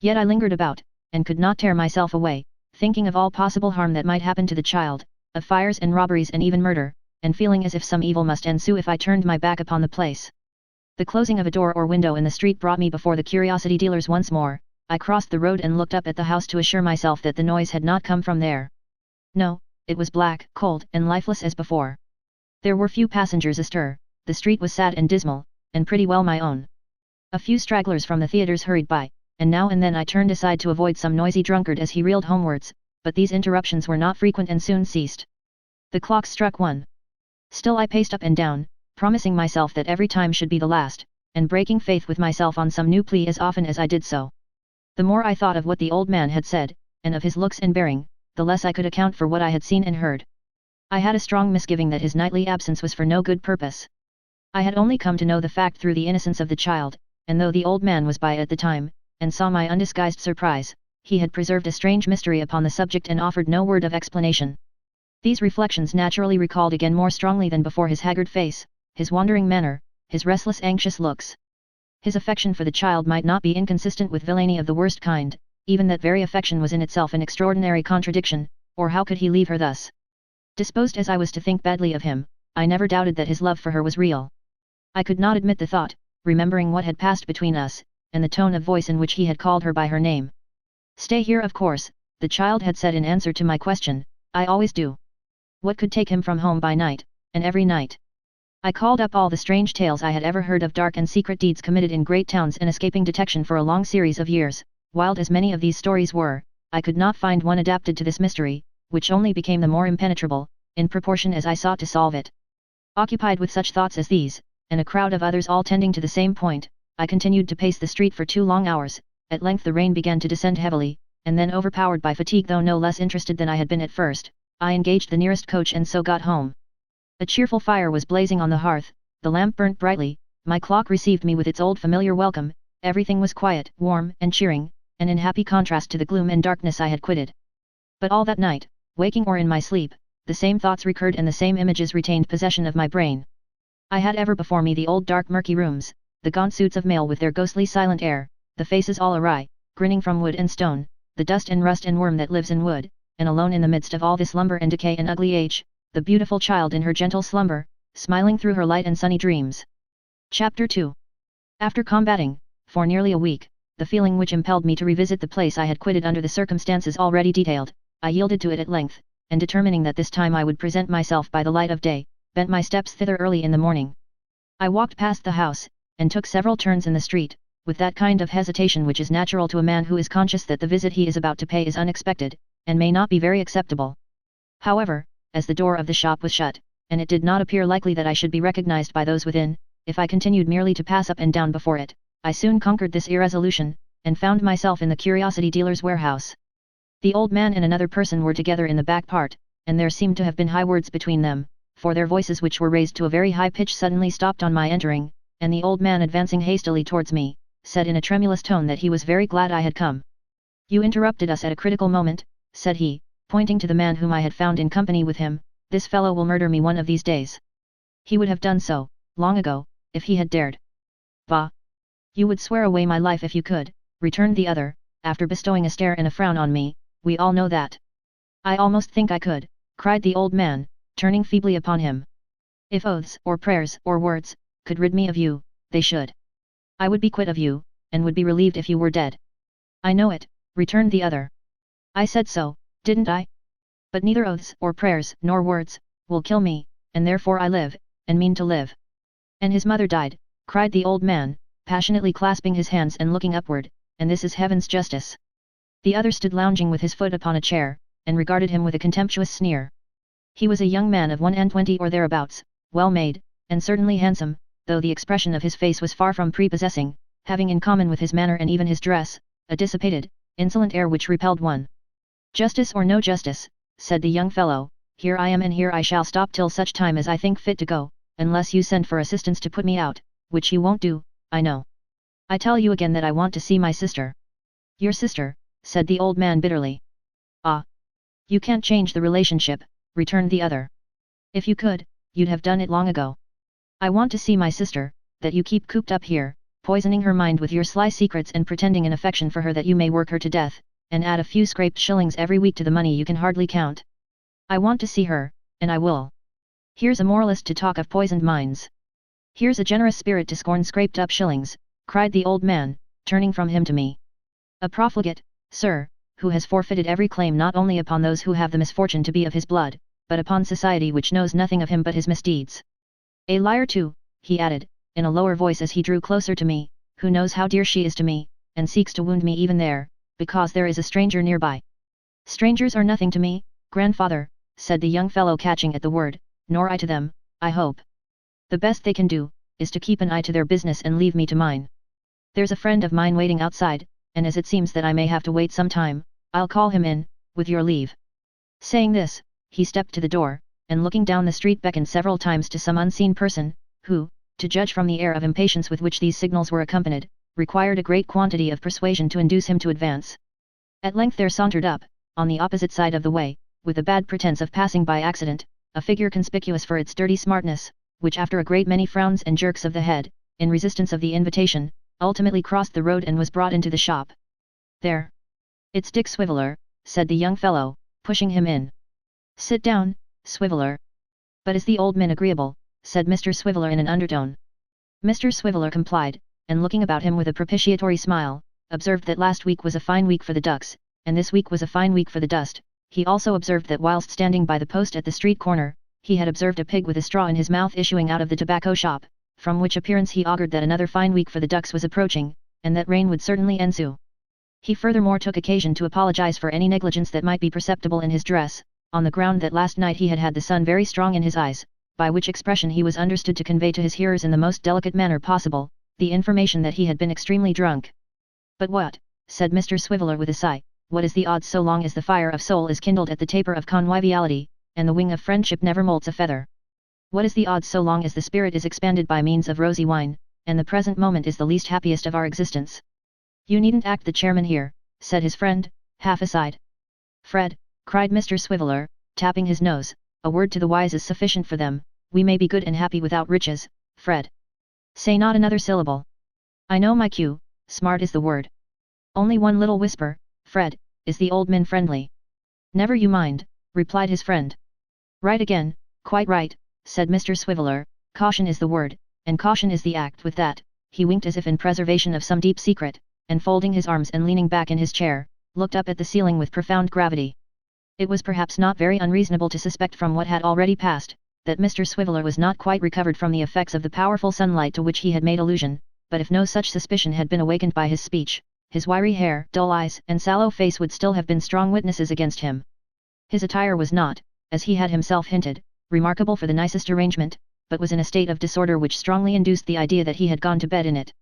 Yet I lingered about, and could not tear myself away, thinking of all possible harm that might happen to the child, of fires and robberies and even murder, and feeling as if some evil must ensue if I turned my back upon the place. The closing of a door or window in the street brought me before the curiosity dealers once more. I crossed the road and looked up at the house to assure myself that the noise had not come from there. No, it was black, cold, and lifeless as before. There were few passengers astir, the street was sad and dismal, and pretty well my own. A few stragglers from the theatres hurried by, and now and then I turned aside to avoid some noisy drunkard as he reeled homewards, but these interruptions were not frequent and soon ceased. The clock struck 1. Still I paced up and down, promising myself that every time should be the last, and breaking faith with myself on some new plea as often as I did so. The more I thought of what the old man had said, and of his looks and bearing, the less I could account for what I had seen and heard. I had a strong misgiving that his nightly absence was for no good purpose. I had only come to know the fact through the innocence of the child, and though the old man was by at the time, and saw my undisguised surprise, he had preserved a strange mystery upon the subject and offered no word of explanation. These reflections naturally recalled again more strongly than before his haggard face, his wandering manner, his restless anxious looks. His affection for the child might not be inconsistent with villainy of the worst kind, even that very affection was in itself an extraordinary contradiction, or how could he leave her thus? Disposed as I was to think badly of him, I never doubted that his love for her was real. I could not admit the thought, remembering what had passed between us, and the tone of voice in which he had called her by her name. Stay here of course, the child had said in answer to my question, I always do. What could take him from home by night, and every night? I called up all the strange tales I had ever heard of dark and secret deeds committed in great towns and escaping detection for a long series of years. Wild as many of these stories were, I could not find one adapted to this mystery, which only became the more impenetrable, in proportion as I sought to solve it. Occupied with such thoughts as these, and a crowd of others all tending to the same point, I continued to pace the street for 2 long hours. At length the rain began to descend heavily, and then overpowered by fatigue though no less interested than I had been at first, I engaged the nearest coach and so got home. A cheerful fire was blazing on the hearth, the lamp burnt brightly, my clock received me with its old familiar welcome, everything was quiet, warm, and cheering, and in happy contrast to the gloom and darkness I had quitted. But all that night, waking or in my sleep, the same thoughts recurred and the same images retained possession of my brain. I had ever before me the old dark murky rooms, the gaunt suits of mail with their ghostly silent air, the faces all awry, grinning from wood and stone, the dust and rust and worm that lives in wood, and alone in the midst of all this lumber and decay and ugly age, the beautiful child in her gentle slumber, smiling through her light and sunny dreams. Chapter 2. After combating, for nearly a week, the feeling which impelled me to revisit the place I had quitted under the circumstances already detailed, I yielded to it at length, and determining that this time I would present myself by the light of day, bent my steps thither early in the morning. I walked past the house, and took several turns in the street, with that kind of hesitation which is natural to a man who is conscious that the visit he is about to pay is unexpected, and may not be very acceptable. However, as the door of the shop was shut, and it did not appear likely that I should be recognized by those within, if I continued merely to pass up and down before it, I soon conquered this irresolution, and found myself in the curiosity dealer's warehouse. The old man and another person were together in the back part, and there seemed to have been high words between them, for their voices which were raised to a very high pitch suddenly stopped on my entering, and the old man advancing hastily towards me, said in a tremulous tone that he was very glad I had come. You interrupted us at a critical moment, said he, pointing to the man whom I had found in company with him, this fellow will murder me one of these days. He would have done so, long ago, if he had dared. Bah! You would swear away my life if you could, returned the other, after bestowing a stare and a frown on me, we all know that. I almost think I could, cried the old man, turning feebly upon him. If oaths or prayers or words could rid me of you, they should. I would be quit of you, and would be relieved if you were dead. I know it, returned the other. I said so, didn't I? But neither oaths or prayers nor words will kill me, and therefore I live, and mean to live. And his mother died, cried the old man, passionately clasping his hands and looking upward, and this is heaven's justice. The other stood lounging with his foot upon a chair, and regarded him with a contemptuous sneer. He was a young man of 21 or thereabouts, well made, and certainly handsome, though the expression of his face was far from prepossessing, having in common with his manner and even his dress, a dissipated, insolent air which repelled one. Justice or no justice, said the young fellow, here I am and here I shall stop till such time as I think fit to go, unless you send for assistance to put me out, which you won't do, I know. I tell you again that I want to see my sister. Your sister, said the old man bitterly. Ah! You can't change the relationship, returned the other. If you could, you'd have done it long ago. I want to see my sister, that you keep cooped up here, poisoning her mind with your sly secrets and pretending an affection for her that you may work her to death, and add a few scraped shillings every week to the money you can hardly count. I want to see her, and I will. Here's a moralist to talk of poisoned minds. Here's a generous spirit to scorn scraped up shillings, cried the old man, turning from him to me. A profligate, sir, who has forfeited every claim not only upon those who have the misfortune to be of his blood, but upon society which knows nothing of him but his misdeeds. A liar too, he added, in a lower voice as he drew closer to me, who knows how dear she is to me, and seeks to wound me even there, because there is a stranger nearby. Strangers are nothing to me, grandfather, said the young fellow catching at the word, nor I to them, I hope. The best they can do, is to keep an eye to their business and leave me to mine. There's a friend of mine waiting outside, and as it seems that I may have to wait some time, I'll call him in, with your leave. Saying this, he stepped to the door, and looking down the street beckoned several times to some unseen person, who, to judge from the air of impatience with which these signals were accompanied, required a great quantity of persuasion to induce him to advance. At length there sauntered up, on the opposite side of the way, with a bad pretence of passing by accident, a figure conspicuous for its dirty smartness, which after a great many frowns and jerks of the head, in resistance of the invitation, ultimately crossed the road and was brought into the shop. There. It's Dick Swiveller, said the young fellow, pushing him in. Sit down, Swiveller. But is the old man agreeable, said Mr. Swiveller in an undertone. Mr. Swiveller complied, and looking about him with a propitiatory smile, observed that last week was a fine week for the ducks, and this week was a fine week for the dust. He also observed that whilst standing by the post at the street corner, he had observed a pig with a straw in his mouth issuing out of the tobacco shop, from which appearance he augured that another fine week for the ducks was approaching, and that rain would certainly ensue. He furthermore took occasion to apologize for any negligence that might be perceptible in his dress, on the ground that last night he had had the sun very strong in his eyes, by which expression he was understood to convey to his hearers in the most delicate manner possible, the information that he had been extremely drunk. But what, said Mr. Swiveller with a sigh, what is the odds so long as the fire of soul is kindled at the taper of conviviality, and the wing of friendship never molts a feather? What is the odds so long as the spirit is expanded by means of rosy wine, and the present moment is the least happiest of our existence? You needn't act the chairman here, said his friend, half aside. Fred, cried Mr. Swiveller, tapping his nose, a word to the wise is sufficient for them, we may be good and happy without riches, Fred. Say not another syllable. I know my cue, smart is the word. Only one little whisper, Fred, is the old man friendly? Never you mind, replied his friend. Right again, quite right, said Mr. Swiveller, caution is the word, and caution is the act. With that, he winked as if in preservation of some deep secret, and folding his arms and leaning back in his chair, looked up at the ceiling with profound gravity. It was perhaps not very unreasonable to suspect from what had already passed, that Mr. Swiveller was not quite recovered from the effects of the powerful sunlight to which he had made allusion, but if no such suspicion had been awakened by his speech, his wiry hair, dull eyes, and sallow face would still have been strong witnesses against him. His attire was not, as he had himself hinted, remarkable for the nicest arrangement, but was in a state of disorder which strongly induced the idea that he had gone to bed in it.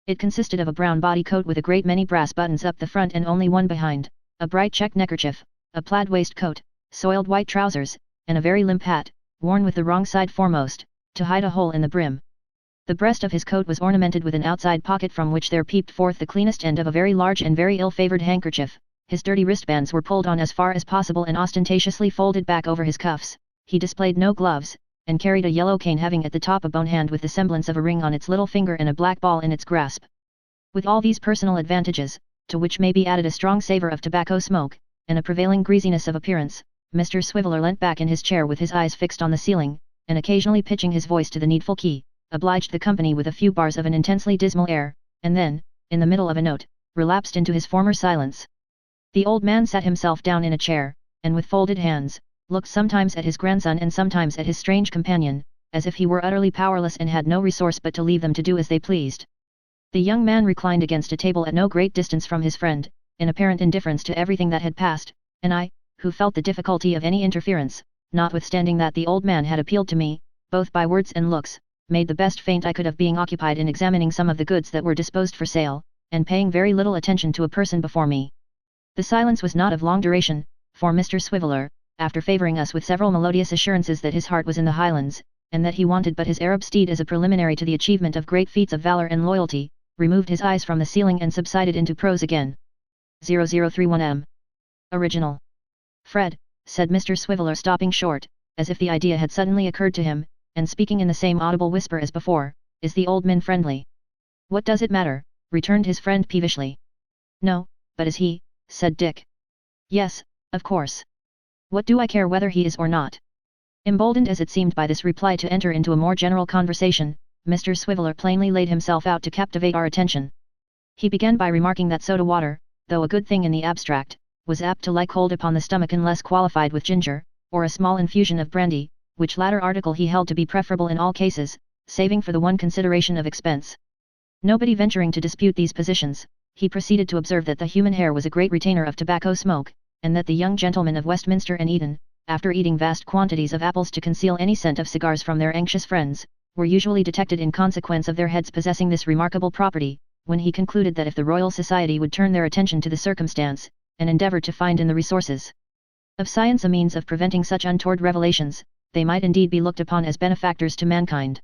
It consisted of a brown body coat with a great many brass buttons up the front and only one behind, a bright check neckerchief, a plaid waistcoat, soiled white trousers, and a very limp hat, worn with the wrong side foremost, to hide a hole in the brim. The breast of his coat was ornamented with an outside pocket from which there peeped forth the cleanest end of a very large and very ill-favoured handkerchief. His dirty wristbands were pulled on as far as possible and ostentatiously folded back over his cuffs. He displayed no gloves, and carried a yellow cane having at the top a bone hand with the semblance of a ring on its little finger and a black ball in its grasp. With all these personal advantages, to which may be added a strong savour of tobacco smoke, and a prevailing greasiness of appearance, Mr. Swiveller leant back in his chair with his eyes fixed on the ceiling, and occasionally pitching his voice to the needful key, obliged the company with a few bars of an intensely dismal air, and then, in the middle of a note, relapsed into his former silence. The old man sat himself down in a chair, and with folded hands, looked sometimes at his grandson and sometimes at his strange companion, as if he were utterly powerless and had no resource but to leave them to do as they pleased. The young man reclined against a table at no great distance from his friend, in apparent indifference to everything that had passed, and I, who felt the difficulty of any interference, notwithstanding that the old man had appealed to me, both by words and looks, made the best feint I could of being occupied in examining some of the goods that were disposed for sale, and paying very little attention to a person before me. The silence was not of long duration, for Mr. Swiveller, after favouring us with several melodious assurances that his heart was in the Highlands, and that he wanted but his Arab steed as a preliminary to the achievement of great feats of valour and loyalty, removed his eyes from the ceiling and subsided into prose again. 0031M. Original. Fred, said Mr. Swiveller stopping short, as if the idea had suddenly occurred to him, and speaking in the same audible whisper as before, is the old man friendly? What does it matter, returned his friend peevishly. No, but is he, said Dick. Yes, of course. What do I care whether he is or not? Emboldened as it seemed by this reply to enter into a more general conversation, Mr. Swiveller plainly laid himself out to captivate our attention. He began by remarking that soda water, though a good thing in the abstract, was apt to like hold upon the stomach unless qualified with ginger, or a small infusion of brandy, which latter article he held to be preferable in all cases, saving for the one consideration of expense. Nobody venturing to dispute these positions, he proceeded to observe that the human hair was a great retainer of tobacco smoke, and that the young gentlemen of Westminster and Eton, after eating vast quantities of apples to conceal any scent of cigars from their anxious friends, were usually detected in consequence of their heads possessing this remarkable property, when he concluded that if the Royal Society would turn their attention to the circumstance, and endeavour to find in the resources of science a means of preventing such untoward revelations, they might indeed be looked upon as benefactors to mankind.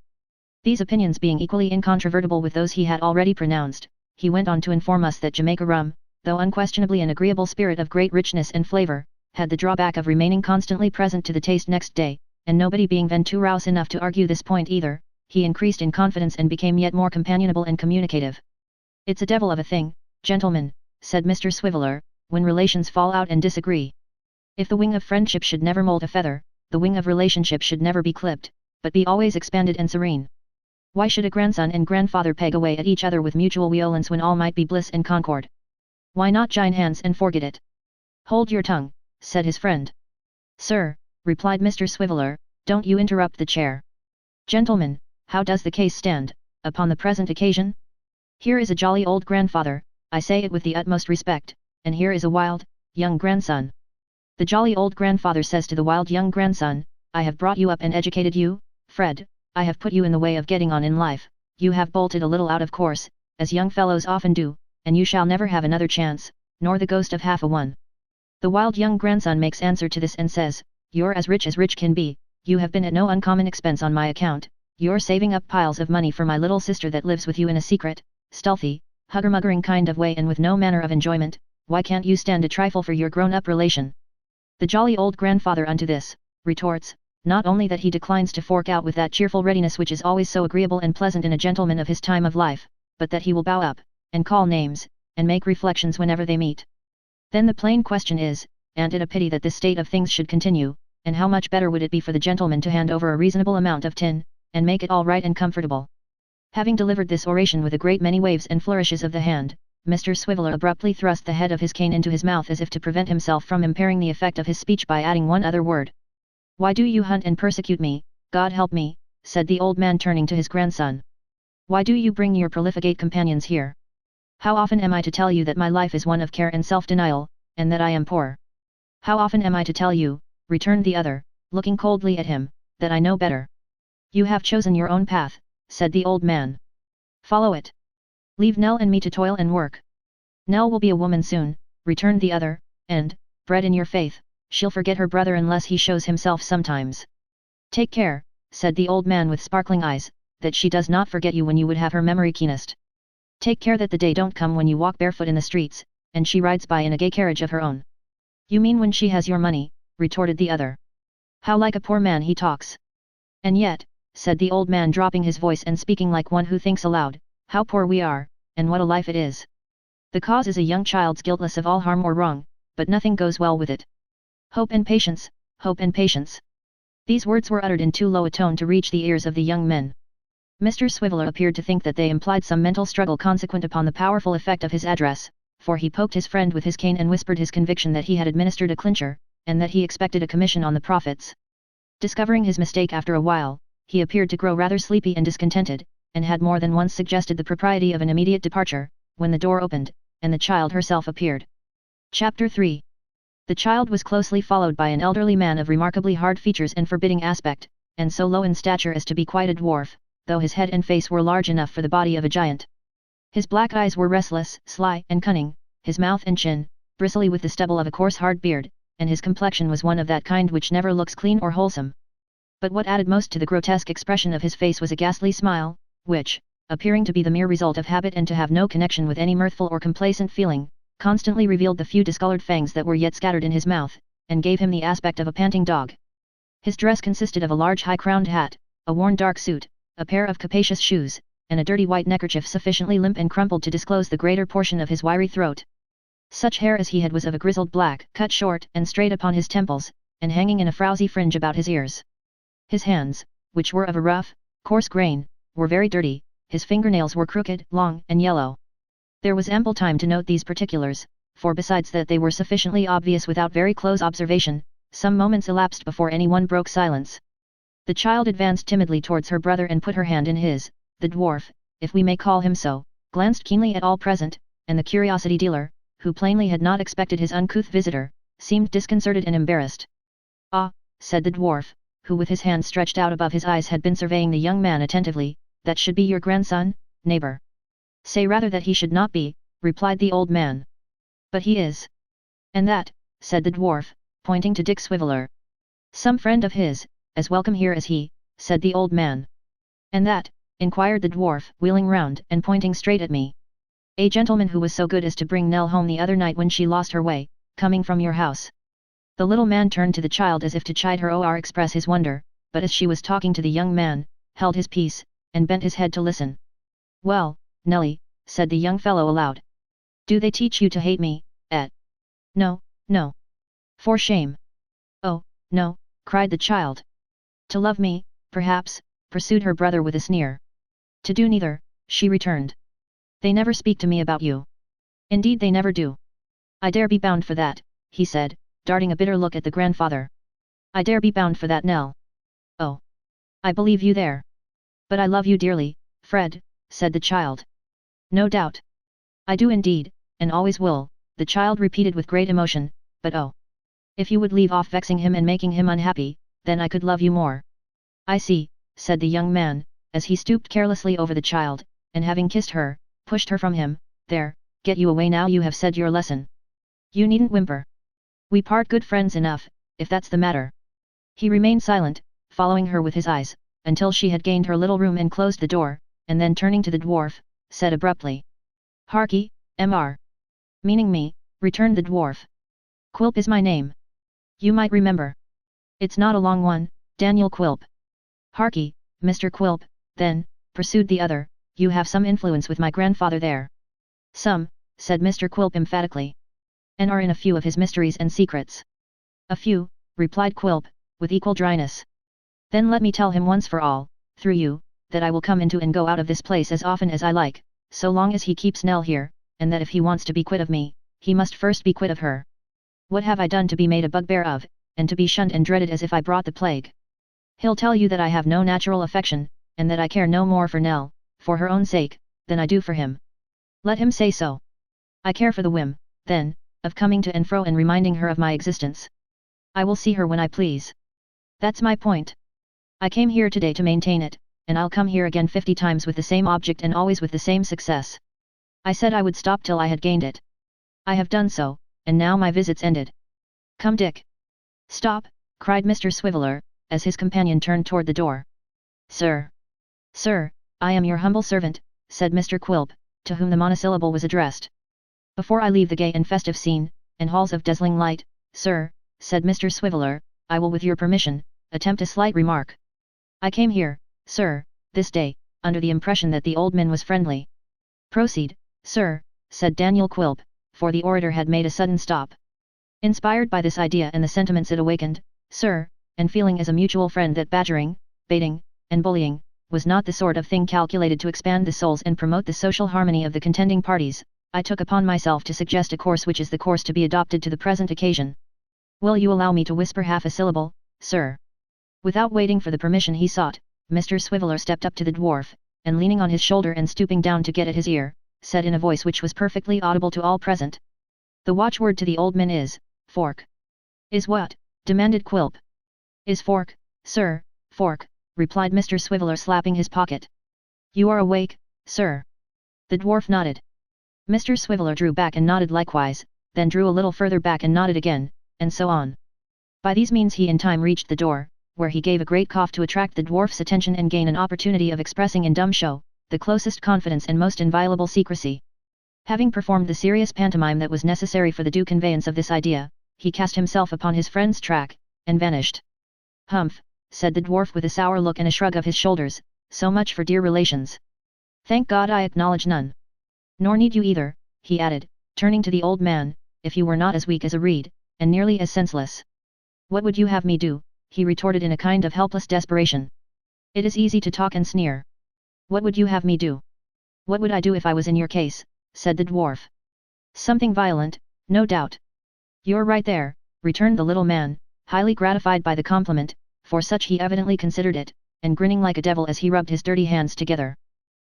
These opinions being equally incontrovertible with those he had already pronounced, he went on to inform us that Jamaica rum, though unquestionably an agreeable spirit of great richness and flavour, had the drawback of remaining constantly present to the taste next day, and nobody being then too rouse enough to argue this point either, he increased in confidence and became yet more companionable and communicative. It's a devil of a thing, gentlemen, said Mr. Swiveller, when relations fall out and disagree. If the wing of friendship should never moult a feather, the wing of relationship should never be clipped, but be always expanded and serene. Why should a grandson and grandfather peg away at each other with mutual violence when all might be bliss and concord? Why not join hands and forget it? Hold your tongue, said his friend. Sir, replied Mr. Swiveller, don't you interrupt the chair. Gentlemen, how does the case stand, upon the present occasion? Here is a jolly old grandfather, I say it with the utmost respect, and here is a wild, young grandson. The jolly old grandfather says to the wild young grandson, I have brought you up and educated you, Fred, I have put you in the way of getting on in life, you have bolted a little out of course, as young fellows often do, and you shall never have another chance, nor the ghost of half a one. The wild young grandson makes answer to this and says, you're as rich can be, you have been at no uncommon expense on my account, you're saving up piles of money for my little sister that lives with you in a secret, stealthy, hugger-muggering kind of way and with no manner of enjoyment, why can't you stand a trifle for your grown-up relation? The jolly old grandfather unto this, retorts, not only that he declines to fork out with that cheerful readiness which is always so agreeable and pleasant in a gentleman of his time of life, but that he will bow up, and call names, and make reflections whenever they meet. Then the plain question is, an't it a pity that this state of things should continue, and how much better would it be for the gentleman to hand over a reasonable amount of tin, and make it all right and comfortable? Having delivered this oration with a great many waves and flourishes of the hand, Mr. Swiveller abruptly thrust the head of his cane into his mouth as if to prevent himself from impairing the effect of his speech by adding one other word. Why do you hunt and persecute me, God help me, said the old man turning to his grandson. Why do you bring your profligate companions here? How often am I to tell you that my life is one of care and self-denial, and that I am poor? How often am I to tell you, returned the other, looking coldly at him, that I know better? You have chosen your own path, said the old man. Follow it. Leave Nell and me to toil and work. Nell will be a woman soon, returned the other, and, bred in your faith, she'll forget her brother unless he shows himself sometimes. Take care, said the old man with sparkling eyes, that she does not forget you when you would have her memory keenest. Take care that the day don't come when you walk barefoot in the streets, and she rides by in a gay carriage of her own. You mean when she has your money, retorted the other. How like a poor man he talks. And yet, said the old man dropping his voice and speaking like one who thinks aloud, how poor we are, and what a life it is. The cause is a young child's guiltless of all harm or wrong, but nothing goes well with it. Hope and patience, hope and patience. These words were uttered in too low a tone to reach the ears of the young men. Mr. Swiveller appeared to think that they implied some mental struggle consequent upon the powerful effect of his address, for he poked his friend with his cane and whispered his conviction that he had administered a clincher, and that he expected a commission on the profits. Discovering his mistake after a while, he appeared to grow rather sleepy and discontented, and had more than once suggested the propriety of an immediate departure, when the door opened, and the child herself appeared. Chapter 3. The child was closely followed by an elderly man of remarkably hard features and forbidding aspect, and so low in stature as to be quite a dwarf, though his head and face were large enough for the body of a giant. His black eyes were restless, sly, and cunning, his mouth and chin, bristly with the stubble of a coarse hard beard, and his complexion was one of that kind which never looks clean or wholesome. But what added most to the grotesque expression of his face was a ghastly smile, which, appearing to be the mere result of habit and to have no connection with any mirthful or complacent feeling, constantly revealed the few discolored fangs that were yet scattered in his mouth, and gave him the aspect of a panting dog. His dress consisted of a large high-crowned hat, a worn dark suit, a pair of capacious shoes, and a dirty white neckerchief sufficiently limp and crumpled to disclose the greater portion of his wiry throat. Such hair as he had was of a grizzled black, cut short and straight upon his temples, and hanging in a frowsy fringe about his ears. His hands, which were of a rough, coarse grain, were very dirty, his fingernails were crooked, long, and yellow. There was ample time to note these particulars, for besides that they were sufficiently obvious without very close observation, some moments elapsed before anyone broke silence. The child advanced timidly towards her brother and put her hand in his. The dwarf, if we may call him so, glanced keenly at all present, and the curiosity dealer, who plainly had not expected his uncouth visitor, seemed disconcerted and embarrassed. Ah, said the dwarf, who with his hand stretched out above his eyes had been surveying the young man attentively, that should be your grandson, neighbor. Say rather that he should not be, replied the old man. But he is. And that, said the dwarf, pointing to Dick Swiveller. Some friend of his, as welcome here as he, said the old man. And that, inquired the dwarf, wheeling round and pointing straight at me. A gentleman who was so good as to bring Nell home the other night when she lost her way, coming from your house. The little man turned to the child as if to chide her or express his wonder, but as she was talking to the young man, held his peace, and bent his head to listen. Well, Nelly, said the young fellow aloud. Do they teach you to hate me, et? No, no. For shame. Oh, no, cried the child. To love me, perhaps, pursued her brother with a sneer. To do neither, she returned. They never speak to me about you. Indeed they never do. I dare be bound for that, he said, darting a bitter look at the grandfather. I dare be bound for that, Nell. Oh. I believe you there. But I love you dearly, Fred, said the child. No doubt. I do indeed, and always will, the child repeated with great emotion, but oh. If you would leave off vexing him and making him unhappy, then I could love you more. I see, said the young man, as he stooped carelessly over the child, and having kissed her, pushed her from him. There, get you away now you have said your lesson. You needn't whimper. We part good friends enough, if that's the matter. He remained silent, following her with his eyes, until she had gained her little room and closed the door, and then turning to the dwarf, said abruptly. Harkee, Mr. Meaning me, returned the dwarf. Quilp is my name. You might remember. It's not a long one, Daniel Quilp. Harkee, Mr. Quilp, then, pursued the other, you have some influence with my grandfather there. Some, said Mr. Quilp emphatically. And are in a few of his mysteries and secrets. A few, replied Quilp, with equal dryness. Then let me tell him once for all, through you, that I will come into and go out of this place as often as I like, so long as he keeps Nell here, and that if he wants to be quit of me, he must first be quit of her. What have I done to be made a bugbear of, and to be shunned and dreaded as if I brought the plague? He'll tell you that I have no natural affection, and that I care no more for Nell, for her own sake, than I do for him. Let him say so. I care for the whim, then, of coming to and fro and reminding her of my existence. I will see her when I please. That's my point. I came here today to maintain it, and I'll come here again 50 times with the same object and always with the same success. I said I would stop till I had gained it. I have done so, and now my visit's ended. Come Dick. Stop, cried Mr. Swiveller, as his companion turned toward the door. Sir. Sir, I am your humble servant, said Mr. Quilp, to whom the monosyllable was addressed. Before I leave the gay and festive scene, and halls of dazzling light, sir, said Mr. Swiveller, I will with your permission, attempt a slight remark. I came here, sir, this day, under the impression that the old man was friendly. Proceed, sir, said Daniel Quilp, for the orator had made a sudden stop. Inspired by this idea and the sentiments it awakened, sir, and feeling as a mutual friend that badgering, baiting, and bullying, was not the sort of thing calculated to expand the souls and promote the social harmony of the contending parties, I took upon myself to suggest a course which is the course to be adopted to the present occasion. Will you allow me to whisper half a syllable, sir? Without waiting for the permission he sought, Mr. Swiveller stepped up to the dwarf, and leaning on his shoulder and stooping down to get at his ear, said in a voice which was perfectly audible to all present. The watchword to the old man is, fork. Is what? Demanded Quilp. Is fork, sir, fork, replied Mr. Swiveller slapping his pocket. You are awake, sir? The dwarf nodded. Mr. Swiveller drew back and nodded likewise, then drew a little further back and nodded again, and so on. By these means he in time reached the door, where he gave a great cough to attract the dwarf's attention and gain an opportunity of expressing in dumb show, the closest confidence and most inviolable secrecy. Having performed the serious pantomime that was necessary for the due conveyance of this idea, he cast himself upon his friend's track, and vanished. Humph, said the dwarf with a sour look and a shrug of his shoulders, so much for dear relations. Thank God I acknowledge none. Nor need you either, he added, turning to the old man, if you were not as weak as a reed, and nearly as senseless. What would you have me do? He retorted in a kind of helpless desperation. It is easy to talk and sneer. What would you have me do? What would I do if I was in your case? Said the dwarf. Something violent, no doubt. You're right there, returned the little man, highly gratified by the compliment, for such he evidently considered it, and grinning like a devil as he rubbed his dirty hands together.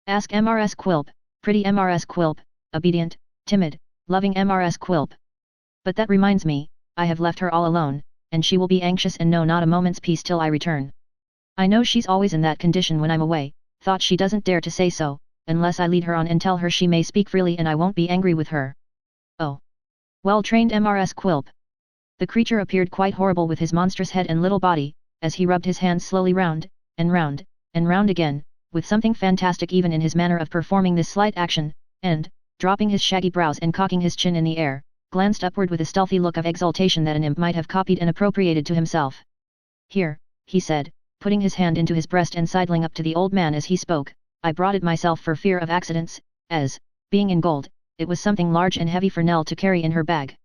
Ask Mrs. Quilp, pretty Mrs. Quilp, obedient, timid, loving Mrs. Quilp. But that reminds me, I have left her all alone, and she will be anxious and know not a moment's peace till I return. I know she's always in that condition when I'm away, thought she doesn't dare to say so, unless I lead her on and tell her she may speak freely and I won't be angry with her. Oh! Well-trained Mrs. Quilp. The creature appeared quite horrible with his monstrous head and little body, as he rubbed his hands slowly round, and round, and round again, with something fantastic even in his manner of performing this slight action, and, dropping his shaggy brows and cocking his chin in the air, glanced upward with a stealthy look of exultation that an imp might have copied and appropriated to himself. Here, he said, putting his hand into his breast and sidling up to the old man as he spoke, I brought it myself for fear of accidents, as, being in gold, it was something large and heavy for Nell to carry in her bag.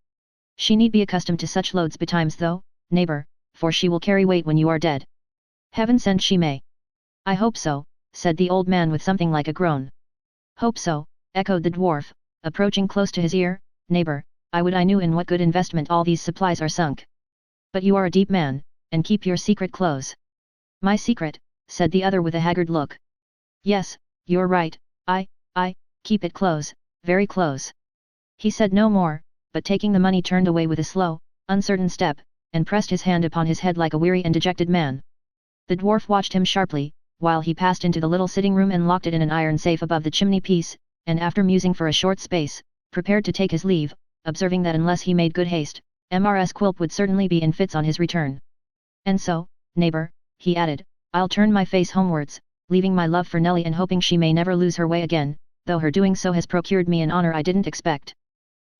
She need be accustomed to such loads betimes though, neighbor, for she will carry weight when you are dead. Heaven send she may. I hope so, said the old man with something like a groan. Hope so, echoed the dwarf, approaching close to his ear, neighbor, I would I knew in what good investment all these supplies are sunk. But you are a deep man, and keep your secret close. My secret, said the other with a haggard look. Yes, you're right, I keep it close, very close. He said no more, but taking the money turned away with a slow, uncertain step, and pressed his hand upon his head like a weary and dejected man. The dwarf watched him sharply, while he passed into the little sitting room and locked it in an iron safe above the chimney piece, and after musing for a short space, prepared to take his leave, observing that unless he made good haste, Mrs. Quilp would certainly be in fits on his return. And so, neighbor, he added, I'll turn my face homewards, leaving my love for Nelly and hoping she may never lose her way again, though her doing so has procured me an honor I didn't expect.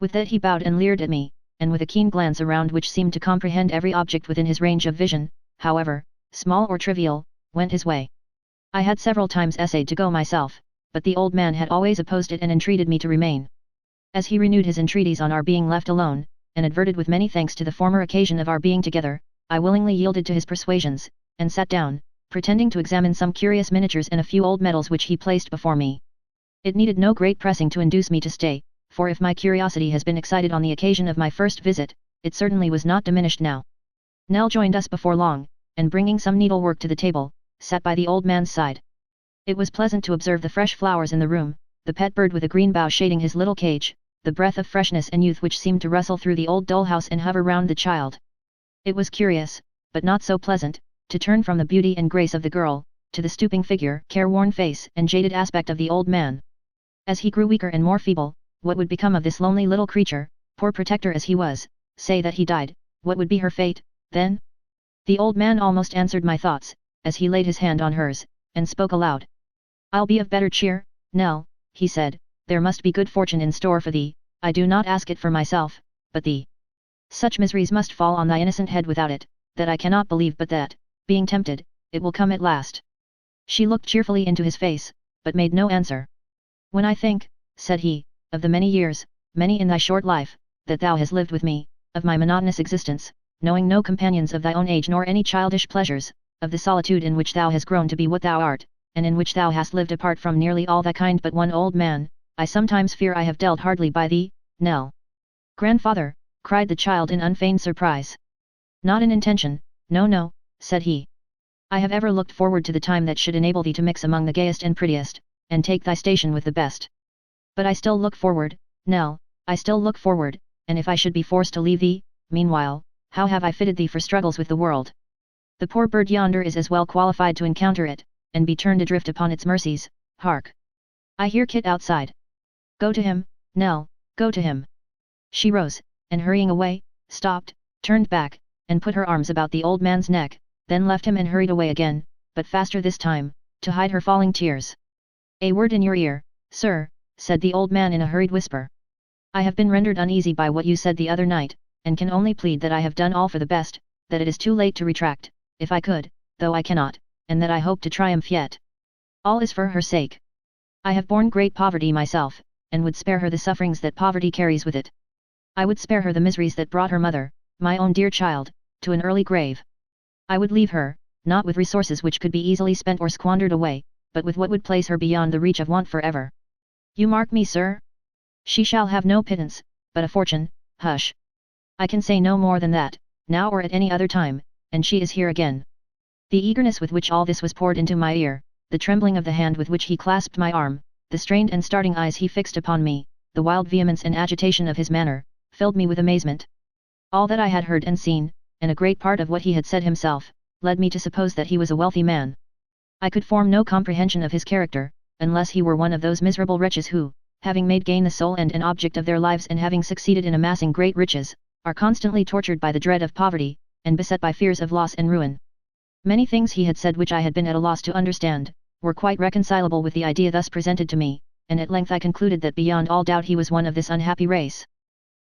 With that he bowed and leered at me, and with a keen glance around which seemed to comprehend every object within his range of vision, however, small or trivial, went his way. I had several times essayed to go myself, but the old man had always opposed it and entreated me to remain. As he renewed his entreaties on our being left alone, and adverted with many thanks to the former occasion of our being together, I willingly yielded to his persuasions, and sat down, pretending to examine some curious miniatures and a few old medals which he placed before me. It needed no great pressing to induce me to stay, for if my curiosity has been excited on the occasion of my first visit, it certainly was not diminished now. Nell joined us before long, and bringing some needlework to the table, sat by the old man's side. It was pleasant to observe the fresh flowers in the room, the pet bird with a green bough shading his little cage, the breath of freshness and youth which seemed to rustle through the old dull house and hover round the child. It was curious, but not so pleasant, to turn from the beauty and grace of the girl, to the stooping figure, careworn face and jaded aspect of the old man. As he grew weaker and more feeble, what would become of this lonely little creature, poor protector as he was? Say that he died, what would be her fate, then? The old man almost answered my thoughts, as he laid his hand on hers, and spoke aloud. I'll be of better cheer, Nell, he said, there must be good fortune in store for thee, I do not ask it for myself, but thee. Such miseries must fall on thy innocent head without it, that I cannot believe but that, being tempted, it will come at last. She looked cheerfully into his face, but made no answer. When I think, said he, of the many years, many in thy short life, that thou hast lived with me, of my monotonous existence, knowing no companions of thy own age nor any childish pleasures, of the solitude in which thou hast grown to be what thou art, and in which thou hast lived apart from nearly all thy kind but one old man, I sometimes fear I have dealt hardly by thee, Nell. Grandfather, cried the child in unfeigned surprise. Not in intention, no, said he. I have ever looked forward to the time that should enable thee to mix among the gayest and prettiest, and take thy station with the best. But I still look forward, Nell, I still look forward, and if I should be forced to leave thee, meanwhile, how have I fitted thee for struggles with the world? The poor bird yonder is as well qualified to encounter it, and be turned adrift upon its mercies. Hark! I hear Kit outside. Go to him, Nell, go to him. She rose, and hurrying away, stopped, turned back, and put her arms about the old man's neck, then left him and hurried away again, but faster this time, to hide her falling tears. A word in your ear, sir, said the old man in a hurried whisper. I have been rendered uneasy by what you said the other night, and can only plead that I have done all for the best, that it is too late to retract, if I could, though I cannot, and that I hope to triumph yet. All is for her sake. I have borne great poverty myself, and would spare her the sufferings that poverty carries with it. I would spare her the miseries that brought her mother, my own dear child, to an early grave. I would leave her, not with resources which could be easily spent or squandered away, but with what would place her beyond the reach of want forever. You mark me, sir? She shall have no pittance, but a fortune. Hush! I can say no more than that, now or at any other time, and she is here again. The eagerness with which all this was poured into my ear, the trembling of the hand with which he clasped my arm, the strained and starting eyes he fixed upon me, the wild vehemence and agitation of his manner, filled me with amazement. All that I had heard and seen, and a great part of what he had said himself, led me to suppose that he was a wealthy man. I could form no comprehension of his character, unless he were one of those miserable wretches who, having made gain the sole end and object of their lives and having succeeded in amassing great riches, are constantly tortured by the dread of poverty, and beset by fears of loss and ruin. Many things he had said which I had been at a loss to understand, were quite reconcilable with the idea thus presented to me, and at length I concluded that beyond all doubt he was one of this unhappy race.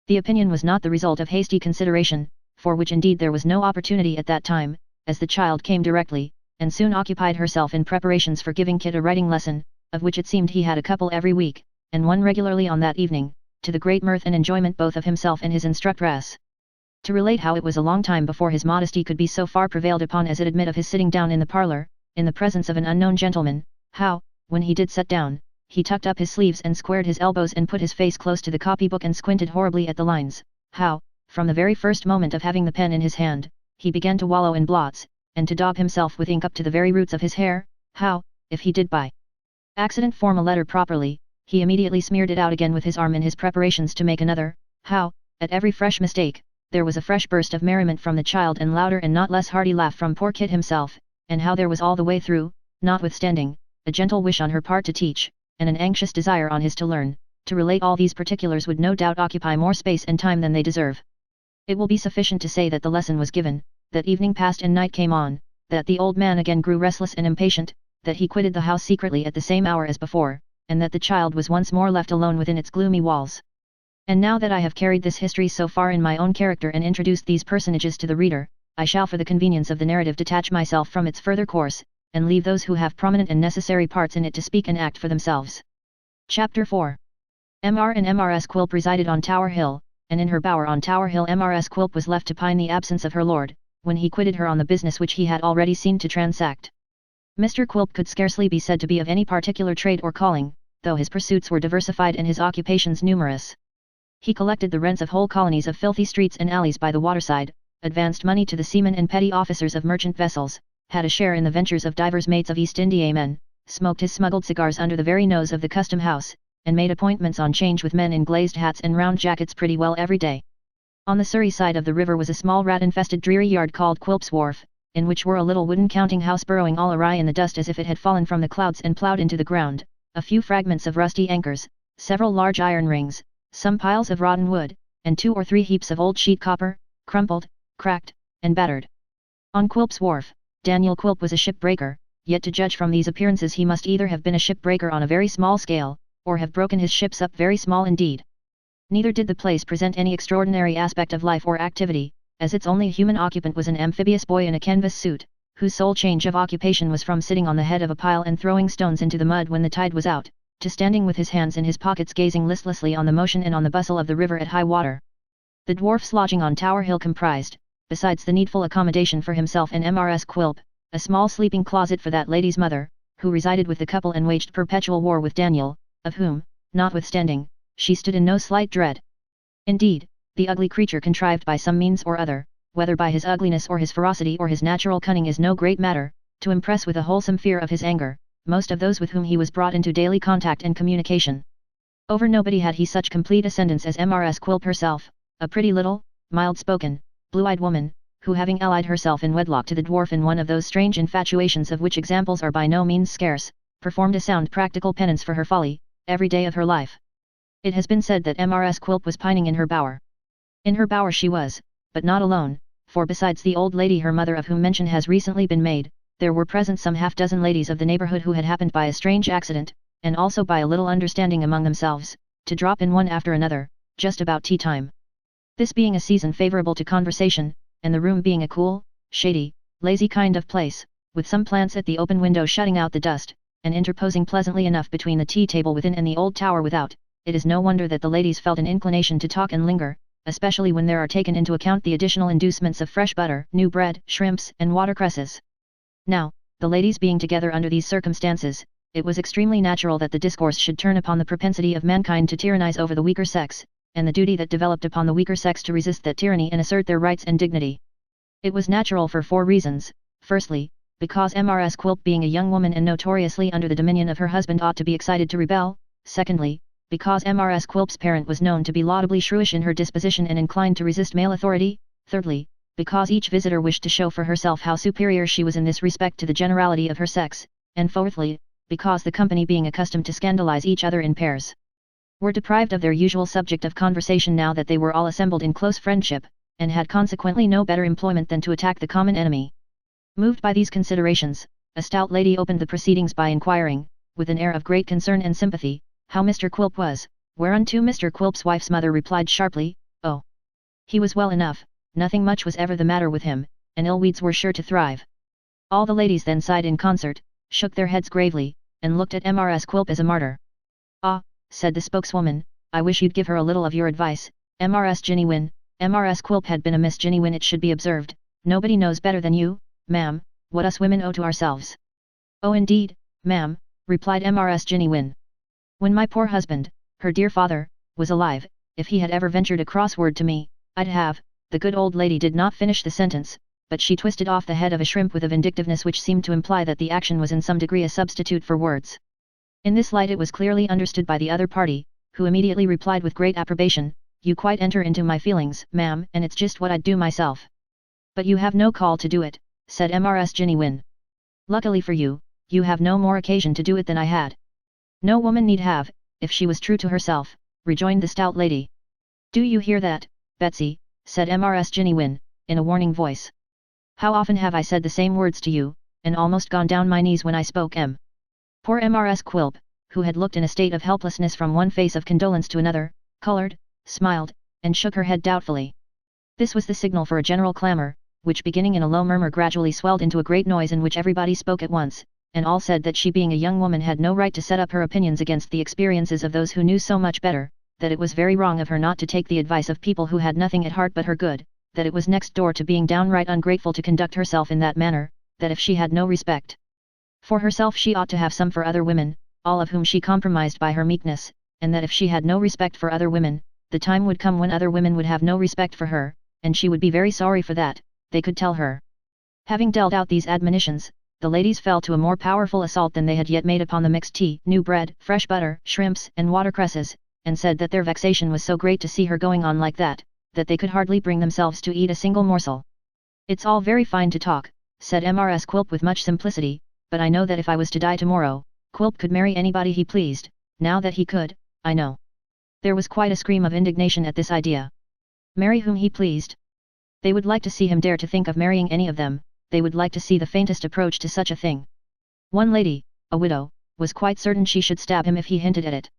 The opinion was not the result of hasty consideration, for which indeed there was no opportunity at that time, as the child came directly, and soon occupied herself in preparations for giving Kit a writing lesson, of which it seemed he had a couple every week, and one regularly on that evening, to the great mirth and enjoyment both of himself and his instructress. To relate how it was a long time before his modesty could be so far prevailed upon as it admit of his sitting down in the parlour, in the presence of an unknown gentleman, how, when he did sit down, he tucked up his sleeves and squared his elbows and put his face close to the copybook and squinted horribly at the lines, how, from the very first moment of having the pen in his hand, he began to wallow in blots, and to daub himself with ink up to the very roots of his hair, how, if he did by accident form a letter properly, he immediately smeared it out again with his arm in his preparations to make another, how, at every fresh mistake, there was a fresh burst of merriment from the child and louder and not less hearty laugh from poor Kit himself, and how there was all the way through, notwithstanding, a gentle wish on her part to teach, and an anxious desire on his to learn. To relate all these particulars would no doubt occupy more space and time than they deserve. It will be sufficient to say that the lesson was given, that evening passed and night came on, that the old man again grew restless and impatient, that he quitted the house secretly at the same hour as before, and that the child was once more left alone within its gloomy walls. And now that I have carried this history so far in my own character and introduced these personages to the reader, I shall for the convenience of the narrative detach myself from its further course, and leave those who have prominent and necessary parts in it to speak and act for themselves. Chapter 4. Mr. and Mrs. Quilp resided on Tower Hill, and in her bower on Tower Hill Mrs. Quilp was left to pine the absence of her lord, when he quitted her on the business which he had already seen to transact. Mr. Quilp could scarcely be said to be of any particular trade or calling, though his pursuits were diversified and his occupations numerous. He collected the rents of whole colonies of filthy streets and alleys by the waterside, advanced money to the seamen and petty officers of merchant vessels, had a share in the ventures of divers mates of East Indiamen, smoked his smuggled cigars under the very nose of the custom house, and made appointments on change with men in glazed hats and round jackets pretty well every day. On the Surrey side of the river was a small rat-infested dreary yard called Quilp's Wharf, in which were a little wooden counting-house burrowing all awry in the dust as if it had fallen from the clouds and ploughed into the ground, a few fragments of rusty anchors, several large iron rings, some piles of rotten wood, and 2 or 3 heaps of old sheet copper, crumpled, cracked, and battered. On Quilp's Wharf, Daniel Quilp was a shipbreaker, yet to judge from these appearances he must either have been a shipbreaker on a very small scale, or have broken his ships up very small indeed. Neither did the place present any extraordinary aspect of life or activity, as its only human occupant was an amphibious boy in a canvas suit, whose sole change of occupation was from sitting on the head of a pile and throwing stones into the mud when the tide was out, to standing with his hands in his pockets gazing listlessly on the motion and on the bustle of the river at high water. The dwarf's lodging on Tower Hill comprised, besides the needful accommodation for himself and Mrs. Quilp, a small sleeping closet for that lady's mother, who resided with the couple and waged perpetual war with Daniel, of whom, notwithstanding, she stood in no slight dread. Indeed, the ugly creature contrived by some means or other, whether by his ugliness or his ferocity or his natural cunning is no great matter, to impress with a wholesome fear of his anger, most of those with whom he was brought into daily contact and communication. Over nobody had he such complete ascendance as Mrs. Quilp herself, a pretty little, mild-spoken, blue-eyed woman, who having allied herself in wedlock to the dwarf in one of those strange infatuations of which examples are by no means scarce, performed a sound practical penance for her folly, every day of her life. It has been said that Mrs. Quilp was pining in her bower. In her bower she was, but not alone, for besides the old lady her mother of whom mention has recently been made, there were present some half-dozen ladies of the neighbourhood who had happened by a strange accident, and also by a little understanding among themselves, to drop in one after another, just about tea time. This being a season favourable to conversation, and the room being a cool, shady, lazy kind of place, with some plants at the open window shutting out the dust, and interposing pleasantly enough between the tea table within and the old tower without, it is no wonder that the ladies felt an inclination to talk and linger, especially when there are taken into account the additional inducements of fresh butter, new bread, shrimps, and watercresses. Now, the ladies being together under these circumstances, it was extremely natural that the discourse should turn upon the propensity of mankind to tyrannize over the weaker sex, and the duty that developed upon the weaker sex to resist that tyranny and assert their rights and dignity. It was natural for 4 reasons. Firstly, because Mrs. Quilp being a young woman and notoriously under the dominion of her husband ought to be excited to rebel. Secondly, because Mrs. Quilp's parent was known to be laudably shrewish in her disposition and inclined to resist male authority. Thirdly, because each visitor wished to show for herself how superior she was in this respect to the generality of her sex, and fourthly, because the company being accustomed to scandalize each other in pairs, were deprived of their usual subject of conversation now that they were all assembled in close friendship, and had consequently no better employment than to attack the common enemy. Moved by these considerations, a stout lady opened the proceedings by inquiring, with an air of great concern and sympathy, how Mr. Quilp was, whereunto Mr. Quilp's wife's mother replied sharply, "Oh, he was well enough, nothing much was ever the matter with him, and ill weeds were sure to thrive." All the ladies then sighed in concert, shook their heads gravely, and looked at Mrs. Quilp as a martyr. "Ah," said the spokeswoman, "I wish you'd give her a little of your advice, Mrs. Ginny Wynne." Mrs. Quilp had been a Miss Ginny Wynne, it should be observed. "Nobody knows better than you, ma'am, what us women owe to ourselves." "Oh indeed, ma'am," replied Mrs. Ginny Wynne. "When my poor husband, her dear father, was alive, if he had ever ventured a cross word to me, I'd have—" The good old lady did not finish the sentence, but she twisted off the head of a shrimp with a vindictiveness which seemed to imply that the action was in some degree a substitute for words. In this light it was clearly understood by the other party, who immediately replied with great approbation, "You quite enter into my feelings, ma'am, and it's just what I'd do myself." "But you have no call to do it," said Mrs. Ginny Wynne. "Luckily for you, you have no more occasion to do it than I had." "No woman need have, if she was true to herself," rejoined the stout lady. "Do you hear that, Betsy?" said Mrs. Ginny Wynne, in a warning voice. "How often have I said the same words to you, and almost gone down my knees when I spoke em." Poor Mrs. Quilp, who had looked in a state of helplessness from one face of condolence to another, coloured, smiled, and shook her head doubtfully. This was the signal for a general clamour, which beginning in a low murmur gradually swelled into a great noise in which everybody spoke at once, and all said that she being a young woman had no right to set up her opinions against the experiences of those who knew so much better, that it was very wrong of her not to take the advice of people who had nothing at heart but her good, that it was next door to being downright ungrateful to conduct herself in that manner, that if she had no respect for herself she ought to have some for other women, all of whom she compromised by her meekness, and that if she had no respect for other women, the time would come when other women would have no respect for her, and she would be very sorry for that, they could tell her. Having dealt out these admonitions, the ladies fell to a more powerful assault than they had yet made upon the mixed tea, new bread, fresh butter, shrimps, and watercresses, and said that their vexation was so great to see her going on like that, that they could hardly bring themselves to eat a single morsel. "It's all very fine to talk," said Mrs. Quilp with much simplicity, "but I know that if I was to die tomorrow, Quilp could marry anybody he pleased. Now that he could, I know." There was quite a scream of indignation at this idea. Marry whom he pleased? They would like to see him dare to think of marrying any of them, they would like to see the faintest approach to such a thing. One lady, a widow, was quite certain she should stab him if he hinted at it.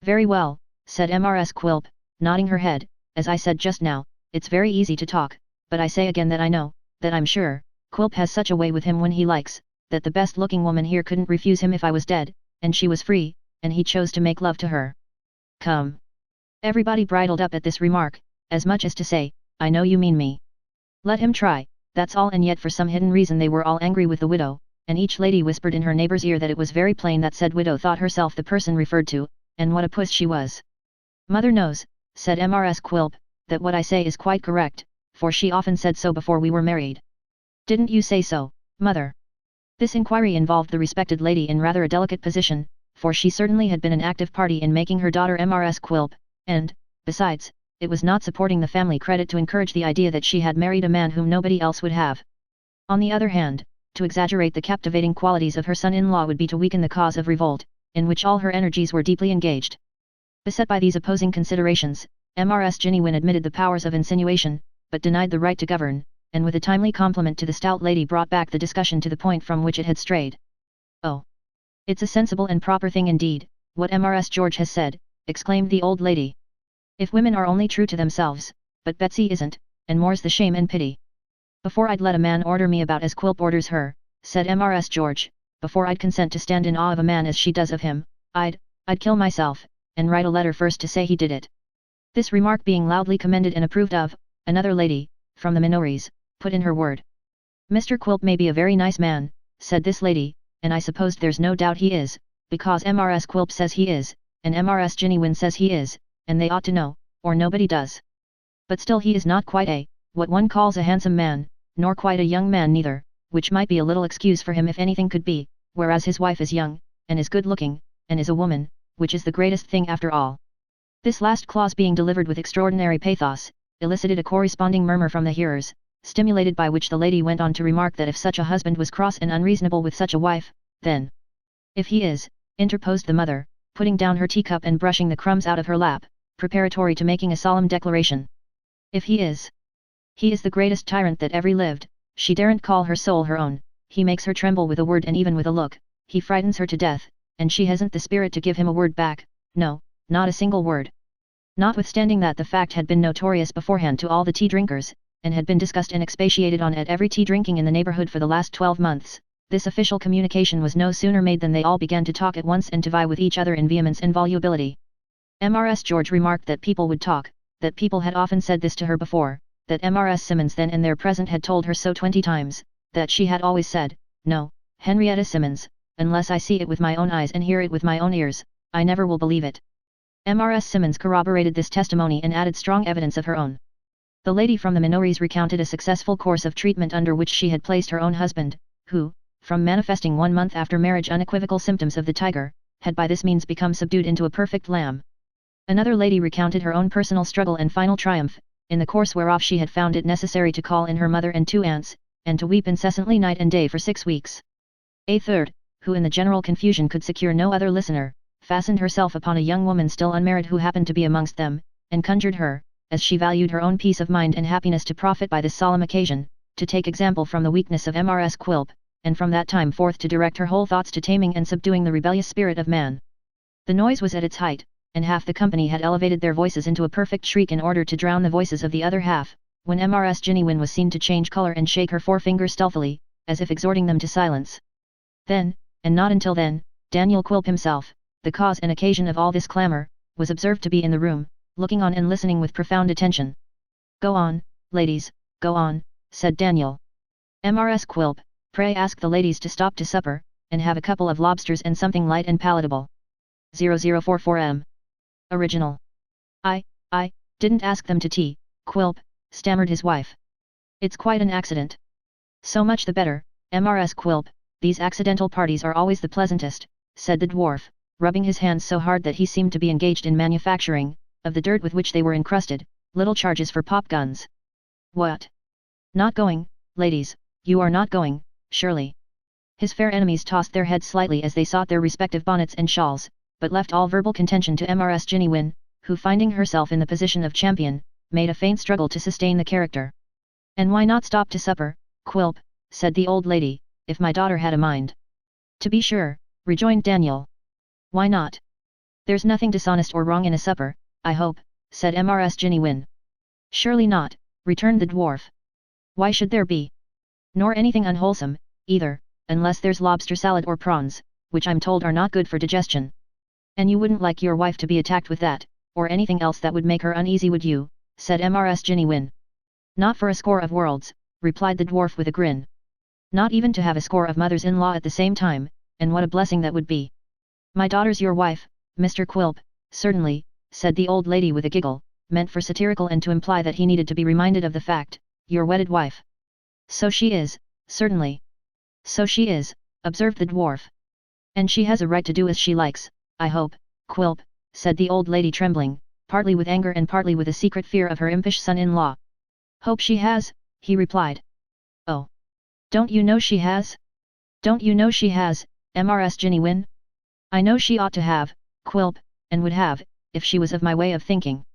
"Very well," said Mrs. Quilp, nodding her head, "as I said just now, it's very easy to talk, but I say again that I know, that I'm sure, Quilp has such a way with him when he likes, that the best-looking woman here couldn't refuse him if I was dead, and she was free, and he chose to make love to her. Come. Everybody bridled up at this remark, as much as to say, I know you mean me. Let him try, that's all, and yet for some hidden reason they were all angry with the widow, and each lady whispered in her neighbour's ear that it was very plain that said widow thought herself the person referred to, and what a puss she was. Mother knows, said Mrs. Quilp, that what I say is quite correct, for she often said so before we were married. Didn't you say so, Mother? This inquiry involved the respected lady in rather a delicate position, for she certainly had been an active party in making her daughter Mrs. Quilp, and, besides, it was not supporting the family credit to encourage the idea that she had married a man whom nobody else would have. On the other hand, to exaggerate the captivating qualities of her son-in-law would be to weaken the cause of revolt, in which all her energies were deeply engaged. Beset by these opposing considerations, Mrs. Jennywin admitted the powers of insinuation, but denied the right to govern, and with a timely compliment to the stout lady brought back the discussion to the point from which it had strayed. Oh! It's a sensible and proper thing indeed, what Mrs. George has said, exclaimed the old lady. If women are only true to themselves, but Betsy isn't, and more's the shame and pity. Before I'd let a man order me about as Quilp orders her, said Mrs. George, before I'd consent to stand in awe of a man as she does of him, I'd kill myself, and write a letter first to say he did it. This remark being loudly commended and approved of, another lady, from the Minories, put in her word. Mr. Quilp may be a very nice man, said this lady, and I suppose there's no doubt he is, because Mrs. Quilp says he is, and Mrs. Jennywin says he is, and they ought to know, or nobody does. But still he is not quite what one calls a handsome man, nor quite a young man neither, which might be a little excuse for him if anything could be, whereas his wife is young, and is good-looking, and is a woman, which is the greatest thing after all. This last clause being delivered with extraordinary pathos, elicited a corresponding murmur from the hearers, stimulated by which the lady went on to remark that if such a husband was cross and unreasonable with such a wife, then— If he is, interposed the mother, putting down her teacup and brushing the crumbs out of her lap, preparatory to making a solemn declaration. If he is the greatest tyrant that ever lived, she daren't call her soul her own, he makes her tremble with a word and even with a look, he frightens her to death, and she hasn't the spirit to give him a word back, no, not a single word. Notwithstanding that the fact had been notorious beforehand to all the tea drinkers, and had been discussed and expatiated on at every tea drinking in the neighbourhood for the last 12 months, this official communication was no sooner made than they all began to talk at once and to vie with each other in vehemence and volubility. Mrs. George remarked that people would talk, that people had often said this to her before, that Mrs. Simmons then and there present had told her so 20 times, that she had always said, no, Henrietta Simmons, unless I see it with my own eyes and hear it with my own ears, I never will believe it. Mrs. Simmons corroborated this testimony and added strong evidence of her own. The lady from the Minories recounted a successful course of treatment under which she had placed her own husband, who, from manifesting 1 month after marriage unequivocal symptoms of the tiger, had by this means become subdued into a perfect lamb. Another lady recounted her own personal struggle and final triumph, in the course whereof she had found it necessary to call in her mother and 2 aunts, and to weep incessantly night and day for 6 weeks. A third, who in the general confusion could secure no other listener, fastened herself upon a young woman still unmarried who happened to be amongst them, and conjured her, as she valued her own peace of mind and happiness to profit by this solemn occasion, to take example from the weakness of Mrs. Quilp, and from that time forth to direct her whole thoughts to taming and subduing the rebellious spirit of man. The noise was at its height, and half the company had elevated their voices into a perfect shriek in order to drown the voices of the other half, when Mrs. Jennywin was seen to change colour and shake her forefinger stealthily, as if exhorting them to silence. Then, and not until then, Daniel Quilp himself, the cause and occasion of all this clamour, was observed to be in the room, looking on and listening with profound attention. Go on, ladies, go on, said Daniel. Mrs. Quilp, pray ask the ladies to stop to supper, and have a couple of lobsters and something light and palatable. 0044M. Original. I didn't ask them to tea, Quilp, stammered his wife. It's quite an accident. So much the better, Mrs. Quilp, these accidental parties are always the pleasantest, said the dwarf, rubbing his hands so hard that he seemed to be engaged in manufacturing, of the dirt with which they were encrusted, little charges for pop guns. What? Not going, ladies, you are not going, surely. His fair enemies tossed their heads slightly as they sought their respective bonnets and shawls, but left all verbal contention to Mrs. Jennywin, who finding herself in the position of champion, made a faint struggle to sustain the character. And why not stop to supper, Quilp, said the old lady, if my daughter had a mind. To be sure, rejoined Daniel. Why not? There's nothing dishonest or wrong in a supper, I hope, said Mrs. Jennywin. Surely not, returned the dwarf. Why should there be? Nor anything unwholesome, either, unless there's lobster salad or prawns, which I'm told are not good for digestion. And you wouldn't like your wife to be attacked with that, or anything else that would make her uneasy, would you? Said Mrs. Ginny Win. Not for a score of worlds, replied the dwarf with a grin. Not even to have a score of mothers-in-law at the same time, and what a blessing that would be. My daughter's your wife, Mr. Quilp. Certainly, said the old lady with a giggle, meant for satirical and to imply that he needed to be reminded of the fact, your wedded wife. So she is, certainly. So she is, observed the dwarf. And she has a right to do as she likes, I hope, Quilp, said the old lady trembling, partly with anger and partly with a secret fear of her impish son-in-law. Hope she has, he replied. Oh. Don't you know she has? Don't you know she has, Mrs. Ginny Win? I know she ought to have, Quilp, and would have, if she was of my way of thinking.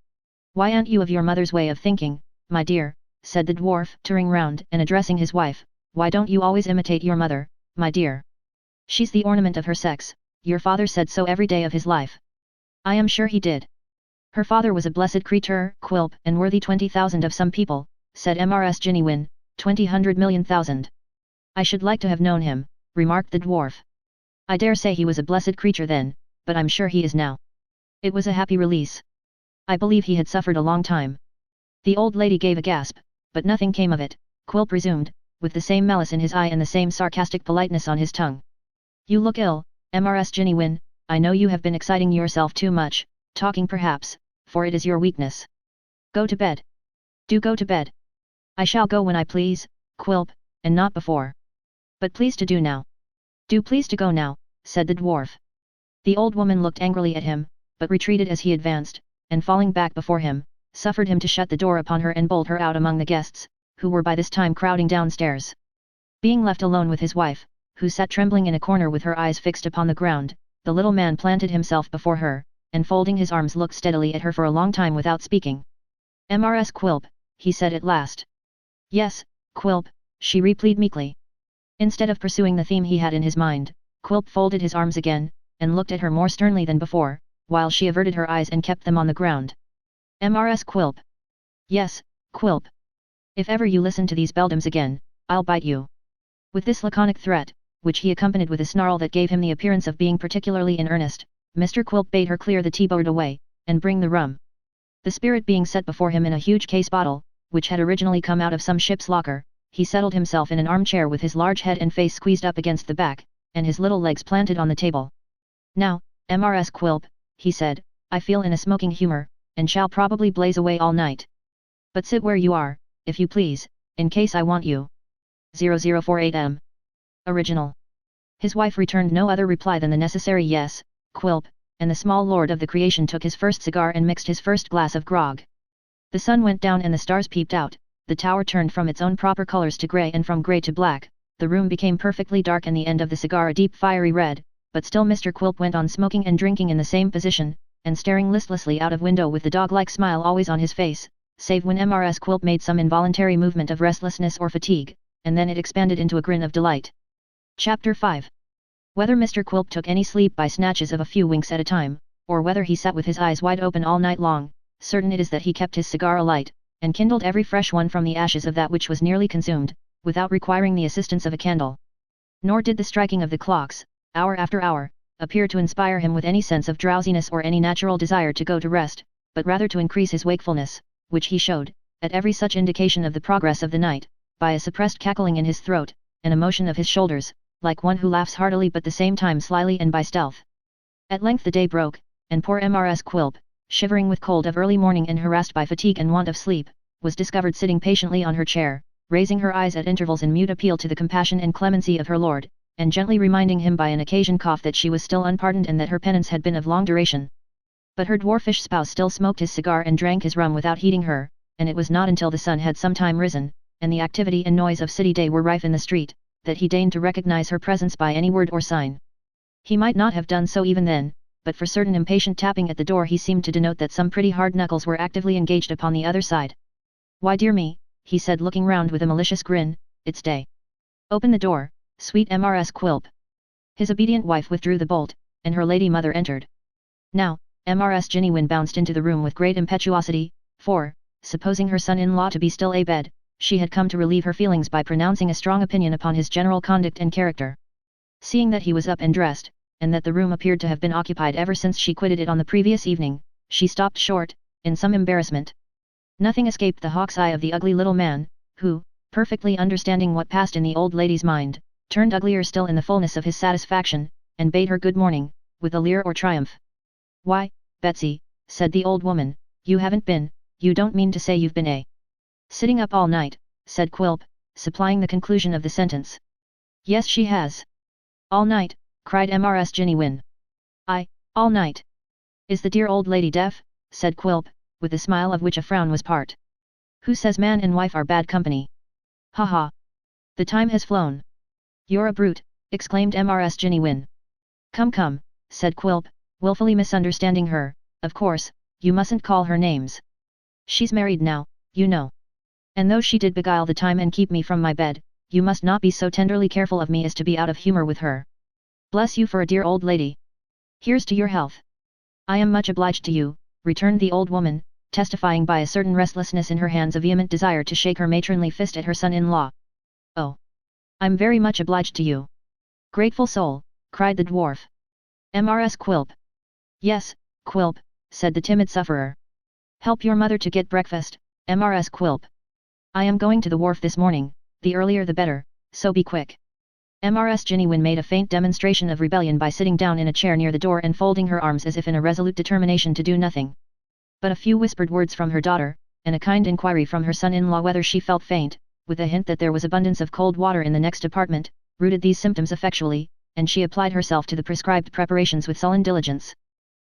Why aren't you of your mother's way of thinking, my dear, said the dwarf, turning round and addressing his wife, why don't you always imitate your mother, my dear? She's the ornament of her sex, your father said so every day of his life. I am sure he did. Her father was a blessed creature, Quilp, and worthy 20,000 of some people, said Mrs. Ginny Win, 20,100,000,000. I should like to have known him, remarked the dwarf. I dare say he was a blessed creature then, but I'm sure he is now. It was a happy release. I believe he had suffered a long time. The old lady gave a gasp, but nothing came of it, Quilp resumed, with the same malice in his eye and the same sarcastic politeness on his tongue. You look ill, Mrs. Ginny Win, I know you have been exciting yourself too much, talking perhaps, for it is your weakness. Go to bed. Do go to bed. I shall go when I please, Quilp, and not before. But please to do now. Do please to go now, said the dwarf. The old woman looked angrily at him, but retreated as he advanced, and falling back before him, suffered him to shut the door upon her and bolt her out among the guests, who were by this time crowding downstairs. Being left alone with his wife, who sat trembling in a corner with her eyes fixed upon the ground, the little man planted himself before her, and folding his arms looked steadily at her for a long time without speaking. Mrs. Quilp, he said at last. Yes, Quilp, she replied meekly. Instead of pursuing the theme he had in his mind, Quilp folded his arms again, and looked at her more sternly than before, while she averted her eyes and kept them on the ground. Mrs. Quilp. Yes, Quilp. If ever you listen to these beldams again, I'll bite you. With this laconic threat, which he accompanied with a snarl that gave him the appearance of being particularly in earnest, Mr. Quilp bade her clear the teaboard away, and bring the rum. The spirit being set before him in a huge case bottle, which had originally come out of some ship's locker, he settled himself in an armchair with his large head and face squeezed up against the back, and his little legs planted on the table. Now, Mrs. Quilp, he said, I feel in a smoking humor, and shall probably blaze away all night. But sit where you are, if you please, in case I want you. 0048M. Original. His wife returned no other reply than the necessary yes, Quilp, and the small lord of the creation took his first cigar and mixed his first glass of grog. The sun went down and the stars peeped out, the tower turned from its own proper colors to grey and from grey to black, the room became perfectly dark and the end of the cigar a deep fiery red, but still Mr. Quilp went on smoking and drinking in the same position, and staring listlessly out of window with the dog-like smile always on his face, save when Mrs. Quilp made some involuntary movement of restlessness or fatigue, and then it expanded into a grin of delight. Chapter 5. Whether Mr. Quilp took any sleep by snatches of a few winks at a time, or whether he sat with his eyes wide open all night long, certain it is that he kept his cigar alight, and kindled every fresh one from the ashes of that which was nearly consumed, without requiring the assistance of a candle. Nor did the striking of the clocks, hour after hour, appear to inspire him with any sense of drowsiness or any natural desire to go to rest, but rather to increase his wakefulness, which he showed, at every such indication of the progress of the night, by a suppressed cackling in his throat, and a motion of his shoulders, like one who laughs heartily but the same time slyly and by stealth. At length the day broke, and poor Mrs. Quilp, shivering with cold of early morning and harassed by fatigue and want of sleep, was discovered sitting patiently on her chair, raising her eyes at intervals in mute appeal to the compassion and clemency of her lord, and gently reminding him by an occasion cough that she was still unpardoned and that her penance had been of long duration. But her dwarfish spouse still smoked his cigar and drank his rum without heeding her, and it was not until the sun had some time risen, and the activity and noise of city day were rife in the street, that he deigned to recognize her presence by any word or sign. He might not have done so even then, but for certain impatient tapping at the door he seemed to denote that some pretty hard knuckles were actively engaged upon the other side. Why dear me, he said looking round with a malicious grin, it's day. Open the door, sweet Mrs. Quilp. His obedient wife withdrew the bolt, and her lady mother entered. Now, Mrs. Ginny Win bounced into the room with great impetuosity, for, supposing her son-in-law to be still abed, she had come to relieve her feelings by pronouncing a strong opinion upon his general conduct and character. Seeing that he was up and dressed, and that the room appeared to have been occupied ever since she quitted it on the previous evening, she stopped short, in some embarrassment. Nothing escaped the hawk's eye of the ugly little man, who, perfectly understanding what passed in the old lady's mind, turned uglier still in the fullness of his satisfaction, and bade her good morning, with a leer or triumph. "Why, Betsy," said the old woman, "you haven't been, you don't mean to say you've been sitting up all night," said Quilp, supplying the conclusion of the sentence. "Yes, she has." "All night," cried Mrs. Ginny Win. All night. "Is the dear old lady deaf?" said Quilp, with a smile of which a frown was part. "Who says man and wife are bad company? Ha ha! The time has flown." "You're a brute," exclaimed Mrs. Ginny Win. Come," said Quilp, wilfully misunderstanding her, "of course, you mustn't call her names. She's married now, you know. And though she did beguile the time and keep me from my bed, you must not be so tenderly careful of me as to be out of humour with her. Bless you for a dear old lady. Here's to your health." "I am much obliged to you," returned the old woman, testifying by a certain restlessness in her hands a vehement desire to shake her matronly fist at her son-in-law. "Oh! I'm very much obliged to you." "Grateful soul," cried the dwarf. "Mrs. Quilp." "Yes, Quilp," said the timid sufferer. "Help your mother to get breakfast, Mrs. Quilp. I am going to the wharf this morning, the earlier the better, so be quick." Mrs. Ginny Win made a faint demonstration of rebellion by sitting down in a chair near the door and folding her arms as if in a resolute determination to do nothing. But a few whispered words from her daughter, and a kind inquiry from her son-in-law whether she felt faint, with a hint that there was abundance of cold water in the next apartment, rooted these symptoms effectually, and she applied herself to the prescribed preparations with sullen diligence.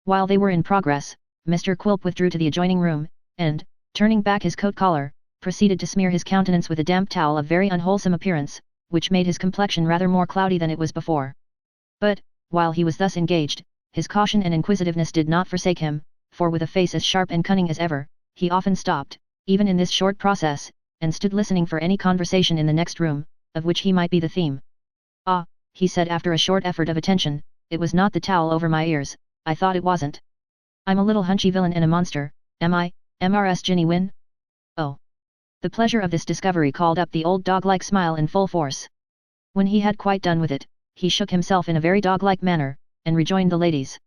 While they were in progress, Mr. Quilp withdrew to the adjoining room, and, turning back his coat collar, proceeded to smear his countenance with a damp towel of very unwholesome appearance, which made his complexion rather more cloudy than it was before. But, while he was thus engaged, his caution and inquisitiveness did not forsake him, for with a face as sharp and cunning as ever, he often stopped, even in this short process, and stood listening for any conversation in the next room, of which he might be the theme. "Ah," he said after a short effort of attention, "it was not the towel over my ears, I thought it wasn't. I'm a little hunchy villain and a monster, am I, Mrs. Ginny Win? Oh!" The pleasure of this discovery called up the old dog-like smile in full force. When he had quite done with it, he shook himself in a very dog-like manner, and rejoined the ladies.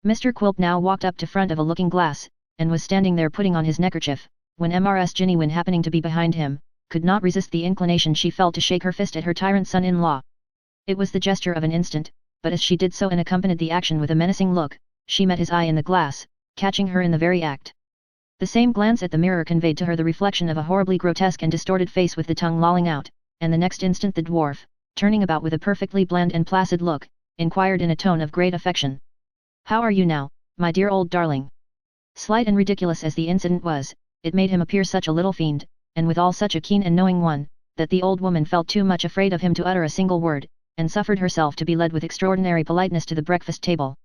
Mr. Quilp now walked up to front of a looking-glass, and was standing there putting on his neckerchief, when Mrs. Ginny Win, happening to be behind him, could not resist the inclination she felt to shake her fist at her tyrant son-in-law. It was the gesture of an instant, but as she did so and accompanied the action with a menacing look, she met his eye in the glass, catching her in the very act. The same glance at the mirror conveyed to her the reflection of a horribly grotesque and distorted face with the tongue lolling out, and the next instant the dwarf, turning about with a perfectly bland and placid look, inquired in a tone of great affection. "How are you now, my dear old darling?" Slight and ridiculous as the incident was, it made him appear such a little fiend, and withal such a keen and knowing one, that the old woman felt too much afraid of him to utter a single word, and suffered herself to be led with extraordinary politeness to the breakfast table.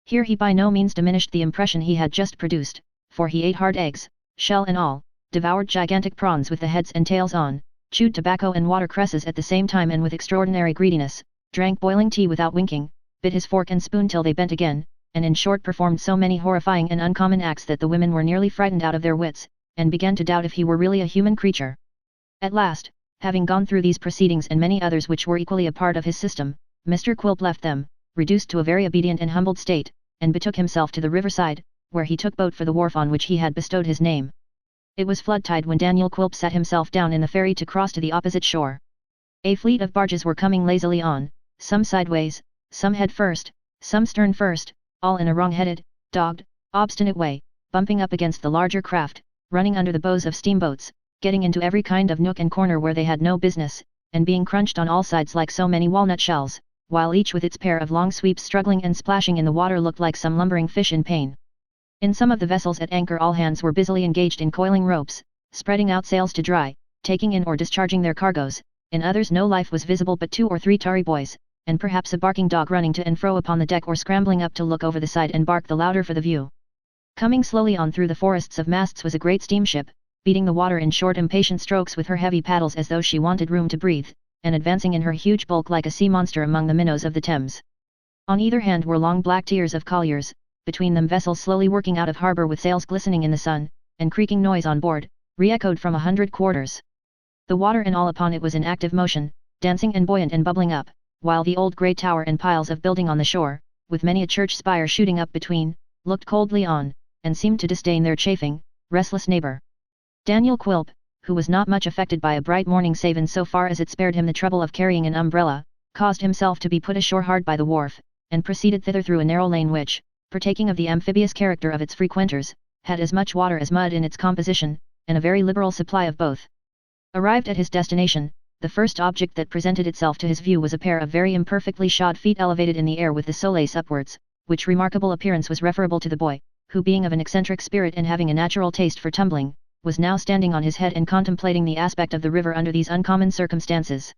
Here he by no means diminished the impression he had just produced, for he ate hard eggs, shell and all, devoured gigantic prawns with the heads and tails on, chewed tobacco and watercresses at the same time and with extraordinary greediness, drank boiling tea without winking, bit his fork and spoon till they bent again, and in short performed so many horrifying and uncommon acts that the women were nearly frightened out of their wits, and began to doubt if he were really a human creature. At last, having gone through these proceedings and many others which were equally a part of his system, Mr. Quilp left them, reduced to a very obedient and humbled state, and betook himself to the riverside, where he took boat for the wharf on which he had bestowed his name. It was flood tide when Daniel Quilp sat himself down in the ferry to cross to the opposite shore. A fleet of barges were coming lazily on, some sideways, some head first, some stern first, all in a wrong-headed, dogged, obstinate way, bumping up against the larger craft, running under the bows of steamboats, getting into every kind of nook and corner where they had no business, and being crunched on all sides like so many walnut shells, while each with its pair of long sweeps struggling and splashing in the water looked like some lumbering fish in pain. In some of the vessels at anchor all hands were busily engaged in coiling ropes, spreading out sails to dry, taking in or discharging their cargoes, in others no life was visible but 2 or 3 tarry boys, and perhaps a barking dog running to and fro upon the deck or scrambling up to look over the side and bark the louder for the view. Coming slowly on through the forests of masts was a great steamship, beating the water in short impatient strokes with her heavy paddles as though she wanted room to breathe, and advancing in her huge bulk like a sea monster among the minnows of the Thames. On either hand were long black tiers of colliers, between them vessels slowly working out of harbour with sails glistening in the sun, and creaking noise on board, re-echoed from 100 quarters. The water and all upon it was in active motion, dancing and buoyant and bubbling up, while the old grey tower and piles of building on the shore, with many a church spire shooting up between, looked coldly on, and seemed to disdain their chafing, restless neighbour. Daniel Quilp, who was not much affected by a bright morning save in so far as it spared him the trouble of carrying an umbrella, caused himself to be put ashore hard by the wharf, and proceeded thither through a narrow lane which, partaking of the amphibious character of its frequenters, had as much water as mud in its composition, and a very liberal supply of both. Arrived at his destination, the first object that presented itself to his view was a pair of very imperfectly shod feet elevated in the air with the solace upwards, which remarkable appearance was referable to the boy, who being of an eccentric spirit and having a natural taste for tumbling, was now standing on his head and contemplating the aspect of the river under these uncommon circumstances.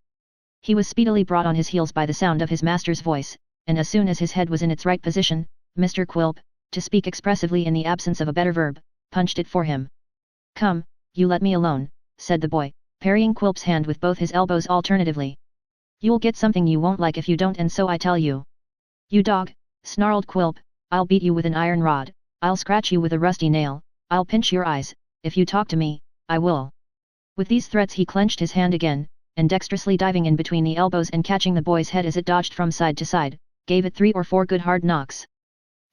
He was speedily brought on his heels by the sound of his master's voice, and as soon as his head was in its right position, Mr. Quilp, to speak expressively in the absence of a better verb, punched it for him. "Come, you let me alone," said the boy, parrying Quilp's hand with both his elbows alternatively. "You'll get something you won't like if you don't, and so I tell you." "You dog," snarled Quilp, "I'll beat you with an iron rod, I'll scratch you with a rusty nail, I'll pinch your eyes, if you talk to me, I will." With these threats he clenched his hand again, and dexterously diving in between the elbows and catching the boy's head as it dodged from side to side, gave it 3 or 4 good hard knocks.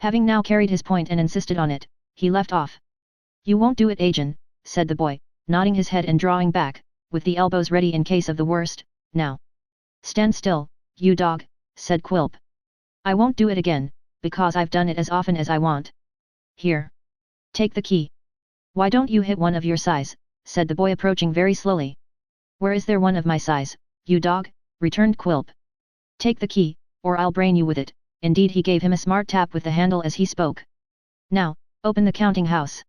Having now carried his point and insisted on it, he left off. "You won't do it, Agin," said the boy, nodding his head and drawing back, with the elbows ready in case of the worst. "Now, stand still, you dog," said Quilp. "I won't do it again, because I've done it as often as I want. Here. Take the key." "Why don't you hit one of your size?" said the boy approaching very slowly. "Where is there one of my size, you dog?" returned Quilp. "Take the key, or I'll brain you with it." Indeed, he gave him a smart tap with the handle as he spoke. "Now, open the counting house."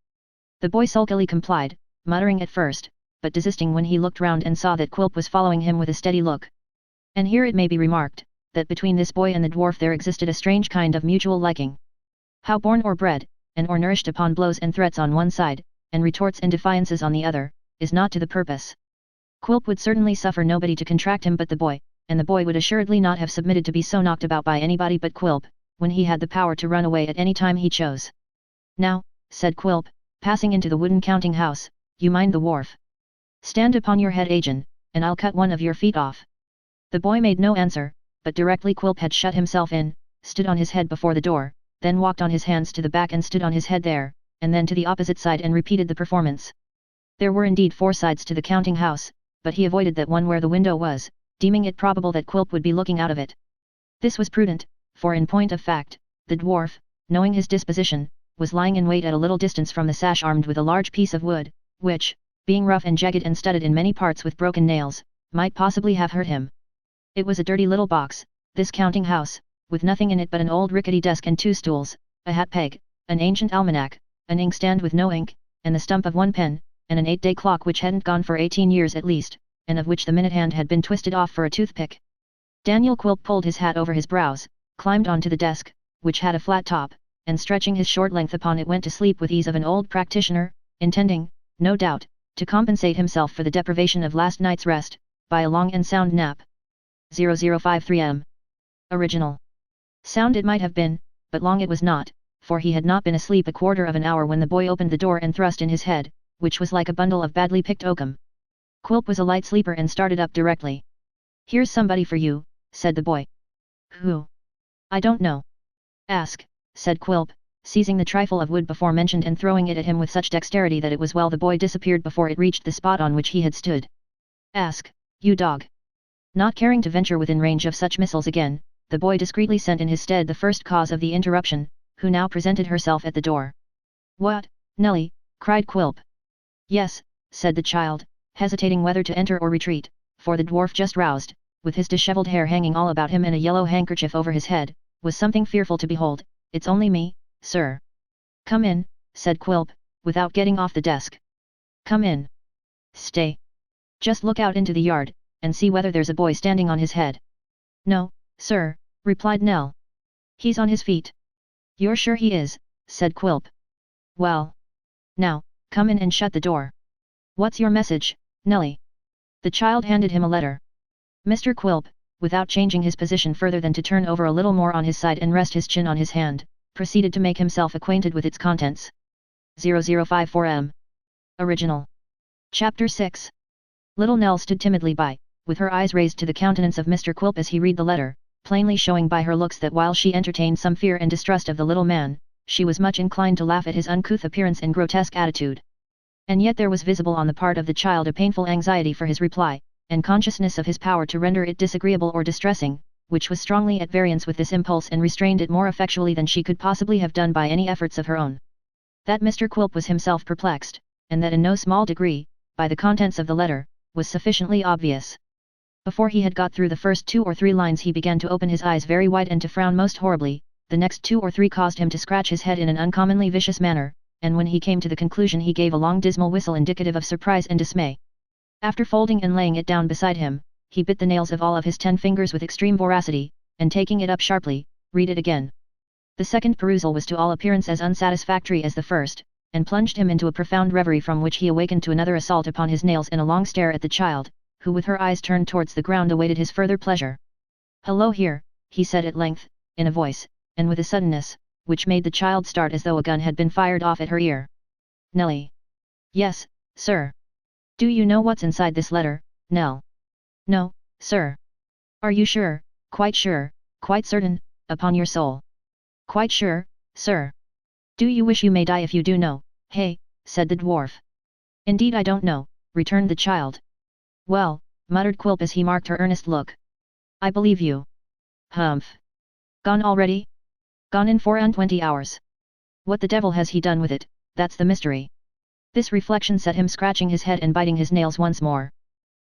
The boy sulkily complied, muttering at first, but desisting when he looked round and saw that Quilp was following him with a steady look. And here it may be remarked, that between this boy and the dwarf there existed a strange kind of mutual liking. How born or bred, and or nourished upon blows and threats on one side, and retorts and defiances on the other, is not to the purpose. Quilp would certainly suffer nobody to contract him but the boy, and the boy would assuredly not have submitted to be so knocked about by anybody but Quilp, when he had the power to run away at any time he chose. "Now," said Quilp, passing into the wooden counting house, "you mind the wharf. Stand upon your head, Agin, and I'll cut one of your feet off." The boy made no answer, but directly Quilp had shut himself in, stood on his head before the door, then walked on his hands to the back and stood on his head there, and then to the opposite side and repeated the performance. There were indeed 4 sides to the counting house, but he avoided that one where the window was, deeming it probable that Quilp would be looking out of it. This was prudent, for in point of fact, the dwarf, knowing his disposition, was lying in wait at a little distance from the sash armed with a large piece of wood, which, being rough and jagged and studded in many parts with broken nails, might possibly have hurt him. It was a dirty little box, this counting house, with nothing in it but an old rickety desk and 2 stools, a hat peg, an ancient almanac, an inkstand with no ink, and the stump of 1 pen, and an 8-day clock which hadn't gone for 18 years at least, and of which the minute hand had been twisted off for a toothpick. Daniel Quilp pulled his hat over his brows, climbed onto the desk, which had a flat top, and stretching his short length upon it went to sleep with ease of an old practitioner, intending, no doubt, to compensate himself for the deprivation of last night's rest, by a long and sound nap. 0053 M. Original. Sound it might have been, but long it was not, for he had not been asleep a quarter of an hour when the boy opened the door and thrust in his head, which was like a bundle of badly picked oakum. Quilp was a light sleeper and started up directly. "Here's somebody for you," said the boy. "Who?" "I don't know." "Ask," said Quilp, seizing the trifle of wood before mentioned and throwing it at him with such dexterity that it was well the boy disappeared before it reached the spot on which he had stood. "Ask, you dog." Not caring to venture within range of such missiles again, the boy discreetly sent in his stead the first cause of the interruption, who now presented herself at the door. "What, Nelly?" cried Quilp. "Yes," said the child, hesitating whether to enter or retreat, for the dwarf just roused, with his dishevelled hair hanging all about him and a yellow handkerchief over his head, was something fearful to behold. "It's only me, sir." "Come in," said Quilp, without getting off the desk. "Come in. Stay. Just look out into the yard, and see whether there's a boy standing on his head." "No, sir," replied Nell. "He's on his feet." "You're sure he is?" said Quilp. "Well. Now, come in and shut the door." "What's your message, Nelly?" The child handed him a letter. Mr. Quilp, without changing his position further than to turn over a little more on his side and rest his chin on his hand, proceeded to make himself acquainted with its contents. 0054 M. Original. Chapter 6. Little Nell stood timidly by, with her eyes raised to the countenance of Mr. Quilp as he read the letter, plainly showing by her looks that while she entertained some fear and distrust of the little man, she was much inclined to laugh at his uncouth appearance and grotesque attitude. And yet there was visible on the part of the child a painful anxiety for his reply, and consciousness of his power to render it disagreeable or distressing, which was strongly at variance with this impulse and restrained it more effectually than she could possibly have done by any efforts of her own. That Mr. Quilp was himself perplexed, and that in no small degree, by the contents of the letter, was sufficiently obvious. Before he had got through the first 2 or 3 lines he began to open his eyes very wide and to frown most horribly, the next 2 or 3 caused him to scratch his head in an uncommonly vicious manner, and when he came to the conclusion he gave a long dismal whistle indicative of surprise and dismay. After folding and laying it down beside him, he bit the nails of all of his 10 fingers with extreme voracity, and taking it up sharply, read it again. The second perusal was to all appearance as unsatisfactory as the first, and plunged him into a profound reverie from which he awakened to another assault upon his nails and a long stare at the child, who with her eyes turned towards the ground awaited his further pleasure. "Hello here," he said at length, in a voice, and with a suddenness, which made the child start as though a gun had been fired off at her ear. "Nellie." "Yes, sir." "Do you know what's inside this letter, Nell?" "No, sir." "Are you sure, quite certain, upon your soul?" "Quite sure, sir." "Do you wish you may die if you do know, hey?" said the dwarf. "Indeed I don't know," returned the child. "Well," muttered Quilp as he marked her earnest look. "I believe you." "Humph. Gone already?" "Gone in 24 hours. What the devil has he done with it, that's the mystery." This reflection set him scratching his head and biting his nails once more.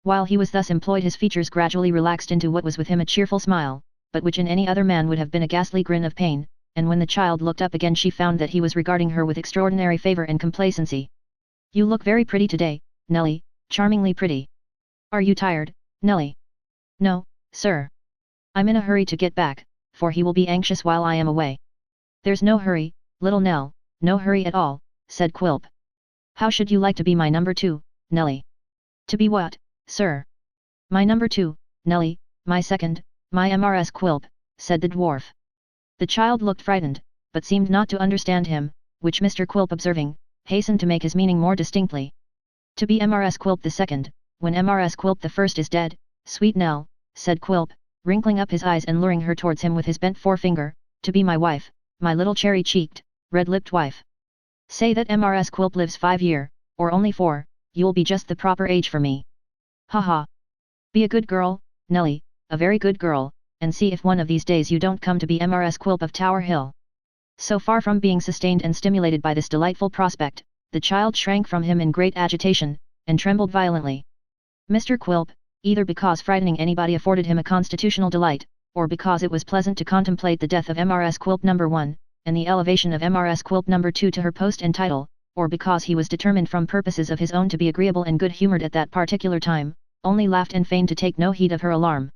While he was thus employed his features gradually relaxed into what was with him a cheerful smile, but which in any other man would have been a ghastly grin of pain, and when the child looked up again she found that he was regarding her with extraordinary favour and complacency. "You look very pretty today, Nellie, charmingly pretty. Are you tired, Nellie?" "No, sir. I'm in a hurry to get back, for he will be anxious while I am away." "There's no hurry, little Nell, no hurry at all," said Quilp. "How should you like to be my number 2, Nellie?" "To be what, sir?" "My number 2, Nellie, my second, my MRS Quilp," said the dwarf. The child looked frightened, but seemed not to understand him, which Mr. Quilp observing, hastened to make his meaning more distinctly. "To be MRS Quilp the second, when MRS Quilp the first is dead, sweet Nell," said Quilp, wrinkling up his eyes and luring her towards him with his bent forefinger, "to be my wife, my little cherry-cheeked, red-lipped wife. Say that MRS Quilp lives 5 years, or only 4, you'll be just the proper age for me. Ha ha! Be a good girl, Nellie, a very good girl, and see if one of these days you don't come to be MRS Quilp of Tower Hill." So far from being sustained and stimulated by this delightful prospect, the child shrank from him in great agitation, and trembled violently. Mr. Quilp, either because frightening anybody afforded him a constitutional delight, or because it was pleasant to contemplate the death of MRS Quilp No. 1, and the elevation of MRS Quilp No. 2 to her post and title, or because he was determined from purposes of his own to be agreeable and good-humoured at that particular time, only laughed and feigned to take no heed of her alarm.